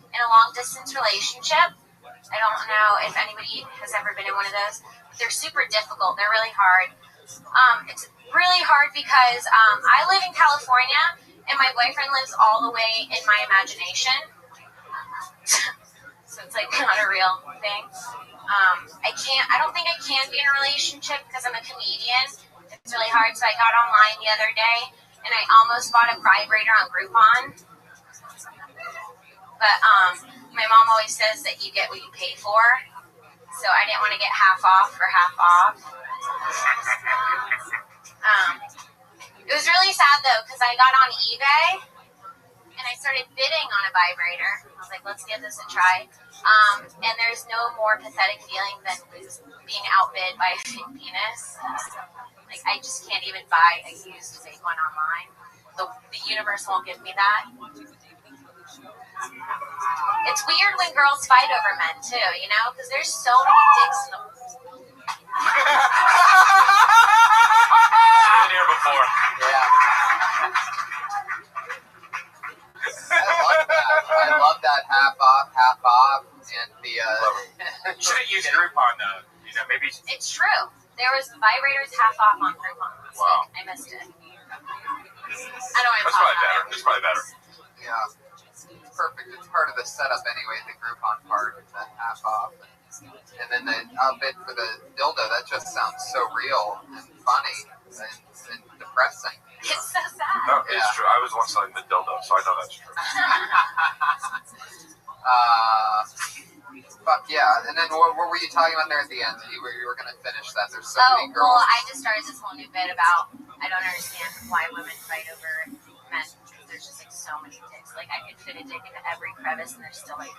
in a long-distance relationship. I don't know if anybody has ever been in one of those. They're super difficult. They're really hard. It's really hard because I live in California, and my boyfriend lives all the way in my imagination. So it's like not a real thing. I don't think I can be in a relationship because I'm a comedian. It's really hard. So I got online the other day and I almost bought a vibrator on Groupon. But my mom always says that you get what you pay for. So I didn't want to get half off for half off. It was really sad though because I got on eBay and I started bidding on a vibrator. I was like, let's give this a try. And there's no more pathetic feeling than being outbid by a fake penis. Like, I just can't even buy a used fake one online. The universe won't give me that. It's weird when girls fight over men, too, you know? Because there's so many dicks in the world. Been here before. Yeah. I love that half off, and the. You should have used Groupon though. You know, maybe. It's true. There was vibrators half off on Groupon. Wow. I missed it. I know I'm That's probably better. Yeah. It's perfect. It's part of the setup anyway. The Groupon part, that half off, and then the outbid for the dildo. That just sounds so real and funny and depressing. It's so sad. No, it's true. I was once selling the dildo, so I know that's true. Fuck yeah. And then what were you talking about there at the end? You were going to finish that. There's so many girls. Well, I just started this whole new bit about I don't understand why women fight over men. There's just like so many dicks. Like I could fit a dick into every crevice and there's still like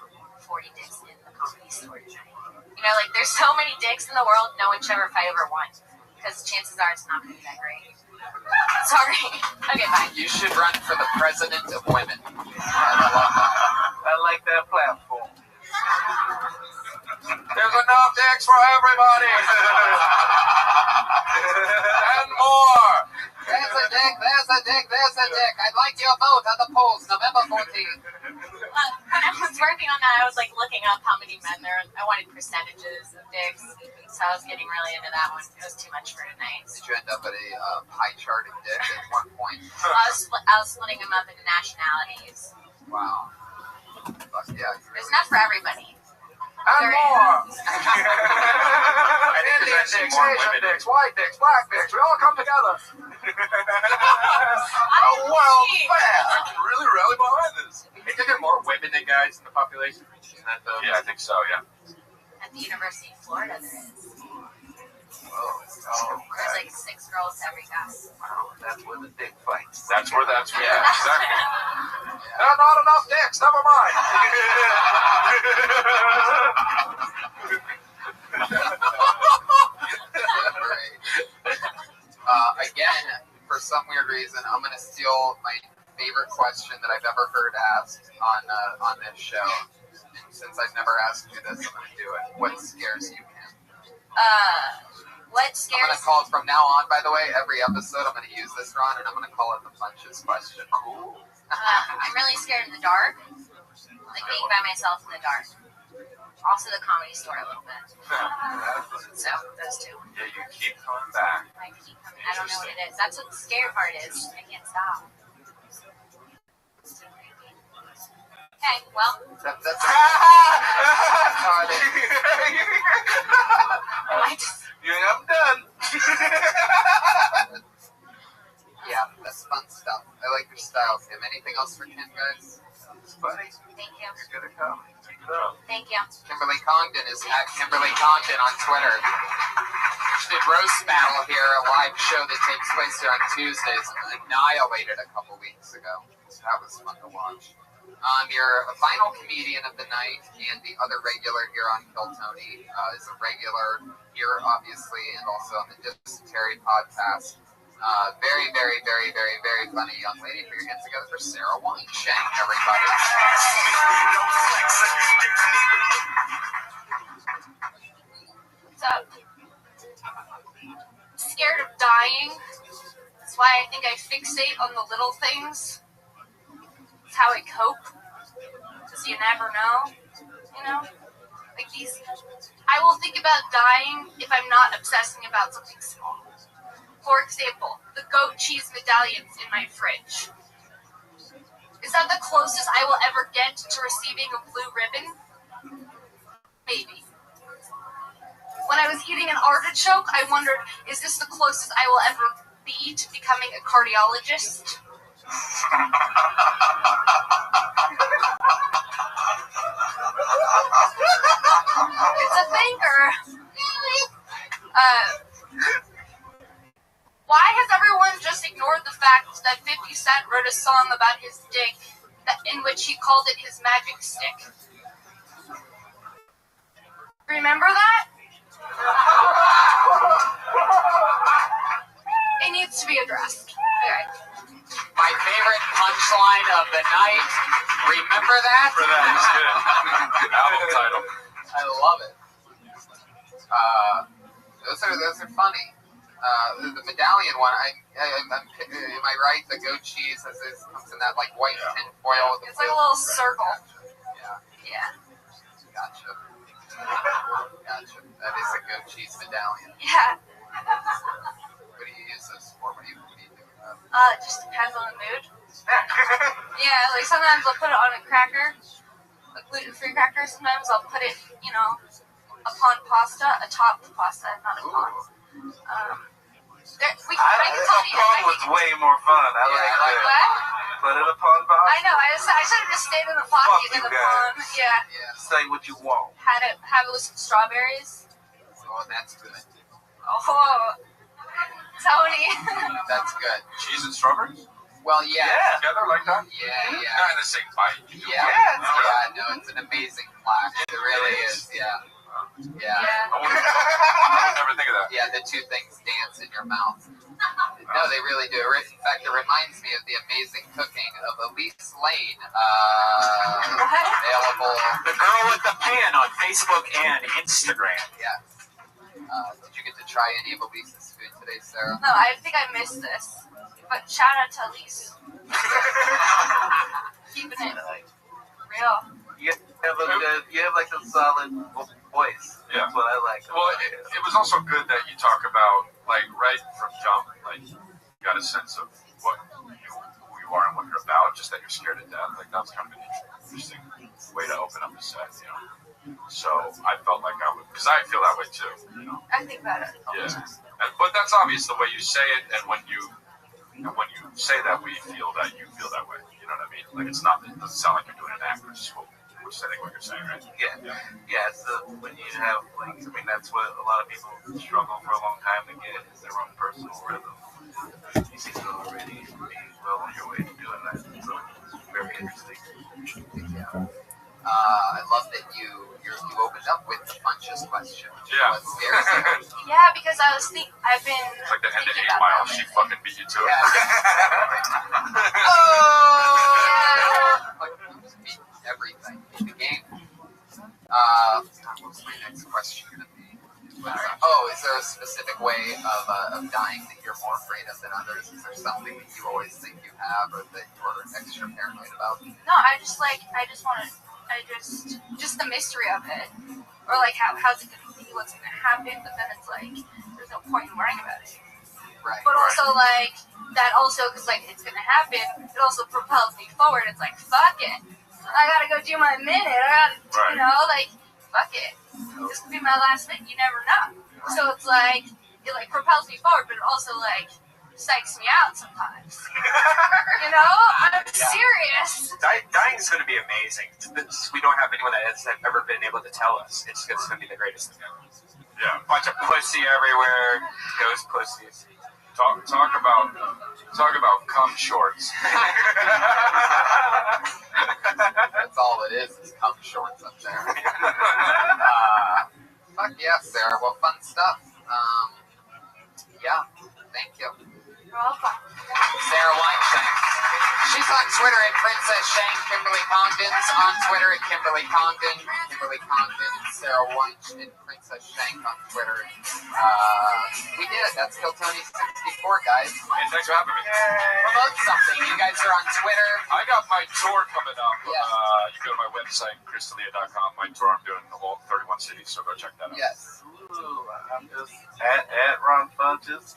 40 dicks in the Comedy Store tonight. You know, like there's so many dicks in the world, no one should ever fight over one. Because chances are it's not going to be that great. Sorry. Okay, bye. You should run for the president of women. I like that platform. There's enough dicks for everybody. And more. There's a dick, there's a dick, there's a dick. I'd like your vote on the polls, November 14th. When I was working on that, I was like looking up how many men there. I wanted percentages of dicks, so I was getting really into that one. It was too much for tonight. Did you end up at a pie chart of dick at one point? I was splitting them up into nationalities. Wow. Fuck yeah. There's enough for everybody. And more. Indian dicks, Asian dicks, white dicks, black dicks, we all come together. Oh, well, I can really rally behind this. I think there are more women than guys in the population. Yeah, I think so, yeah. At the University of Florida, there is. There's like 6 girls every guy. Wow, that's where the dick fights. That's exactly. There are not enough dicks, never mind. Again, for some weird reason, I'm going to steal my favorite question that I've ever heard asked on this show. And since I've never asked you this, I'm going to do it. What scares you, Kim? What scares I'm going to call it from now on, by the way, every episode I'm going to use this, Ron, and I'm going to call it the punches question. Cool. I'm really scared of the dark. Like being by myself in the dark. Also the Comedy Store a little bit. So, those two. Yeah, you keep coming back. I keep coming. I don't know what it is. That's what the scary part is. I can't stop. Okay, well. That's I just... Yeah, I'm done. Yeah, that's fun stuff. I like your style, Kim. Anything else for Kim, guys? Buddy, thank you. You're gonna come. Keep it up. Thank you. Kimberly Congdon is at Kimberly Congdon on Twitter. She did Roast Battle here, a live show that takes place here on Tuesdays. Annihilated a couple weeks ago. That was fun to watch. You're a final comedian of the night, and the other regular here on Kill Tony is a regular here, obviously, and also on the Dysentery podcast. Very, very, very, very, very funny young lady. Put your hands together for Sarah Weinshank, everybody. What's up? Scared of dying. That's why I think I fixate on the little things. It's how I cope. Because you never know. You know? Like these. I will think about dying if I'm not obsessing about something small. For example, the goat cheese medallions in my fridge. Is that the closest I will ever get to receiving a blue ribbon? Maybe. When I was eating an artichoke, I wondered, is this the closest I will ever be to becoming a cardiologist? It's a thinker. Why has everyone just ignored the fact that 50 Cent wrote a song about his dick in which he called it his magic stick? Remember that? It needs to be addressed. Okay. My favorite punchline of the night. Remember that? For that is good. Album title. I love it. Those are funny. The medallion one. Am I right? The goat cheese comes in that like white tin foil. With It's like a little circle. Yeah. Yeah. Gotcha. Gotcha. That is a goat cheese medallion. Yeah. What do you use this for? What do you do with that? It just depends on the mood. Yeah, like sometimes I'll put it on a cracker, a gluten-free cracker. Sometimes I'll put it, upon pasta, atop the pasta, not upon. I can tell you. Upon was way more fun. I like that. What? Put it upon pasta. I know. I should have just stayed in the pocket than the pond. Yeah. Say what you want. Have it with some strawberries. Oh, that's good. Oh, Tony. That's good. Cheese and strawberries? Well, yeah. Together like that? Yeah. Not in the same bite. No, it's an amazing clash. It really is. Yeah. I would never think of that. Yeah, the two things dance in your mouth. No, they really do. In fact, it reminds me of the amazing cooking of Elise Lane. Available. The girl with the pan on Facebook and Instagram. Yeah. Did you get to try any of Elise's food today, Sarah? No, I think I missed this. But shout out to Elise. Keeping it real. You have like a solid voice. Yeah. That's what I like. Well, it was also good that you talk about, like, right from jump, like, you got a sense of who you are and what you're about, just that you're scared to death. Like, that was kind of an interesting way to open up the set, So I felt like I would, because I feel that way too, I think about it. Yeah. But that's obvious the way you say it, and when you say that, we feel that you feel that way. You know what I mean? Like, it doesn't sound like you're doing an act, which is what which is I think what you're saying, right? Yeah. So when you have that's what a lot of people struggle for a long time to get is their own personal rhythm. You seem to already be well on your way to doing that. So it's very interesting. I love that you opened up with the punches question. Yeah. Yeah, because I've been It's like the end of thinking 8 about Mile. that. She fucking beat you to it. Like, beat everything in the game. What's my next question going to be? Is there a specific way of dying that you're more afraid of than others? Is there something that you always think you have or that you're extra paranoid about? No, I just the mystery of it, or like how's it gonna be, what's gonna happen, but then it's like there's no point in worrying about it. Right. But also like that because like it's gonna happen, it also propels me forward. It's like fuck it, I gotta go do my minute. Fuck it. This could be my last minute. You never know. So it's like it like propels me forward, but it also like psychs me out sometimes. I'm serious. Dying is going to be amazing. We don't have anyone that has ever been able to tell us. It's going to be the greatest thing ever. Yeah. Bunch of pussy everywhere. Ghost pussies. Talk about cum shorts. That's all it is cum shorts up there. Fuck yeah, Sarah. Well, fun stuff. Yeah, thank you. You're welcome. Sarah Weinstein. She's on Twitter at Princess Shank. Kimberly Congdon's on Twitter at Kimberly Congdon. Kimberly Congdon and Sarah Weinstein, Princess Shank on Twitter. We did it. That's Kill Tony 64, guys. Hey, thanks for having me. Promote something. You guys are on Twitter. I got my tour coming up. Yes. You go to my website, chrisdelia.com. My tour, I'm doing the whole 31 cities, so go check that out. Yes. Ooh, I'm just at Ron Funches.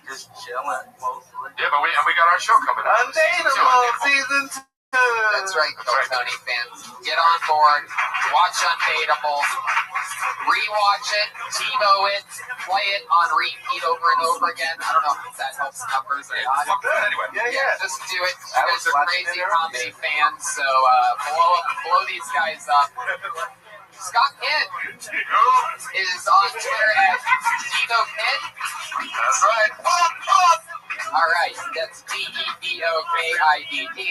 Just chilling mostly. Yeah, but we got our show coming up. Undateable season 2. That's right, Kill Tony fans. Get on board. Watch Undateable. Rewatch it. TiVo it. Play it on repeat over and over again. I don't know if that helps numbers or not. Fuck that anyway. Yeah. Just do it. You guys are crazy comedy fans, so blow these guys up. Scott Kidd is on Twitter at Devo Kid. That's right. All right, that's DEVOKIDD.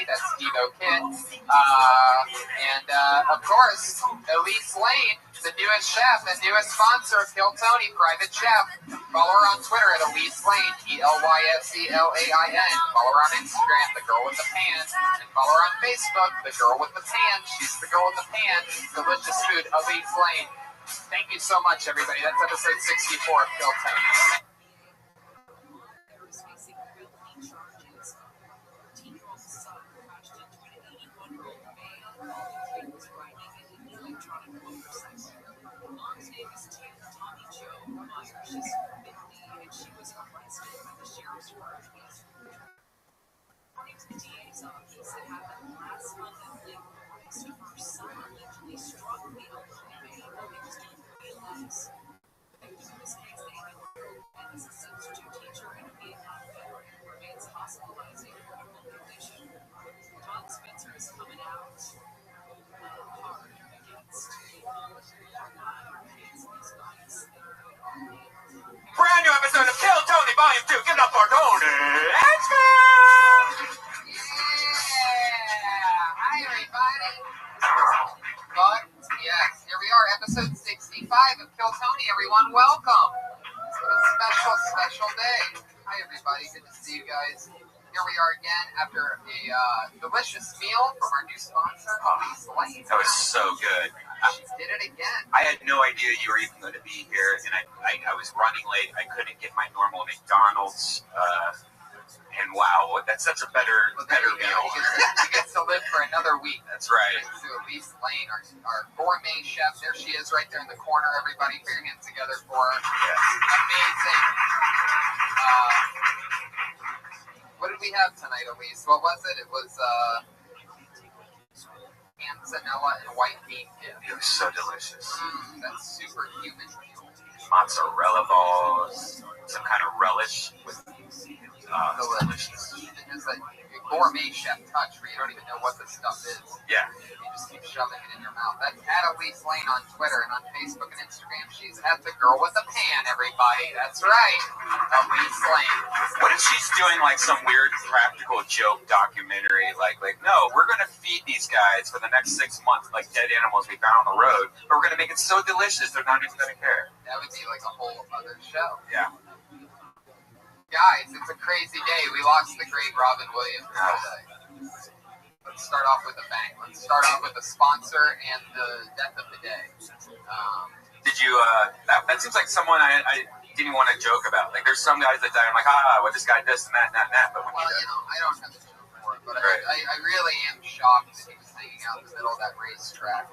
That's Devo Kid. And of course, Elise Lane, the newest chef, the newest sponsor of Kill Tony, Private Chef. Follow her on Twitter at Elise Lane, ELYSELAIN. Follow her on Instagram, the girl with the pan. And follow her on Facebook, the girl with the pan. She's the girl with the pan. Delicious food, Elise Lane. Thank you so much, everybody. That's episode 64 of Kill Tony. Brand new episode of Kill Tony Volume 2. Give it up for Tony. Hi, everybody. But, yes, here we are, episode 65 of Kill Tony, everyone. Welcome. It's a special day. Hi, everybody. Good to see you guys. Here we are again after a delicious meal from our new sponsor, Elise Lane. That was so good. She did it again. I had no idea you were even going to be here, and I was running late. I couldn't get my normal McDonald's, and wow, that's such a better meal. She gets to live for another week. That's right. So Elise Lane, our gourmet chef, there she is right there in the corner. Everybody, put your hands together for her. Yes. Amazing. What did we have tonight, Elise? What was it? It was panzanella and white bean dip. It was so delicious. That's superhuman. Mozzarella balls, some kind of relish with Delicious. It's like a gourmet chef touch where you don't even know what the stuff is. Yeah. You just keep shoving it in your mouth. That's at Elise Lane on Twitter and on Facebook and Instagram. She's at the girl with the pan, everybody. That's right. Elise Lane. What if she's doing like some weird practical joke documentary? Like no, we're gonna feed these guys for the next 6 months like dead animals we found on the road, but we're gonna make it so delicious they're not even gonna care. That would be like a whole other show. Yeah. Guys, it's a crazy day. We lost the great Robin Williams today. Let's start off with a bang. Let's start off with the sponsor and the death of the day. Did you, that seems like someone I didn't want to joke about. Like, there's some guys that die, I'm like, well, this guy this and that and that and that. But when I don't have a joke for it, but right. I really am shocked that he was hanging out in the middle of that racetrack.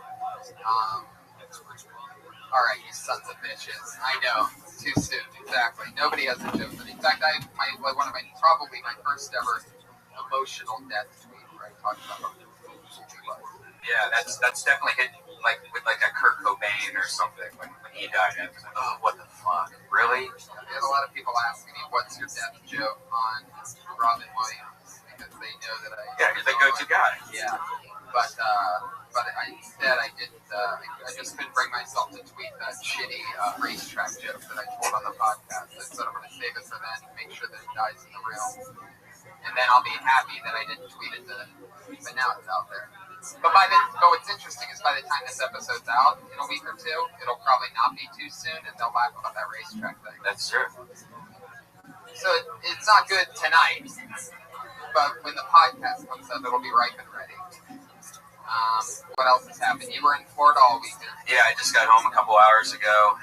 All right, you sons of bitches. I know. Too soon. Exactly. Nobody has a joke. But in fact, one of my probably my first ever emotional death tweet where I talked about how cool he was. Yeah, that's definitely hit like with like a Kurt Cobain or something when he died. I was like, oh, what the fuck? Really? I had a lot of people asking me, "What's your death joke on Robin Williams?" Because they know that I. Yeah, you're the go-to guy. Yeah, but instead I didn't. I just couldn't bring myself to tweet that shitty racetrack joke that I told on the podcast. I said I'm going to save it for then, make sure that it dies in the real, and then I'll be happy that I didn't tweet it. But now it's out there. But what's interesting is by the time this episode's out in a week or two, it'll probably not be too soon, and they'll laugh about that racetrack thing. That's true. So it's not good tonight, but when the podcast comes up, it'll be ripe and ready. What else has happened? You were in Florida all weekend. Yeah, I just got home a couple hours ago.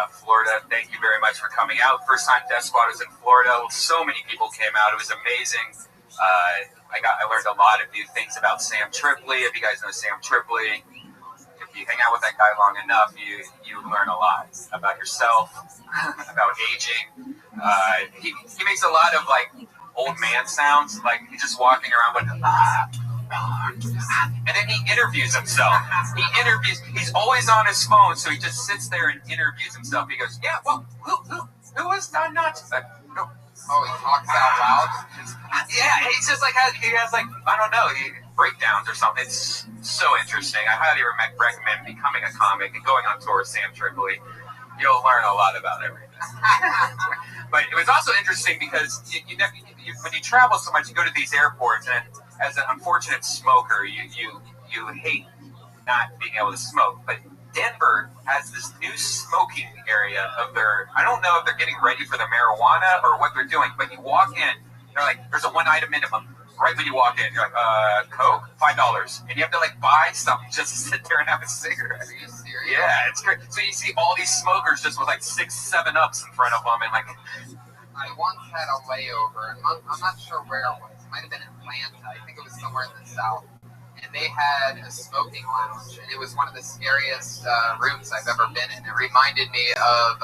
Florida, thank you very much for coming out. First time Death Squad was in Florida. So many people came out. It was amazing. I learned a lot of new things about Sam Tripoli. If you guys know Sam Tripoli, if you hang out with that guy long enough, you learn a lot about yourself, about aging. He makes a lot of like old man sounds, like he's just walking around with and then he interviews himself. He's always on his phone, so he just sits there and interviews himself. He goes, yeah, well, who was Don Nuts? No. Oh, he talks out loud? Yeah, he's just like, he has like, I don't know, breakdowns or something. It's so interesting. I highly recommend becoming a comic and going on tour with Sam Tripoli. You'll learn a lot about everything. But it was also interesting because when you travel so much, you go to these airports, and as an unfortunate smoker, you hate not being able to smoke. But Denver has this new smoking area of I don't know if they're getting ready for the marijuana or what they're doing, but you walk in, they're like, there's a 1 item minimum. Right when you walk in, you're like, Coke, $5. And you have to like buy something just to sit there and have a cigarette. Are you serious? Yeah, it's great. So you see all these smokers just with like 6, 7 ups in front of them, and like. I once had a layover, and I'm not sure where it was. It might have been Atlanta. I think it was somewhere in the South. And they had a smoking lounge, and it was one of the scariest rooms I've ever been in. It reminded me of,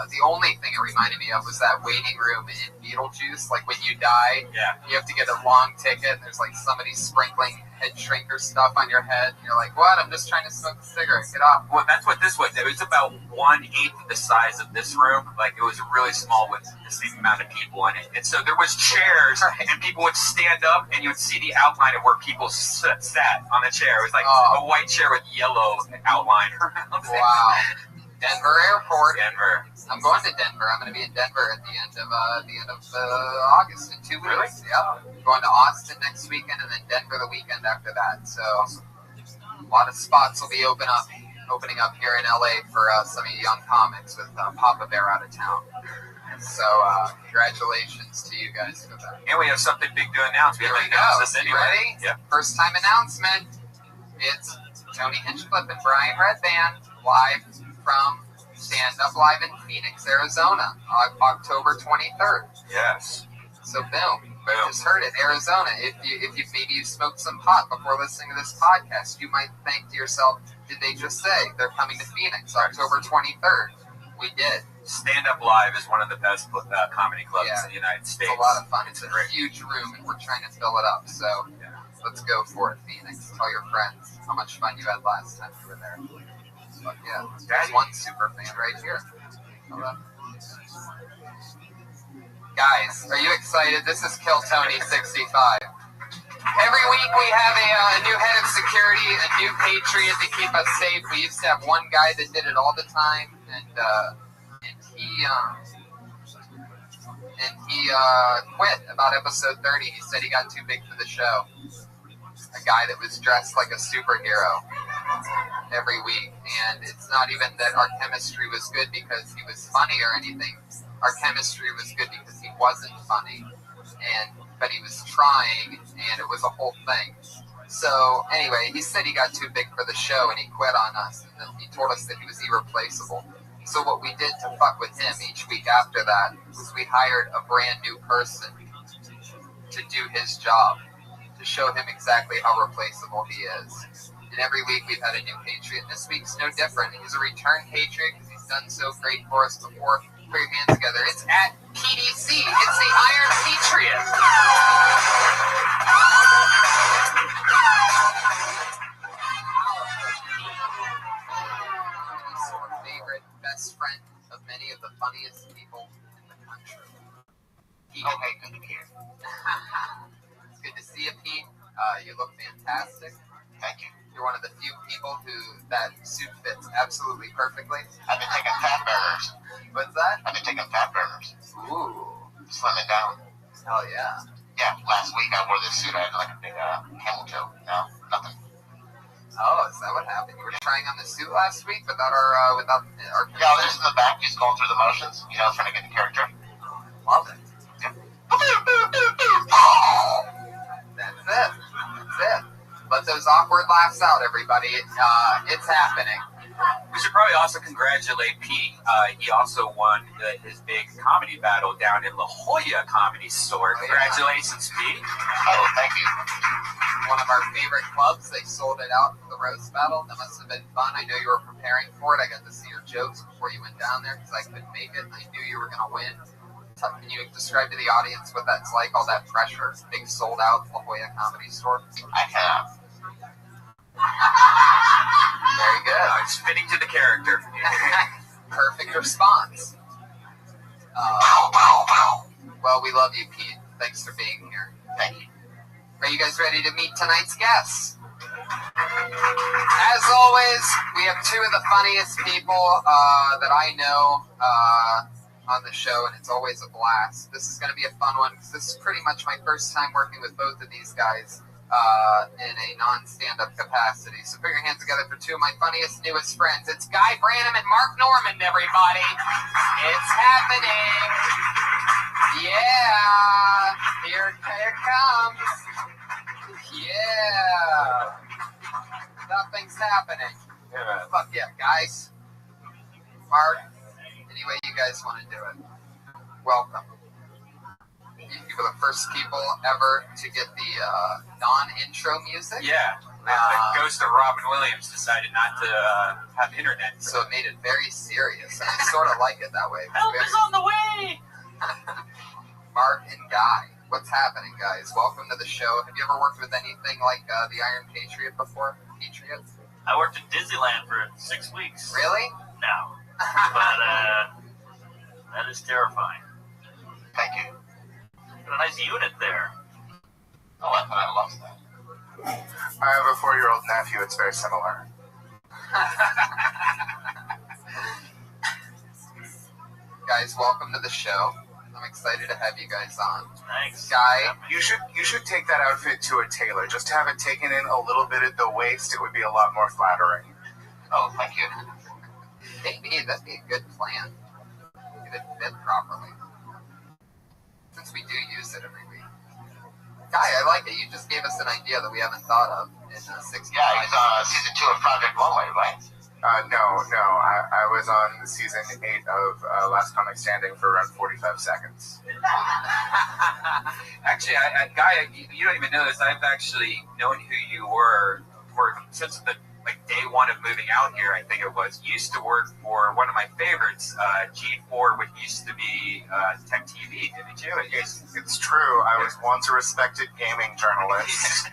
the only thing it reminded me of was that waiting room in Beetlejuice. Like when you die, you have to get a long ticket, and there's like somebody sprinkling head shrinker stuff on your head. And you're like, what? I'm just trying to smoke a cigarette. Get off. Well, that's what this was. It was about 1/8 of the size of this room. Like it was really small with the same amount of people in it. And so there was chairs, and people would stand up, and you would see the outline of where people sat on the chair. It was like a white chair with yellow outline around it. Wow. Denver Airport. Denver. I'm going to Denver. I'm going to be in Denver at the end of August in 2 weeks. Really? Yeah. Going to Austin next weekend, and then Denver the weekend after that. So a lot of spots will be opening up here in LA for some of you young comics with Papa Bear out of town. So congratulations to you guys for that. And we have something big to announce. Here we go. Anyway. You ready? Yeah. First time announcement. It's Tony Hinchcliffe and Brian Redband live from Stand Up Live in Phoenix, Arizona, October 23rd. Yes. So boom. You just heard it, Arizona. If you maybe you smoked some pot before listening to this podcast, you might think to yourself, did they just say they're coming to Phoenix October 23rd? We did. Stand Up Live is one of the best comedy clubs in the United States. It's a lot of fun. It's a huge room, and we're trying to fill it up. So let's go for it, Phoenix. Tell your friends how much fun you had last time you were there. But yeah, there's one super fan right here. Guys, are you excited? This is Kill Tony 65. Every week we have a new head of security, a new patriot to keep us safe. We used to have one guy that did it all the time, and he quit about episode 30. He said he got too big for the show. A guy that was dressed like a superhero every week, and it's not even that our chemistry was good because he was funny or anything. Our chemistry was good because he wasn't funny, but he was trying, and it was a whole thing. So anyway, he said he got too big for the show, and he quit on us, and then he told us that he was irreplaceable. So what we did to fuck with him each week after that was we hired a brand new person to do his job, to show him exactly how replaceable he is. And every week we've had a new patriot. This week's no different. He's a return patriot because he's done so great for us before. Put your hands together. It's at PDC. It's the Iron Patriot. He's our favorite, best friend of many of the funniest people in the country. Okay, good to hear. It's good to see you, Pete. You look fantastic. Thank you. You're one of the few people who that suit fits absolutely perfectly. I've been taking fat burners. What's that? I've been taking fat burners. Ooh. Slimming down. Hell yeah. Yeah, last week I wore this suit. I had like a big camel toe. No, nothing. Oh, is that what happened? You were trying on the suit last week without our Yeah, this is the back, just going through the motions, trying to get the character. Love it. Yeah. That's it. That's it. Let those awkward laughs out, everybody. It's happening. We should probably also congratulate Pete. He also won his big comedy battle down in La Jolla Comedy Store. Congratulations, Pete. Oh, thank you. One of our favorite clubs. They sold it out for the roast battle. That must have been fun. I know you were preparing for it. I got to see your jokes before you went down there because I couldn't make it. I knew you were going to win. Can you describe to the audience what that's like, all that pressure, big sold out La Jolla Comedy Store? I can. Very good. It's fitting to the character. Perfect response. Well, we love you, Pete. Thanks for being here. Thank you. Are you guys ready to meet tonight's guests? As always, we have two of the funniest people that I know on the show, and it's always a blast. This is going to be a fun one because this is pretty much my first time working with both of these guys in a non-stand-up capacity. So put your hands together for two of my funniest, newest friends. It's Guy Branum and Mark Norman, everybody. It's happening. Yeah. Here it comes. Yeah. Nothing's happening. Yeah. Fuck yeah, guys. Mark, any way you guys want to do it. Welcome. You were the first people ever to get the non-intro music. Yeah. The ghost of Robin Williams decided not to have internet. So it made it very serious. And I sort of like it that way. Help is on the way! Mark and Guy, what's happening, guys? Welcome to the show. Have you ever worked with anything like the Iron Patriot before? Patriots? I worked at Disneyland for 6 weeks. Really? No. But that is terrifying. Thank you. Got a nice unit there. Oh, I thought I lost that. I have a 4-year-old nephew. It's very similar. Guys, welcome to the show. I'm excited to have you guys on. Thanks. Guy, You should take that outfit to a tailor. Just to have it taken in a little bit at the waist, it would be a lot more flattering. Oh, thank you. maybe that'd be a good plan. Get it fit properly. Since we do use it every week. Guy, I like it. You just gave us an idea that we haven't thought of in 6 months. Yeah, he's season 2 of Project Runway, right? No. I was on season 8 of Last Comic Standing for around 45 seconds. Actually, Guy, you don't even know this. I've actually known who you were since the day one of moving out here. I think it was. You used to work for one of my favorites, G4, which used to be Tech TV, didn't you? It's true. I was once a respected gaming journalist.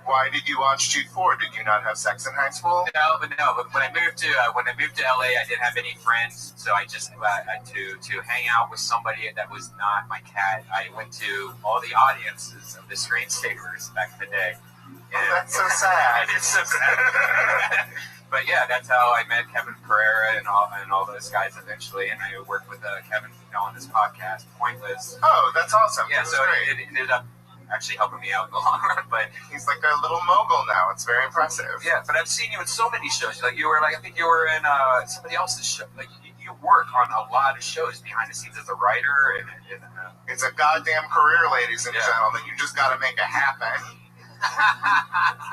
Why did you watch Cheat 4? Did you not have sex in high school? No, but when I moved to LA, I didn't have any friends, so I just to hang out with somebody that was not my cat. I went to all the audiences of the screensavers back in the day. And, that's so sad. It's so sad. But yeah, that's how I met Kevin Pereira and all those guys eventually, and I worked with Kevin on this podcast, Pointless. Oh, that's awesome. Yeah, so it ended up actually helping me out in the long run. But he's like a little mogul now. It's very impressive. Yeah, but I've seen you in so many shows. Like I think you were in somebody else's show. Like you work on a lot of shows behind the scenes as a writer. It's a goddamn career, ladies and gentlemen. You just got to make it happen.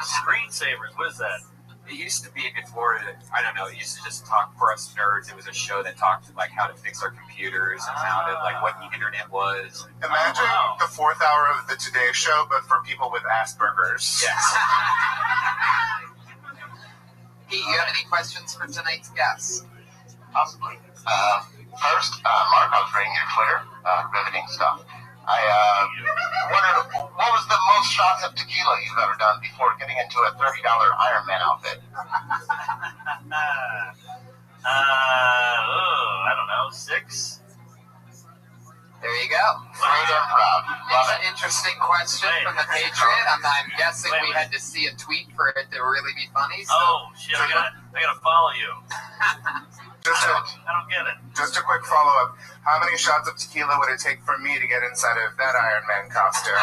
Screensavers, what is that? It used to be before, I don't know, it used to just talk for us nerds. It was a show that talked like how to fix our computers and how to, like what the internet was. Imagine the 4th hour of the Today Show, but for people with Asperger's. Yes. Pete, you have any questions for tonight's guests? Possibly. First, Mark, I was reading your Twitter, riveting stuff. I wondered, what was the most shots of tequila you've ever done before getting into a $30 Iron Man outfit? I don't know, 6? There you go. Great and proud. It's an interesting question from the Patriot. I'm guessing we had to see a tweet for it to really be funny. So. Oh, shit, I gotta follow you. I don't get it. Just a quick follow-up. How many shots of tequila would it take for me to get inside of that Iron Man costume?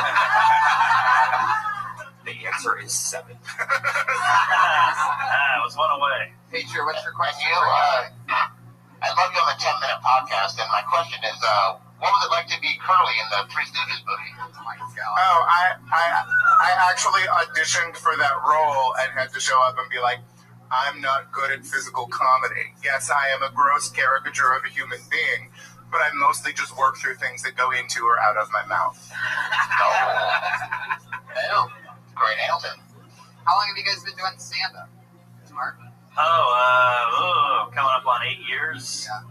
The answer is 7. I was one away. Patriot, what's your question? I love you on the 10-minute podcast, and my question is, what was it like to be Curly in the Three Stooges movie? Oh, my God. Oh, I actually auditioned for that role and had to show up and be like, I'm not good at physical comedy. Yes, I am a gross caricature of a human being, but I mostly just work through things that go into or out of my mouth. Oh, great Hamilton. How long have you guys been doing stand-up, Mark? Coming up on 8 years. Yeah.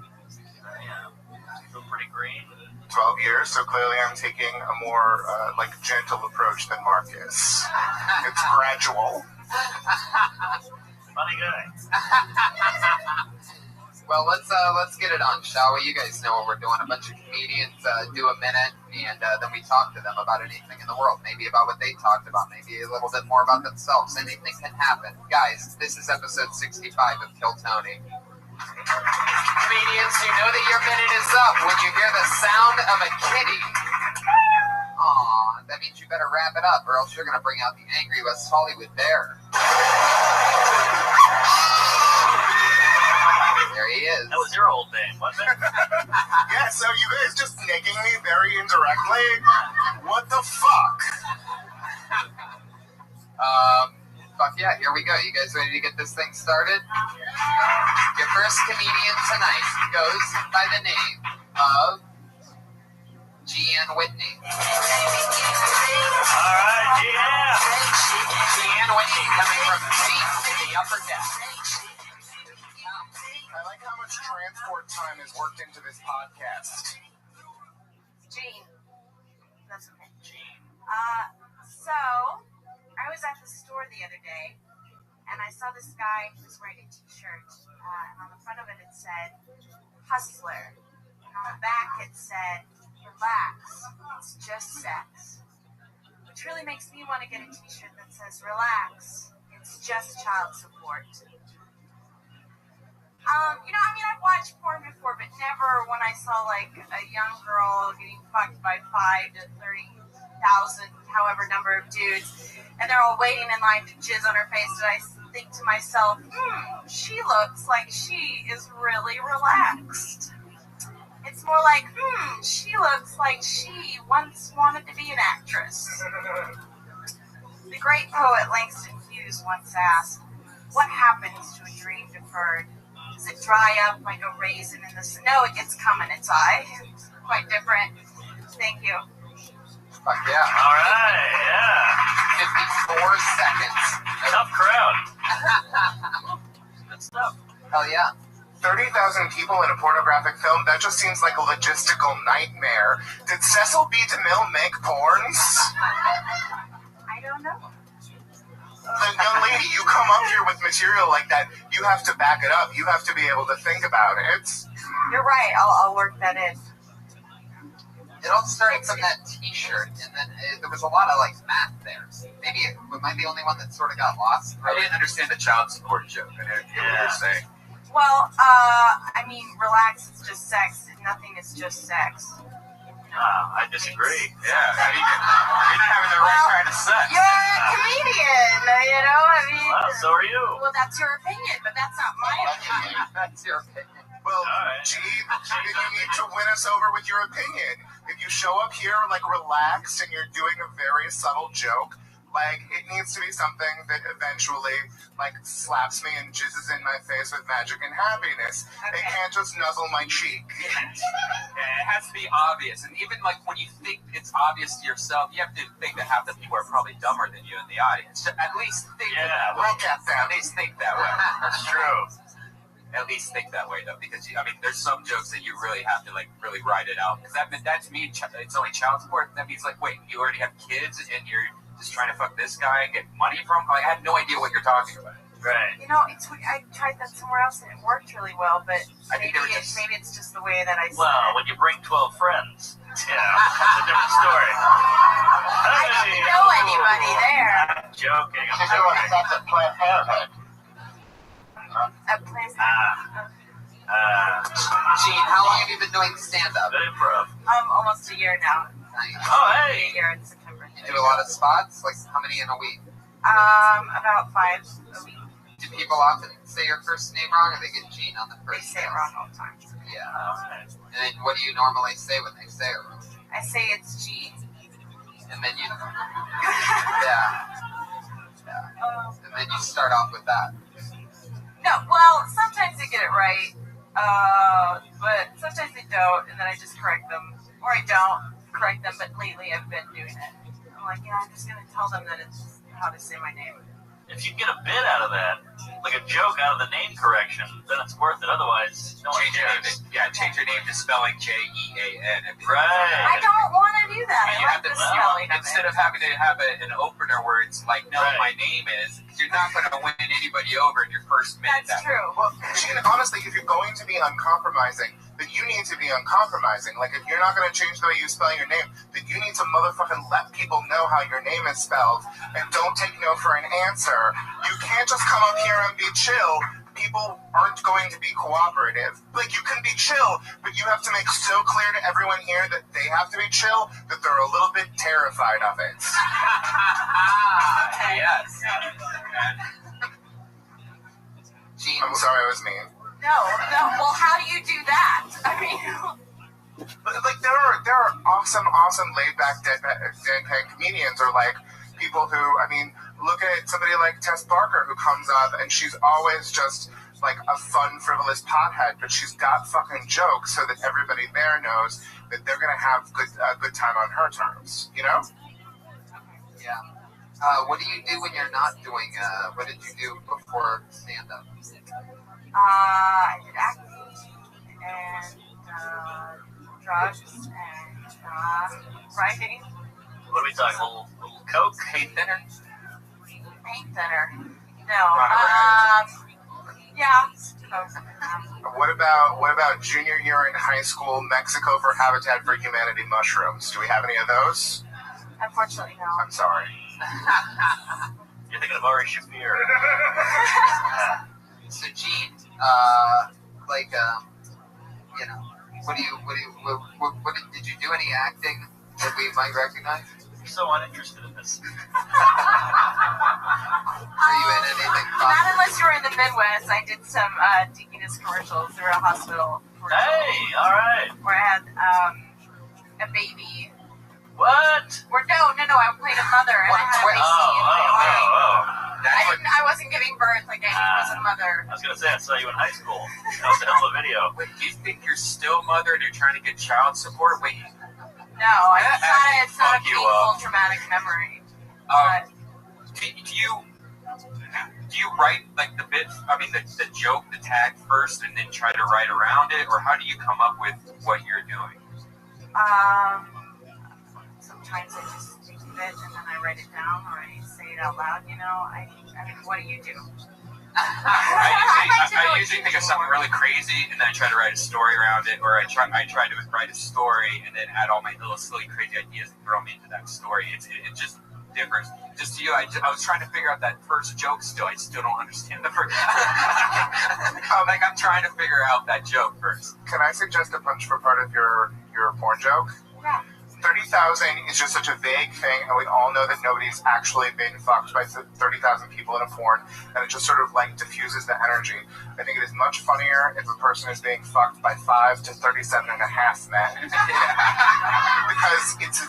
Feel pretty green. 12 years, so clearly I'm taking a more gentle approach than Mark is. It's gradual. Funny guy. Well, let's get it on, shall we? You guys know what we're doing. A bunch of comedians do a minute, and then we talk to them about anything in the world. Maybe about what they talked about. Maybe a little bit more about themselves. Anything can happen. Guys, this is episode 65 of Kill Tony. Comedians, you know that your minute is up when you hear the sound of a kitty. Aw, that means you better wrap it up, or else you're going to bring out the angry West Hollywood bear. There he is. That was your old name, wasn't it? Yeah, so you guys just nigging me very indirectly? What the fuck? Fuck yeah, here we go. You guys ready to get this thing started? Your first comedian tonight goes by the name of Jeanne Whitney. All right, yeah. Jeanne Whitney coming from Seat in the Upper Deck. I like how much transport time is worked into this podcast. Jean. That's okay. Jean. So, I was at the store the other day, and I saw this guy who was wearing a t-shirt, and on the front of it said, Hustler. And on the back it said, Relax, it's just sex. Which really makes me want to get a t-shirt that says, Relax, it's just child support. I've watched porn before, but never when I saw, like, a young girl getting fucked by 5 to 30,000, however number of dudes, and they're all waiting in line to jizz on her face, and I think to myself, she looks like she is really relaxed. It's more like, she looks like she once wanted to be an actress. The great poet Langston Hughes once asked, what happens to a dream deferred? Does it dry up like a raisin in the snow? No, it gets cum in its eye. Quite different. Thank you. Fuck yeah. All right, yeah. 54 seconds. Tough crowd. Good stuff. Hell yeah. 30,000 people in a pornographic film? That just seems like a logistical nightmare. Did Cecil B. DeMille make porns? I don't know. The young lady, you come up here with material like that, you have to back it up. You have to be able to think about it. You're right. I'll work that in. It all started from that T-shirt, and then there was a lot of like math there. Maybe am I the only one that sort of got lost? I didn't understand the child support joke. I didn't get what you're saying. Well, I mean, relax. It's just sex. Nothing is just sex. I disagree. Yeah, you're not having the right kind of sex. You're a comedian, you know? I mean, Well, so are you. Well, that's your opinion, but that's not my opinion. That's your opinion. Well, Gene, if you need to win us over with your opinion, if you show up here like relaxed and you're doing a very subtle joke, like it needs to be something that eventually like slaps me and jizzes in my face with magic and happiness. Okay. It can't just nuzzle my cheek. It has to be obvious, and even like when you think it's obvious to yourself, you have to think that half the people are probably dumber than you in the audience. So at least think that way. Look at them. At least think that way. That's true. At least think that way, though, because I mean, there's some jokes that you really have to like really write it out. Because that to me, it's only child support. That means like, wait, you already have kids and you're just trying to fuck this guy and get money from? Like, I had no idea what you're talking about. Right. You know, it's I tried that somewhere else and it worked really well, but I think maybe it's just the way that I said Well, it. when you bring 12 friends, that's a different story. I didn't know anybody there. I'm joking. She's doing stuff at Planned Parenthood. At Planned Gene, how long have you been doing stand-up? Good improv. Almost a year now. Nice. Oh, hey. A year in September. You do a lot of spots? Like, how many in a week? About 5 a week. Do people often say your first name wrong, or they get Gene on the They first say it name? wrong all the time. Yeah. And then what do you normally say when they say it wrong? I say it's G. And then you... Yeah. And then you start off with that. No, well, sometimes they get it right, but sometimes they don't, and then I just correct them. Or I don't correct them, but lately I've been doing it. I'm like, yeah, I'm just going to tell them that it's how to say my name. If you get a bit out of that, like a joke out of the name correction, then it's worth it. Otherwise, no one Change your name cares. change your name to spelling Jean. Right. I don't want to do that. And you I have like to, the spelling of instead it. of having to have an opener where it's like, no, Right. my name is, because you're not going to win anybody over in your first minute. That's true. Well, Gene, honestly, if you're going to be uncompromising, then you need to be uncompromising. Like, if you're not going to change the way you spell your name, then you need to motherfucking let people know how your name is spelled and don't take no for an answer. You can't just come up here and be chill. People aren't going to be cooperative. Like, you can be chill, but you have to make so clear to everyone here that they have to be chill that they're a little bit terrified of it. Yes. Gene, I'm sorry I was mean. No. Well, how do you do that? I mean, But, like, there are awesome, laid-back, deadpan comedians, or, like, people who, I mean, look at somebody like Tess Barker, who comes up, and she's always just, like, a fun, frivolous pothead, but she's got fucking jokes so that everybody there knows that they're gonna have a good time on her terms, you know? yeah. What do you do when you're not doing, what did you do before stand-up? I did acting and drugs and writing. What are we talking? A little coke? Paint thinner? Paint thinner. No. Yeah. What about junior year in high school, Mexico for Habitat for Humanity mushrooms? Do we have any of those? Unfortunately, no. I'm sorry. You're thinking of Ari Shafir. So, Gene, you know, did you do any acting that we might recognize? I'm so uninterested in this. Are you in anything fun? Not unless you're in the Midwest. I did some Deaconess commercials through a hospital. Hey, all right. Where I had a baby. What? I played a mother and I had a baby in my arm. I wasn't giving birth, like I was a mother. I was going to say, I saw you in high school. That was a hell of a video. Wait, do you think you're still a mother and you're trying to get child support? Wait. No, it's not a painful, traumatic memory. Do you write like the bit? I mean, the joke, the tag first, and then try to write around it, or how do you come up with what you're doing? Sometimes I just of it and then I write it down or I say it out loud. You know, I mean, what do you do? I usually think of something really crazy and then I try to write a story around it, or I try to write a story and then add all my little silly crazy ideas and throw them into that story. It just differs. Just to you, I was trying to figure out that first joke still. I still don't understand the first. I'm trying to figure out that joke first. Can I suggest a punch for part of your porn joke? Yeah. 30,000 is just such a vague thing, and we all know that nobody's actually been fucked by 30,000 people in a porn, and it just sort of like diffuses the energy. I think it is much funnier if a person is being fucked by 5 to 37 and a half men. Because it's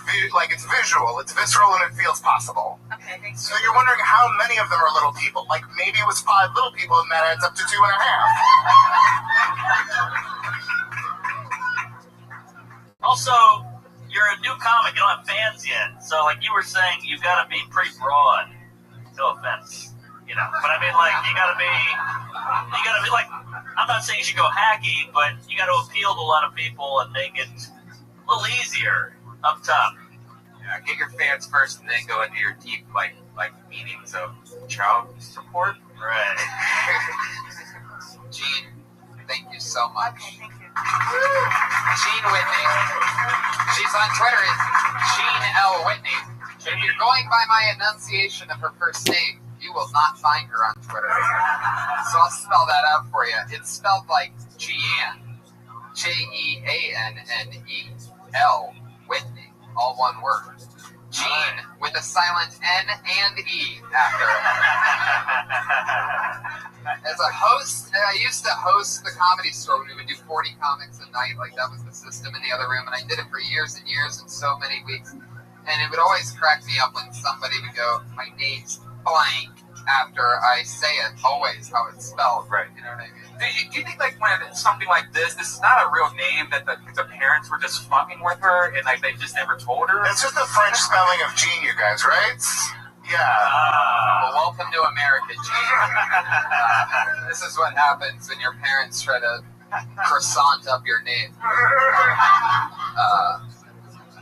visual, it's visceral, and it feels possible. Okay, thanks. So you're wondering how many of them are little people. Like maybe it was 5 little people, and that adds up to 2 and a half. Also, you're a new comic. You don't have fans yet. So, like you were saying, you've got to be pretty broad. No offense, you know. But I mean, like, you got to be like. I'm not saying you should go hacky, but you got to appeal to a lot of people and make it a little easier up top. Yeah, get your fans first, and then go into your deep like meanings of child support. Right. Gene, thank you so much. Okay, thank you. Gene Whitney. She's on Twitter as Gene L. Whitney. If you're going by my enunciation of her first name, you will not find her on Twitter. So I'll spell that out for you. It's spelled like Jeanne. Jeanne-L. Whitney. All one word. Gene with a silent N and E after it. As a host, I used to host the Comedy Store when we would do 40 comics a night. Like, that was the system in the other room, and I did it for years and years and so many weeks. And it would always crack me up when somebody would go, my name's blank, after I say it, always how it's spelled. Right. You know what I mean? Do you think, like, when it's something like this is not a real name, that the parents were just fucking with her and, like, they just never told her? It's just the French spelling of Gene, you guys, right? Yeah. Well, welcome to America, Gene. This is what happens when your parents try to croissant up your name.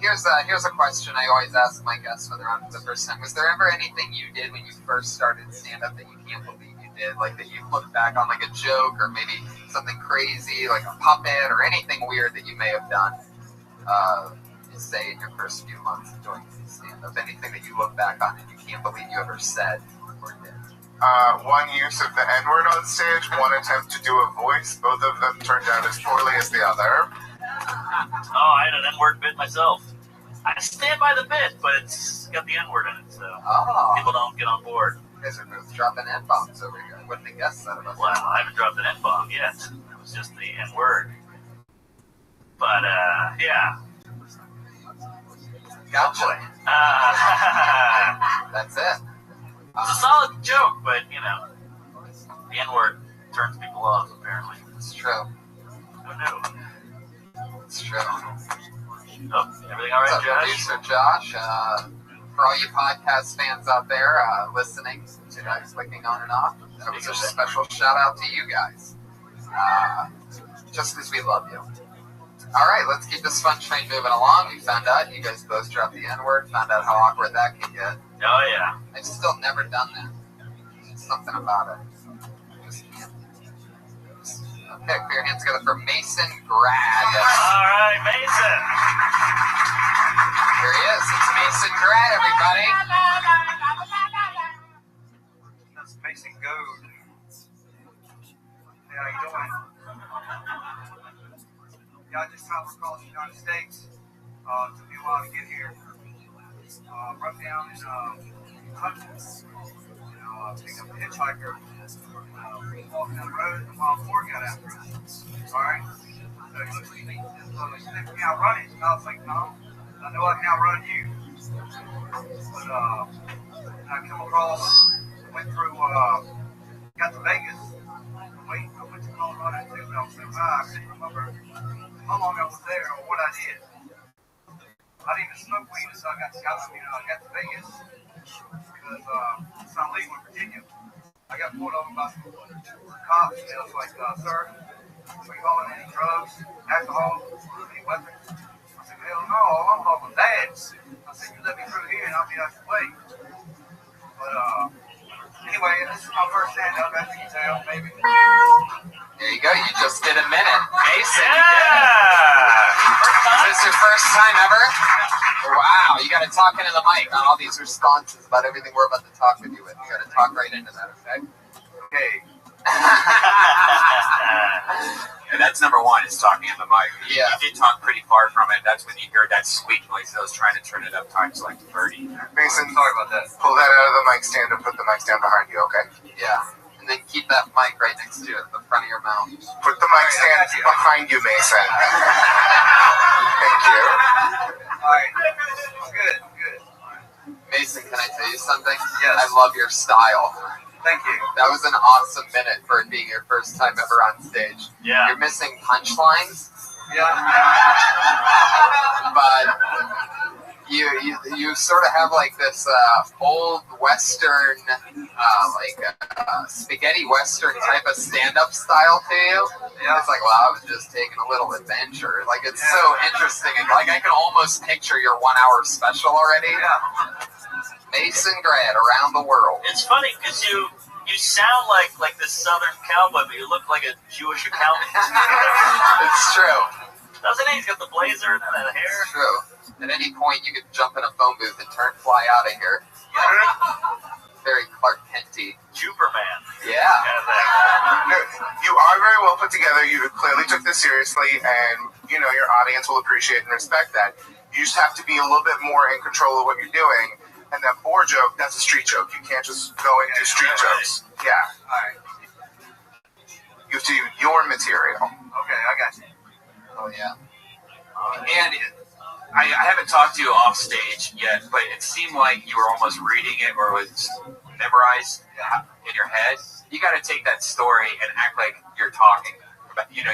Here's a question I always ask my guests when they're on for the first time. Was there ever anything you did when you first started stand-up that you can't believe you did? Like, that you look back on like a joke, or maybe something crazy, like a puppet, or anything weird that you may have done, say, in your first few months of doing stand-up? Anything that you look back on and you can't believe you ever said or did? One use of the N-word on stage, one attempt to do a voice. Both of them turned out as poorly as the other. Oh, I had an N-word bit myself. I stand by the bit, but it's got the N-word in it, so people don't get on board. You guys are both dropping N-bombs over here. I wouldn't have guessed that about you. Well, I haven't dropped an N-bomb yet. It was just the N-word. But, yeah. Gotcha. That's it. It's a solid joke, but, you know, the N-word turns people off, apparently. It's true. Who knew? It's true. Oh, everything all right, What's up, producer Josh? For all you podcast fans out there listening to that, clicking on and off, that was a special shout out to you guys. Just because we love you. All right, let's keep this fun train moving along. We found out you guys both dropped the N-word, found out how awkward that can get. Oh, yeah. I've still never done that. There's something about it. Just can't. Okay, put your hands together for Mason Grad. All right, Mason. Here he is. It's Mason Grad, everybody. That's Mason Goad. Hey, how you doing? Yeah, I just traveled across the United States. Took me a while to get here. Run down in Hudson. Picked up a hitchhiker. Walking down the road, and Wild Boar got after us. Alright? So he looked at me and said, "Can I outrun it?" And I was like, "No, I know I can outrun you." But I come across, went through, got to Vegas. I went to Colorado too, but I was so high, I couldn't remember how long I was there or what I did. I didn't even smoke weed until I got to Vegas because it's not legal in Virginia. I got pulled over by some cops, and they was like, "Sir, are you hauling any drugs, alcohol, any weapons?" I said, "Hell no, I'm hauling dads." I said, "You let me through here, and I'll be Is this your first time ever? Wow, you got to talk into the mic on all these responses about everything we're about to talk with you with. You got to talk right into that, okay? Okay. And that's number one, is talking in the mic. Yeah. You did talk pretty far from it. That's when you heard that squeak noise. I was trying to turn it up times like 30. Mason, Sorry about that. pull that out of the mic stand and put the mic stand behind you, okay? Yeah. And then keep that mic right next to you at the front of your mouth. Put the mic stand behind you, Mason. Thank you. Alright. Good, good. Mason, can I tell you something? Yes. I love your style. Thank you. That was an awesome minute for it being your first time ever on stage. Yeah. You're missing punchlines, Yeah. but you sort of have like this old Western, spaghetti Western type of stand-up style to you. Yeah. It's like, well, I was just taking a little adventure. Like, it's so interesting. And, like, I can almost picture your 1 hour special already. Yeah. Mason Grad around the world. It's funny because you sound like this Southern cowboy, but you look like a Jewish accountant. It's true. Doesn't he? He's got the blazer and that hair. It's true. At any point, you could jump in a phone booth and fly out of here. Very Clark Kent-y. Superman. Yeah. No, you are very well put together. You clearly took this seriously, and your audience will appreciate and respect that. You just have to be a little bit more in control of what you're doing. And that boar joke, that's a street joke. You can't just go and do street jokes. Yeah. Alright. You have to do your material. Okay, I got you. Oh, yeah. And I haven't talked to you off stage yet, but it seemed like you were almost reading it or was memorized in your head. You got to take that story and act like you're talking. You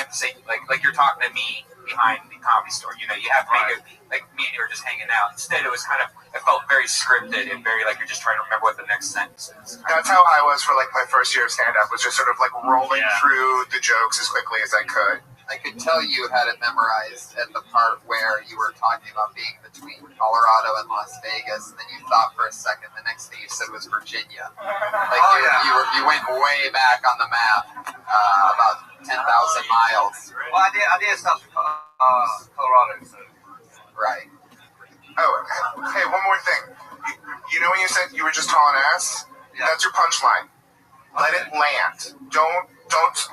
have to say like you're talking to me behind the Comedy Store. You have to make it like me and you were just hanging out. Instead, it was it felt very scripted and very like you're just trying to remember what the next sentence is. That's how I was for like my first year of stand-up, was just sort of like rolling through the jokes as quickly as I could. I could tell you had it memorized at the part where you were talking about being between Colorado and Las Vegas, and then you thought for a second, the next thing you said was Virginia. Like you went way back on the map, about 10,000 miles. Well, I did stop to Colorado. So. Right. Oh, hey, one more thing. You know when you said you were just hauling ass? Yeah. That's your punchline. Let it land. Don't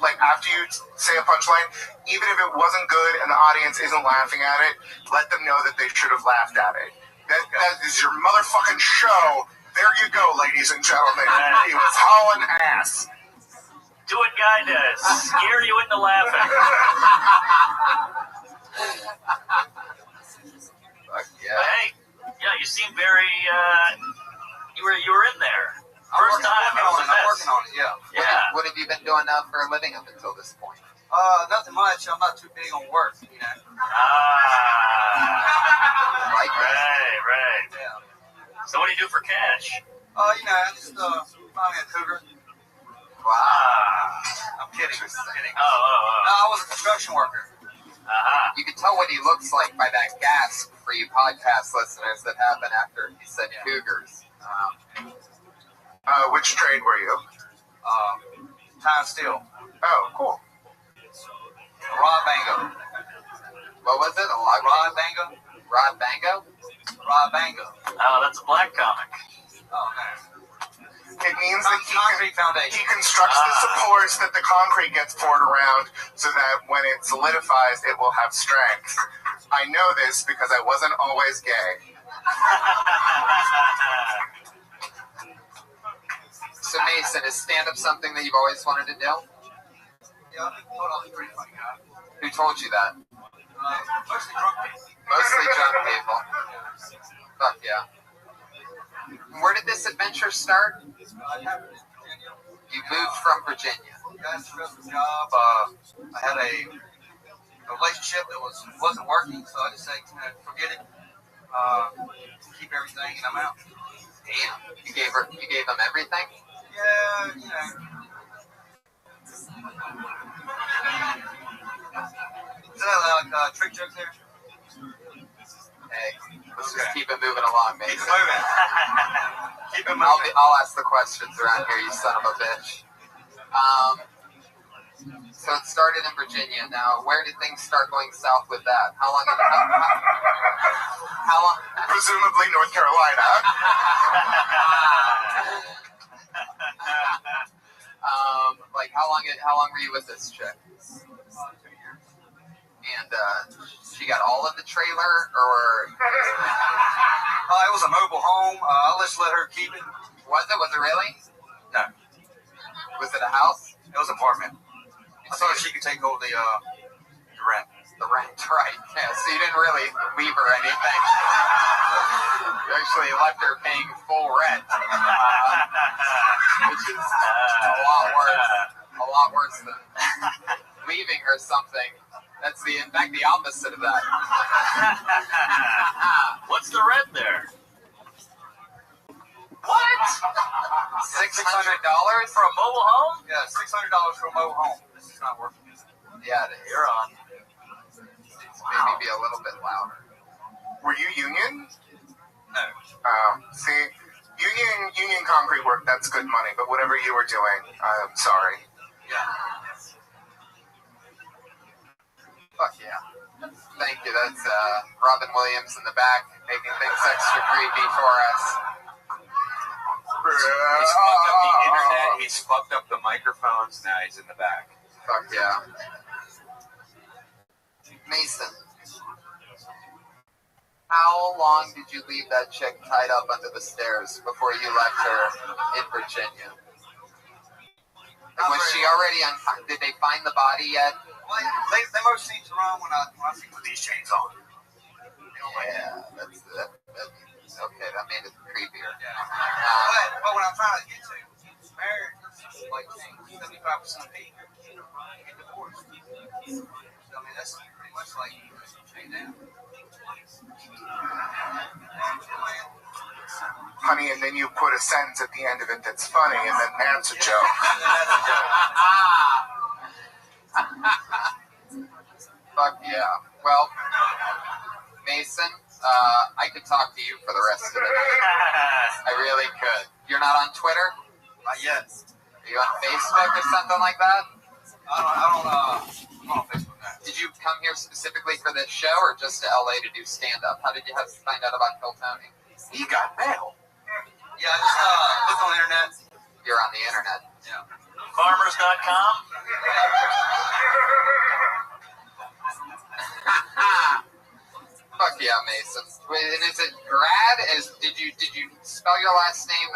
like after you say a punchline, even if it wasn't good and the audience isn't laughing at it, let them know that they should have laughed at it. That is your motherfucking show. There you go, ladies and gentlemen. He was hauling ass. Do what Guy does. Scare you into laughing. Fuck yeah. But hey, you seem very you were in there. First time. I'm working on it, yeah. What have you been doing now for a living up until this point? Nothing much. I'm not too big on work, Right. Yeah. So what do you do for cash? I just buying a cougar. Wow. I'm kidding. I'm kidding. Oh. No, I was a construction worker. You can tell what he looks like by that gasp for you podcast listeners that happened after he said cougars. Which trade were you? Time steel. Oh, cool. Rod Bango. What was it? Rod Bango. Rod Bango? Rod Bango. Oh, that's a black comic. Oh, man. It means that concrete foundation. He constructs the supports that the concrete gets poured around so that when it solidifies, it will have strength. I know this because I wasn't always gay. So Mason, is stand-up something that you've always wanted to do? Yeah, hold on, pretty funny guy. Who told you that? Mostly drunk people. Mostly drunk people. Fuck yeah. Where did this adventure start? You moved from Virginia. Got a stressful job. I had a relationship that wasn't working, so I just said, forget it. Keep everything, and I'm out. Damn. You gave them everything? Yeah, Is that like trick jokes there? Hey, let's just keep it moving along, Mason. Keep it moving. Keep it moving. I'll ask the questions around here, you son of a bitch. So it started in Virginia. Now, where did things start going south with that? How long? How long? Presumably North Carolina. Like how long were you with this chick? 2 years. And she got all of the trailer, or? It was a mobile home. I'll just let her keep it. Was it? Was it really? No. Was it a house? It was an apartment. I thought she could take over the rent. The rent, right. Yeah, so you didn't really leave her anything. You actually left her paying full rent, which is a lot worse than leaving her something. That's in fact the opposite of that. What's the rent there? What? $600 for a mobile home? Yeah, $600 for a mobile home. This is not working. Yeah, you're on. Maybe be a little bit louder. Were you union? No. See, union concrete work, that's good money, but whatever you were doing, I'm sorry. Yeah. Fuck yeah. Thank you. That's Robin Williams in the back making things extra creepy for us. He's fucked up the internet. He's fucked up the microphones. Now he's in the back. Fuck yeah. Mason, how long did you leave that chick tied up under the stairs before you left her in Virginia? Like, was she already on? Did they find the body yet? Well, they most seem to run when I see with these chains on. Yeah, that's okay. That made it creepier. But what I'm trying to get to, marriage is like 75% of people get divorced. So, I mean, that's pretty much like chain down. Honey, and then you put a sentence at the end of it that's funny, and then that's a joke. Fuck yeah. Well, Mason, I could talk to you for the rest of the day. I really could. You're not on Twitter? Not yet. Are you on Facebook or something like that? I'm on Facebook now. Did you come here specifically for this show or just to LA to do stand-up? How did you find out about Kill Tony? He got mail. Yeah, I just looked on the internet. You're on the internet. Yeah. Farmers.com? Fuck yeah, Mason. Wait, and is it Grad? Did you spell your last name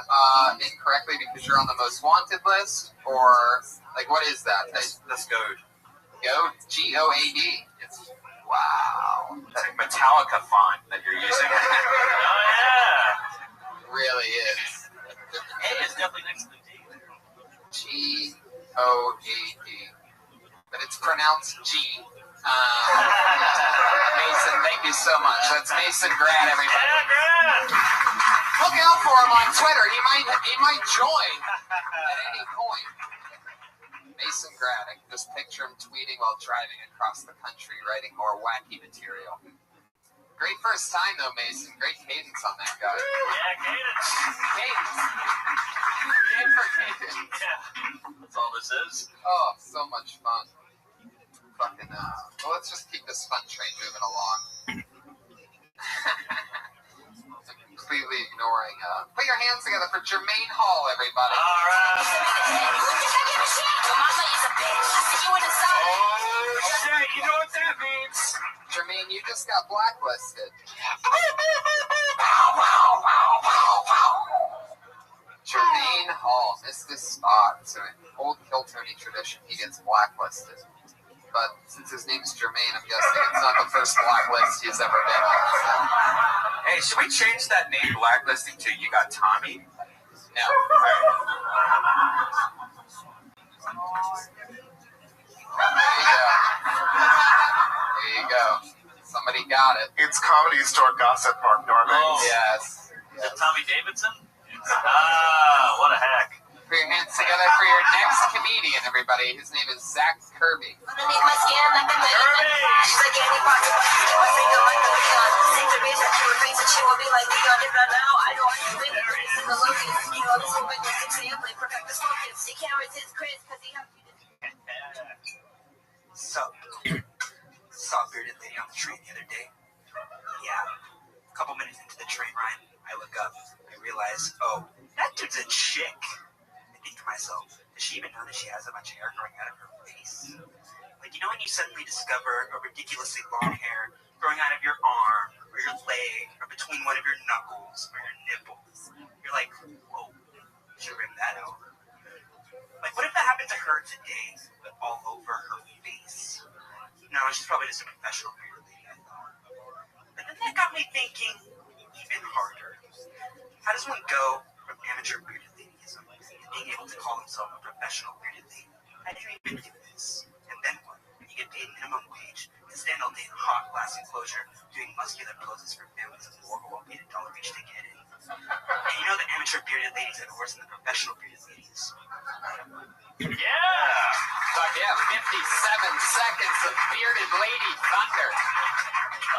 incorrectly because you're on the most wanted list, or like what is that? That's Goad. Goad? G-O-A-D. Yes. Wow. It's like Metallica font that you're using. Oh, yeah. Really is. A is definitely next to the D there. G-O-A-D. But it's pronounced G. Mason, thank you so much. That's Mason Grad, everybody. Yeah, Grad. Look out for him on Twitter. He might join at any point. Mason Grad. I can just picture him tweeting while driving across the country, writing more wacky material. Great first time though, Mason. Great cadence on that guy. Yeah, cadence. Cadence. Game for cadence. Yeah. That's all this is. Oh, so much fun. Fucking, well, let's just keep this fun train moving along. I'm completely ignoring, put your hands together for Jermaine Hall, everybody. All right. Oh, shit. You know what that means? Jermaine, you just got blacklisted. Jermaine Hall missed his spot. So in old Kill Tony tradition, he gets blacklisted. But since his name's Jermaine, I'm guessing it's not the first blacklist he's ever been on. So. Hey, should we change that name blacklisting to You Got Tommy? No. There you go. Somebody got it. It's Comedy Store Gossip, Mark Norman. Oh. Yes. Is it Tommy Davidson? Ah, what a hack. Put your hands together for your next comedian, everybody. His name is Zach Kirby. Kirby! Saw a bearded lady on the train the other day. Yeah, a couple minutes into the train ride, I look up. I realize, oh, that dude's a chick. I think to myself, does she even know that she has a bunch of hair growing out of her face? Like, you know when you suddenly discover a ridiculously long hair growing out of your arm, or your leg, or between one of your knuckles, or your nipples? You're like, whoa, should rip that out. Like, what if that happened to her today, but all over her face? No, she's probably just a professional bearded lady, I thought. But then that got me thinking even harder. How does one go from amateur bearded ladyism to being able to call himself a professional bearded lady? How do you even do this? And then what? You get paid minimum wage to stand all day in hot glass enclosure doing muscular poses for families of four who won't pay $1 each to get in. And you know the amateur bearded ladies are worse than the professional bearded ladies. Yeah! Fuck yeah, 57 seconds of bearded lady thunder.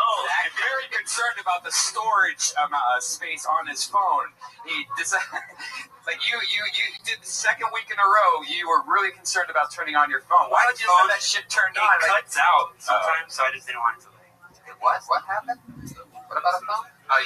Oh, I'm very concerned about the storage space on his phone. He like you did the second week in a row. You were really concerned about turning on your phone. Why did you have that shit turned on? It cuts out sometimes, so I just didn't want it to leak. What? What happened? What about a phone? Oh,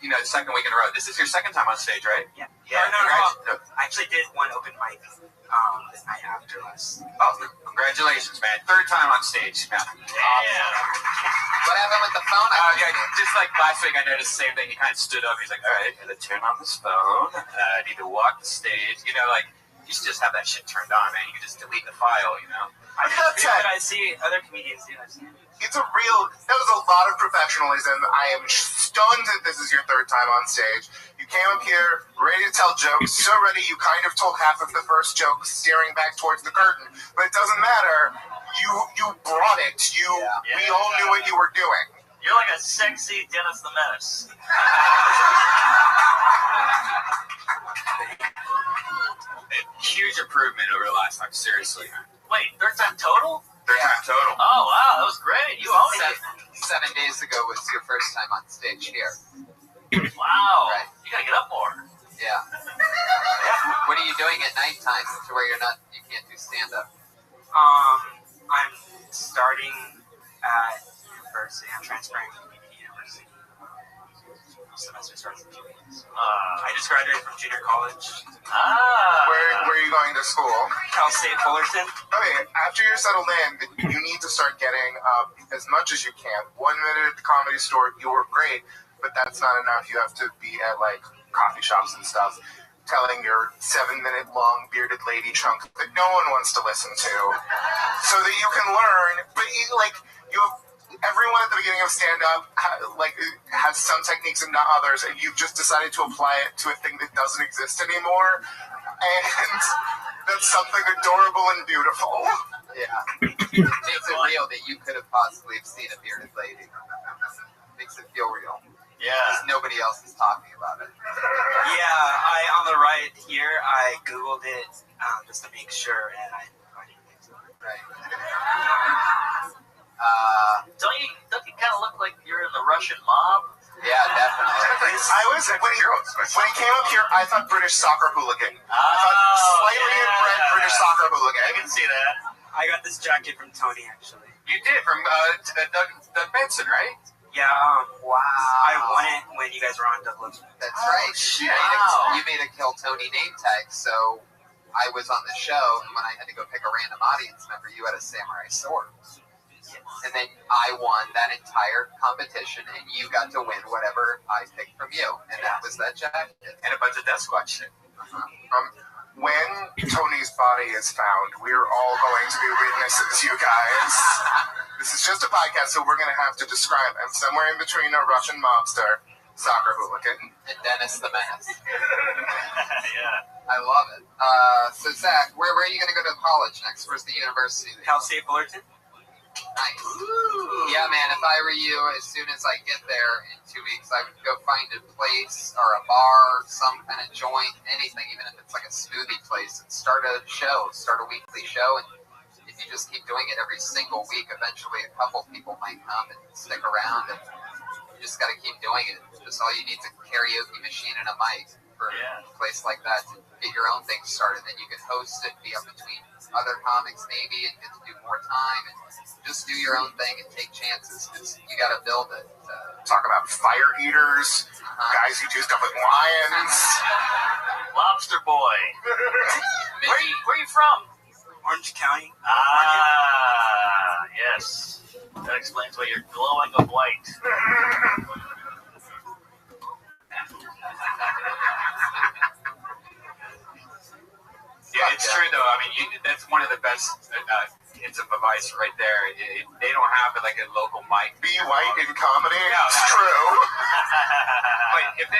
you know, second week in a row. This is your second time on stage, right? Yeah. No. I actually did one open mic the night after last. Oh, congratulations, man. Third time on stage. Yeah. What happened with the phone? Yeah, just like last week, I noticed the same thing. He kind of stood up. He's like, all right, I gotta turn on this phone. I need to walk the stage. You know, like, you should just have that shit turned on, man. You can just delete the file, you know? I see other comedians do that. That was a lot of professionalism. I am stunned that this is your third time on stage. You came up here ready to tell jokes, so ready you kind of told half of the first joke staring back towards the curtain. But it doesn't matter. You brought it. We all knew what you were doing. You're like a sexy Dennis the Menace. Huge improvement over the last time, seriously. Wait, third time total? Third time total. Oh, wow, that was great. You owned it. 7 days ago was your first time on stage here. Wow. Right. You gotta get up more. Yeah. What are you doing at nighttime to where you can't do stand-up? I'm starting at university. I'm transferring to university. Semester starts in 2 weeks. I just graduated from junior college. Where are you going to school? Cal State Fullerton. Okay, after you're settled in, you need to start getting as much as you can. 1 minute at the Comedy Store, you were great, but that's not enough. You have to be at like coffee shops and stuff, telling your 7-minute long bearded lady chunk that no one wants to listen to, so that you can learn. But everyone at the beginning of stand-up has some techniques and not others, and you've just decided to apply it to a thing that doesn't exist anymore, and that's something adorable and beautiful. Yeah. Makes it real that you could have possibly seen a bearded lady. Makes it feel real. Yeah. Because nobody else is talking about it. Yeah, on the right here, I Googled it just to make sure, and I find it. Right. Don't you kind of look like you're in the Russian mob? Yeah, definitely. When he came up here, I thought British soccer hooligan. I thought slightly inbred British soccer hooligan. I can see that. I got this jacket from Tony, actually. You did, from Doug Benson, right? Yeah, wow. I won it when you guys were on Douglas. That's right. Shit. You made a Kill Tony name tag, so I was on the show, and when I had to go pick a random audience member, you had a samurai sword. And then I won that entire competition, and you got to win whatever I picked from you. And that was that jacket. And a bunch of Death Squad shit. When Tony's body is found, we're all going to be witnesses, you guys. This is just a podcast, so we're going to have to describe him. Somewhere in between a Russian mobster, soccer hooligan, and Dennis the Menace. Yeah. I love it. So, Zach, where are you going to go to college next? Where's the university? Cal State Fullerton. Nice. Ooh. Yeah, man, if I were you, as soon as I get there in 2 weeks, I would go find a place or a bar, some kind of joint, anything, even if it's like a smoothie place, and start a weekly show. And if you just keep doing it every single week, eventually a couple people might come and stick around, and you just got to keep doing it. Just all you need is a karaoke machine and a mic for a place like that to get your own thing started. Then you can host it, be up between other comics maybe and get to do more time and just do your own thing and take chances because you got to build it. Talk about fire eaters, guys who do stuff with lions. Lobster boy. Where are you from? Orange County. Ah, yes. That explains why you're glowing of white. Yeah, it's true though. I mean, that's one of the best hits of advice right there. They don't have like a local mic. Be white in comedy. Yeah, it's true. But if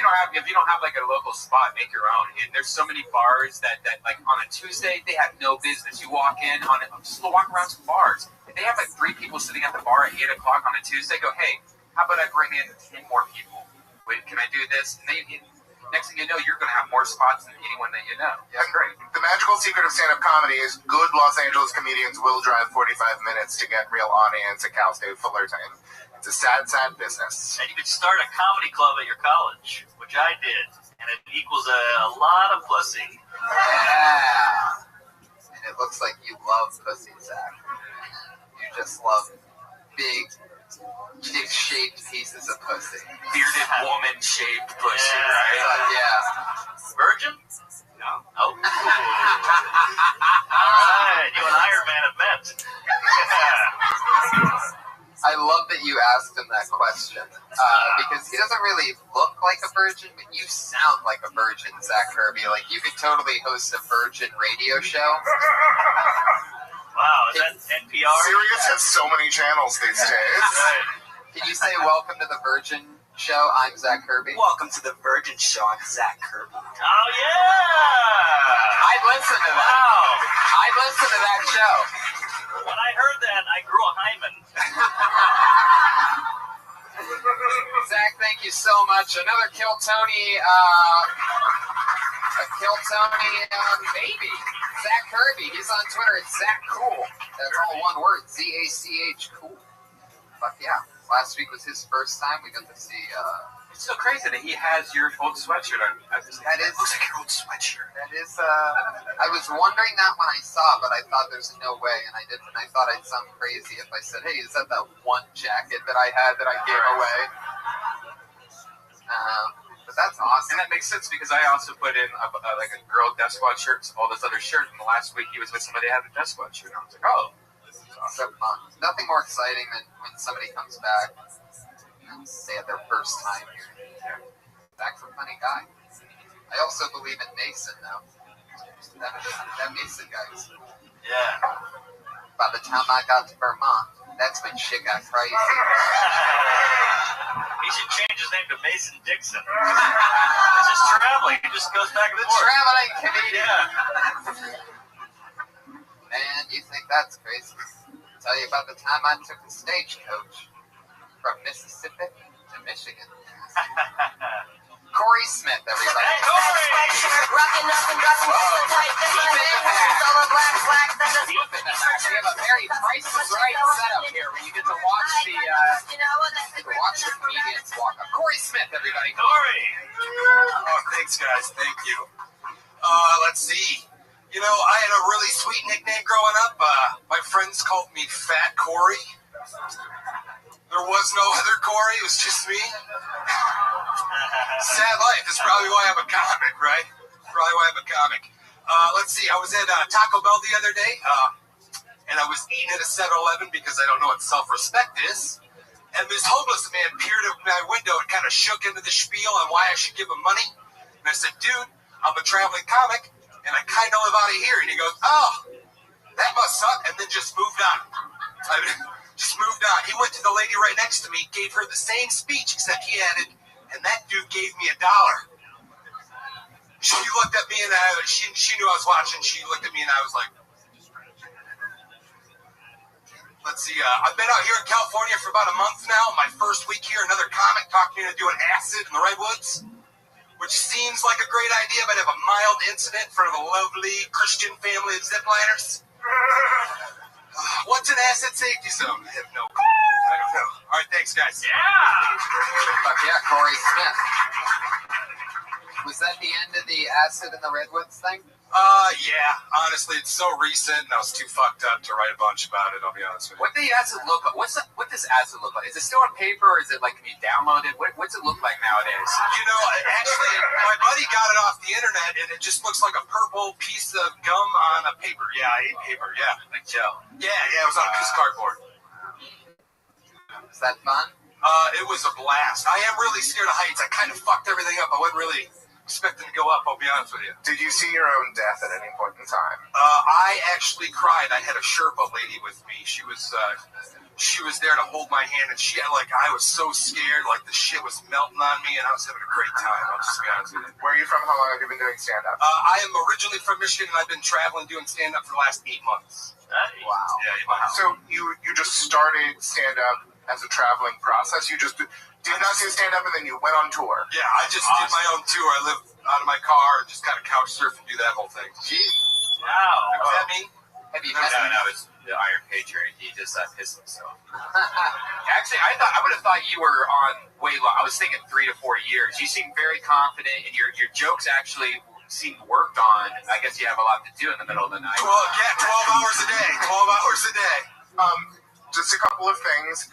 you don't have like a local spot, make your own. And there's so many bars that like on a Tuesday they have no business. You walk in on it. Just walk around some bars. If they have like 3 people sitting at the bar at 8 o'clock on a Tuesday, go, hey, how about I bring in 10 more people? Wait, can I do this? And next thing you know, you're going to have more spots than anyone that you know. Yeah, great. The magical secret of stand-up comedy is good Los Angeles comedians will drive 45 minutes to get real audience at Cal State Fullerton. It's a sad, sad business. And you could start a comedy club at your college, which I did, and it equals a lot of pussy. Yeah. And it looks like you love pussy, Zach. You just love big, dick-shaped pieces of pussy. Bearded woman-shaped pussy, Yeah. right? Yeah. Virgin? No. Oh. All right, you and Iron Man have met. I love that you asked him that question because he doesn't really look like a virgin, but you sound like a virgin, Zach Kirby. Like you could totally host a virgin radio show. Wow, is that NPR? Sirius has so many channels these days. Can you say welcome to the Virgin Show? I'm Zach Kirby. Welcome to the Virgin Show. I'm Zach Kirby. Oh, yeah! I'd listen to that. Wow. I'd listen to that show. When I heard that, I grew a hymen. Zach, thank you so much. Another Kill Tony, baby. Zach Kirby. He's on Twitter. It's Zach Cool. That's all one word. Z-A-C-H Cool. Fuck yeah. Last week was his first time. We got to see. It's so crazy that he has your old sweatshirt on. That is, looks like your old sweatshirt. That is. I was wondering that when I saw it, but I thought there's no way, and I didn't. And I thought I'd sound crazy if I said, "Hey, is that one jacket that I had that I gave away?" But that's awesome. And that makes sense because I also put in like a girl Death Squad shirt, all this other shirt, and the last week he was with somebody that had a Death Squad shirt. And I was like, oh, this is awesome. So fun. Nothing more exciting than when somebody comes back and they had their first time here. Zach's a funny guy. I also believe in Mason now. That Mason guys. Yeah. By the time I got to Vermont, that's when shit got crazy. He should change his name to Mason Dixon. It's just traveling. He just goes back and forth. Traveling comedian. Yeah. Man, you think that's crazy? I'll tell you about the time I took a stagecoach from Mississippi to Michigan. Corey Smith, everybody. Hey, Corey! Rocking up and dressing so tight. Deep in the past. Deep in the past. We have a very Price is Right setup here where you get to watch the comedians walk up. Corey Smith, everybody. Corey! Oh, thanks, guys. Thank you. Let's see. You know, I had a really sweet nickname growing up. My friends called me Fat Corey. There was no other Corey. It was just me. Sad life. That's probably why I'm a comic, right? Probably why I'm a comic. Let's see. I was at Taco Bell the other day, and I was eating at a 7-Eleven because I don't know what self-respect is. And this homeless man peered at my window and kind of shook into the spiel on why I should give him money. And I said, dude, I'm a traveling comic, and I kind of live out of here. And he goes, oh, that must suck, and then just moved on. Just moved on. He went to the lady right next to me, gave her the same speech, except he added, and that dude gave me $1. She looked at me, and she knew I was watching. She looked at me, and I was like, let's see. I've been out here in California for about a month now. My first week here, another comic talked me into doing acid in the Redwoods, which seems like a great idea, but I have a mild incident in front of a lovely Christian family of zipliners. What's an asset safety zone? I have no clue. I don't know. All right, thanks, guys. Yeah! Fuck yeah, Corey Smith. Was that the end of the acid in the Redwoods thing? Yeah, honestly, it's so recent, and I was too fucked up to write a bunch about it, I'll be honest with you. What does it look like? What does acid look like? Is it still on paper, or is it like, can you download it? What's it look like nowadays? You know, actually, my buddy got it off the internet, and it just looks like a purple piece of gum on a paper. Yeah, I ate paper, yeah. Like Joe. Yeah, it was on a piece of cardboard. Is that fun? It was a blast. I am really scared of heights. I kind of fucked everything up. I wasn't really expecting to go up, I'll be honest with you. Did you see your own death at any point in time? I actually cried. I had a Sherpa lady with me. She was there to hold my hand, and I was so scared, like the shit was melting on me, and I was having a great time. I'll just be honest with you. Where are you from? How long have you been doing stand-up? I am originally from Michigan, and I've been traveling doing stand-up for the last 8 months. Nice. Wow. Yeah, wow. So you just started stand-up as a traveling process? You just did not do stand-up, and then you went on tour? Yeah, I just did my own tour. I live out of my car and just kind of couch surf and do that whole thing. Gee. Wow. Is that me? Have you No, it's the Iron Patriot. He just pissed himself. Actually, I would have thought you were on way long. I was thinking 3 to 4 years. You seem very confident, and your jokes actually seem worked on. I guess you have a lot to do in the middle of the night. 12 hours a day. 12 hours a day. Just a couple of things.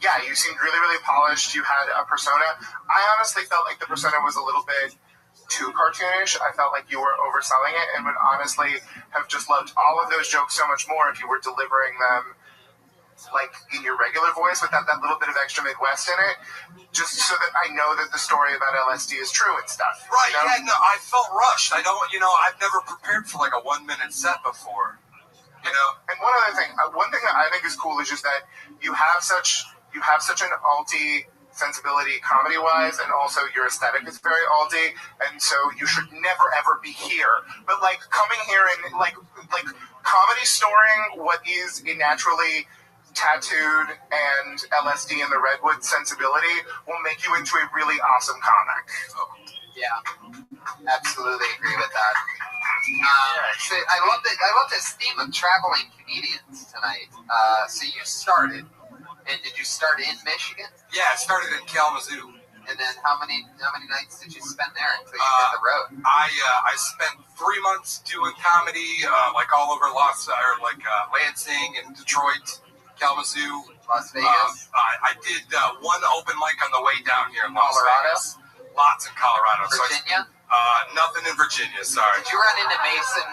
Yeah, you seemed really, really polished. You had a persona. I honestly felt like the persona was a little bit too cartoonish. I felt like you were overselling it, and would honestly have just loved all of those jokes so much more if you were delivering them like in your regular voice without that little bit of extra Midwest in it, just so that I know that the story about LSD is true and stuff. Right, you know? yeah, no, I felt rushed. I've never prepared for like a 1-minute set before. You know, and one other thing, one thing that I think is cool is just that you have such an alty sensibility comedy-wise, and also your aesthetic is very alty, and so you should never ever be here. But like coming here and like comedy storing what is a naturally tattooed and LSD in the redwood sensibility will make you into a really awesome comic. Yeah, absolutely agree with that. So I love this theme of traveling comedians tonight. So you started, and did you start in Michigan? Yeah, I started in Kalamazoo. And then how many nights did you spend there until you hit the road? I spent 3 months doing comedy, all over Lansing and Detroit, Kalamazoo, Las Vegas. I did one open mic on the way down here in Las Colorado. Vegas. Lots in Colorado. Virginia? Nothing in Virginia, sorry. Did you run into Mason?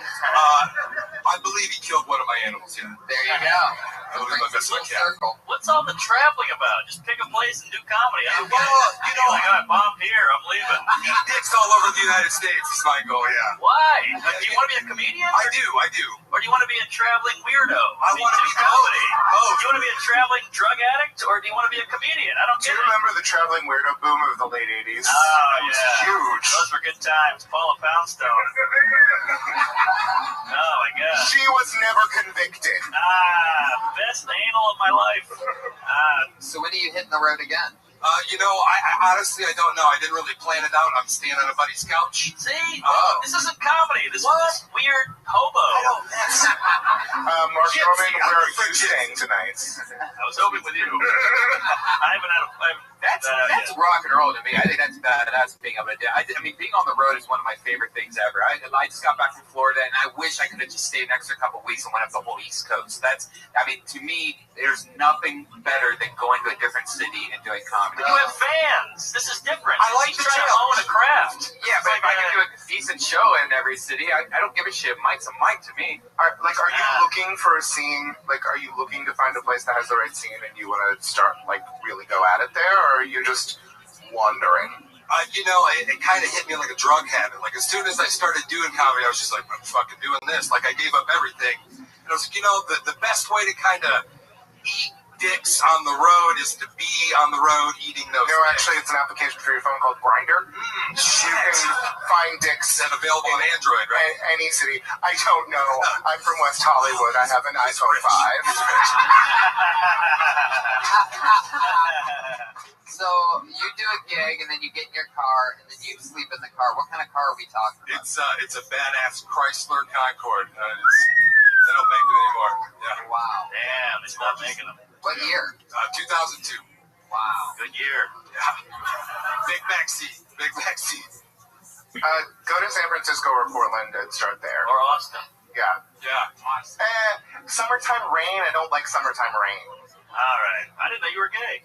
I believe he killed one of my animals, yeah. There you go. I believe I missed my cat. What's all the traveling about? Just pick a place and do comedy. I don't get it. Well, I got bombed here. I'm leaving. Eat dicks all over the United States is my goal, yeah. Why? Do you want to be a comedian? I do. Or do you want to be a traveling weirdo? I want to be comedy. both. Do you want to be a traveling drug addict, or do you want to be a comedian? I don't Do get you it. remember the traveling weirdo boom of the late 80s? Oh, It was yeah. huge. Those were good times. Paula Poundstone. Oh, my God. She was never convicted. Best anal of my life. So when are you hitting the road again? I honestly, I don't know. I didn't really plan it out. I'm staying on a buddy's couch. See? This isn't comedy. This is weird hobo. Mark Norman, where are you staying tonight? I was hoping with you. I haven't had a... That's rock and roll to me. I think that's being able to do. I mean, being on the road is one of my favorite things ever. I just got back from Florida, and I wish I could have just stayed an extra couple weeks and went up the whole East Coast. To me, there's nothing better than going to a different city and doing comedy. But you have fans. This is different. I like He's trying to own a craft. Yeah, but if I can do a decent show in every city, I don't give a shit. Mike's a Mike to me. Are you looking for a scene? Are you looking to find a place that has the right scene, and you want to start really go at it there, or are you just wandering? It kind of hit me like a drug habit. Like, as soon as I started doing comedy, I was just like, I'm fucking doing this. Like, I gave up everything. And I was like, the best way to kind of eat dicks on the road is to be on the road eating those dicks. Actually, it's an application for your phone called Grindr. You can find dicks that available on Android, right? Any city. I don't know. I'm from West Hollywood. I have an iPhone 5. So you do a gig, and then you get in your car, and then you sleep in the car. What kind of car are we talking about? It's a badass Chrysler Concorde. They don't make it anymore. Yeah. Wow. Damn, they stopped making them. What year? 2002. Wow. Good year. Yeah. Big backseat. Go to San Francisco or Portland and start there. Or Austin. Yeah. Yeah. Summertime rain. I don't like summertime rain. All right. I didn't know you were gay.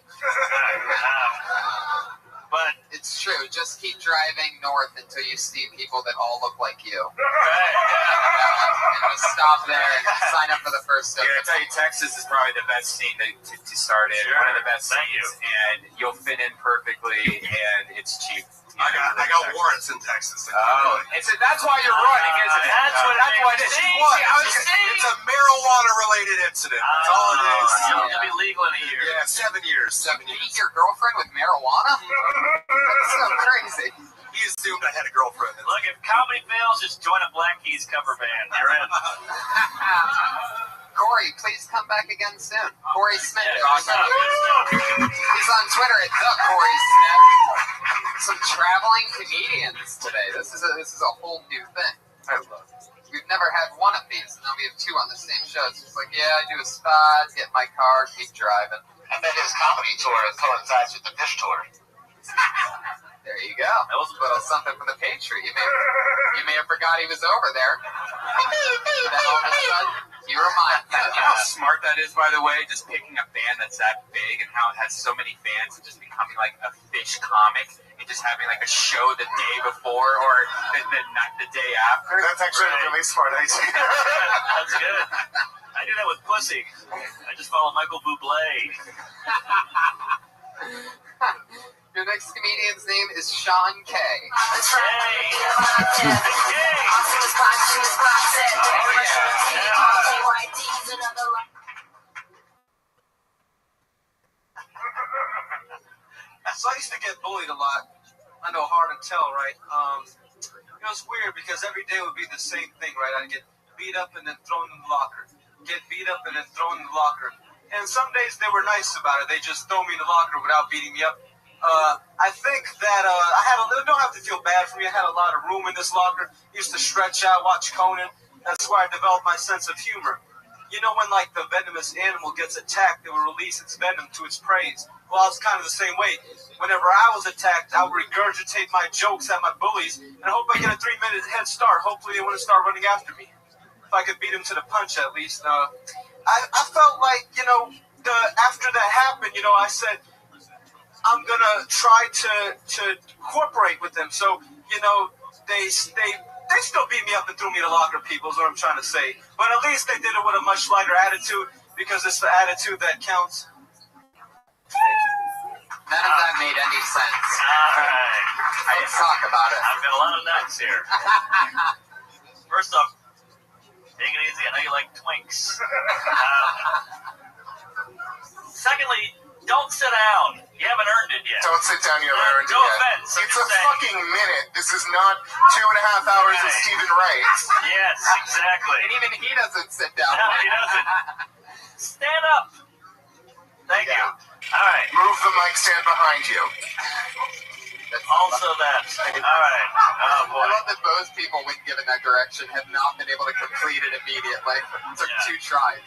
But it's true. Just keep driving north until you see people that all look like you. Right. And just stop there and sign up for the first step. Yeah, I tell you, Texas is probably the best scene to start in. Sure. One of the best Thank scenes, and you'll fit in perfectly, and it's cheap. I got warrants in Texas. Oh, that's why you're running, isn't it? That's what it is. It's a marijuana-related incident. That's all it is. It'll be legal in a year. Yeah, 7 years. 7 years. Beat your girlfriend with marijuana? That's so crazy. He assumed I had a girlfriend. Look, if comedy fails, just join a Black Keys cover band. You're in. Corey, please come back again soon. Corey Smith. Yeah, what's up? He's on Twitter at the Corey Smith. Some traveling comedians today. This is a whole new thing. I love it. We've never had one of these, and now we have two on the same show. It's just like, yeah, I do a spot, get in my car, keep driving. And then his comedy tour coincides with the fish tour. There you go. That was a little something from the Patriot. You may have forgot he was over there. And then all of a sudden, you remind me. You know how smart that is, by the way, just picking a band that's that big and how it has so many fans and just becoming like a fish comic and just having like a show the day before or the day after. That's actually a really smart idea. That's good. I do that with pussy. I just follow Michael Bublé. Your next comedian's name is Sean K. So I used to get bullied a lot. I know, hard to tell, right? It was weird because every day would be the same thing, right? I'd get beat up and then thrown in the locker. Get beat up and then thrown in the locker. And some days they were nice about it. They just throw me in the locker without beating me up. I think that I don't have to feel bad for me. I had a lot of room in this locker. Used to stretch out, watch Conan. That's where I developed my sense of humor. You know when like the venomous animal gets attacked, it will release its venom to its prey. Well, I was kind of the same way. Whenever I was attacked, I would regurgitate my jokes at my bullies and hope I get a 3-minute head start. Hopefully they wouldn't start running after me. If I could beat them to the punch at least. I felt like, after that happened, I said, I'm gonna try to cooperate with them. So, they still beat me up and threw me in the locker, people, is what I'm trying to say. But at least they did it with a much lighter attitude because it's the attitude that counts. None of that made any sense. Let's talk about it. I've got a lot of nuts here. First off, take it easy. I know you like twinks. Secondly, don't sit down. You haven't earned it yet. Don't sit down. You haven't earned it No yet. offense. It's a fucking minute. This is not 2.5 hours of Stephen Wright. Yes, exactly. And even he doesn't sit down. No, he doesn't. Stand up. Thank you. All right. Move the mic stand behind you. Also that. All right. Oh, boy. I love that most people, when given that direction, have not been able to complete it immediately. It took 2 tries.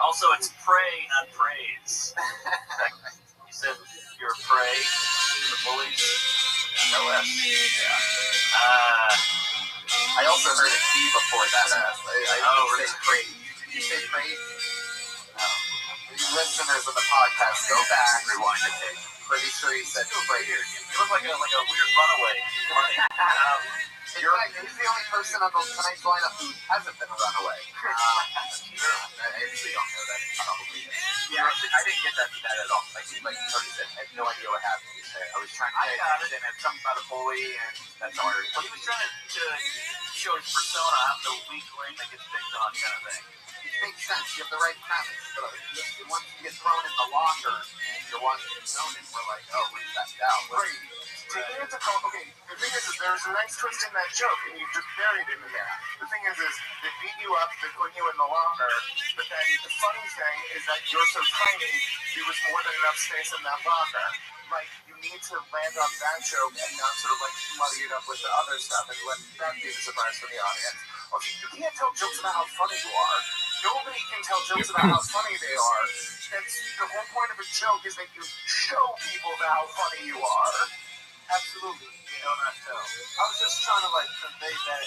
Also, it's pray, not praise. You said you're a prey to the bullies. No less. I also heard a D before that. I didn't say praise. Did you say praise? No. Listeners of the podcast, go back. Rewind the tape. Pretty sure he said praise. You look like a weird runaway. In fact, he's the only person on tonight's lineup who hasn't been a runaway. I actually don't know that. Probably. Yeah, I didn't get that at all. Like Cody said, I had no idea what happened. I was trying to understand something about a bully, and that's all. Well, he was trying to show his persona. I'm the weak link that gets picked on kind of thing. It makes sense. You have the right premise. But once you get thrown in the locker and you're watching Conan, we're like, oh, we're stepped out. Right. Taking it to call. Okay, the thing is there's a nice twist in that joke, and you just buried it in there. The thing is they beat you up, they put you in the locker, but then the funny thing is that you're so tiny, there was more than enough space in that locker. Like, you need to land on that joke and not sort of like muddy it up with the other stuff and let that be the surprise for the audience. Okay, you can't tell jokes about how funny you are. Nobody can tell jokes about how funny they are. That's the whole point of a joke, is that you show people how funny you are. Absolutely. You know, not tell. I was just trying to like convey that,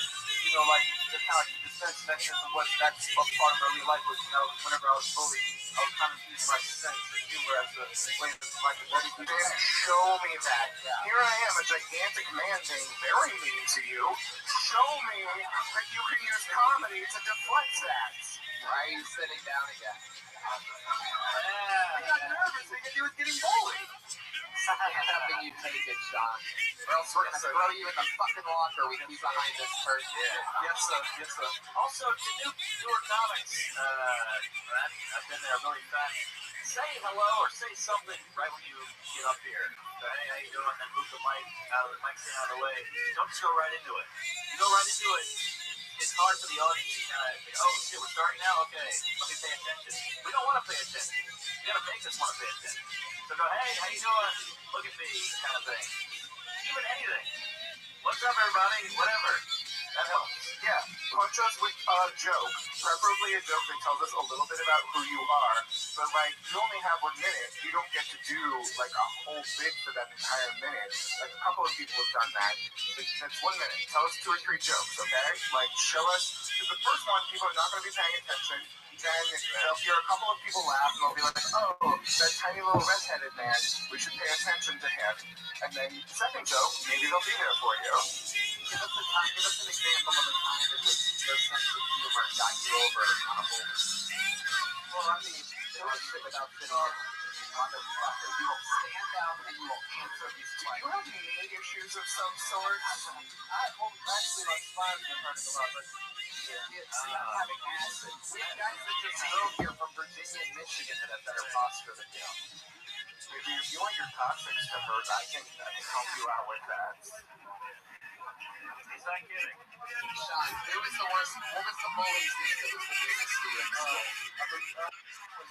you know, like the kind of like the defense mechanism was that's a part of early life was, you know, whenever I was bullied, I was kind of using my sense of humor as a way to like Then show me that. Here I am, a gigantic man being very mean to you. Show me that you can use comedy to deflect that. Why are you sitting down again? I got nervous because he was getting bullied. Stand up and you take it, Sean. Or else we're gonna throw you in the fucking locker we keep behind this person. Yes, sir. Yes, sir. Also, to newer comics, I've been there really fast. Say hello or say something right when you get up here. So, hey, how you doing? Then move the mic out of the way. Don't just go right into it. You go right into it. It's hard for the audience to kind of, oh shit, we're starting now? Okay, let me pay attention. We don't want to pay attention. You gotta make us want to pay attention. So go, hey, how you doing? Look at me, kind of thing. Even anything. What's up, everybody? Whatever. That helps. Yeah, punch us with a joke, preferably a joke that tells us a little bit about who you are. But like, you only have 1 minute. You don't get to do like a whole bit for that entire minute. Like a couple of people have done that. That's 1 minute. Tell us 2 or 3 jokes, okay? Like, show us. Because the first one, people are not going to be paying attention. Then they'll hear a couple of people laugh and they'll be like, oh, that tiny little red-headed man, we should pay attention to him. And then the second joke, maybe they'll be there for you. Give us an example of a time in which your sense of humor got you over on a bully. Well, I mean, do it without sitting there. Motherfucker, you will stand up and you will answer these questions. Do you have knee issues of some sort? Actually, my spine's been hurting a lot, but it's not having acid. We have guys that just drove here from Virginia and Michigan that have better posture than you. If you want your coccyx to hurt, I can help you out with that. He's not kidding. Sean, who was the worst? What was the bully's name that was the biggest to you?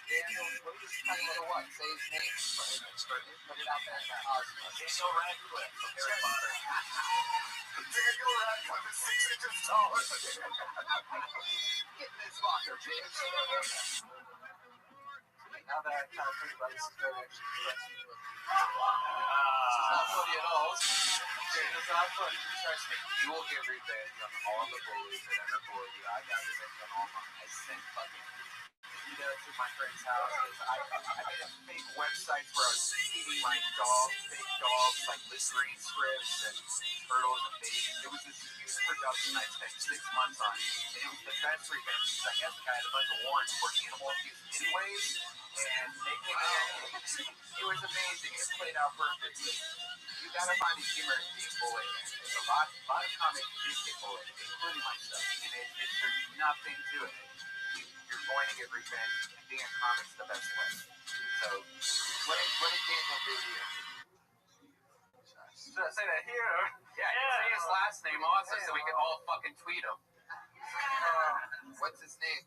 Daniel, what was his tiny little what? Say his name. Put it out there in the cosmos. Daniel Radcliffe from Harry Potter. Daniel Radcliffe is 6 inches tall. Get in this locker, bitch. now that I kind of think about it, this is very actually depressing. It's not funny at all. It's not funny. Trust me, you will get revenge on all the bullies that ever bullied you. I got revenge on all mine. I sent fucking videos to my friend's house. I made a fake websites where I was feeding my dog, fake dogs, like listerine strips and turtles and babies. It was this huge production I spent 6 months on. And it was the best revenge because I guess the guy had a bunch of warrants for animal abuse anyways. And they came in. It was amazing. It played out perfectly. You gotta find the humor in being bullied. There's a lot of comics do get bullied, including myself. And there's nothing to it. You're going to get revenge, and being a comic's the best way. So, what did Daniel do to you? Should I say that here? Or? Yeah, say his last name also, so we can all fucking tweet him. What's his name?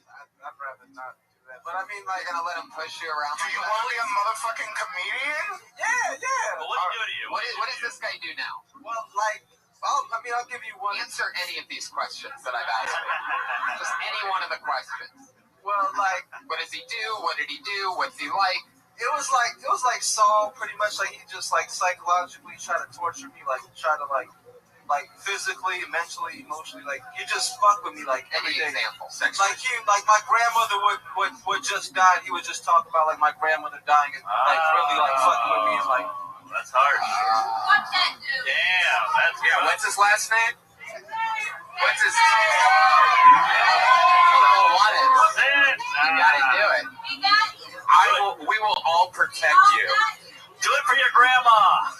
I'd rather not do that. But I mean, like, you're gonna let him push you around? Do you want to be a motherfucking comedian? Yeah. Well, what do you do? What does this guy do now? Well, like, I'll give you one. Answer any of these questions that I've asked you. Just any one of the questions. Well, like, what does he do? What did he do? What's he like? It was like Saul, pretty much. Like, he just like psychologically tried to torture me, like try to like physically, mentally, emotionally. Like, you just fuck with me like every day. Example. Like my grandmother would just die. He would just talk about like my grandmother dying and like really like fucking with me and like. That's harsh. Fuck that dude. Yeah, what's his last name? What's his name? You gotta do it. We will all protect you. Do it for your grandma.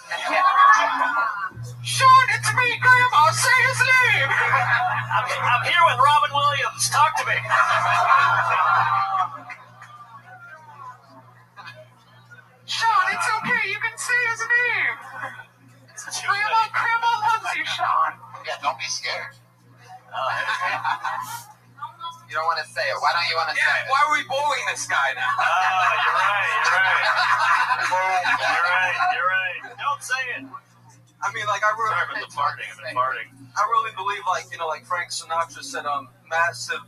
Sean, it's me, Grandma. Say his name. I'm here with Robin Williams. Talk to me. Sean, it's okay. You can say his name. Grandma loves you, Sean. Yeah, don't be scared. You don't want to say it. Why don't you want to say it? Why are we bullying this guy now? You're right. Don't say it. I mean, like, I really. Sorry about the farting. I really believe, like, you know, like Frank Sinatra said, massive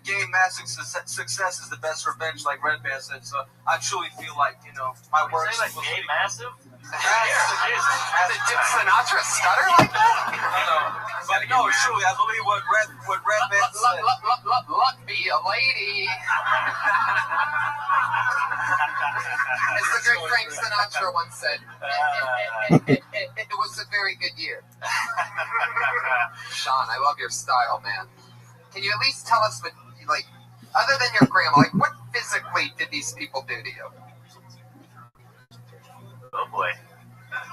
Gay mass success is the best revenge, like Red Band said. So I truly feel like, you know, my work. Say like gay massive? Did Sinatra stutter like that? But no, truly, I believe what Red Band said. Luck be a lady. As the great Frank Sinatra once said, it was a very good year. Sean, I love your style, man. Can you at least tell us what, like, other than your grandma, like, what physically did these people do to you? Oh boy.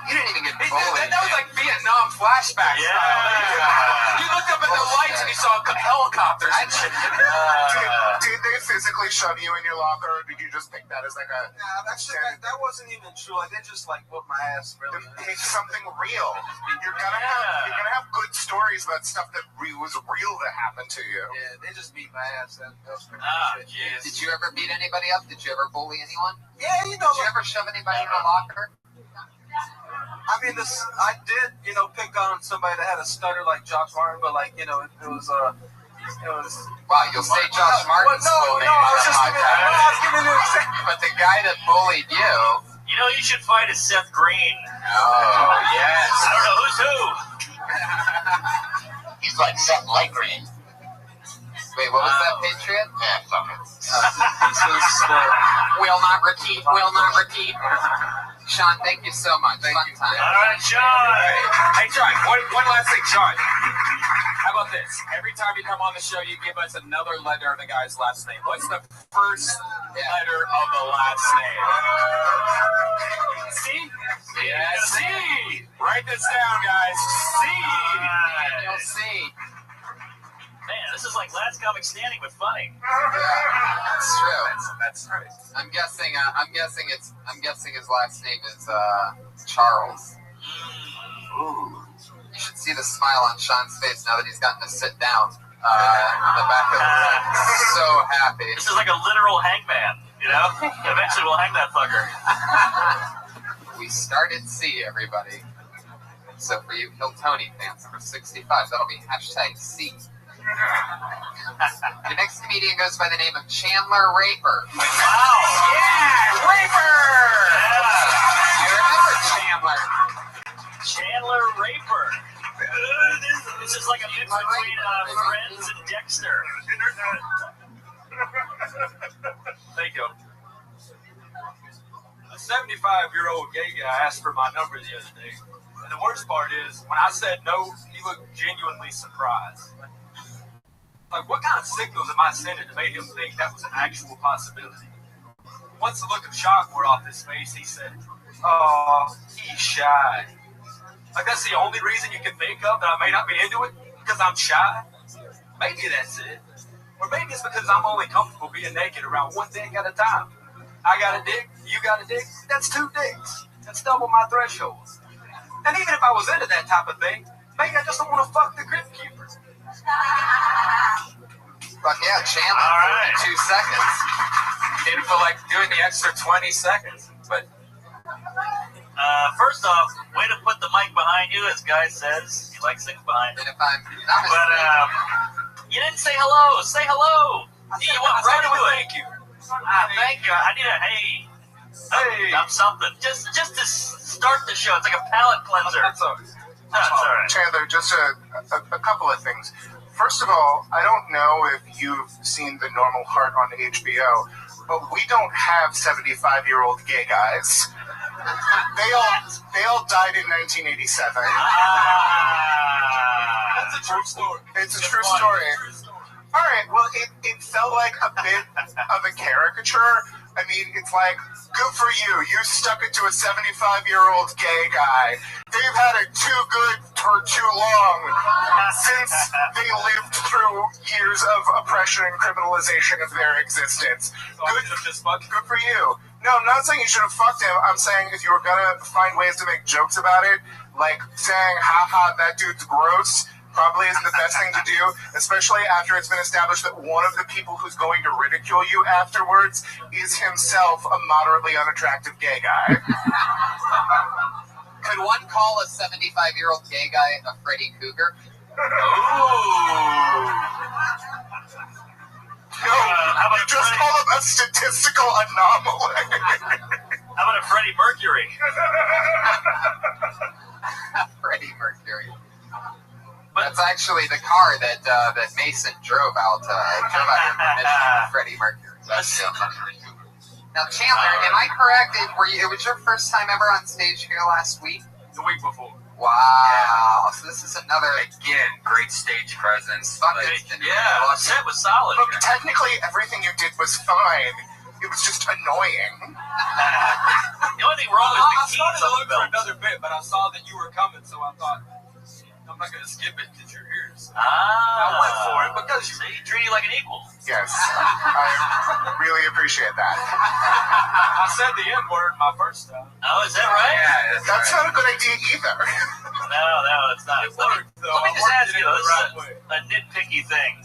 You didn't even get bullied. That was like Vietnam flashback style. You looked up at the lights and you saw helicopters and shit. Did they physically shove you in your locker, or did you just think that as like a... Nah, actually, that wasn't even true. Like, they just, like, whooped my ass, really. It's something real. You're gonna have good stories about stuff that was real that happened to you. Yeah, they just beat my ass. That was pretty shit. Did you ever beat anybody up? Did you ever bully anyone? Yeah, you know. Did you ever shove anybody in a locker? I mean, I did, you know, pick on somebody that had a stutter like Josh Martin, but, like, you know, it was. Wow, you'll say Josh Martin's bullying. I was giving you an example. But the guy that bullied you. You know, you should fight is Seth Green. Oh, yes. I don't know who's who. He's like Seth Light Green. Wait, what was that, Patriot? Yeah, fuck it. Will not repeat. Will not repeat. Sean, thank you so much. Fun time. All right, Sean. Hey, Sean, one last thing, Sean. How about this? Every time you come on the show, you give us another letter of the guy's last name. What's the first letter of the last name? C? Yeah, C. Write this down, guys. C. You'll see. Man, this is like Last Comic Standing, but funny. That's true. That's right. I'm guessing his last name is Charles. Ooh. You should see the smile on Sean's face now that he's gotten to sit down in the back of the room. So happy. This is like a literal hangman, you know? Eventually we'll hang that fucker. We started C, everybody. So for you Hiltoni fans, number 65, that'll be #C. The next comedian goes by the name of Chandler Raper. Wow! Yeah! Raper! Yeah. You remember Chandler? Chandler Raper. This is like a mix between Friends and Dexter. Thank you. A 75-year-old gay guy asked for my number the other day. And the worst part is, when I said no, he looked genuinely surprised. Like, what kind of signals am I sending to make him think that was an actual possibility? Once the look of shock wore off his face, he said, "Oh, he's shy." Like, that's the only reason you can think of that I may not be into it? Because I'm shy? Maybe that's it. Or maybe it's because I'm only comfortable being naked around one dick at a time. I got a dick, you got a dick, that's 2 dicks. That's double my threshold. And even if I was into that type of thing, maybe I just don't want to fuck the crypt keeper. Fuck yeah, Chandler. All right. 2 seconds. Didn't feel like doing the extra 20 seconds, but... First off, way to put the mic behind you, as Guy says. He likes things behind him. And if I'm not But, you didn't say hello. Say hello. You went right to it. Thank you. Thank you. I need a hey. Hey. I'm something. Just to start the show. It's like a palate cleanser. That's all. That's all right. Chandler, just a couple of things. First of all, I don't know if you've seen The Normal Heart on HBO, but we don't have 75-year-old gay guys. They all died in 1987. That's a true story. It's a true story. All right, well, it felt like a bit of a caricature. I mean, it's like, good for you. You stuck it to a 75-year-old gay guy. They've had it too good for too long since they lived through years of oppression and criminalization of their existence. Good for you. No, I'm not saying you should have fucked him. I'm saying if you were going to find ways to make jokes about it, like saying, haha, that dude's gross, probably isn't the best thing to do, especially after it's been established that one of the people who's going to ridicule you afterwards is himself a moderately unattractive gay guy. Could one call a 75-year-old gay guy a Freddy Cougar? Ooh. No, you just call him a statistical anomaly. How about a Freddie Mercury? Freddie Mercury. That's actually the car that Mason drove out here from Michigan with Freddie Mercury. Now, Chandler, am I correct? It was your first time ever on stage here last week? The week before. Wow. Yeah. So this is another... Again, great stage presence. The set was solid. Look, technically, everything you did was fine. It was just annoying. The only thing wrong is the keys I started to on look the for belt. another bit, but I saw that you were coming, so I thought, I'm not going to skip it because you're here. So I went for it because you treat you like an equal. Yes. I really appreciate that. I said the N-word my first time. Oh, is that right? Yeah, that's not a good idea either. No, it's not. Let me just ask you, this is a nitpicky thing.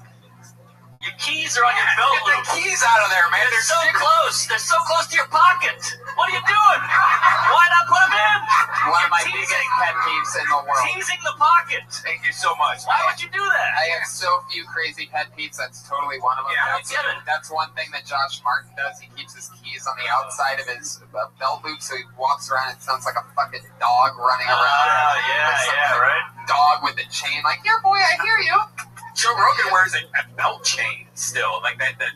Your keys are on your belt. Get the keys out of there, man. They're so close. They're so close to your pocket. What are you doing? Why not put them in? One of my biggest pet peeves in the world. Teasing the pocket. Thank you so much. Why would you do that? I have so few crazy pet peeves. That's totally one of them. Yeah, I get it. That's one thing that Josh Martin does. He keeps his keys on the outside of his belt loop, so he walks around. It sounds like a fucking dog running around. Yeah, right. Dog with the chain, like, yeah, boy, I hear you. Joe Rogan wears a belt chain still, like that the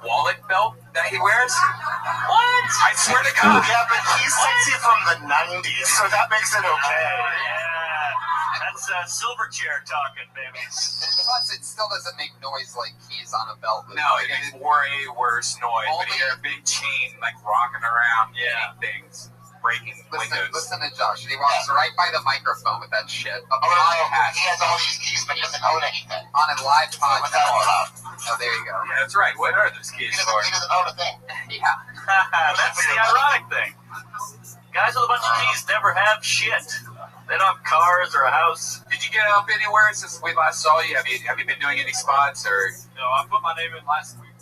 wallet belt that he wears. What? I swear to God. Yeah, but he's sexy from the 90s, so that makes it okay. Yeah, that's Silverchair talking, baby. Plus, it still doesn't make noise like keys on a belt loop. No, it makes way worse noise. But he had a big chain, like rocking around, hitting things. Breaking windows. Listen to Josh. He walks right by the microphone with that shit. He has all these keys, but he doesn't own anything. On a live podcast. Oh, there you go. Yeah, that's right. What are those keys for? He doesn't own a thing. Yeah. That's the ironic thing. Guys with a bunch of keys never have shit. They don't have cars or a house. Did you get up anywhere since we last saw you? Have you been doing any spots or? No, I put my name in last week.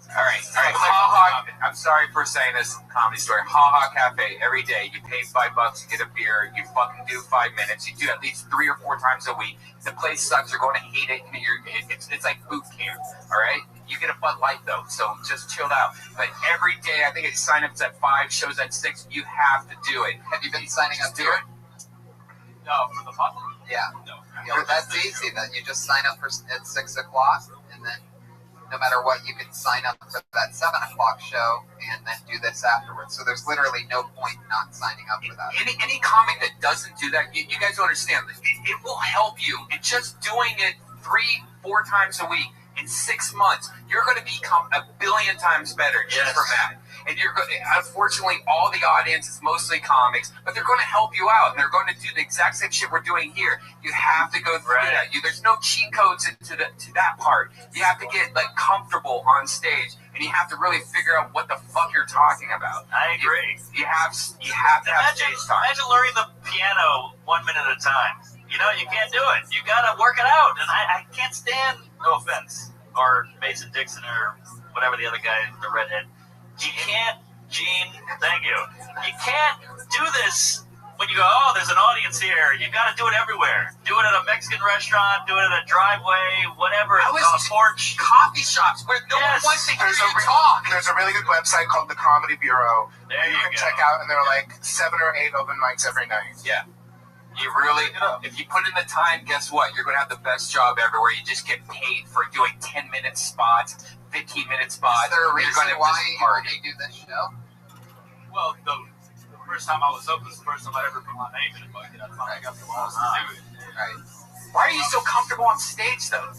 All right. Ha Ha. I'm sorry for saying this comedy story. Ha Ha Cafe every day. You pay $5, you get a beer. You fucking do 5 minutes. You do at least 3 or 4 times a week. The place sucks. You're going to hate it. It's like boot camp. All right. You get a Bud Light though, so just chill out. But every day, I think it sign ups at 5, shows at 6. You have to do it. Have you been signing up to it? No, for the public. Yeah. No. Yeah, that's easy. That you just sign up at 6 o'clock, and then no matter what, you can sign up for that 7 o'clock show and then do this afterwards. So there's literally no point not signing up for that. Any comic that doesn't do that, you guys don't understand. It will help you. And just doing it 3-4 times a week in 6 months, you're going to become a billion times better just from that. And you're going to, unfortunately, all the audience is mostly comics, but they're going to help you out. And they're going to do the exact same shit we're doing here. You have to go through that. There's no cheat codes to that part. You have to get like comfortable on stage, and you have to really figure out what the fuck you're talking about. I agree. You have to have stage time. Imagine learning the piano 1 minute at a time. You know, you can't do it. You got to work it out. And I can't stand, no offense, or Mason Dixon or whatever the other guy, the redhead. You can't, Gene, thank you. You can't do this when you go, oh, there's an audience here. You got to do it everywhere. Do it at a Mexican restaurant, do it at a driveway, whatever, on a porch. Coffee shops where no one wants to hear you talk. There's a really good website called the Comedy Bureau. There you can go. check out, and there are like 7 or 8 open mics every night. Yeah. You really, if you put in the time, guess what? You're going to have the best job ever where you just get paid for doing 10-minute spots, 15-minute spots. Is there a reason why you do this show? Well, the first time I was up was the first time I ever put my name in a bucket. I finally got the balls to do it. Right. Why are you so comfortable on stage, though?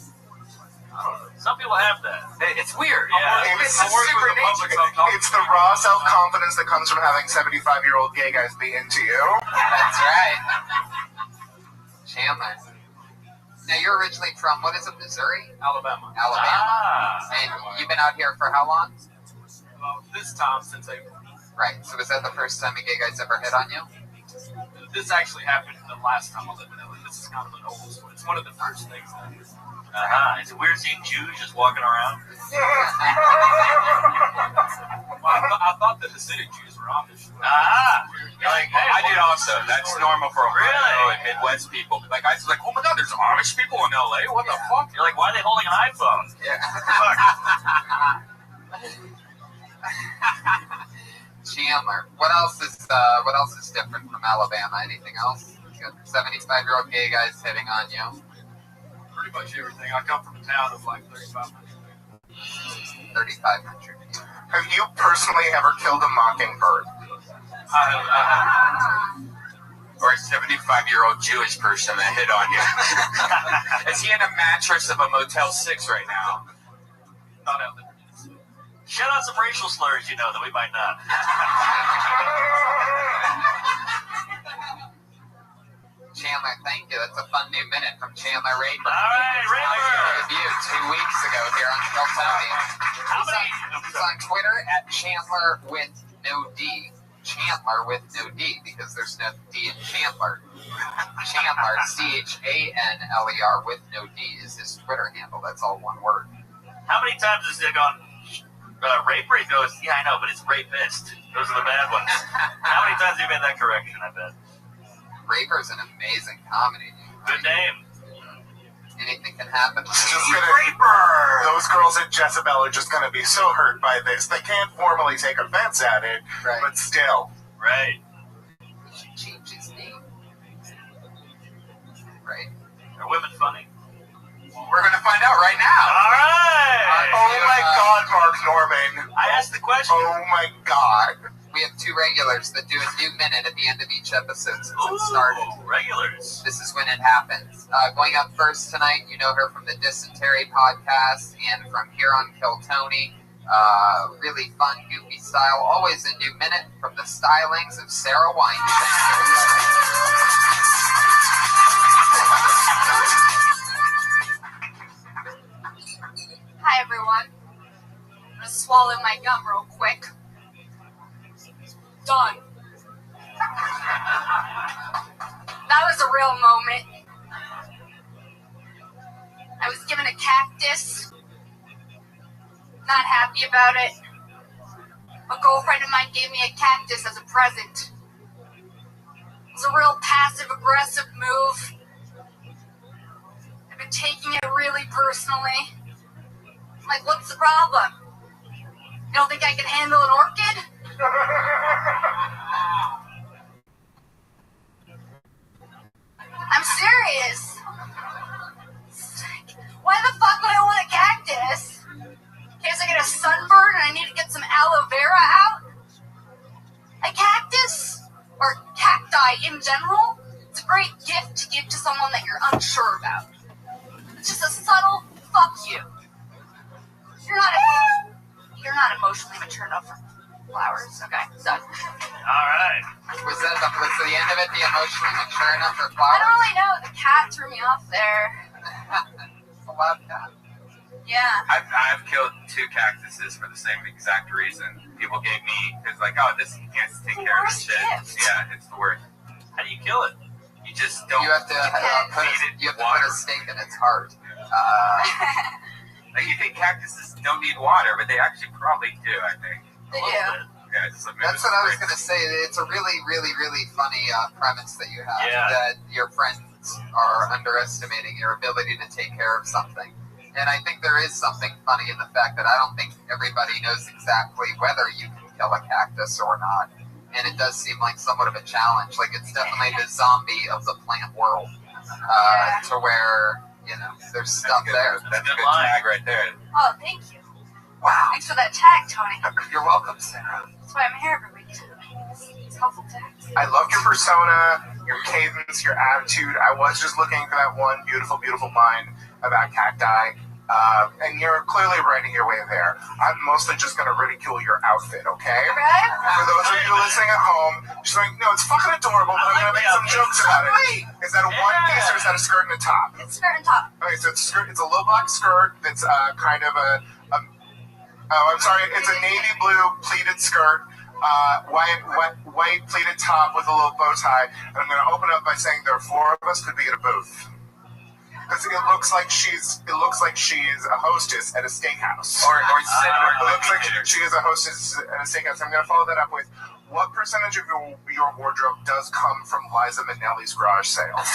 Some people have that. It's weird. Yeah. It's super nature. It's the raw self-confidence that comes from having 75-year-old gay guys be into you. That's right. Chandler. Now, you're originally from, what is it, Missouri? Alabama. And you've been out here for how long? Well, this time since April. Right. So was that the first time a gay guy's ever hit on you? This actually happened the last time I lived in LA. This is kind of an old story. It's one of the first things that Is it weird seeing Jews just walking around? I thought that Hasidic Jews were Amish. Like, I did also. That's normal for Ohio and Midwest people. Like, I was like, oh my God, there's Amish people in LA. What the fuck? You're like, why are they holding an iPhone? Yeah. Chandler. What else is different from Alabama? Anything else? You got 75-year-old gay guys hitting on you. Pretty much everything. I come from a town of like 3,500. 3,500. Have you personally ever killed a mockingbird? Or a 75-year-old Jewish person that hit on you. Is he in a mattress of a Motel 6 right now? Not out there. Shout out some racial slurs, that we might not. Chandler, thank you. That's a fun new minute from Chandler Raper. All right, Raper. Debut 2 weeks ago here on Kill Tony. He's on Twitter at Chandler with no D. Chandler with no D, because there's no D in Chandler. Chandler, CHANLER with no D is his Twitter handle. That's all one word. How many times has it gone raper? He goes, yeah, I know, but it's rapist. Those are the bad ones. How many times have you made that correction, I bet? Raper's an amazing comedy. Good name. Anything can happen. Raper! Those girls at Jezebel are just going to be so hurt by this. They can't formally take offense at it, but still. Right. We should change his name. Right. Are women funny? We're going to find out right now. All right. Oh my God, Mark Norman. I asked the question. Oh my God. We have 2 regulars that do a new minute at the end of each episode since it started. Regulars. This is when it happens. Going up first tonight, you know her from the Dysentery podcast and from here on Kill Tony. Really fun, goofy style. Always a new minute from the stylings of Sarah Weinstein. Hi, everyone. I'm going to swallow my gum real quick. Done. That was a real moment. I was given a cactus. Not happy about it. A girlfriend of mine gave me a cactus as a present. It was a real passive-aggressive move. I've been taking it really personally. Like, what's the problem? You don't think I can handle an orchid? I'm serious. Why the fuck would I want a cactus? In case I get a sunburn and I need to get some aloe vera out? A cactus, or cacti in general, it's a great gift to give to someone that you're unsure about. It's just a subtle fuck you. You're not emotionally mature enough for flowers. Okay, done. All right. Was the end of it the emotionally mature enough for I flowers? don't really know. The cat threw me off there. A wild cat. Yeah. I've killed 2 cactuses for the same exact reason. People gave me, it's like, oh, this, you can't take care of this shit. Gift. Yeah, it's the worst. How do you kill it? You just don't. You have to put a stake in its heart. Like, you think cactuses don't need water, but they actually probably do, I think. They do. Yeah, That's what I was going to say. It's a really, really, really funny premise that you have, that your friends are underestimating your ability to take care of something. And I think there is something funny in the fact that I don't think everybody knows exactly whether you can kill a cactus or not. And it does seem like somewhat of a challenge. Like, it's definitely the zombie of the plant world, to where, there's stuff there. That's a good tag right there. Oh, thank you. Wow. Thanks for that tag, Tony. You're welcome, Sarah. That's why I'm here every week. It's helpful tags. I love your persona, your cadence, your attitude. I was just looking for that one beautiful, beautiful line about cacti. And you're clearly writing your way there. I'm mostly just going to ridicule your outfit, okay? Right? For those of you listening at home, just like, no, it's fucking adorable, but I'm going to make some jokes about it. Is that a one piece or is that a skirt and a top? It's skirt and top. Okay, so it's a little black skirt that's kind of it's a navy blue pleated skirt, white pleated top with a little bow tie. And I'm going to open up by saying there are 4 of us could be at a booth. because it looks like she's a hostess at a steakhouse. Or it looks like she is a hostess at a steakhouse. I'm going to follow that up with, what percentage of your wardrobe does come from Liza Minnelli's garage sales?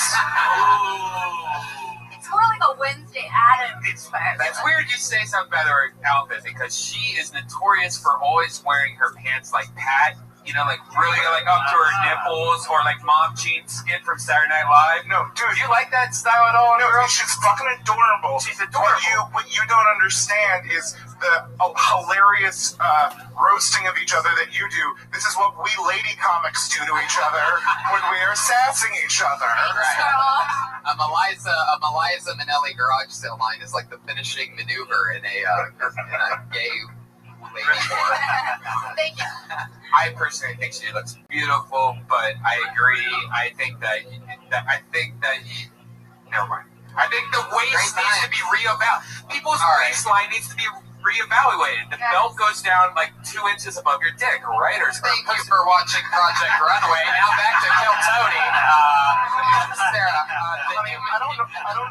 It's more like a Wednesday Addams. That's weird you say something about her outfit because she is notorious for always wearing her pants like pat. You know, like really like up to her nipples, or like mom jeans skit from Saturday Night Live. No, dude, do you like that style at all? No, girl? she's fucking adorable. She's adorable. What you don't understand is the hilarious roasting of each other that you do. This is what we lady comics do to each other when we are sassing each other. Right. A Liza Minnelli garage sale line is like the finishing maneuver in a gay lady porn. Thank you. I personally think she looks beautiful, but I agree. I think that never mind. I think the waist needs to be reevaluated. People's waistline needs to be reevaluated. The belt goes down like 2 inches above your dick, right? Or thank you for watching Project Runway. Now back to Kill Tony. Sarah, I don't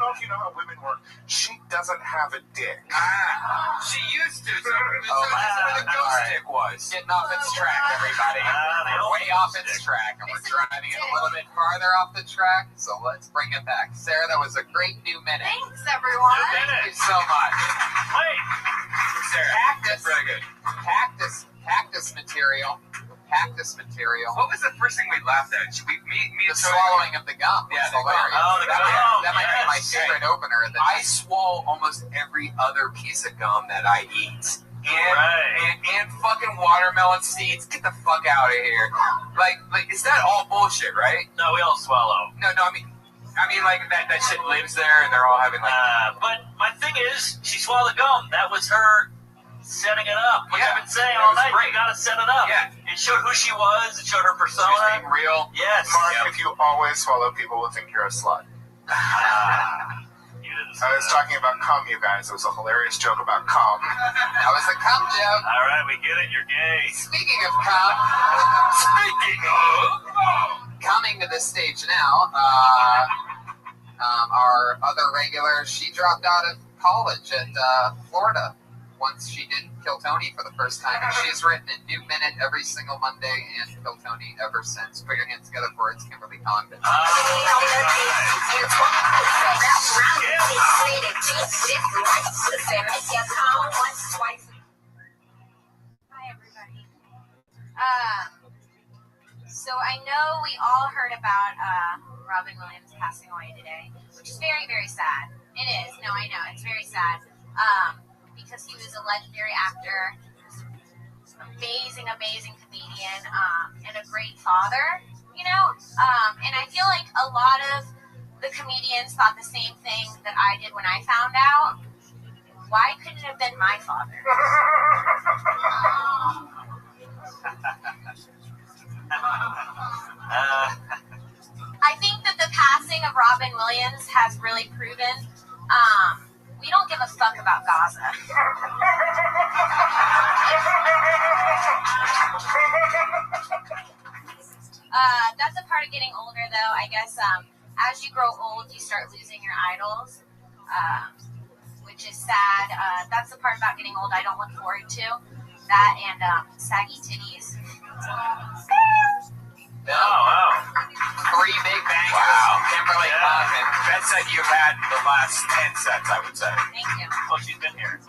know if you know how women work. She doesn't have a dick. She used to. So that's where the ghost dick was. Getting off its track, everybody. We're way off its track, and we're driving it a little bit farther off the track. So let's bring it back. Sarah, that was a great new minute. Thanks, everyone. Thank you so much. Wait. Sarah, that's really good. Cactus material. What was the first thing we laughed at? The swallowing of the gum. Yeah, hilarious. That might be my favorite opener. I swallow almost every other piece of gum that I eat. And fucking watermelon seeds. Get the fuck out of here. Like, is that all bullshit, right? No, we all swallow. No, I mean, like that shit lives there, and they're all having like. But my thing is, she swallowed the gum. That was her setting it up. Like I've been saying all night, you gotta set it up. Yeah. It showed who she was. It showed her persona. She was being real. Yes. Mark, if you always swallow, people will think you're a slut. I was talking about cum, you guys. It was a hilarious joke about cum. That was a cum joke. All right, we get it. You're gay. Speaking of cum, coming to this stage now, our other regular, she dropped out of college at Florida once she did Kill Tony for the first time, and she's written a new minute every single Monday and Kill Tony ever since. Put your hands together for it's Kimberly Congdon. Hi, everybody. So I know we all heard about Robin Williams passing away today, which is very, very sad. It is. No, I know. It's very sad. Because he was a legendary actor, amazing comedian, and a great father, you know? And I feel like a lot of the comedians thought the same thing that I did when I found out. Why couldn't it have been my father? I think that the passing of Robin Williams has really proven we don't give a fuck about Gaza. That's a part of getting older, though. I guess as you grow old, you start losing your idols, which is sad. That's the part about getting old I don't look forward to. That and saggy titties. Oh, wow. 3 big bangers. Wow. Kimberly Congdon. Best set you've had the last 10 sets, I would say. Thank you. Oh, she's been here.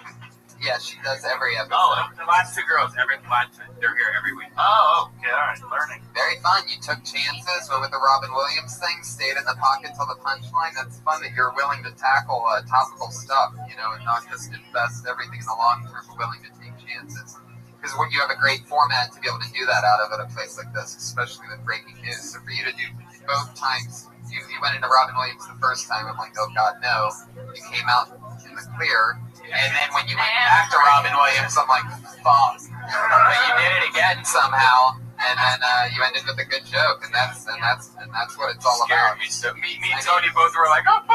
Yeah, she does every episode. Oh, the last 2 girls, they're here every week. Oh, okay, all right, learning. Very fun. You took chances, but with the Robin Williams thing, stayed in the pocket till the punchline. That's fun that you're willing to tackle topical stuff, you know, and not just invest everything in the long term, but willing to take chances. Because you have a great format to be able to do that out of at a place like this, especially with breaking news. So for you to do both times, you went into Robin Williams the first time, I'm like, oh God, no. You came out in the clear, and then when you went back to Robin Williams, I'm like, fuck. But you did it again somehow, and then you ended with a good joke, and that's what it's all about. Me and Tony both were like, oh.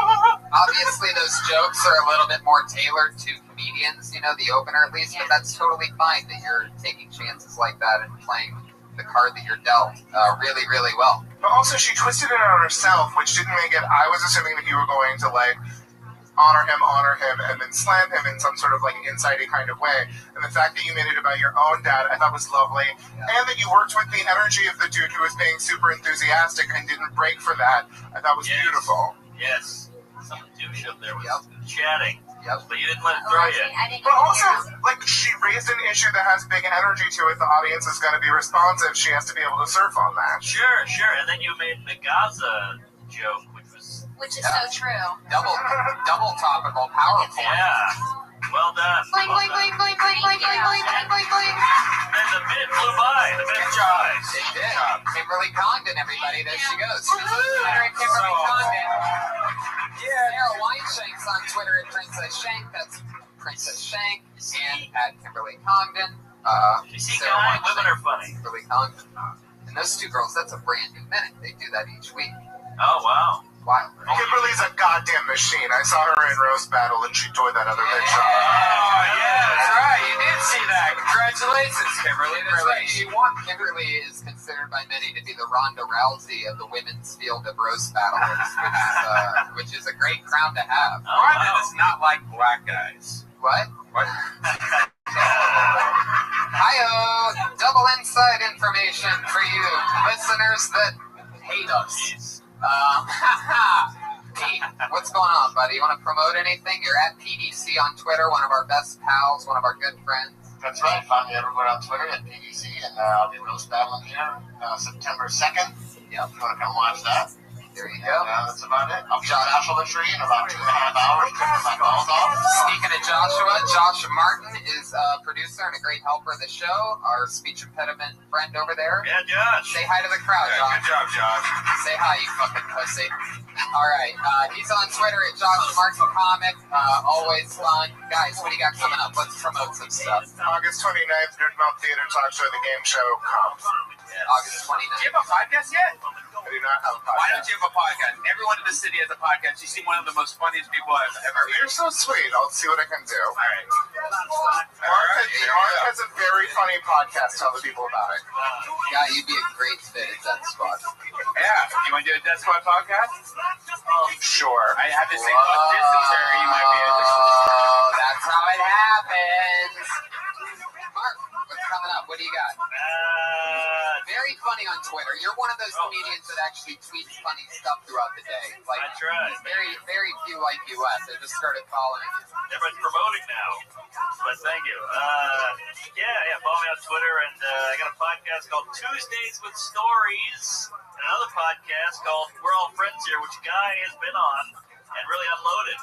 Obviously, those jokes are a little bit more tailored to comedians, you know, the opener at least, but that's totally fine that you're taking chances like that and playing the card that you're dealt really, really well. But also, she twisted it on herself, which didn't make it. I was assuming that you were going to, like, honor him, and then slam him in some sort of like insighty kind of way. And the fact that you made it about your own dad, I thought was lovely. And that you worked with the energy of the dude who was being super enthusiastic and didn't break for that, I thought was beautiful. Yes. Some douche up there was chatting. Yep. But you didn't let it throw you. But also, like, she raised an issue that has big energy to it. The audience is going to be responsive. She has to be able to surf on that. Sure. And then you made the Gaza joke, which is so true. Double topical, powerful. Yeah. Well done. Boing, boing, boing, boing, boing, boing, boing, boing, boing, boing. And the minute flew by. The minute flew by. It did. Kimberly Condon, everybody. There she goes. Twitter at Kimberly Condon. Sarah Weinshank's on Twitter at Princess Shank. That's Princess Shank. And at Kimberly Condon. You see, guys, women are funny. Kimberly Condon. And those two girls, that's a brand new minute. They do that each week. Oh, wow. Wow. Kimberly's a goddamn machine. I saw her in Roast Battle and she tore that other bitch up. Oh, yeah, that's right. You did see that. Congratulations, Kimberly. That's right. She won. Kimberly is considered by many to be the Ronda Rousey of the women's field of roast battlers, which is a great crown to have. Ronda does not like black guys. What? Hi-oh. Double inside information for you listeners that hate us. Pete, what's going on, buddy? You want to promote anything? You're at PDC on Twitter, one of our best pals, one of our good friends. That's right. Find me everywhere on Twitter at PDC, and I'll be roast battling here September 2nd. Yep. If you want to come watch that. There you go. That's about it. I'll be on Asheville Tree in about 2.5 hours, tripping my balls off. Speaking of Joshua, Josh Martin is a producer and a great helper of the show. Our speech impediment friend over there. Yeah, Josh. Say hi to the crowd, Josh. Good job, Josh. Say hi, you fucking pussy. All right. He's on Twitter at Josh Martin Comic. Always fun. Guys, what do you got coming up? Let's promote some stuff. August 29th, Nerd Mouth Theater Talk Show, the game show. August 29th. Do you have a podcast yet? I do not have a podcast. Why don't you have a podcast? Everyone in the city has a podcast. You seem one of the most funniest people I've ever met. You're so sweet. I'll see what I can do. All right. Mark has a very funny podcast. Tell the people about it. Yeah, you'd be a great fit at Death Squad. Yeah. You want to do a Death Squad podcast? Sure. I have to say, dysentery, you might be interested. Oh, that's how it happens. Mark, what's coming up? What do you got? Very funny on Twitter. You're one of those comedians that actually tweets funny stuff throughout the day. Like, That's right. Very, very few like you left. I just started following you. Everyone's promoting now. But thank you. Follow me on Twitter. And I got a podcast called Tuesdays with Stories. And another podcast called We're All Friends Here, which Guy has been on and really unloaded.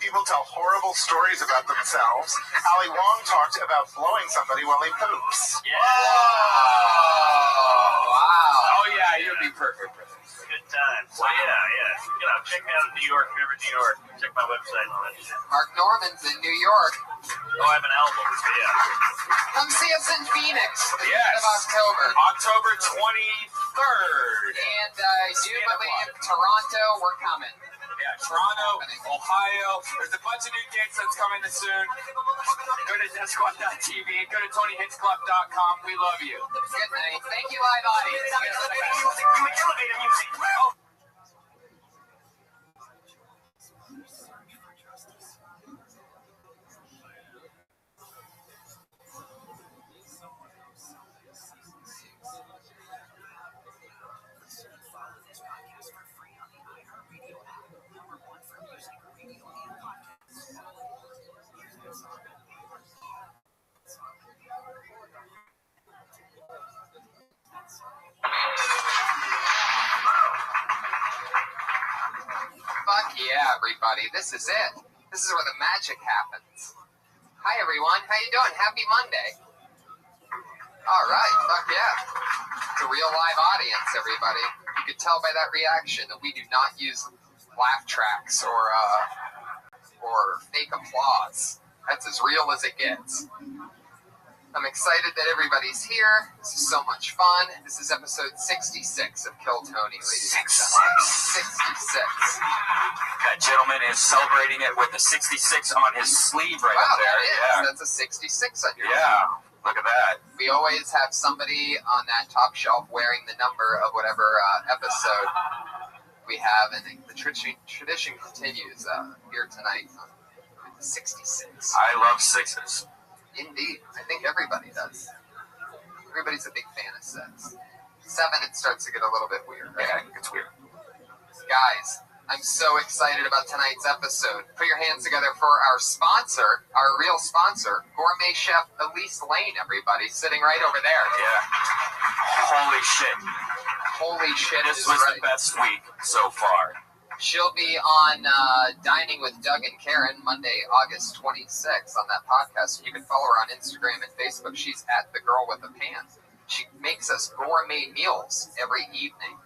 People tell horrible stories about themselves. Ali Wong talked about blowing somebody while he poops. Yeah. Wow. Oh, yeah, you'd be perfect for this. Good time. So, check me out in New York. If you're ever in New York, check my website. Mark Norman's in New York. Oh, I have an album. So, Come see us in Phoenix. Yes. Of October. October 23rd. And I do believe Toronto, we're coming. Yeah, Toronto, Ohio. There's a bunch of new gigs that's coming soon. Go to DeathSquad.tv. Go to TonyHitsClub.com. We love you. Good night. Thank you, live audience. Elevator music. Oh. Fuck yeah, everybody. This is it. This is where the magic happens. Hi, everyone. How you doing? Happy Monday. All right. Fuck yeah. It's a real live audience, everybody. You could tell by that reaction that we do not use laugh tracks or fake applause. That's as real as it gets. I'm excited that everybody's here. This is so much fun. This is episode 66 of Kill Tony, ladies and gentlemen. 66. That gentleman is celebrating it with a 66 on his sleeve right up there. That is. Yeah. That's a 66 on your Yeah. Look at that. We always have somebody on that top shelf wearing the number of whatever episode we have, and the the tradition continues here tonight on 66. I love sixes. Indeed. I think everybody does. Everybody's a big fan of 6. 7, it starts to get a little bit weird, right? Yeah, it's weird. Guys, I'm so excited about tonight's episode. Put your hands together for our sponsor, our real sponsor, Gourmet Chef Elise Lane, everybody, sitting right over there. Yeah. Holy shit. Holy shit. This was the best week so far. She'll be on Dining with Doug and Karen Monday, August 26th on that podcast. You can follow her on Instagram and Facebook. She's at The Girl with the Pan. She makes us gourmet meals every evening.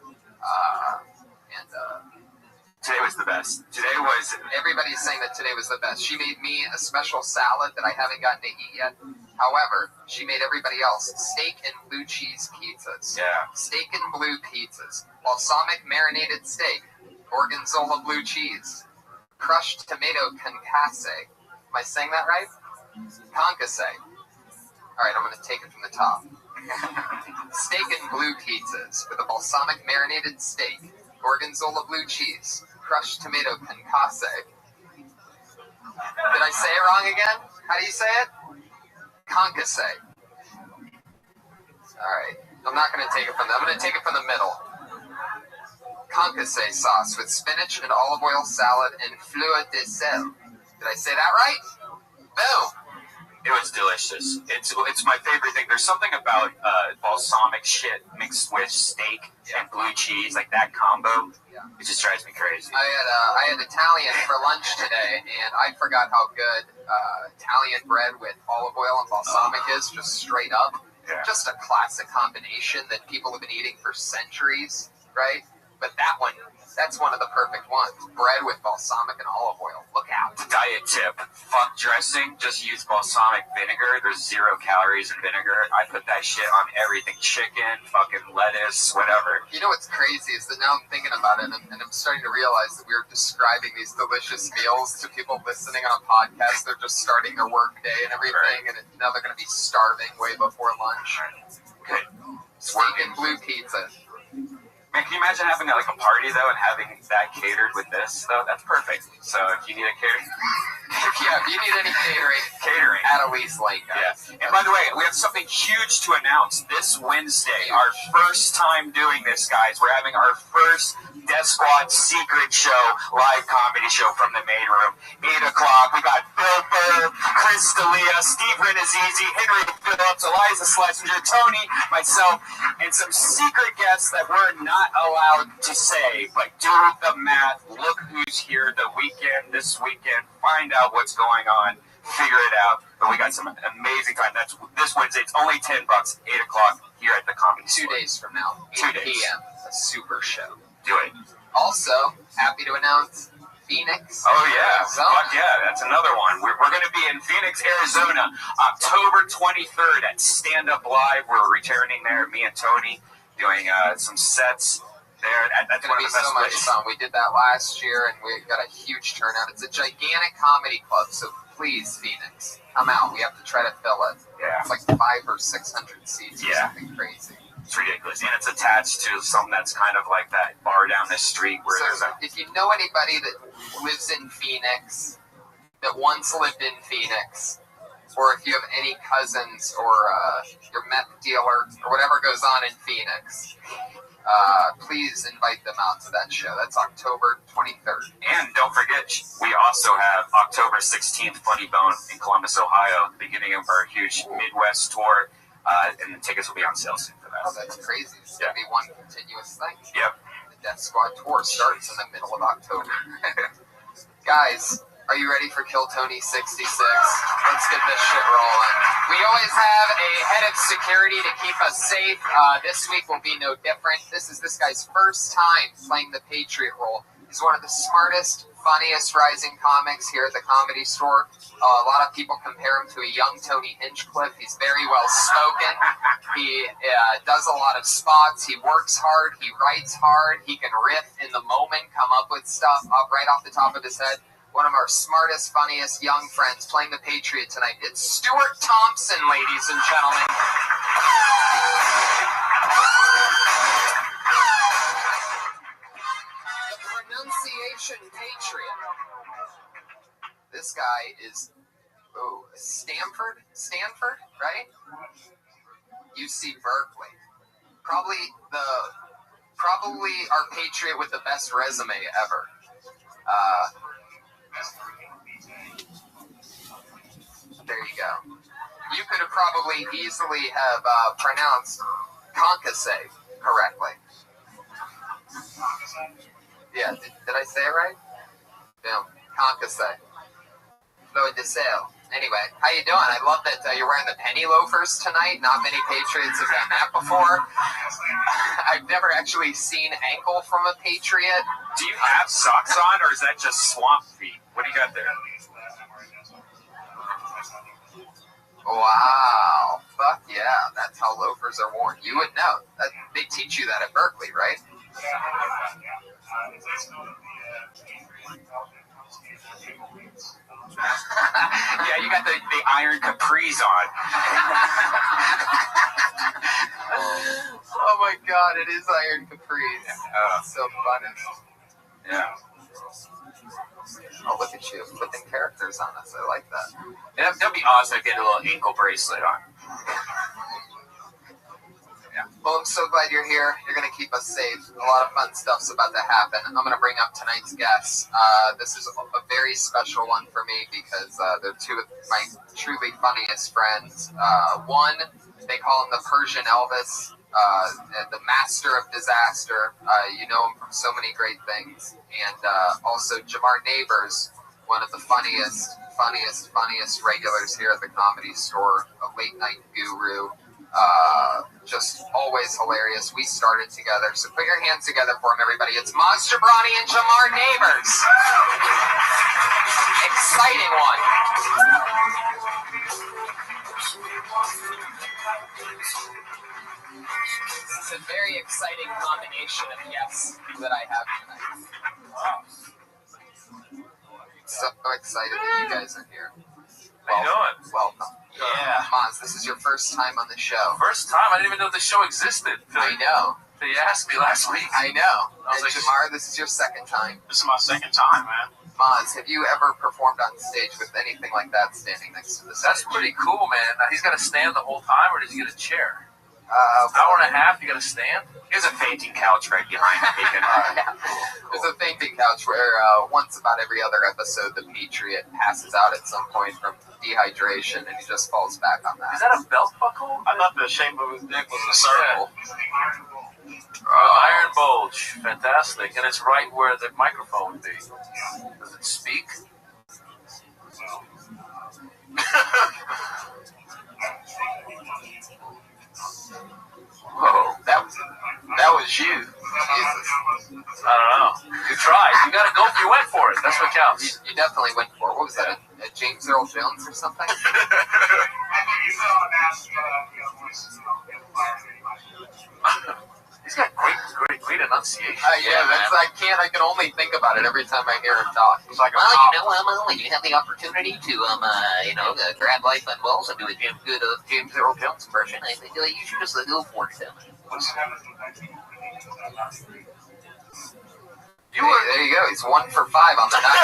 Today was the best. Today was... Everybody's saying that today was the best. She made me a special salad that I haven't gotten to eat yet. However, she made everybody else steak and blue cheese pizzas. Yeah. Steak and blue pizzas. Balsamic marinated steak. Gorgonzola blue cheese. Crushed tomato concasse. Am I saying that right? Concasse. All right, I'm going to take it from the top. Steak and blue pizzas with a balsamic marinated steak. Gorgonzola blue cheese. Crushed tomato concasse. Did I say it wrong again? How do you say it? Concasse. Alright. I'm not going to take it from I'm going to take it from the middle. Concasse sauce with spinach and olive oil salad and fleur de sel. Did I say that right? Boom. It was delicious. It's my favorite thing. There's something about balsamic shit mixed with steak and blue cheese, like that combo. It just drives me crazy. I had Italian for lunch today, and I forgot how good Italian bread with olive oil and balsamic is, just straight up. Yeah. Just a classic combination that people have been eating for centuries, right? But that's one of the perfect ones. Bread with balsamic and olive oil. Look out. Diet tip. Fuck dressing. Just use balsamic vinegar. There's 0 calories in vinegar. I put that shit on everything. Chicken, fucking lettuce, whatever. You know what's crazy is that now I'm thinking about it, and I'm starting to realize that we're describing these delicious meals to people listening on a podcast. They're just starting their work day and everything, and now they're going to be starving way before lunch. Good. Steak and blue pizza. Man, can you imagine having like a party though and having that catered with this though? That's perfect. So if you need a catering, yeah, if you need any catering, at Elise Lane, guys. Yeah. And by the way, we have something huge to announce this Wednesday. Our first time doing this, guys. We're having our first Death Squad secret show, live comedy show from the main room. 8 o'clock. We got Bill Burr, Chris D'Elia, Steve Renazizi, Henry Phillips, Eliza Schlesinger, Tony, myself, and some secret guests that we're not allowed to say, but do the math, look who's here this weekend, find out what's going on, figure it out. But we got some amazing time. That's this Wednesday. It's only $10, 8 o'clock here at the Comedy Store. 2 days from now, 2 8 days. p.m. A super show. Do it. Also, happy to announce Phoenix, Oh yeah, Arizona. fuck yeah, that's another one. We're going to be in Phoenix, Arizona, October 23rd at Stand Up Live. We're returning there, me and Tony, doing some sets there. That's It's one going of to be the best so much places. fun. We did that last year, and we got a huge turnout. It's a gigantic comedy club, so please, Phoenix, come out. We have to try to fill it. Yeah. It's like 500 or 600 seats or Yeah. something crazy. It's ridiculous, and it's attached to something that's kind of like that bar down the street where there's So a... if you know anybody that lives in Phoenix, that once lived in Phoenix, or if you have any cousins or your meth dealer or whatever goes on in Phoenix, please invite them out to that show. That's October 23rd. And don't forget, we also have October 16th, Funny Bone in Columbus, Ohio, the beginning of our huge Midwest tour, and the tickets will be on sale soon for that. Oh, that's crazy. It's going to be one continuous thing. Yep. The Death Squad tour starts in the middle of October. Guys, are you ready for Kill Tony 66? Let's get this shit rolling. We always have a head of security to keep us safe. This week will be no different. This is this guy's first time playing the Patriot role. He's one of the smartest, funniest rising comics here at the Comedy Store. A lot of people compare him to a young Tony Hinchcliffe. He's very well spoken. He does a lot of spots. He works hard. He writes hard. He can riff in the moment, come up with stuff right off the top of his head. One of our smartest, funniest young friends playing the Patriot tonight. It's Stuart Thompson, ladies and gentlemen. The this guy is Stanford, right? UC Berkeley. Probably our Patriot with the best resume ever. There you go. You could have probably easily have pronounced Concase correctly. Yeah, did I say it right? Yeah, Concase. Floyd de Sale. Anyway, how you doing? I love that you're wearing the penny loafers tonight. Not many Patriots have done that before. I've never actually seen ankle from a Patriot. Do you have socks on, or is that just swamp feet? What do you got there? Wow. Fuck yeah. That's how loafers are worn. You would know. They teach you that at Berkeley, right? Yeah, you got the iron capris on. Oh my god, it is iron capris. So funny. Yeah. Oh, look at you, flipping characters on us. I like that. That'd be awesome to get a little ankle bracelet on. Yeah. Well, I'm so glad you're here. You're going to keep us safe. A lot of fun stuff's about to happen. I'm going to bring up tonight's guests. This is a very special one for me because they're two of my truly funniest friends. One, they call him the Persian Elvis, the master of disaster. You know him from so many great things. And also Jamar Neighbors, one of the funniest regulars here at the Comedy Store, a late night guru. Just always hilarious. We started together, so put your hands together for him, everybody. It's Maz Jobrani and Jamar Neighbors. Exciting one. It's a very exciting combination of guests that I have tonight. Wow. So excited that you guys are here. How you doing? Welcome. Yeah. Maz, this is your first time on the show. First time? I didn't even know the show existed. I know. They asked me last week. I know. I was like, Jamar, this is your second time. This is my second time, man. Maz, have you ever performed on stage with anything like that standing next to the stage? That's pretty cool, man. Now, he's got to stand the whole time, or does he get a chair? Hour and a half, you got to stand? Here's a fainting couch right behind me. There's a fainting couch where once about every other episode, the Patriot passes out at some point from dehydration, and he just falls back on that. Is that a belt buckle? I thought the shape of his dick was a circle. Iron bulge. Fantastic. And it's right where the microphone would be. Does it speak? Whoa, that was you. Jesus. I don't know. You tried. You got to go. You went for it. That's what counts. You definitely went for it. What was that? A James Earl Jones or something? He's got great enunciation. I can only think about it every time I hear him talk. It's like when you have the opportunity to, grab life on balls and do a good James Earl Jones impression, I think you should just go for it. There you go. He's 1 for 5 on the night.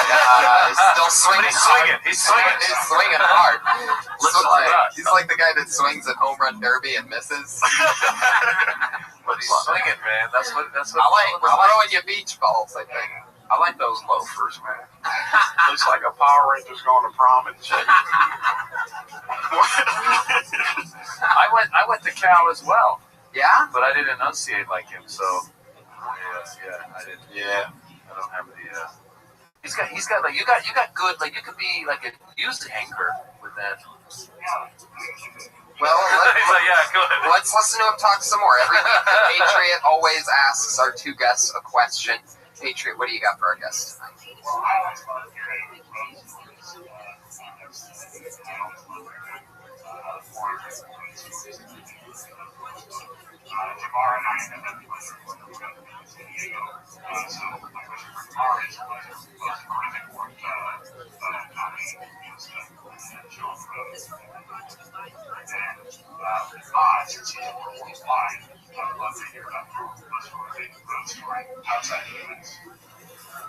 He's still swinging. He's swinging. He's swinging hard. He's like the guy that swings at home run derby and misses. But he's swinging, man. That's what. We're throwing you beach balls, I think. I like those loafers, man. Looks like a Power Rangers going to prom and shit. I went to Cal as well. Yeah? But I didn't enunciate like him, so yeah, I didn't. Yeah. I don't have the. He's got like you got good, like you could be like a news anchor with that. Well, good. Let's listen to him talk some more. Every week, the Patriot always asks our two guests a question. Patriot, what do you got for our guests tonight?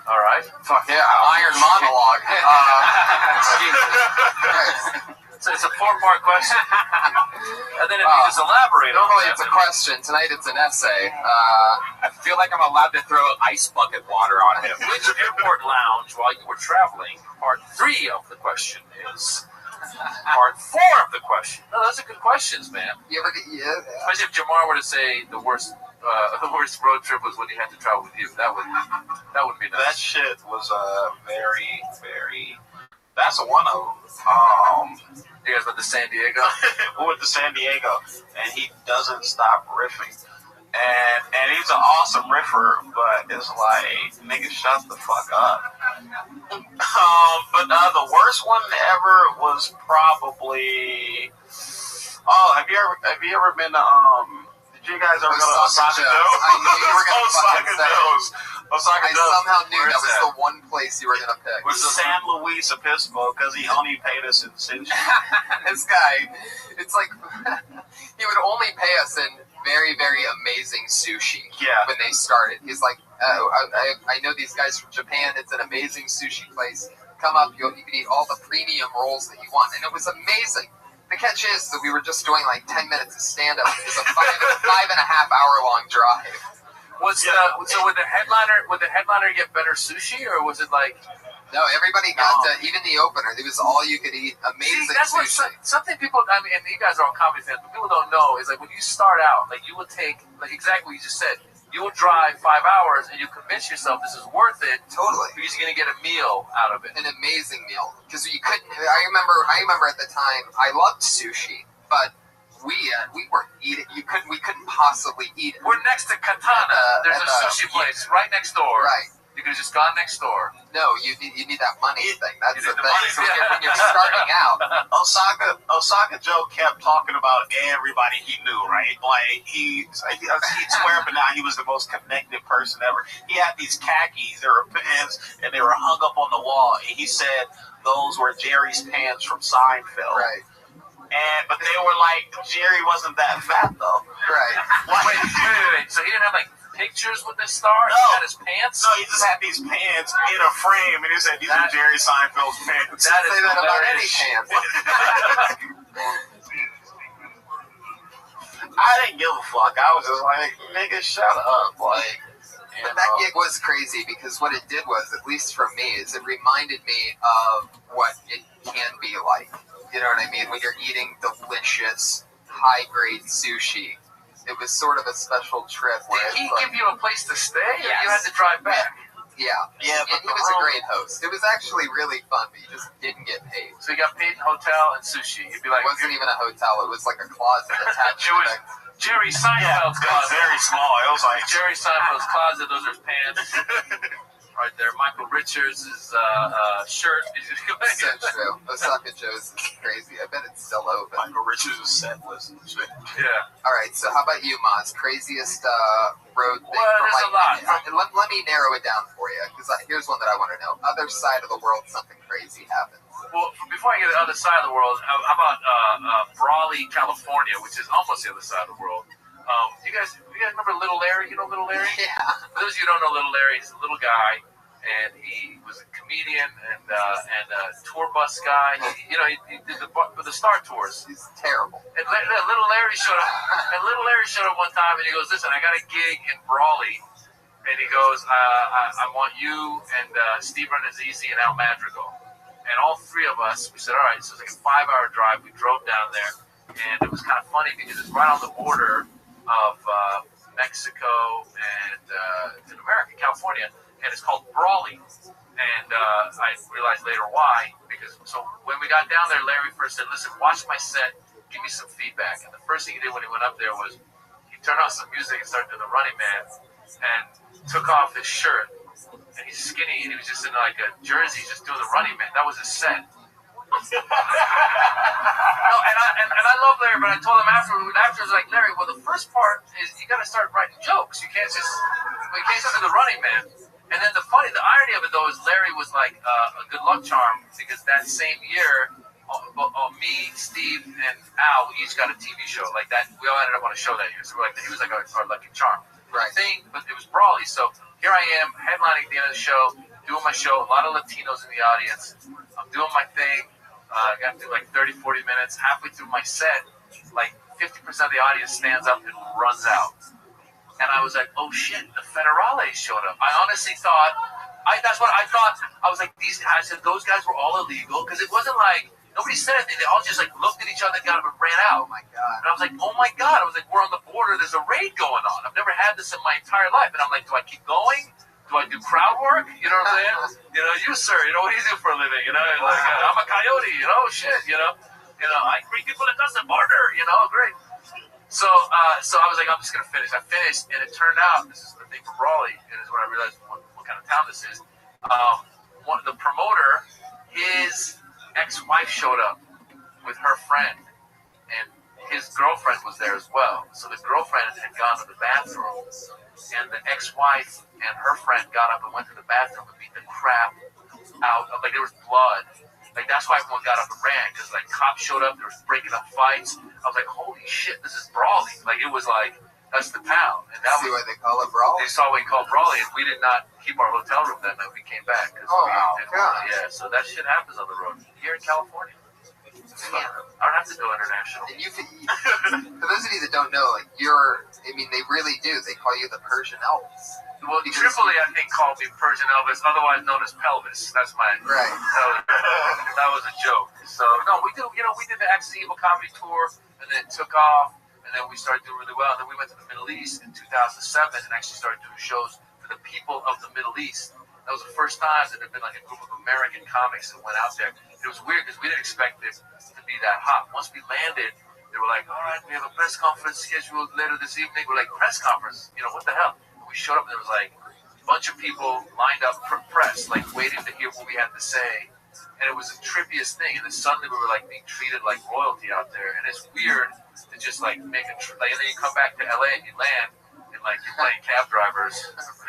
All right. Fuck yeah, iron monologue. So it's a 4-part question. And then if you just elaborate on normally that, it's a question. Tonight it's an essay. I feel like I'm allowed to throw ice bucket water on him. Which airport lounge while you were traveling? Part 3 of the question is. Part 4 of the question. No, those are good questions, man. Especially if Jamar were to say the worst road trip was when he had to travel with you. That would be nice. That shit was very, very. That's one of them. You guys went to San Diego? We went to San Diego, and he doesn't stop riffing. And he's an awesome riffer, but it's like, nigga, shut the fuck up. But the worst one ever was probably. Oh, have you ever been to Did you guys ever go to Osaka Joe? I knew you were gonna fucking say it. Osaka I Joe. somehow knew Where that is was that? the one place you were gonna pick. It was San Luis Obispo because he only paid us in sushi. This guy, it's like he would only pay us in very, very amazing sushi. Yeah. When they started, he's like, I know these guys from Japan. It's an amazing sushi place. Come up, you can eat all the premium rolls that you want, and it was amazing. The catch is that we were just doing like 10 minutes of stand-up. It was a 5.5 hour long drive. So would the headliner get better sushi, or was it like? No, everybody got even the opener. It was all you could eat. Amazing. See, that's sushi. something people. I mean, and you guys are all comedy fans, but people don't know is like when you start out, like you will take like exactly what you just said. You will drive 5 hours, and you convince yourself this is worth it. Totally. Because you're gonna get a meal out of it. An amazing meal. Because you couldn't. I remember at the time I loved sushi, but we weren't eating. We couldn't possibly eat it. We're next to Katana. There's a sushi place right next door. Right. You could have just gone next door. No, you need that money thing. That's the thing. Money. So when you're starting out, Osaka Joe kept talking about everybody he knew, right? Like he'd swear up and down he was the most connected person ever. He had these khakis, they were pants, and they were hung up on the wall. And he said those were Jerry's pants from Seinfeld. Right. But they were like, Jerry wasn't that fat though. Right. Wait. So he didn't have like pictures with the star? No. He had his pants? No, he just had these pants in a frame, and he said these are Jerry Seinfeld's pants. That is say that about any hilarious. pants. I didn't give a fuck. I was just like, nigga, shut up. Like, But that gig was crazy because what it did was, at least for me, is it reminded me of what it can be like. You know what I mean? When you're eating delicious, high-grade sushi. It was sort of a special trip. Did he give you a place to stay, or you had to drive back? Yeah. And he was a great host. It was actually really fun, but you just didn't get paid. So you got paid in hotel and sushi. You'd be like, it wasn't even a hotel. It was like a closet attached to it. Jerry Seinfeld's it was closet. very small. It was like Jerry Seinfeld's closet. Those are his pants. Right there. Michael Richards' shirt. So true. Osaka Joe's is crazy. I bet it's still open. Michael Richards' set list and shit. Yeah. All right. So how about you, Maz? Craziest road thing? Well, there's a lot. Let me narrow it down for you, because here's one that I want to know. Other side of the world, something crazy happened. Well, before I get to the other side of the world, how about Brawley, California, which is almost the other side of the world? You guys remember Little Larry? You know Little Larry? Yeah. For those of you who don't know Little Larry, he's a little guy, and he was a comedian and a tour bus guy. He did the Star Tours. He's terrible. And Little Larry showed up one time, and he goes, "Listen, I got a gig in Brawley," and he goes, "I want you and Steve Renazizi and Al Madrigal." And all three of us, we said, all right, so it's like a 5-hour drive. We drove down there, and it was kind of funny because it's right on the border of Mexico and America, California, and it's called Brawley. And I realized later why, because so when we got down there, Larry first said, listen, watch my set, give me some feedback. And the first thing he did when he went up there was he turned on some music and started doing the Running Man and took off his shirt. And he's skinny, and he was just in like a jersey, just doing the Running Man. That was his set. No, and I love Larry, but I told him afterwards, like, Larry, well, the first part is you got to start writing jokes. You can't just do the Running Man. And then the irony of it though is Larry was like a good luck charm, because that same year, me, Steve, and Al, we each got a TV show like that. We all ended up on a show that year, so we're like, he was like our lucky charm. Right. But it was Brawley, so he here I am headlining at the end of the show, doing my show. A lot of Latinos in the audience. I'm doing my thing. I got through like 30, 40 minutes. Halfway through my set, like 50% of the audience stands up and runs out. And I was like, oh shit, the Federales showed up. I honestly thought, that's what I thought. I was like, I said, those guys were all illegal, because it wasn't like, nobody said anything. They all just like looked at each other and got up and ran out. Oh my God. And I was like, oh my God. I was like, we're on the border. There's a raid going on. I've never had this in my entire life. And I'm like, do I keep going? Do I do crowd work? You know what I'm saying? You know, you sir, you know, what do you do for a living? You know, like, I'm a coyote, you know, shit, you know, I bring people across the border, you know, great. So I was like, I'm just gonna finish. I finished, and it turned out, this is the thing for Brawley, and is when I realized what kind of town this is. The promoter, his ex-wife showed up with her friend, and his girlfriend was there as well. So the girlfriend had gone to the bathroom, and the ex-wife and her friend got up and went to the bathroom and beat the crap out of, like, there was blood. Like, that's why everyone got up and ran, because, like, cops showed up, there was breaking up fights. I was like, holy shit, this is Brawley. Like, it was like, that's the town. And that See was, why they call it Brawley? They saw what we called Brawley, and we did not keep our hotel room that night. We came back. Oh, God. Yeah, so that shit happens on the road. Here in California. Yeah. I don't have to go international. And for those of you that don't know, like, they really do. They call you the Persian Elvis. Well, Tripoli, I think, called me Persian Elvis, otherwise known as Pelvis. That's my... Right. That was a joke. So, no, we did the Axis Evil comedy tour, and then it took off, and then we started doing really well. And then we went to the Middle East in 2007 and actually started doing shows for the people of the Middle East. That was the first time that there had been like a group of American comics that went out there. It was weird because we didn't expect it to be that hot. Once we landed, they were like, all right, we have a press conference scheduled later this evening. We're like, press conference? You know, what the hell? And we showed up and there was like a bunch of people lined up for press, like waiting to hear what we had to say. And it was the trippiest thing. And then suddenly we were like being treated like royalty out there. And it's weird to just like make a trip. Like, and then you come back to LA and you land. Like, you're playing cab drivers,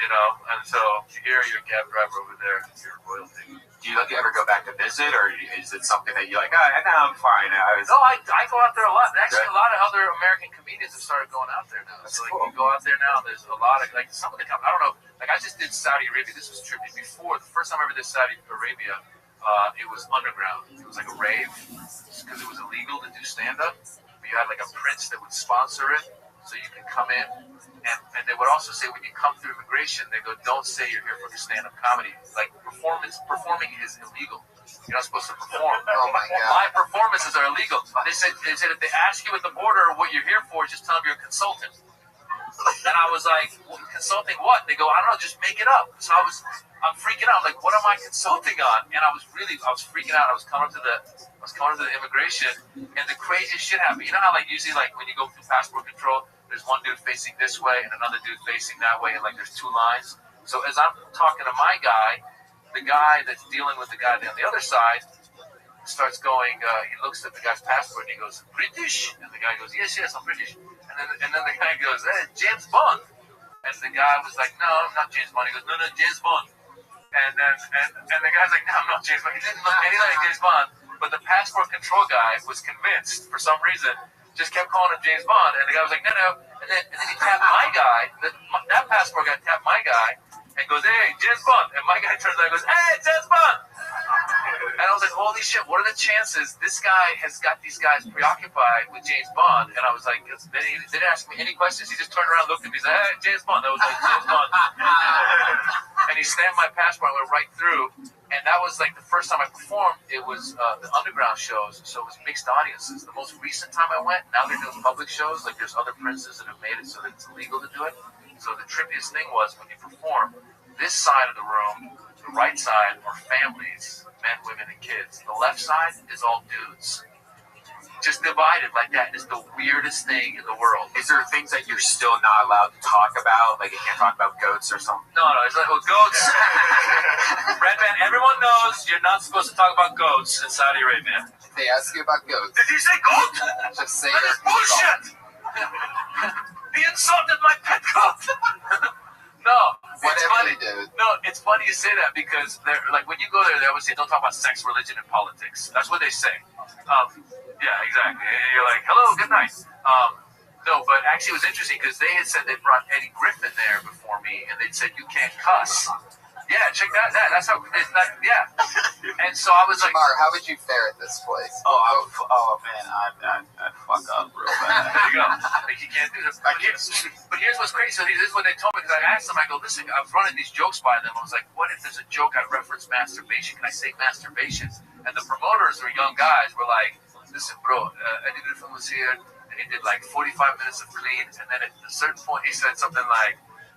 you know, and so here you're a cab driver over there, you're royalty. Do you ever go back to visit, or is it something that you're like, no, I'm fine. No, I go out there a lot. Actually, a lot of other American comedians have started going out there now. That's so, like, cool. you go out there now, there's a lot of, like, some of the, I don't know, like, I just did Saudi Arabia. This was trippy. Before, the first time I ever did Saudi Arabia, it was underground. It was like a rave, because it was illegal to do stand-up. But you had, like, a prince that would sponsor it, so you could come in. And they would also say when you come through immigration, they go, don't say you're here for stand-up comedy. Like, performing is illegal. You're not supposed to perform. Oh, my God. My performances are illegal. They said if they ask you at the border what you're here for, just tell them you're a consultant. And I was like, well, consulting what? They go, I don't know, just make it up. So I'm freaking out. I'm like, what am I consulting on? And I was freaking out. I was coming to the immigration, and the craziest shit happened. You know how, like, usually, like, when you go through passport control, there's one dude facing this way and another dude facing that way, and like there's two lines. So as I'm talking to my guy, the guy that's dealing with the guy on the other side starts going, he looks at the guy's passport and he goes, British? And the guy goes, yes, I'm British. And then the guy goes, hey, James Bond. And the guy was like, no, I'm not James Bond. He goes, no, James Bond. And the guy's like, no, I'm not James Bond. He didn't look anything like James Bond. But the passport control guy was convinced, for some reason, just kept calling him James Bond, and the guy was like, no. And then he tapped my guy, that passport guy tapped my guy, and goes, hey, James Bond. And my guy turns around and goes, hey, James Bond. And I was like, holy shit, what are the chances this guy has got these guys preoccupied with James Bond? And I was like, he didn't ask me any questions. He just turned around, looked at me, he's like, hey, James Bond. I was like, James Bond. And he stamped my passport, I went right through. And that was like the first time I performed. It was the underground shows, so it was mixed audiences. The most recent time I went, now they're doing public shows. Like, there's other princes that have made it so that it's illegal to do it. So the trippiest thing was when you perform, this side of the room, the right side, are families, men, women, and kids. The left side is all dudes. Just divided like that. It's the weirdest thing in the world. Is there things that you're still not allowed to talk about? Like, you can't talk about goats or something? No, it's like, well, goats. Red Man, everyone knows you're not supposed to talk about goats in Saudi Arabia. If they ask you about goats, did you say goat? Just say that is bullshit. He insulted my pet goat. No, it's funny. No, it's funny you say that because they're like, when you go there, they always say don't talk about sex, religion, and politics. That's what they say. Yeah, exactly. And you're like, hello, good night. No, but actually it was interesting because they had said they brought Eddie Griffin there before me, and they said you can't cuss. Yeah, check that. That's how. It's not, yeah. And so I was like, Jamar, how would you fare at this place? Oh man, I'd fuck up real bad. There you go. Like, you can't do this. But here's what's crazy. So this is what they told me, because I asked them. I go, listen, I was running these jokes by them. I was like, what if there's a joke I reference masturbation? Can I say masturbation? And the promoters were young guys. Were like, listen, bro, Eddie Griffin was here, and he did like 45 minutes of clean, and then at a certain point he said something like,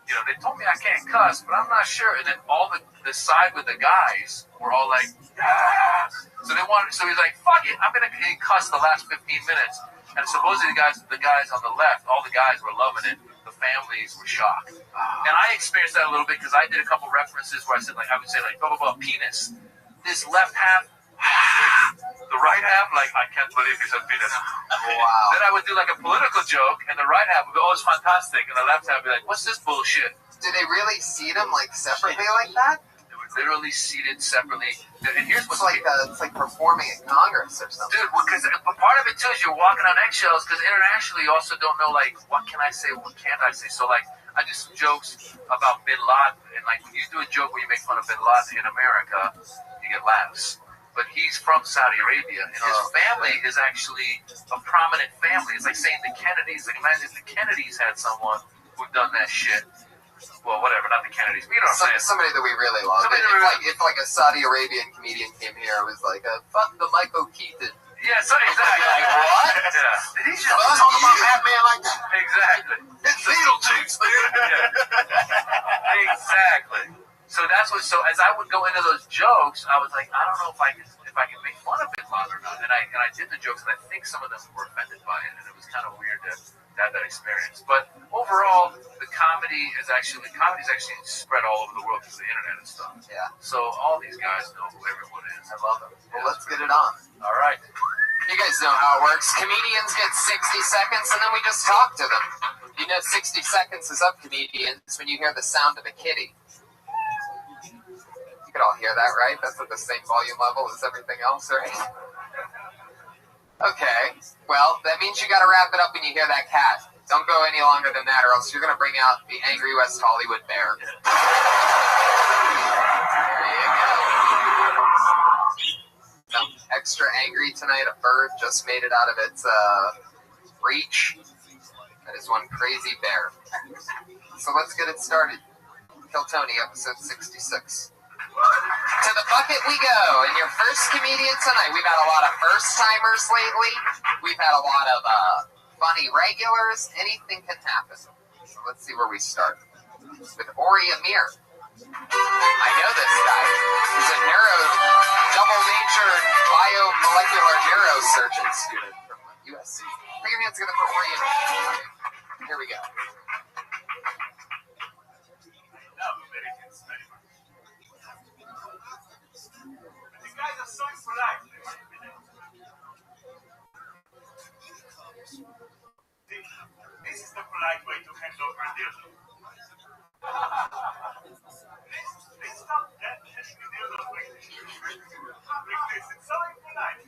you know, they told me I can't cuss, but I'm not sure. And then all the side with the guys were all like, ah. So he's like, fuck it, I'm gonna cuss the last 15 minutes. And supposedly the guys on the left, all the guys were loving it. The families were shocked. And I experienced that a little bit because I did a couple references where I said, like, I would say like blah blah blah penis. This left half, the right half, like, I can't believe he said penis. Wow. Then I would do like a political joke, and the right half would go, oh, it's fantastic, and the left half would be like, what's this bullshit? Did they really seat them like separately like that? They were literally seated separately. And here's what's it's like performing at Congress or something. Dude, because part of it too is you're walking on eggshells, because internationally you also don't know, like, what can I say, what can't I say. So like, I do some jokes about Bin Laden, and like when you do a joke where you make fun of Bin Laden in America, you get laughs. But he's from Saudi Arabia, and his family is actually a prominent family. It's like saying the Kennedys. Like, imagine if the Kennedys had someone who'd done that shit. Well, whatever, not the Kennedys. But you know what I'm saying? Somebody that we really love. If like a Saudi Arabian comedian came here, it was like, fuck the Michael Keaton. Yeah, so exactly. Like, what? Yeah. Did he just talk about that man like that? Exactly. It's Beetlejuice, man. Yeah. Exactly. So that's what. So as I would go into those jokes, I was like, I don't know if I can make fun of Bin Laden or not. And I did the jokes, and I think some of them were offended by it, and it was kind of weird to have that experience. But overall, the comedy's actually spread all over the world through the internet and stuff. Yeah. So all these guys know who everyone is. I love them. Well, let's get it on. All right. You guys know how it works. Comedians get 60 seconds, and then we just talk to them. You know, 60 seconds is up, comedians, when you hear the sound of a kitty. You could all hear that, right? That's at the same volume level as everything else, right? Okay. Well, that means you got to wrap it up when you hear that cat. Don't go any longer than that, or else you're going to bring out the angry West Hollywood bear. There you go. Extra angry tonight. A bird just made it out of its reach. That is one crazy bear. So let's get it started. Kill Tony, episode 66. To the bucket we go, and your first comedian tonight. We've had a lot of first-timers lately. We've had a lot of funny regulars. Anything can happen. So let's see where we start. With Ori Amir. I know this guy. He's a double-majored biomolecular neurosurgeon student from USC. Put your hands together for Ori Amir. Here we go. Guys are so polite. This is the polite way to hand over a dildo. Please stop that handing a dildo like this. It's so impolite.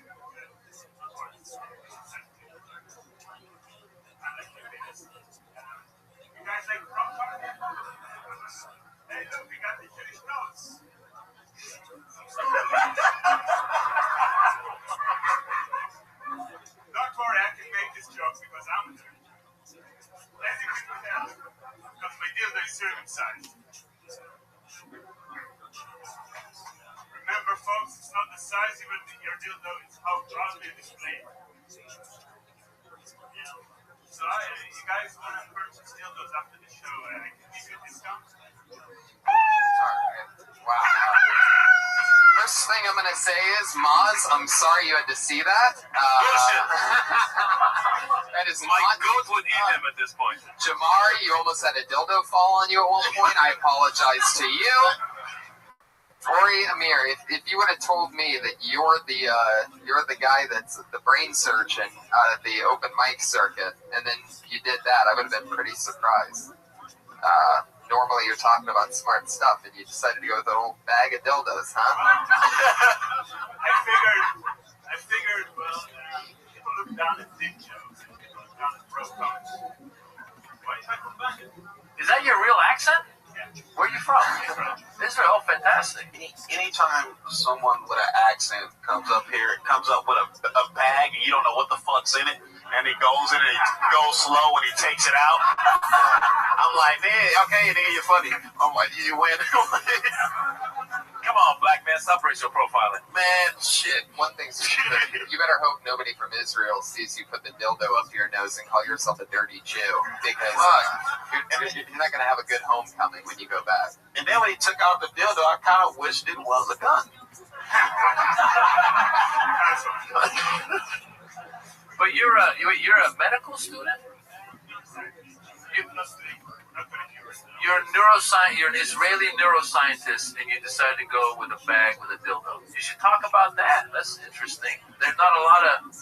You guys like popcorn? Hey, look, we got the Jewish notes. Don't worry, I can make this joke because I'm there. As you can tell, because my dildo is circumcised. Remember, folks, it's not the size of your dildo, it's how proudly displayed. So, you guys want to purchase dildos after the show, I can give you a discount. Wow. First thing I'm going to say is, Maz, I'm sorry you had to see that. That is My goat would eat him at this point. Jamar, you almost had a dildo fall on you at one point. I apologize to you. Ori Amir, if you would have told me that you're the guy that's the brain surgeon out of the open mic circuit, and then you did that, I would have been pretty surprised. Normally you're talking about smart stuff, and you decided to go with an old bag of dildos, huh? I figured, well, people look down at dick jokes, and people look down at Is that your real accent? Where are you from? Israel. Oh, fantastic. Anytime someone with an accent comes up here, comes up with a bag and you don't know what the fuck's in it, and he goes in and he goes slow and he takes it out, I'm like, hey, okay, nigga, you're funny. I'm like, you win. Come on, black man, stop racial profiling. Man, shit. One thing's you better hope nobody from Israel sees you put the dildo up your nose and call yourself a dirty Jew, because you're not going to have a good homecoming when you go back. And then when he took out the dildo, I kind of wished it was a gun. But you're a medical student? You're a neuroscientist. You're an Israeli neuroscientist, and you decided to go with a bag with a dildo. You should talk about that. That's interesting. There's not a lot of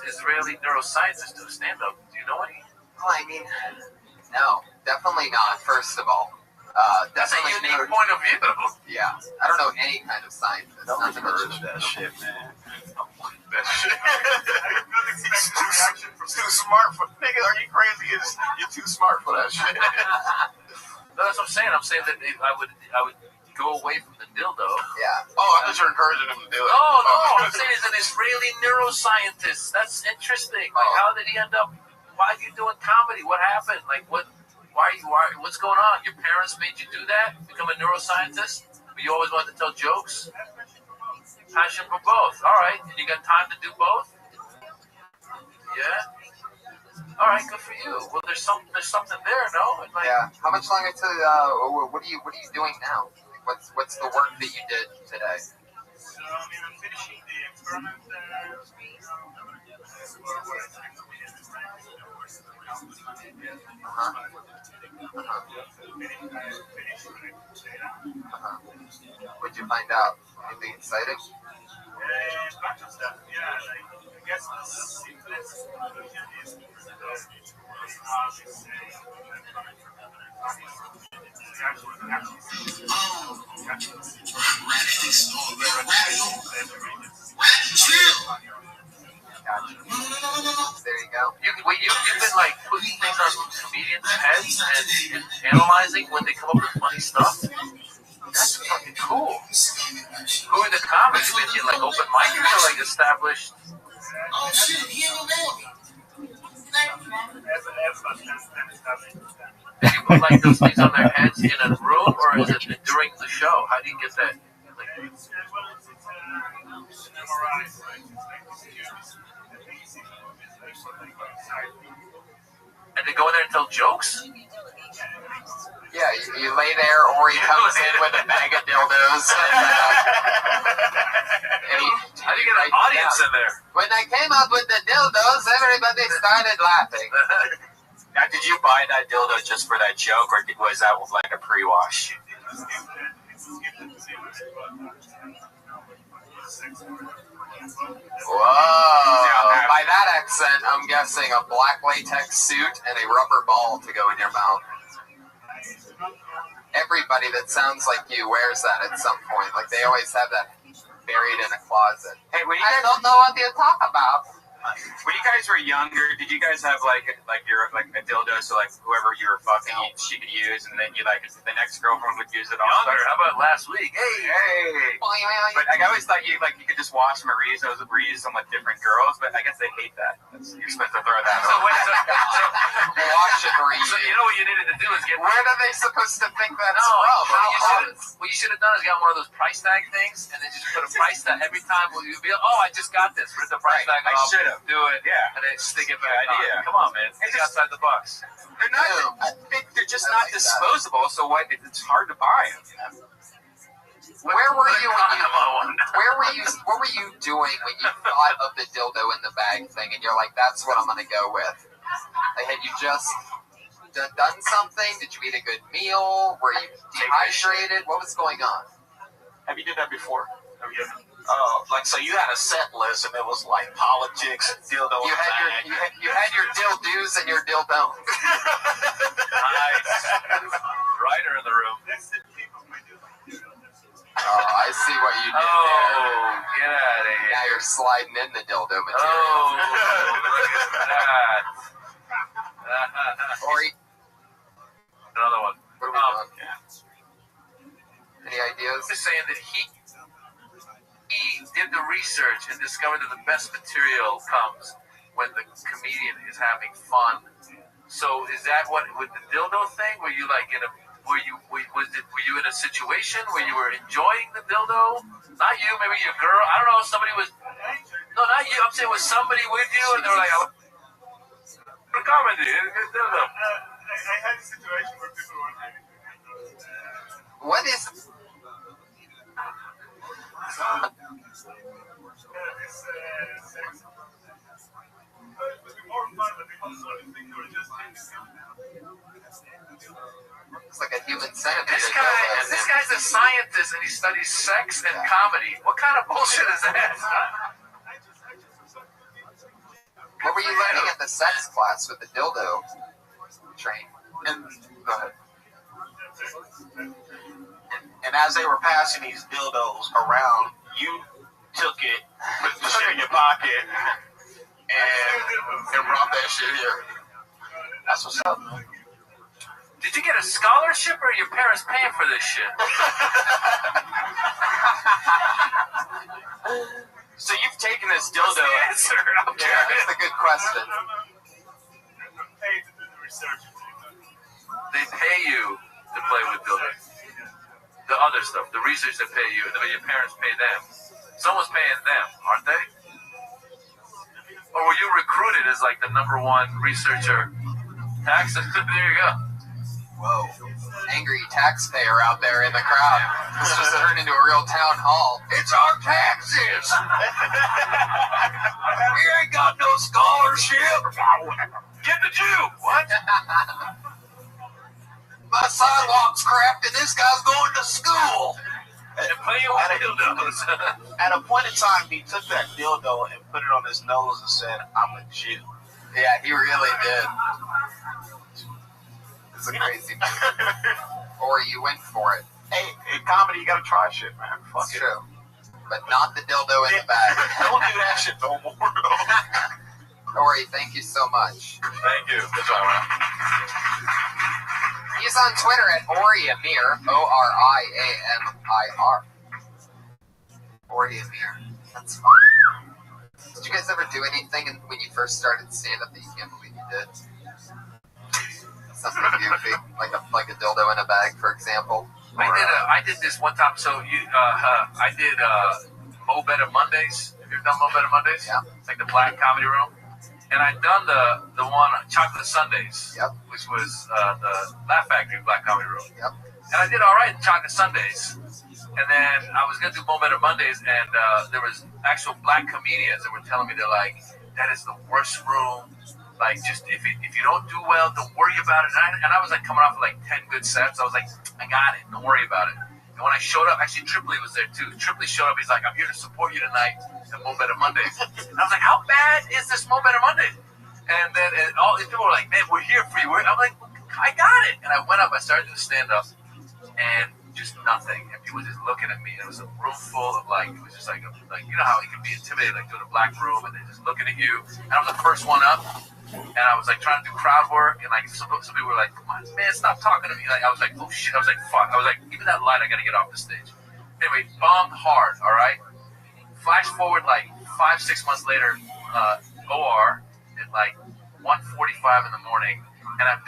Israeli neuroscientists who stand up. Do you know any? Well, I mean, no, definitely not. First of all, that's a unique point of view. Yeah, I don't know any kind of scientist. Don't encourage that shit, man. That shit. It's too smart for nigga. Are you crazy? You're too smart for that shit. No, that's what I'm saying. I'm saying that I would go away from the dildo. Yeah. Oh, I thought you were encouraging him to do it. No. I'm saying he's an Israeli neuroscientist. That's interesting. Like, how did he end up? Why are you doing comedy? What happened? Like, what? Why? What's going on? Your parents made you do that? Become a neuroscientist? But you always wanted to tell jokes? Passion for both. All right. And you got time to do both? Yeah. All right. Good for you. Well, there's something there, no? Like, yeah. How much longer to? What are you doing now? What's the work that you did today? So I mean, I'm finishing the experiment. What'd you find out? Anything exciting? Bunch of stuff. Yeah, like I guess the simplest conclusion is There you go. You've been like putting things on comedians' heads and analyzing when they come up with funny stuff. That's fucking cool. Who are the comics? Did you like open mic or like established? Oh shit, he ain't available. Do you put like those things on their heads in a room, or is it during the show? How do you get that? Like, and they go in there and tell jokes? Yeah, you lay there, or he comes in with a bag of dildos. How do you get an audience in there? When I came up with the dildos, everybody started laughing. Now, did you buy that dildo just for that joke, or was that like a pre-wash? Whoa! By that accent, I'm guessing a black latex suit and a rubber ball to go in your mouth. Everybody that sounds like you wears that at some point. Like, they always have that buried in a closet. Hey, I don't know what you talk about. When you guys were younger, did you guys have like a dildo, so like whoever you were fucking, she could use, and then you like the next girlfriend would use it also? Younger? How about last week? Hey. But I always thought you could just watch them reuse them with different girls, but I guess they hate that. You're supposed to throw that So out. Wash and reuse. So you know what you needed to do is get. Where are they supposed to think that's What you should have done is got one of those price tag things, and then just put a price tag every time. You'd be like, oh, I just got this. Rip the price tag off. I should have. Do it. Yeah. And then stick it back. Idea. Come on, man. Think outside the box. They're not. They're just not disposable. So what? It's hard to buy them. Where were you when what were you doing when you thought of the dildo in the bag thing, and you're like, that's what I'm gonna go with? Like, had you just done something? Did you eat a good meal? Were you dehydrated? What was going on? Have you did that before? Oh, like so you had a set list and it was like politics, dildo. You had your dildos and your dildo. Nice. Writer in the room. Oh, I see what you did there. Oh, get out of here. Now you're sliding in the dildo material. Oh, look at that. was saying that he did the research and discovered that the best material comes when the comedian is having fun. So is that what with the dildo thing? Were you like were you in a situation where you were enjoying the dildo? Not you, maybe your girl. I don't know. Somebody was. No, not you. I'm saying was somebody with you, and they were like, "For comedy, dildo." I had a situation where people were having. What is? It's like a human centipede. This guy's a scientist and he studies sex and comedy. What kind of bullshit is that? What were you learning at the sex class with the dildo train? Go ahead. And as they were passing these dildos around, you took it, put the shit in your pocket, and brought that shit here. That's what's up, man. Did you get a scholarship or are your parents paying for this shit? So you've taken this dildo. What's the answer? I'm Yeah, that's a good question. They pay you to play with dildos. The other stuff, the research they pay you, your parents pay them. Someone's paying them, aren't they? Or were you recruited as like the #1 researcher? Taxes? There you go. Whoa. Angry taxpayer out there in the crowd. This just turned into a real town hall. It's our taxes! We ain't got no scholarship! Get the Jew! What? My sidewalk's cracked and this guy's going to school. And playing with dildos. At a point in time, he took that dildo and put it on his nose and said, "I'm a Jew." Yeah, he really did. It's a crazy movie. Or you went for it. Hey, in comedy, you gotta try shit, man. Fuck it. True. But not the dildo in the bag. Don't do that shit no more. Ori, thank you so much. Thank you. Good job, man. He's on Twitter at Ori Amir, ORIAMIR. Ori Amir. That's fun. Did you guys ever do anything when you first started stand-up that you can't believe you did? Something goofy, like a dildo in a bag, for example. I did this one time. So I did Mo Better Mondays. Have you ever done Mo Better Mondays? Yeah. It's like the Black Comedy Room. And I'd done the one Chocolate Sundays, yep, which was the Laugh Factory Black Comedy Room. Yep. And I did all right in Chocolate Sundays. And then I was going to do Mo Better Mondays, and there was actual black comedians that were telling me, they're like, that is the worst room. Like, just if you don't do well, don't worry about it. And I was like coming off of like 10 good sets. I was like, I got it. Don't worry about it. And when I showed up, actually Tripoli was there too. Tripoli showed up. He's like, I'm here to support you tonight at Mo Better Mondays. And I was like, how bad is this Mo Better Mondays? And then all these people were like, man, we're here for you. I'm like, I got it. And I went up. I started doing stand-up. And just nothing. And people just looking at me. And it was a room full of like, it was just like you know how it can be intimidating, like go to a black room and they're just looking at you. And I was the first one up. And I was like trying to do crowd work, and like some people were like, "Come on, man, stop talking to me!" Like I was like, "Oh shit!" I was like, "Fuck!" I was like, "Give me that light! I gotta get off the stage." Anyway, bombed hard. All right. Flash forward like 5-6 months later, OR at like 1:45 in the morning, and I've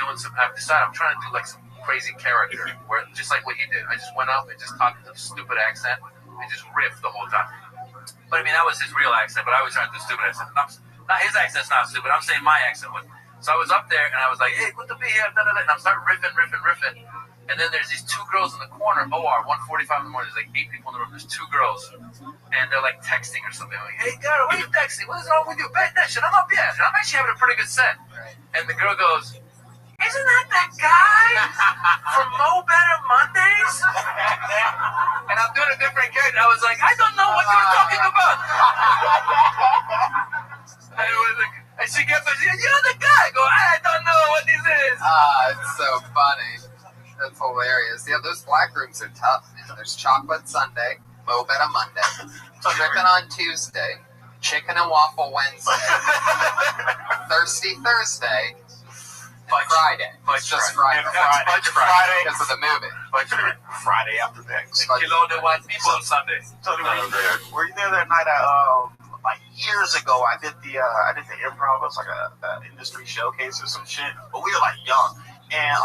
decided I'm trying to do like some crazy character where just like what he did. I just went up and just talked in a stupid accent and just riffed the whole time. But I mean, that was his real accent. But I was trying to do a stupid accent. Not his accent's not stupid. I'm saying my accent was. So I was up there and I was like, hey, good to be here. Da, da, da. And I'm starting riffing. And then there's these two girls in the corner. OR, 1:45 in the morning. There's like 8 people in the room. There's 2 girls. And they're like texting or something. I'm like, hey, girl, what are you texting? What is wrong with you? Pay attention. I'm up yet. And I'm actually having a pretty good set. Right. And the girl goes, isn't that guy from Mo Better Mondays? And I'm doing a different character. I was like, I don't know what you're talking about. And she kept saying, you're the guy. I go, I don't know what this is. It's so funny. That's hilarious. Yeah, those black rooms are tough, man. There's Chocolate Sunday, Mo Better Monday, Chicken on Tuesday, Chicken and Waffle Wednesday, Thirsty Thursday, Friday. It's just Friday. Budget Friday. Because of the movie. Budget Friday after next. Kilo de white people on Sunday. Tony, were you there that night? Like years ago, I did the improv. It was like a industry showcase or some shit. But we were like young, and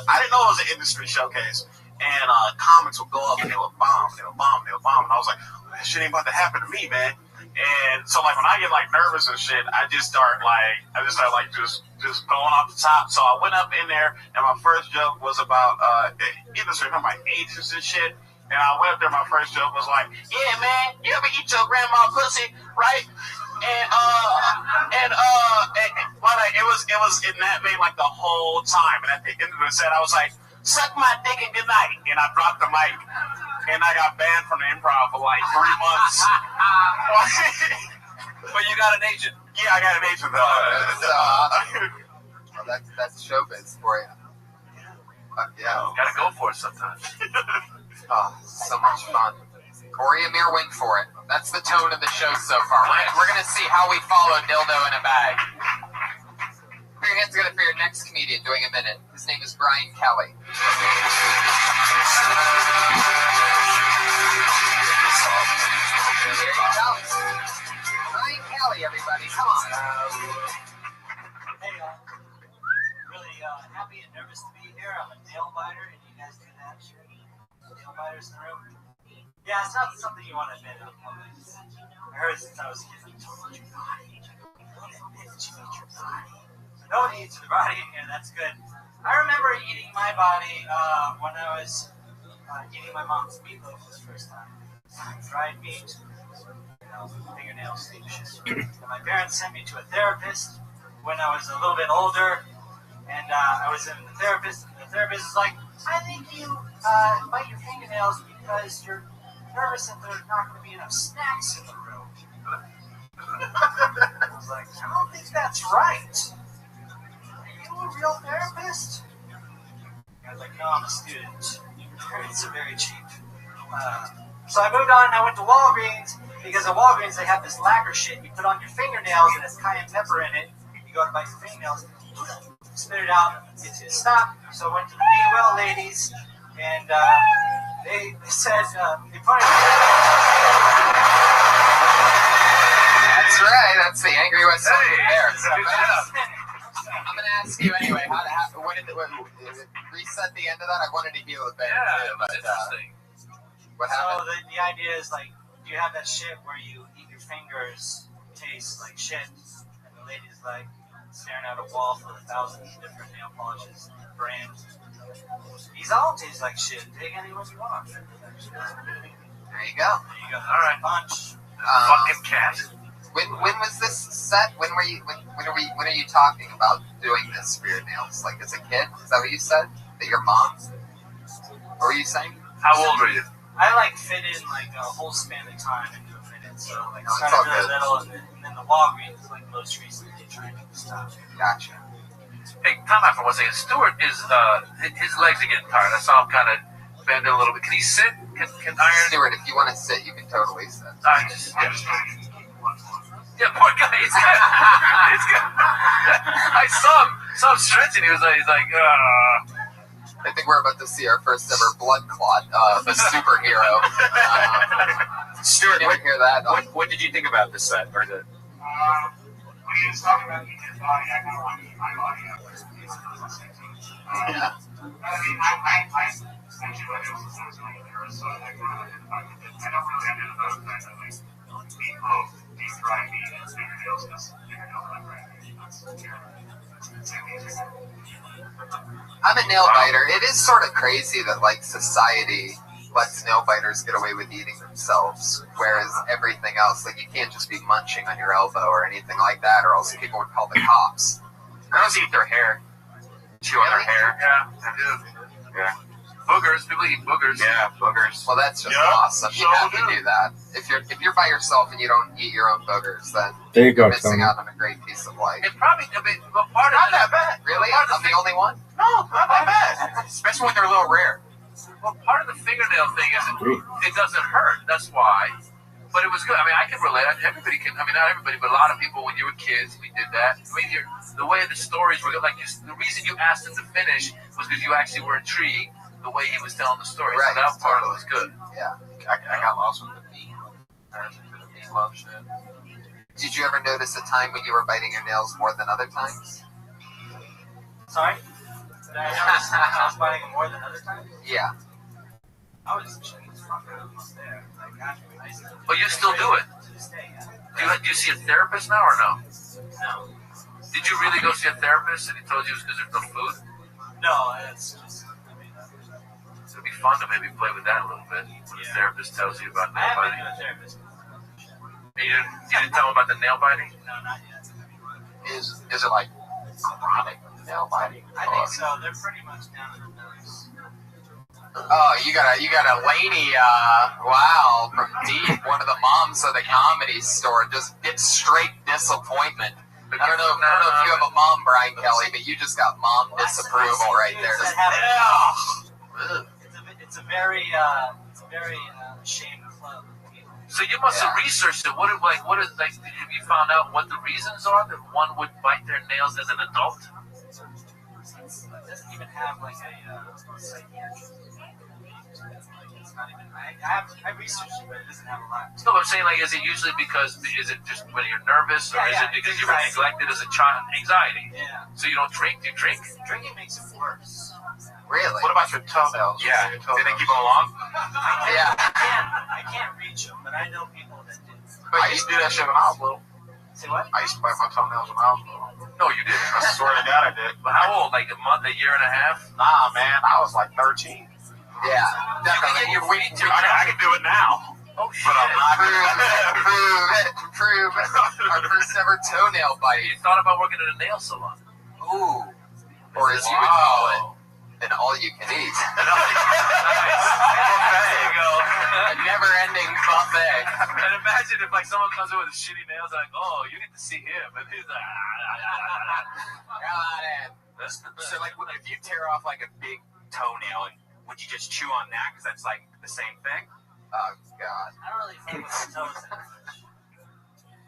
I didn't know it was an industry showcase. And comics would go up and they would bomb, and I was like, that shit ain't about to happen to me, man. And so like when I get like nervous and shit, I just start just going off the top. So I went up in there, and my first joke was about industry, my ages and shit. And I went up there, my first joke was like, yeah, man, you ever eat your grandma pussy, right? And it was in that vein like the whole time. And at the end of the set, I was like, suck my dick and good night. And I dropped the mic, and I got banned from the improv for like 3 months. But you got an agent. Yeah, I got an agent though. Well, that's showbiz for you. Yeah. Gotta go for it sometimes. Oh, so much fun. Corey Amir went for it. That's the tone of the show so far. We're going to see how we follow Dildo in a Bag. Put your hands together for your next comedian doing a minute. His name is Brian Kelly. Here he comes. Brian Kelly, everybody. Come on. Hey, really happy and nervous to be here. I'm a nail biter, and you guys do that shit. Nail biters in the room. Yeah, it's not something you want to admit in public. I heard since I was a kid, like, don't eat your body. Don't admit that you eat your body. So nobody eats their body in here, that's good. I remember eating my body when I was eating my mom's meatloaf for the first time. Fried meat, fingernails, same shit. And my parents sent me to a therapist when I was a little bit older, and I was in the therapist, and the therapist was like, I think you bite your fingernails because you're nervous that there's not going to be enough snacks in the room. I was like, I don't think that's right. Are you a real therapist? I was like, no, I'm a student. It's very cheap. So I moved on and I went to Walgreens, because at Walgreens they have this lacquer shit you put on your fingernails and it's cayenne pepper in it. You go to bite your fingernails, spit it out, it gets you to stop. So I went to the Be Well ladies, and they said, they pointed That's right. That's the Angry West Side there. I'm going to ask you anyway, what did it reset the end of that? I wanted to heal it better. Yeah, it was interesting. What happened? So the idea is like, you have that shit where you eat your fingers, taste like shit, and the lady's like staring at a wall for 1,000 different nail polishes, brands. These all taste like shit. Take any one you want. There you go. There you go. All right, punch. Fucking cat. When was this set? When are you talking about doing this for your nails? Like as a kid? Is that what you said? That your mom? What were you saying? How old were you? I like fit in like a whole span of time into a minute. So like No, it's started all really good. little, and then the Walgreens is like most recently trying to stop. Gotcha. Hey, time out for 1 second. Stuart is his legs are getting tired. I saw him kind of bend a little bit. Can he sit? Can Iron? Stuart, if you want to sit, you can totally sit. Yeah, poor guy. He's good. He's good. I saw him stretching. He was like, I think we're about to see our first ever blood clot, the superhero. Stuart, didn't hear that. What did you think about this set? Or the? When he was talking about eating his body, I kind of want to eat my body after. Yeah. I mean, I actually like it was really nervous, so I don't really identify with that. I like meatloaf, deep fried meat, and fingernails, because fingernails are fried meat. I'm a nail biter. It is sort of crazy that like society lets nail biters get away with eating themselves, whereas everything else, like you can't just be munching on your elbow or anything like that, or else people would call the cops. Girls eat their hair. Chew on their hair. Yeah, they do. Yeah. Boogers. People eat boogers. Yeah, boogers. Well, that's just awesome. You have to do that. If you're by yourself and you don't eat your own boogers, then There you go, you're missing Tony. out on a great piece of life. It probably, but part of Not it, that bad. Really? I'm the only one? No, not that bad. Especially when they're a little rare. well, part of the fingernail thing is it doesn't hurt. That's why. But it was good. I mean, I can relate. Everybody can. I mean, not everybody, but a lot of people. When you were kids, we did that. I mean, the way the stories were like. The reason you asked him to finish was because you actually were intrigued the way he was telling the story. Right. So that part was good. Yeah. I got lost with the meat. The meat love shit. Did you ever notice a time when you were biting your nails more than other times? Sorry? Did I notice I was biting more than other times? Yeah. I was just checking the fuck out of there. Like, actually, I used to. But you still do it. To this day, yeah. Do you see a therapist now or no? No. Did you really go see a therapist and he told you it was because there's no food? No, it's just. So it'd be fun to maybe play with that a little bit. When the therapist tells you about nail biting. I haven't been to a therapist. You didn't tell him about the nail biting? No, not yet. Is it like chronic nail biting? I think so. They're pretty much down to the nose. Oh, you got a lady, wow, from deep, one of the moms of the comedy store, just gets straight disappointment. I don't know if you have a mom, Brian Kelly, but you just got mom disapproval right there. Just, it's a very shamed club. So you must have researched it. Have you found out what the reasons are that one would bite their nails as an adult? It doesn't even have like a psychiatrist. It's not even. I researched it, but it doesn't have a lot. No, I'm saying is it usually is it just when you're nervous, or is it because you were neglected as a child? Anxiety. Yeah. So you don't drink? Do you drink? Drinking makes it worse. Really? What about your toenails? Yeah. Did they keep them along? Yeah. I can't reach them, but I know people that do. I used to do that shit when I was little. Say what? I used to bite my toenails when I was little. No, you didn't. I swear to God, I did. But how old? Like a month, a year and a half? Nah, man. I was like 13. Yeah, definitely. You're waiting to. I can do it now. Oh shit! But I'm not Prove it. Our first ever toenail bite. You thought about working at a nail salon? Ooh. Or as you would call it, an all-you-can-eat. There you go. A never-ending buffet. And imagine if someone comes in with shitty nails, like, oh, you get to see him, and he's like, Come on in. So, if you tear off a big toenail, would you just chew on that because that's the same thing? Oh God. I don't really fuck with the toes.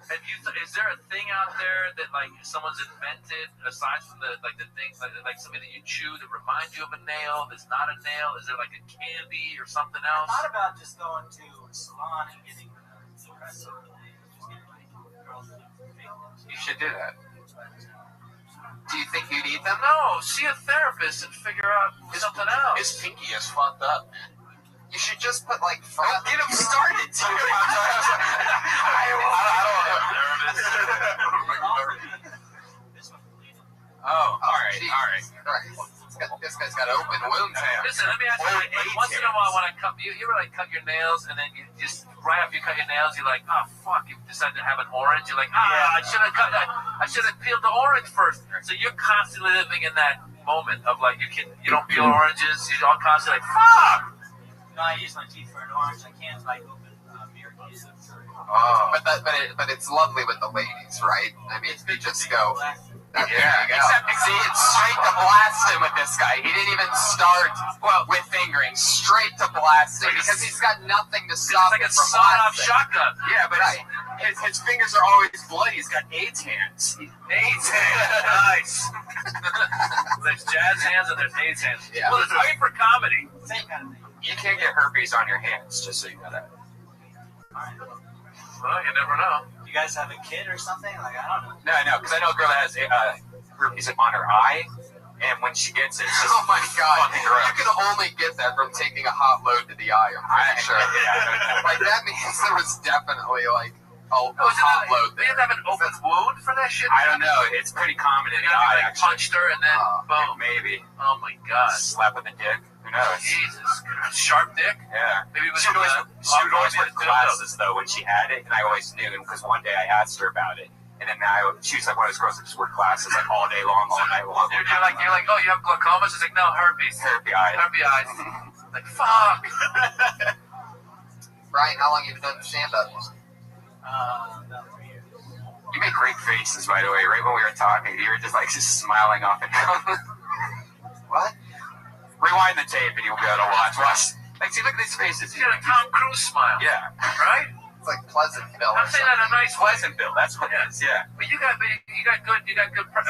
Is there a thing out there that someone's invented aside from the things like something that you chew that reminds you of a nail that's not a nail? Is there a candy or something else? I thought about just going to a salon and getting the rest of it. Just getting girls to do fake nails. You should do that. Do you think you need them? No, see a therapist and figure out something else. His pinky is fucked up. You should just put get him started, too. Oh, all right. This guy's got open wounds. Listen, let me ask you. Once in a while, when I cut you ever cut your nails, and then you just right after you cut your nails, you're like, oh fuck, you decided to have an orange. You're like, I should have cut that. I should have peeled the orange first. So you're constantly living in that moment of you don't peel oranges. You're all constantly like, fuck. No, I use my teeth for an orange. I can't open beer cans. Oh, but it's lovely with the ladies, right? I mean, you just go. There you go. See, it's straight to blasting with this guy. He didn't even start with fingering. Straight to blasting because he's got nothing to stop him from sawed-off shotgun. Yeah, but his fingers are always bloody. He's got AIDS hands. AIDS hands. Nice. There's jazz hands and there's AIDS hands. Yeah. Well, it's great for comedy. Same kind of thing. You can't get herpes on your hands, just so you know that. Alright. Well, you never know. You guys have a kid or something? I don't know. No, because I know a girl that has herpes on her eye, and when she gets it, it's just oh my God, fucking gross. You can only get that from taking a hot load to the eye, I'm pretty sure. That means there was definitely a hot load there. They have an open wound for that shit? I don't know. It's pretty common in the eye, actually. Punched her and then boom. Maybe. Oh my God. Slap with a dick. Who knows? Jesus Christ. Sharp dick? Yeah. Maybe it was she would always wear glasses, though, when she had it, and I always knew, because one day I asked her about it, and then she was one of those girls that just wore glasses all day long, all night long. You're like, oh, you have glaucoma? She's like, no, herpes. Herpes eye. Herpes eye. Like, fuck. Brian, how long have you been doing stand-up? About 3 years. You make great faces, by the way. Right when we were talking, you were just smiling off and down. What? Rewind the tape and you'll be able to watch. See, look at these faces. You got a Tom Cruise smile. Yeah. Right? It's like Pleasantville. I'm saying that a nice way. Pleasantville. That's what it is. Yeah. But you got good. I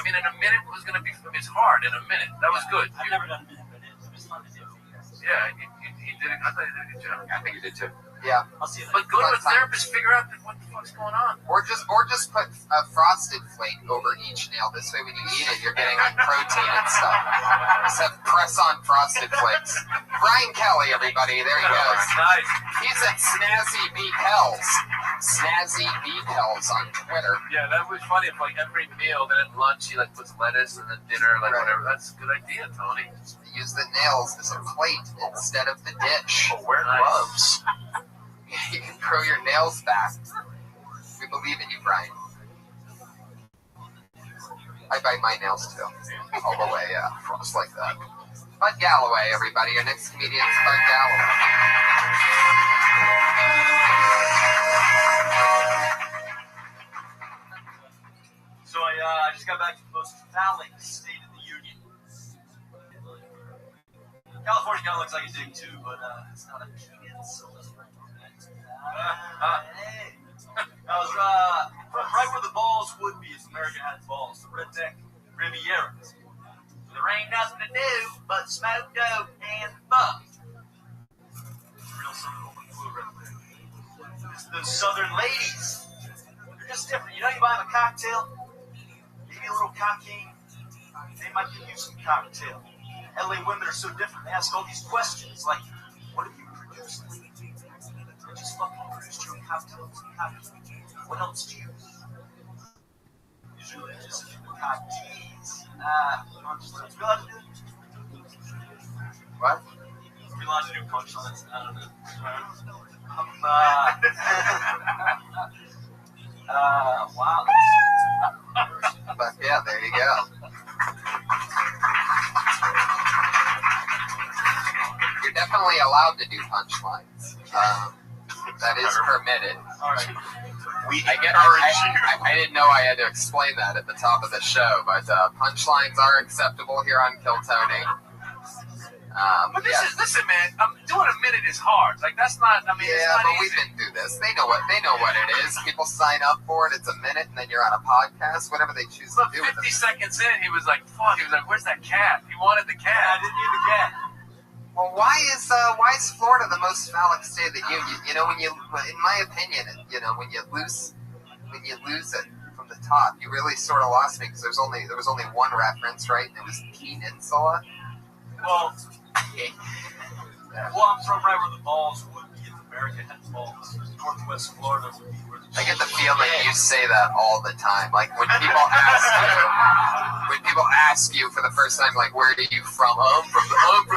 mean, in a minute it was gonna be. It's hard in a minute. That was good. I've never done a minute, but it was fun to do for you guys. Yeah, you did it. I thought you did a good job. I think you did too. Yeah. I'll see you But go to a therapist, figure out what the fuck's going on. Or just put a frosted flake over each nail. This way, when you eat it, you're getting like protein and stuff. Just have press-on frosted flakes. Brian Kelly, everybody, there he goes. Nice. He's at Snazzy Beat Hells. Snazzy Beat Hells on Twitter. Yeah, that was funny. If like every meal, then at lunch he like puts lettuce, and then dinner, like whatever. That's a good idea, Tony. Use the nails as a plate instead of the dish. Or wear gloves. You can grow your nails back. We believe in you, Brian. I bite my nails too. All the way, yeah. Just like that. Bud Galloway, everybody. Your next comedian is Bud Galloway. So I just got back to the most phallic state of the union. California kind of looks like a dig too, but it's not a peanut, so let's bring hey. I was right where the balls would be if America had balls, the redneck Riviera. There ain't nothing to do but smoke dope and fuck. Real simple and blue right there. It's those southern ladies. They're just different. You know, you buy them a cocktail, maybe a little cocaine, they might give you some cocktail. LA women are so different. They ask all these questions like, what have you produced? I just fucking produced your cocktails and cocktail. What else do you use? Usually just cocktails. Punchlines. We allowed to do it? What? We allowed to do punchlines. I don't know. Wow. But yeah, there you go. You're definitely allowed to do punchlines. That is permitted. All right. I didn't know I had to explain that at the top of the show, but punchlines are acceptable here on Kill Tony. But listen, man. Doing a minute is hard. Like that's not. I mean, yeah, it's not but easy. we've been through this. They know what it is. People sign up for it. It's a minute, and then you're on a podcast. Whatever they choose to do. 50 seconds in, he was like, "Fuck!" He was like, "Where's that cat?" He wanted the cat. I didn't need the cat. Well, why is Florida the most phallic state of the union? You know, in my opinion, you know, when you lose it from the top, you really sort of lost me because there was only one reference, right? And it was Peninsula. Well, I'm from right where the balls would be if America had balls. Northwest Florida would be where the I get the feeling you say that all the time. Like when people ask you for the first time, like, where are you from? I'm from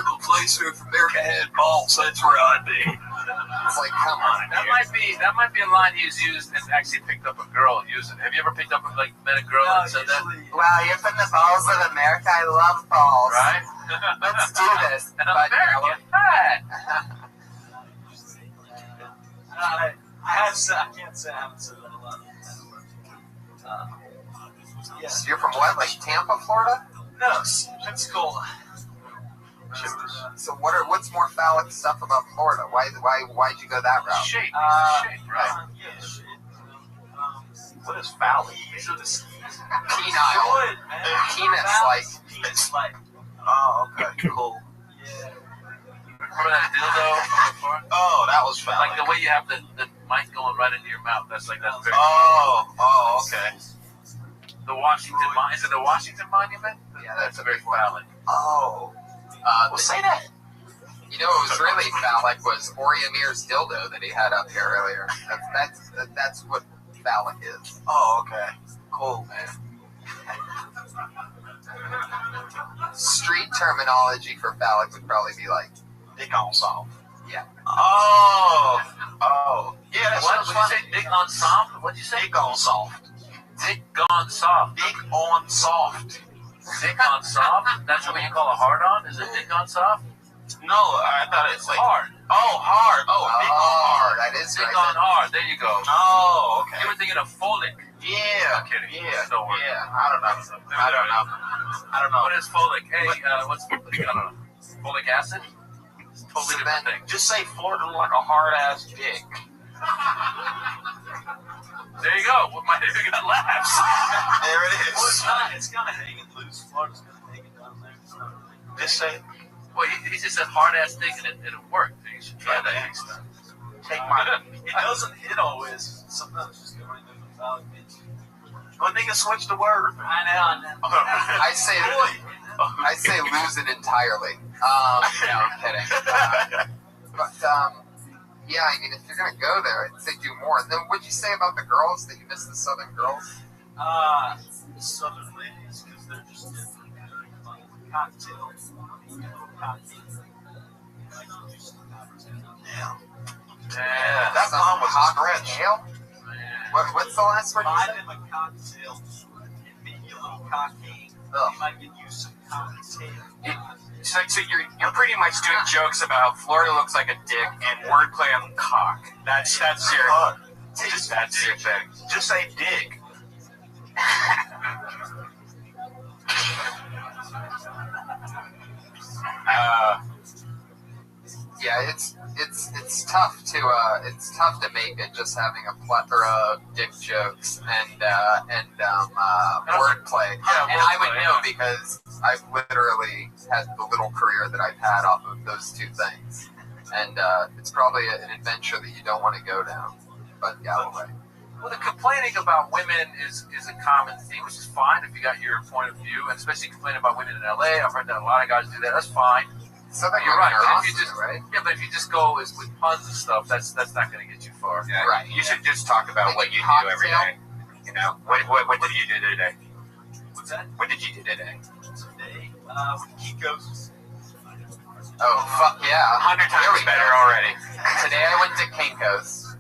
the place where if America had balls, that's where I'd be. It's like, come on. That might be a line he's used and actually picked up a girl using. Have you ever picked up met a girl and said that? Wow, you're from the balls of America. I love balls. Right? Let's do this. An American. Hi. I can't say I haven't said that a lot. So you're from what, like Tampa, Florida? No, Pensacola. So what's more phallic stuff about Florida? Why'd you go that route? Shape, right? Yeah, shape. What is phallic? These are the skis. Penile. Penis like. Oh, okay, cool. Yeah. Remember that dildo before? Oh, that was phallic. Like the way you have the mic going right into your mouth. That's very. Oh, okay. The Washington Is it the Washington Monument? Yeah, that's a very phallic. Oh. Well, say that. You know what was really phallic was Ori Amir's dildo that he had up here earlier. That's what phallic is. Oh, okay. Cool, man. Street terminology for phallic would probably be like dick on soft. Yeah. Oh. Yeah, that's what did you say? Dick on soft? What'd you say? Dick on soft. Dick on soft. Dick on soft. Dick on soft? That's what you call a hard on? Is it dick on soft? No, I thought it's like hard. Oh, hard. Oh, dick on hard. That is dick right. on hard. There you go. Oh, okay. You were thinking of folic. Yeah. I'm kidding. Yeah. Don't worry. Yeah. I don't know. What is folic? Hey, what's folic? I don't know. Folic acid? It's totally different thing. Just say Florida like a hard ass dick. There you go. We might have got laughs. There it is. Well, it's kind of hanging loose. Florida's kind of hanging down there. So. Just say, Well, he just said hard-ass thing, and it worked. You should try that next time. take my. It doesn't hit always. Sometimes just go right there without it. But nigga switch the word. I know. I say lose it entirely. No, I'm kidding. But yeah, I mean, if you're gonna go there, I'd say do more. And then what'd you say about the girls? That you miss the Southern girls? The Southern ladies, because they're just different. Like cocktails. Yeah. That mom was cocktail. What's the last word you Buy said? them a cocktail and make you a little cocky. You might get you some cocktail. So you're pretty much doing jokes about how Florida looks like a dick and wordplay on cock. That's your thing. Just say dick. Yeah, it's tough to make it just having a plethora of dick jokes and wordplay. And I would know because I've literally had the little career that I've had off of those two things, and it's probably an adventure that you don't want to go down. But Galloway. Well, the complaining about women is a common theme, which is fine if you got your point of view, and especially complaining about women in LA. I've heard that a lot of guys do that. That's fine. Southern You're right. women are But if you awesome, just, right? Yeah, but if you just go with puns and stuff, that's not going to get you far. Yeah. Right. You should just talk about what you do every day. You know, what did you do today? What's that? What did you do today? Today, with Kiko's. Oh, fuck yeah. 100 times better already. Today I went to Kinko's.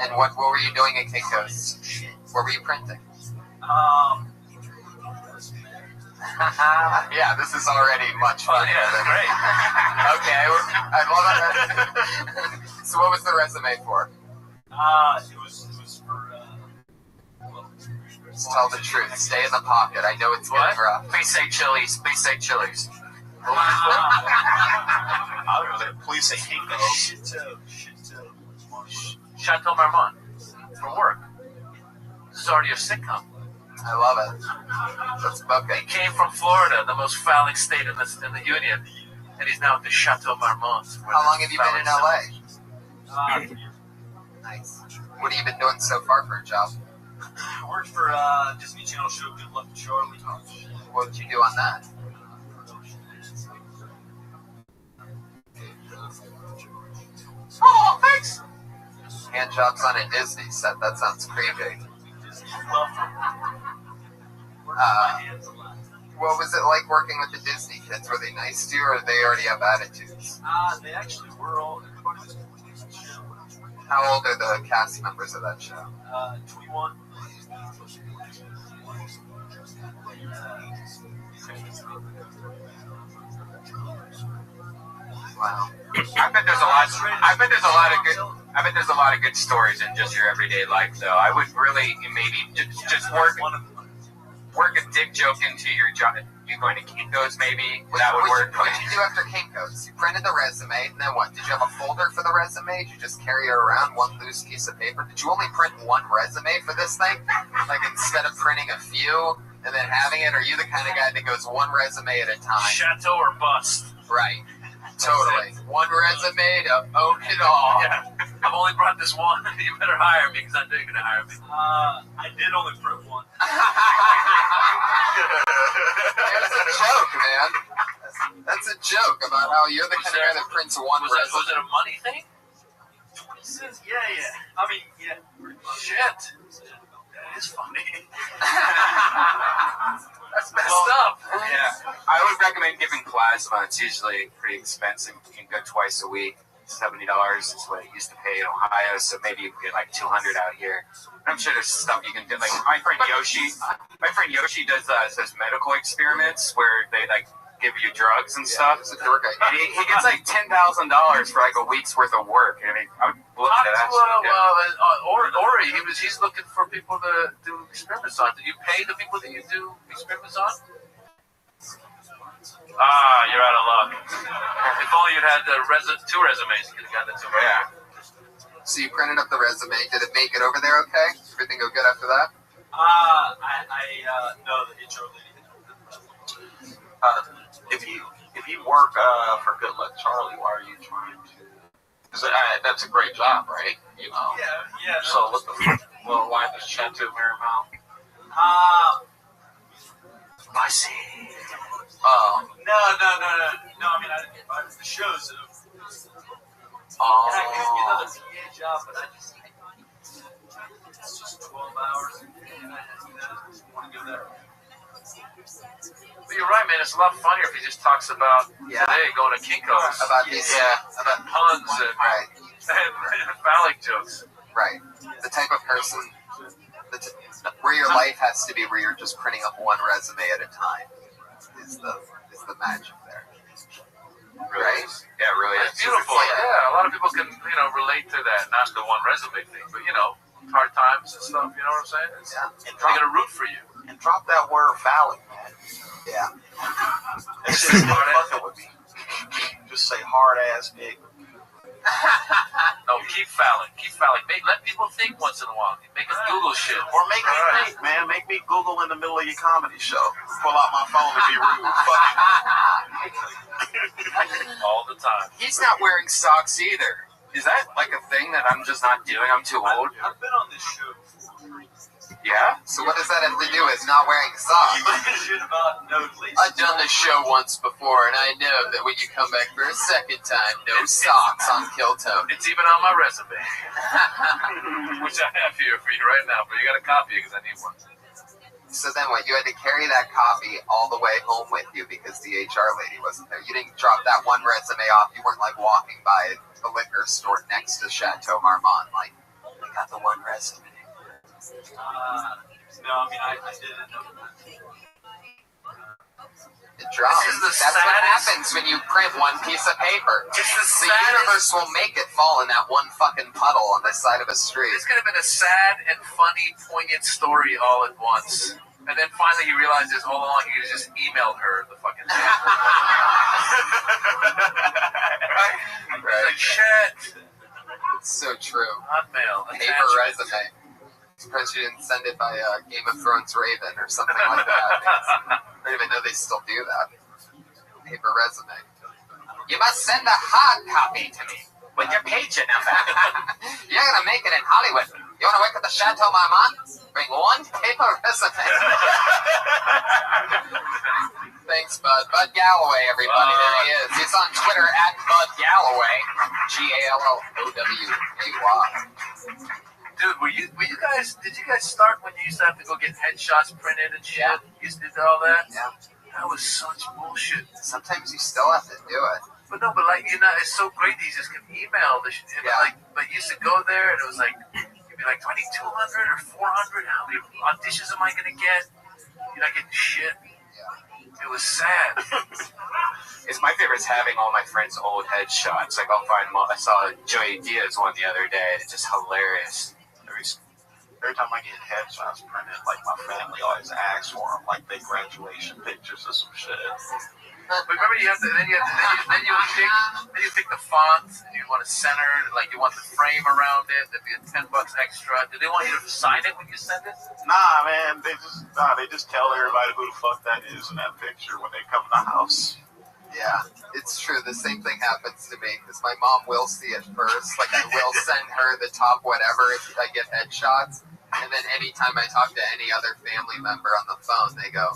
And what were you doing at Kinko's? What were you printing? Yeah, this is already much fun. Yeah, great. Okay, I love it. So what was the resume for? It was for, Just tell the truth. Stay in the pocket. I know it's getting rough. Please say Chili's. Please say Chili's. Please say Kinko's. Chateau Marmont for work. This is already a sitcom. I love it. Let's book it. He came from Florida, the most phallic state in the Union, and he's now at the Chateau Marmont. How long have you been in LA? Nice. What have you been doing so far for a job? I worked for Disney Channel show Good Luck Charlie. What did you do on that? Oh, thanks. Hand jobs on a Disney set. That sounds creepy. What was it like working with the Disney kids? Were they nice to you, or did they already have attitudes? They actually were all. Everybody was cool with the show. How old are the cast members of that show? 21. Wow. I bet there's a lot of good stories in just your everyday life, though. I would really maybe just work a dick joke into your job. You going to Kinko's maybe? That would work. What did you do after Kinko's? You printed the resume, and then what? Did you have a folder for the resume? Did you just carry it around, one loose piece of paper? Did you only print one resume for this thing? Like instead of printing a few and then having it? Or are you the kind of guy that goes one resume at a time? Chateau or bust. Right. Totally. One resume to own it all. Yeah. I've only brought this one. You better hire me because I know you're going to hire me. I did only print one. It's a joke, man. That's a joke about how you're the kind of guy that prints one resume. Was it a money thing? Yeah. I mean, yeah. Shit. That is funny. That's messed up. Yeah, I would recommend giving plasma. It's usually pretty expensive. You can go twice a week. $70 is what I used to pay in Ohio, so maybe you can get like $200 out here. I'm sure there's stuff you can do. Like my friend Yoshi does medical experiments where they like give you drugs and stuff. It's a dork idea. And he gets like $10,000 for like a week's worth of work. I mean, I would look at that. Ori, he's looking for people to do experiments on. Do you pay the people that you do experiments on? You're out of luck. If only you'd had two resumes, you could have gotten it to me. Yeah. So you printed up the resume. Did it make it over there okay? Everything go good after that? I know the intro lady. If you work for Good Luck Charlie, why are you trying to? Because that's a great job, right? You know. Yeah. So what the fuck? Well, why does Chateau Marymount? Spicy. No. I mean, the shows. And I could get another PA job, but it's just 12 hours. And I just want to go there. But you're right, man. It's a lot funnier if he just talks about today going to Kinko's. About these, about puns and phallic jokes. Right. The type of person where your life has to be, where you're just printing up one resume at a time, is the magic there. Right? Yeah, it really It's beautiful. Yeah, a lot of people can relate to that. Not the one resume thing, but hard times and stuff. You know what I'm saying? And they're gonna root for you. And drop that word phallic, man. Yeah. It's just not fucking with me. Just say hard ass dick. No, keep phallic. Let people think once in a while. Make us Google shit. Or make me think, man. Make me Google in the middle of your comedy show. Pull out my phone and be rude. All the time. He's not wearing socks either. Is that like a thing that I'm just not doing? I'm too old. I've been on this show. Yeah? So what does that have to do with not wearing socks? Shit about no laces. I've done this show once before, and I know that when you come back for a second time, no socks on Killtone. It's even on my resume, which I have here for you right now. But you got to copy it because I need one. So then what? You had to carry that copy all the way home with you because the HR lady wasn't there. You didn't drop that one resume off. You weren't like walking by the liquor store next to Chateau Marmont, like, I got the one resume. No, I mean, I didn't know that. It drops. That's what happens when you print one piece of paper. The universe will make it fall in that one fucking puddle on the side of a street. This could have been a sad and funny, poignant story all at once. And then finally he realizes all along he just emailed her the fucking thing. Right? Like, shit. It's so true. Hotmail. Paper resume. Surprised you didn't send it by Game of Thrones Raven or something like that. I don't even know they still do that. Paper resume. You must send a hard copy to me with your page number. You're gonna make it in Hollywood. You wanna work at the Chateau Marmont? Bring one paper resume. Thanks, Bud. Bud Galloway, everybody. There he is. He's on Twitter at Bud Galloway. GALLOWAY. Dude, did you guys start when you used to have to go get headshots printed and shit? Yeah. You used to do all that? Yeah. That was such bullshit. Sometimes you still have to do it. But no, it's so great that you just can email the shit. But you used to go there and it was like, you'd be like, do I need 200 or 400? How many auditions am I going to get? You're not getting shit. Yeah. It was sad. It's my favorite is having all my friends' old headshots. Like, I saw Joey Diaz one the other day. It's just hilarious. Every time I get headshots printed, like my family always asks for them, like their graduation pictures or some shit. But remember, you pick the font, and you want it centered, like you want the frame around it. There'd be $10 extra. Do they want you to sign it when you send it? Nah, man. They just tell everybody who the fuck that is in that picture when they come to the house. Yeah, it's true. The same thing happens to me because my mom will see it first. Like, I will send her the top whatever if I get headshots. And then anytime I talk to any other family member on the phone, they go,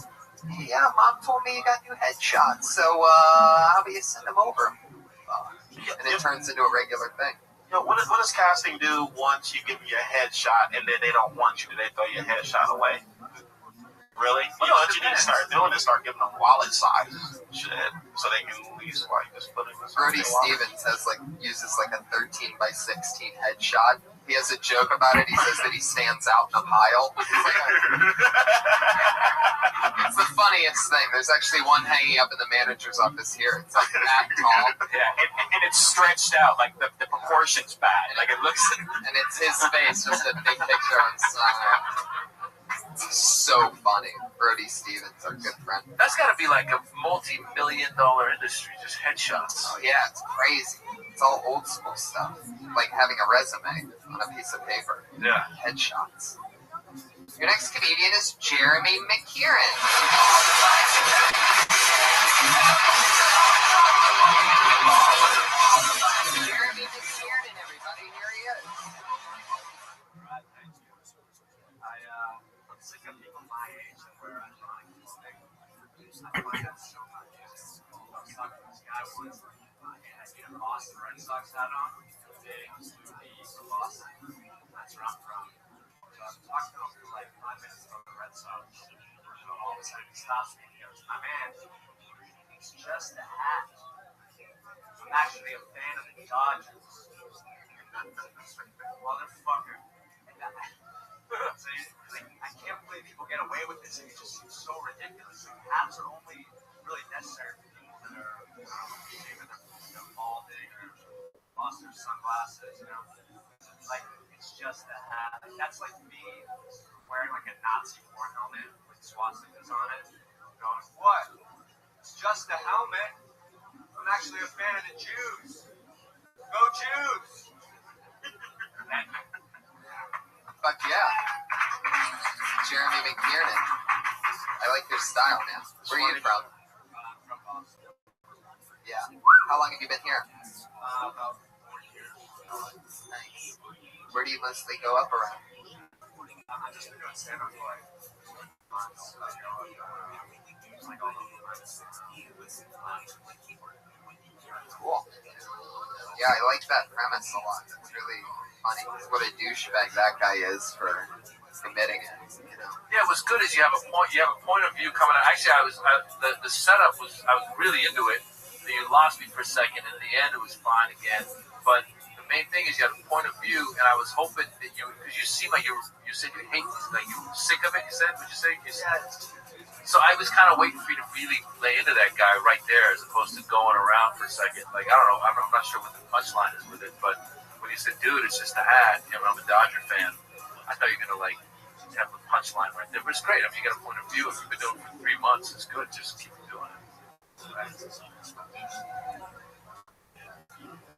hey, yeah, Mom told me you got new headshots. So how do you send them over? And it turns into a regular thing. Yo, what does casting do once you give them your headshot and then they don't want you? Do they throw your headshot away? Really? You know what you need to start doing is start giving them wallet sizes and shit, so they can at least just put it in. Brody Stevens uses like a 13 by 16 headshot. He has a joke about it. He says that he stands out in a pile. It's the funniest thing. There's actually one hanging up in the manager's office here. It's like that tall. Yeah, and it's stretched out. Like the proportion's bad. Like it looks. And it's his face, just a big picture on his It's so funny. Brody Stevens, our good friend. That's got to be like a multi-million-dollar industry, just headshots. Oh yeah, it's crazy. It's all old school stuff, like having a resume on a piece of paper. Yeah. Headshots. Your next comedian is Jeremy McKieran. Jeremy McKieran, everybody, here he is. I'm sick of people my age that wear ironic clothing. I find that so much. I was talking to this guy once, and I had a Boston Red Sox hat on. They used to be from Boston. That's where I'm from. So I'm talking to him for like 5 minutes about the Red Sox. So all of a sudden he stops me and he goes, "My man, it's just a hat. I'm actually a fan of the Dodgers." Motherfucker. So I can't believe people get away with this. It just seems so ridiculous. Like, hats are only really necessary for people that are shaving their balding or lost their sunglasses, you know? Like, it's just a hat. Like, that's like me wearing like a Nazi war helmet with swastikas on it. Going, what? It's just a helmet. I'm actually a fan of the Jews. Go Jews! Fuck yeah. Jeremy McKieran. I like your style, man. Where are you from? From Boston. Yeah. How long have you been here? About 4 years. Nice. Where do you mostly go up around? I've just been doing stand-up for like months. Like all over the place. Cool. Yeah, I like that premise a lot. It's really funny. What a douchebag that guy is for committing it. You know? Yeah, what's good is you have a point. You have a point of view coming out. Actually, the setup was. I was really into it. Then you lost me for a second. And in the end, it was fine again. But the main thing is you have a point of view, and I was hoping that because you seem like you said you hate, like you were sick of it. You said, would you say? So I was kind of waiting for you to really lay into that guy right there, as opposed to going around for a second. Like I don't know. I'm not sure what the punchline is with it, but when you said, "Dude, it's just a hat," and I'm a Dodger fan, I thought you were gonna like have the punchline right there. But it's great. I mean, you got a point of view. If you've been doing it for 3 months, it's good. Just keep doing it. Right.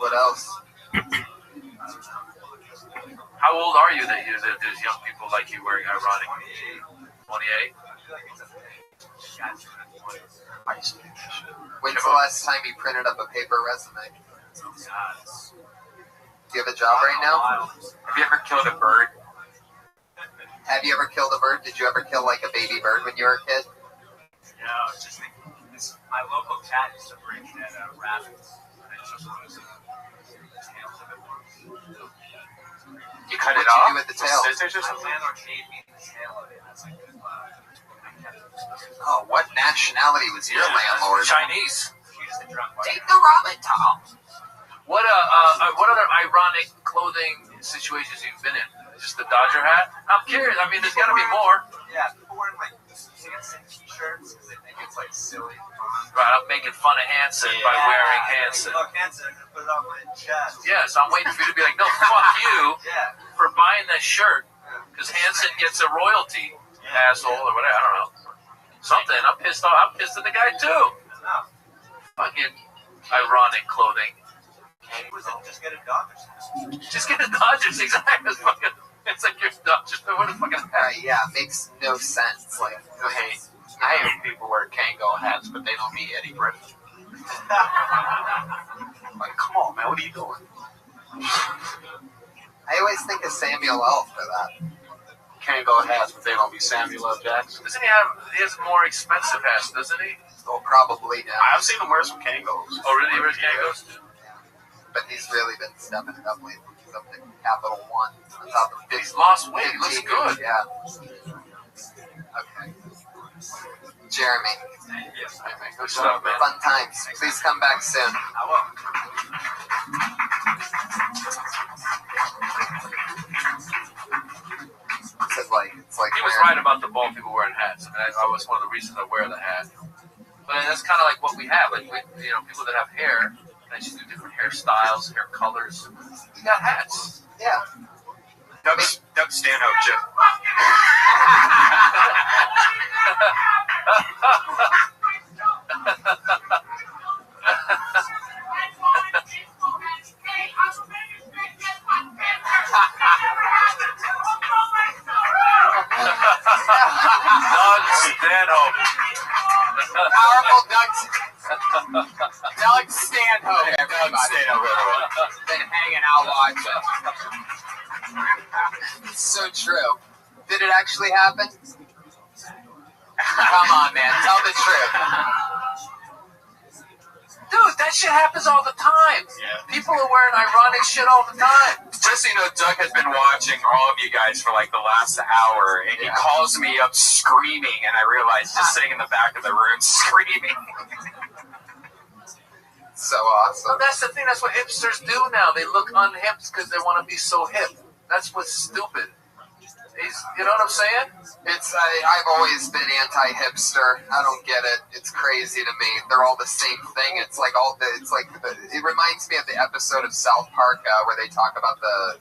What else? How old are you that there's young people like you wearing ironic? 28? When's the last time you printed up a paper resume? Do you have a job right now? Have you ever killed a bird? Have you ever killed a bird? Did you ever kill like a baby bird when you were a kid? No, it's just like my local cat used to bring in rabbits. And it's just one of the tails of it. You cut What'd it off? you do with the tail? Scissors or My something? landlord gave me the tail of it. That's like good luck. Oh, what nationality was your landlord? Chinese. He's the drunk one. Take the rabbit tail. What other ironic clothing situations you've been in? Just the Dodger hat? I'm curious. I mean, there's got to be more. Yeah, people wearing like Hanson t-shirts because they think it's like silly. Right, I'm making fun of Hanson by wearing Hanson. Look, Hanson, I'm gonna put it on my chest. Yeah, so I'm waiting for you to be like, no, fuck you Yeah. for buying that shirt because Hanson gets a royalty, asshole, or whatever. I don't know. Something. I'm pissed off. I'm pissed at the guy too. No. Fucking ironic clothing. Just get a Dodgers. Just get the Dodgers, exactly. It's like your Dodgers. What a fucking Yeah, it makes no sense. Like, Hey, I hate people wear Kango hats, but they don't mean Eddie Griffin. Like, come on, man, what are you doing? I always think of Samuel L. for that. Kango hats, but they don't be Samuel L. Jackson. Doesn't he has more expensive hats, doesn't he? Oh, probably now. I've seen him wear some Kangos. Oh, really? He wears Kangos? But he's really been stepping it up lately. He's up to Capital One. On top of He's lost weight. He looks good. Yeah. Okay. Jeremy. Yes, I think. Good stuff, man. Fun times. Please come back soon. I will. It's like He was right about the bald people wearing hats. I mean, I was one of the reasons I wear the hat. But that's kind of like what we have. Like, people that have hair, they should do different hairstyles, hair colors. We got hats. Yeah. Doug Stanhope, Jim. Powerful Doug Stanhope, everybody. Been hanging out watching. It's so true. Did it actually happen? Come on, man. Tell the truth. Dude, that shit happens all the time. Yeah. People are wearing ironic shit all the time. Just so you know, Doug has been watching all of you guys for like the last hour, and he calls me up screaming, and I realize just sitting in the back of the room screaming. So awesome. Well, that's the thing. That's what hipsters do now. They look unhip because they want to be so hip. That's what's stupid. You know what I'm saying? I've always been anti-hipster. I don't get it. It's crazy to me. They're all the same thing. It reminds me of the episode of South Park where they talk about the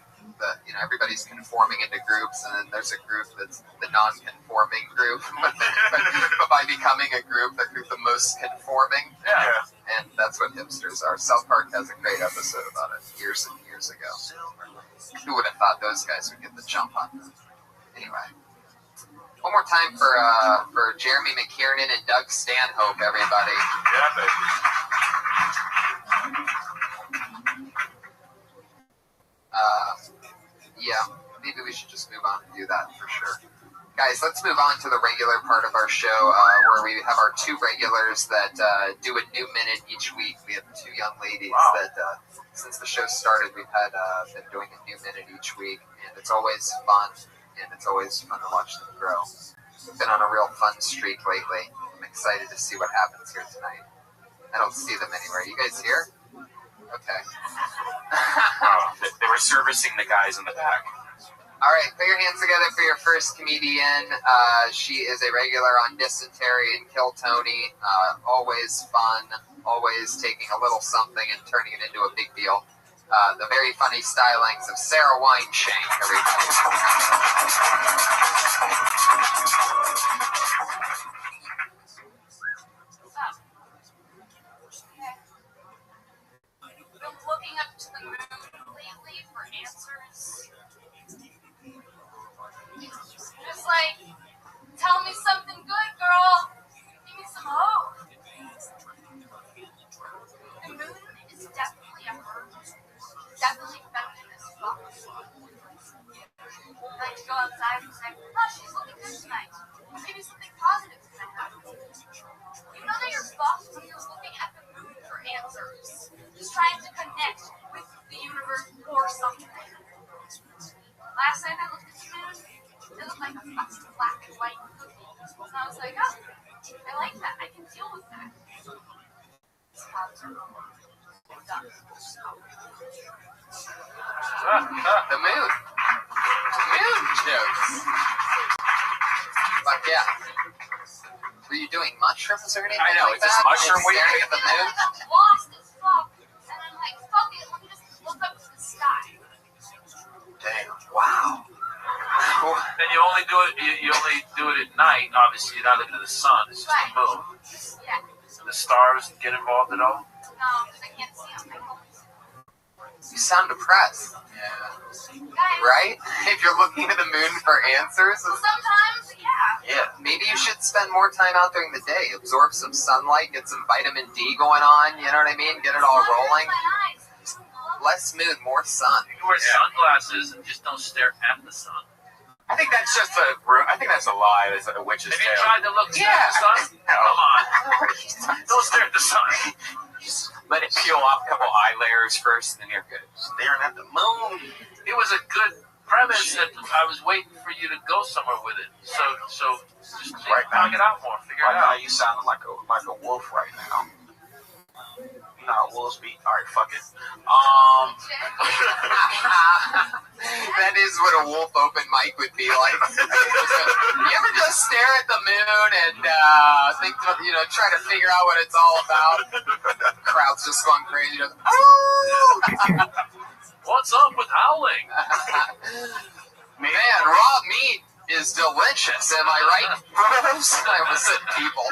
everybody's conforming into groups, and then there's a group that's the non-conforming group, but by becoming a group, they're the most conforming. Yeah. And that's what hipsters are. South Park has a great episode about it years and years ago. Who would have thought those guys would get the jump on them? Anyway, one more time for Jeremy McKiernan and Doug Stanhope, everybody. Yeah, baby. Maybe we should just move on and do that for sure. Guys, let's move on to the regular part of our show where we have our two regulars that do a new minute each week. We have two young ladies that, since the show started, we've had been doing a new minute each week, and it's always fun. And it's always fun to watch them grow. We've been on a real fun streak lately. I'm excited to see what happens here tonight. I don't see them anywhere. You guys here? Okay. They were servicing the guys in the back. All right, put your hands together for your first comedian. She is a regular on Dysentery and Kill Tony. Always fun, always taking a little something and turning it into a big deal. The very funny stylings of Sarah Wineshank, everybody. Been looking up to the moon lately for answers. Just like, tell me something good, girl. Give me some hope. The moon is definitely a bird. Definitely feminist fuck. I like to go outside and say, oh, she's looking good tonight. Maybe something positive is going to happen. You know that you're fucked when you're looking at the moon for answers. Just trying to connect with the universe or something. Last night I looked at the moon, it looked like a fucking black and white cookie. And I was like, oh, I like that. I can deal with that. The moon. Moon jokes. Fuck yeah. Were you doing mushrooms or anything? I know, like it's just that? mushroom week. Staring at the moon? Lost as fuck. And I'm like, fuck it, let me just look up to the sky. Damn. Wow. And you only do it at night. Obviously, you're not looking at the sun. It's just the moon. Yeah. The stars get involved at all? No, because I can't see them. I can't see them. You sound depressed. Right? If you're looking to the moon for answers. Sometimes, yeah. Maybe you should spend more time out during the day. Absorb some sunlight, get some vitamin D going on, you know what I mean? Get it all rolling. Less moon, more sun. You can wear sunglasses and just don't stare at the sun. I think that's just a lie. It's a witch's Have tale. you tried to look at the sun? Come on. Don't stare at the sun. Just let it peel off a couple eye layers first, and then you're good. Staring at the moon. It was a good premise that I was waiting for you to go somewhere with it. So just Right now, knock it out more. Figure it right now out. you sounding like a wolf right now. No, wolves beat. All right, fuck it. That is what a wolf open mic would be like. You ever just stare at the moon and think, try to figure out what it's all about? Crowd's just going crazy. Just, What's up with howling? Man, raw meat is delicious. Am I right, wolves? I almost said people.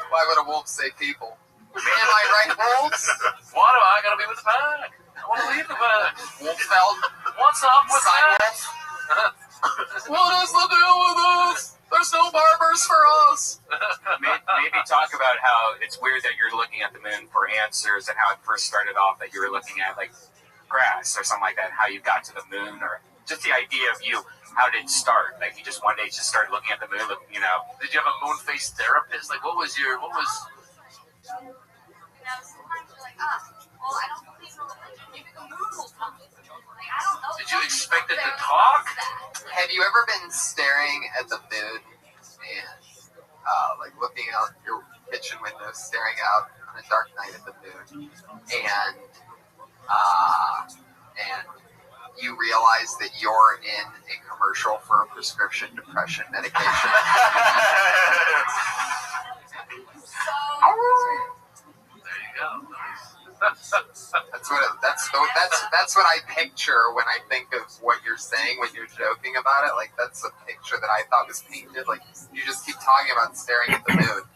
Why would a wolf say people? Am I right, wolves? Why do I gotta be with the pack? I want to leave the pack. Wolfeld. What's up with that? What is the deal with this? They're there's no barbers for us. Maybe talk about how it's weird that you're looking at the moon for answers, and how it first started off that you were looking at like grass or something like that. How you got to the moon, or just the idea of you. How did it start? Like you just one day just started looking at the moon. You know? Did you have a moon face therapist? Like what was? You know, sometimes you're like, well, I don't believe in religion. Maybe the moon will tell me. Like, I don't know. Did you expect it to talk? Have you ever been staring at the moon and like looking out your kitchen window, staring out on a dark night at the moon, and you realize that you're in a commercial for a prescription depression medication? There you go. That's what I picture when I think of what you're saying when you're joking about it. Like that's a picture that I thought was painted. Like you just keep talking about staring at the moon,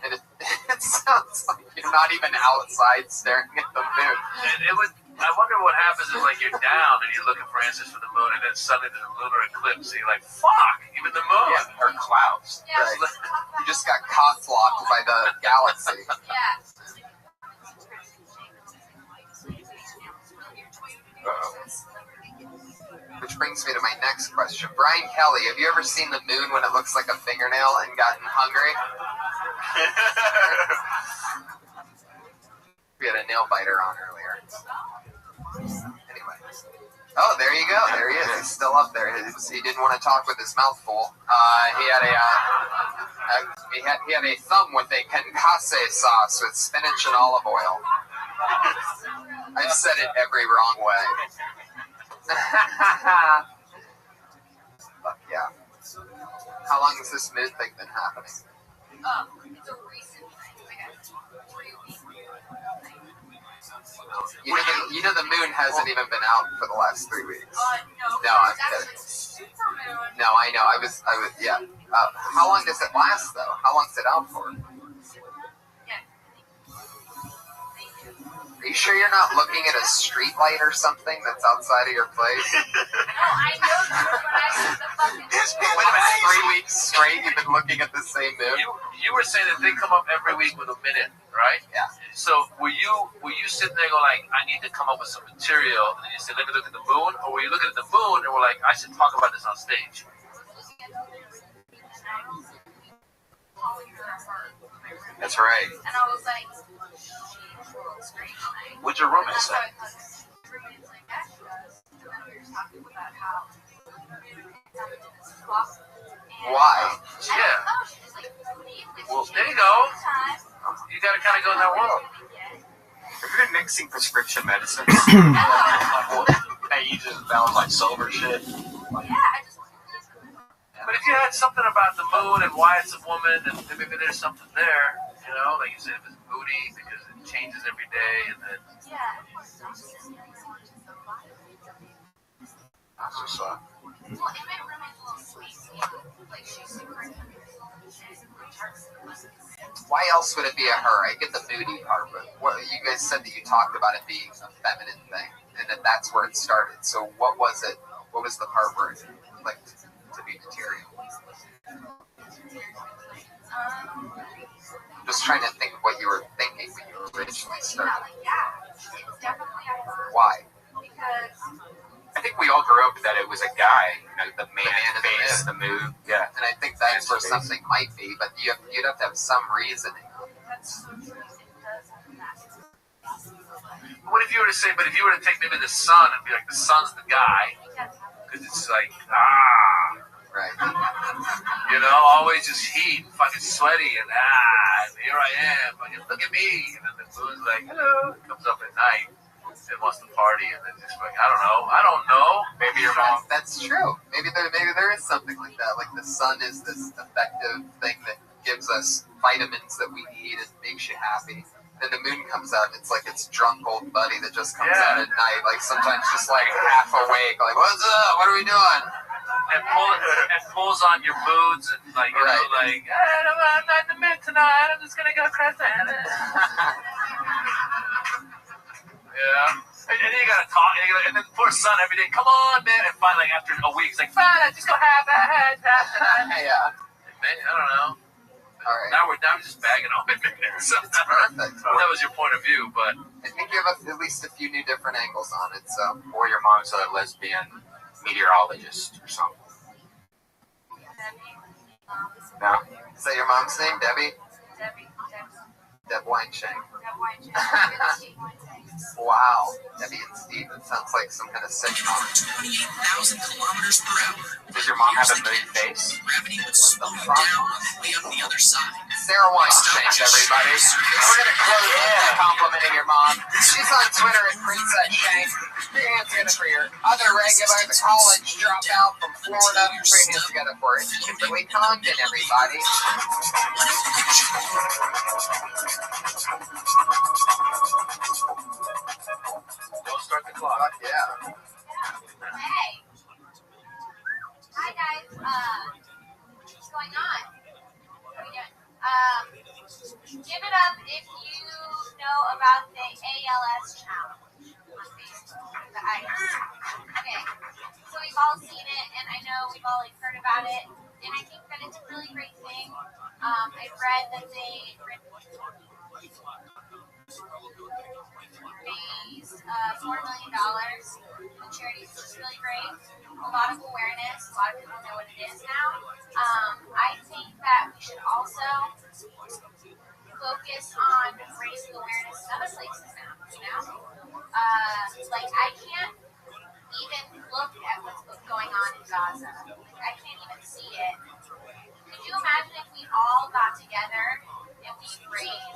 and it sounds like you're not even outside staring at the moon. And I wonder what happens if like you're down and you're looking for answers for the moon, and then suddenly there's a lunar eclipse, and you're like, fuck, even the moon. Yeah, or clouds. Right. You just got cock-blocked by the galaxy. Yeah. Which brings me to my next question. Brian Kelly, have you ever seen the moon when it looks like a fingernail and gotten hungry? We had a nail biter on earlier. Anyway. Oh, there you go. There he is. He's still up there. He didn't want to talk with his mouth full. He had a thumb with a concasse sauce with spinach and olive oil. I've said it every wrong way. Fuck yeah. How long has this moon thing been happening? It's a recent thing. Like 3 weeks. You know the moon hasn't even been out for the last 3 weeks. No, I'm kidding. Supermoon. No, I know. I was, yeah. How long does it last, though? How long's it out for? Are you sure you're not looking at a street light or something that's outside of your place? No, I know when I see the fucking Wait a minute, 3 weeks straight you've been looking at the same moon? You were saying that they come up every week with a minute, right? Yeah. So were you sitting there going like, I need to come up with some material, and then you said, let me look at the moon, or were you looking at the moon and were like, I should talk about this on stage? That's right. And I was like, What'd your roommate say? Why? Yeah. Well, there you go. You got to kind of go in that world. Have you been mixing prescription medicine? Hey, you just found like silver shit. But if you had something about the moon and why it's a woman, and maybe there's something there, you know, like you said, if it's booty because it changes every day, and then. That's what's up. Why else would it be a her? I get the moody part, but what you guys said that you talked about it being a feminine thing, and that that's where it started. So what was it? What was the part where it like to be material? Just trying to think of what you were thinking when you originally started. Why? I think we all grew up that it was a guy, you know, the man face, the moon. Yeah. And I think that's where something might be, but you'd have to have some reasoning. What if you were to say, but if you were to take maybe the sun and be like, the sun's the guy, because it's like, right. You know, always just heat, fucking sweaty, and here I am, fucking look at me, and then the moon's like, hello, it comes up at night. It wants to party, and then just like, I don't know. Maybe you're wrong. That's true. Maybe there is something like that. Like the sun is this effective thing that gives us vitamins that we need and makes you happy. Then the moon comes out, and it's like it's drunk old buddy that just comes out at night, like sometimes just like half awake, like what's up? What are we doing? And pulls on your moods and like you know, like I'm not in the mood tonight. I'm just gonna go crazy. Yeah. And then you gotta talk, and then poor son every day, come on, man. And finally, like, after a week, it's like, fine, I just go have that tonight. Yeah. I don't know. All right. Now we're just bagging on it. So Perfect. that was your point of view, but I think you have at least a few new different angles on it. So, Or your mom's a lesbian meteorologist or something. No. Is that your mom's name, Debbie? Debbie. Deb Weinshank. Deb Weinshank. Wow. Debbie and Steve. It sounds like some kind of sitcom. 28,000 kilometers per hour. Does your mom have a moving face? Gravity would slow you down way on the other side. Sarah Weinshank, everybody. We're going to close with complimenting your mom. She's on Twitter at Princess Shank. Big hands together for your other regular, the college dropout from Florida. Big hands together for Kimberly Condon, everybody. don't start the clock. Yeah. Hey. Hi, guys. What's going on? What are we doing? Give it up if you know about the ALS challenge on Facebook. The ICE. Okay. So we've all seen it, and I know we've all heard about it, and I think that it's a really great thing. I read that they raised $4 million for charities, which is really great. A lot of awareness. A lot of people know what it is now. I think that we should also focus on raising awareness in other places now. You know, like I can't even look at what's going on in Gaza. Like I can't even see it. Could you imagine if we all got together and we raised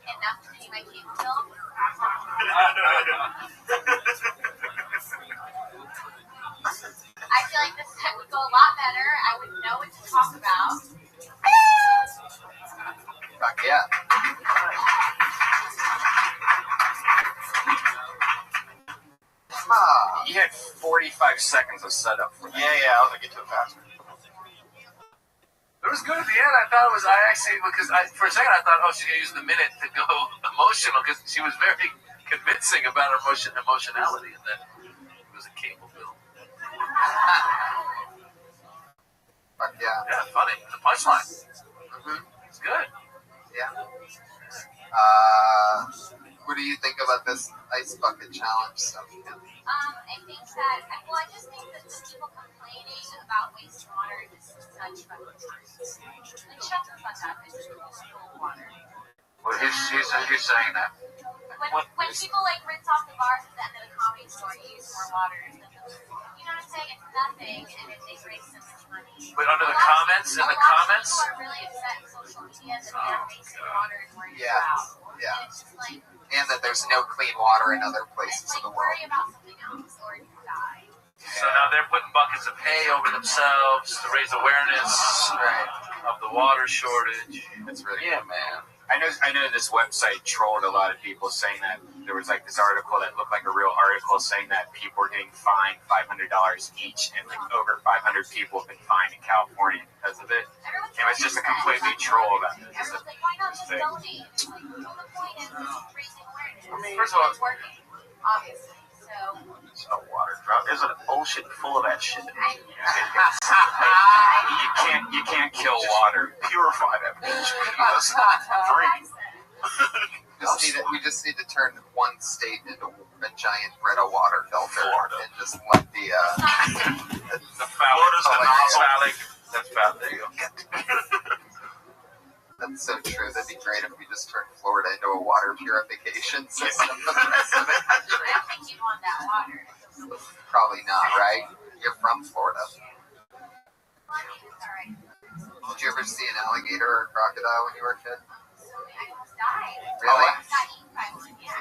enough to pay my cable bill? I feel like this would go a lot better. I would know what to talk about. Fuck yeah. You had 45 seconds of setup for that. Yeah, I was gonna get to it faster. It was good at the end. I thought it was. For a second I thought, oh, she's gonna use the minute to go emotional because she was very convincing about her emotionality, and then it was a cable bill. Fuck yeah. Yeah, funny. The punchline. It's good. Yeah. What do you think about this ice bucket challenge stuff? I think that, I just think that the people complaining about wasting water is such fucking time. Like, shut the fuck up and just use cold water. Well, who's saying that? When people, like, rinse off the bars at the end of the Comedy Store, you use more water. You know what I'm saying? It's nothing, and if they raise so much money. But under the comments, a lot of people are really upset in social media that they're wasting water and worrying about. Yeah. And it's just like, And that there's no clean water in other places of the world. worry about something else or you die. So now they're putting buckets of hay over themselves to raise awareness of the water shortage. It's really good, man. I know this website trolled a lot of people saying that there was like this article that looked like a real article saying that people were getting fined $500 each, and like over 500 people have been fined in California because of it. It was just a completely troll about it. Everyone's like, why not just donate? It's like, well, the point is raising awareness. I mean, first of all, it's working, obviously. So There's no water drop. There's an ocean full of that shit. You can't kill water. Purify that bitch. Drink. We just need to turn one state into a giant Brita water filter and just let the Florida's the phallic. That's bad. There you go. That's so true. That'd be great if we just turned Florida into a water purification system for the rest of the country. I don't think you want that water. Probably not, right? You're from Florida. Alright. Did you ever see an alligator or a crocodile when you were a kid? I almost died. Really? I got eaten by one, yeah.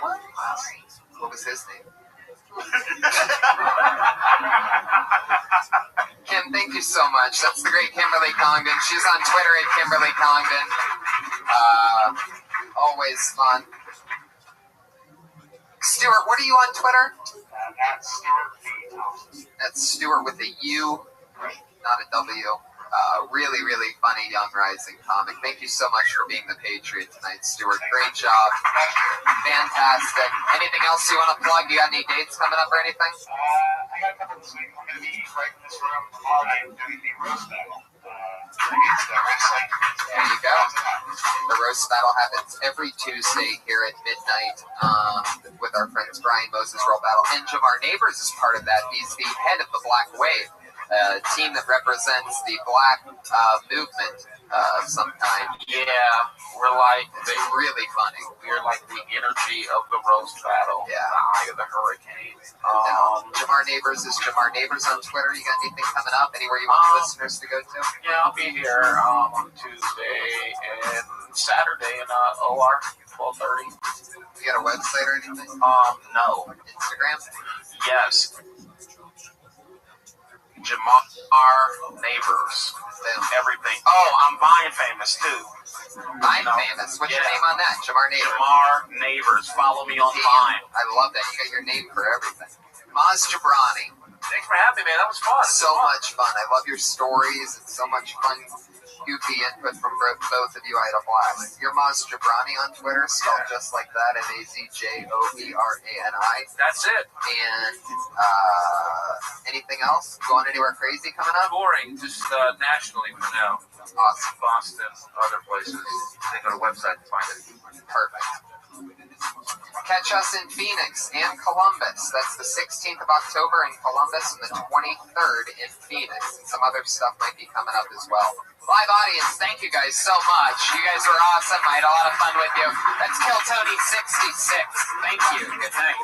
Sorry. What was his name? Kim, thank you so much. That's the great Kimberly Congdon. She's on Twitter at Kimberly Congdon. Always fun. Stuart, what are you on Twitter? That's Stuart with a U, not a W. Really, really funny young rising comic. Thank you so much for being the Patriot tonight, Stuart. Great job. Fantastic. Anything else you want to plug? You got any dates coming up or anything? I got a couple this week. I'm going to be right in this room tomorrow night doing the roast battle. There you go. The roast battle happens every Tuesday here at midnight with our friends Brian Moses Roll Battle. And Jamar Neighbors is part of that. He's the head of the Black Wave, a team that represents the Black movement of some kind. Yeah, we're like, It's really funny. we're like the energy of the roast battle. Yeah. The eye of the hurricane. Jamar Neighbors is Jamar Neighbors on Twitter. You got anything coming up? Anywhere you want listeners to go to? Yeah, I'll be here on Tuesday and Saturday in OR 12:30. You got a website or anything? No. Instagram? Yes. Jamar Neighbors. Everything. Oh, I'm Vine famous too. Vine famous. What's your name on that? Jamar Neighbors. Jamar Neighbors. Follow me on Vine. I love that. You got your name for everything. Maz Jabrani. Thanks for having me, man. That was fun. So much fun. I love your stories. It's so much fun. Goofy input from both of you. I had a blast. You're Maz Jabrani on Twitter, spelled just like that, MazJobrani. That's it. And anything else? Going anywhere crazy coming up? Touring, just nationally for now. Awesome. Boston, other places. They go to the website to find it. Perfect. Catch us in Phoenix and Columbus. That's the 16th of October in Columbus and the 23rd in Phoenix. And some other stuff might be coming up as well. Live audience, thank you guys so much. You guys were awesome. I had a lot of fun with you. That's Kill Tony 66. Thank you. Good night.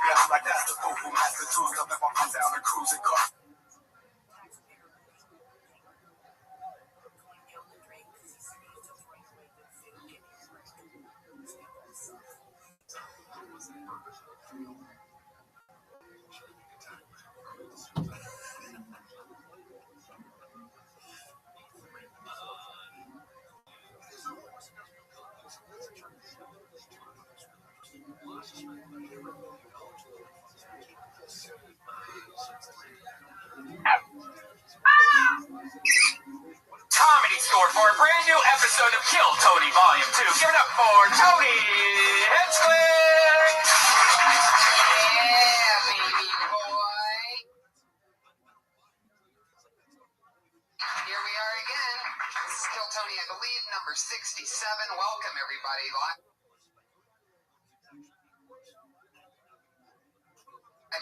Comedy Store for a brand new episode of Kill Tony Volume 2. Give it up for Tony Hinchcliffe! Yeah, baby boy. Here we are again. This is Kill Tony, I believe, number 67. Welcome, everybody. Live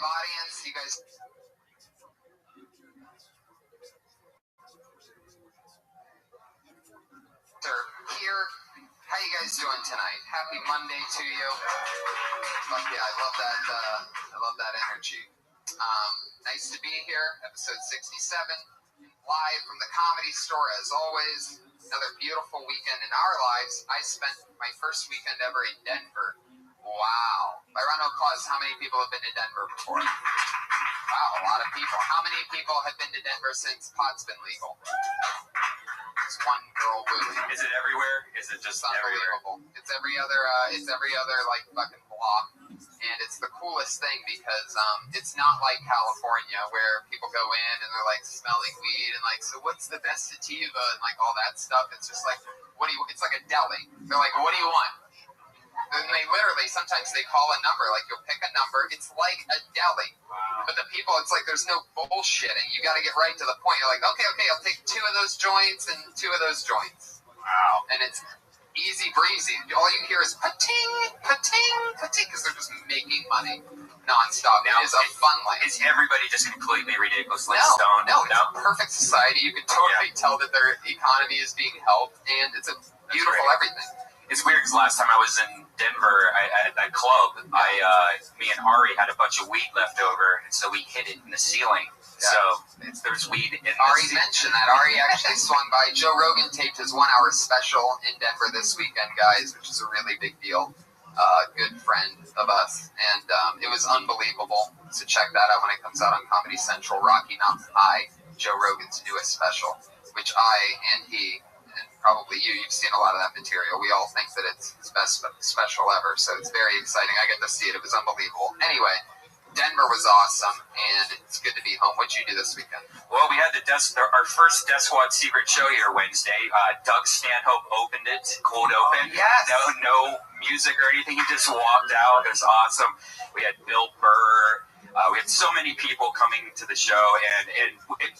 audience, you guys. Here, how you guys doing tonight? Happy Monday to you. Fuck yeah, I love that energy. Nice to be here, episode 67, live from the Comedy Store as always. Another beautiful weekend in our lives. I spent my first weekend ever in Denver. Wow. By round of applause, how many people have been to Denver before? Wow, a lot of people. How many people have been to Denver since pot's been legal? It's one girl wooing. Is it everywhere? Is it just unbelievable? It's every other like fucking block, and it's the coolest thing because it's not like California where people go in and they're like smelling weed and like, so what's the best sativa and like all that stuff. It's just like, it's like a deli. They're like, what do you want? And they literally, sometimes they call a number, like you'll pick a number. It's like a deli. But the people, it's like there's no bullshitting. You got to get right to the point. You're like, okay, I'll take 2 of those joints and 2 of those joints. Wow. And it's easy breezy. All you hear is pa-ting, pa-ting, pa-ting, because they're just making money nonstop. Now, it is a fun life. Is everybody just completely ridiculously stoned? No, it's a perfect society. You can totally tell that their economy is being helped, and it's a beautiful everything. It's weird because last time I was in Denver at that club, me and Ari had a bunch of weed left over, and so we hid it in the ceiling. Yeah. So there's weed in Ari mentioned that. Ari actually swung by. Joe Rogan taped his 1-hour special in Denver this weekend, guys, which is a really big deal. Good friend of us, and it was unbelievable. So check that out when it comes out on Comedy Central. Rocky Mountain High, Joe Rogan's newest special, which I and he, and probably you've seen a lot of that material. We all think that it's his best special ever, so it's very exciting. I get to see it. It was unbelievable. Anyway, Denver was awesome, and it's good to be home. What'd you do this weekend? Well, we had our first Death Squad secret show here Wednesday. Doug Stanhope opened it, cold open. Yes. No music or anything. He just walked out. It was awesome. We had Bill Burr. We had so many people coming to the show, and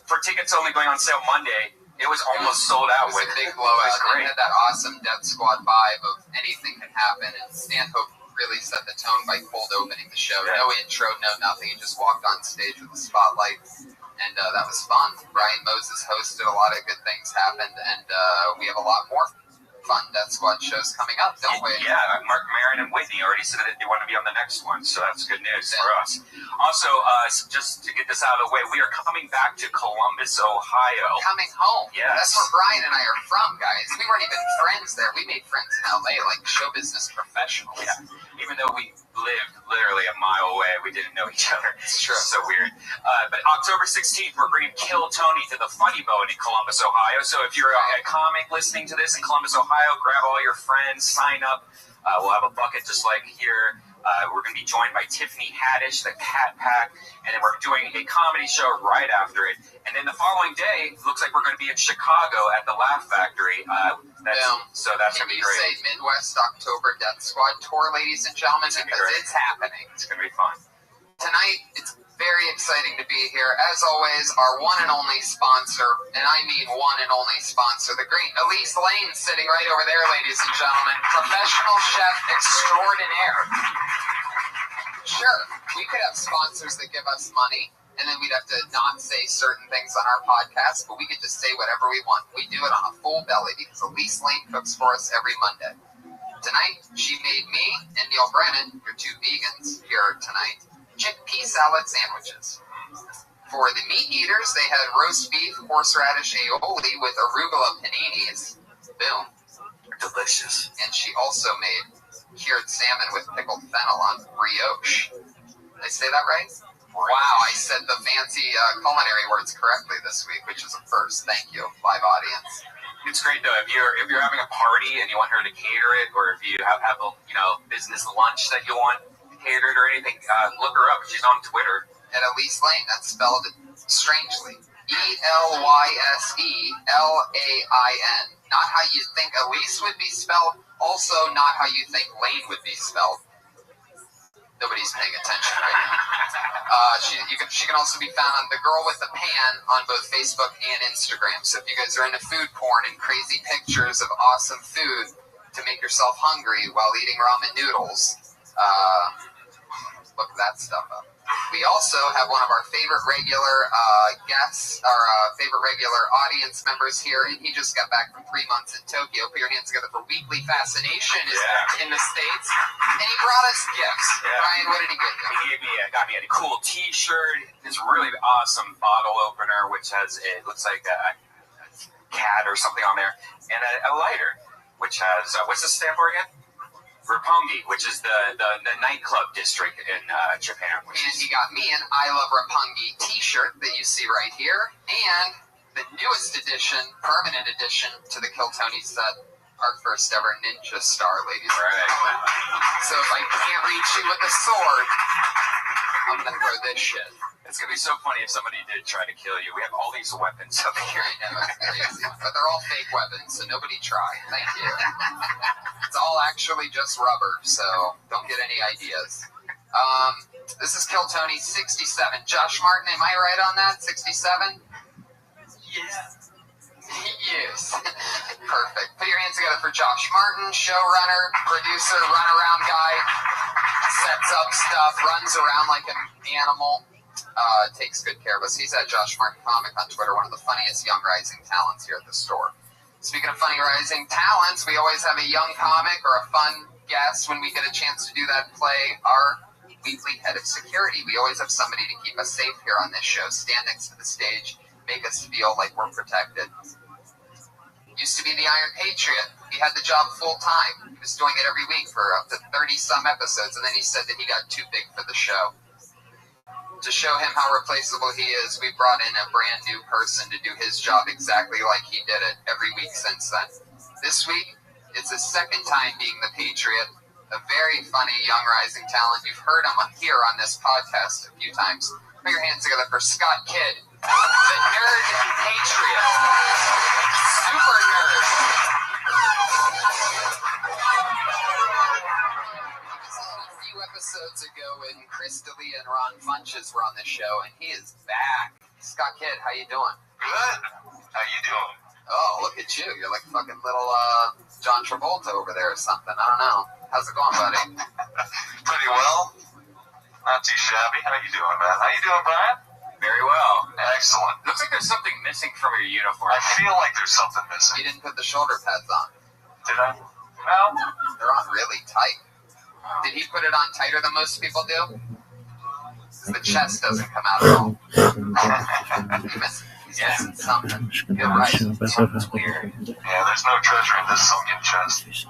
for tickets only going on sale Monday, It was almost sold out. It was a big blowout. It had that awesome Death Squad vibe of anything can happen, and Stanhope really set the tone by cold opening the show. No intro, no nothing. He just walked on stage with the spotlight, and that was fun. Brian Moses hosted. A lot of good things happened, and we have a lot more fun Death Squad shows coming up, don't we? Yeah, Mark Maron and Whitney already said that they want to be on the next one, so that's good news for us. Also, just to get this out of the way, we are coming back to Columbus, Ohio. Coming home. Yes. That's where Brian and I are from, guys. We weren't even friends there. We made friends in LA, like show business professionals. Yeah. Even though we lived literally a mile away, we didn't know each other. It's true. So weird. But October 16th, we're bringing Kill Tony to the Funny Bone in Columbus, Ohio. So if you're a comic listening to this in Columbus, Ohio, grab all your friends, sign up. We'll have a bucket just like here. We're going to be joined by Tiffany Haddish, the Cat Pack, and then we're doing a comedy show right after it. And then the following day, looks like we're going to be in Chicago at the Laugh Factory. So that's going to be great. Can you say Midwest October Death Squad tour, ladies and gentlemen, because it's happening. It's going to be fun. Tonight, it's very exciting to be here. As always, our one and only sponsor, and I mean one and only sponsor, the great Elise Lane, sitting right over there, ladies and gentlemen. Professional chef extraordinaire. Sure, we could have sponsors that give us money, and then we'd have to not say certain things on our podcast, but we could just say whatever we want. We do it on a full belly because Elise Lane cooks for us every Monday. Tonight, she made me and Neil Brennan, your two vegans, here tonight, chickpea salad sandwiches. For the meat eaters, they had roast beef, horseradish aioli with arugula paninis. Boom. Delicious. And she also made cured salmon with pickled fennel on brioche. Did I say that right? Wow, I said the fancy culinary words correctly this week, which is a first. Thank you, live audience. It's great though. If you're having a party and you want her to cater it, or if you have a business lunch that you want catered or anything, look her up. She's on Twitter at Elise Lane. That's spelled strangely, ELYSELAIN. Not how you think Elise would be spelled. Also, not how you think Lane would be spelled. Nobody's paying attention right now. She can also be found on The Girl with the Pan on both Facebook and Instagram. So if you guys are into food porn and crazy pictures of awesome food to make yourself hungry while eating ramen noodles, look that stuff up. We also have one of our favorite regular guests, our favorite regular audience members here, and he just got back from 3 months in Tokyo. Put your hands together for Weekly Fascination is back in the States, and he brought us gifts. Yeah. Ryan, what did he get you? He got me a cool T-shirt, this really awesome bottle opener, which has, it looks like a cat or something on there, and a lighter, which has, what's this stand for again? Roppongi, which is the nightclub district in Japan. And he got me an I Love Roppongi t-shirt that you see right here, and the newest edition, permanent edition to the Kill Tony set, our first ever ninja star, ladies and gentlemen. So if I can't reach you with a sword, I'm going to throw this shit. It's going to be so funny if somebody did try to kill you. We have all these weapons up here. I know, it's crazy. But they're all fake weapons, so nobody try. Thank you. It's all actually just rubber, so don't get any ideas. This is Kill Tony 67. Josh Martin, am I right on that? 67? Yes. Yes. Perfect. Put your hands together for Josh Martin, showrunner, producer, runaround guy, sets up stuff, runs around like an animal. Takes good care of us. He's at Josh Martin Comic on Twitter, one of the funniest young rising talents here at the store. Speaking of funny rising talents, we always have a young comic or a fun guest when we get a chance to do that play our weekly head of security. We always have somebody to keep us safe here on this show, stand next to the stage, make us feel like we're protected. Used to be the Iron Patriot. He had the job full time. He was doing it every week for up to 30-some episodes, and then he said that he got too big for the show. To show him how replaceable he is, we brought in a brand new person to do his job exactly like he did it every week since then. This week, it's his second time being the Patriot, a very funny young rising talent. You've heard him here on this podcast a few times. Put your hands together for Scott Kidd, the Nerd Patriot. Super nerd. Episodes ago when Chris D'Elia and Ron Funches were on the show, and he is back. Scott Kidd, how you doing? Good. How you doing? Oh, look at you. You're like fucking little John Travolta over there or something. I don't know. How's it going, buddy? Pretty well. Not too shabby. How you doing, man? How you doing, Brian? Very well. Excellent. Looks like there's something missing from your uniform. I feel like there's something missing. You didn't put the shoulder pads on. Did I? Well, they're on really tight. Did he put it on tighter than most people do? The chest doesn't come out at all. He's missing something. You're right. Something's weird. Yeah, there's no treasure in this sunken chest.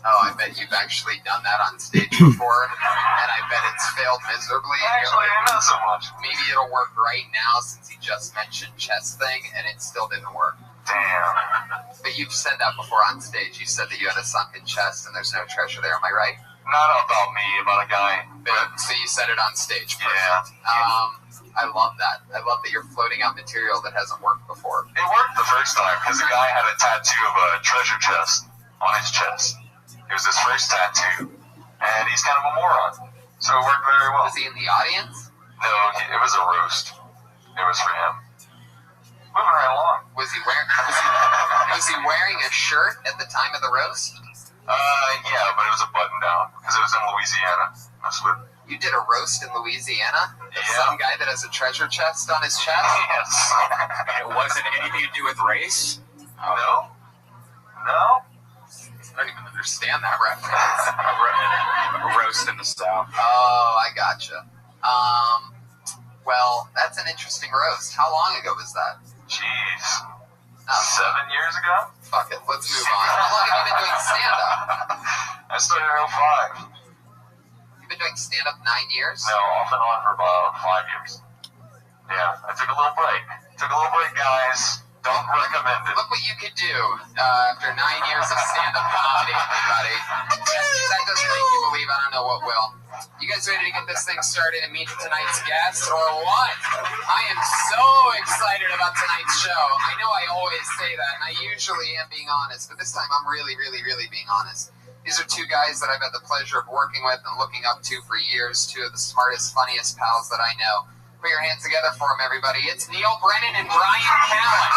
Oh, I bet you've actually done that on stage before, and I bet it's failed miserably. Actually, not so much. Maybe it'll work right now since he just mentioned chest thing, and it still didn't work. Damn. But you've said that before on stage. You said that you had a sunken chest and there's no treasure there. Am I right? Not about me, about a guy. But, so you said it on stage. Perfect. Yeah. I love that. I love that you're floating out material that hasn't worked before. It worked the first time because the guy had a tattoo of a treasure chest on his chest. It was his first tattoo, and he's kind of a moron. So it worked very well. Was he in the audience? No, it was a roast. It was for him. Moving right along. Was he wearing a shirt at the time of the roast? Yeah, but it was a button down because it was in Louisiana. That's what. You did a roast in Louisiana? Yeah. Some guy that has a treasure chest on his chest? Yes. It wasn't anything to do with race? No. No. I don't even understand that reference. A roast in the South. Oh, I gotcha. Well, that's an interesting roast. How long ago was that? Jeez. 7 years ago? Fuck it, let's move on. How long have you been doing stand-up? I started in 05. You've been doing stand-up 9 years? No, off and on for about 5 years. Yeah, I took a little break. Guys. Don't recommend it. Look what you could do after 9 years of stand-up comedy, everybody. That doesn't make you believe. I don't know what will. You guys ready to get this thing started and meet tonight's guest, or what? I am so excited about tonight's show. I know I always say that, and I usually am being honest, but this time I'm really, really, really being honest. These are two guys that I've had the pleasure of working with and looking up to for years, two of the smartest, funniest pals that I know. Put your hands together for them, everybody. It's Neil Brennan and Brian Callen.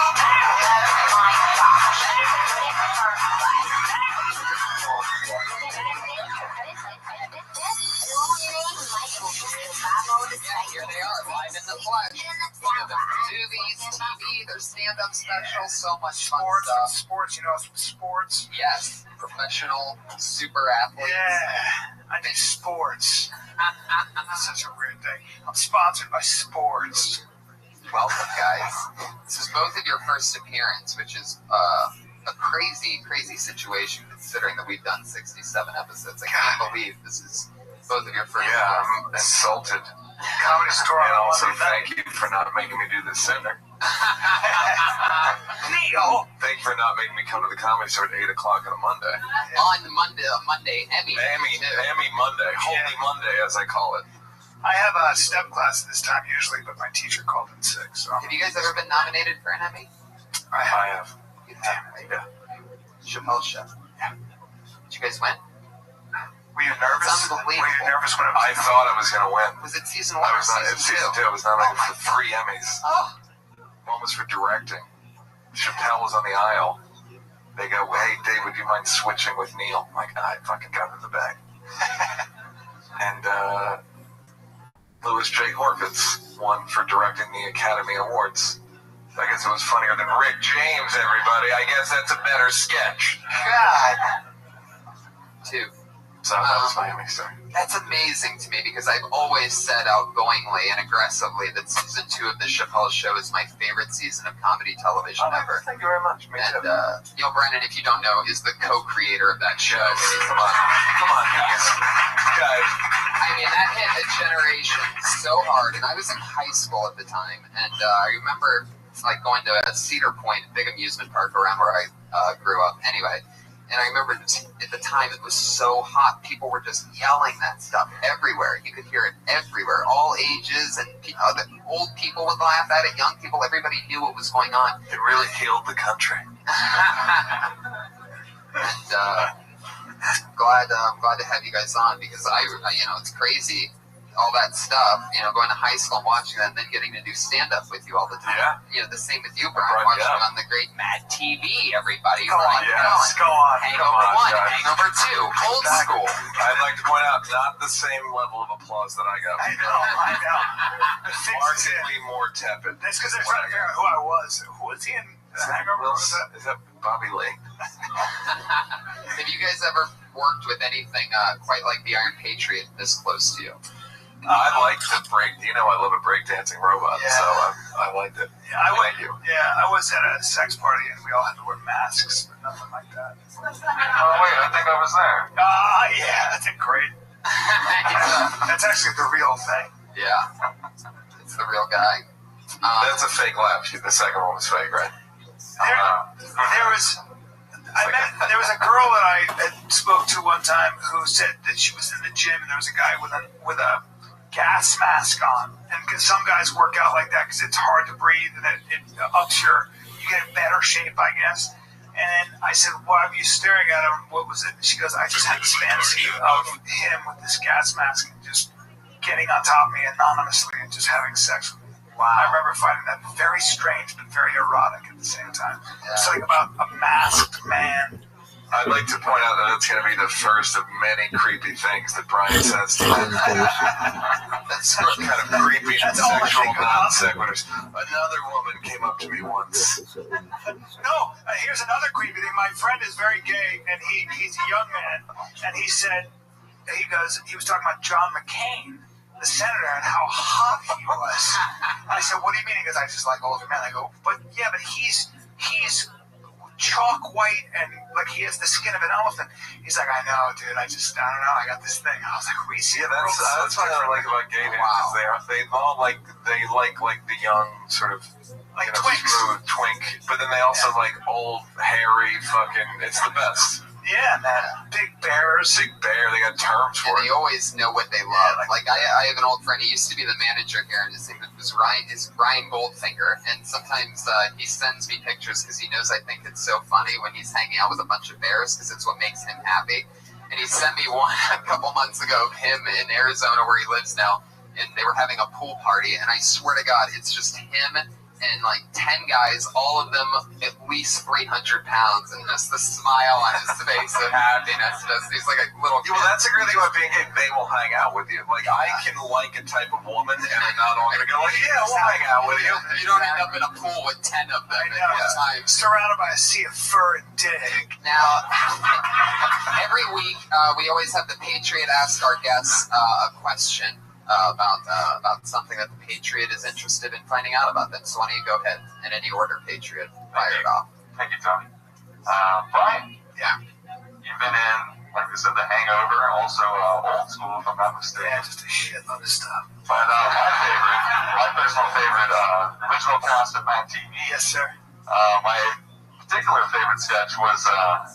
Here they are, live in the flesh. One of them movies, TV, their stand-up specials, so much fun stuff. Sports, sports. Yes, professional, super athletes. Yeah, I do sports. That's such a weird thing. I'm sponsored by sports. Welcome, guys. This is both of your first appearance, which is a crazy, crazy situation considering that we've done 67 episodes. I can't believe this is both of your first Yeah, appearances. I'm insulted. Comedy Store. And also thank you for not making me do this sooner. Neil! Thank you for not making me come to the Comedy Store at 8 o'clock on a Monday. On Monday, Emmy Monday. Holy Monday, as I call it. I have a STEM class this time usually, but my teacher called in sick. So. Have you guys ever been nominated for an Emmy? I have. You have, right? Yeah. Chappelle Show. Yeah. Did you guys win? Were you nervous? It's unbelievable. Were you nervous when I thought I was going to win. Was it season 1 I or was not, season 2? season 2. I was nominated for 3 Emmys. Oh. One was for directing. Chappelle was on the aisle. They go, hey, Dave, would you mind switching with Neil? I'm like, I fucking got it in the bag. And Louis J. Horvitz won for directing the Academy Awards. I guess it was funnier than Rick James, everybody. I guess that's a better sketch. God. 2. So that was my Emmy story. That's amazing to me because I've always said outgoingly and aggressively that season 2 of The Chappelle Show is my favorite season of comedy television ever. Thank you very much. Me And too. Neil Brennan, if you don't know, is the co-creator of that show. Come on, guys. I mean, that hit a generation so hard, and I was in high school at the time, and I remember like going to a Cedar Point, big amusement park around where I grew up. Anyway. And I remember at the time it was so hot, people were just yelling that stuff everywhere. You could hear it everywhere, all ages, and the old people would laugh at it, young people, everybody knew what was going on. It really healed the country. And I'm glad to have you guys on because I it's crazy all that stuff, going to high school and watching that, and then getting to do stand-up with you all the time. Yeah. The same with you, Brian, watching you on the great Mad TV, everybody. Go on. Hangover 1, Hangover 2, old school. I'd like to point out, not the same level of applause that I got. I know. Markedly more tepid. That's because they're trying to figure out who I was. Who was he in Hangover? Is that Bobby Lee? Have you guys ever worked with anything quite like the Iron Patriot this close to you? I like to break. I love a breakdancing robot, so I liked it. Yeah, I was at a sex party and we all had to wear masks, but nothing like that. Oh wait, I think I was there. Yeah, that's great. That's actually the real thing. Yeah, it's the real guy. That's a fake laugh. The second one was fake, right? There was a girl that I spoke to one time who said that she was in the gym and there was a guy with a gas mask on, and some guys work out like that because it's hard to breathe and it ups you get in better shape, I guess. And I said, "Why were you staring at him? What was it?" And she goes, "I just had this fantasy of him with this gas mask and just getting on top of me anonymously and just having sex with me." Wow. I remember finding that very strange but very erotic at the same time. Yeah. Something about a masked man. I'd like to point out that it's going to be the first of many creepy things that Brian says to me. That's kind of creepy and sexual non sequiturs. Another woman came up to me once. No, here's another creepy thing. My friend is very gay, and he's a young man, and he was talking about John McCain, the senator, and how hot he was. And I said, "What do you mean?" He goes, "I just like older men." I go, but he's chalk white and like he has the skin of an elephant. He's like, "I know, dude. I don't know. I got this thing." I was like, "We see that's what I like about gay dudes. Wow. They all like the young sort of smooth twink, but then they also like old hairy fucking. It's the best. Yeah, man. Big bears. Big bear. They got terms for it. They always know what they love. Like I have an old friend. He used to be the manager here, and his name was Ryan Goldfinger. And sometimes he sends me pictures because he knows I think it's so funny when he's hanging out with a bunch of bears because it's what makes him happy. And he sent me one a couple months ago of him in Arizona where he lives now, and they were having a pool party. And I swear to God, it's just him and like 10 guys, all of them at least 300 pounds, and just the smile on his face of happiness. He's like a little kid. Well, that's the great thing about being gay. They will hang out with you. Like, I can like a type of woman, and they're not all going to go like, "Yeah, we'll hang out with you." You don't end up in a pool with 10 of them at one time. Surrounded by a sea of fur and dick. Now, every week, we always have the Patriot ask our guests a question about something that the Patriot is interested in finding out about them. So why don't you go ahead in any order, Patriot? Fire it off. Thank you, Tony. Brian. Yeah. You've been in, like we said, The Hangover, also Old School, if I'm not mistaken. Yeah, just a shitload of stuff. But my personal favorite, original cast of Mad TV. Yes, sir. My particular favorite sketch was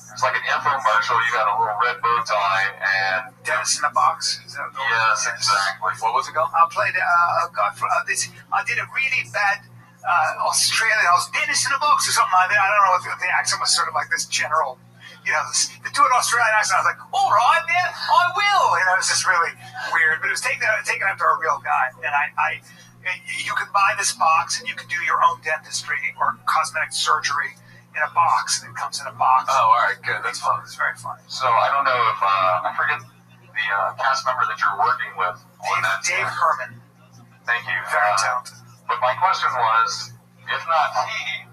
it's like an infomercial. You got a little red bow tie and Dennis in a box. Is that yes, exactly. What was it called? I played I did a really bad Australian. I was Dennis in a box or something like that. I don't know if the accent was sort of like this general, the do an Australian accent. I was like, "All right, then I will." It was just really weird, but it was taken after a real guy, and you can buy this box and you can do your own dentistry or cosmetic surgery in a box, and it comes in a box. Oh, all right, good. That's fun. It's very funny. So I don't know if I forget the cast member that you're working with. Dave Herman. Thank you. Very talented. But my question was, if not he,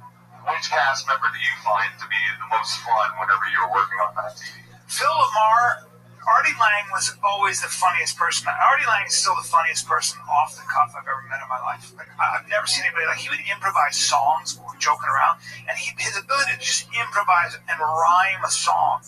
which cast member do you find to be the most fun whenever you're working on that TV? Phil Lamar. Artie Lang was always the funniest person. Artie Lang is still the funniest person off the cuff I've ever met in my life. Like, I've never seen anybody he would improvise songs when we were joking around, and his ability to just improvise and rhyme a song.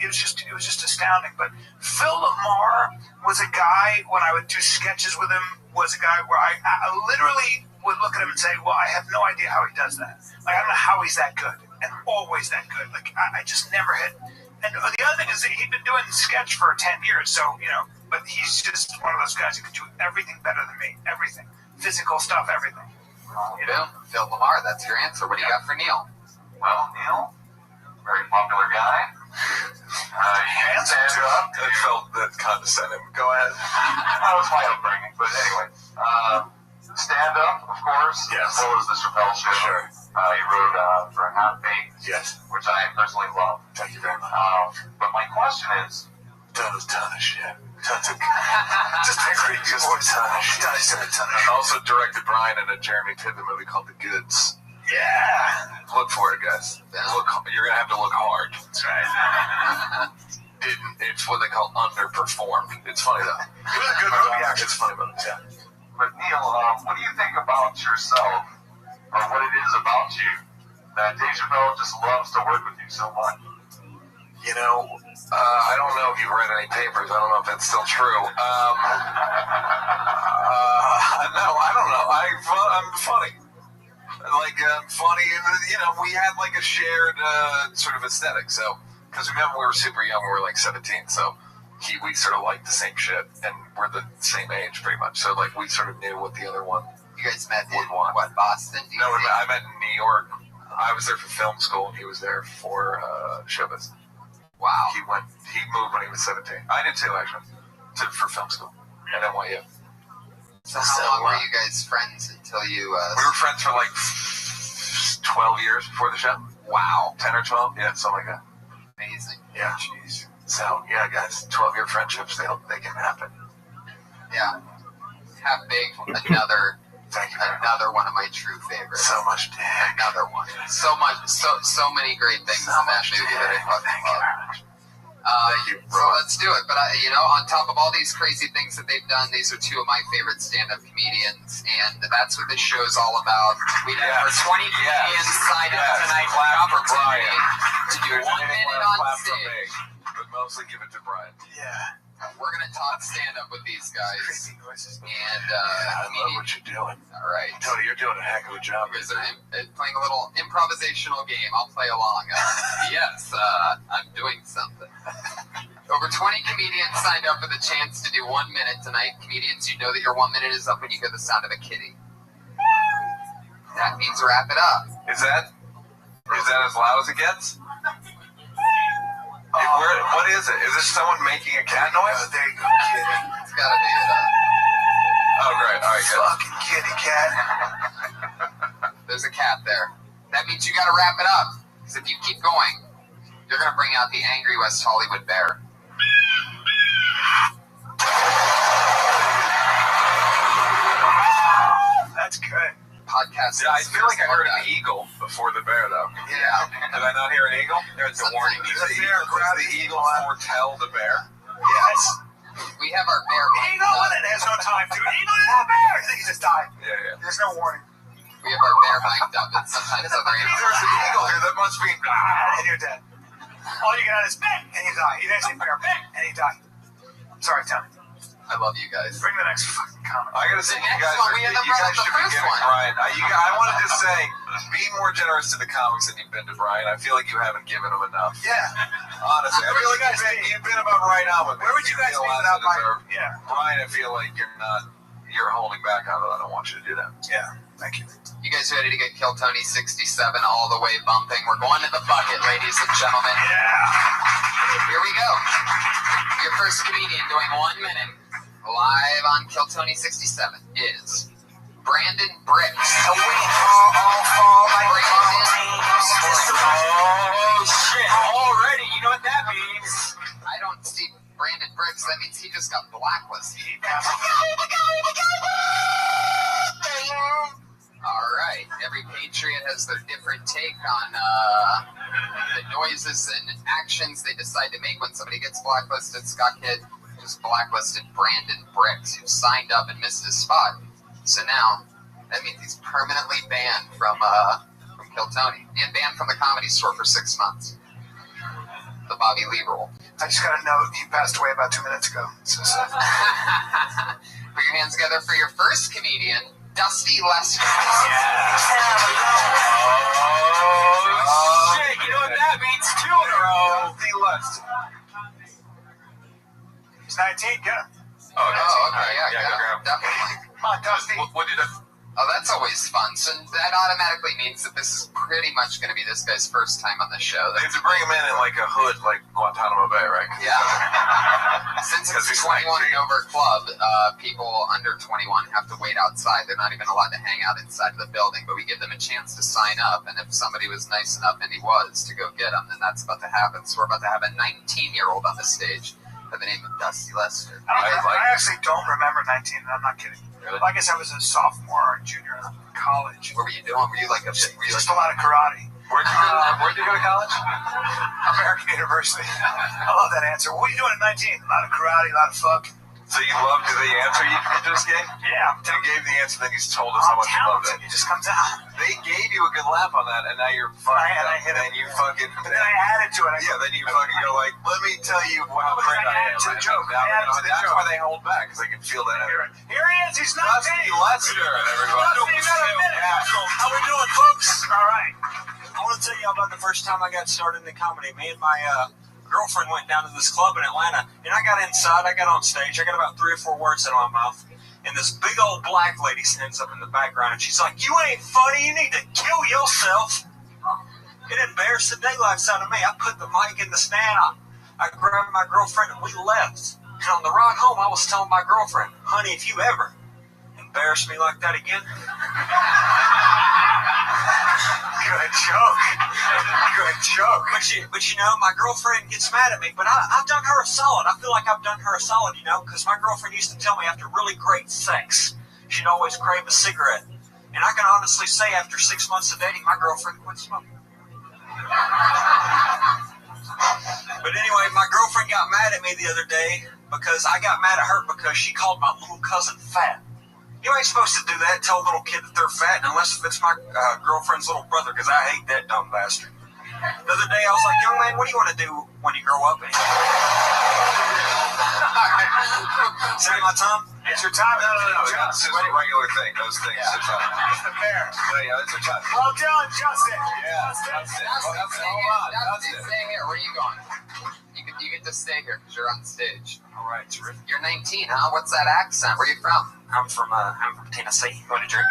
It was just astounding. But Phil Lamar was a guy, when I would do sketches with him, was a guy where I literally would look at him and say, "Well, I have no idea how he does that. Like, I don't know how he's that good, and always that good. Like, I just never had." And the other thing is that he'd been doing sketch for 10 years, so, but he's just one of those guys who can do everything better than me. Everything. Physical stuff, everything. Phil Lamar, that's your answer. What do you got for Neil? Well, Neil, very popular guy. That felt that condescending. Go ahead. That was my upbringing, but anyway. Stand up, of course. Yes. As well as the Chappelle Show. Sure. You wrote for Half Baked. Yes. Which I personally love. Thank you very much. But my question is. Done a ton of shit. Tons of. Just a crazy voice. Ton of shit. I also directed Brian in a Jeremy Piven movie called The Goods. Yeah. Look for it, guys. You're gonna have to look hard. That's right. It's what they call underperformed. It's funny though. It was a good movie, actually. It's funny, but yeah. But Neil, what do you think about yourself, or what it is about you, that Dave Chappelle just loves to work with you so much? You know, I don't know if you've read any papers. I don't know if that's still true. No, I don't know. I'm funny. I'm funny, and we had like a shared sort of aesthetic. So, because remember we were super young, we were like 17, so we sort of liked the same shit, and we're the same age pretty much. So like we sort of knew what the other one. You guys met in what, Boston? No, I met in New York. I was there for film school, and he was there for showbiz. Wow. He moved when he was 17. I did too, actually, for film school at NYU. So how long were you guys friends until you? We were friends for like 12 years before the show. Wow. 10 or 12? Yeah, something like that. Amazing. Yeah, jeez. So, yeah, guys, 12-year friendships, they can happen. Yeah. Half Baked, another one of my true favorites. So much dick. Another one. So many great things in that movie that I fucking love. Thank you, bro. So let's do it. But, on top of all these crazy things that they've done, these are two of my favorite stand-up comedians, and that's what this show is all about. We have over 20 comedians signed up tonight for the opportunity to do 1 minute on stage. But mostly give it to Brian. Yeah. We're going to talk stand-up with these guys. Crazy noises. And, I love what you're doing. All right. Tony, you're doing a heck of a job. You guys are playing a little improvisational game. I'll play along. Yes, I'm doing something. Over 20 comedians signed up for the chance to do 1 minute tonight. Comedians, you know that your 1 minute is up when you hear the sound of a kitty. That means wrap it up. Is that as loud as it gets? What is it? Is this someone making a cat noise? There you go, kitty. It's gotta be it. Oh, great. All right, good. Fucking kitty cat. There's a cat there. That means you gotta wrap it up. Because if you keep going, you're gonna bring out the angry West Hollywood bear. That's good. Podcast. Yeah, I feel like I heard an eagle before the bear, though. Yeah. Did I not hear an eagle? There's a warning. Does the eagle foretell the bear? Yes. We have our bear. Eagle, there's no time, dude. Eagle is not bear. I think he just died. Yeah. There's no warning. We have our bear mic'd up, and sometimes other animals. There's an eagle here that must be. And you're dead. All you got is bang, and you die. You didn't say bear, bang, and you die. Sorry, Tony. I love you guys. Bring the next fucking comic. I gotta say, you guys we had the should be first giving one. Brian. I want to just say, be more generous to the comics than you've been to Brian. I feel like you haven't given him enough. Yeah. Honestly, I feel like you've been about right on with it. Where would you guys be without my... Yeah. Brian, I feel like you're holding back on it. I don't want you to do that. Yeah. Thank you. You guys ready to get Kill Tony 67 all the way bumping? We're going to the bucket, ladies and gentlemen. Yeah. Here we go. Your first comedian doing 1 minute live on Kill Tony 67 is Brandon Bricks. Oh, shit. Already. You know what that means? I don't see Brandon Bricks. That means he just got blacklisted. All right. Every Patriot has their different take on the noises and actions they decide to make when somebody gets blacklisted. Scott Kidd just blacklisted Brandon Bricks, who signed up and missed his spot. So now, that means he's permanently banned from Kill Tony, and banned from the Comedy Store for 6 months. The Bobby Lee rule. I just got a note. He passed away about 2 minutes ago. Put your hands together for your first comedian, Dusty Lester. Oh, shit. You know what that means? 2 in a row. Dusty Lester. He's 19, get him. Oh, okay. Yeah, Definitely. Come on, Dusty. What did Oh, that's always fun. So that automatically means that this is pretty much going to be this guy's first time on the show. They have to bring him in like a hood, like Guantanamo Bay, right? Yeah. Since it's a 21 and over club, people under 21 have to wait outside. They're not even allowed to hang out inside of the building, but we give them a chance to sign up, and if somebody was nice enough, and he was, to go get them, then that's about to happen. So we're about to have a 19-year-old on the stage by the name of Dusty Lester. I actually don't remember 19, and I'm not kidding. Really? I guess I was a sophomore or junior in college. What were you doing? Were you like just a lot of karate? Where'd you go to college? American University. I love that answer. What are you doing at 19? A lot of karate, a lot of fuck. So you loved the answer you just gave? Yeah. You gave the answer, then he's told us how much you loved it. It just comes out. They gave you a good laugh on that, and now you're fucking. And I hit it. And you fucking. But then I added to it. Then you fucking go like, let me tell you how great I am. To the joke. That's why they hold back, because they can feel that. Here he is. He's not Dusty Lester, everybody. How we doing, folks? All right. I want to tell you about the first time I got started in comedy. Me and my girlfriend went down to this club in Atlanta, and I got inside. I got on stage. I got about 3 or 4 words out of my mouth, and this big old black lady stands up in the background, and she's like, "You ain't funny. You need to kill yourself." It embarrassed the daylights out of me. I put the mic in the stand. I grabbed my girlfriend, and we left. And on the ride home, I was telling my girlfriend, "Honey, if you ever embarrass me like that again." Good joke. Good joke. But you know, my girlfriend gets mad at me, but I've done her a solid. I feel like I've done her a solid, you know, because my girlfriend used to tell me after really great sex, she'd always crave a cigarette. And I can honestly say after 6 months of dating, my girlfriend quit smoking. But anyway, my girlfriend got mad at me the other day because I got mad at her because she called my little cousin fat. You ain't supposed to do that, tell a little kid that they're fat, unless if it's my girlfriend's little brother, because I hate that dumb bastard. The other day, I was like, "Young man, what do you want to do when you grow up?" Is that my time? It's your time. No. It's just a regular thing. Those things. Yeah. It's the fair. Yeah, it's a time. Well done, Justin. Yeah, that's it. Hold on. That's it. Stay here. Where are you going? You get to stay here because you're on stage. All right, terrific. You're 19, huh? What's that accent? Where are you from? I'm from Tennessee. You want a drink?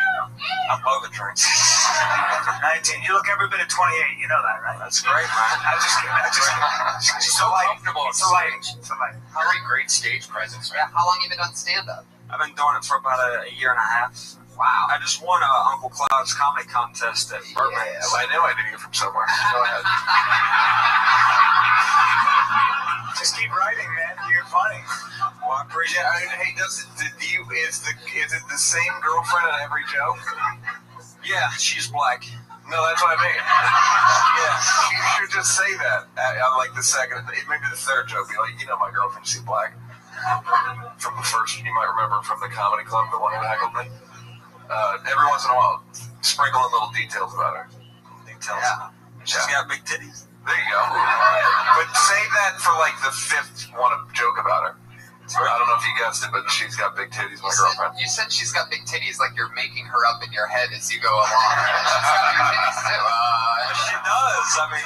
I love a drink. 19. You look every bit of 28. You know that, right? That's great, man. I just kidding. She's so comfortable. It's a light. Great stage presence. Yeah. How long have you been on stand-up? I've been doing it for about a year and a half. Wow. I just won Uncle Cloud's comedy contest at Burbank. Yeah, I knew I knew you from somewhere. Go ahead. Just keep writing, man. You're funny. Well, I appreciate it. I mean, hey, is it the same girlfriend on every joke? Yeah, she's black. No, that's what I mean. Yeah. You should just say that on like the second, maybe the third joke. Be like, you know, my girlfriend, she's black. From the first, you might remember from the comedy club, the one that heckled me. Every once in a while, sprinkle in little details about her. Details. Yeah. She's got big titties. There you go. But save that for like the 5th one joke about her. I don't know if you guessed it, but she's got big titties, my girlfriend. You said she's got big titties like you're making her up in your head as you go along. She's got big titties too. She does. I mean,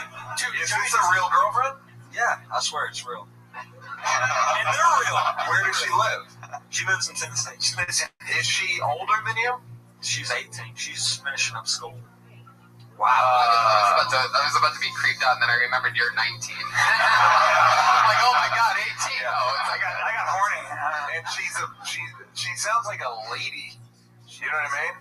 is this a real girlfriend? Yeah, I swear it's real. And they're real. Where does she live? She lives in Tennessee. Is she older than you? She's 18. She's finishing up school. Wow. I was about to be creeped out, and then I remembered you're 19. I'm like, oh my god, 18. Yeah. Oh, it's like, I got horny. And she sounds like a lady. You know what I mean?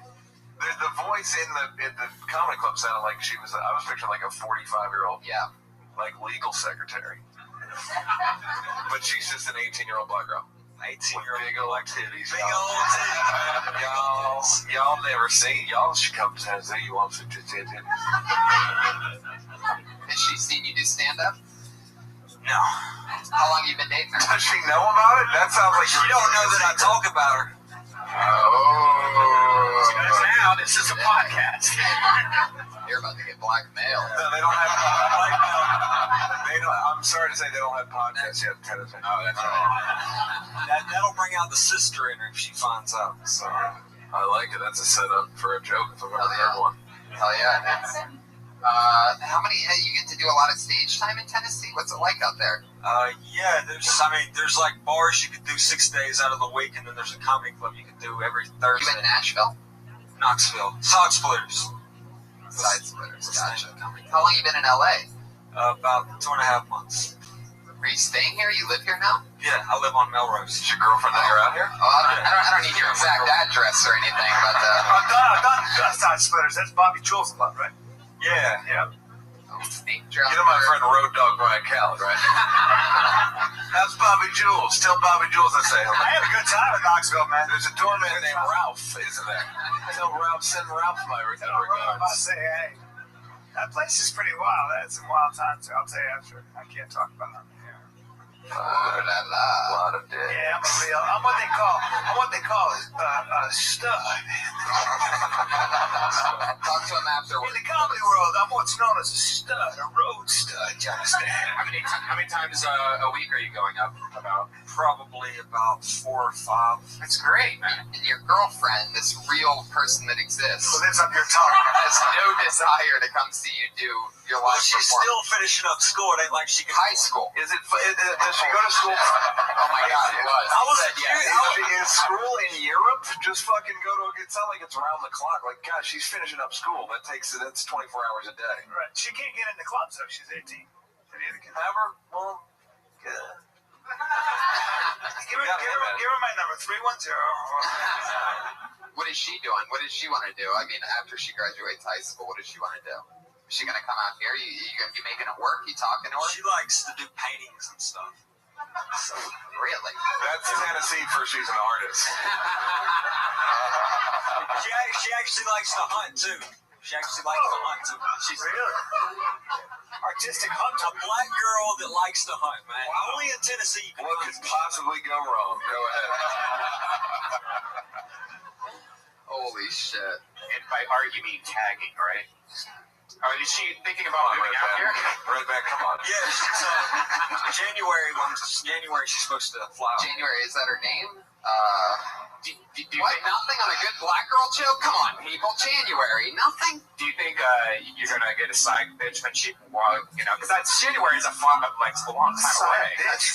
The voice in the comedy club sounded like I was picturing like a 45-year-old. Yeah. Like legal secretary. But she's just an 18-year-old black girl. 18-year-old big old titties. Big old titties. Y'all never seen. Y'all should come to Tennessee. You want some titties? Has she seen you do stand-up? No. How long have you been dating her? Does she know about it? That sounds like she don't know that I talk about her. Oh. She knows now. This is a podcast. You're about to get blackmailed. No, they don't have blackmail. I'm sorry to say they don't have podcasts yet in Tennessee. Oh, that's right. That'll bring out the sister in her if she finds out. So I like it. That's a setup for a joke if I've ever heard one. Hell yeah, it is. How many? You get to do a lot of stage time in Tennessee? What's it like out there? Yeah, there's like bars you could do 6 days out of the week, and then there's a comedy club you could do every Thursday. You in Nashville? Knoxville. Side Splitters. Side Splitters, gotcha. How long you been in LA? About 2.5 months. Are you staying here? You live here now? Yeah, I live on Melrose. Is your girlfriend that you're out here? Oh, I don't need your exact address or anything, but I've done Side Splitters. That's Bobby Jules' club, right? Yeah. You know my friend Road Dog Brian Callett, right? That's Bobby Jules. Tell Bobby Jules I say hello. I had a good time in Knoxville, man. There's a doorman named Ralph, isn't there? Tell Ralph, send Ralph my regards. I say, hey, that place is pretty wild. I had some wild times too. I'll tell you after. I can't talk about it. oh la la. A lot of dick. Yeah, I'm what they call a stud. Talk to him afterwards. In the comedy world, I'm what's known as a stud, a road stud. You understand? How many times a week are you going up? Probably about 4 or 5. That's great, man. And your girlfriend, this real person that exists, Who lives up your tongue? has no desire to come see you do your live She's performance. still finishing up school. It ain't like she can. High school. Does she go to school? Oh my God, it was. I was He said yes. Is school in Europe? Just fucking go to. It's not like it's around the clock. Like, gosh, she's finishing up school. That's 24 hours a day. Right. She can't get into clubs though. She's 18. Have her? Well, good. Give her my number. 310. What is she doing? What does she want to do? I mean, after she graduates high school, what does she want to do? Is she going to come out here? You going to be making it work? You talking to her? She likes to do paintings and stuff. So, really? That's Tennessee for she's an artist. She actually likes to hunt too. She's Really? Artistic hunter. A black girl that likes to hunt, man. Only in Tennessee you can What could possibly go wrong? Go ahead. Holy shit. And by art, you mean tagging, right? Oh, is she thinking about moving out here? Red Band, come on. Yeah, she's January she's supposed to fly. January, is that her name? Do you What? think, Nothing on a good black girl joke? Come on, people. January. Nothing? do you think you're gonna get a side bitch when she, because that's January is a long time away. Say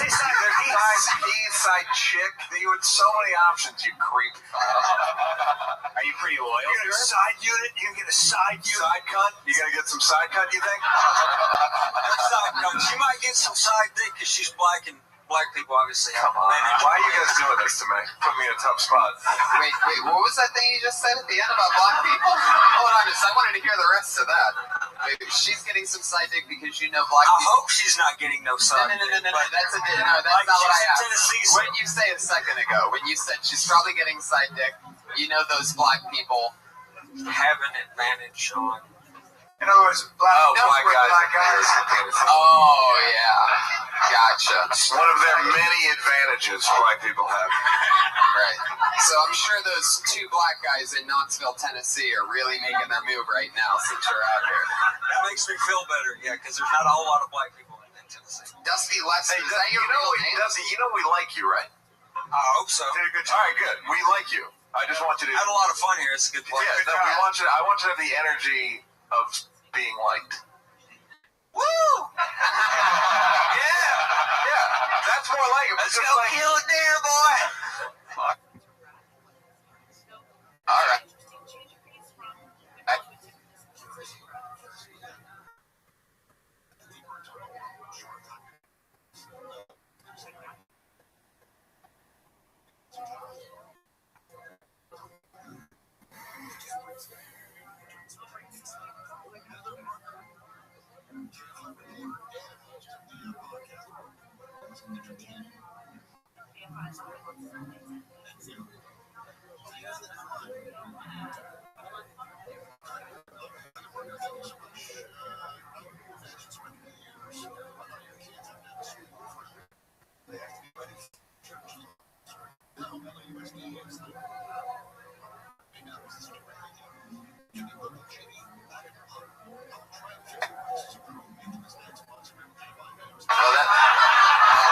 side. Side chick. You had so many options, you creep. Are you pretty loyal? You get a side unit. You can get a side unit. Side cut? You gonna get some side cut, you think? Side note, she might get some side dick because she's black and black people obviously. Come on. Why are you guys doing this to me? Put me in a tough spot. Wait, what was that thing you just said at the end about black people? Hold on, I wanted to hear the rest of that. Wait, she's getting some side dick because you know black I people. hope she's not getting no side No, dick. that's not what I asked. What did you say a second ago? When you said she's probably getting side dick, you know those black people have an advantage on. In other words, black guys. Oh, yeah. Gotcha. One of their many advantages black people have. Right. So I'm sure those 2 black guys in Knoxville, Tennessee are really making their move right now since you're out here. That makes me feel better, yeah, because there's not a whole lot of black people in Tennessee. Dusty Lester, is that your real name? Dusty, you know we like you, right? I hope so. All right, good. We like you. I just want you to have a lot of fun here. It's a good place. Yeah, no, I want you to have the energy of being liked. Woo! Yeah. That's more like it. Let's go kill a deer, boy. All right.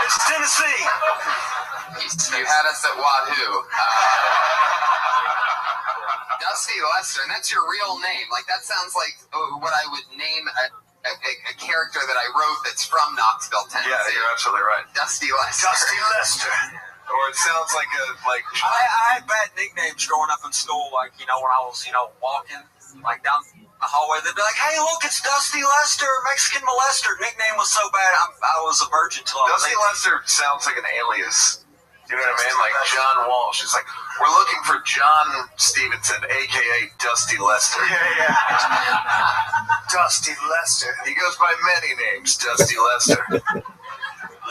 It's Tennessee. You had us at Wahoo. Dusty Lester, and that's your real name. Like, that sounds like what I would name a character that I wrote that's from Knoxville, Tennessee. Yeah, you're absolutely right. Dusty Lester. Dusty Lester. Or Or it sounds like I had bad nicknames growing up in school, like, when I was, walking, like, down the hallway, they'd be like, hey, look, it's Dusty Lester, Mexican molester. Nickname was so bad, I was a virgin till I was Dusty 18. Lester sounds like an alias. You know what I mean? Like John Walsh. It's like, we're looking for John Stevenson, a.k.a. Dusty Lester. Yeah. Dusty Lester. He goes by many names, Dusty Lester.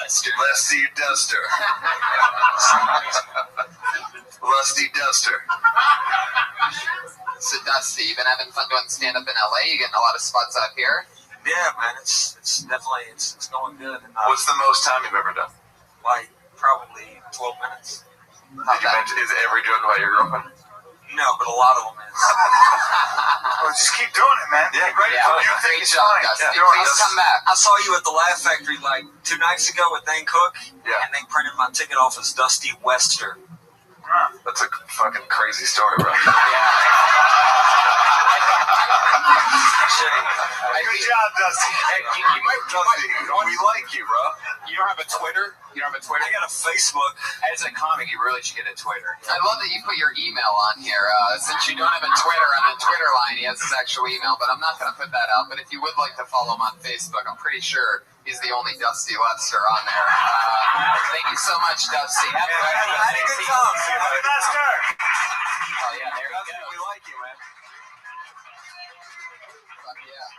Lusty Duster. Lusty Duster. So Dusty, you've been having fun doing stand-up in LA? You getting a lot of spots out here? Yeah, man, it's definitely, it's going good. And, What's the most time you've ever done? Like, probably 12 minutes. Is every joke about your girlfriend? No, but a lot of them is. Well, just keep doing it, man. Yeah, great. You think it's fine. Please come back. I saw you at the Laugh Factory like 2 nights ago with Dane Cook, Yeah. and they printed my ticket off as Dusty Wester. That's a fucking crazy story, bro. Good job, Dusty. Hey, you might, we like you, bro. You don't have a Twitter? You don't have a Twitter? I got a Facebook. As a comic, you really should get a Twitter. I love that you put your email on here. Since you don't have a Twitter on the Twitter line, he has his actual email, but I'm not going to put that out. But if you would like to follow him on Facebook, I'm pretty sure he's the only Dusty Lester on there. Thank you so much, Dusty. Have a good time. Lester. Oh, yeah, there you go. We like you, man. Yeah.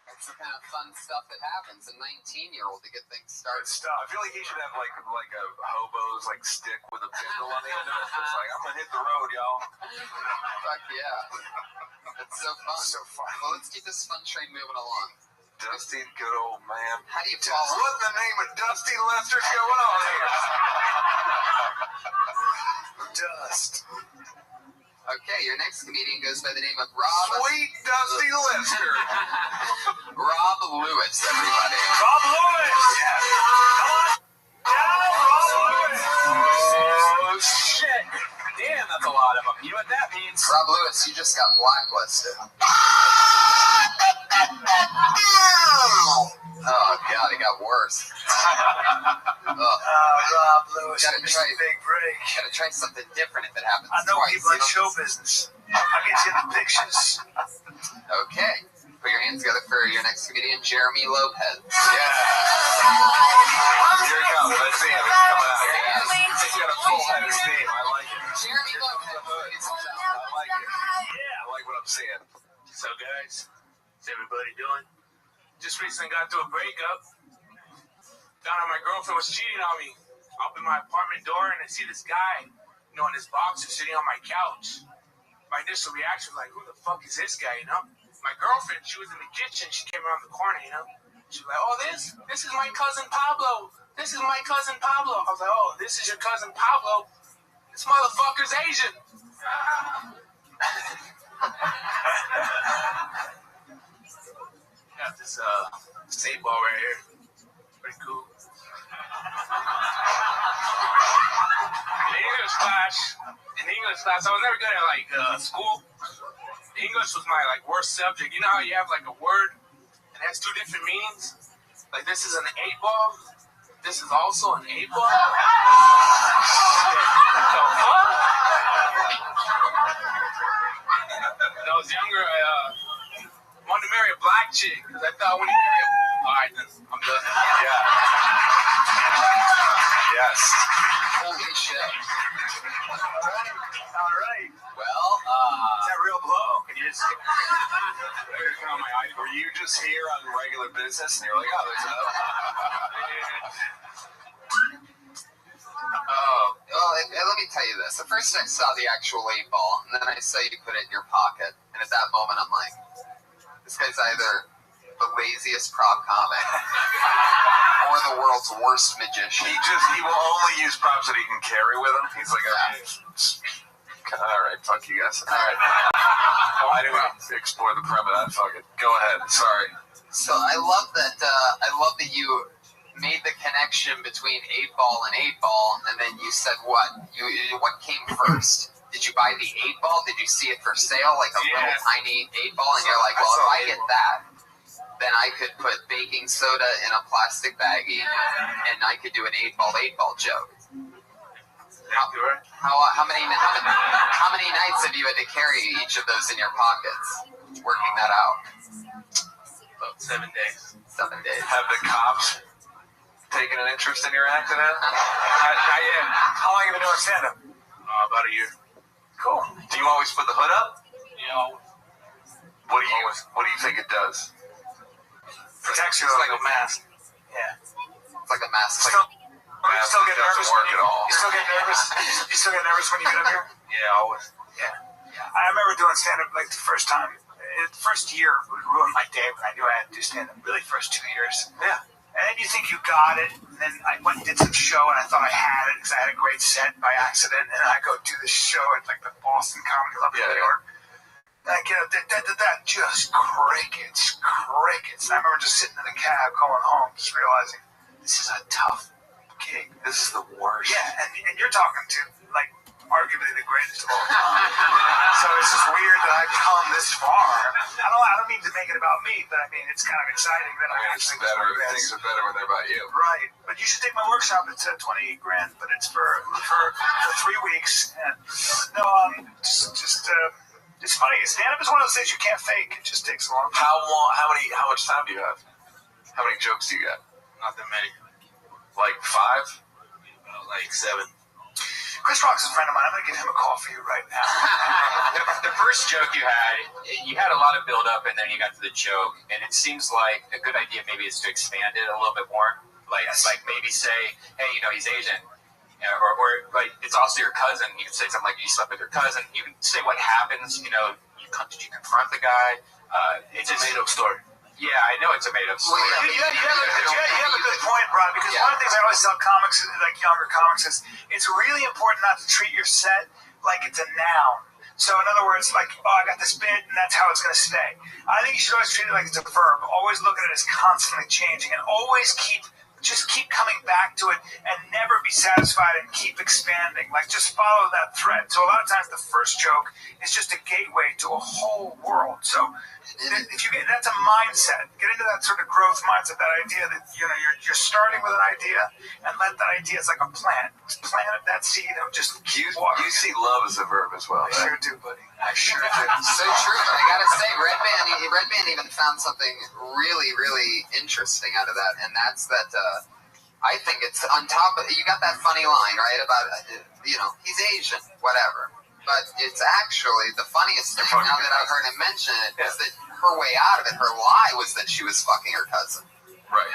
That's the kind of fun stuff that happens. A 19-year-old to get things started. I feel like he should have like a hobo's like stick with a pistol on the end of it. It's like, I'm gonna hit the road, y'all. Fuck yeah. It's so fun. So fun. Well, let's keep this fun train moving along. Dusty, good old man. How do you follow? What in the name of Dusty Lester's going on here? Dust. Okay, your next comedian goes by the name of Rob. Sweet Dusty Lester. Rob Lewis, everybody. Rob Lewis. Yeah. Oh, shit. Damn, that's a lot of them. You know what that means? Rob Lewis, you just got blacklisted. Oh, God, it got worse. Rob Lewis, Gotta missed try- a big break. Gotta try something different if it happens I know twice. people in you know? show business. I'll get you the pictures. Okay. Put your hands together for your next comedian, Jeremy Lopez. Yeah. Here he comes. I see him. He's coming out. He's got a full head of steam. I like it. Jeremy Lopez. ladies and gentlemen. I like it. I like what I'm seeing. So guys, how's everybody doing? Just recently got through a breakup. Found out my girlfriend was cheating on me. I open my apartment door and I see this guy, in his boxer sitting on my couch. My initial reaction was like, who the fuck is this guy, My girlfriend, she was in the kitchen. She came around the corner, She was like, oh, this is my cousin Pablo. This is my cousin Pablo. I was like, oh, this is your cousin Pablo. This motherfucker's Asian. Got this state ball right here. Pretty cool. In English class, I was never good at school. English was my worst subject. You know how you have a word and it has 2 different meanings? Like this is an 8 ball. This is also an 8 ball. When I was younger, I wanted to marry a black chick because I thought when you marry a... Alright, then I'm done. Yeah. Yes. Holy shit. All right. Well, Is that real blow? Can you just... Were you just here on regular business and you're like, oh, there's another... let me tell you this. At first I saw the actual 8 ball, and then I saw you put it in your pocket. And at that moment, I'm like, this guy's either the laziest prop comic or the world's worst magician. He will only use props that he can carry with him. He's like, all right, fuck you guys. All right. I didn't explore the premise. Fuck it. Go ahead. Sorry. So I love that you made the connection between 8 ball and 8 ball, and then you said what? What came first? Did you buy the 8 ball? Did you see it for sale, like a little tiny 8 ball? And you're like, well, if I get that, then I could put baking soda in a plastic baggie, and I could do an 8 ball joke. Exactly right. How many nights have you had to carry each of those in your pockets? Working that out. About 7 days. 7 days. Have the cops taken an interest in your acting? Not yet. How long have you been doing stand-up? About a year. Cool. Do you always put the hood up? Yeah. What do you think it does? Protects you. It's like a mask. Yeah. It's like a mask. You still get nervous work at all. You still get nervous. You still get nervous when you get up here. Yeah, always. Yeah. I remember doing stand-up like the first time. The first year would ruin my day, but I knew I had to do stand-up. Really, first 2 years. Yeah. And then you think you got it, and then I went and did some show, and I thought I had it because I had a great set by accident, and I go do this show at like the Boston Comedy Club in New York. And I get up there, just crickets. And I remember just sitting in the cab going home, just realizing this is a tough gig. This is the worst. Yeah, and you're talking to like arguably the greatest of all time. So it's just weird that I've come this far. I don't mean to make it about me, but I mean it's kind of exciting that I actually things are better when they're about you. Right, but you should take my workshop. It's $28 grand, but it's for 3 weeks. And no, it's funny. Stand-up is one of those things you can't fake. It just takes a long time. How much time do you have? How many jokes do you got? Not that many. Like 5? Like 7. Chris Rock's a friend of mine. I'm going to give him a call for you right now. The first joke you had a lot of build up, and then you got to the joke, and it seems like a good idea maybe is to expand it a little bit more. Like maybe say, hey, he's Asian, or like it's also your cousin. You can say something like you slept with your cousin. You can say what happens. Did you confront the guy? It's a made up story. Yeah, I know it's a made up story. You have a good point, Rob, because one of the things I always tell comics, like younger comics, is it's really important not to treat your set like it's a noun. So in other words, like, I got this bit and that's how it's going to stay. I think you should always treat it like it's a verb. Always look at it as constantly changing, and always keep coming back to it and never be satisfied and keep expanding. Like, just follow that thread. So a lot of times the first joke is just a gateway to a whole world. So if you get, that's a mindset. Get into that sort of growth mindset, that idea that, you're starting with an idea, and let that idea, it's like a plant. Just plant that seed and just keep watering. You see love as a verb as well. I sure do, buddy. I sure do. So true. I gotta say, Red Band even found something really, really interesting out of that, and that's that. I think it's on top of, you got that funny line, right, about he's Asian, whatever. But it's actually the funniest thing, now that I've heard him mention it, is that her way out of it, her lie was that she was fucking her cousin. Right.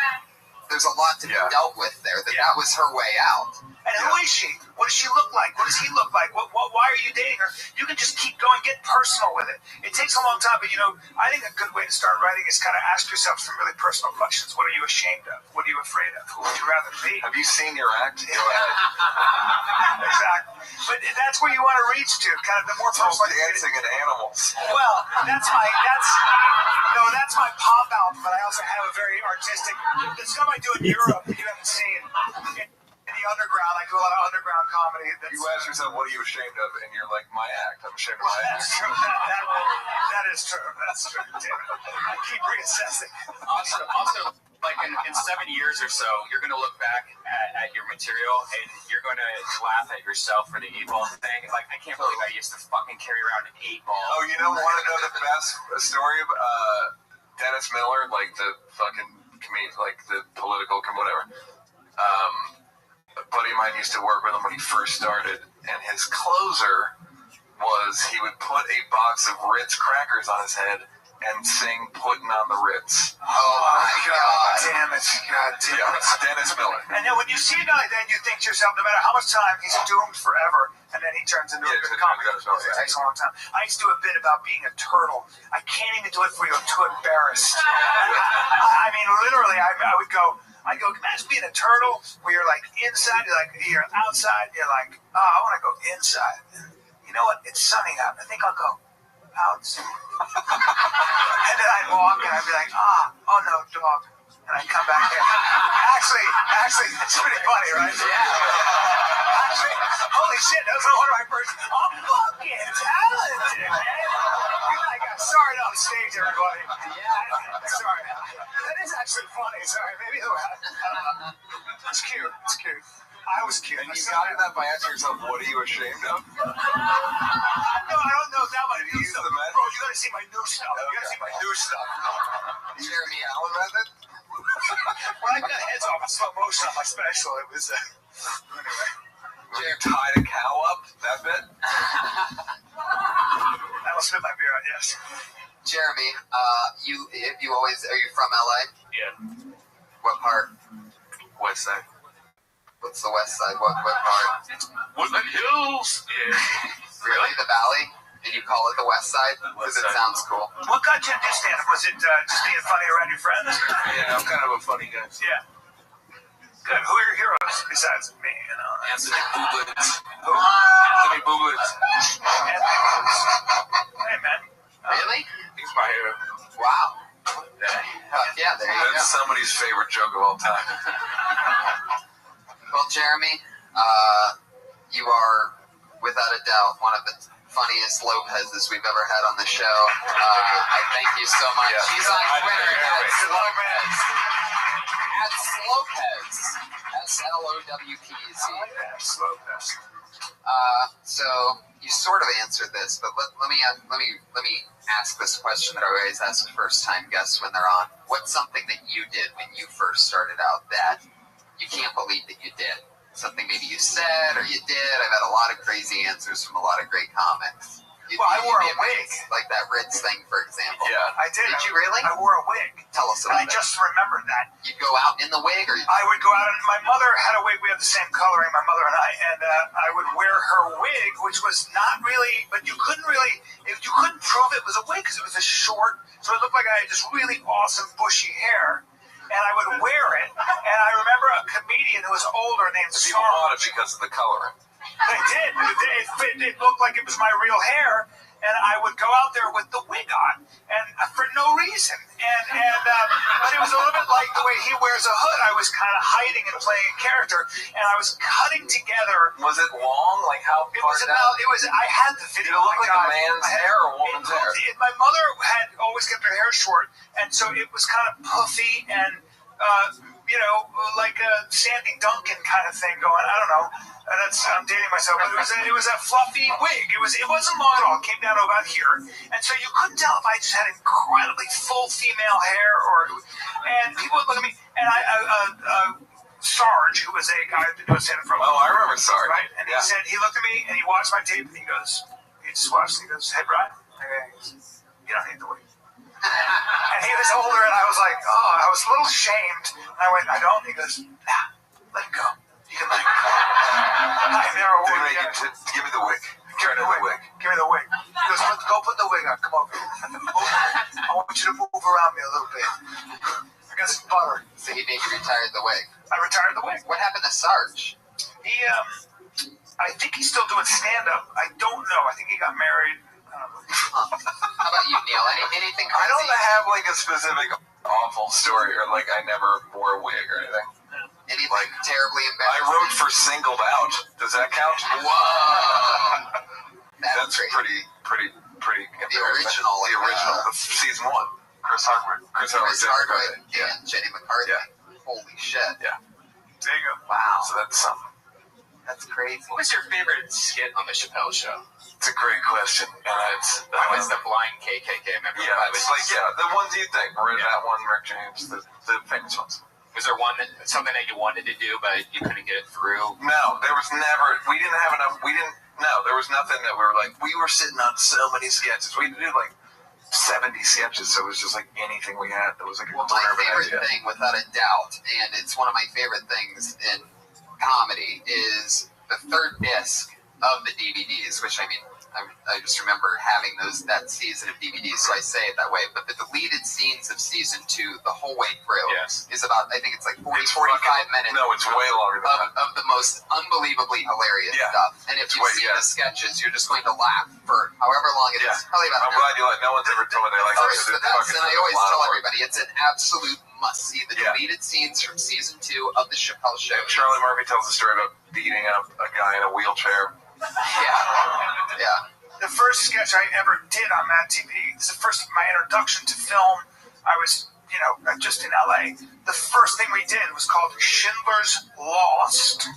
There's a lot to be dealt with there, that was her way out. And who is she? What does she look like? What does he look like? Why are you dating her? You can just keep going, get personal with it. It takes a long time, but I think a good way to start writing is kind of ask yourself some really personal questions. What are you ashamed of? What are you afraid of? Who would you rather be? Have you seen your act? Yeah. Exactly. But that's where you want to reach to, kind of the more personal. Dancing and animals. Well, that's my pop album, but I also have a very artistic. The stuff I do in Europe that you haven't seen. In the underground, I do a lot of underground comedy. You ask yourself, what are you ashamed of? And you're like, my act. I'm ashamed of my act. That's true. That is true. That's true. Damn it. I keep reassessing. Also, like in 7 years or so, you're going to look back at your material and you're going to laugh at yourself for the 8-ball thing. Like, I can't believe I used to fucking carry around an 8-ball. Oh, want to know the best story of Dennis Miller, like the fucking comedian, like the political, whatever. A buddy of mine used to work with him when he first started, and his closer was he would put a box of Ritz crackers on his head and sing "Putting on the Ritz." Oh my God! Damn it! God damn it! It's Dennis Miller. And then when you see a guy like that, you think to yourself, no matter how much time, he's doomed forever. And then he turns into a good comic. It takes a long time. I used to do a bit about being a turtle. I can't even do it for you. I'm too embarrassed. I mean, literally, I would go. Imagine being a turtle where you're like inside, you're outside, you're like, I want to go inside. And you know what? It's sunny out. I think I'll go outside. And then I'd walk and I'd be like, oh no, dog. And I'd come back in. Actually, it's pretty funny, right? Yeah. Actually, holy shit, that was one of my first. I'm fucking talented, man. Sorry on stage, everybody. Yeah, sorry. That is actually funny. Sorry, maybe it's cute. It's cute. I was kidding. And you got to that by asking yourself, what are you ashamed of? No, I don't know that my new stuff. the method? Bro, you gotta see my new stuff. You gotta see my new stuff. Jeremy Allen method? When I got heads off in slow motion on my special, it was anyway. When you tied a cow up, that bit? I will spit my beer out, yes. Jeremy, you always, are you from LA? Yeah. What part? West Side. What's the west side? What part? Woodland Hills. Yeah. Really? The valley? And you call it the west side? Because it sounds cool. What got you into stand-up? Was it just being funny around your friends? Yeah, I'm kind of a funny guy. Yeah. Good. Who are your heroes besides me? Anthony Bublitz. Who? Anthony Bublitz. Hey, man. Really? He's my hero. Wow. Yeah, there you go. That's somebody's favorite joke of all time. Well, Jeremy, you are, without a doubt, one of the funniest Lopez's we've ever had on the show. I thank you so much. Yeah. He's on Twitter at Lopez. At Lopez. SLOWPZ. Lopez. So you sort of answered this, but let me ask this question that I always ask first-time guests when they're on. What's something that you did when you first started out that you can't believe that you did? Something maybe you said or you did. I've had a lot of crazy answers from a lot of great comics. I wore a wig. Like that Ritz thing, for example. Yeah. I did. Did you really? I wore a wig. Tell us about I it. just remembered that. You'd go out in the wig? Or I would go out, and my mother had a wig. We had the same coloring, my mother and I would wear her wig, which was not really, but you couldn't prove it was a wig because it was a short, so it looked like I had this really awesome bushy hair. And I would wear it, and I remember a comedian who was older named People bought it because of the coloring. They did. It looked like it was my real hair, and I would go out there with the wig on, and for no reason. But it was a little bit like the way he wears a hood. I was kind of hiding and playing a character, and I was cutting together. Was it long? Like how far down? I had the video. Did it look like a man's hair or a woman's hair? My mother had always kept her hair short, and so it was kind of puffy and, like a Sandy Duncan kind of thing going. I don't know. I'm dating myself, but it was a fluffy wig. It wasn't long at all. It came down to about here, and so you couldn't tell if I just had incredibly full female hair and people would look at me, and Sarge, who was a guy that was stand-up for a I remember Sarge. Right? And he said, he looked at me and he watched my tape and he just watched and he goes, "Hey, Brian, you don't need the wig." And he was older and I was like, I was a little ashamed. And I went, "I don't." He goes, "Nah, let it go. You can let it go." I never wore it. Give me the wig. Give me the wig. Give me the wig. He goes, "Go put the wig on. Come over here. I want you to move around me a little bit. I got some butter." So he made you retire the wig. I retired the wig. What happened to Sarge? He, I think he's still doing stand-up. I don't know. I think he got married. How about you, Neil? Anything crazy? I don't have like a specific awful story or like I never wore a wig or anything. Anything like terribly embarrassing? I wrote for Singled Out. Does that count? Whoa! That's pretty. The original. The season 1. Chris Hardwick. Yeah. And Jenny McCarthy. Yeah. Holy shit. Yeah. There you go. Wow. So that's something. That's crazy. What was your favorite skit on the Chappelle Show? It's a great question. And it's That was the blind KKK member. Yeah, it's like the ones you think. That one, Rick James, the famous ones. Was there something that you wanted to do but you couldn't get it through? No, there was never. We didn't have enough. No, there was nothing that we were like. We were sitting on so many sketches. We did like 70 sketches, so it was just like anything we had that was like a my favorite thing, without a doubt, and it's one of my favorite things in comedy, is the third disc of the DVDs, which I just remember having that season of DVDs, so I say it that way. But the deleted scenes of season 2, the whole way through, is about, I think it's like 45 minutes. No, it's way longer than that. Of the most unbelievably hilarious stuff. And if you see the sketches, you're just going to laugh for however long it is. Probably about I'm glad you like. No one's ever told me they like it. And I always tell everybody, it's an absolute must-see. The deleted scenes from season 2 of the Chappelle Show. Charlie Murphy tells a story about beating up a guy in a wheelchair. Yeah. The first sketch I ever did on Mad TV, it's my introduction to film. I was, just in LA. The first thing we did was called Schindler's Lost.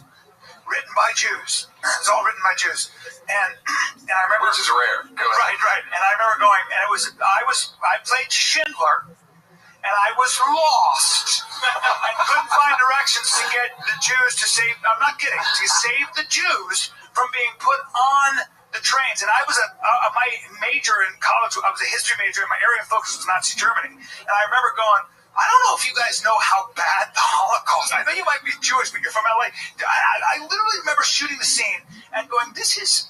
written by Jews. It's all written by Jews. And I remember, which is rare. Go ahead. Right. And I remember going, and I played Schindler, and I was lost. I couldn't find directions to get the Jews to save. I'm not kidding. To save the Jews from being put on the trains. And I was my major in college. I was a history major, and my area of focus was Nazi Germany. And I remember going, I don't know if you guys know how bad the Holocaust. I know you might be Jewish, but you're from LA. I literally remember shooting the scene and going, this is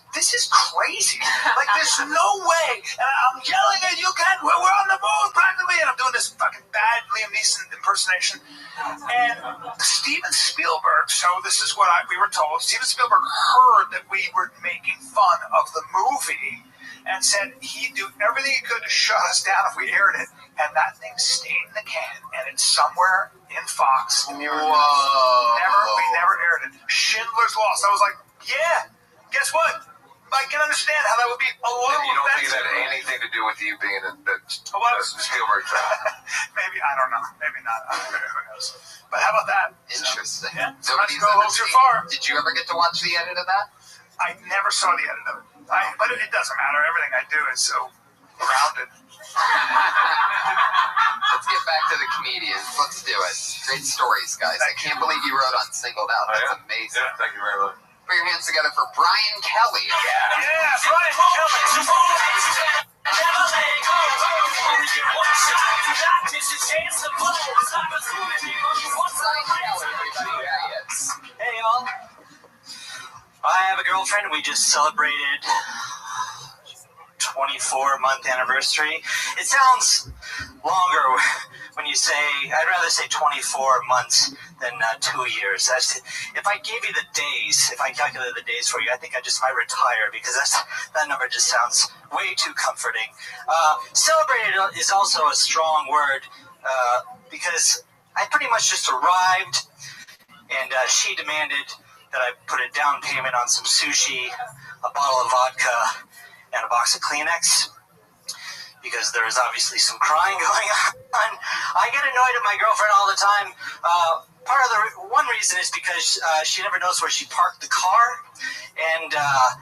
crazy. Like, there's no way. And I'm yelling at you, we're on the moon practically, and I'm doing this fucking bad Liam Neeson impersonation. And Steven Spielberg, so this is what we were told, Steven Spielberg heard that we were making fun of the movie and said he'd do everything he could to shut us down if we aired it. And that thing stayed in the can, and it's somewhere in Fox. Whoa. We never aired it. Schindler's Lost. I was like, yeah, guess what? I can understand how that would be a little And you don't think offensive. that had anything to do with you being a Spielberg fan? Maybe, I don't know. Maybe not. Who knows? But how about that? Interesting. Yeah. Nobody's Let's go a ever little too seen- far. Did you ever get to watch the edit of that? I never saw the edit of it. But it doesn't matter. Everything I do is so grounded. Let's get back to the comedians. Let's do it. Great stories, guys. I can't believe you wrote on Singled Out. That's amazing. Yeah, thank you very much. Put your hands together for Brian Kelly. Yeah, Brian Kelly. Hey, y'all. I have a girlfriend. We just celebrated 24-month anniversary. It sounds longer when you say, I'd rather say 24 months than 2 years. If I gave you the days, if I calculated the days for you, I think I just might retire because that number just sounds way too comforting. Celebrated is also a strong word because I pretty much just arrived and she demanded that I put a down payment on some sushi, a bottle of vodka, and a box of Kleenex, because there is obviously some crying going on. I get annoyed at my girlfriend all the time. One reason is because she never knows where she parked the car. And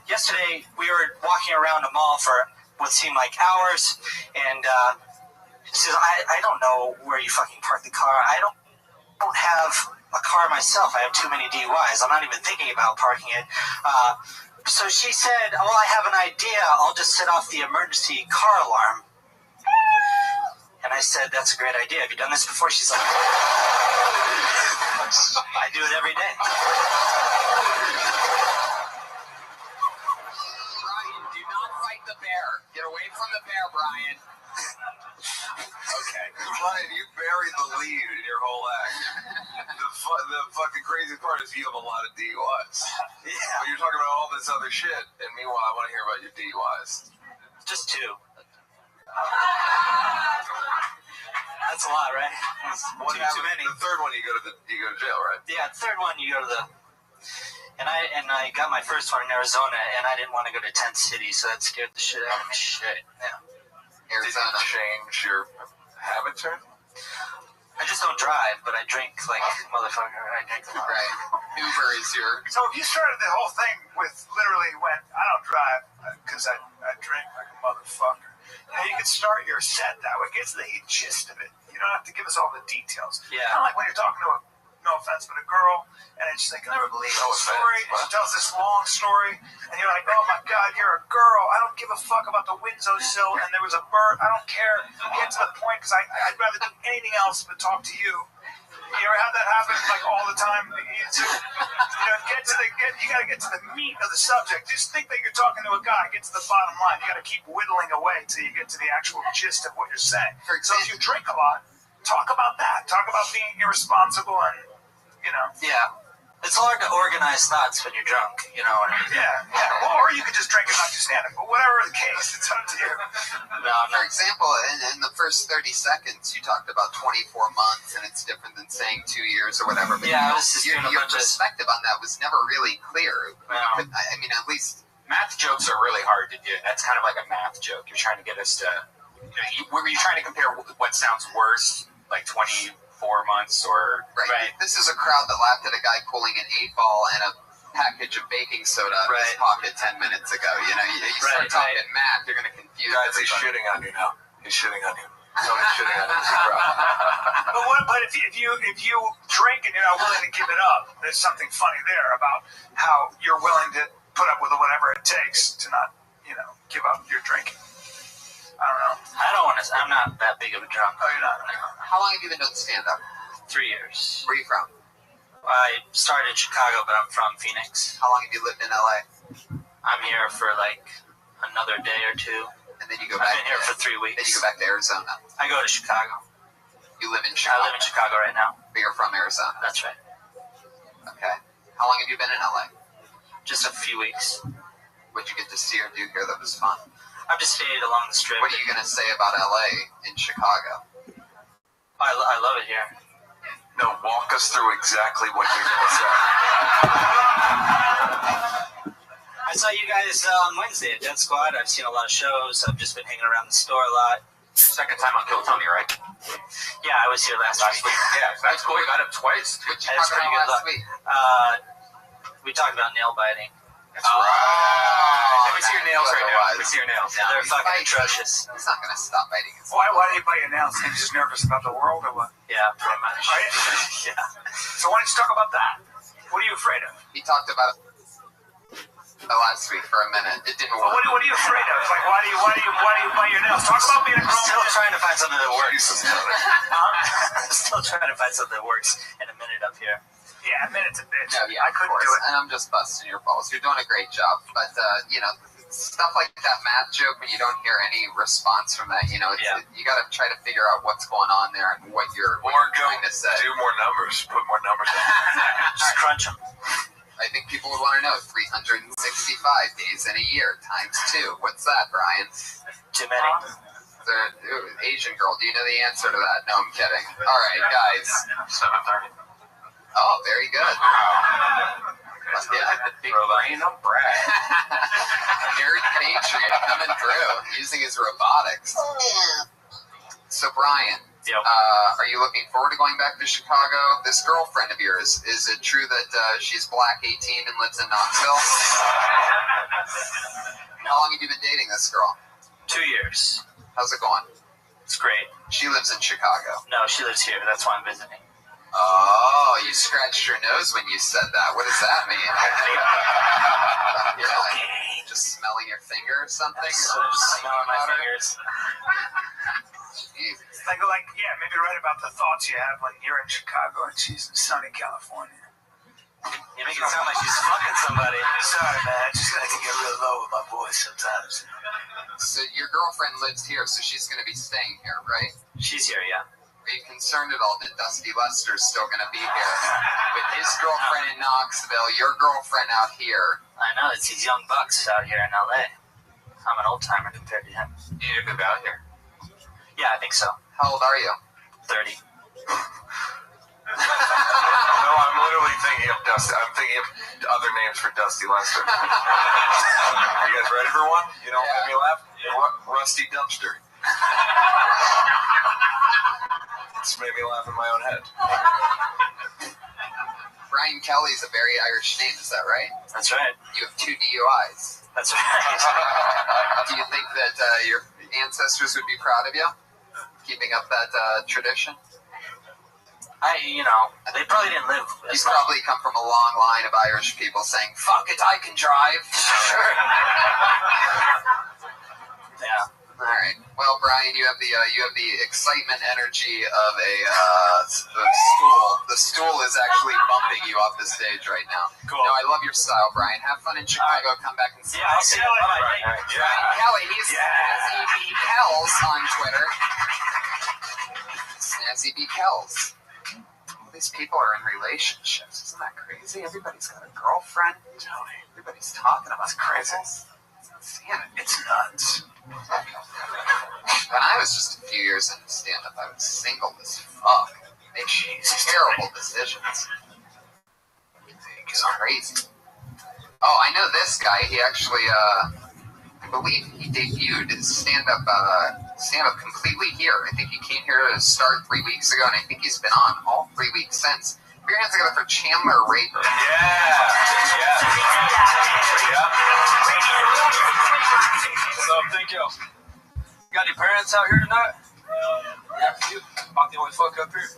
yesterday we were walking around a mall for what seemed like hours, and she says, I don't know where you fucking parked the car. I don't have a car myself. I have too many DUIs. I'm not even thinking about parking it. So she said, oh, I have an idea. I'll just set off the emergency car alarm. And I said, that's a great idea. Have you done this before? She's like, I do it every day. Brian, do not fight the bear. Get away from the bear, Brian. Okay. Brian, you buried the lead in your whole act. The fucking crazy part is you have a lot of DUIs. Yeah. But you're talking about all this other shit, and meanwhile, I want to hear about your DUIs. Just 2. That's a lot, right? Too many. The third one, you go to jail, right? Yeah, the third one you go to the. And I got my first one in Arizona, and I didn't want to go to Tent City, so that scared the shit out of me. Shit. Yeah. Arizona. Did you change your habits, or? I just don't drive, but I drink like motherfucker. I drink a lot. Right. Uber is your... So if you started the whole thing with literally when I don't drive because I drink like a motherfucker, you could start your set that way. Get to the gist of it. You don't have to give us all the details. Yeah. Kind of like when you're talking to no offense, but a girl, and it's just like, I never believe the story. And she tells this long story, and you're like, oh my God, you're a girl. I don't give a fuck about the windowsill, and there was a bird. I don't care. Get to the point, because I'd rather do anything else but talk to you. You ever have that happen like all the time? You gotta get to the meat of the subject. Just think that you're talking to a guy. Get to the bottom line. You gotta keep whittling away till you get to the actual gist of what you're saying. So if you drink a lot, talk about that. Talk about being irresponsible and, you know. Yeah. It's hard to organize thoughts when you're drunk, you know. Yeah. Well, or you could just drink and not do stand-up. But whatever the case, it's up to you. For example, in the first 30 seconds, you talked about 24 months, and it's different than saying 2 years or whatever. But yeah, I was just your perspective on that was never really clear. I mean, at least... Math jokes are really hard to do. That's kind of like a math joke. You're trying to get us to... were you trying to compare what sounds worse, like 24 months or... Right. This is a crowd that laughed at a guy pulling an 8-ball and a package of baking soda in his pocket 10 minutes ago. You know, you start talking math, you're going to confuse Guys, he's everybody. shitting on you now. He's shitting on you. Tony's shitting on you. But if you drink and you're not willing to give it up, there's something funny there about how you're willing to put up with whatever it takes to not, give up your drinking. I don't know. I don't want to. I'm not that big of a drunk. Oh, you're not. How long have you been doing stand-up? 3 years. Where are you from? I started in Chicago, but I'm from Phoenix. How long have you lived in LA? I'm here for like another day or two. And then you go back. I've been here for 3 weeks. Then you go back to Arizona. I go to Chicago. You live in Chicago? I live in Chicago right now. But you're from Arizona? That's right. Okay. How long have you been in LA? Just a few weeks. What'd you get to see or do here that was fun? I've just stayed along the strip. What are you going to say about LA in Chicago? I love it here. No, walk us through exactly what you're going to say. I saw you guys on Wednesday at Dead Squad. I've seen a lot of shows. I've just been hanging around the store a lot. Second time on Kill Tony, right? Yeah, I was here last week. Yeah, that's cool. We got him twice. What'd you talk about last week? We talked about nail biting. That's right. Let me see your nails right now. Let me see your nails. No, They're fucking biting. atrocious. He's not going to stop biting his Why do you bite your nails? Are you just nervous about the world or what? Yeah, pretty much. Are you? Yeah. So why don't you talk about that? What are you afraid of? He talked about it last week for a minute. It didn't work. What are you afraid of? Like, why do you bite your nails? Talk about being a grown Still man. trying to find something that works. Still trying to find something that works in a minute up here. Yeah, a minute's a bitch. No, yeah, I couldn't of do course. it. And I'm just busting your balls. You're doing a great job. But, stuff like that math joke, when you don't hear any response from that, you got to try to figure out what's going on there and what you're trying to say. Do more numbers. Put more numbers in. Just crunch them. I think people would want to know 365 days in a year times 2. What's that, Brian? Too many. Asian girl, do you know the answer to that? No, I'm kidding. All right, guys. 7:30. Oh, very good. Yeah, the big brain of Brad. Nerd Patriot coming through, using his robotics. So, Brian, are you looking forward to going back to Chicago? This girlfriend of yours, is it true that she's black, 18, and lives in Knoxville? How long have you been dating this girl? 2 years. How's it going? It's great. She lives in Chicago. No, she lives here. That's why I'm visiting. Oh, you scratched your nose when you said that. What does that mean? Just smelling your finger or something? Just smelling my fingers. Jesus. Like, maybe write about the thoughts you have when you're in Chicago and she's in sunny California. You make it sound like she's fucking somebody. Sorry, man. I just like to get real low with my voice sometimes. So your girlfriend lives here, so she's going to be staying here, right? She's here, yeah. Are you concerned at all that Dusty Lester's still going to be here? With his girlfriend in Knoxville, your girlfriend out here. I know, it's these young bucks out here in LA. I'm an old timer compared to him. You need to move out here. Yeah, I think so. How old are you? 30. No, I'm literally thinking of Dusty. I'm thinking of other names for Dusty Lester. You guys ready for one? You know what made me laugh? Rusty Dumpster. It's made me laugh in my own head. Brian Kelly's a very Irish name, is that right? That's right. You have 2 DUIs. That's right. Do you think that your ancestors would be proud of you? Keeping up that tradition? They probably didn't live He's probably come from a long line of Irish people saying, "Fuck it, I can drive." Sure. Yeah. All right. Well, Brian, you have the excitement energy of a the stool. The stool is actually bumping you off the stage right now. Cool. No, I love your style, Brian. Have fun in Chicago. Come back and see. Yeah, I'll see you. Bye-bye. Brian Kelly, he's Snazzy B. Kells on Twitter. Snazzy B. Kells. All these people are in relationships. Isn't that crazy? Everybody's got a girlfriend. Tony. Everybody's talking about crazy. It's nuts. When I was just a few years into stand-up, I was single as fuck. Made terrible decisions. It's crazy. Oh, I know this guy. He actually, I believe he debuted his stand-up completely here. I think he came here to start 3 weeks ago, and I think he's been on all 3 weeks since. Put your hands together for Chandler Raper. Yeah. So, thank you. Got any parents out here tonight? Yeah, you. About the only fuck up here.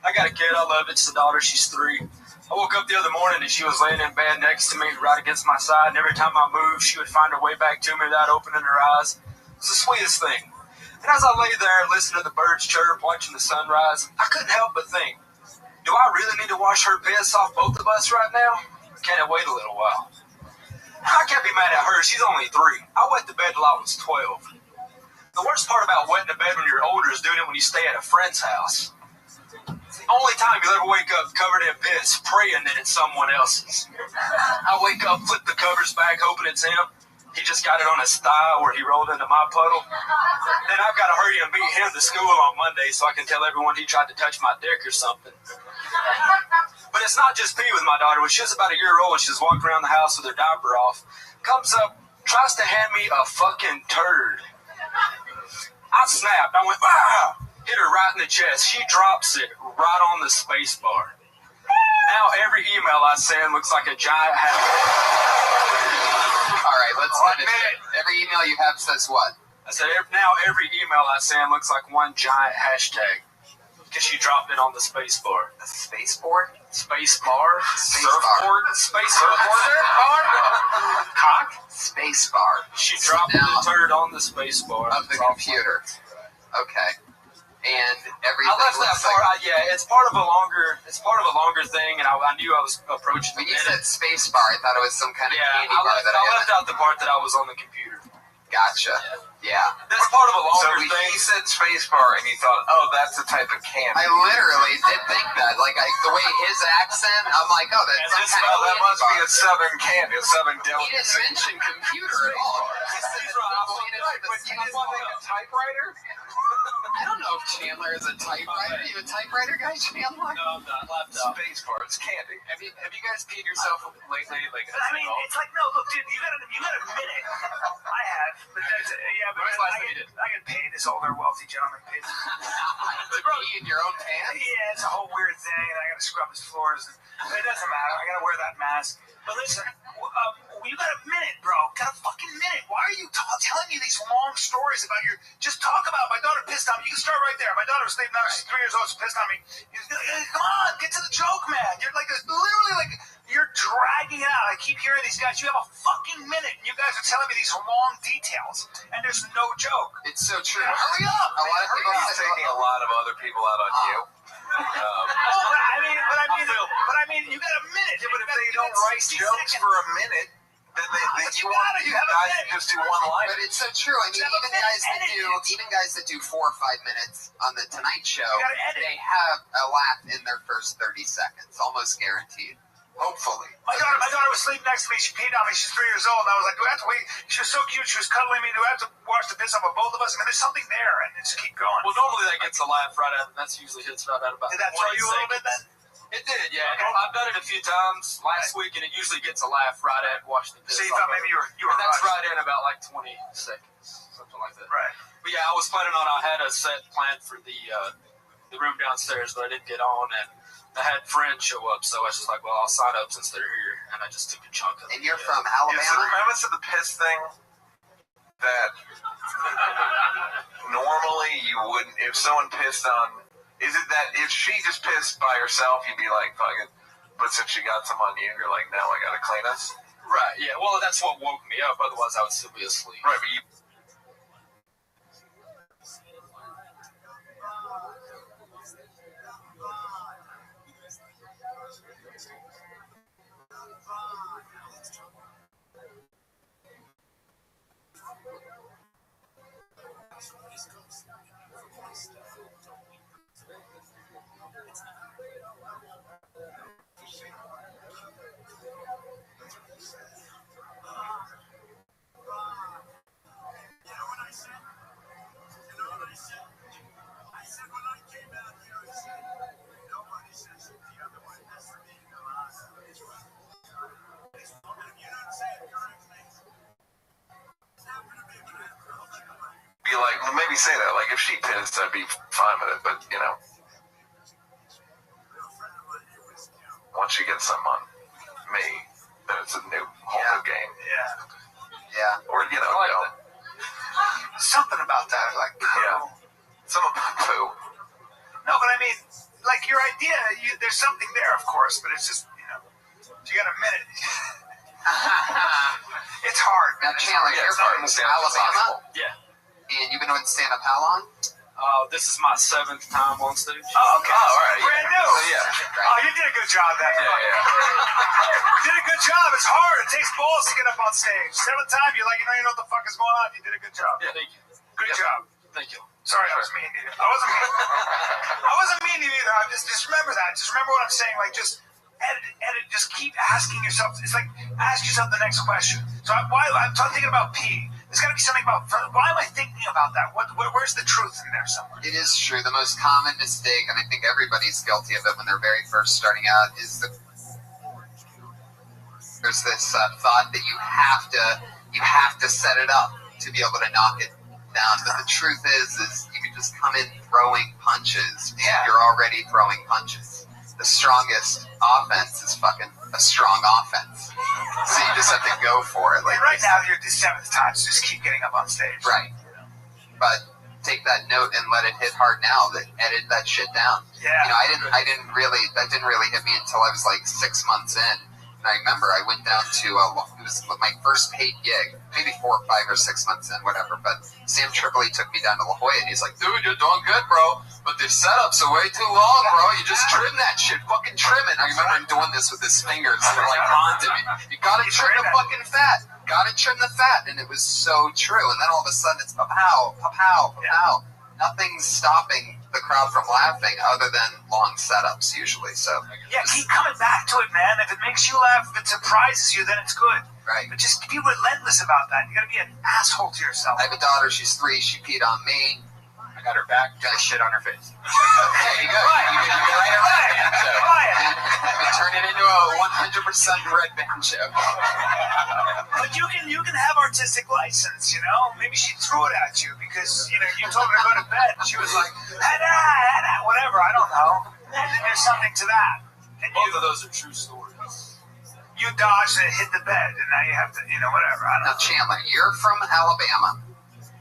I got a kid. I love it. It's a daughter. She's 3. I woke up the other morning and she was laying in bed next to me, right against my side. And every time I moved, she would find her way back to me without opening her eyes. It was the sweetest thing. And as I lay there listening to the birds chirp, watching the sunrise, I couldn't help but think, do I really need to wash her piss off both of us right now? Can it wait a little while? I can't be mad at her. She's only 3. I wet the bed till I was 12. The worst part about wetting the bed when you're older is doing it when you stay at a friend's house. It's the only time you'll ever wake up covered in piss, praying that it's someone else's. I wake up, flip the covers back, hoping it's him. He just got it on his thigh where he rolled into my puddle. Then I've got to hurry and beat him to school on Monday so I can tell everyone he tried to touch my dick or something. But it's not just me with my daughter. When she was about a year old, she was walking around the house with her diaper off. Comes up, tries to hand me a fucking turd. I snapped. I went, ah! Hit her right in the chest. She drops it right on the space bar. Now every email I send looks like a giant All right, let's finish it. Every email you have says what? I said, now every email I send looks like one giant hashtag. Because she dropped it on the space bar. The space board? Space bar? Surfboard? Space surfboard? Cock? Space bar. She dropped the turd on the space bar. Of the computer. Okay. And everything. I left that part. It's part of a longer. It's part of a longer thing, and I knew I was approaching. When you said space bar, I thought it was some kind of candy bar. I left out the part that I was on the computer. Gotcha. Yeah. That's part of a longer thing. thing. He said space bar, and you thought, oh, that's the type of candy. I literally did think that. Like, the way his accent, I'm like, oh, that's some kind of that candy must bar. be a southern candy, a southern He didn't delicacy. mention computer at all. Typewriter? I don't know if Chandler is a typewriter. Are you a typewriter guy, Chandler? No, I'm not. Laptop. Space bar, it's candy. Have you guys peed yourself lately? Like, I mean, it's like, no, look, dude, you got a minute. I have, but that's, I get paid as older wealthy gentlemen paid. To pee in your own pants? Yeah, it's a whole weird thing, and I gotta scrub his floors. And it doesn't matter. I gotta wear that mask. But listen, you got a minute, bro. Got a fucking minute. Why are you telling me these long stories about your? Just talk about my daughter pissed on me. You can start right there. My daughter's sleeping now. She's 3 years old. She's pissed on me. Come on, get to the joke, man. You're like literally like you're dragging it out. I keep hearing these guys. You have a fucking minute, and you guys are telling me these long details, and there's no joke. It's so true. Hurry up. A lot of people He's taking a lot of other people out on you. But I mean, you got a minute. Yeah, but if they don't write jokes for a minute, then you want you guys to just do one line. But it's so true. I mean, even guys that do 4 or 5 minutes on the Tonight Show, they have a laugh in their first 30 seconds, almost guaranteed. Hopefully. My daughter was sleeping next to me. She peed on me. She's 3 years old. And I was like, do I have to wait? She was so cute. She was cuddling me. Do I have to wash the piss off of both of us? I mean, there's something there, and just keep going. Well, normally that gets a laugh right at. That's usually hits right at about. Did that throw you a little bit then? It did, yeah. Okay. I've done it a few times last week, and it usually gets a laugh right at wash the piss. So you thought maybe you were and that's rushed. right in about like 20 seconds, something like that. Right. But yeah, I was planning on. I had a set planned for the room downstairs, but I didn't get on, and I had friends show up, so I was just like, well, I'll sign up since they're here, and I just took a chunk of it. And you're from Alabama? Is the premise of the piss thing that normally you wouldn't, if someone pissed on, is it that if she just pissed by herself, you'd be like, fuck it, but since she got some on you, you're like, now I gotta clean us? Right, yeah, well, that's what woke me up, otherwise I would still be asleep. Right, but you... Be like, well, maybe say that. Like, if she pissed, I'd be fine with it, but, you know. once you get some on me, then it's a whole new game. Yeah. Or, you know, Something about that, like poo. Yeah. Some about poo. No, but I mean, like your idea, there's something there, of course, but it's just, you know, you got a minute. It's hard. Now, Chandler, you're from Alabama? Yeah. And you've been doing stand-up how long? This is my 7th time on stage. Oh, okay. Oh, all right. Brand new. So, yeah. Oh, you did a good job then. You did a good job. It's hard. It takes balls to get up on stage. 7th time, you're like, you know what the fuck is going on. You did a good job. Yeah, thank you. Good job. Thank you. Sorry, I was mean to you. I wasn't mean to you either. Just remember that. Just remember what I'm saying. Like, just edit. Just keep asking yourself. It's like, ask yourself the next question. So I'm thinking about pee. There's got to be something about, why am I thinking about that? Where's the truth in there somewhere? It is true. The most common mistake, and I think everybody's guilty of it when they're very first starting out, is there's this thought that you have to set it up to be able to knock it down. But the truth is you can just come in throwing punches, and you're already throwing punches. The strongest offense is fucking a strong offense. So you just have to go for it. Like right now, you're the 7th time, so just keep getting up on stage. Right. But take that note and let it hit hard now. Edit that shit down. Yeah. You know, that didn't really hit me until I was like 6 months in. And I remember I went down to, it was my first paid gig, maybe 4 or 5 or 6 months in, whatever. But Sam Tripoli took me down to La Jolla, and he's like, dude, you're doing good, bro. But the setups are way too long, bro. You just trim that shit. Fucking trim it. I remember him doing this with his fingers. They're like haunting me. You gotta trim the fucking fat. Gotta trim the fat. And it was so true. And then all of a sudden it's pa-pow, pa-pow, pa-pow. Nothing's stopping the crowd from laughing other than long setups usually. So yeah, keep coming back to it, man. If it makes you laugh, if it surprises you, then it's good. Right. But just be relentless about that. You gotta be an asshole to yourself. I have a daughter, she's 3, she peed on me. I got her back, got shit on her face. There you go. You can write a red band joke. And turn it into a 100% red band joke. But you can have artistic license, you know? Maybe she threw it at you because, you know, you told her to go to bed and she was like, whatever, I don't know. And then there's something to that. And both of those are true stories. You dodged and hit the bed and now you have to, you know, whatever. I don't know. Now, Chandler, you're from Alabama.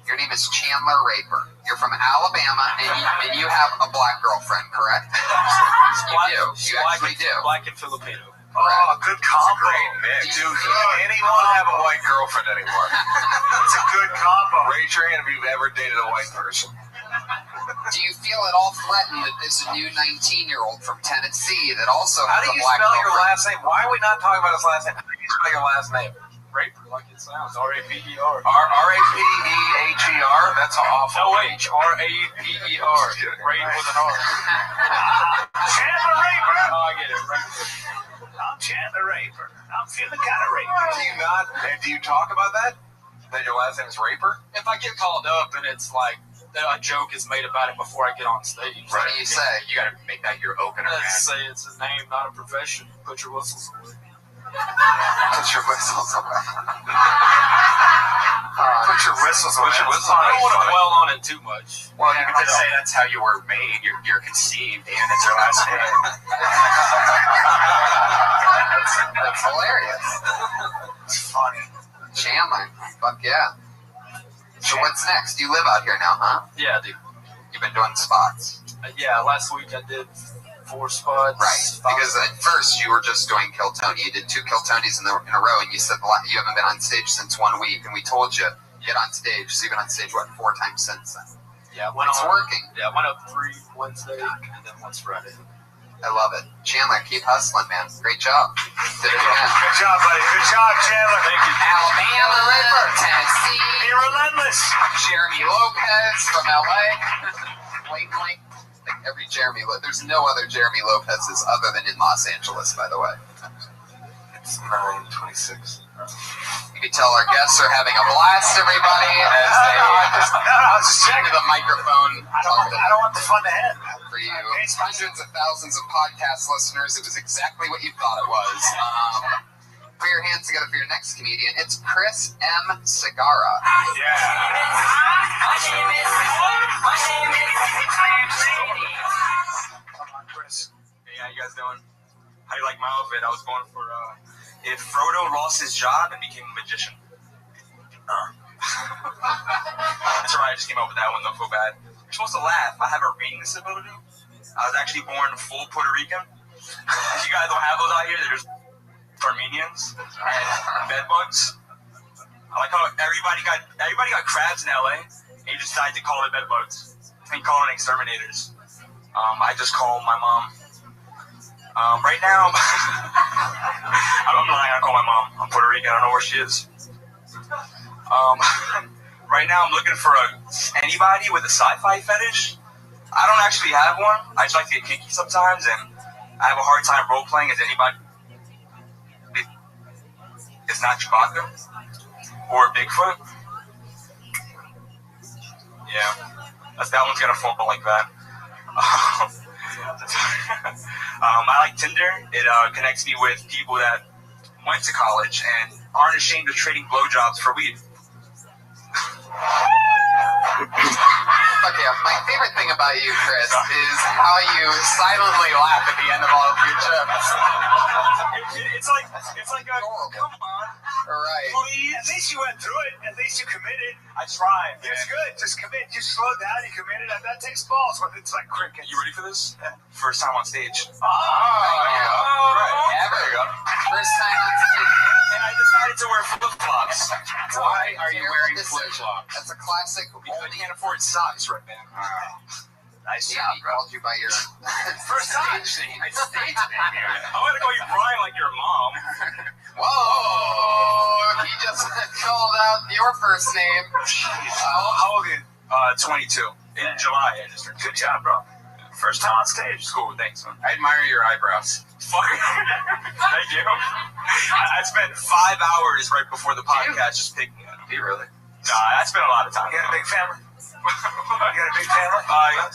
Your name is Chandler Raper. You're from Alabama, and you have a black girlfriend, correct? You do. You actually do. Black and Filipino. Oh, good combo. Great mix. Dude, can anyone have a white girlfriend anymore? That's a good combo. Raise your hand if you've ever dated a white person. Do you feel at all threatened that there's a new 19-year-old from Tennessee that also How has do a you black spell your girlfriend? last name? Why are we not talking about his last name? How do you spell your last name? Raper, like it sounds. R-A-P-E-R. R-A-P-E-H-E-R? That's awful. No H. R-A-P-E-R. Rape with an R. Chandler Raper. Oh, I get it. Raper. I'm Chandler Raper. I'm feeling kind of Raper. Do you talk about that? That your last name is Raper? If I get called up and it's like a joke is made about it before I get on stage. What do you say? You gotta make that your opener. Let's say it's a name, not a profession. Put your whistles away. Put your whistles away. Put your whistles away. I don't want to dwell on it too much. Well, you can just say that's how you were made. You're conceived, and it's your last name. That's hilarious. It's funny. Chandler. Fuck yeah. So what's next? You live out here now, huh? Yeah, I do. You've been doing spots. Yeah, last week I did 4 spots. Right. Because at first you were just doing Kill Tony. You did 2 Kill Tonys in a row, and you said you haven't been on stage since 1 week, and we told you get on stage. So you've been on stage, 4 times since then? Yeah, it's working. Yeah, I went up 3 Wednesday and then once Friday. I love it. Chandler, keep hustling, man. Great job. Did it again. Good job, buddy. Good job, Chandler. Thank you. Alabama Raper, Tennessee. Be relentless. Jeremy Lopez from LA. Blatantly. Like every Jeremy there's no other Jeremy Lopez's other than in Los Angeles, by the way. It's 9:26. You can tell our guests are having a blast, everybody, as they into the microphone. I don't want the fun to end. For you, hundreds of thousands of podcast listeners, it was exactly what you thought it was. Put your hands together for your next comedian. It's Chris M. Segarra. Come on, Chris. Hey, how you guys doing? How you like my it. I was going for if Frodo lost his job and became a magician. That's right, I just came up with that one. Don't feel bad. You're supposed to laugh. I have a reading disability. I was actually born full Puerto Rican. You guys don't have those out here. They're just Armenians and bedbugs. I like how everybody got crabs in LA, and you decided to call it bedbugs and call it exterminators. I just call my mom. Right now, I'm not gonna call my mom. I'm Puerto Rican. I don't know where she is. Right now, I'm looking for anybody with a sci-fi fetish. I don't actually have one. I just like to get kinky sometimes, and I have a hard time role-playing as anybody. It's not Chewbacca or Bigfoot. Yeah, that one's gonna fall like that. I like Tinder. It connects me with people that went to college and aren't ashamed of trading blowjobs for weed. Okay, my favorite thing about you, Chris, is how you silently laugh at the end of all of your jokes. It's like come on. Right. Please. At least you went through it. At least you committed. I tried. It's good. Just commit. Just slow down. You committed. That takes balls. When it's like cricket. You ready for this? First time on stage. Right. Ever. There you go. First time on stage. And I decided to wear flip-flops. Why are you wearing flip-flops? That's a classic. Because I can't afford socks right now. Nice job, bro. Called you by your first stage name. I stage name here. I'm gonna call you Brian like your mom. Whoa! He just called out your first name. How old are you? 22. In July, I just turned. Good job, bro. First time on stage. Cool, thanks, man. I admire your eyebrows. Fuck. Thank you. I spent 5 hours right before the podcast just picking at them. Do you really? Nah, I spent a lot of time. You got a big family? You got a big family?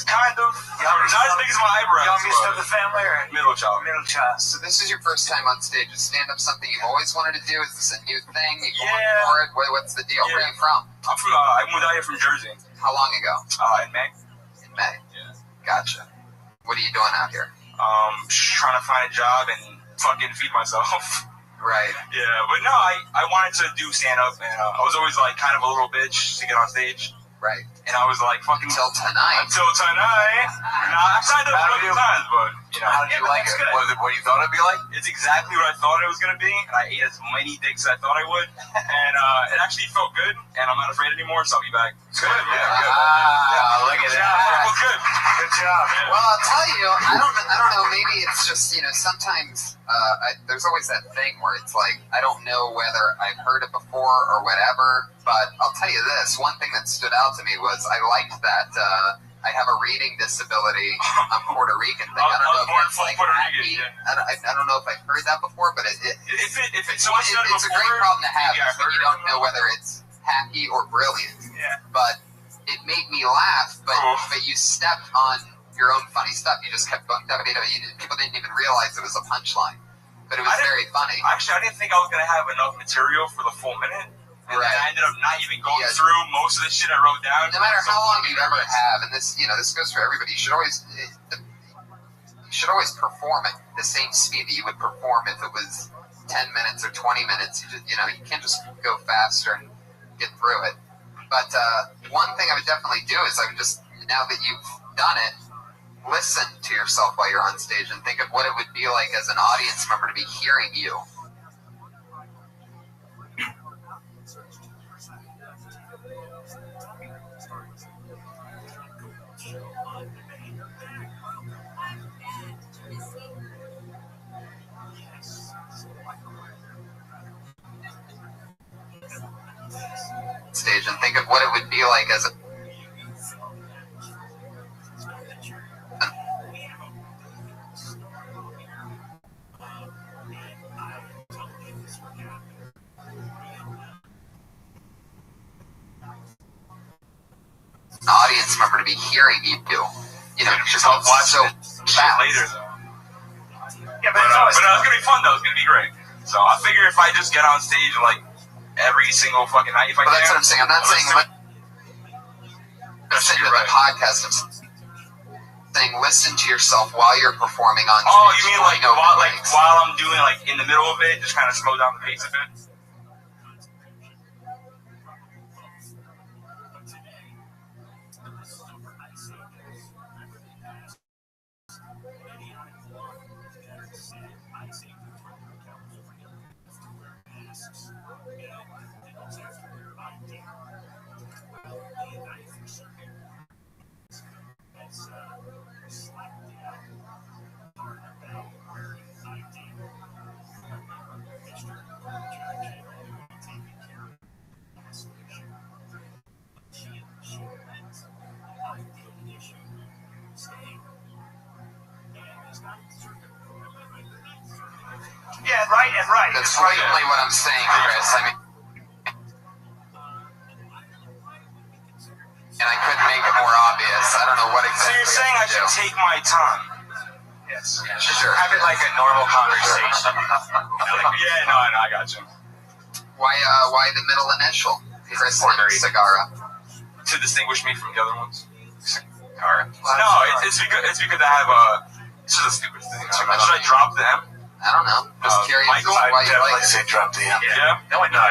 Kind of. Not as big as my eyebrows. Youngest of the family or middle child? Middle child. So this is your first time on stage. Is stand-up something you've always wanted to do? Is this a new thing? You going for it? What's the deal? Yeah. Where are you from? I'm from. I moved out here from Jersey. How long ago? In May. In May. Yeah. Gotcha. What are you doing out here? Just trying to find a job and fucking feed myself. Right. Yeah, but no, I wanted to do stand-up, and I was always like kind of a little bitch to get on stage. Right. And I was like, fucking... Until tonight. Nah, I've signed up a couple times, but, you know. How did you like it? What you thought it'd be like? It's exactly what I thought it was going to be, and I ate as many dicks as I thought I would, and it actually felt good, and I'm not afraid anymore, so I'll be back. Good, yeah. Good. Look at that. Well, good. Good job. Well, I'll tell you, I don't know, maybe it's just, sometimes there's always that thing where it's like, I don't know whether I've heard it before or whatever, but I'll tell you this, one thing that stood out to me was I liked that I have a reading disability. I'm Puerto Rican thing. I don't know if it's like happy. I don't know if I've heard that before, but it's a great problem to have when you don't know whether it's happy or brilliant. Yeah. But it made me laugh, but you stepped on your own funny stuff. You just kept going. People didn't even realize it was a punchline, but it was very funny. Actually, I didn't think I was going to have enough material for the full minute. And then I ended up not even going through most of the shit I wrote down. No matter how long you ever have, and this goes for everybody, you should always perform at the same speed that you would perform if it was 10 minutes or 20 minutes. You can't just go faster and get through it. But one thing I would definitely do is I would just, now that you've done it, listen to yourself while you're on stage and think of what it would be like as an audience member to be hearing you. Stage and think of what it would be like as an audience member to be hearing you. Just I'll watch so shit later though. Yeah, but it's gonna be fun though. It's gonna be great. So I figure if I just get on stage like every single fucking night, if I can. That's what I'm saying. I'm not saying the podcast. saying listen to yourself while you're performing on stage. Oh, you mean like no while I'm doing like in the middle of it, just kind of slow down the pace a bit? Yeah, right and right. That's certainly what I'm saying, Chris. I mean, and I couldn't make it more obvious. I don't know what exactly. So you're saying I should take my time? Yes. Sure. Have it like a normal conversation. Yeah, no, I got you. Why the middle initial? Chris Sagara. To distinguish me from the other ones. Sagara. No, it's because I have a. It's just a stupid thing. Should I drop the M? I don't know. Just curious Michael, why you like Say drop the M. Yeah. No, I know.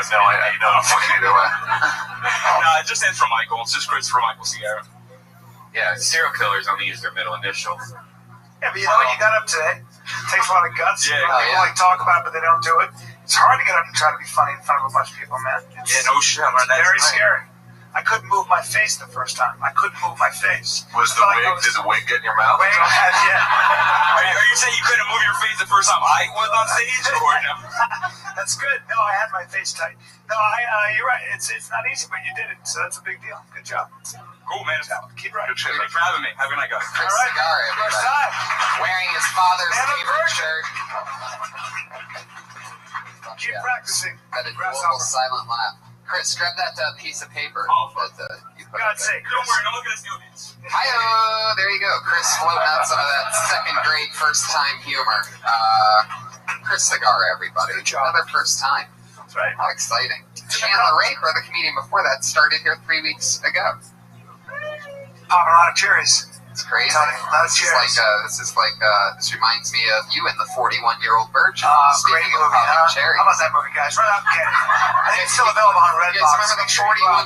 Fucking either way. No, it just stands for Michael. It's just Chris for Michael Sierra. Yeah, serial killers only use their middle initial. Yeah, but you know what you got up today? It takes a lot of guts. Yeah, People like talk about it, but they don't do it. It's hard to get up and try to be funny in front of a bunch of people, man. Yeah, no shit. It's very scary. I couldn't move my face the first time. I couldn't move my face. Did the wig get in your mouth? Are you saying you couldn't move your face the first time I was on stage? Or no? That's good. No, I had my face tight. No, you're right. It's not easy, but you did it, so that's a big deal. Good job. Cool, man. Keep right. Thanks for having me. Have a good night, guys. Chris All right. Sagara, First everybody. time. Wearing his father's favorite shirt. Keep practicing. That adorable silent laugh. Chris, grab that piece of paper. You put God's sake. Don't worry, don't look at this audience. Hi-oh! There you go. Chris floating out some of that second grade first time humor. Chris Sagara, everybody. Good job. Another first time. That's right. How exciting. Chandler Ray, brother comedian before that, started here 3 weeks ago. Popping a lot of cherries. It's crazy. This This reminds me of you in the 41-Year-Old Virgin. Great Speaking of movie, popping huh? cherries. How about that movie, guys? Run out and get it. I think it's still available on Redbox. You guys remember the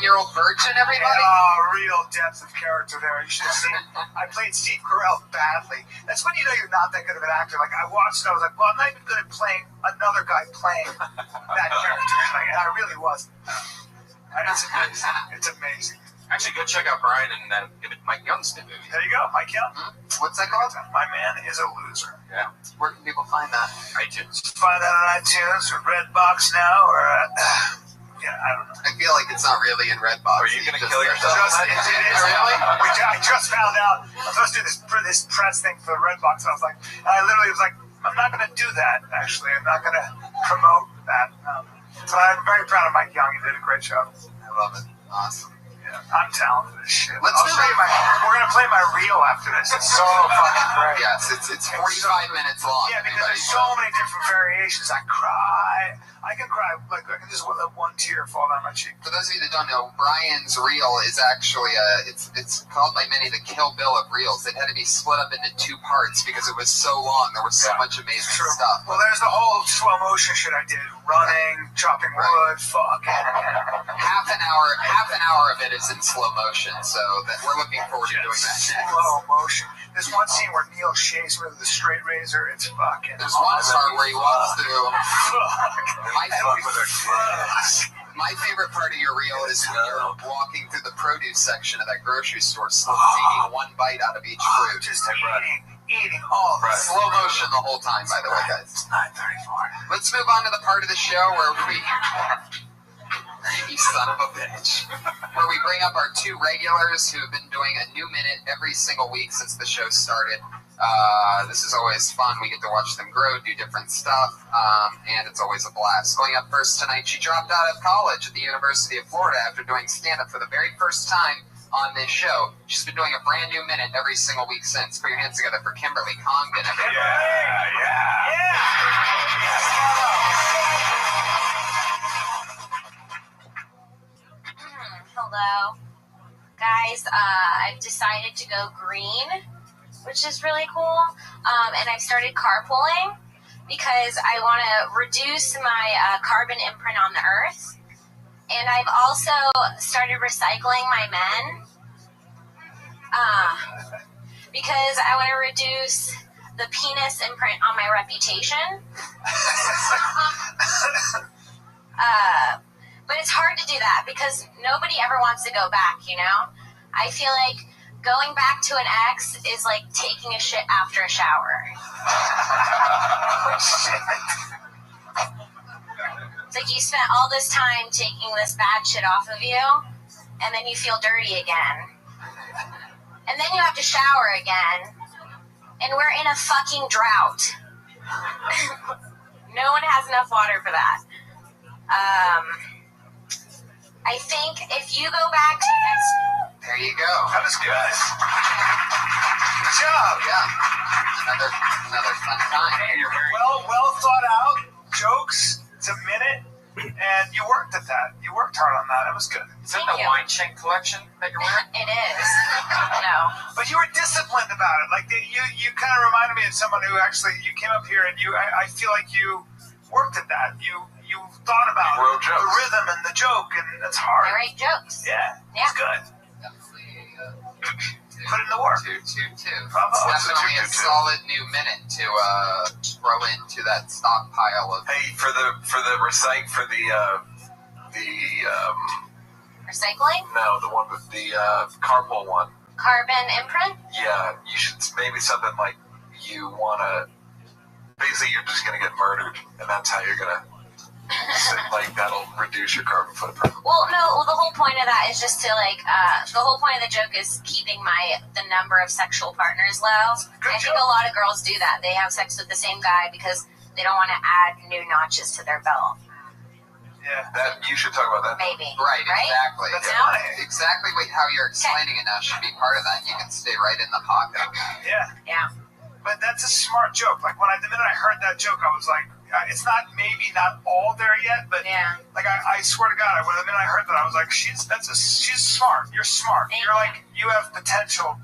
41-Year-Old Virgin, everybody? Real depth of character there. You should have seen it. I played Steve Carell badly. That's when you know you're not that good of an actor. Like, I watched it, I was like, well, I'm not even good at playing another guy playing that character. Like, and I really wasn't. And it's amazing. It's amazing. Actually, go check out Brian and Mike Young's new movie. There you go, Mike Young. What's that called? My Man is a Loser. Yeah. Where can people find that? iTunes. Find that on iTunes or Redbox now, or yeah, I don't know. I feel like it's not really in Redbox. Are you gonna kill yourself? It is. Really? I just found out. I was supposed to do this press thing for the Redbox, and I was like, I literally was like, I'm not going to do that. Actually, I'm not going to promote that. But I'm very proud of Mike Young. He did a great job. I love it. Awesome. Yeah, I'm talented as shit. We're gonna play my reel after this. It's so fucking great. Yes, it's 45 minutes long. Yeah, because there's so many different variations. I cry. I can cry. Like, I can just let one tear fall down my cheek. For those of you that don't know, Brian's reel is actually it's called by many the Kill Bill of reels. It had to be split up into 2 parts because it was so long. There was so much amazing stuff. Well, there's the whole slow motion shit I did. Running, chopping wood, fuck. Half an hour of it is in slow motion, so that we're looking forward to doing that next. Slow motion. There's one scene where Neil shaves me with a straight razor. It's fucking. There's one part where he walks through. My favorite part of your reel is when you're walking through the produce section of that grocery store, taking one bite out of each fruit. Just eating all of it. Slow motion the whole time, by the way, guys. It's 9:34. Let's move on to the part of the show where we... You son of a bitch. Where we bring up our 2 regulars who have been doing a new minute every single week since the show started. This is always fun. We get to watch them grow, do different stuff, and it's always a blast. Going up first tonight, she dropped out of college at the University of Florida after doing stand-up for the very first time on this show. She's been doing a brand new minute every single week since. Put your hands together for Kimberly Congdon. Hello. Guys, I've decided to go green which is really cool. And I've started carpooling because I want to reduce my carbon imprint on the earth. And I've also started recycling my men because I want to reduce the penis imprint on my reputation. But it's hard to do that because nobody ever wants to go back, you know? I feel like going back to an ex is like taking a shit after a shower. It's like you spent all this time taking this bad shit off of you, and then you feel dirty again. And then you have to shower again, and we're in a fucking drought. No one has enough water for that. I think if you go back to next... There you go. That was good. Good job. Yeah. Another fun time. Well thought out jokes. It's a minute, and you worked at that. You worked hard on that. It was good. Is that the wine shank collection that you're wearing? It is. No. But you were disciplined about it. Like you kind of reminded me of someone who actually you came up here and I feel like you worked at that. You thought about the rhythm and the joke, and that's hard. I write jokes. Yeah. It's good. Put in the work. Two. Bravo. Definitely a solid new minute to throw into that stockpile of. Hey, for the recycling? No, the one with the carpool one. Carbon imprint? Yeah, you should maybe something like you wanna. Basically, you're just gonna get murdered, and that's how you're gonna. Like that'll reduce your carbon footprint. Well, no. The whole point of that is just to like. The whole point of the joke is keeping the number of sexual partners low. I think a lot of girls do that. They have sex with the same guy because they don't want to add new notches to their belt. Yeah, that you should talk about that. Maybe. Right. Exactly. That's funny. Exactly how you're explaining it now should be part of that. You can stay right in the pocket. Yeah. But that's a smart joke. Like the minute I heard that joke, I was like, it's not all there yet, but like I swear to God, the minute I heard that, I was like, she's smart. You're smart. You're like you have potential.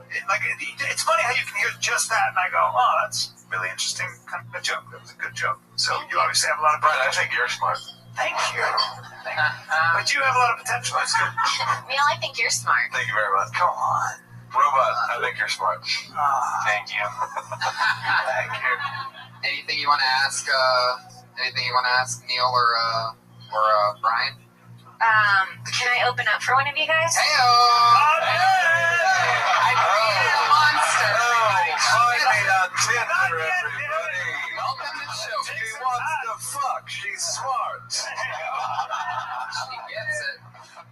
It's funny how you can hear just that, and I go, oh, that's really interesting kind of joke. That was a good joke. So you obviously have a lot of potential. Right, I think you're smart. Thank you. But you have a lot of potential. That's good. Neil, I think you're smart. Thank you very much. Come on. Robot, I think you're smart. Thank you. Thank you. Anything you want to ask? Neil or Brian? Can I open up for one of you guys? Hey-o! I made a monster! Finally on Tinder, everybody. Welcome to the show. She wants to fuck. She's smart. She gets it.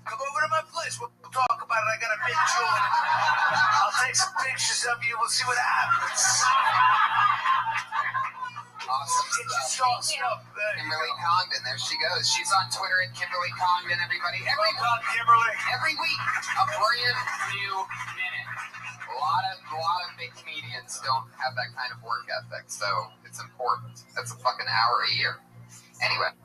Come over to my place. We'll talk about it. I got a big joint. I'll take some pictures of you. We'll see what happens. Awesome stuff. Kimberly Congdon, there she goes. She's on Twitter at Kimberly Congdon, everybody. Every week, a brand new minute. A lot of big comedians don't have that kind of work ethic, so it's important. That's a fucking hour a year. Anyway,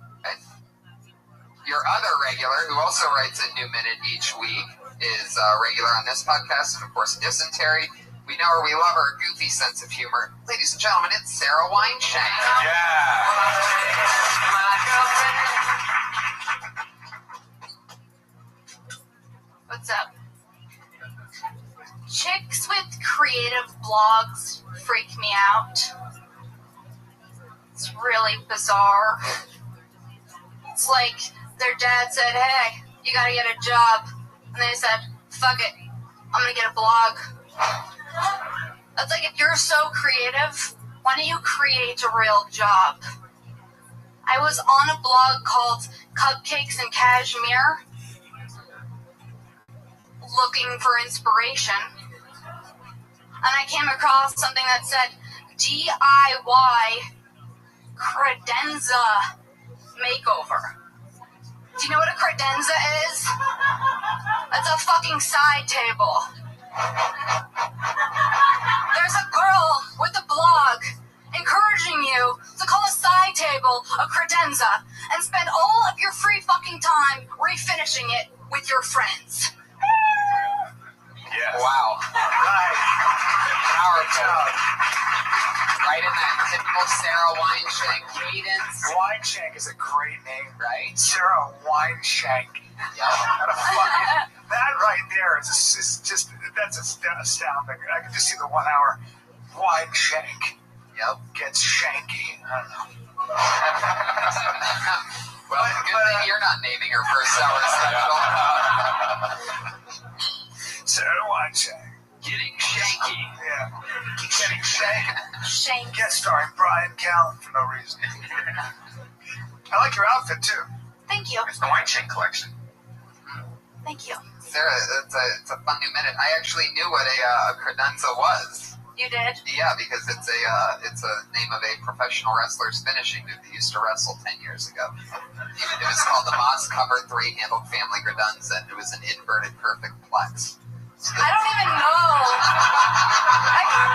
your other regular, who also writes a new minute each week, is regular on this podcast, and of course, Dysentery. We know her, we love her goofy sense of humor. Ladies and gentlemen, it's Sarah Weinshank. What's up? Chicks with creative blogs freak me out. It's really bizarre. It's like their dad said, hey, you gotta get a job. And they said, fuck it, I'm gonna get a blog. It's like, if you're so creative, why don't you create a real job? I was on a blog called Cupcakes and Cashmere, looking for inspiration, and I came across something that said DIY credenza makeover. Do you know what a credenza is? It's a fucking side table. There's a girl with a blog encouraging you to call a side table a credenza and spend all of your free fucking time refinishing it with your friends. Wow. Right. Powerful. Right in that typical Sarah Wineshank cadence. Wineshank is a great name. Right? Sarah Wineshank. Yeah. That right there is just, that's astounding. I can just see the 1 hour. Wineshank. Yep. Gets shanky. I don't know. Well, good thing you're not naming her first hour special. Sarah Wineshank. Getting shanky. Yeah. Getting shanky. Shank. Guest starring Brian Callen for no reason. I like your outfit too. Thank you. It's the Wineshank collection. Thank you. Sarah, it's a fun new minute. I actually knew what a credenza was. You did? Yeah, because it's a name of a professional wrestler's finishing move that used to wrestle 10 years ago. It was called the moss-covered three-handled family credenza, and it was an inverted perfect plex. I don't even know.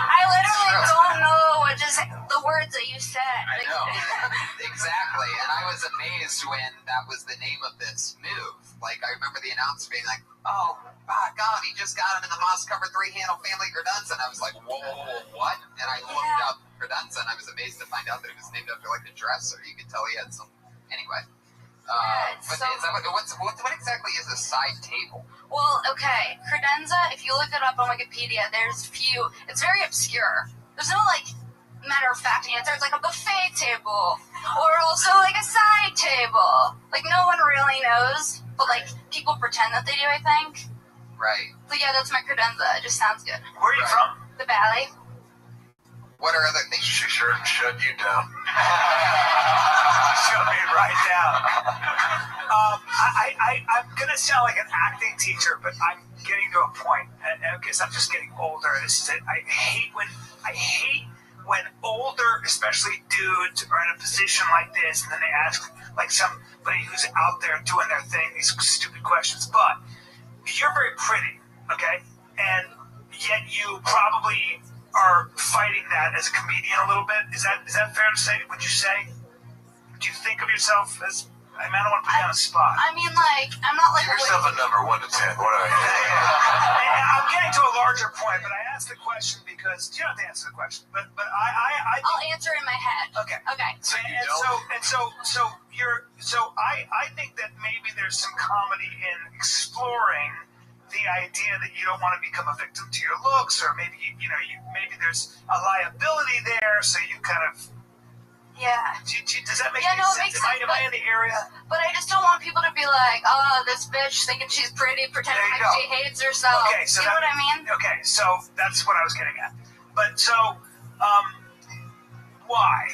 I literally don't know what just the words that you said. I know. Exactly. And I was amazed when that was the name of this move. Like, I remember the announcer being like, oh, my God, he just got him in the moss-covered three-handle family credenza. And I was like, whoa, what? And I looked up credenza, and I was amazed to find out that it was named after, like, a dresser. You could tell he had some... Anyway. But so, is that what exactly is a side table? Well, okay, credenza, if you look it up on Wikipedia, there's few, it's very obscure. There's no, like, matter-of-fact answer. It's like a buffet table, or also, like, a side table. Like, no one really knows, but, like, people pretend that they do, I think. Right. So, yeah, that's my credenza. It just sounds good. Where are you from? The Valley. What are other things? She sure shut you down. Shut me right down. I'm gonna sound like an acting teacher, but I'm getting to a point, because I'm just getting older. This is it. I hate when older, especially dudes, are in a position like this, and then they ask like somebody who's out there doing their thing these stupid questions. But you're very pretty, okay, and yet you probably are fighting that as a comedian a little bit. Is that fair to say? Would you say? Do you think of yourself as? I mean, I don't want to put you on a spot. I mean, like, I'm not like. Give yourself a number 1 to 10. What are you? I'm getting to a larger point, but I asked the question because you don't have to answer the question. But I'll answer in my head. Okay. Okay. So I think that maybe there's some comedy in exploring the idea that you don't want to become a victim to your looks, or maybe maybe there's a liability there, so you kind of. Yeah. Does that make sense? It makes sense. Am I in the area? But I just don't want people to be like, oh, this bitch thinking she's pretty, pretending like she hates herself. Okay, so you know what I mean? Okay, so that's what I was getting at. But so, why?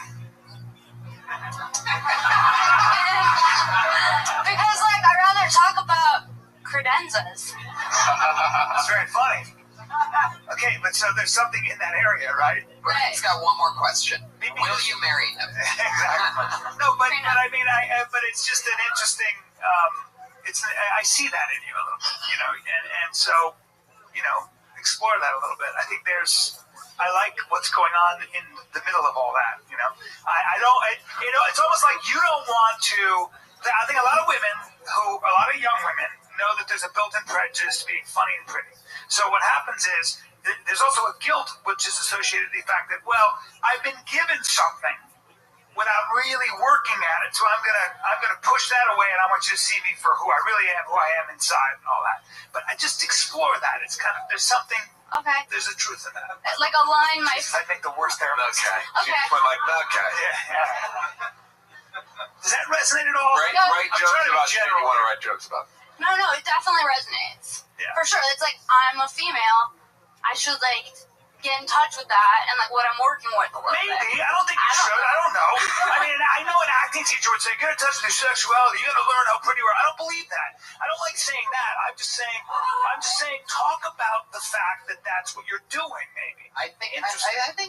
Because, like, I'd rather talk about credenzas. It's very funny. Okay, but so there's something in that area, right? Right. He's got one more question. Will you marry him? Exactly. No, but I mean, but it's just an interesting. I see that in you a little, and so, explore that a little bit. I think I like what's going on in the middle of all that. It's almost like you don't want to. I think a lot of young women know that there's a built-in prejudice to being funny and pretty. So what happens is there's also a guilt which is associated with the fact that, well, I've been given something without really working at it, so I'm gonna push that away, and I want you to see me for who I really am, who I am inside, and all that. But I just explore that. It's kind of there's something. Okay. There's a truth in that. Like align my. I make the worst therapist. Okay. She put like that guy. Yeah. Does that resonate at all? Write jokes about shit you want to write jokes about. No, it definitely resonates. Yeah. For sure. It's like, I'm a female. I should, like, get in touch with that and, like, what I'm working with a little bit. Maybe. I don't think you should. I don't know. I mean, I know an acting teacher would say, get in touch with your sexuality. You got to learn how pretty you are. I don't believe that. I don't like saying that. I'm just saying, talk about the fact that that's what you're doing, maybe. I think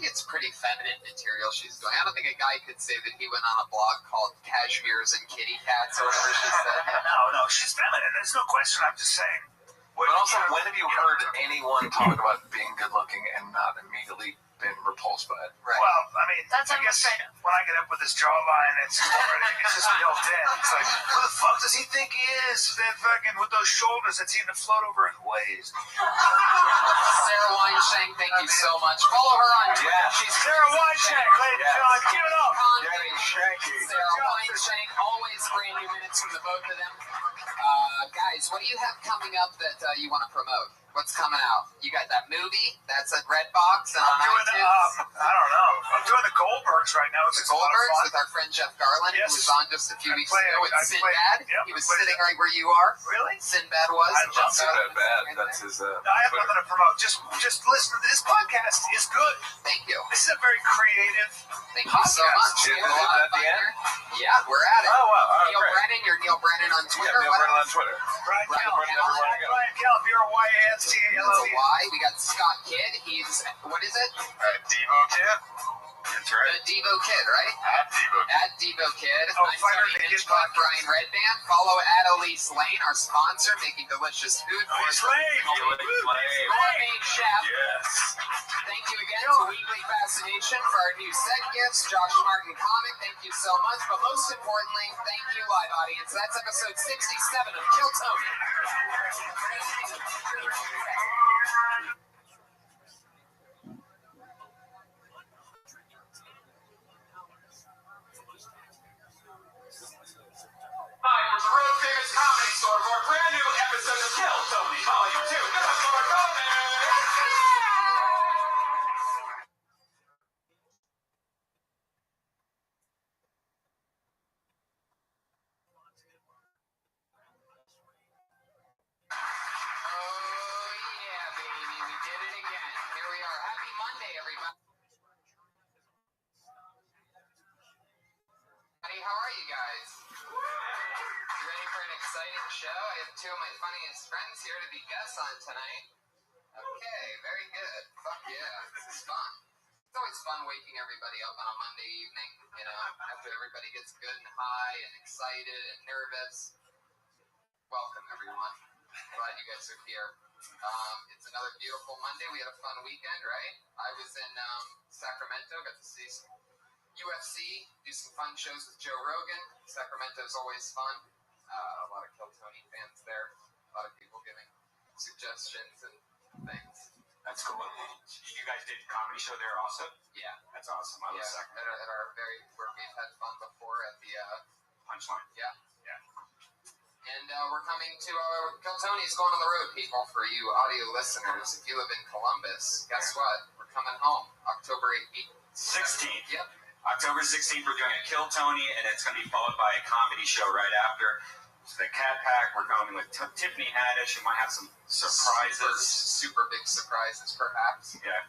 it's pretty feminine material she's doing. I don't think a guy could say that he went on a blog called Cashmere's and Kitty Cats or whatever she said. No, she's feminine. There's no question. I'm just saying. But also, when have you heard anyone talk about being good looking and not immediately been repulsed by it. Right. Well, I mean, That's I guess when I get up with this jawline, it's just built in. It's like, who the fuck does he think he is? That fucking with those shoulders that seem to float over in waves. Sarah Weinshank, thank you so much. Follow her on Twitter. She's Sarah Weinshank, ladies and gentlemen, give it up. Sarah Weinshank, always brand new minutes from the both of them. Guys, what do you have coming up that you want to promote? What's coming out? You got that movie that's at Redbox and on iTunes? I don't know. I'm doing the Goldbergs right now. The Goldbergs with our friend Jeff Garland, who was on just a few weeks ago with Sinbad. He was sitting right where you are. Really? Sinbad was. I love Sinbad. That's his. I have nothing to promote. Just listen to this podcast. Is good. Thank you. This is a very creative. Thank you so much. Is that the end? Yeah, we're at it. Oh wow! Neil Brennan, you're Neil Brennan on Twitter. Neil Brennan on Twitter. Brian Kell, if you're a YANCALLE. That's a Y. We got Scott Kidd. He's, what is it? Devo Kid. That's right. The Devo Kid, right? At Devo Kid. Oh, I'm Tony Hitchcock, Brian Redband. Follow at Elise Lane, our sponsor, making delicious food for us. Gourmet chef. Yes. Thank you again to Weekly Fascination for our new set gifts. Josh Martin Comic, thank you so much. But most importantly, thank you, live audience. That's episode 67 of Kill Tony. Hi, we're the Road Famous Comedy Store for a brand new episode of Kill Tony, Volume 2. Give us more Oh, yeah, baby. We did it again. Here we are. Happy Monday, everybody. How are you guys? You ready for an exciting show? I have two of my funniest friends here to be guests on tonight. Okay, very good. Fuck yeah, this is fun. It's always fun waking everybody up on a Monday evening, you know, after everybody gets good and high and excited and nervous. Welcome, everyone. Glad you guys are here. It's another beautiful Monday. We had a fun weekend, right? I was in Sacramento, got to see some UFC, do some fun shows with Joe Rogan. Sacramento's always fun. A lot of Kill Tony fans there. A lot of people giving suggestions and things. That's cool. You guys did a comedy show there also? Yeah. That's awesome. I love Sacramento. At our where we've had fun before at the Punchline. Yeah. And we're coming to Kill Tony's going on the road, people. For you audio listeners, if you live in Columbus, guess what? We're coming home October 16th. Yep. October 16th, we're doing a Kill Tony, and it's going to be followed by a comedy show right after. So the Cat Pack, we're going with Tiffany Haddish. We might have some surprises. Super big surprises, perhaps. Yeah.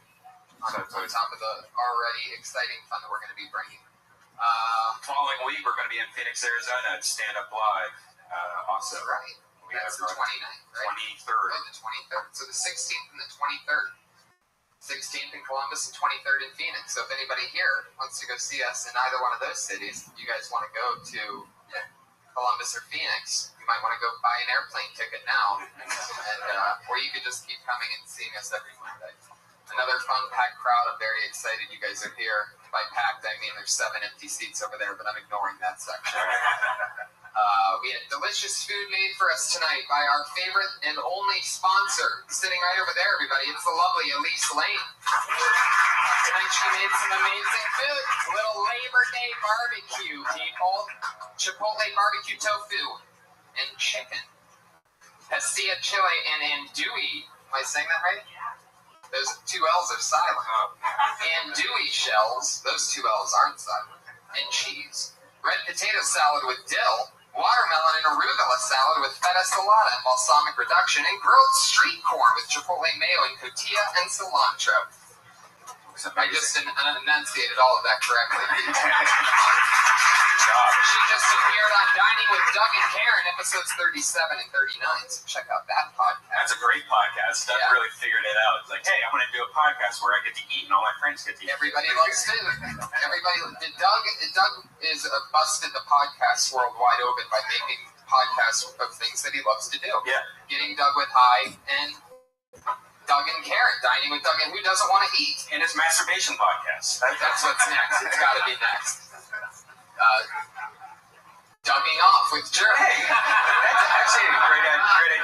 On top of the already exciting fun that we're going to be bringing. Following week, we're going to be in Phoenix, Arizona at Stand Up Live. Also, right. That's the 29th, right? 23rd. Oh, the 23rd. So the 16th and the 23rd. 16th in Columbus and 23rd in Phoenix. So if anybody here wants to go see us in either one of those cities, you guys want to go to Columbus or Phoenix, you might want to go buy an airplane ticket now, and or you could just keep coming and seeing us every Monday. Another fun, packed crowd. I'm very excited you guys are here. By packed, I mean there's 7 empty seats over there, but I'm ignoring that section. We had delicious food made for us tonight by our favorite and only sponsor, sitting right over there, everybody. It's the lovely Elise Lane. Tonight she made some amazing food. A little Labor Day barbecue, people. Chipotle barbecue tofu and chicken. Pasilla chile and andouille. Am I saying that right? Those 2 L's are silent. Andouille shells. Those 2 L's aren't silent. And cheese. Red potato salad with dill. Watermelon and arugula salad with feta salata and balsamic reduction, and grilled street corn with chipotle mayo and cotija and cilantro. I just enunciated all of that correctly. Good job. She just appeared on Dining with Doug and Karen, episodes 37 and 39, so check out that podcast. That's a great podcast. Doug really figured it out. It's like, hey, I'm going to do a podcast where I get to eat and all my friends get to eat. Everybody loves food. Doug is busted the podcast world wide open by making podcasts of things that he loves to do. Yeah. Getting Doug with High and Doug and Karen, Dining with Doug, and who doesn't want to eat? And his masturbation podcast. That's what's next. It's got to be next. Dugging off with Jerry. Hey, that's actually a great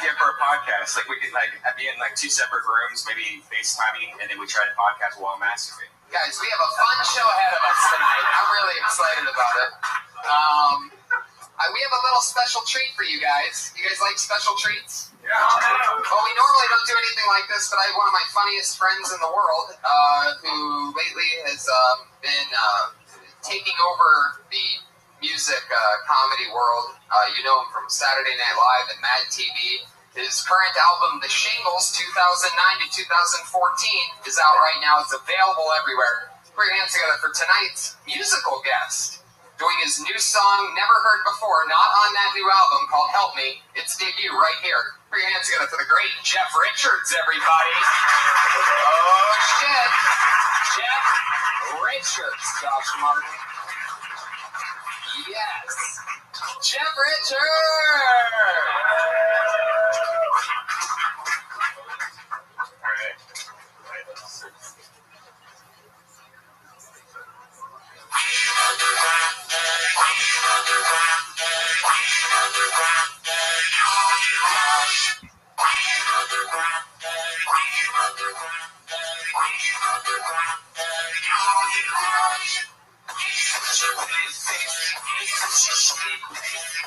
idea for a podcast. Like we could be in two separate rooms, maybe FaceTiming, and then we try to podcast while masturbating. Guys, we have a fun show ahead of us tonight. I'm really excited about it. We have a little special treat for you guys. You guys like special treats? Yeah. Well, we normally don't do anything like this, but I have one of my funniest friends in the world who lately has been taking over the music comedy world. You know him from Saturday Night Live and Mad TV. His current album, The Shingles, 2009 to 2014, is out right now. It's available everywhere. Put your hands together for tonight's musical guest, doing his new song, never heard before, not on that new album, called Help Me. Its debut right here. Put your hands together for the great Jeff Richards, everybody. Oh, shit. Jeff Richards, Josh Martin. Yes. Jeff Richards!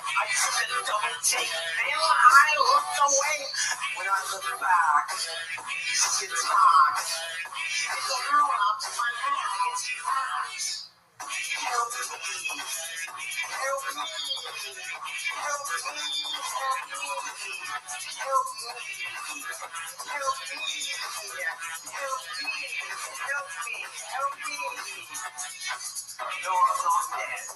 I took a double take, then I looked away. When I looked back, she gets hot. It's a girl out to my hand against your eyes. Help me. Help me. Help me. Help me. Help me. Help me. Help me. Help me. Help me. No, I'm not dead.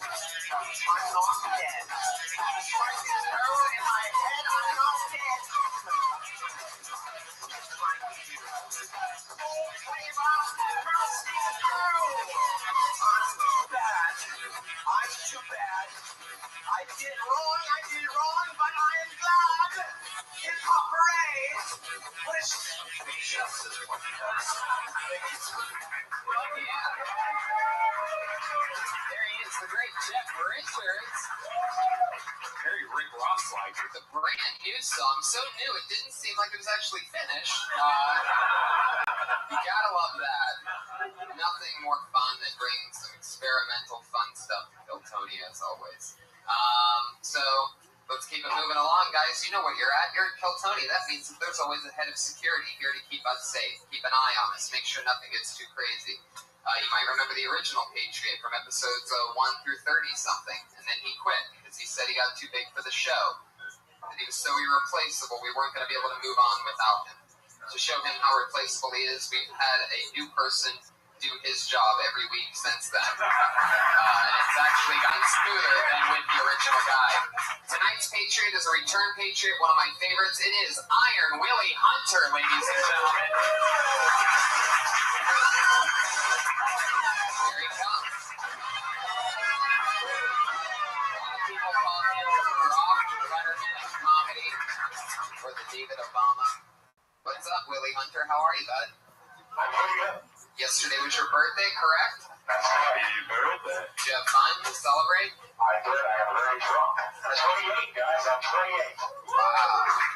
I'm not dead. Despite this arrow in my head, I'm not dead. Oh, flavor, mercy, arrow. I'm too bad. I'm too bad. I did wrong, but I am glad. Hip hop hooray. What is justice what he does? Well, yeah. There he is, the great Jeff Richards. Very Rick Ross-like. The brand new song, so new it didn't seem like it was actually finished. You gotta love that. Nothing more fun than bringing some experimental fun stuff to Kiltony, as always. So let's keep it moving along, guys. You know where you're at. You're at Kiltony. That means that there's always a head of security here to keep us safe, keep an eye on us, make sure nothing gets too crazy. You might remember the original Patriot from episodes 1 through 30-something, and then he quit because he said he got too big for the show, that he was so irreplaceable we weren't going to be able to move on without him. To show him how replaceable he is, we've had a new person do his job every week since then. And it's actually gotten smoother than with the original guy. Tonight's Patriot is a return Patriot, one of my favorites. It is Iron Willie Hunter, ladies and gentlemen. Here he comes. A lot of people call him the Rock, Letterman of comedy, or the David Obama. What's up, Willie Hunter? How are you, bud? I'm pretty good. Yesterday was your birthday, correct? Happy birthday. Did you have fun to celebrate? I did. I am very drunk. I'm 28, guys. I'm 28. Wow.